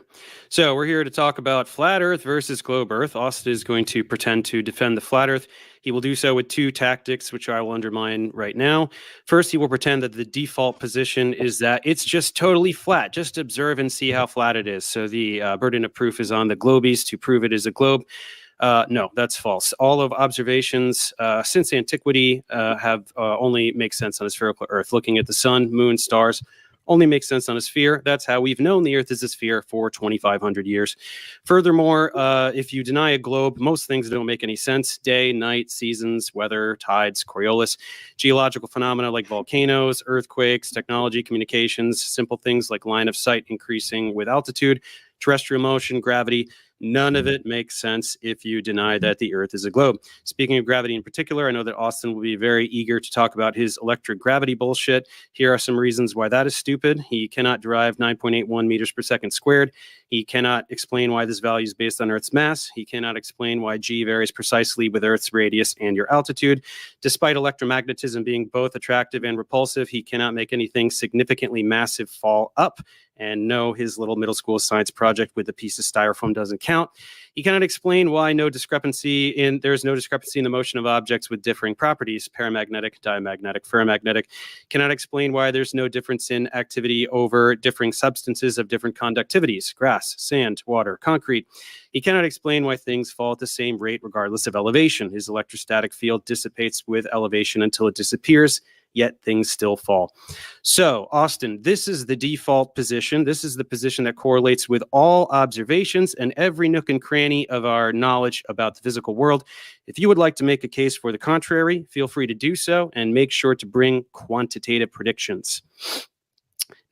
So we're here to talk about flat Earth versus globe Earth. Austin is going to pretend to defend the flat Earth. He will do so with two tactics, which I will undermine right now. First, he will pretend that the default position is that it's just totally flat. Just observe and see how flat it is. So the burden of proof is on the globies to prove it is a globe. No, that's false. All of observations since antiquity have only make sense on a spherical Earth. Looking at the sun, moon, stars, only makes sense on a sphere. That's how we've known the Earth is a sphere for 2,500 years. Furthermore, if you deny a globe, most things don't make any sense. Day, night, seasons, weather, tides, Coriolis, geological phenomena like volcanoes, earthquakes, technology, communications, simple things like line of sight increasing with altitude, terrestrial motion, gravity. None of it makes sense if you deny that the Earth is a globe. Speaking of gravity in particular, I know that Austin will be very eager to talk about his electric gravity bullshit. Here are some reasons why that is stupid. He cannot derive 9.81 meters per second squared. He cannot explain why this value is based on Earth's mass. He cannot explain why G varies precisely with Earth's radius and your altitude. Despite electromagnetism being both attractive and repulsive, he cannot make anything significantly massive fall up. And no, his little middle school science project with a piece of styrofoam doesn't count. He cannot explain why there's no discrepancy in the motion of objects with differing properties, paramagnetic, diamagnetic, ferromagnetic. Cannot explain why there's no difference in activity over differing substances of different conductivities, grass, sand, water, concrete. He cannot explain why things fall at the same rate regardless of elevation. His electrostatic field dissipates with elevation until it disappears, yet things still fall. So, Austin, this is the default position. This is the position that correlates with all observations and every nook and cranny of our knowledge about the physical world. If you would like to make a case for the contrary, feel free to do so, and make sure to bring quantitative predictions.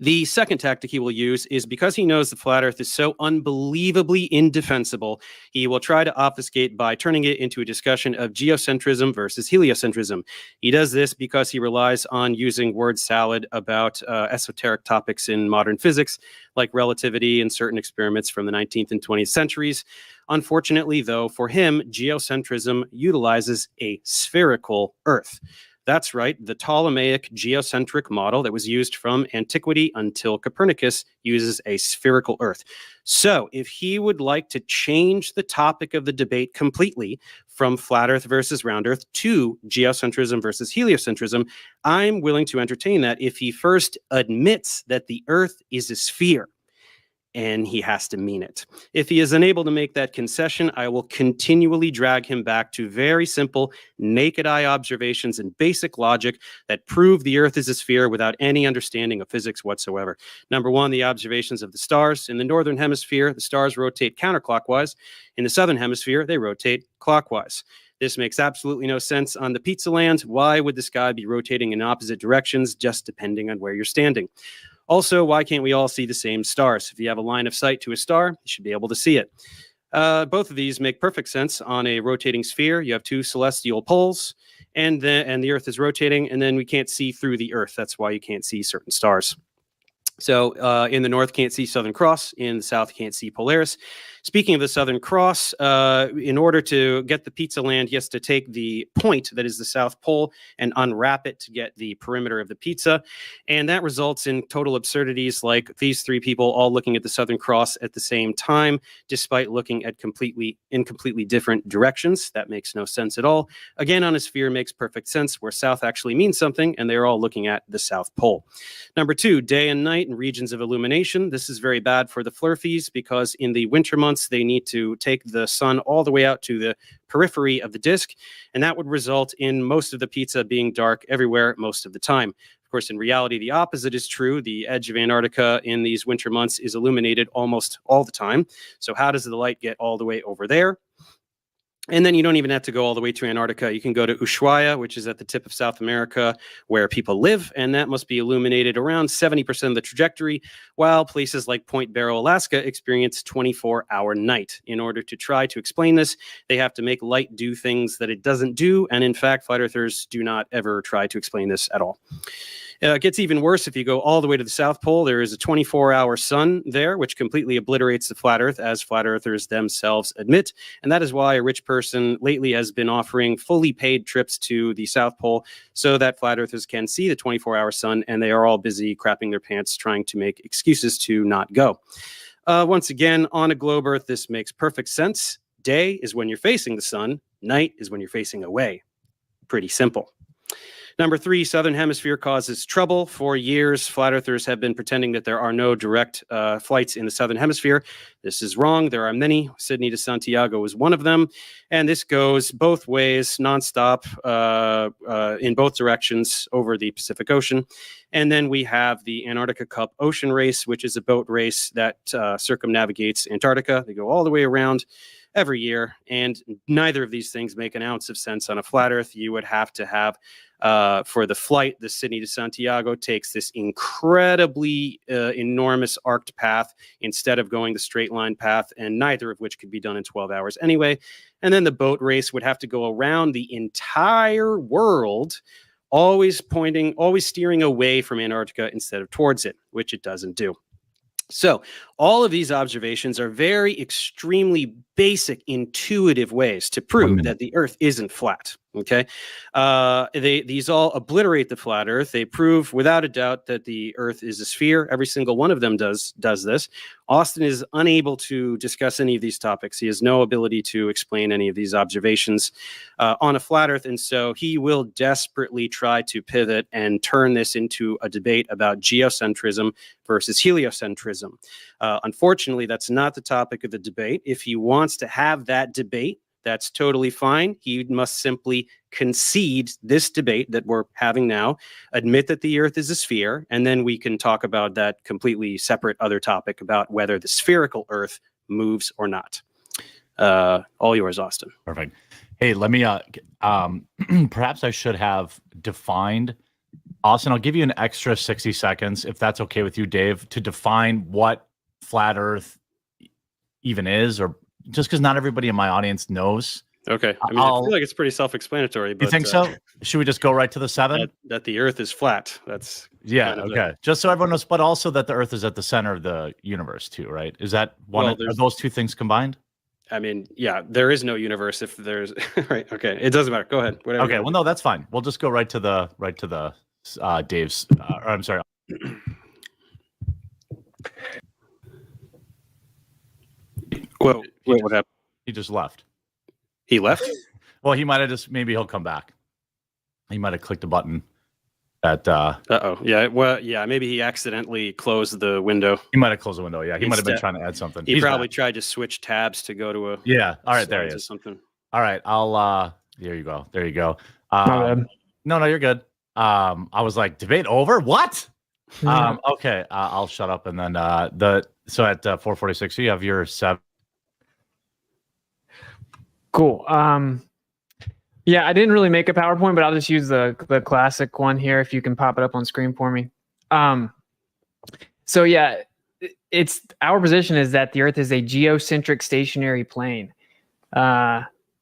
The second tactic he will use is because he knows the flat Earth is so unbelievably indefensible, he will try to obfuscate by turning it into a discussion of geocentrism versus heliocentrism. He does this because he relies on using word salad about esoteric topics in modern physics, like relativity and certain experiments from the 19th and 20th centuries. Unfortunately, though, for him, geocentrism utilizes a spherical Earth. That's right, the Ptolemaic geocentric model that was used from antiquity until Copernicus uses a spherical Earth. So if he would like to change the topic of the debate completely from flat Earth versus round Earth to geocentrism versus heliocentrism, I'm willing to entertain that if he first admits that the Earth is a sphere. And he has to mean it. If he is unable to make that concession, I will continually drag him back to very simple, naked eye observations and basic logic that prove the Earth is a sphere without any understanding of physics whatsoever. Number one, the observations of the stars. In the northern hemisphere, the stars rotate counterclockwise. In the southern hemisphere, they rotate clockwise. This makes absolutely no sense on the pizza land. Why would the sky be rotating in opposite directions, just depending on where you're standing? Also, why can't we all see the same stars? If you have a line of sight to a star, you should be able to see it. Both of these make perfect sense. On a rotating sphere, you have two celestial poles, and the Earth is rotating, and then we can't see through the Earth. That's why you can't see certain stars. So in the north, can't see Southern Cross. In the south, can't see Polaris. Speaking of the Southern Cross, in order to get the pizza land, he has to take the point that is the South Pole and unwrap it to get the perimeter of the pizza. And that results in total absurdities like these three people all looking at the Southern Cross at the same time, despite looking at completely different directions. That makes no sense at all. Again, on a sphere makes perfect sense where south actually means something, and they're all looking at the South Pole. Number two, day and night and regions of illumination. This is very bad for the Flurfies because in the winter months, they need to take the sun all the way out to the periphery of the disk, and that would result in most of the pizza being dark everywhere most of the time. Of course, in reality, the opposite is true. The edge of Antarctica in these winter months is illuminated almost all the time. So how does the light get all the way over there? And then you don't even have to go all the way to Antarctica. You can go to Ushuaia, which is at the tip of South America, where people live, and that must be illuminated around 70% of the trajectory, while places like Point Barrow, Alaska, experience 24-hour night. In order to try to explain this, they have to make light do things that it doesn't do, and in fact, flat earthers do not ever try to explain this at all. It gets even worse if you go all the way to the South Pole. There is a 24-hour sun there, which completely obliterates the flat Earth, as flat earthers themselves admit. And that is why a rich person lately has been offering fully paid trips to the South Pole so that flat earthers can see the 24-hour sun, and they are all busy crapping their pants trying to make excuses to not go. Once again, on a globe Earth, this makes perfect sense. Day is when you're facing the sun. Night is when you're facing away. Pretty simple. Number 3, Southern Hemisphere causes trouble. For years, flat earthers have been pretending that there are no direct flights in the Southern Hemisphere. This is wrong. There are many. Sydney to Santiago is one of them. And this goes both ways, nonstop, in both directions over the Pacific Ocean. And then we have the Antarctica Cup Ocean Race, which is a boat race that circumnavigates Antarctica. They go all the way around every year, and neither of these things make an ounce of sense on a flat Earth. You would have to have, for the flight, the Sydney to Santiago takes this incredibly enormous arced path instead of going the straight line path, and neither of which could be done in 12 hours anyway. And then the boat race would have to go around the entire world, always steering away from Antarctica instead of towards it, which it doesn't do. So all of these observations are very extremely basic, intuitive ways to prove that the Earth isn't flat. Okay, these all obliterate the flat Earth. They prove without a doubt that the Earth is a sphere. Every single one of them does this. Austin is unable to discuss any of these topics. He has no ability to explain any of these observations on a flat Earth, and so he will desperately try to pivot and turn this into a debate about geocentrism versus heliocentrism. Unfortunately, that's not the topic of the debate. If he wants to have that debate, that's totally fine. He must simply concede this debate that we're having now, admit that the Earth is a sphere, and then we can talk about that completely separate other topic about whether the spherical Earth moves or not. All yours, Austin. Perfect. Hey, let me, perhaps I should have defined, Austin, I'll give you an extra 60 seconds, if that's okay with you, Dave, to define what flat Earth even is, or just because not everybody in my audience knows. Okay. I mean, I feel like it's pretty self-explanatory. But, you think so? Should we just go right to the 7? That the Earth is flat. That's okay. Just so everyone knows, but also that the Earth is at the center of the universe too, right? Is that are those two things combined? I mean, yeah, there is no universe if there's right. Okay, it doesn't matter. Go ahead. Whatever. Okay. Well, no, that's fine. We'll just go right to the Dave's. Or I'm sorry. Well, wait, what happened? He just left. He left? Well, he might have just, maybe he'll come back. He might have clicked a button at yeah, well, yeah, maybe he accidentally closed the window. He might have closed the window. Yeah, he might have been trying to add something. He probably tried to switch tabs to go to a all right, there he is. Something. All right, I'll there you go. My bad. No, you're good. I was like, debate over? What? Okay, I'll shut up, and then so at 4:46, you have your 7. Cool. Yeah, I didn't really make a PowerPoint, but I'll just use the classic one here if you can pop it up on screen for me. So yeah, it's our position is that the Earth is a geocentric stationary plane.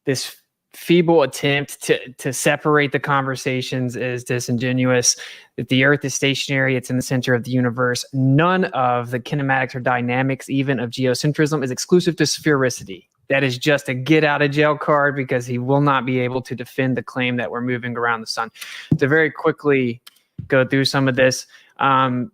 This feeble attempt to separate the conversations is disingenuous. That the Earth is stationary, it's in the center of the universe. None of the kinematics or dynamics, even of geocentrism, is exclusive to sphericity. That is just a get out of jail card because he will not be able to defend the claim that we're moving around the sun. To very quickly go through some of this,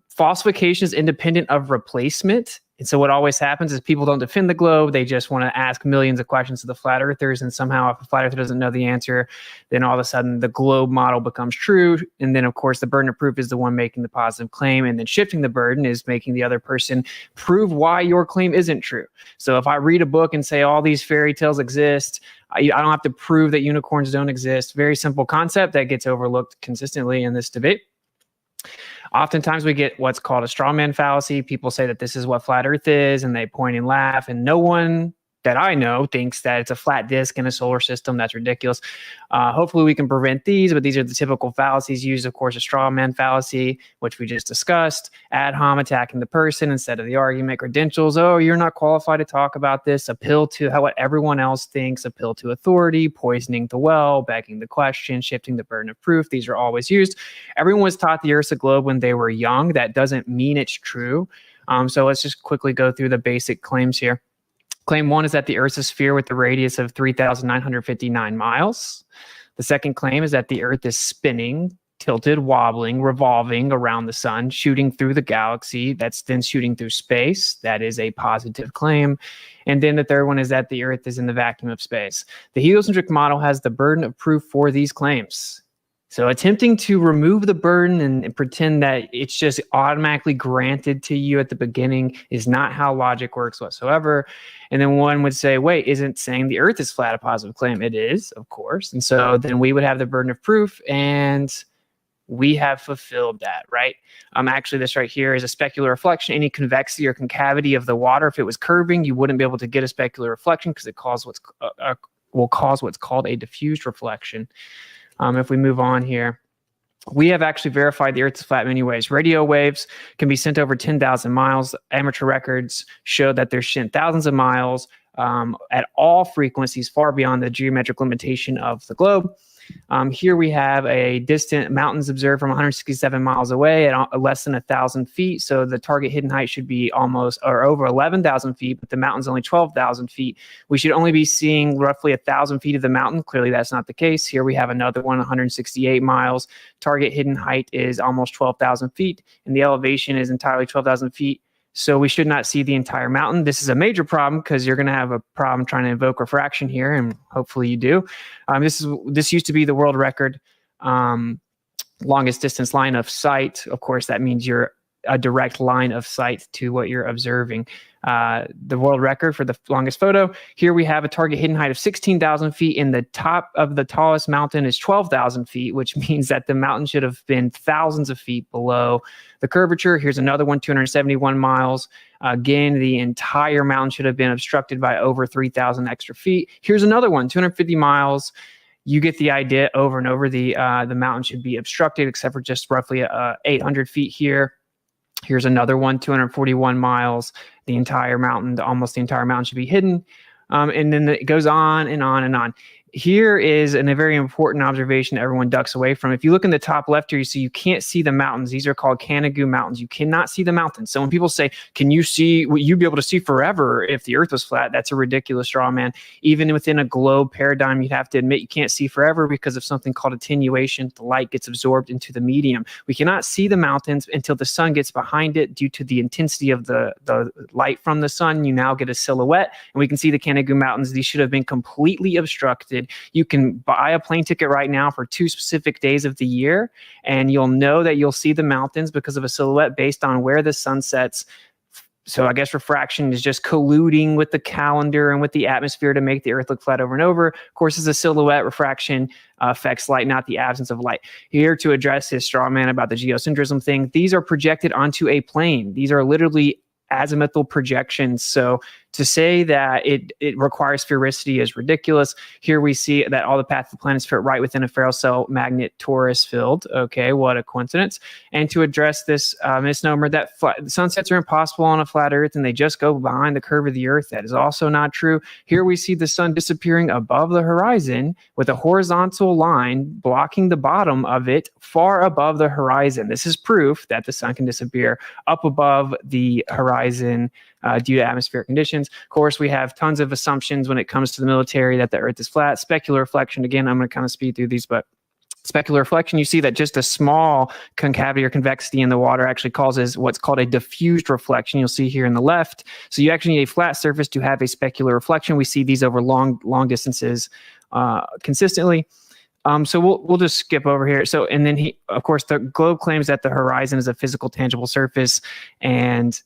falsification is independent of replacement. And so what always happens is people don't defend the globe. They just want to ask millions of questions to the flat earthers. And somehow if a flat earther doesn't know the answer, then all of a sudden the globe model becomes true. And then of course the burden of proof is the one making the positive claim. And then shifting the burden is making the other person prove why your claim isn't true. So if I read a book and say all these fairy tales exist, I don't have to prove that unicorns don't exist. Very simple concept that gets overlooked consistently in this debate. Oftentimes we get what's called a straw man fallacy. People say that this is what flat earth is, and they point and laugh, and no one that I know thinks that it's a flat disk in a solar system. That's ridiculous. Hopefully we can prevent these, but these are the typical fallacies used. Of course, a straw man fallacy, which we just discussed, ad hom, attacking the person instead of the argument, credentials. Oh, you're not qualified to talk about this. Appeal to what everyone else thinks, appeal to authority, poisoning the well, begging the question, shifting the burden of proof. These are always used. Everyone was taught the Earth's a globe when they were young. That doesn't mean it's true. So let's just quickly go through the basic claims here. Claim 1 is that the Earth's a sphere with a radius of 3,959 miles. The second claim is that the Earth is spinning, tilted, wobbling, revolving around the sun, shooting through the galaxy. That's then shooting through space. That is a positive claim. And then the third one is that the Earth is in the vacuum of space. The heliocentric model has the burden of proof for these claims. So attempting to remove the burden and pretend that it's just automatically granted to you at the beginning is not how logic works whatsoever. And then one would say, wait, isn't saying the Earth is flat a positive claim? It is, of course. And so then we would have the burden of proof, and we have fulfilled that, right? Actually, this right here is a specular reflection. Any convexity or concavity of the water, if it was curving, you wouldn't be able to get a specular reflection because it will cause what's called a diffused reflection. If we move on here, we have actually verified the Earth is flat in many ways. Radio waves can be sent over 10,000 miles. Amateur records show that they're sent thousands of miles at all frequencies far beyond the geometric limitation of the globe. Here we have a distant mountains observed from 167 miles away at less than 1,000 feet. So the target hidden height should be almost or over 11,000 feet, but the mountain's only 12,000 feet. We should only be seeing roughly 1,000 feet of the mountain. Clearly, that's not the case. Here we have another one, 168 miles. Target hidden height is almost 12,000 feet, and the elevation is entirely 12,000 feet. So we should not see the entire mountain. This is a major problem because you're going to have a problem trying to invoke refraction here, and hopefully you do. This used to be the world record longest distance line of sight. Of course, that means you're a direct line of sight to what you're observing. The world record for the longest photo. Here we have a target hidden height of 16,000 feet, and the top of the tallest mountain is 12,000 feet, which means that the mountain should have been thousands of feet below the curvature. Here's another one, 271 miles. Again, the entire mountain should have been obstructed by over 3,000 extra feet. Here's another one, 250 miles. You get the idea. Over and over, the mountain should be obstructed, except for just roughly 800 feet here. Here's another one, 241 miles. The entire mountain, almost the entire mountain should be hidden. And then it goes on and on and on. Here is a very important observation everyone ducks away from. If you look in the top left here, you see you can't see the mountains. These are called Canigou Mountains. You cannot see the mountains. So when people say, can you see what you'd be able to see forever if the Earth was flat? That's a ridiculous straw man. Even within a globe paradigm, you'd have to admit you can't see forever because of something called attenuation. The light gets absorbed into the medium. We cannot see the mountains until the sun gets behind it due to the intensity of the light from the sun. You now get a silhouette, and we can see the Canigou Mountains. These should have been completely obstructed. You can buy a plane ticket right now for 2 specific days of the year, and you'll know that you'll see the mountains because of a silhouette based on where the sun sets. So I guess refraction is just colluding with the calendar and with the atmosphere to make the Earth look flat over and over. Of course, as a silhouette, refraction affects light, not the absence of light. Here to address his straw man about the geocentrism thing, these are projected onto a plane. These are literally azimuthal projections. So to say that it requires sphericity is ridiculous. Here we see that all the paths of the planets fit right within a Ferrocell magnet torus field. Okay, what a coincidence. And to address this misnomer that sunsets are impossible on a flat Earth and they just go behind the curve of the Earth, that is also not true. Here we see the sun disappearing above the horizon with a horizontal line blocking the bottom of it far above the horizon. This is proof that the sun can disappear up above the horizon due to atmospheric conditions. Of course, we have tons of assumptions when it comes to the military that the Earth is flat. Specular reflection, again, I'm going to kind of speed through these, but specular reflection, you see that just a small concavity or convexity in the water actually causes what's called a diffused reflection. You'll see here in the left. So you actually need a flat surface to have a specular reflection. We see these over long distances consistently. So we'll just skip over here. So, and then of course, the globe claims that the horizon is a physical, tangible surface, and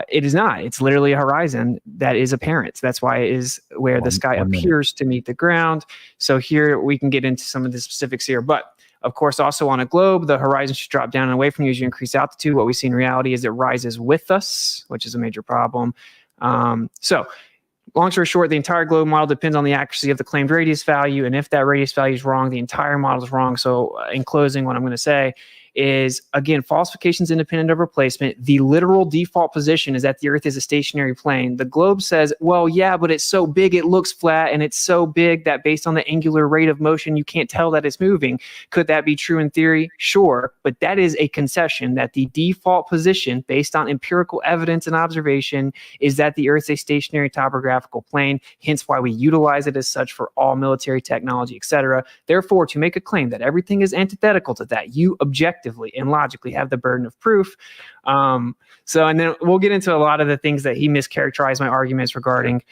it is not. It's literally a horizon that is apparent. That's why it is where the sky appears to meet the ground. So here we can get into some of the specifics here, but of course, also on a globe, the horizon should drop down and away from you as you increase altitude. What we see in reality is it rises with us, which is a major problem. So long story short, the entire globe model depends on the accuracy of the claimed radius value. And if that radius value is wrong, the entire model is wrong. So in closing, what I'm going to say is, again, falsifications independent of replacement. The literal default position is that the Earth is a stationary plane. The globe says, well, yeah, but it's so big it looks flat, and it's so big that based on the angular rate of motion, you can't tell that it's moving. Could that be true in theory? Sure, but that is a concession that the default position, based on empirical evidence and observation, is that the Earth is a stationary topographical plane, hence why we utilize it as such for all military technology, etc. Therefore, to make a claim that everything is antithetical to that, you objectively and logically have the burden of proof. And then we'll get into a lot of the things that he mischaracterized my arguments regarding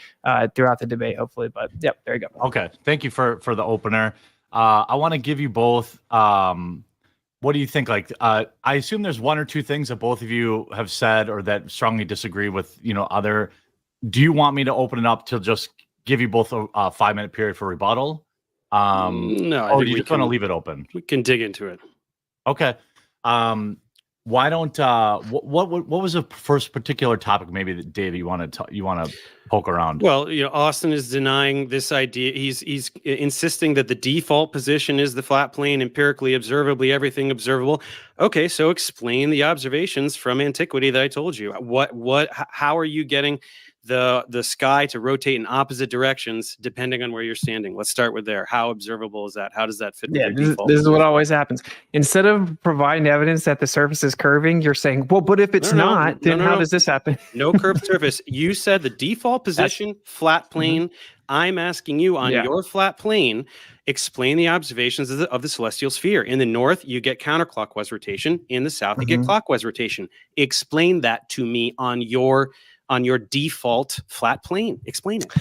throughout the debate, hopefully. But yep, there you go. Okay, thank you for the opener. I want to give you both. What do you think? Like, I assume there's one or two things that both of you have said or that strongly disagree with. Other. Do you want me to open it up to just give you both a 5-minute period for rebuttal? No, or you just want to leave it open? We can dig into it. Okay. Why don't what was the first particular topic maybe that Dave you want to poke around? Well, Austin is denying this idea. He's insisting that the default position is the flat plane, empirically, observably, everything observable. Okay, so explain the observations from antiquity that I told you. How are you getting the sky to rotate in opposite directions depending on where you're standing? Let's start with there. How observable is that? How does that fit with your default? This is what always happens. Instead of providing evidence that the surface is curving, you're saying, well, but if it's not, then how does this happen? No curved surface. You said the default position, flat plane. I'm asking you on your flat plane, explain the observations of the celestial sphere. In the north, you get counterclockwise rotation. In the south, you get clockwise rotation. Explain that to me on your default flat plane. Explain it.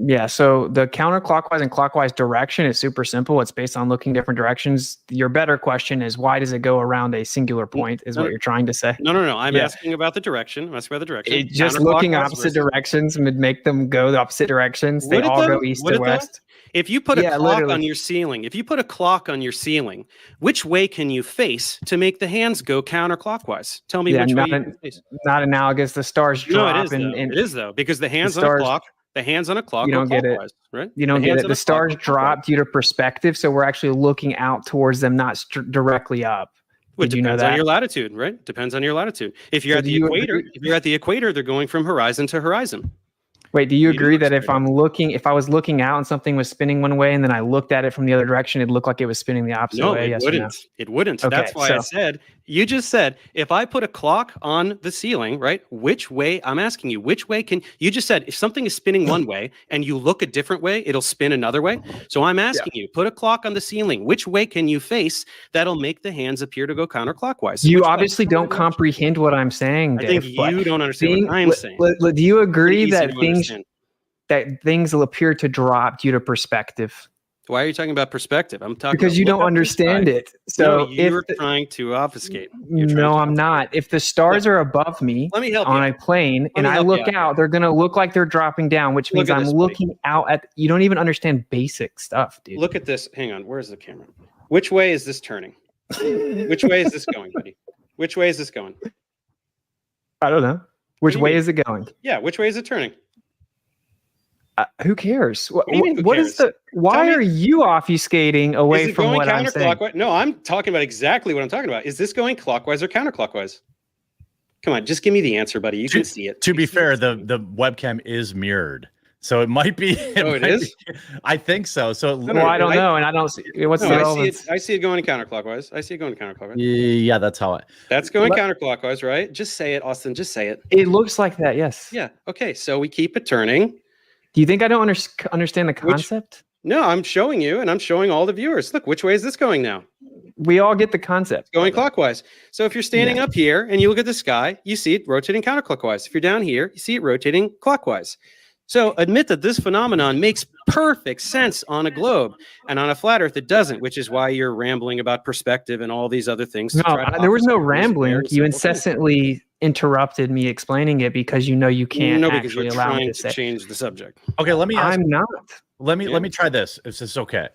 Yeah, so the counterclockwise and clockwise direction is super simple. It's based on looking different directions. Your better question is, why does it go around a singular point, is what you're trying to say. No. I'm asking about the direction. I'm asking about the direction. Just looking opposite directions would make them go the opposite directions. They all go east to west. If you put a clock on your ceiling, which way can you face to make the hands go counterclockwise? Tell me which way you can face. Not analogous. The stars drop. It is though, because the hands on a clock, you don't get it, right? You don't get it. The stars drop due to perspective, so we're actually looking out towards them, not directly up. Did you know that? Depends on your latitude, right? Depends on your latitude. If you're at the equator, they're going from horizon to horizon. Wait, do you agree that if I was looking out and something was spinning one way and then I looked at it from the other direction, it'd look like it was spinning the opposite way? No, it wouldn't. It wouldn't. Okay, that's why I said, you just said, if I put a clock on the ceiling, right, which way, I'm asking you, which way you just said, if something is spinning one way and you look a different way, it'll spin another way. So I'm asking you, put a clock on the ceiling, which way can you face that'll make the hands appear to go counterclockwise? You obviously don't comprehend what I'm saying, Dave. I think you don't understand what I'm saying. Do you agree that things will appear to drop due to perspective? Why are you talking about perspective? I'm talking because you don't understand it. So you're trying to obfuscate. No, I'm not. If the stars are above me on a plane and I look out, they're going to look like they're dropping down, which means I'm looking out at. You don't even understand basic stuff, dude. Look at this. Hang on. Where's the camera? Which way is this turning? Which way is this going, buddy? Which way is this going? I don't know. Which way is it going? Yeah. Which way is it turning? Who cares? Why are you obfuscating away from what I'm saying? No, I'm talking about exactly what I'm talking about. Is this going clockwise or counterclockwise? Come on, just give me the answer, buddy. You can see it. To be fair, the webcam is mirrored, so it might be. It is. I think so. So I don't know, and I don't see what's the relevance. I see it going counterclockwise. Yeah, that's how That's going counterclockwise, right? Just say it, Austin. Just say it. It looks like that. Yes. Yeah. Okay. So we keep it turning. Do you think I don't understand the concept? No, I'm showing you, and I'm showing all the viewers. Look, which way is this going now? We all get the concept. It's going clockwise. So if you're standing up here and you look at the sky, you see it rotating counterclockwise. If you're down here, you see it rotating clockwise. So admit that this phenomenon makes perfect sense on a globe, and on a flat Earth it doesn't, which is why you're rambling about perspective and all these other things. No, there was no rambling. You incessantly interrupted me explaining it because you know you can't actually allow me to say. Change the subject. Okay, let me ask. I'm not. Let me try this. If this is okay.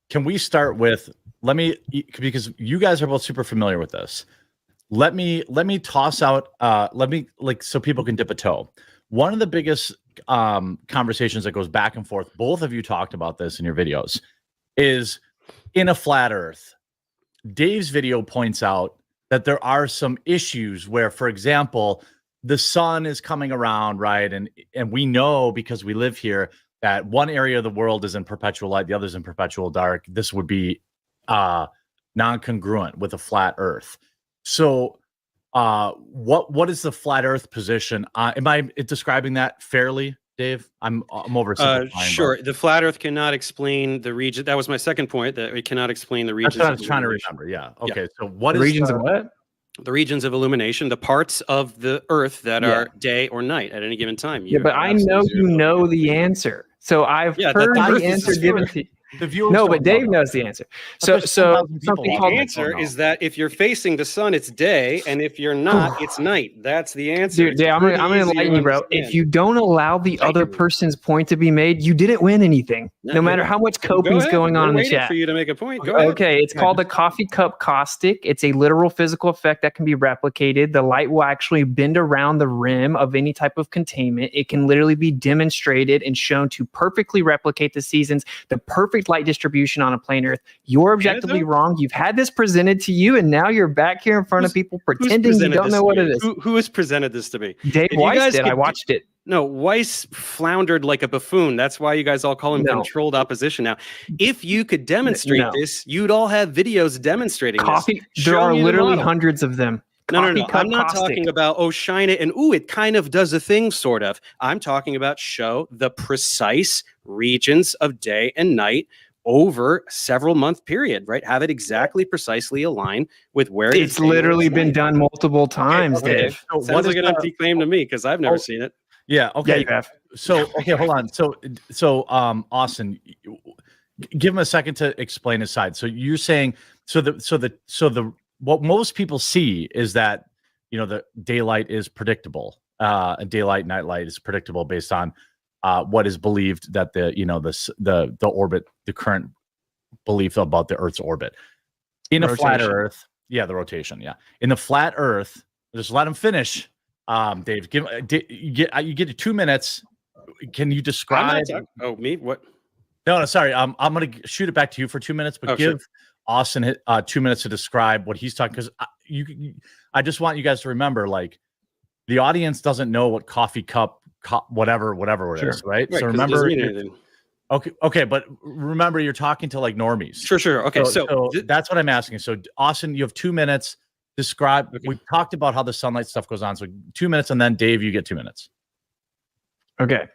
Can we start with because you guys are both super familiar with this. Let me toss out so people can dip a toe. One of the biggest conversations that goes back and forth, both of you talked about this in your videos, is in a flat earth. Dave's video points out that there are some issues where, for example, the sun is coming around, right? And we know, because we live here, that one area of the world is in perpetual light, the other is in perpetual dark. This would be non-congruent with a flat earth. So what is the flat earth position? Am I describing that fairly, Dave? I'm oversimplifying. Sure. The flat earth cannot explain the region. That was my second point, that it cannot explain the regions. That's what I was trying to remember. Yeah. Okay. So what The is regions the, of what? The regions of illumination, the parts of the earth that are day or night at any given time. Yeah, but I know you know the answer. So I've heard the answer given to you. No, but Dave knows the answer. So something called the answer is that if you're facing the sun, it's day, and if you're not, it's night. That's the answer. Dude, I'm gonna enlighten you, bro. If you don't allow the other person's point to be made, you didn't win anything. No matter how much coping's going on in the chat. For you to make a point. Go ahead. Okay, it's called a coffee cup caustic. It's a literal physical effect that can be replicated. The light will actually bend around the rim of any type of containment. It can literally be demonstrated and shown to perfectly replicate the seasons, the perfect light distribution on a plane Earth. You're objectively wrong. You've had this presented to you, and now you're back here in front of people pretending you don't know what it is. Who has presented this to me? Dave Weiss did. I watched it. No, Weiss floundered like a buffoon. That's why you guys all call him controlled opposition now. If you could demonstrate this, you'd all have videos demonstrating coffee. This. There are me the literally model. hundreds of them. No. Coffee cup I'm not caustic. talking about, shine it and it kind of does a thing, sort of. I'm talking about show the precise regions of day and night over several month period, right? Have it exactly precisely align with where It's literally been done multiple times, Dave. So sounds like an empty claim to me because I've never seen it. Yeah. Okay. Yeah, you have. So okay, hold on. So Austin, give him a second to explain his side. So you're saying the what most people see is that the daylight is predictable. Daylight, nightlight is predictable based on what is believed that the orbit, the current belief about the Earth's orbit. In a flat Earth, the rotation, in the flat Earth, just let him finish. Dave, you get 2 minutes. Can you describe? Me? What? No, sorry. I'm going to shoot it back to you for 2 minutes, but give Austin 2 minutes to describe what he's talking, because I just want you guys to remember, like, the audience doesn't know what coffee cup, whatever it is, right? So remember, okay, but remember, you're talking to like normies. Sure. Okay, so that's what I'm asking. So Austin, you have 2 minutes. Describe. Okay. We talked about how the sunlight stuff goes on. So 2 minutes, and then Dave, you get 2 minutes. Okay.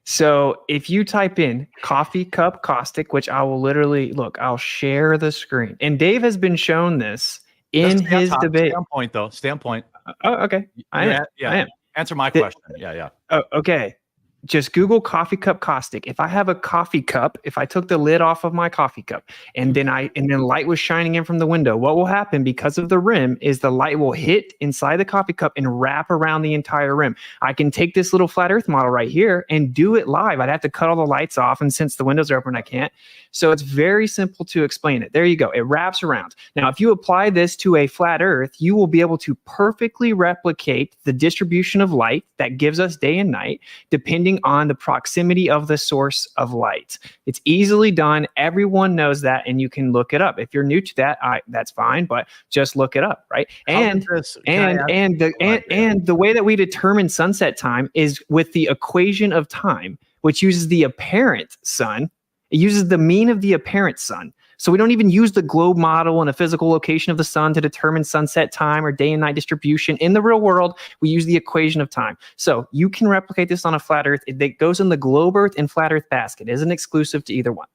So if you type in coffee cup caustic, which I will literally I'll share the screen. And Dave has been shown this in his debate. Stay on point, though. Stay on point. Oh, okay. I am. Answer my question. Yeah. Oh, okay. Just Google coffee cup caustic. If I have a coffee cup, if I took the lid off of my coffee cup and then light was shining in from the window, what will happen because of the rim is the light will hit inside the coffee cup and wrap around the entire rim. I can take this little flat earth model right here and do it live. I'd have to cut all the lights off, and since the windows are open, I can't. So it's very simple to explain it. There you go. It wraps around. Now, if you apply this to a flat earth, you will be able to perfectly replicate the distribution of light that gives us day and night, depending on the proximity of the source of light. It's easily done. Everyone knows that, and you can look it up. If you're new to that, that's fine, but just look it up, right? And the way that we determine sunset time is with the equation of time, which uses the apparent sun. It uses the mean of the apparent sun. So we don't even use the globe model and a physical location of the sun to determine sunset time or day and night distribution. In the real world, we use the equation of time. So you can replicate this on a flat earth. It goes in the globe earth and flat earth basket. It isn't exclusive to either one.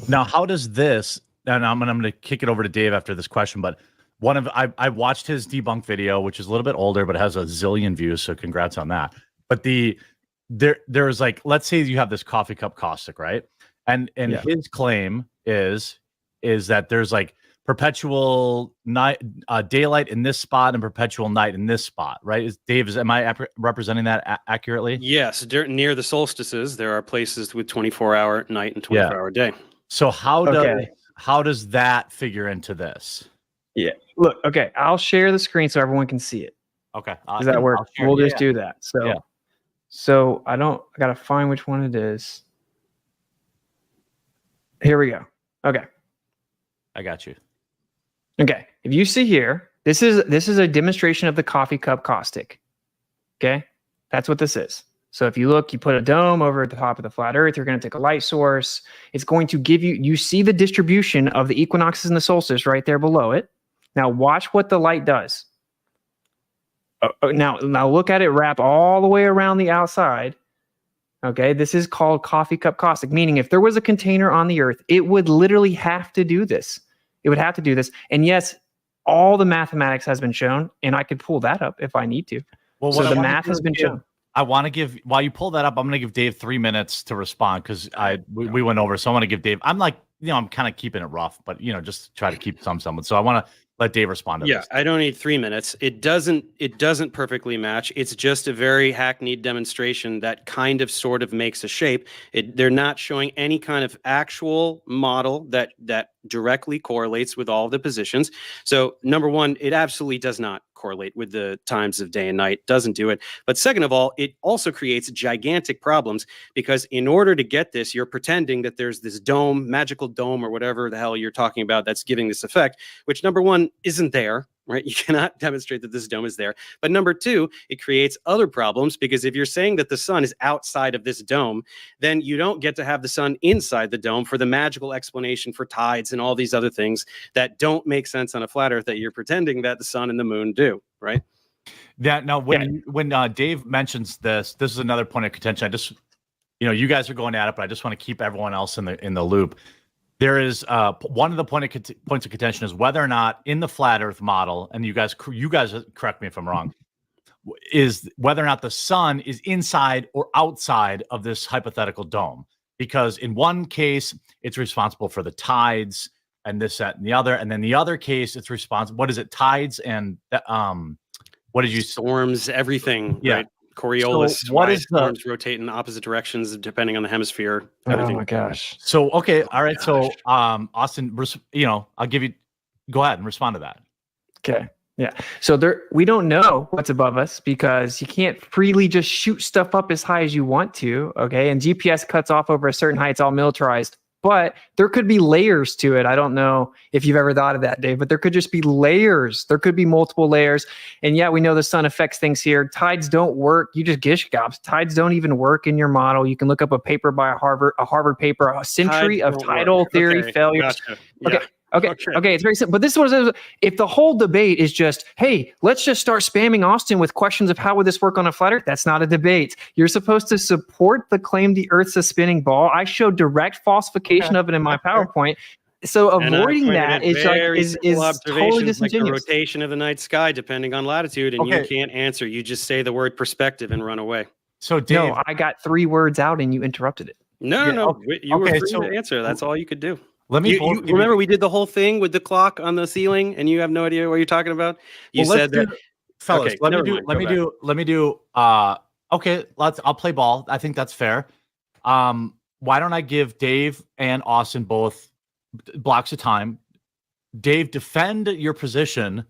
Now, how does this, and I'm going to kick it over to Dave after this question, but I watched his debunk video, which is a little bit older, but it has a zillion views. So congrats on that. But there's like, let's say you have this coffee cup caustic, right? And his claim is that there's like perpetual night, daylight in this spot and perpetual night in this spot, right? Am I representing that accurately? Yes, near the solstices, there are places with 24-hour night and 24-hour day. So how does that figure into this? Yeah. Look, okay, I'll share the screen so everyone can see it. Okay. Does that work? We'll just do that. So So I gotta find which one it is. Here we go. Okay. I got you. Okay. If you see here, this is a demonstration of the coffee cup caustic. Okay. That's what this is. So if you look, you put a dome over at the top of the flat earth, you're going to take a light source. It's going to give you see the distribution of the equinoxes and the solstice right there below it. Now watch what the light does. Now look at it wrap all the way around the outside. Okay, this is called coffee cup caustic, meaning if there was a container on the earth, it would literally have to do this. It would have to do this. And yes, all the mathematics has been shown, and I could pull that up if I need to. Well, so the math has been shown. I want to give, while you pull that up, I'm going to give Dave 3 minutes to respond because we went over. So I want to give Dave, I'm like, I'm kind of keeping it rough, but just try to keep some semblance. So I want to let Dave respond to this. Yeah, I don't need 3 minutes. It doesn't perfectly match. It's just a very hackneyed demonstration that kind of sort of makes a shape. They're not showing any kind of actual model that directly correlates with all the positions. So number one, it absolutely does not correlate with the times of day and night, doesn't do it. But second of all, it also creates gigantic problems because in order to get this, you're pretending that there's this dome, magical dome or whatever the hell you're talking about that's giving this effect, which number one isn't there, right? You cannot demonstrate that this dome is there. But number two, it creates other problems because if you're saying that the sun is outside of this dome, then you don't get to have the sun inside the dome for the magical explanation for tides and all these other things that don't make sense on a flat earth that you're pretending that the sun and the moon do, right? Yeah. Now, when Dave mentions this is another point of contention. I just, you guys are going at it, but I just want to keep everyone else in the loop. There is one of the points of contention is whether or not in the flat Earth model, and you guys correct me if I'm wrong, is whether or not the sun is inside or outside of this hypothetical dome. Because in one case, it's responsible for the tides and this, that, and the other, and then the other case, it's responsible. What is it? Tides and what did you? Storms, everything. Yeah. Right? Coriolis. So what is storms rotate in opposite directions depending on the hemisphere? Everything. Oh my gosh. So okay, all right. So Austin, I'll give you. Go ahead and respond to that. Okay. Yeah. So we don't know what's above us because you can't freely just shoot stuff up as high as you want to. Okay. And GPS cuts off over a certain height. It's all militarized. But there could be layers to it. I don't know if you've ever thought of that, Dave, but there could just be layers. There could be multiple layers. And yeah, we know the sun affects things here. Tides don't work. You just gish gobs. Tides don't even work in your model. You can look up a paper by a Harvard paper, a century of tidal theory failures. Gotcha. Okay. Yeah. Okay, it's very simple. But this is what it is. If the whole debate is just, hey, let's just start spamming Austin with questions of how would this work on a flat earth, that's not a debate. You're supposed to support the claim the earth's a spinning ball. I showed direct falsification of it in my PowerPoint. So avoiding that is totally disingenuous. Like the rotation of the night sky, depending on latitude, and you can't answer. You just say the word perspective and run away. So Dave, no, I got 3 words out and you interrupted it. No. You were free to answer. That's all you could do. Let me you remember we did the whole thing with the clock on the ceiling, and you have no idea what you're talking about. You said that, fellas. Okay, let me do. Okay, I'll play ball. I think that's fair. Why don't I give Dave and Austin both blocks of time? Dave, defend your position.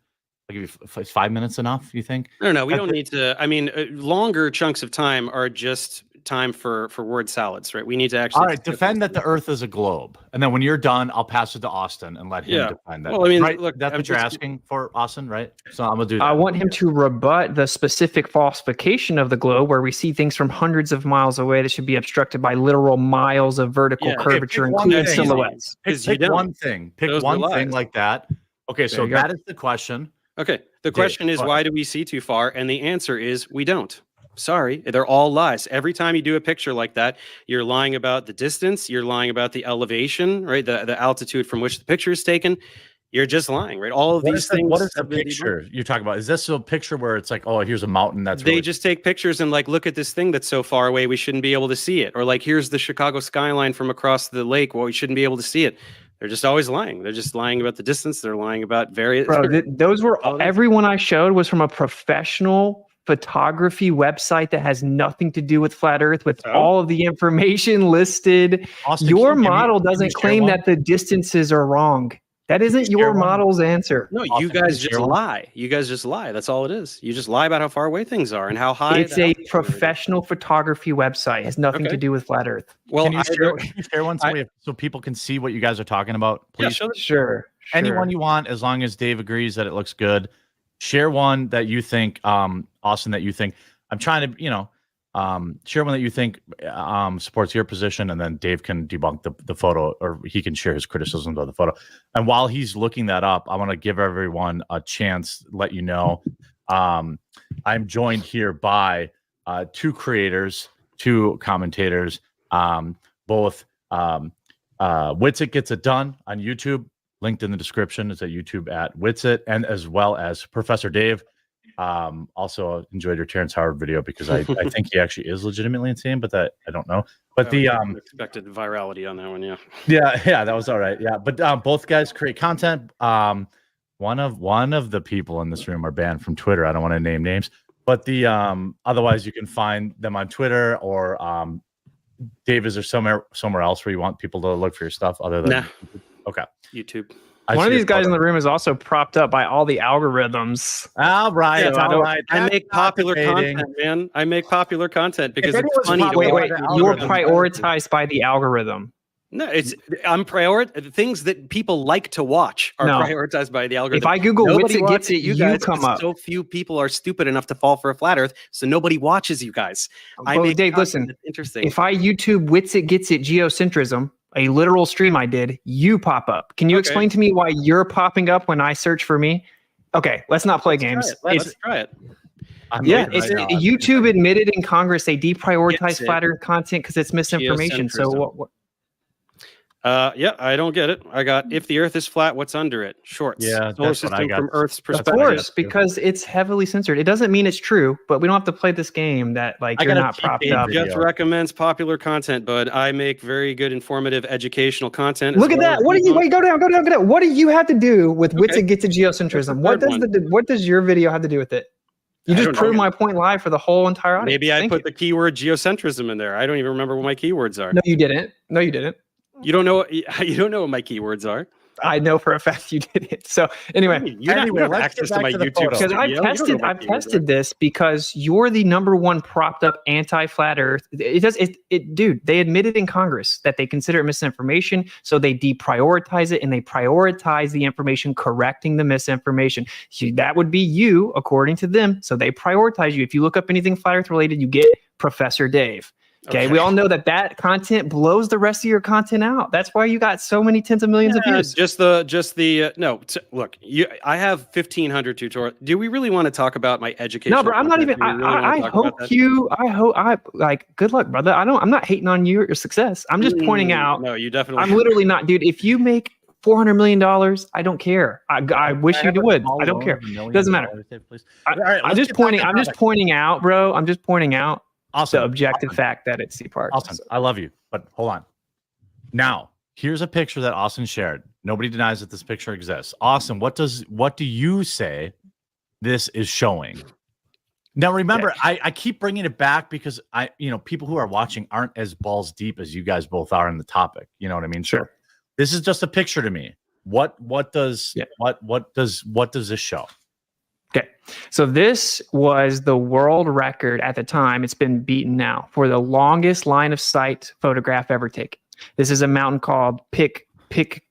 I'll give you 5 minutes enough. You think? No. We don't need to. I mean, longer chunks of time are just time for word salads, right? We need to actually. All right, defend that the Earth is a globe, and then when you're done, I'll pass it to Austin and let him defend that. Well, I mean, right? Look, that's what you're asking for, Austin, right? So I'm gonna do that. I want him to rebut the specific falsification of the globe, where we see things from hundreds of miles away that should be obstructed by literal miles of vertical curvature, including silhouettes. Pick one thing. Pick one thing like that. Okay, so that is the question. Okay, the question is, why do we see too far? And the answer is, we don't. Sorry, they're all lies. Every time you do a picture like that, you're lying about the distance, you're lying about the elevation, right? The altitude from which the picture is taken. You're just lying, right? All of these things. What is the picture you're talking about? Is this a picture where it's like, oh, here's a mountain that's they just take pictures and like, look at this thing that's so far away, we shouldn't be able to see it. Or like, here's the Chicago skyline from across the lake, well, we shouldn't be able to see it. They're just always lying. They're just lying about the distance. They're lying about various. Bro, those were everyone I showed was from a professional photography website that has nothing to do with flat Earth, with all of the information listed. Austin, your model doesn't claim that the distances are wrong. That isn't your model's answer. No, you guys just lie. You guys just lie. That's all it is. You just lie about how far away things are and how high. It's a professional photography website. It has nothing to do with flat Earth. Well, can you share one so people can see what you guys are talking about? Please. Yeah, sure. Anyone you want, as long as Dave agrees that it looks good. Share one that you think, Austin, that you think. I'm trying to, share one that you think supports your position, and then Dave can debunk the photo, or he can share his criticisms of the photo. And while he's looking that up, I want to give everyone a chance, let you know. I'm joined here by two creators, two commentators, both Witsit Gets It Done on YouTube, linked in the description. Is at YouTube at Witsit, and as well as Professor Dave. Also enjoyed your Terrence Howard video, because I think he actually is legitimately insane, but that I don't know. But expected virality on that one, yeah, that was all right. Yeah, but both guys create content. One of the people in this room are banned from Twitter. I don't want to name names, but the otherwise you can find them on Twitter, or Dave, is there somewhere else where you want people to look for your stuff other than Okay, YouTube? One of these guys in the room is also propped up by all the algorithms. All right, I make popular content, man. I make popular content because it's funny. Wait. You're prioritized by the algorithm. No, I'm things that people like to watch are prioritized by the algorithm. If I Google Witsit Gets It, you come up. So few people are stupid enough to fall for a flat Earth, so nobody watches you guys. Dave, listen. Interesting. If I YouTube Witsit Gets It geocentrism, a literal stream I did, you pop up. Can you explain to me why you're popping up when I search for me? Okay, let's not play games. Let's try it. YouTube admitted in Congress they deprioritize flat Earth content because it's misinformation. So what? I don't get it. I got, if the Earth is flat, what's under it? Shorts. Yeah, solar system from Earth's perspective. Of course, because it's heavily censored. It doesn't mean it's true, but we don't have to play this game that you're not propped up. Jeff recommends popular content, but I make very good, informative, educational content. Look at that. What do you? Wait, go down. What do you have to do with Witsit Gets It geocentrism? What does your video have to do with it? You just proved my point live for the whole entire audience. Maybe I put the keyword geocentrism in there. I don't even remember what my keywords are. No, you didn't. You don't know what my keywords are. I know for a fact you did it. So anyway, you don't have access to my YouTube. Because I've tested this because you're the #1 propped up anti-flat Earth. Dude, they admitted in Congress that they consider it misinformation, so they deprioritize it and they prioritize the information correcting the misinformation. That would be you, according to them. So they prioritize you. If you look up anything flat Earth related, you get Professor Dave. Okay, we all know that content blows the rest of your content out. That's why you got so many tens of millions of views. Look, I have 1,500 tutorials. Do we really want to talk about my education? No, bro, I'm not even. I good luck, brother. I'm not hating on your success. I'm just pointing out. No, you definitely. I'm literally not, dude. If you make $400 million, I don't care. I wish you would. I don't care. Doesn't matter. I'm just pointing out, bro. I'm just pointing out. Awesome. The objective fact that it's C-part. Austin, I love you, but hold on. Now, here's a picture that Austin shared. Nobody denies that this picture exists. Austin, what do you say this is showing? Now, remember, I keep bringing it back because people who are watching aren't as balls deep as you guys both are in the topic. You know what I mean? Sure. So this is just a picture to me. What does this show? Okay, so this was the world record at the time. It's been beaten now for the longest line of sight photograph ever taken. This is a mountain called Pic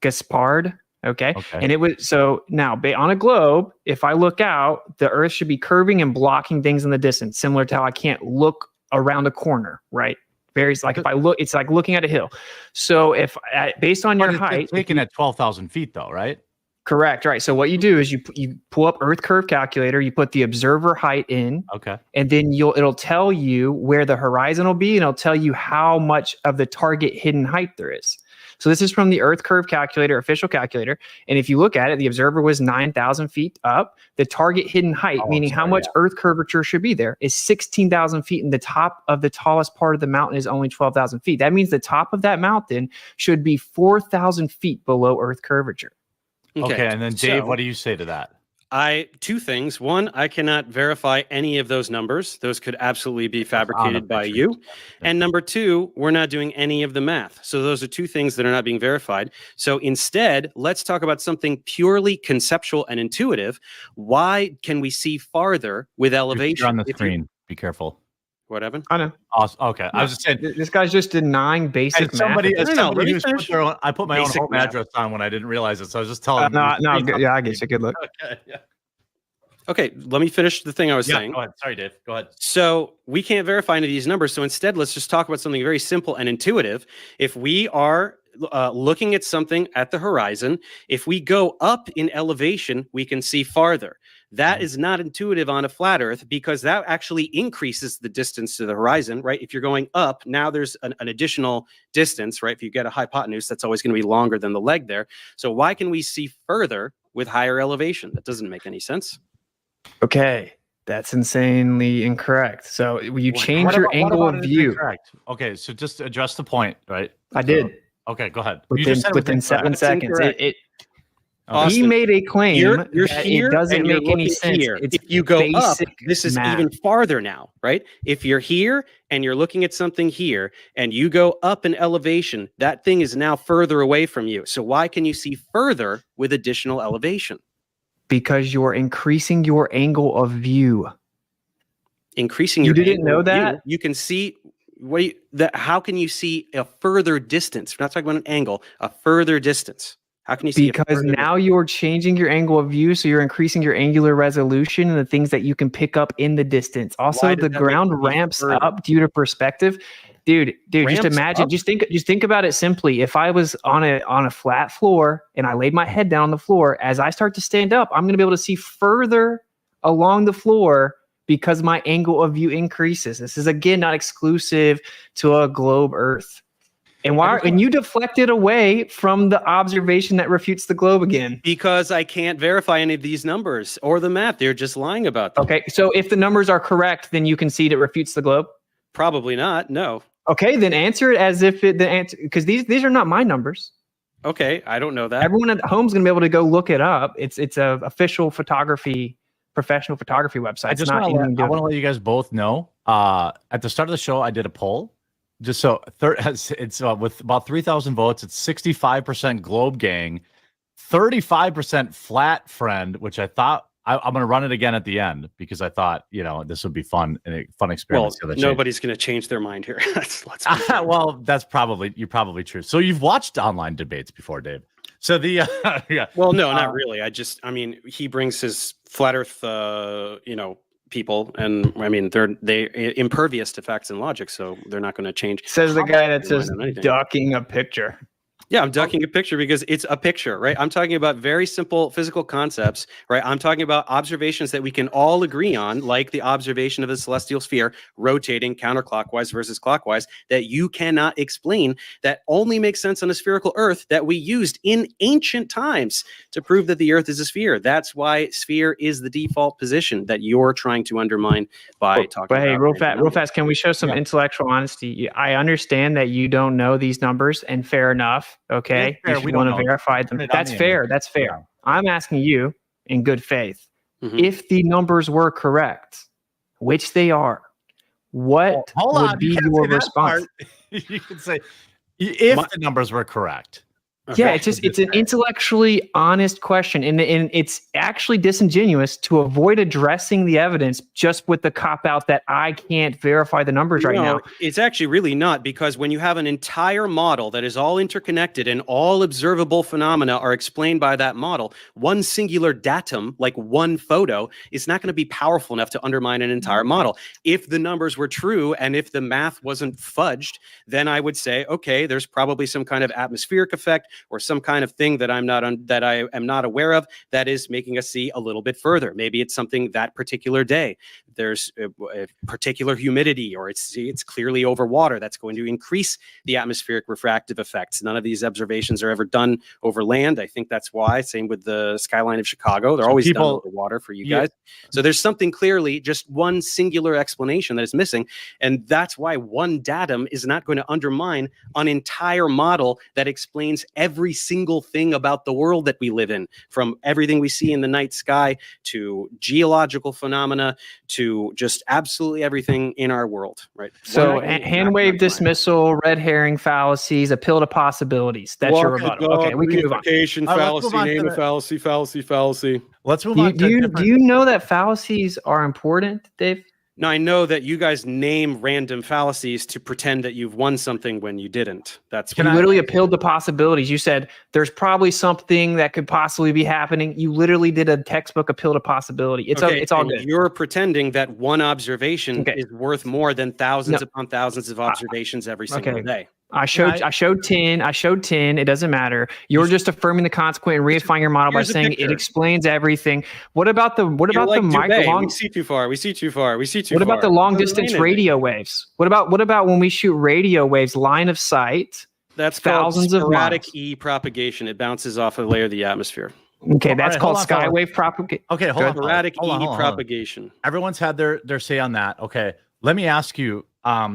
Gaspard. Okay, and it was so now on a globe. If I look out, the Earth should be curving and blocking things in the distance, similar to how I can't look around a corner, right? If I look, it's like looking at a hill. So if based on your height, taken at 12,000 feet, though, right? Correct. Right. So what you do is you pull up Earth Curve Calculator, you put the observer height in, and then it'll tell you where the horizon will be, and it'll tell you how much of the target hidden height there is. So this is from the Earth Curve Calculator, official calculator. And if you look at it, the observer was 9,000 feet up. The target hidden height, meaning how much Earth curvature should be there, is 16,000 feet, and the top of the tallest part of the mountain is only 12,000 feet. That means the top of that mountain should be 4,000 feet below Earth curvature. Okay, and then Dave, what do you say to that? Two things. One, I cannot verify any of those numbers. Those could absolutely be fabricated by you. And number two, we're not doing any of the math. So those are two things that are not being verified. So instead, let's talk about something purely conceptual and intuitive. Why can we see farther with elevation? You're on the screen. Be careful. What happened? I know. Awesome. Okay. I was just saying, this guy's just denying basic as somebody math. who's put their own, I put my own home address on when I didn't realize it. So I was just telling yeah, I get you. Good look. Okay. Yeah. Okay, let me finish the thing I was saying. Go ahead. Sorry, Dave. Go ahead. So we can't verify any of these numbers. So instead, let's just talk about something very simple and intuitive. If we are looking at something at the horizon, if we go up in elevation, we can see farther. That is not intuitive on a flat Earth because that actually increases the distance to the horizon, right? If you're going up, now there's an additional distance, right? If you get a hypotenuse, that's always going to be longer than the leg there. So why can we see further with higher elevation? That doesn't make any sense. Okay, that's insanely incorrect. So you change your angle of view. Correct. Okay, so just address the point, right? I did. Okay, go ahead. Within 7 seconds. He made a claim you're that here it doesn't and you're make any looking sense. here. It's if you go up, basic this is math. even farther now, right? If you're here and you're looking at something here and you go up in elevation, that thing is now further away from you. So why can you see further with additional elevation? Because you're increasing your angle of view. Increasing You your didn't angle know of view, that? you can see how can you see a further distance? We're not talking about an angle, a further distance. How can you see? Because now you're changing your angle of view, so you're increasing your angular resolution and the things that you can pick up in the distance. Also, the ground ramps up due to perspective. Dude, just imagine, just think about it simply. If I was on a flat floor and I laid my head down on the floor, as I start to stand up, I'm going to be able to see further along the floor because my angle of view increases. This is again not exclusive to a globe Earth. And you deflected away from the observation that refutes the globe again. Because I can't verify any of these numbers or the math. They're just lying about them. Okay, so if the numbers are correct, then you concede it refutes the globe? Probably not. No. Okay, then answer it as if the answer, because these are not my numbers. Okay, I don't know that. Everyone at home's going to be able to go look it up. It's a official professional photography website. I want to let you guys both know. At the start of the show, I did a poll. Just so it's with about 3,000 votes, it's 65% Globe Gang, 35% Flat Friend, which I thought I'm going to run it again at the end because I thought this would be fun and a fun experience. Well, nobody's going to change their mind here. Well, you're probably true. So you've watched online debates before, Dave. So the yeah. Well, no, not really. He brings his flat Earth, people, and they're impervious to facts and logic, so they're not going to change. Says the guy that's just ducking a picture. Yeah, I'm ducking a picture because it's a picture, right? I'm talking about very simple physical concepts, right? I'm talking about observations that we can all agree on, like the observation of a celestial sphere rotating counterclockwise versus clockwise, that you cannot explain, that only makes sense on a spherical Earth, that we used in ancient times to prove that the Earth is a sphere. That's why sphere is the default position that you're trying to undermine by talking But hey, about. real fast, can we show some intellectual honesty? I understand that you don't know these numbers, and fair enough. Okay, fair. if you want to verify them, that's fair. That's fair. Yeah. I'm asking you in good faith, if the numbers were correct, which they are, what would be your response? You can say if the numbers were correct. Okay. Yeah, it's an intellectually honest question, and it's actually disingenuous to avoid addressing the evidence just with the cop-out that I can't verify the numbers right now. It's actually really not, because when you have an entire model that is all interconnected and all observable phenomena are explained by that model, one singular datum, like one photo, is not going to be powerful enough to undermine an entire model. If the numbers were true and if the math wasn't fudged, then I would say, okay, there's probably some kind of atmospheric effect or some kind of thing that I am not aware of that is making us see a little bit further. Maybe it's something that particular day. There's a particular humidity, or it's clearly over water. That's going to increase the atmospheric refractive effects. None of these observations are ever done over land. I think that's why. Same with the skyline of Chicago. They're always done over water for you guys. So there's something clearly, just one singular explanation that is missing. And that's why one datum is not going to undermine an entire model that explains every single thing about the world that we live in, from everything we see in the night sky to geological phenomena to just absolutely everything in our world, right? So hand wave dismissal, red herring fallacies, appeal to possibilities. That's your rebuttal. Okay, we can move on. Fallacy, name a fallacy, fallacy. Let's move on. Do you know that fallacies are important, Dave? Now, I know that you guys name random fallacies to pretend that you've won something when you didn't. That's You literally appealed to possibilities. You said there's probably something that could possibly be happening. You literally did a textbook appeal to possibility. It's all good. You're pretending that one observation is worth more than thousands upon thousands of observations every single day. I showed 10. It doesn't matter. You're just affirming the consequent and reifying your model by saying it explains everything. What about the long? We see too far. What about the long distance radio waves? What about when we shoot radio waves line of sight? That's thousands called of sporadic miles. E propagation. It bounces off a layer of the atmosphere. Okay, that's called skywave propagation. Okay, hold on. Sporadic Hold on. propagation. Everyone's had their say on that. Okay, let me ask you.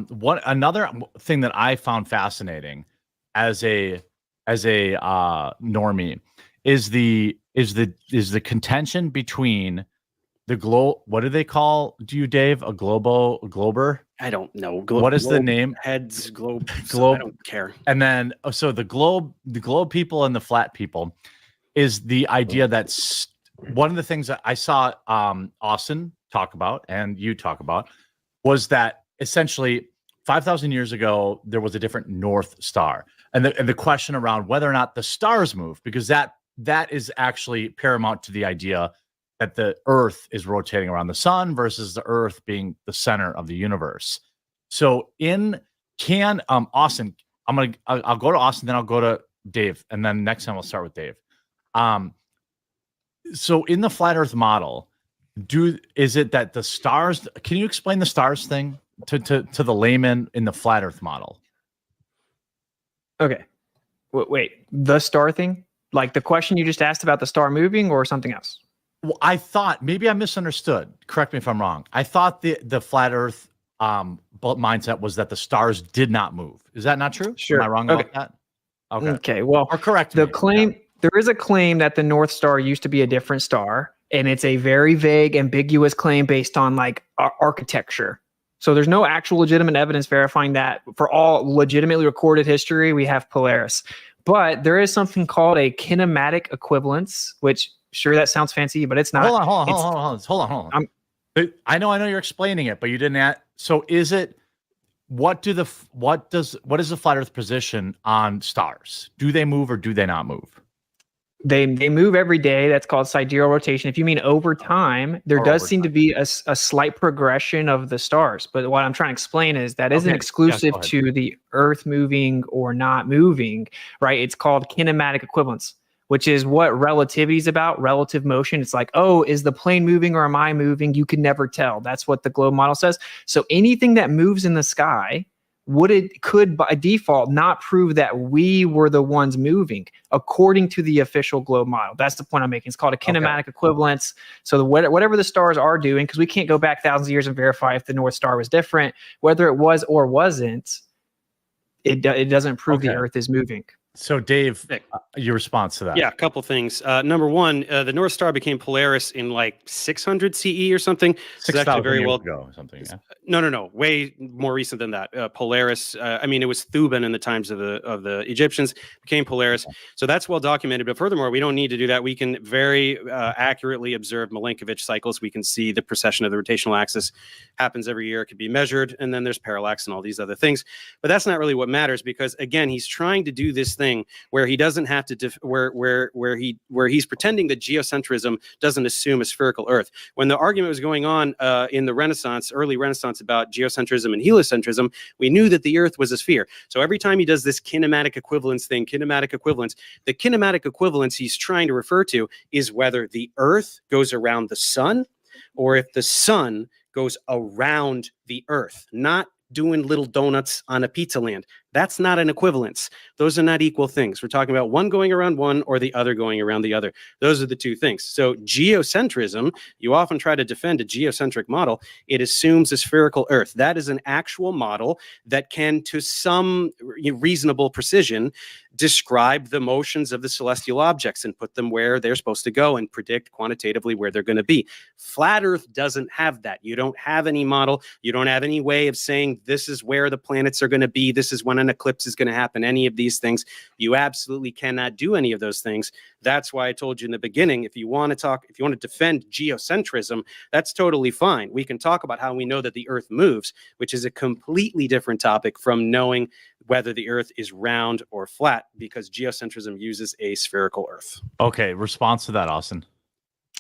What another thing that I found fascinating as a normie is the contention between the what do they call you, Dave? A glober? I don't know. What is the name? Heads, globe. Globe. I don't care. And then so the globe people and the flat people is the idea that one of the things that I saw Austin talk about and you talk about was that essentially 5,000 years ago, there was a different North Star. And the question around whether or not the stars move, because that is actually paramount to the idea that the Earth is rotating around the sun versus the Earth being the center of the universe. So Austin, I'll go to Austin, then I'll go to Dave, and then next time we'll start with Dave. So in the flat Earth model, is it that the stars, can you explain the stars thing to the layman in the flat Earth model? Okay. Wait, the star thing? Like the question you just asked about the star moving or something else? Well, I thought, maybe I misunderstood. Correct me if I'm wrong. I thought the flat Earth mindset was that the stars did not move. Is that not true? Sure. Am I wrong about that? Okay. Well, or correct the me. claim. There is a claim that the North Star used to be a different star, and it's a very vague, ambiguous claim based on like architecture. So there's no actual legitimate evidence verifying that. For all legitimately recorded history, we have Polaris. But there is something called a kinematic equivalence, which sure that sounds fancy, but it's not. Hold on. I know you're explaining it, but you didn't add. So is it what is the flat Earth position on stars? Do they move or do they not move? They move every day. That's called sidereal rotation. If you mean over time, there does seem to be a slight progression of the stars. But what I'm trying to explain is that isn't exclusive to the Earth moving or not moving, right? It's called kinematic equivalence, which is what relativity is about, relative motion. It's like, oh, is the plane moving or am I moving? You can never tell. That's what the globe model says. So anything that moves in the sky could by default not prove that we were the ones moving according to the official globe model. That's the point I'm making. It's called a kinematic equivalence. So whatever the stars are doing, because we can't go back thousands of years and verify if the North Star was different, whether it was or wasn't, it doesn't prove the Earth is moving. So Dave, your response to that? Yeah, a couple things. Number one, the North Star became Polaris in like 600 CE or something. 6,000 years ago or something. Yeah. No. Way more recent than that. Polaris. It was Thuban in the times of the Egyptians. Became Polaris. So that's well documented. But furthermore, we don't need to do that. We can very accurately observe Milankovitch cycles. We can see the precession of the rotational axis happens every year. It can be measured, and then there's parallax and all these other things. But that's not really what matters, because again, he's trying to do this thing where he doesn't have to where he's pretending that geocentrism doesn't assume a spherical Earth. When the argument was going on in the Renaissance, early Renaissance, about geocentrism and heliocentrism, we knew that the Earth was a sphere. So every time he does this kinematic equivalence thing, the kinematic equivalence he's trying to refer to is whether the Earth goes around the sun or if the sun goes around the Earth, not doing little donuts on a pizza land. That's not an equivalence. Those are not equal things. We're talking about one going around one or the other going around the other. Those are the two things. So geocentrism, you often try to defend a geocentric model. It assumes a spherical Earth. That is an actual model that can, to some reasonable precision, describe the motions of the celestial objects and put them where they're supposed to go and predict quantitatively where they're going to be. Flat Earth doesn't have that. You don't have any model. You don't have any way of saying this is where the planets are going to be. This is when an eclipse is going to happen. Any of these things. You absolutely cannot do any of those things. That's why I told you in the beginning, if you want to defend geocentrism, that's totally fine. We can talk about how we know that the Earth moves, which is a completely different topic from knowing whether the Earth is round or flat, because geocentrism uses a spherical Earth. Okay, response to that, Austin.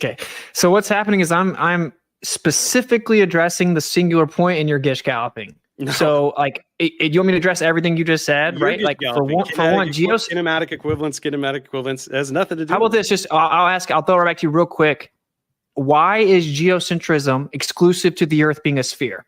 Okay, so what's happening is I'm specifically addressing the singular point in your gish galloping. No. So, like, you want me to address everything you just said, right? Like, for one, kinematic equivalence has nothing to do. How about this? I'll throw it back to you real quick. Why is geocentrism exclusive to the Earth being a sphere?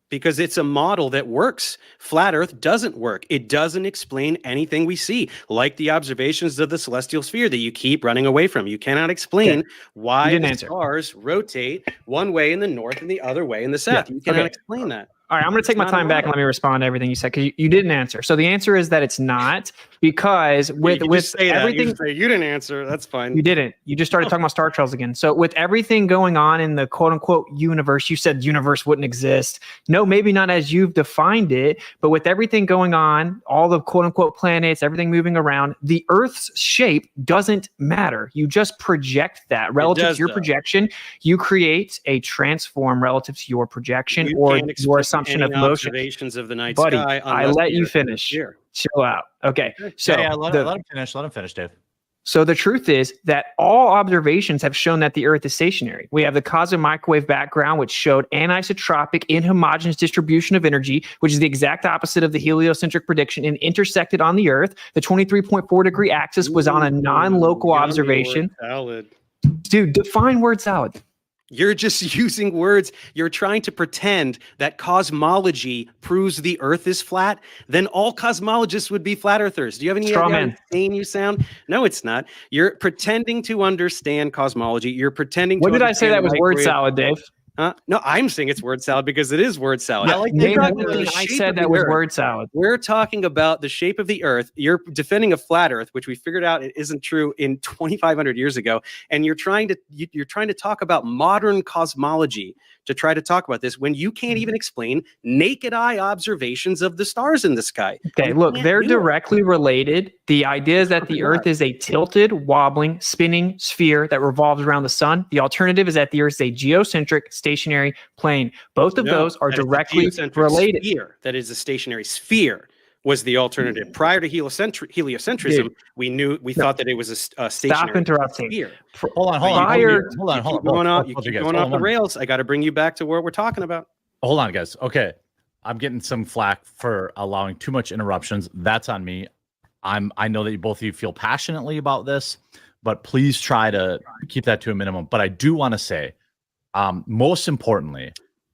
Because it's a model that works. Flat Earth doesn't work. It doesn't explain anything we see, like the observations of the celestial sphere that you keep running away from. You cannot explain why the stars rotate one way in the north and the other way in the south. You cannot explain that. All right, I'm going to take my time back and let me respond to everything you said, because you didn't answer. So the answer is that it's not, because with everything you didn't answer. That's fine. You didn't. You just started talking about star trails again. So with everything going on in the quote unquote universe, you said universe wouldn't exist. No, maybe not as you've defined it, but with everything going on, all the quote unquote planets, everything moving around, the Earth's shape doesn't matter. You just project that relative to your projection. You create a transform relative to your projection or your assumption of motion. Observations of the night Buddy, sky. I let you finish. Chill out. Okay. So let him finish. Let him finish, Dave. So the truth is that all observations have shown that the Earth is stationary. We have the cosmic microwave background, which showed anisotropic inhomogeneous distribution of energy, which is the exact opposite of the heliocentric prediction, and intersected on the Earth. The 23.4 degree axis was on a non-local observation. Dude, define word salad. You're just using words. You're trying to pretend that cosmology proves the Earth is flat. Then all cosmologists would be flat earthers. Do you have any idea how insane you sound? No, it's not. You're pretending to understand cosmology. You're pretending. What did I say that was word salad, Dave? No, I'm saying it's word salad because it is word salad. I said that was word salad. We're talking about the shape of the Earth. You're defending a flat Earth, which we figured out it isn't true in 2,500 years ago. And you're trying to talk about modern cosmology to try to talk about this when you can't even explain naked eye observations of the stars in the sky. Okay, look, they're directly related. The idea is that the Earth is a tilted, wobbling, spinning sphere that revolves around the sun. The alternative is that the Earth is a geocentric, stationary plane. Both of those are directly related. Sphere, that is a stationary sphere was the alternative. Prior to heliocentrism, we thought that it was a stationary Stop interrupting. sphere. Hold on. You keep going off the rails. I got to bring you back to what we're talking about. Hold on, guys. Okay. I'm getting some flack for allowing too much interruptions. That's on me. I know that both of you feel passionately about this, but please try to keep that to a minimum. But I do want to say, most importantly,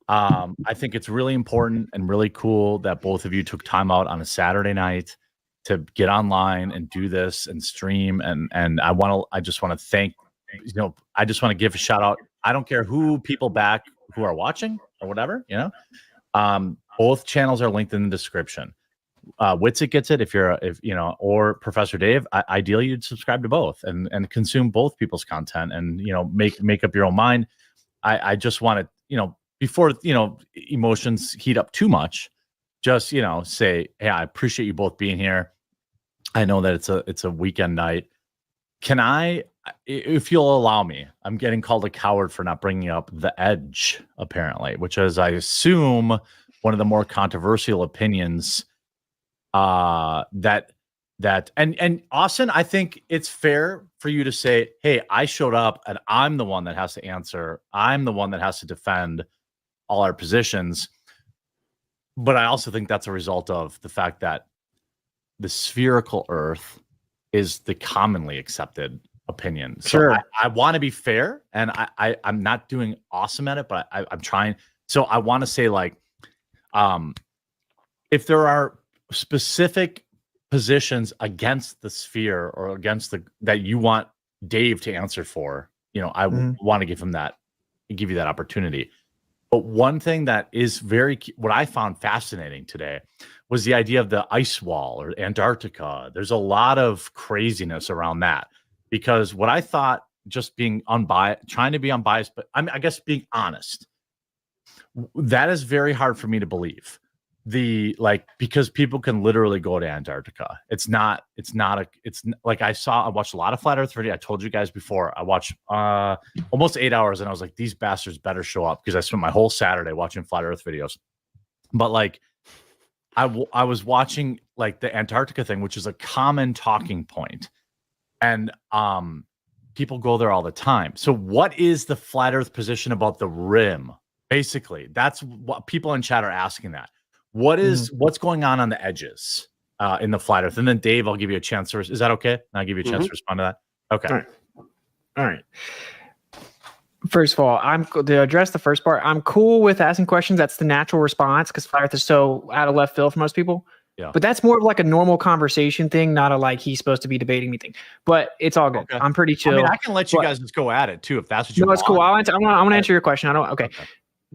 I think it's really important and really cool that both of you took time out on a Saturday night to get online and do this and stream. And I just want to thank, I just want to give a shout out. I don't care who people back who are watching or whatever, both channels are linked in the description. Witsit gets it or Professor Dave. Ideally, you'd subscribe to both and consume both people's content and make up your own mind. I just want to before emotions heat up too much, just say, hey, I appreciate you both being here. I know that it's a weekend night. Can I, if you'll allow me, I'm getting called a coward for not bringing up The Edge, apparently, which is, I assume, one of the more controversial opinions and Austin, I think it's fair for you to say, hey, I showed up and I'm the one that has to answer. I'm the one that has to defend all our positions. But I also think that's a result of the fact that the spherical Earth is the commonly accepted opinion. Sure. So I want to be fair, and I'm not doing awesome at it, but I'm trying. So I want to say, if there are specific positions against the sphere or against that you want Dave to answer for, I want to give you that opportunity. But one thing that is what I found fascinating today was the idea of the ice wall or Antarctica. There's a lot of craziness around that, because what I thought, just being unbiased, trying to be unbiased, but I guess being honest, that is very hard for me to believe. Because people can literally go to Antarctica. It's like I watched a lot of Flat Earth video. I told you guys before, I watched almost 8 hours, and I was like, these bastards better show up, because I spent my whole Saturday watching Flat Earth videos. But I was watching the Antarctica thing, which is a common talking point, and people go there all the time. So what is the Flat Earth position about the rim? Basically, that's what people in chat are asking that. What's going on the edges in the Flat Earth? And then Dave, I'll give you a chance to. Is that okay? I'll give you a chance to respond to that. Okay. All right. First of all, to address the first part, I'm cool with asking questions. That's the natural response, because Flat Earth is so out of left field for most people. Yeah. But that's more of a normal conversation thing, not a he's supposed to be debating me thing. But it's all good. Okay. I'm pretty chill. I mean, I can let you guys just go at it too, if that's what you want. No, it's cool. I want to answer your question. Okay.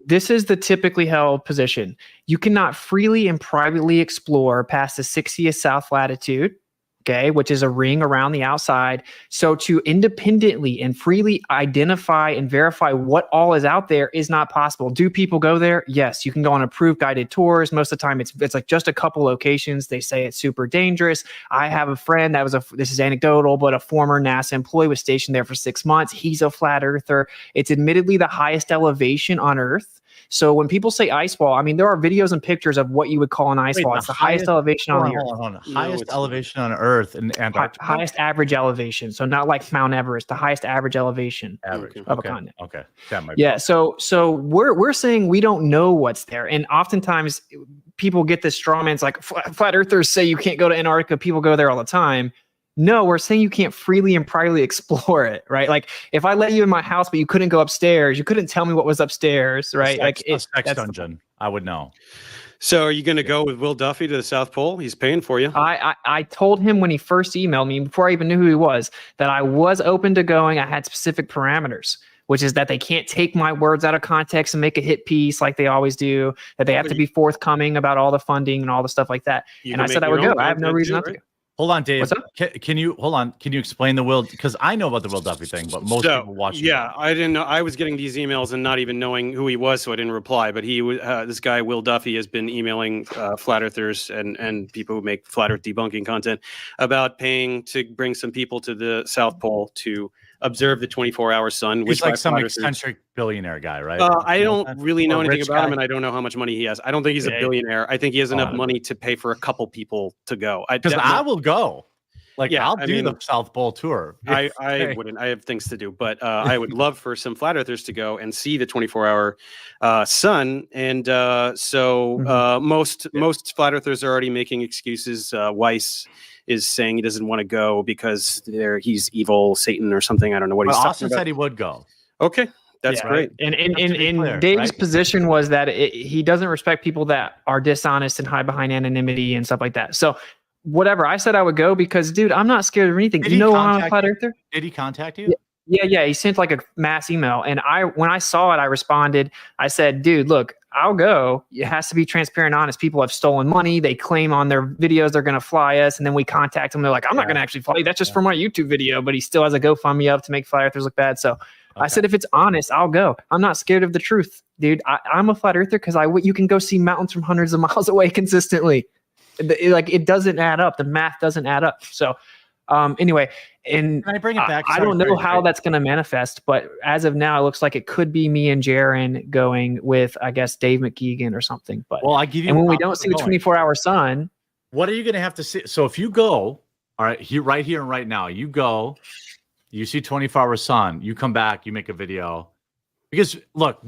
This is the typically held position. You cannot freely and privately explore past the 60th south latitude, okay, which is a ring around the outside. So to independently and freely identify and verify what all is out there is not possible. Do people go there? Yes, you can go on approved guided tours. Most of the time, it's just a couple locations. They say it's super dangerous. I have a friend this is anecdotal, but a former NASA employee was stationed there for 6 months. He's a flat earther. It's admittedly the highest elevation on Earth. So when people say ice wall, I mean, there are videos and pictures of what you would call an ice wall. It's the highest elevation on the Earth. Hold on. Highest elevation on Earth in Antarctica? Highest average elevation. So not like Mount Everest, the highest average elevation of a continent. Okay. That might be. So we're saying we don't know what's there. And oftentimes people get this straw man. It's like flat earthers say you can't go to Antarctica. People go there all the time. No, we're saying you can't freely and privately explore it, right? Like if I let you in my house, but you couldn't go upstairs, you couldn't tell me what was upstairs, right? A sex dungeon. I would know. So are you going to go with Will Duffy to the South Pole? He's paying for you. I told him when he first emailed me, before I even knew who he was, that I was open to going. I had specific parameters, which is that they can't take my words out of context and make a hit piece like they always do, that they have to be forthcoming about all the funding and all the stuff like that. And I said I would go. I have no reason not to go. Hold on, Dave. Can you explain the Will? Because I know about the Will Duffy thing, but most people watching. Yeah, I didn't know. I was getting these emails and not even knowing who he was, so I didn't reply. But he was this guy, Will Duffy, has been emailing flat earthers and people who make flat Earth debunking content about paying to bring some people to the South Pole to observe the 24-hour sun. He's like some eccentric billionaire guy, right? I don't really know anything about him, and I don't know how much money he has. I don't think he's a billionaire. I think he has enough money to pay for a couple people to go. Because I will go. I'll do the South Pole tour. I wouldn't. I have things to do, but I would love for some flat earthers to go and see the 24-hour sun. And most flat earthers are already making excuses. Weiss is saying he doesn't want to go because he's evil, Satan or something. I don't know what he's talking about. Austin said he would go. Okay. That's great. And Dave's position was that he doesn't respect people that are dishonest and hide behind anonymity and stuff like that. So whatever. I said I would go because, dude, I'm not scared of anything. I'm a flat earther. Did he contact you? Yeah. He sent like a mass email. And when I saw it, I responded. I said, dude, look, I'll go. It has to be transparent and honest. People have stolen money. They claim on their videos they're going to fly us. And then we contact them. They're like, I'm not going to actually fly you. That's just for my YouTube video. But he still has a GoFundMe up to make flat earthers look bad. So I said, if it's honest, I'll go. I'm not scared of the truth, dude. I'm a flat earther because you can go see mountains from hundreds of miles away consistently. It doesn't add up. The math doesn't add up. So anyway, and can I bring it back? I don't know how that's going to manifest, but as of now, it looks like it could be me and Jaron going with, I guess, Dave McKeegan or something. But I give you. And when we don't see the 24-hour sun, what are you going to have to see? So if you go, all right, right here and right now, you go, you see 24-hour sun, you come back, you make a video, because look,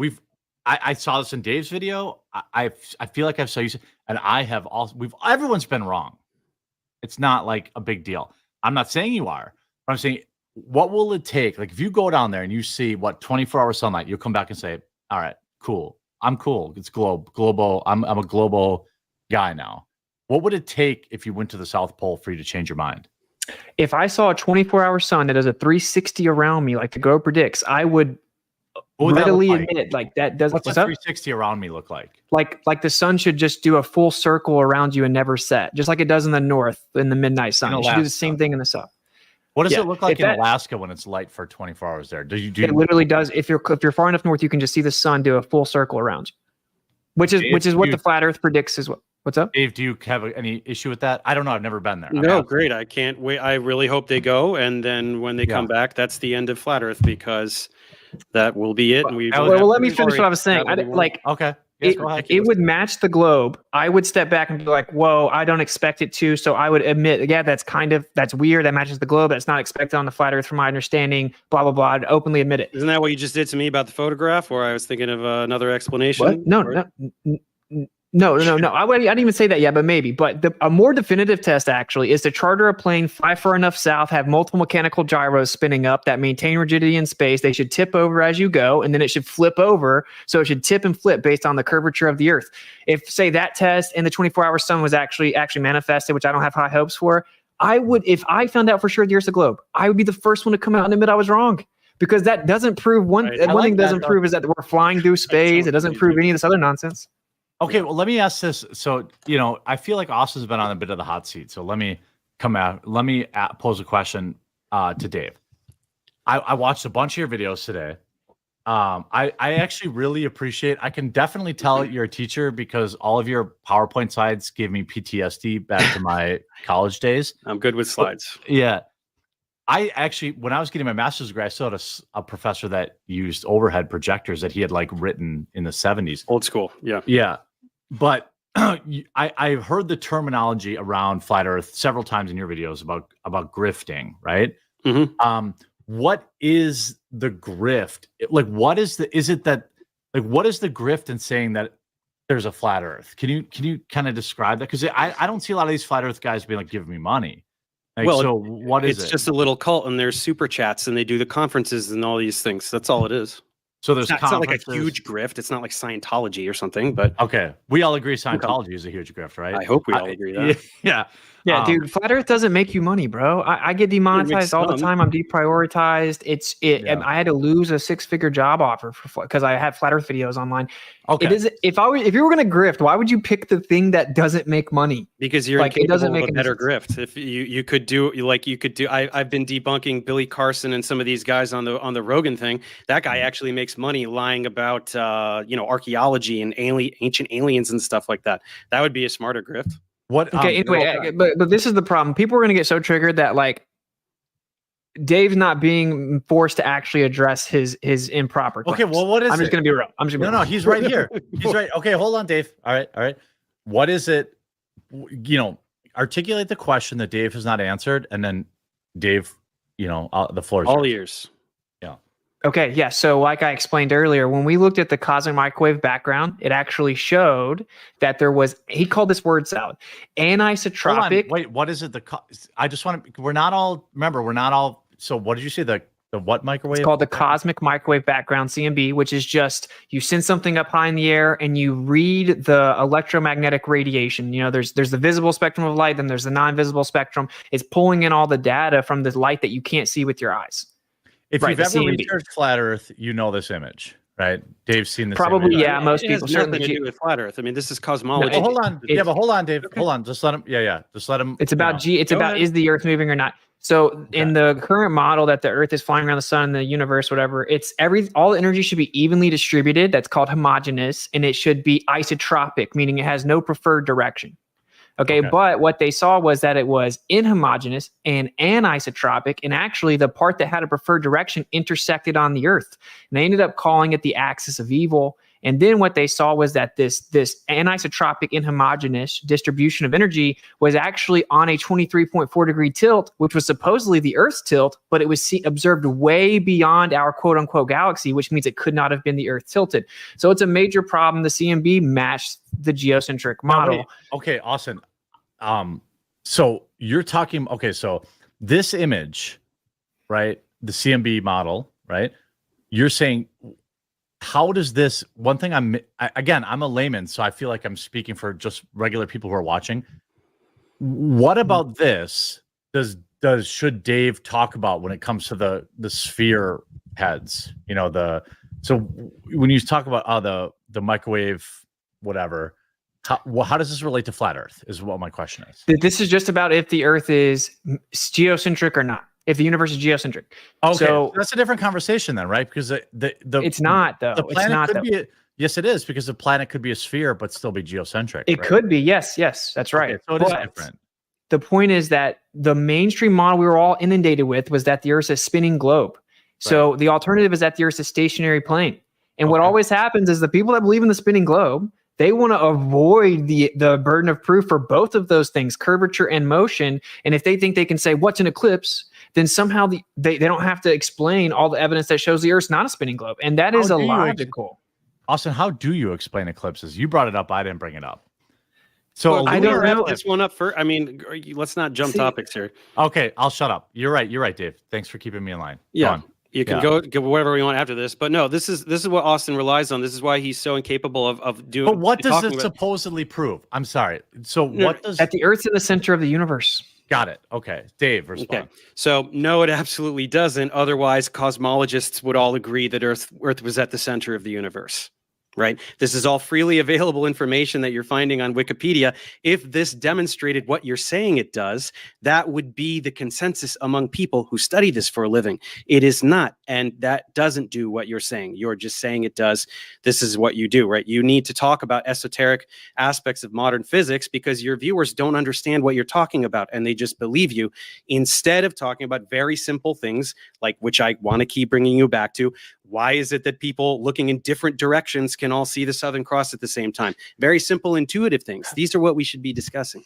I saw this in Dave's video. I feel like I've saw you, and I have also. Everyone's been wrong. It's not like a big deal. I'm not saying you are. But I'm saying, what will it take? Like, if you go down there and you see 24-hour sunlight, you'll come back and say, "All right, cool. I'm cool. It's global. I'm a global guy now." What would it take if you went to the South Pole for you to change your mind? If I saw a 24-hour sun that does a 360 around me, like the globe predicts, I would readily admit like that does. What's a 360 around me look like? Like the sun should just do a full circle around you and never set, just like it does in the north in the midnight sun. It should do the same thing in the south. What does it look like in Alaska when it's light for 24 hours there? It literally does. If you're far enough north, you can just see the sun do a full circle around you, which is what the flat Earth predicts is what. What's up, Dave? Do you have any issue with that? I don't know. I've never been there. No, great. I can't wait. I really hope they go, and then when they come back, that's the end of flat Earth because that will be it. And well, let me finish what I was saying. Okay. Yes, it would match the globe. I would step back and be like, whoa, I don't expect it to. So I would admit, yeah, that's weird. That matches the globe. That's not expected on the flat Earth from my understanding, blah, blah, blah. I'd openly admit it. Isn't that what you just did to me about the photograph where I was thinking of another explanation? What? No. I didn't even say that yet, but maybe. But a more definitive test actually is to charter a plane, fly far enough south, have multiple mechanical gyros spinning up that maintain rigidity in space. They should tip over as you go, and then it should flip over. So it should tip and flip based on the curvature of the Earth. If, say, that test and the 24-hour sun was actually manifested, which I don't have high hopes for, I would, if I found out for sure the Earth's a globe, I would be the first one to come out and admit I was wrong. Because that doesn't prove one thing doesn't prove is that we're flying through space. It doesn't prove any of this other nonsense. Okay, well, let me ask this. So, I feel like Austin's been on a bit of the hot seat. So let me pose a question to Dave. I watched a bunch of your videos today. I actually really appreciate. I can definitely tell you're a teacher because all of your PowerPoint slides gave me PTSD back to my college days. I'm good with slides. Yeah. I actually, when I was getting my master's degree, I still had a professor that used overhead projectors that he had written in the 70s. Old school. Yeah. Yeah. But I've heard the terminology around flat Earth several times in your videos about grifting, right? Mm-hmm. What is the grift? What is the grift in saying that there's a flat Earth? Can you kind of describe that? Because I don't see a lot of these flat Earth guys being give me money. So what is it? It's just a little cult, and there's super chats, and they do the conferences and all these things. That's all it is. So there's it's not like a huge grift. It's not like Scientology or something, but okay, we all agree Scientology is a huge grift, right? I hope we all agree that. Yeah, dude. Flat Earth doesn't make you money, bro. I get demonetized all the time. I'm deprioritized. And I had to lose a 6-figure job offer because I had flat Earth videos online. Okay, it is. If you were going to grift, why would you pick the thing that doesn't make money? Because you're it doesn't make a better grift. If you could do I've been debunking Billy Carson and some of these guys on the Rogan thing. That guy actually makes money lying about archaeology and ancient aliens and stuff like that. That would be a smarter grift. What? Okay. Anyway, but this is the problem. People are going to get so triggered that Dave's not being forced to actually address his improper claims. Okay. Well, what is? I'm just going to be real. No, he's right here. He's right. Okay, hold on, Dave. All right. What is it? Articulate the question that Dave has not answered, and then Dave, the floor is all yours. ears. Okay, yeah. So like I explained earlier, when we looked at the cosmic microwave background, it actually showed that there was, he called this word salad, anisotropic. Wait, what is it? I just want to, we're not all, so what did you say? The what microwave? It's called the cosmic microwave background, CMB, which is just, you send something up high in the air and you read the electromagnetic radiation. There's the visible spectrum of light, then there's the non-visible spectrum. It's pulling in all the data from the light that you can't see with your eyes. If you've ever researched flat Earth, you know this image, right? Dave's seen this. Probably, image. Yeah. Most people has nothing to do with flat Earth. I mean, this is cosmology. No, hold on. Hold on, Dave. Okay. Hold on. Just let him. Yeah. Just let him. It's about is the Earth moving or not? So in the current model that the Earth is flying around the sun and the universe, whatever, all the energy should be evenly distributed. That's called homogeneous, and it should be isotropic, meaning it has no preferred direction. Okay, but what they saw was that it was inhomogeneous and anisotropic, and actually the part that had a preferred direction intersected on the Earth. And they ended up calling it the axis of evil. And then what they saw was that this anisotropic inhomogeneous distribution of energy was actually on a 23.4 degree tilt, which was supposedly the Earth's tilt, but it was observed way beyond our quote unquote galaxy, which means it could not have been the Earth tilted. So it's a major problem. The CMB matched the geocentric model. Okay, Austin. So you're talking, so this image, right? The CMB model, right? You're saying, how does this, one thing I'm a layman, so I feel like I'm speaking for just regular people who are watching. What about this? Should Dave talk about when it comes to the sphere heads? So when you talk about the microwave, whatever, how does this relate to flat Earth? Is what my question is. This is just about if the Earth is geocentric or not. If the universe is geocentric. Okay, so that's a different conversation then, right? Because it's not though. The planet it's not could though. be yes, it is, because the planet could be a sphere but still be geocentric. It right? could be, yes, that's right. Okay, so it is different. The point is that the mainstream model we were all inundated with was that the Earth is a spinning globe. So the alternative is that the Earth is a stationary plane. And what always happens is the people that believe in the spinning globe, they want to avoid the burden of proof for both of those things, curvature and motion. And if they think they can say what's an eclipse, then somehow they don't have to explain all the evidence that shows the Earth's not a spinning globe. And that is illogical. Austin, how do you explain eclipses? You brought it up. I didn't bring it up. So I don't wrap this one up first. I mean, let's not jump topics here. Okay, I'll shut up. You're right, Dave. Thanks for keeping me in line. Yeah. You can go whatever we want after this, but no, this is what Austin relies on. This is why he's so incapable of doing. But what does it supposedly prove? I'm sorry. So what does that the Earth's in the center of the universe? Got it. Okay, Dave, respond. Okay. So no, it absolutely doesn't. Otherwise, cosmologists would all agree that Earth was at the center of the universe. Right? This is all freely available information that you're finding on Wikipedia. If this demonstrated what you're saying it does, that would be the consensus among people who study this for a living. It is not, and that doesn't do what you're saying. You're just saying it does. This is what you do, right? You need to talk about esoteric aspects of modern physics because your viewers don't understand what you're talking about, and they just believe you, instead of talking about very simple things, like which I want to keep bringing you back to. Why is it that people looking in different directions can all see the Southern Cross at the same time? Very simple, intuitive things. These are what we should be discussing.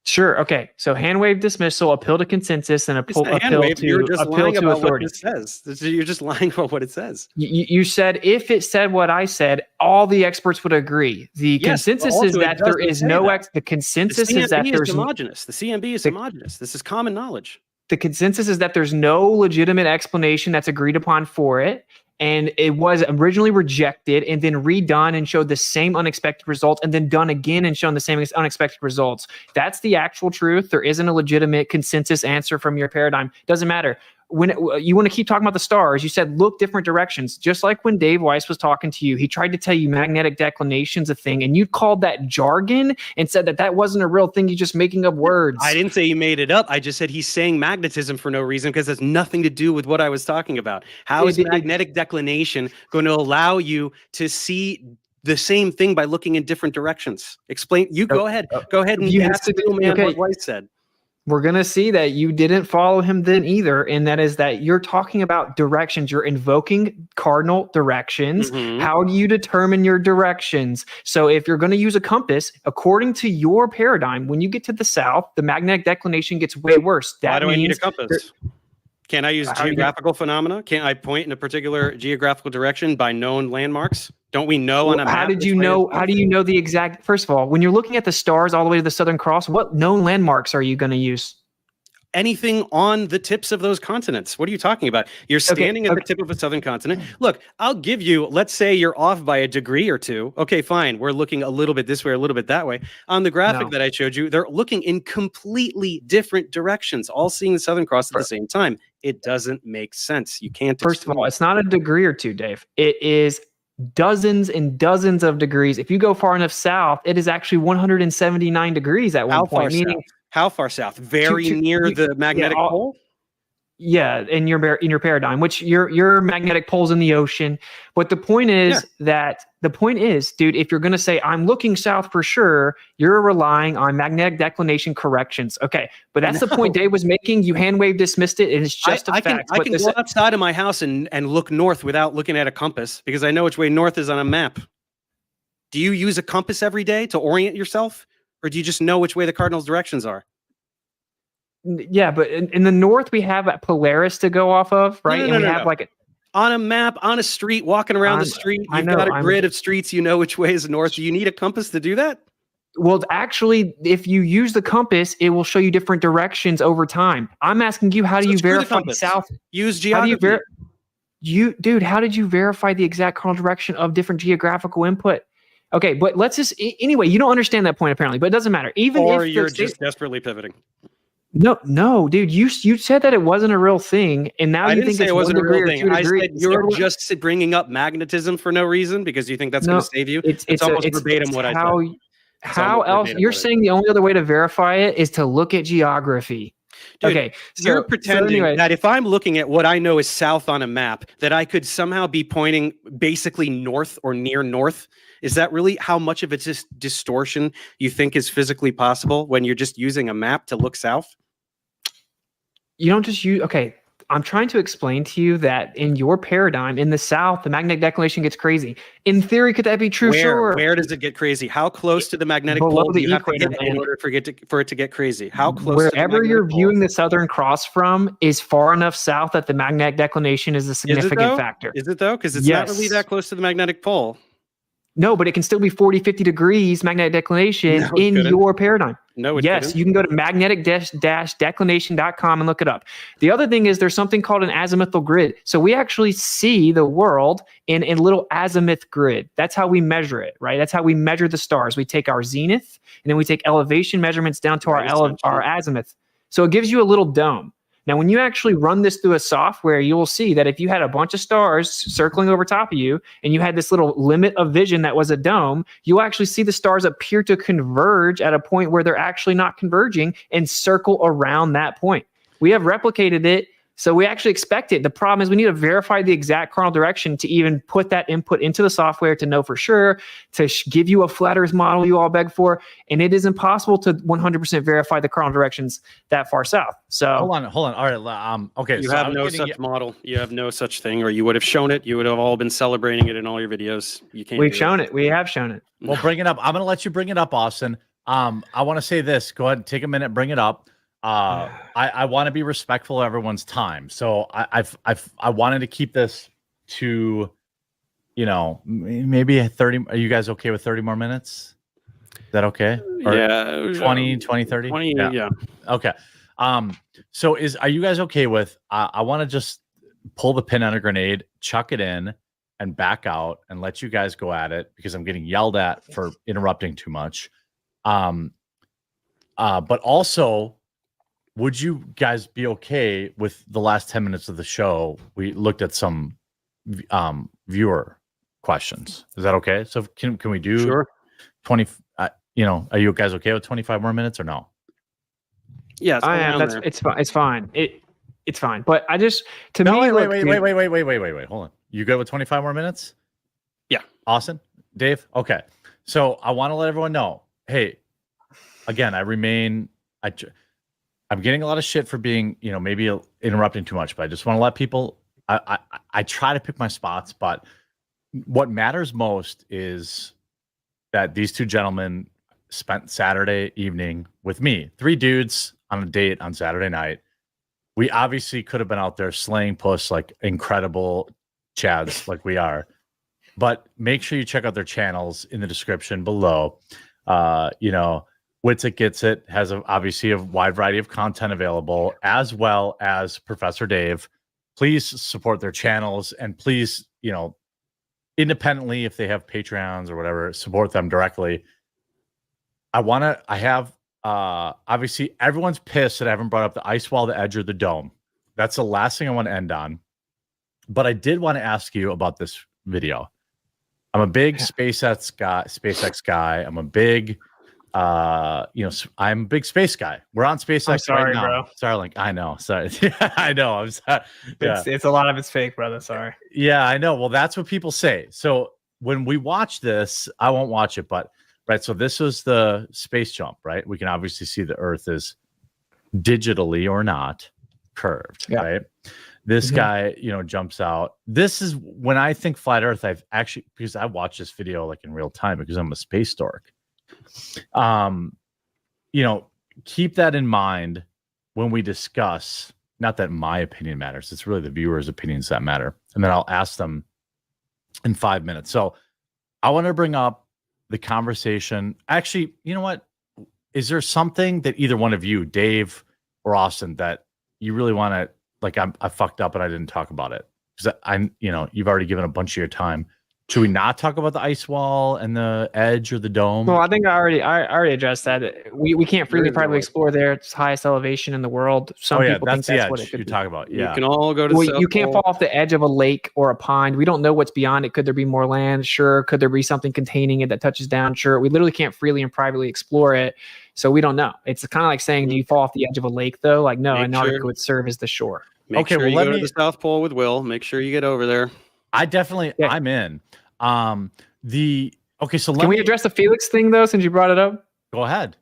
Sure. Okay. So hand wave dismissal, appeal to consensus, and appeal to authority. You're just lying about what it says. You're just lying about what it says. You said if it said what I said, all the experts would agree. The consensus is that there is no the consensus is that there's homogenous. The CMB is homogenous. This is common knowledge. The consensus is that there's no legitimate explanation that's agreed upon for it. And it was originally rejected and then redone and showed the same unexpected results, and then done again and shown the same unexpected results. That's the actual truth. There isn't a legitimate consensus answer from your paradigm. Doesn't matter. When you want to keep talking about the stars, you said look different directions. Just like when Dave Weiss was talking to you, he tried to tell you magnetic declination's a thing, and you called that jargon and said that wasn't a real thing. You're just making up words. I didn't say he made it up. I just said he's saying magnetism for no reason because it's nothing to do with what I was talking about. How is magnetic declination going to allow you to see the same thing by looking in different directions? Explain. You go ahead. Go ahead and you have to do what Weiss said. We're going to see that you didn't follow him then either. And that is that you're talking about directions. You're invoking cardinal directions. Mm-hmm. How do you determine your directions? So if you're going to use a compass, according to your paradigm, when you get to the south, the magnetic declination gets way worse. Why do I need a compass? Can I use geographical phenomena? Can I point in a particular geographical direction by known landmarks? Don't we know on a map? How do you know the exact? First of all, when you're looking at the stars all the way to the Southern Cross, what known landmarks are you going to use? Anything on the tips of those continents. What are you talking about? You're standing at the tip of a southern continent. Look, I'll give you, let's say you're off by a degree or two. Okay, fine. We're looking a little bit this way, a little bit that way. On the graphic that I showed you, they're looking in completely different directions, all seeing the Southern Cross at the same time. It doesn't make sense. You can't. First of all, it's not a degree or two, Dave. It is dozens and dozens of degrees. If you go far enough south, it is actually 179 degrees at one point. Meaning, how far south? Very near the magnetic pole? Yeah, in your paradigm, which your magnetic pole's in the ocean. But the point is dude, if you're going to say I'm looking south for sure, you're relying on magnetic declination corrections. Okay, but that's the point Dave was making. You hand wave dismissed it. It's just a fact. I can go outside of my house and look north without looking at a compass because I know which way north is on a map. Do you use a compass every day to orient yourself, or do you just know which way the cardinal's directions are? Yeah, but in the north we have a Polaris to go off of, right? No. On a map, on a street, walking around the street, you've got a grid of streets, you know which way is north. Do you need a compass to do that? Well, actually, if you use the compass, it will show you different directions over time. I'm asking you, how do you verify south? Use geography. How did you verify the exact cardinal direction of different geographical input? Okay, but let's just anyway. You don't understand that point apparently, but it doesn't matter. Even or if you're just desperately pivoting. No, dude. You said that it wasn't a real thing, and now I you didn't think say it's it wasn't 1 a real degree or thing. 2 I degrees. said you're just bringing up magnetism for no reason because you think that's going to save you. It's almost verbatim what I said. How else? You're saying the only other way to verify it is to look at geography. Dude, okay, you're pretending that if I'm looking at what I know is south on a map, that I could somehow be pointing basically north or near north. Is that really how much of it's just distortion you think is physically possible when you're just using a map to look south? You don't just use. Okay, I'm trying to explain to you that in your paradigm, in the South, the magnetic declination gets crazy. In theory, could that be true? Sure. Where does it get crazy? How close to the magnetic Below pole the do you have to equator, get in man. order for it to get crazy? How close? Wherever you're viewing the Southern Cross from is far enough south that the magnetic declination is a significant factor. Is it though? Because it's not really that close to the magnetic pole. No, but it can still be 40, 50 degrees magnetic declination in your paradigm. No, it yes, couldn't. you can go to magnetic-declination.com and look it up. The other thing is there's something called an azimuthal grid. So we actually see the world in a little azimuth grid. That's how we measure it, right? That's how we measure the stars. We take our zenith and then we take elevation measurements down to our azimuth. So it gives you a little dome. Now, when you actually run this through a software, you will see that if you had a bunch of stars circling over top of you and you had this little limit of vision that was a dome, you'll actually see the stars appear to converge at a point where they're actually not converging and circle around that point. We have replicated it, so we actually expect it. The problem is we need to verify the exact cardinal direction to even put that input into the software to know for sure, to give you a flat Earth model you all beg for, and it is impossible to 100% verify the cardinal directions that far south. So hold on. All right. Okay. You have no such model. You have no such thing, or you would have shown it. You would have all been celebrating it in all your videos. You can't. We've shown it. We have shown it. Well, bring it up. I'm going to let you bring it up, Austin. I want to say this. Go ahead and take a minute. Bring it up. I want to be respectful of everyone's time. So I wanted to keep this to, maybe 30. Are you guys okay with 30 more minutes? Is that okay? Or yeah. 20, 30? 20, yeah. Okay. So are you guys okay with, I want to just pull the pin on a grenade, chuck it in and back out and let you guys go at it because I'm getting yelled at for interrupting too much. But also, would you guys be okay with the last 10 minutes of the show? We looked at some viewer questions. Is that okay? So can we do 20? Are you guys okay with 25 more minutes or no? Yes, I am. It's fine. It's fine. It's fine. But I just wait. Hold on. You good with 25 more minutes? Yeah. Austin, Dave. Okay. So I want to let everyone know. Hey, again, I'm getting a lot of shit for being, maybe interrupting too much, but I just want to let people, I try to pick my spots, but what matters most is that these two gentlemen spent Saturday evening with me, 3 dudes on a date on Saturday night. We obviously could have been out there slaying puss like incredible chads like we are, but make sure you check out their channels in the description below. Wits It Gets It has obviously a wide variety of content available, as well as Professor Dave. Please support their channels and please, independently, if they have Patreons or whatever, support them directly. Obviously everyone's pissed that I haven't brought up the ice wall, the edge, or the dome. That's the last thing I want to end on. But I did want to ask you about this video. I'm a big SpaceX guy. I'm a big I'm a big space guy. We're on SpaceX right now. Bro. Starlink. I know. Sorry. I know. I'm sorry. It's a lot of it's fake, brother. Sorry. Yeah, I know. Well, that's what people say. So when we watch this, I won't watch it, but right. So this was the space jump, right? We can obviously see the Earth is digitally or not curved, right? This guy, jumps out. This is when I think flat Earth, because I watched this video like in real time because I'm a space dork. Keep that in mind when we discuss, not that my opinion matters, it's really the viewers' opinions that matter. And then I'll ask them in 5 minutes. So I want to bring up the conversation. Actually, you know what? Is there something that either one of you, Dave or Austin, that you really want to, like, I fucked up and I didn't talk about it? Because you've already given a bunch of your time. Should we not talk about the ice wall and the edge or the dome? Well, I think I already addressed that. We can't freely privately explore there. It's highest elevation in the world. Some people think that's what it could you be. talk about. Yeah, You can all go to the Well, South you can't Pole. fall off the edge of a lake or a pond. We don't know what's beyond it. Could there be more land? Sure. Could there be something containing it that touches down? Sure. We literally can't freely and privately explore it, so we don't know. It's kind of like saying, do you fall off the edge of a lake though? Like, no, Make Antarctica sure- would serve as the shore. Make Okay, sure well, you let go to me- the South Pole with Will. Make sure you get over there. I definitely, I'm in. So Can we address the Felix thing though, since you brought it up? Go ahead.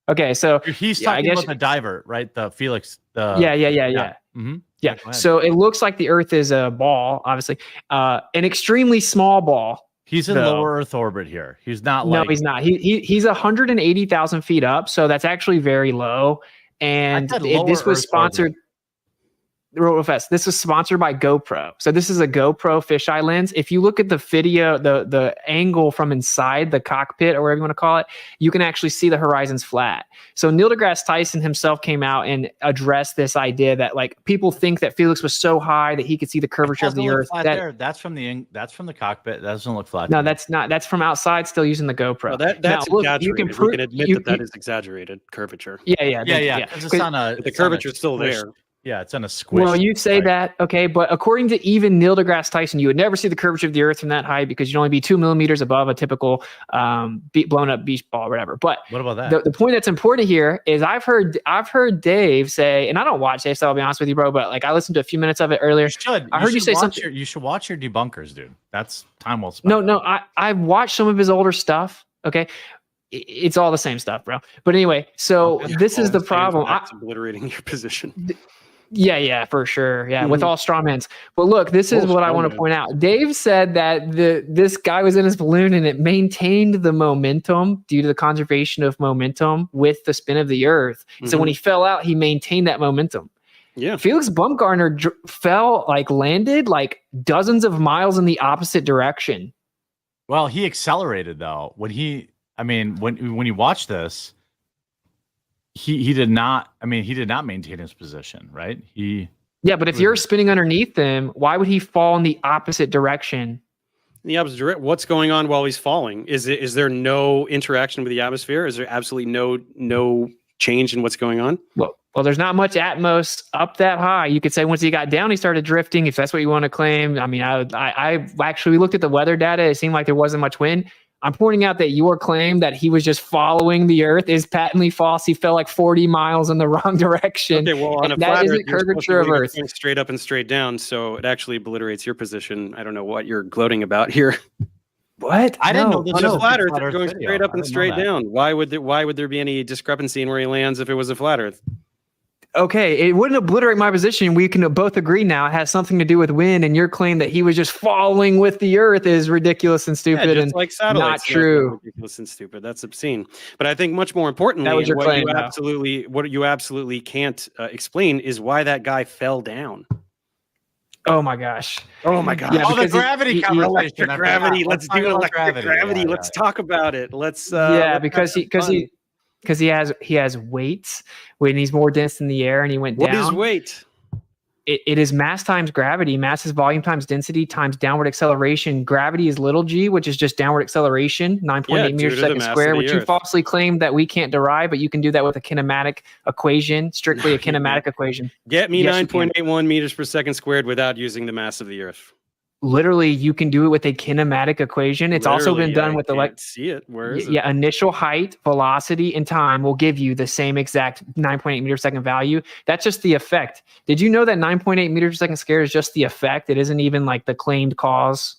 Okay, so He's yeah, I talking guess about the diver, right? The Felix. The yeah. Mhm. Yeah. Go ahead. So it looks like the Earth is a ball, obviously, an extremely small ball. He's in though. lower Earth orbit here. He's not No, like he's not. He's 180,000 feet up, so that's actually very low. And said this lower was Earth sponsored. Real fast. This was sponsored by GoPro. So this is a GoPro fisheye lens. If you look at the video, the angle from inside the cockpit or whatever you want to call it, you can actually see the horizon's flat. So Neil deGrasse Tyson himself came out and addressed this idea that like people think that Felix was so high that he could see the curvature of Doesn't the look Earth. flat That, there. That's from the cockpit. That doesn't look flat. no, to me. that's not. That's from outside, still using the GoPro. Well, that's Now, look, exaggerated. you can we prove. can admit that is exaggerated curvature. Yeah. 'cause it's on a. But the it's on a curvature's still squish- there. Yeah, it's on a squish. Well, you say that, okay, but according to even Neil deGrasse Tyson, you would never see the curvature of the Earth from that height because you'd only be 2 millimeters above a typical blown up beach ball or whatever. But what about that? The point that's important here is I've heard Dave say, and I don't watch Dave, so I'll be honest with you, bro, but like I listened to a few minutes of it earlier. I heard you say something. You should watch your debunkers, dude. That's time well spent. No, I've watched some of his older stuff. Okay. It's all the same stuff, bro. But anyway, so this is the problem. That's obliterating your position. Yeah, for sure. Yeah, with all straw mans. But look, this is what I want to point out. Dave said that this guy was in his balloon and it maintained the momentum due to the conservation of momentum with the spin of the Earth. So when he fell out, he maintained that momentum. Yeah. Felix Baumgartner landed like dozens of miles in the opposite direction. Well, he accelerated though. When you watch this, he did not. I mean, he did not maintain his position, right? Yeah, but if you're spinning underneath him, why would he fall in the opposite direction? In the opposite direction. What's going on while he's falling? Is there no interaction with the atmosphere? Is there absolutely no change in what's going on? Well, there's not much atmos up that high. You could say once he got down, he started drifting. If that's what you want to claim, I mean, I actually looked at the weather data. It seemed like there wasn't much wind. I'm pointing out that your claim that he was just following the Earth is patently false. He fell like 40 miles in the wrong direction. Okay, well, on a that flat Earth, isn't you're supposed to curvature of believe Earth. it's going straight up and straight down, so it actually obliterates your position. I don't know what you're gloating about here. What? I didn't know this on was a flat Earth, flat it's Earth going video. straight up I and didn't know straight that. down. Why would there be any discrepancy in where he lands if it was a flat Earth? Okay, it wouldn't obliterate my position. We can both agree now it has something to do with wind, and your claim that he was just following with the Earth is ridiculous and stupid just and like not satellites. true. Ridiculous and stupid. That's obscene. But I think much more importantly, That was your what claim, you though. absolutely can't explain is why that guy fell down. Oh my gosh. Oh my gosh. Yeah, Oh, the because gravity conversation. Electric I gravity. forgot. Let's talk do about electric gravity. Yeah, Let's talk about it. Let's because he has weights when he's more dense than the air and he went What down. is weight? It is mass times gravity. Mass is volume times density times downward acceleration. Gravity is little g, which is just downward acceleration, 9.8 meters per second square, which you falsely claimed that we can't derive, but you can do that with a kinematic equation, strictly a kinematic equation. Get me Yes, you can. 9.81 meters per second squared without using the mass of the Earth. Literally, you can do it with a kinematic equation. It's also been done with see it. Where is it? Yeah, initial height, velocity, and time will give you the same exact 9.8 meters per second value. That's just the effect. Did you know that 9.8 meters per second squared is just the effect? It isn't even like the claimed cause.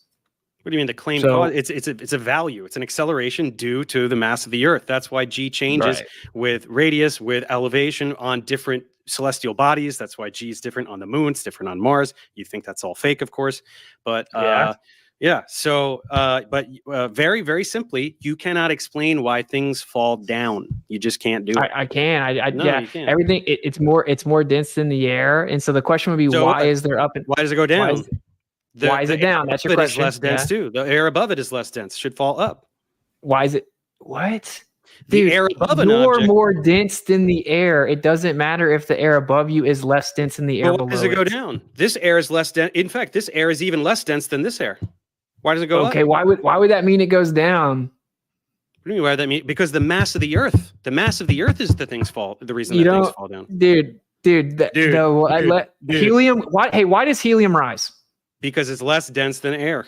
What do you mean the claimed cause? It's a value. It's an acceleration due to the mass of the Earth. That's why G changes with radius, with elevation on different celestial bodies. That's why G is different on the moon. It's different on Mars. You think that's all fake, of course, but yeah. So, very, very simply, you cannot explain why things fall down. You just can't do it. I can. No, yeah. you can't. Everything. It's more dense than the air, and so the question would be, So, why is there up? And, why does it go down? Why is it down? That's your question. It is less dense too. The air above it is less dense. Should fall up. Why is it? What? The Dude, air above an you're object. more dense than the air. It doesn't matter if the air above you is less dense than the air Well, below. why does it go down? This air is less dense. In fact, this air is even less dense than this air. Why does it go up? Okay, why would that mean it goes down? What do you mean? Why does that mean? Because the mass of the Earth. The mass of the Earth is the things fall. The reason that things fall down. Dude. Helium. Why does helium rise? Because it's less dense than air.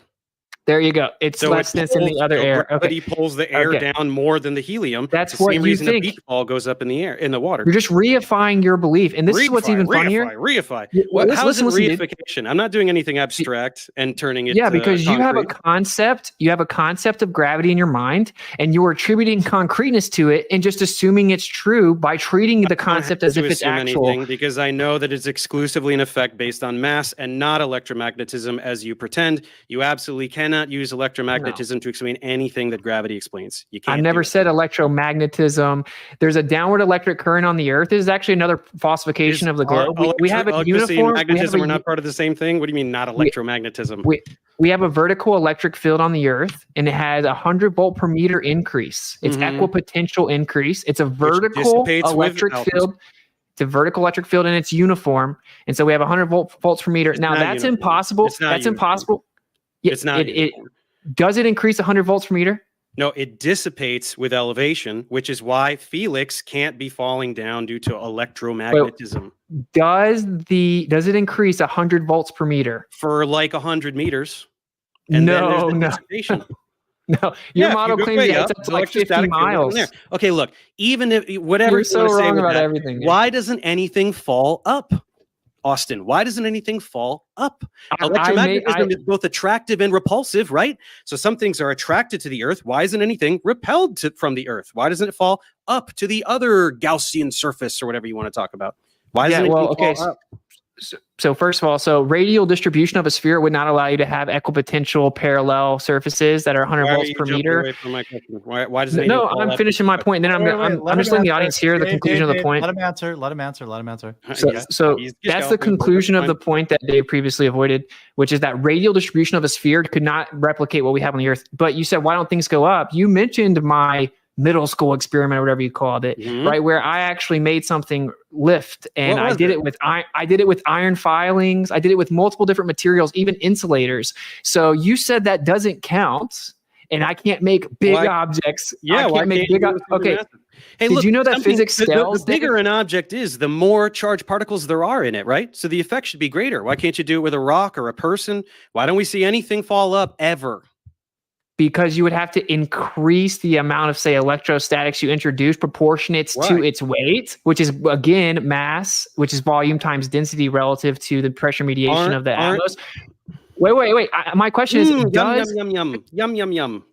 There you go. It's less dense than the other air. Gravity pulls the air down more than the helium. That's the what same you reason think. a beach ball goes up in the air, in the water. You're just reifying your belief, and this is what's even funnier. Reify. Well, How is it listen, dude. reification? I'm not doing anything abstract and turning it. Yeah, because you have a concrete. concept. You have a concept of gravity in your mind, and you are attributing concreteness to it, and just assuming it's true by treating the concept as if it's actual. Anything, because I know that it's exclusively an effect based on mass and not electromagnetism, as you pretend. You absolutely cannot use electromagnetism to explain anything that gravity explains. You can't. I've never said electromagnetism. There's a downward electric current on the Earth. This is actually another falsification of the globe. We have a electricity uniform. and magnetism are not part of the same thing. What do you mean, not electromagnetism? We have a vertical electric field on the Earth, and it has 100 volt per meter increase. It's equipotential increase. It's a vertical electric field. It's a vertical electric field, and it's uniform. And so we have 100 volts per meter. Now that's impossible. That's impossible. It's not. Does it increase 100 volts per meter? No, it dissipates with elevation, which is why Felix can't be falling down due to electromagnetism. Does it increase 100 volts per meter for like 100 meters? And then there's the dissipation. No, your model claims it's up to like 50 miles. Okay, look, even if whatever you're so wrong about everything. Why doesn't anything fall up? Austin, why doesn't anything fall up? Electromagnetism is both attractive and repulsive, right? So some things are attracted to the Earth. Why isn't anything repelled from the Earth? Why doesn't it fall up to the other Gaussian surface or whatever you want to talk about? Why doesn't it fall up? So first of all, radial distribution of a sphere would not allow you to have equipotential parallel surfaces that are 100 volts per meter. Away from my question? Why does it no, I'm finishing my point. Then I'm just letting the audience hear the conclusion of the point. Let him answer. So that's the conclusion of the point that Dave previously avoided, which is that radial distribution of a sphere could not replicate what we have on the Earth. But you said, why don't things go up? You mentioned my middle school experiment or whatever you called it, right? Where I actually made something lift, and I did it with iron filings. I did it with multiple different materials, even insulators. So you said that doesn't count, and I can't make big objects. Yeah, I can't make big. Okay. Hey, did you know that physics the bigger an object is, the more charged particles there are in it, right? So the effect should be greater. Why can't you do it with a rock or a person? Why don't we see anything fall up ever? Because you would have to increase the amount of, say, electrostatics you introduce proportionate to its weight, which is, again, mass, which is volume times density relative to the pressure mediation of the atmos. Wait. My question is, yum.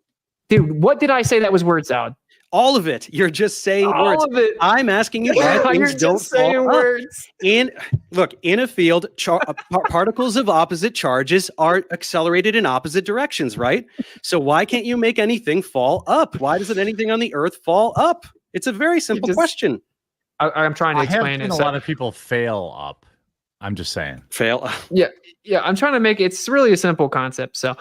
Dude, what did I say that was word salad? All of it. You're just saying words. All of it. I'm asking you why things don't fall up. In a field, particles of opposite charges are accelerated in opposite directions, right? So why can't you make anything fall up? Why doesn't anything on the Earth fall up? It's a very simple question. I'm trying to explain it. A lot of people fail up. I'm just saying. Fail up. Yeah. I'm trying to make it's really a simple concept. So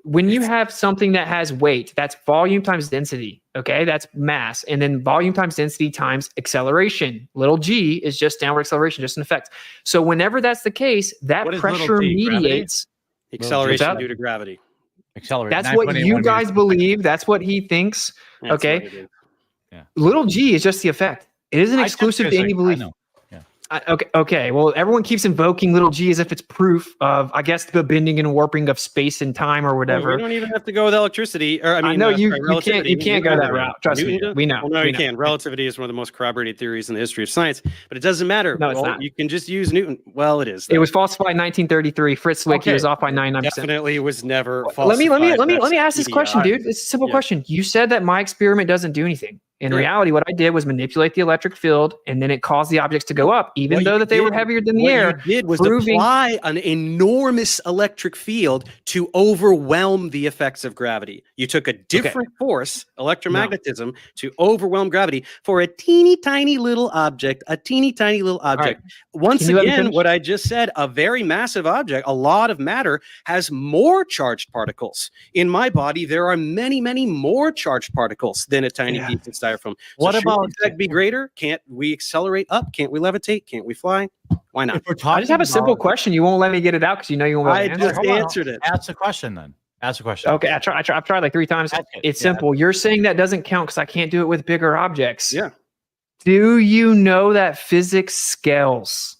when you have something that has weight, that's volume times density, okay? That's mass. And then volume times density times acceleration. Little g is just downward acceleration, just an effect. So whenever that's the case, that pressure mediates. Acceleration due to gravity. That's what you guys believe. That's what he thinks, okay? Little g is just the effect. It isn't exclusive to any belief. Okay. Well, everyone keeps invoking little g as if it's proof of, I guess, the bending and warping of space and time or whatever. We don't even have to go with electricity. Or I know you can't go that route. Trust me. We know. Well, no, you can. Relativity is one of the most corroborated theories in the history of science, but it doesn't matter. No, it's not. You can just use Newton. Well, it is. It was falsified in 1933. Fritz Zwicky was off by 99%. Definitely was never falsified. Let me ask this question, dude. It's a simple question. You said that my experiment doesn't do anything. In reality, what I did was manipulate the electric field, and then it caused the objects to go up, even though that they were heavier than the air. What you did was apply an enormous electric field to overwhelm the effects of gravity. You took a different force, electromagnetism, to overwhelm gravity for a teeny tiny little object, Right. Once again, what I just said, a very massive object, a lot of matter, has more charged particles. In my body, there are many, many more charged particles than a tiny piece of styrofoam. So what about the effect be greater? Can't we accelerate up? Can't we levitate? Can't we fly? Why not? I just have a simple question. You won't let me get it out because you know you won't. I just answered it. Ask the question then. Ask a question. Okay, I've tried like 3 times. It's simple. You're saying that doesn't count because I can't do it with bigger objects. Yeah. Do you know that physics scales?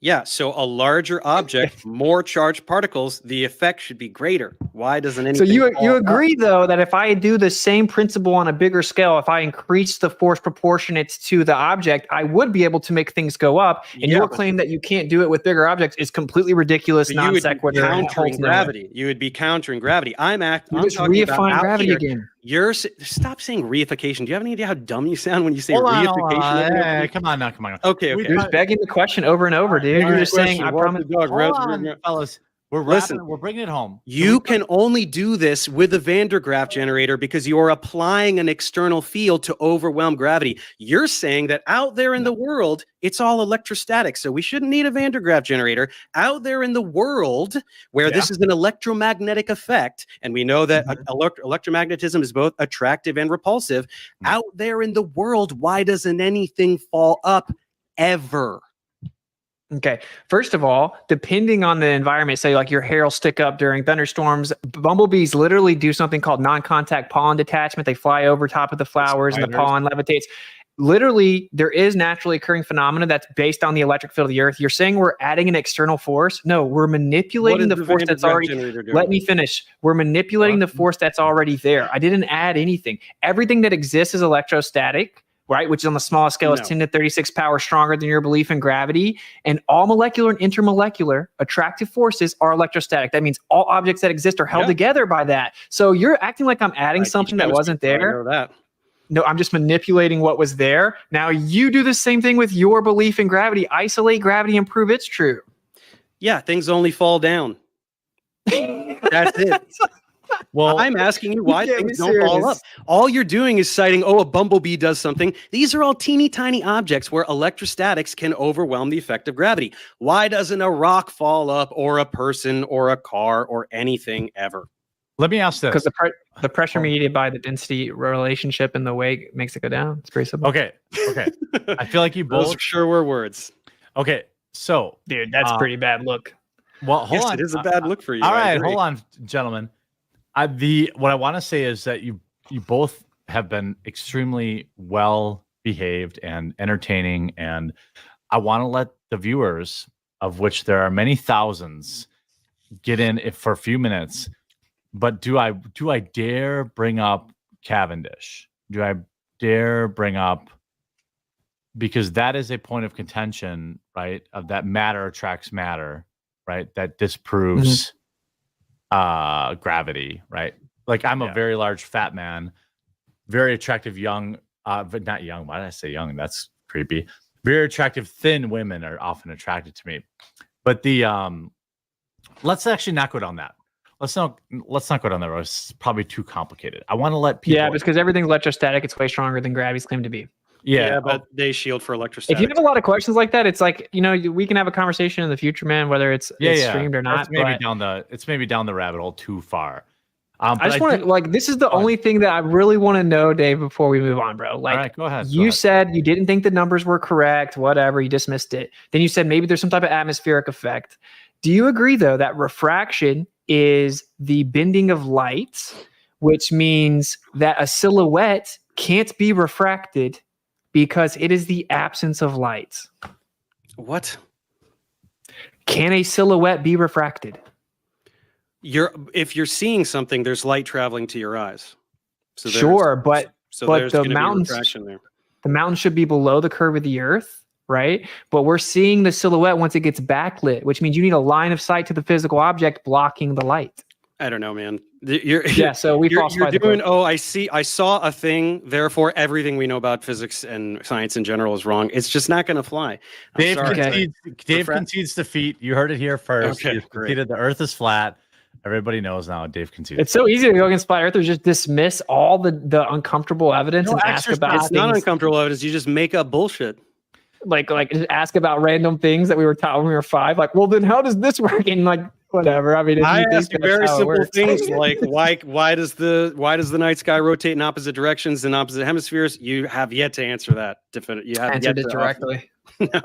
Yeah, so a larger object, more charged particles, the effect should be greater. Why doesn't anything? So you fall agree up? though that if I do the same principle on a bigger scale, if I increase the force proportionate to the object, I would be able to make things go up. And your claim that you can't do it with bigger objects is completely ridiculous, But non you would be sequitur. countering gravity. You would be countering gravity. I'm just talking about reifying out gravity here. again. Stop saying reification. Do you have any idea how dumb you sound when you say Hold on, reification? hey, come on now, come on. Okay. You're just begging the question over and over, dude. You're just saying, I promise. Hold on, fellas. We're bringing it home. You can only do this with a Van der Graaf generator because you are applying an external field to overwhelm gravity. You're saying that out there in the world, it's all electrostatic. So we shouldn't need a Van der Graaf generator. Out there in the world where this is an electromagnetic effect, and we know that electromagnetism is both attractive and repulsive. Out there in the world, why doesn't anything fall up ever? Okay. First of all, depending on the environment, say like your hair will stick up during thunderstorms. Bumblebees literally do something called non-contact pollen detachment. They fly over top of the flowers and the pollen levitates. Literally, there is naturally occurring phenomena that's based on the electric field of the earth. You're saying we're adding an external force? No, we're manipulating the force that's already. Let me finish. We're manipulating the force that's already there. I didn't add anything. Everything that exists is electrostatic. Right, which is on the smallest scale is 10 to 36 power stronger than your belief in gravity. And all molecular and intermolecular attractive forces are electrostatic. That means all objects that exist are held together by that. So you're acting like I'm adding something that wasn't there. No, I'm just manipulating what was there. Now you do the same thing with your belief in gravity. Isolate gravity and prove it's true. Yeah, things only fall down. That's it. Well, I'm asking you why things don't fall up. All you're doing is citing, a bumblebee does something. These are all teeny tiny objects where electrostatics can overwhelm the effect of gravity. Why doesn't a rock fall up, or a person, or a car, or anything ever? Let me ask this. Because the pressure mediated by the density relationship and the weight makes it go down. It's very simple. Okay. I feel like you both Those sure were words. Okay, so dude, that's a pretty bad look. Well, hold on. It is a bad look for you. All right, hold on, gentlemen. What I want to say is that you both have been extremely well behaved and entertaining, and I want to let the viewers, of which there are many thousands, get in for a few minutes. But do I dare bring up Cavendish? Do I dare bring up, because that is a point of contention, right? Of that matter attracts matter, right? That disproves gravity, right? Like I'm a very large fat man, very attractive young, but not young. Why did I say young? That's creepy. Very attractive thin women are often attracted to me. But let's actually not go down that. Let's not go down that road. It's probably too complicated. I want to let people. Yeah, because everything's electrostatic. It's way stronger than gravity's claimed to be. Yeah, but they shield for electrostatics. If you have a lot of questions like that, it's like, we can have a conversation in the future, man, whether it's streamed or not. It's maybe down the rabbit hole too far. I just want to, this is the only thing that I really want to know, Dave, before we move on, bro. Like, all right, go ahead. You said you didn't think the numbers were correct, whatever, you dismissed it. Then you said maybe there's some type of atmospheric effect. Do you agree, though, that refraction is the bending of light, which means that a silhouette can't be refracted because it is the absence of light? What? Can a silhouette be refracted? If you're seeing something, there's light traveling to your eyes. So sure, but the mountains, there. The mountain should be below the curve of the earth, right? But we're seeing the silhouette once it gets backlit, which means you need a line of sight to the physical object blocking the light. I don't know, man. So we falsified the doing. I saw a thing. Therefore, everything we know about physics and science in general is wrong. It's just not going to fly. Dave concedes defeat. You heard it here first. Okay, He conceded the Earth is flat. Everybody knows now. Dave conceded. It's so easy to go against flat earthers. Just dismiss all the uncomfortable evidence and ask about. It's not uncomfortable evidence. You just make up bullshit. Like just ask about random things that we were taught when we were 5. Like, well, then how does this work? And Whatever. I mean, if I you asked think you that's very how it simple works. things like why does the night sky rotate in opposite directions in opposite hemispheres? You have yet to answer that. You have Answered yet it to directly.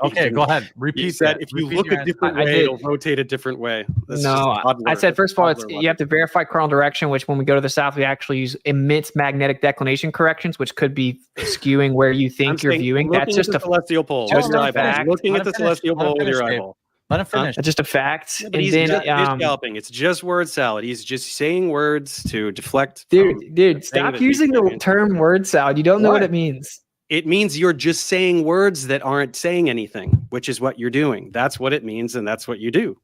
Okay, go ahead. You Repeat said that. if you Repeat look your a different I way, did. it'll rotate a different way. That's No, just I toddler- said first of all, it's, toddler you have to verify cardinal direction, which when we go to the south, we actually use immense magnetic declination corrections, which could be skewing where you think I'm you're saying viewing. looking That's at just the a celestial pole just with your a eyeball. fact. Looking Let at the him finish. celestial Let him pole with your finish, Dave. eyeball. Let him finish. just a fact. Yeah, but And he's then, just scalping. It's just word salad. He's just saying words to deflect. dude, stop using the term word salad. You don't know what Why? it means. It means you're just saying words that aren't saying anything, which is what you're doing. That's what it means, and that's what you do,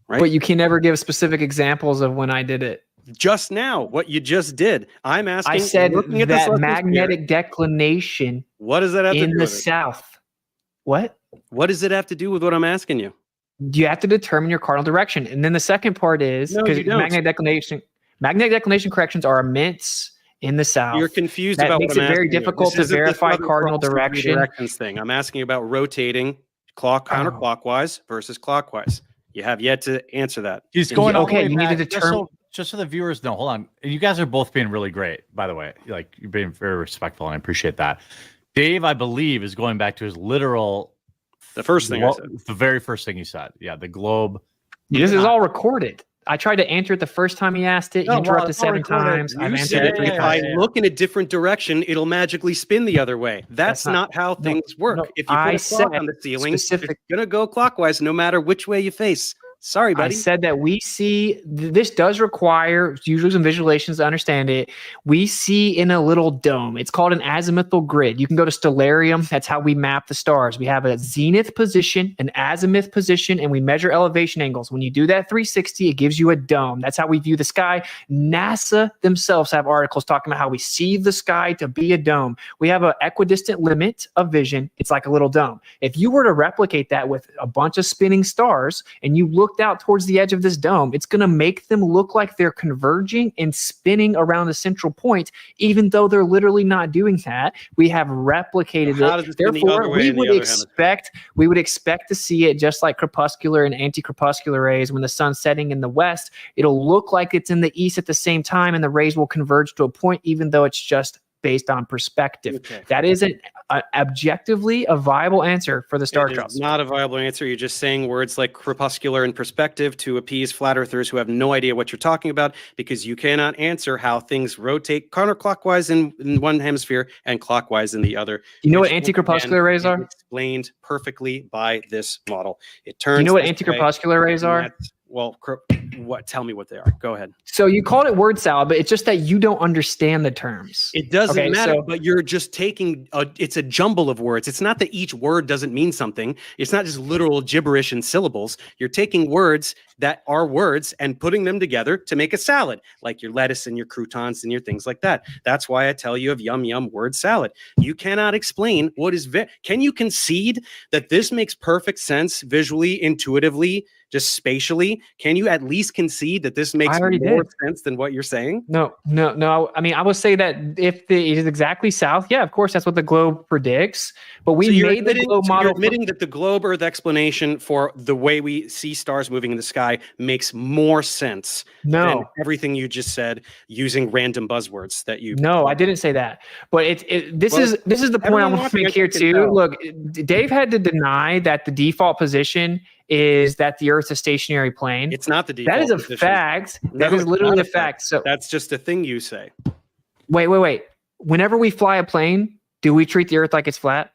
right? But you can never give specific examples of when I did it. Just now, what you just did. I'm asking. I said looking at the that celestial magnetic sphere, declination what does that have to in do the with it? south. What? What does it have to do with what I'm asking you? You have to determine your cardinal direction. And then the second part is No, because you don't. magnetic declination corrections are immense in the south. You're confused That about makes what I'm it very asking you. difficult This to isn't the verify Southern cardinal Cross and three direction. directions thing. I'm asking about rotating counterclockwise versus clockwise. You have yet to answer that. He's going all the way you need to back. determine. Just so the viewers know, hold on. You guys are both being really great, by the way. Like, you're being very respectful, and I appreciate that. Dave, I believe, is going back to his literal. The first thing I said. The very first thing he said. Yeah, the globe. This is all recorded. I tried to answer it the first time he asked it. You No, well, interrupted it's all 7 recorded. times. I've You answered said it 3 if I times. look in a different direction, it'll magically spin the other way. That's not how things work. no, If you put I a clock said on the ceiling, it's specific- going to go clockwise no matter which way you face. Sorry, I buddy. said that we see this does require usually some visualizations to understand it. We see in a little dome. It's called an azimuthal grid. You can go to Stellarium. That's how we map the stars. We have a zenith position, an azimuth position, and we measure elevation angles. When you do that 360, it gives you a dome. That's how we view the sky. NASA themselves have articles talking about how we see the sky to be a dome. We have an equidistant limit of vision. It's like a little dome. If you were to replicate that with a bunch of spinning stars and you looked out towards the edge of this dome, it's going to make them look like they're converging and spinning around the central point, even though they're literally not doing that. We have replicated How does it. it spin the Therefore, other way we in the would other expect to see it just like crepuscular and anti-crepuscular rays. When the sun's setting in the west, it'll look like it's in the east at the same time, and the rays will converge to a point, even though it's just based on perspective. Okay. That isn't objectively a viable answer for the star It trouble. is not a viable answer. You're just saying words like crepuscular and perspective to appease flat earthers who have no idea what you're talking about, because you cannot answer how things rotate counterclockwise in one hemisphere and clockwise in the other. You know what Which, anti-crepuscular again, rays is are? Explained perfectly by this model. It turns. You know what this way, anti-crepuscular rays and are? that's- Well, what? Tell me what they are. Go ahead. So you called it word salad, but it's just that you don't understand the terms. It doesn't Okay, matter, so- but you're just taking it's a jumble of words. It's not that each word doesn't mean something. It's not just literal gibberish and syllables. You're taking words that are words and putting them together to make a salad, like your lettuce and your croutons and your things like that. That's why I tell you of yum yum word salad. You cannot explain what is can you concede that this makes perfect sense visually, intuitively, just spatially? Can you at least concede that this makes already more did. sense than what you're saying? No. I mean, I would say that if it is exactly south, yeah, of course, that's what the globe predicts. But we So you're made the admitting- globe so model. You're admitting that the globe Earth explanation for the way we see stars moving in the sky makes more sense than No. everything you just said using random buzzwords that you. No, I didn't say that. But this is the point I everyone want to watching, make I here think, can too. tell. Look, Dave had to deny that the default position is that the Earth's a stationary plane. It's not the default. That is a position. fact. That No, is it's literally not a fact. So that's just a thing you say. wait. Whenever we fly a plane, do we treat the Earth like it's flat?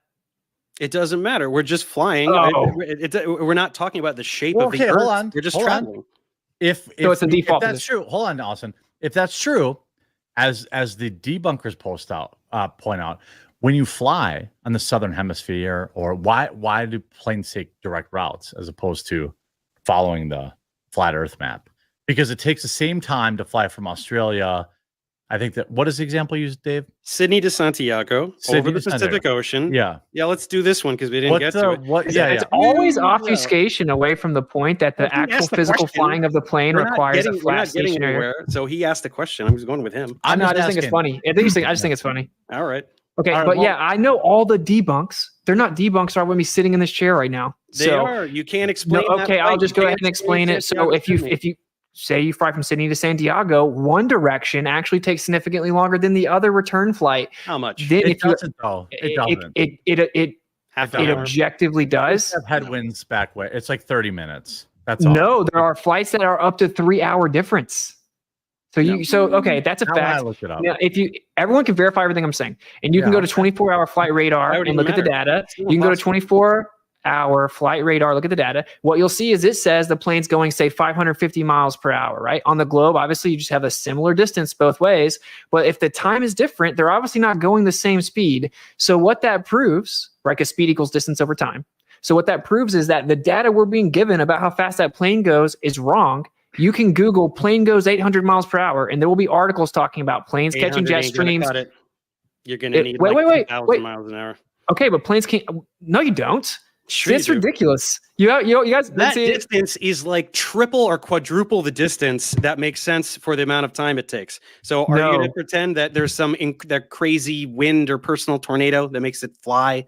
It doesn't matter. We're just flying. Oh. We're not talking about the shape Well, of the okay, Earth. hold on. We're just Hold on. traveling. If it's a default that's position. true, hold on, Austin. If that's true, as the debunkers point out, when you fly on the southern hemisphere, or why do planes take direct routes as opposed to following the flat Earth map? Because it takes the same time to fly from Australia. I think that what is the example you used, Dave? Sydney to Santiago Sydney over the to Pacific Santiago. Ocean. Yeah. Let's do this one because we didn't get to it. It's always obfuscation away from the point that the Well, he actual asked the physical question. flying of the plane We're not requires a we're flat not getting stationary. anywhere. So he asked the question. I was going with him. I just think it's funny. I just think it's funny. All right. Okay, All right, but well- yeah, I know all the debunks They're not debunked, so I wouldn't be sitting in this chair right now. They are. You can't explain. No, that okay, I'll flight. just You go can't ahead and explain it. So if you say you fly from Sydney to Santiago, one direction actually takes significantly longer than the other return flight. How much? Then It doesn't though. It doesn't. It objectively does. Have headwinds back way. It's like 30 minutes. That's all. No, there are flights that are up to 3-hour difference. So okay, that's a How would I fact. look it up? Now, everyone can verify everything I'm saying, and you can go to 24-hour flight radar and look at the data. You can go to 24-hour flight radar, look at the data. What you'll see is it says the plane's going, say, 550 miles per hour, right? On the globe, obviously, you just have a similar distance both ways. But if the time is different, they're obviously not going the same speed. So what that proves, right, because speed equals distance over time. So what that proves is that the data we're being given about how fast that plane goes is wrong. You can Google plane goes 800 miles per hour, and there will be articles talking about planes catching jet streams. You're going to need wait, 2,000 miles an hour. Okay, but planes can't. No, you don't. Sure That's you do. ridiculous. You guys. That distance is like triple or quadruple the distance that makes sense for the amount of time it takes. So are you going to pretend that there's some that crazy wind or personal tornado that makes it fly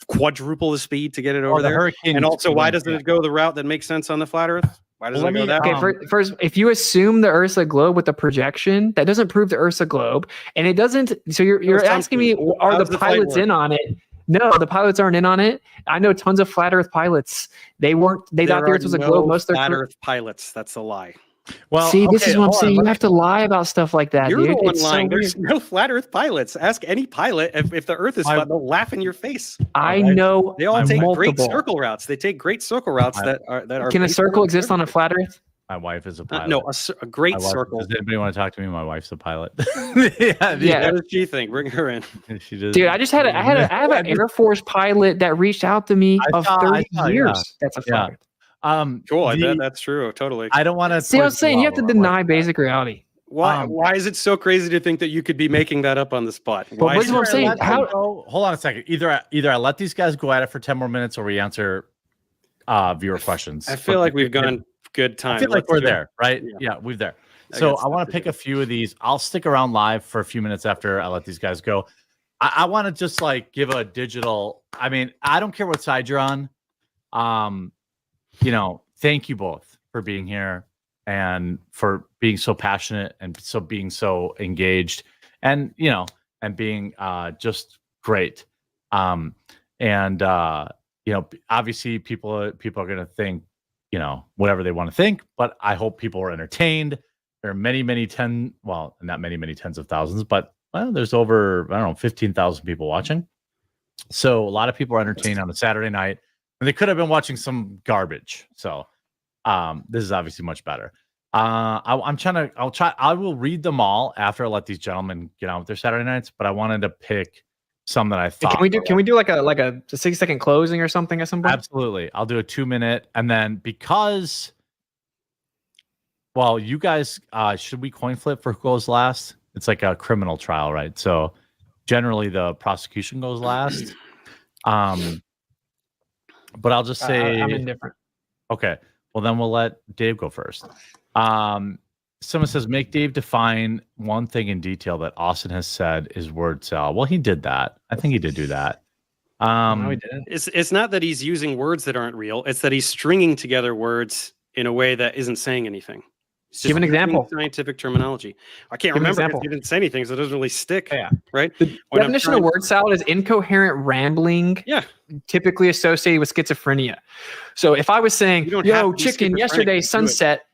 quadruple the speed to get it over the there? hurricane. And also, why doesn't it go the route that makes sense on the flat Earth? Why doesn't it go that route? Okay, first, if you assume the Earth's a globe with a projection, that doesn't prove the Earth's a globe, and it doesn't. So you're asking me, are the pilots in on it? No, the pilots aren't in on it. I know tons of flat Earth pilots. They thought the Earth was a globe. Most of their flat Earth pilots. That's a lie. Well, see, this is what I'm saying. You have to lie about stuff like that, You're dude. the one It's lying. so There's no flat Earth pilots. Ask any pilot if the Earth is flat. They'll laugh in your face. I know. They all take great multiple. circle routes. They take great circle routes that are. Can a circle exist on a flat Earth? My wife is a pilot. No, a great circle. Does anybody want to talk to me? My wife's a pilot. Yeah, what does she think? Bring her in. She does. Dude, I have an Air Force pilot that reached out to me of 30 years. Yeah. That's a flat Earth. Cool. That's true. Totally. I don't want to See what I'm saying? You have to deny basic reality. Why is it so crazy to think that you could be making that up on the spot? But what I'm saying, hold on a second. Either I let these guys go at it for 10 more minutes, or we answer viewer questions. I feel like we've gone good time. I feel like we're there, right? Yeah, we're there. So I want to pick a few of these. I'll stick around live for a few minutes after I let these guys go. I want to just like give a digital. I mean, I don't care what side you're on. Thank you both for being here and for being so passionate and being so engaged and being just great. Obviously people are going to think, whatever they want to think, but I hope people are entertained. There are many, not many tens of thousands, but there's over, 15,000 people watching. So a lot of people are entertained on a Saturday night, and they could have been watching some garbage. So this is obviously much better. I will read them all after I let these gentlemen get on with their Saturday nights, but I wanted to pick some that I thought. Can we do like a 6-second closing or something at some point? Absolutely. I'll do a 2-minute, and then because you guys should we coin flip for who goes last? It's like a criminal trial, right? So generally the prosecution goes last. But I'll just say I'm indifferent. Okay. Well, then we'll let Dave go first. Someone says, make Dave define one thing in detail that Austin has said is word salad. Well, he did that. I think he did do that. No, he didn't. It's not that he's using words that aren't real. It's that he's stringing together words in a way that isn't saying anything. Give an example. Scientific terminology. I can't remember if he didn't say anything, so it doesn't really stick. Yeah. Right? The definition of word salad is incoherent rambling. Yeah. Typically associated with schizophrenia. So if I was saying, yo, chicken, yesterday, sunset,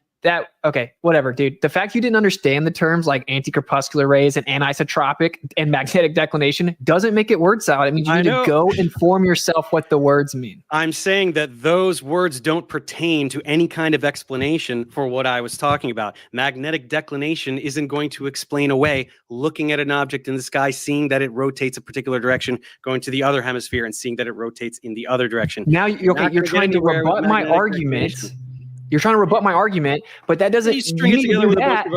whatever, dude. The fact you didn't understand the terms like anti-corpuscular rays and anisotropic and magnetic declination doesn't make it word salad. It means you need to go inform yourself what the words mean. I'm saying that those words don't pertain to any kind of explanation for what I was talking about. Magnetic declination isn't going to explain away looking at an object in the sky, seeing that it rotates a particular direction, going to the other hemisphere and seeing that it rotates in the other direction. Now you're trying to rebut my argument. You're trying to rebut my argument, but that doesn't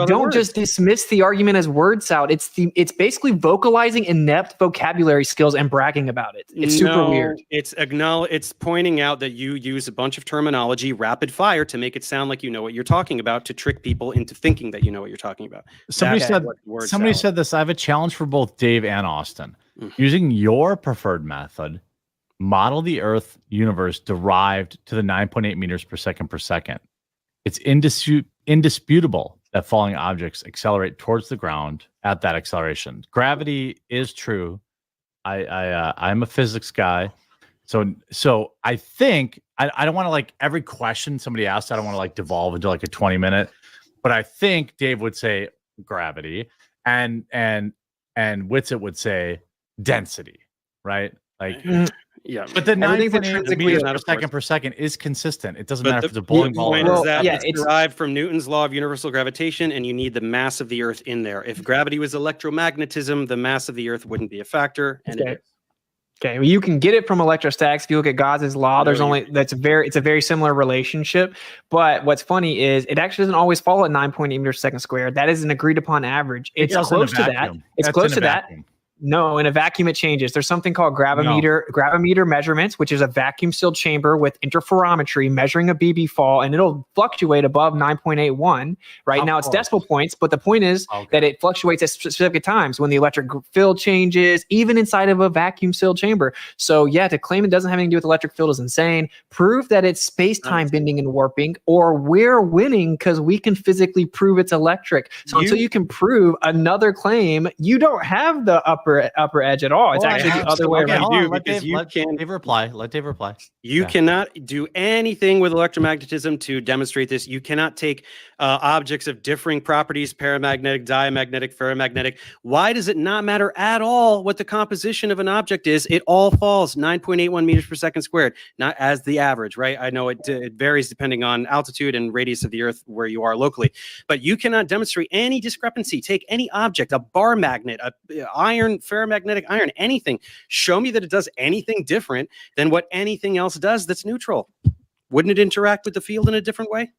don't just dismiss the argument as word salad. It's basically vocalizing inept vocabulary skills and bragging about it. It's super weird. It's pointing out that you use a bunch of terminology rapid fire to make it sound like you know what you're talking about, to trick people into thinking that you know what you're talking about. Somebody said this. I have a challenge for both Dave and Austin. Using your preferred method model the Earth universe derived to the 9.8 meters per second. It's indisputable that falling objects accelerate towards the ground at that acceleration. Gravity is true. I'm a physics guy. So I think I don't want to like every question somebody asks, I don't want to like devolve into like a 20-minute, but I think Dave would say gravity and Whitsitt would say density, right? Like yeah. But the Everything's 9.8 intrinsically meters not, per second is consistent. It doesn't But matter if it's a bowling ball point or is that it's derived from Newton's law of universal gravitation, and you need the mass of the Earth in there. If gravity was electromagnetism, the mass of the Earth wouldn't be a factor, and it is. Okay, well, you can get it from electrostatics. If you look at Gauss's law, it's a very similar relationship. But what's funny is it actually doesn't always fall at 9.8 meters per second squared. That is an agreed upon average. It's close to that. It's close to that. No, in a vacuum it changes. There's something called gravimeter measurements, which is a vacuum sealed chamber with interferometry measuring a BB fall, and it'll fluctuate above 9.81. Right now it's decimal points, but the point is that it fluctuates at specific times when the electric field changes, even inside of a vacuum sealed chamber. So yeah, to claim it doesn't have anything to do with electric field is insane. Prove that it's space-time bending and warping, or we're winning because we can physically prove it's electric. So until you can prove another claim, you don't have the upper edge at all. It's actually the other way around. Let Dave reply. You cannot do anything with electromagnetism to demonstrate this. You cannot take objects of differing properties, paramagnetic, diamagnetic, ferromagnetic. Why does it not matter at all what the composition of an object is? It all falls 9.81 meters per second squared, not as the average, right? I know it varies depending on altitude and radius of the Earth where you are locally, but you cannot demonstrate any discrepancy. Take any object, a bar magnet, a iron, ferromagnetic iron, anything. Show me that it does anything different than what anything else does that's neutral. Wouldn't it interact with the field in a different way?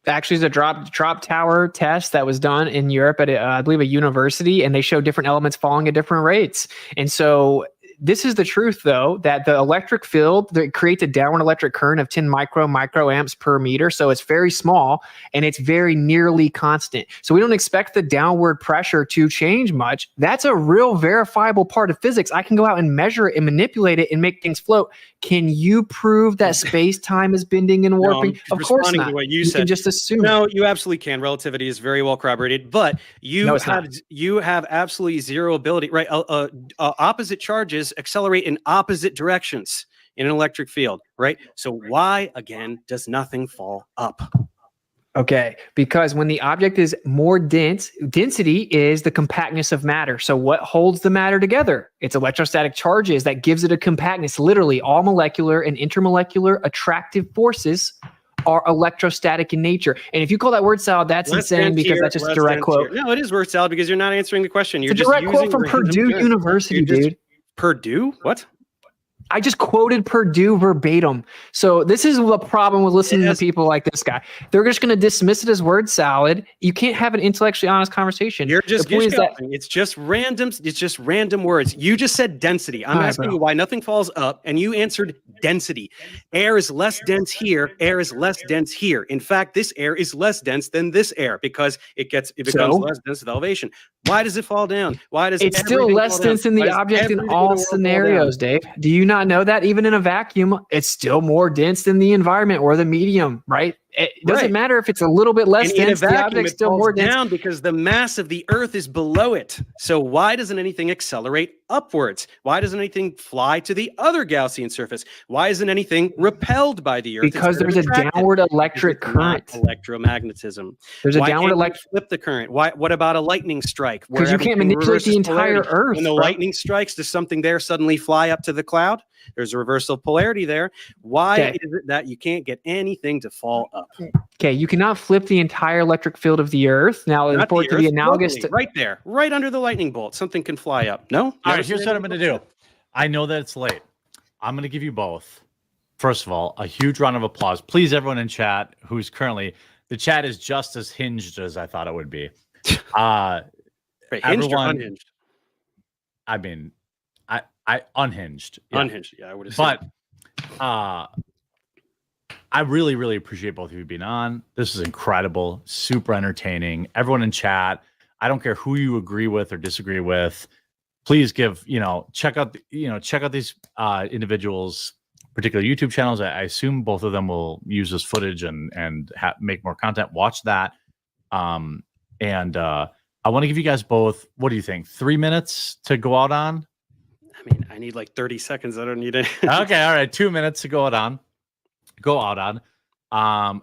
Actually, it's a drop tower test that was done in Europe at, I believe, a university, and they show different elements falling at different rates. And so this is the truth, though, that the electric field that creates a downward electric current of 10 microamps per meter. So it's very small and it's very nearly constant. So we don't expect the downward pressure to change much. That's a real verifiable part of physics. I can go out and measure it and manipulate it and make things float. Can you prove that space-time is bending and warping? No, of course not. To what you said. can just assume. No, you absolutely can. Relativity is very well corroborated, but you have absolutely zero ability, right? Opposite charges accelerate in opposite directions in an electric field, right? So why, again, does nothing fall up? Okay, because when the object is more dense, density is the compactness of matter. So what holds the matter together? It's electrostatic charges that gives it a compactness. Literally, all molecular and intermolecular attractive forces are electrostatic in nature. And if you call that word salad, that's insane because that's just a direct quote. No, it is word salad because you're not answering the question. You're it's a just direct quote from Purdue University, dude. Purdue? What? I just quoted Purdue verbatim. So this is the problem with listening to people like this guy. They're just going to dismiss it as word salad. You can't have an intellectually honest conversation. You're just it's just random. It's just random words. You just said density. I'm asking you why nothing falls up, and you answered density. Air is less dense here. Air is less dense here. In fact, this air is less dense than this air because it becomes less dense with elevation. Why does it fall down? Why does it's still less dense in the object in all scenarios, Dave? Do you not know that even in a vacuum, it's still more dense than the environment or the medium, right? It doesn't matter if it's a little bit less dense, the object's still more dense. Down because the mass of the Earth is below it. So why doesn't anything accelerate upwards? Why doesn't anything fly to the other Gaussian surface? Why isn't anything repelled by the Earth? Because there's a downward electric current. Electromagnetism. There's a downward electric. Flip the current. Why? What about a lightning strike? Because you can't manipulate the entire Earth. When the lightning strikes, does something there suddenly fly up to the cloud? There's a reversal of polarity there. Why is it that you can't get anything to fall up? Okay, you cannot flip the entire electric field of the Earth. Now, for it to be analogous to right there, right under the lightning bolt, something can fly up. No? All right, here's what I'm going to do. I know that it's late. I'm going to give you both. First of all, a huge round of applause. Please, everyone in chat who's currently, the chat is just as hinged as I thought it would be. Wait, hinged or unhinged? I mean, I unhinged. Yeah. Unhinged, yeah, I would have said. But I really, really appreciate both of you being on. This is incredible, super entertaining. Everyone in chat, I don't care who you agree with or disagree with. please give, check out these individuals' particular YouTube channels. I assume both of them will use this footage and make more content. Watch that. And I want to give you guys both, what do you think? 3 minutes to go out on? I mean, I need like 30 seconds. I don't need it. Okay. All right. 2 minutes to go out on.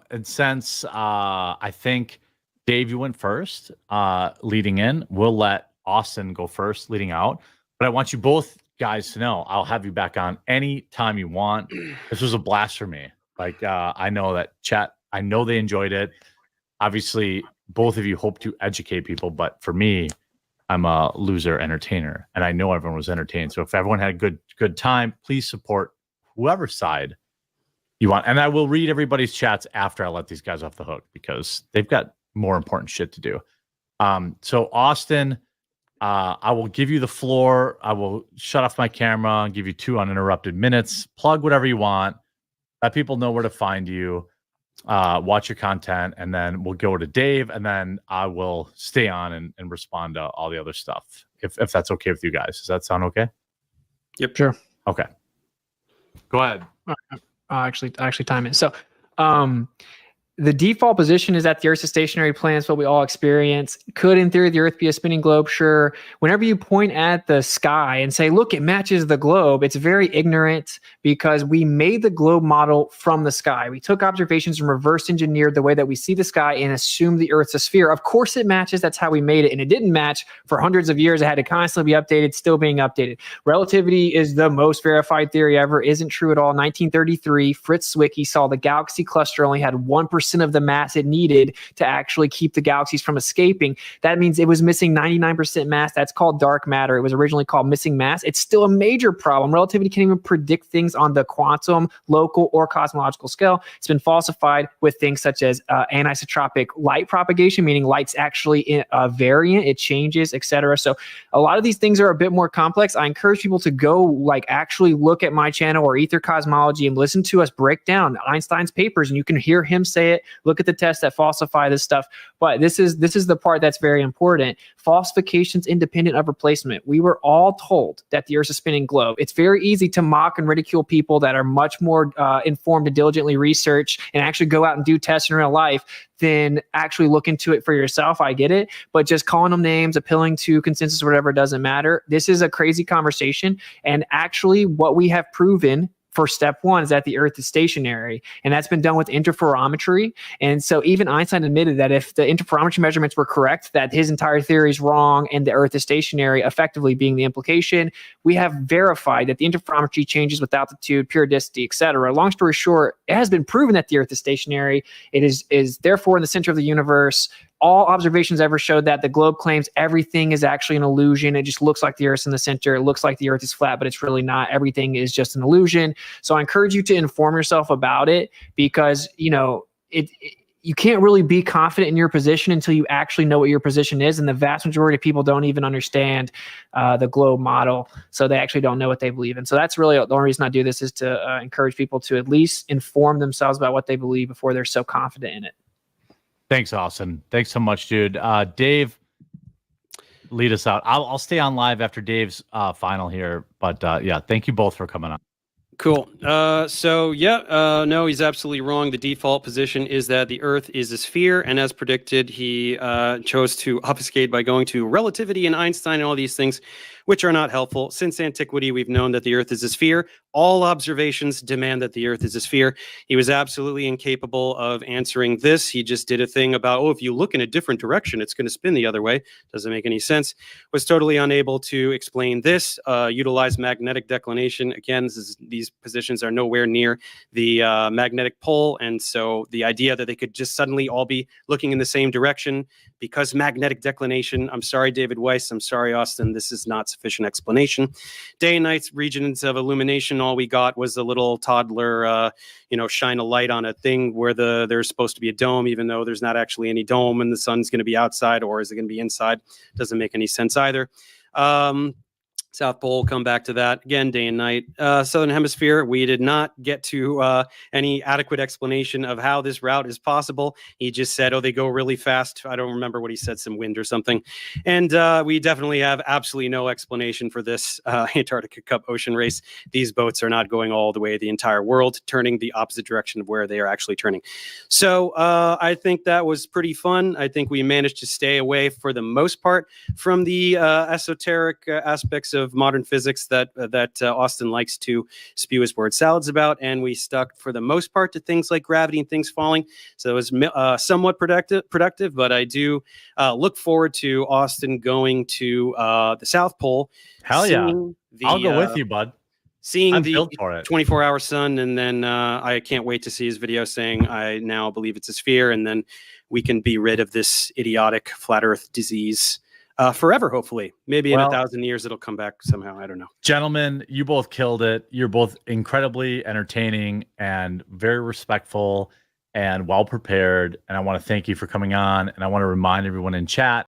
And since I think Dave, you went first, leading in, we'll let Austin go first, leading out. But I want you both guys to know I'll have you back on any time you want. This was a blast for me. Like, I know that chat, I know they enjoyed it. Obviously, both of you hope to educate people, but for me, I'm a loser entertainer, and I know everyone was entertained. So if everyone had a good time, please support whoever side you want. And I will read everybody's chats after I let these guys off the hook because they've got more important shit to do. So Austin, I will give you the floor. I will shut off my camera and give you 2 uninterrupted minutes. Plug whatever you want. Let people know where to find you. Watch your content, and then we'll go to Dave, and then I will stay on and respond to all the other stuff. If that's okay with you guys. Does that sound okay? Yep. Sure. Okay. Go ahead. Actually time it. So, the default position is that the Earth's a stationary plane. That's what we all experience. Could, in theory, the Earth be a spinning globe? Sure. Whenever you point at the sky and say, look, it matches the globe, it's very ignorant because we made the globe model from the sky. We took observations and reverse engineered the way that we see the sky and assumed the Earth's a sphere. Of course it matches. That's how we made it. And it didn't match for hundreds of years. It had to constantly be updated, still being updated. Relativity is the most verified theory ever. Isn't true at all. 1933, Fritz Zwicky saw the galaxy cluster only had 1% of the mass it needed to actually keep the galaxies from escaping. That means it was missing 99% mass. That's called dark matter. It was originally called missing mass. It's still a major problem. Relativity can't even predict things on the quantum, local, or cosmological scale. It's been falsified with things such as anisotropic light propagation, meaning light's actually in a variant, it changes, etc. So a lot of these things are a bit more complex. I encourage people to go actually look at my channel or Ether Cosmology and listen to us break down Einstein's papers, and you can hear him say it. Look at the tests that falsify this stuff. But this is the part that's very important. Falsifications independent of replacement. We were all told that the Earth's a spinning globe. It's very easy to mock and ridicule people that are much more informed and diligently research and actually go out and do tests in real life than actually look into it for yourself. I get it. But just calling them names, appealing to consensus or whatever, doesn't matter. This is a crazy conversation. And actually what we have proven for step one is that the Earth is stationary, and that's been done with interferometry. And so even Einstein admitted that if the interferometry measurements were correct, that his entire theory is wrong and the Earth is stationary, effectively being the implication. We have verified that the interferometry changes with altitude, periodicity, etc. Long story short, it has been proven that the Earth is stationary. It is therefore in the center of the universe. All observations ever showed that. The globe claims everything is actually an illusion. It just looks like the Earth's in the center. It looks like the Earth is flat, but it's really not. Everything is just an illusion. So I encourage you to inform yourself about it because, you can't really be confident in your position until you actually know what your position is. And the vast majority of people don't even understand the globe model. So they actually don't know what they believe in. So that's really the only reason I do this is to encourage people to at least inform themselves about what they believe before they're so confident in it. Thanks, Austin. Thanks so much, dude. Dave, lead us out. I'll stay on live after Dave's final here. But yeah, thank you both for coming on. Cool. No, he's absolutely wrong. The default position is that the Earth is a sphere, and as predicted, he chose to obfuscate by going to relativity and Einstein and all these things, which are not helpful. Since antiquity, we've known that the Earth is a sphere. All observations demand that the Earth is a sphere. He was absolutely incapable of answering this. He just did a thing about, if you look in a different direction, it's going to spin the other way. Doesn't make any sense. Was totally unable to explain this. Utilize magnetic declination. Again, these positions are nowhere near the magnetic pole. And so the idea that they could just suddenly all be looking in the same direction because magnetic declination, I'm sorry, David Weiss, I'm sorry, Austin, this is not sufficient explanation. Day and night regions of illumination, all we got was a little toddler, shine a light on a thing where there's supposed to be a dome, even though there's not actually any dome and the sun's going to be outside, or is it going to be inside? Doesn't make any sense either. South Pole, come back to that again, day and night. Southern Hemisphere, we did not get to any adequate explanation of how this route is possible. He just said, oh, they go really fast. I don't remember what he said, some wind or something. And we definitely have absolutely no explanation for this Antarctica Cup ocean race. These boats are not going all the way the entire world, turning the opposite direction of where they are actually turning. So I think that was pretty fun. I think we managed to stay away for the most part from the esoteric aspects of modern physics that Austin likes to spew his word salads about, and we stuck for the most part to things like gravity and things falling. So it was somewhat productive, but I do look forward to Austin going to the South Pole. Hell yeah. I'll go with you, bud. Seeing I'm the built for it. 24-hour sun, and then I can't wait to see his video saying, I now believe it's a sphere, and then we can be rid of this idiotic flat earth disease forever, hopefully. Maybe in 1,000 years it'll come back somehow. I don't know. Gentlemen, you both killed it. You're both incredibly entertaining and very respectful and well prepared. And I want to thank you for coming on. And I want to remind everyone in chat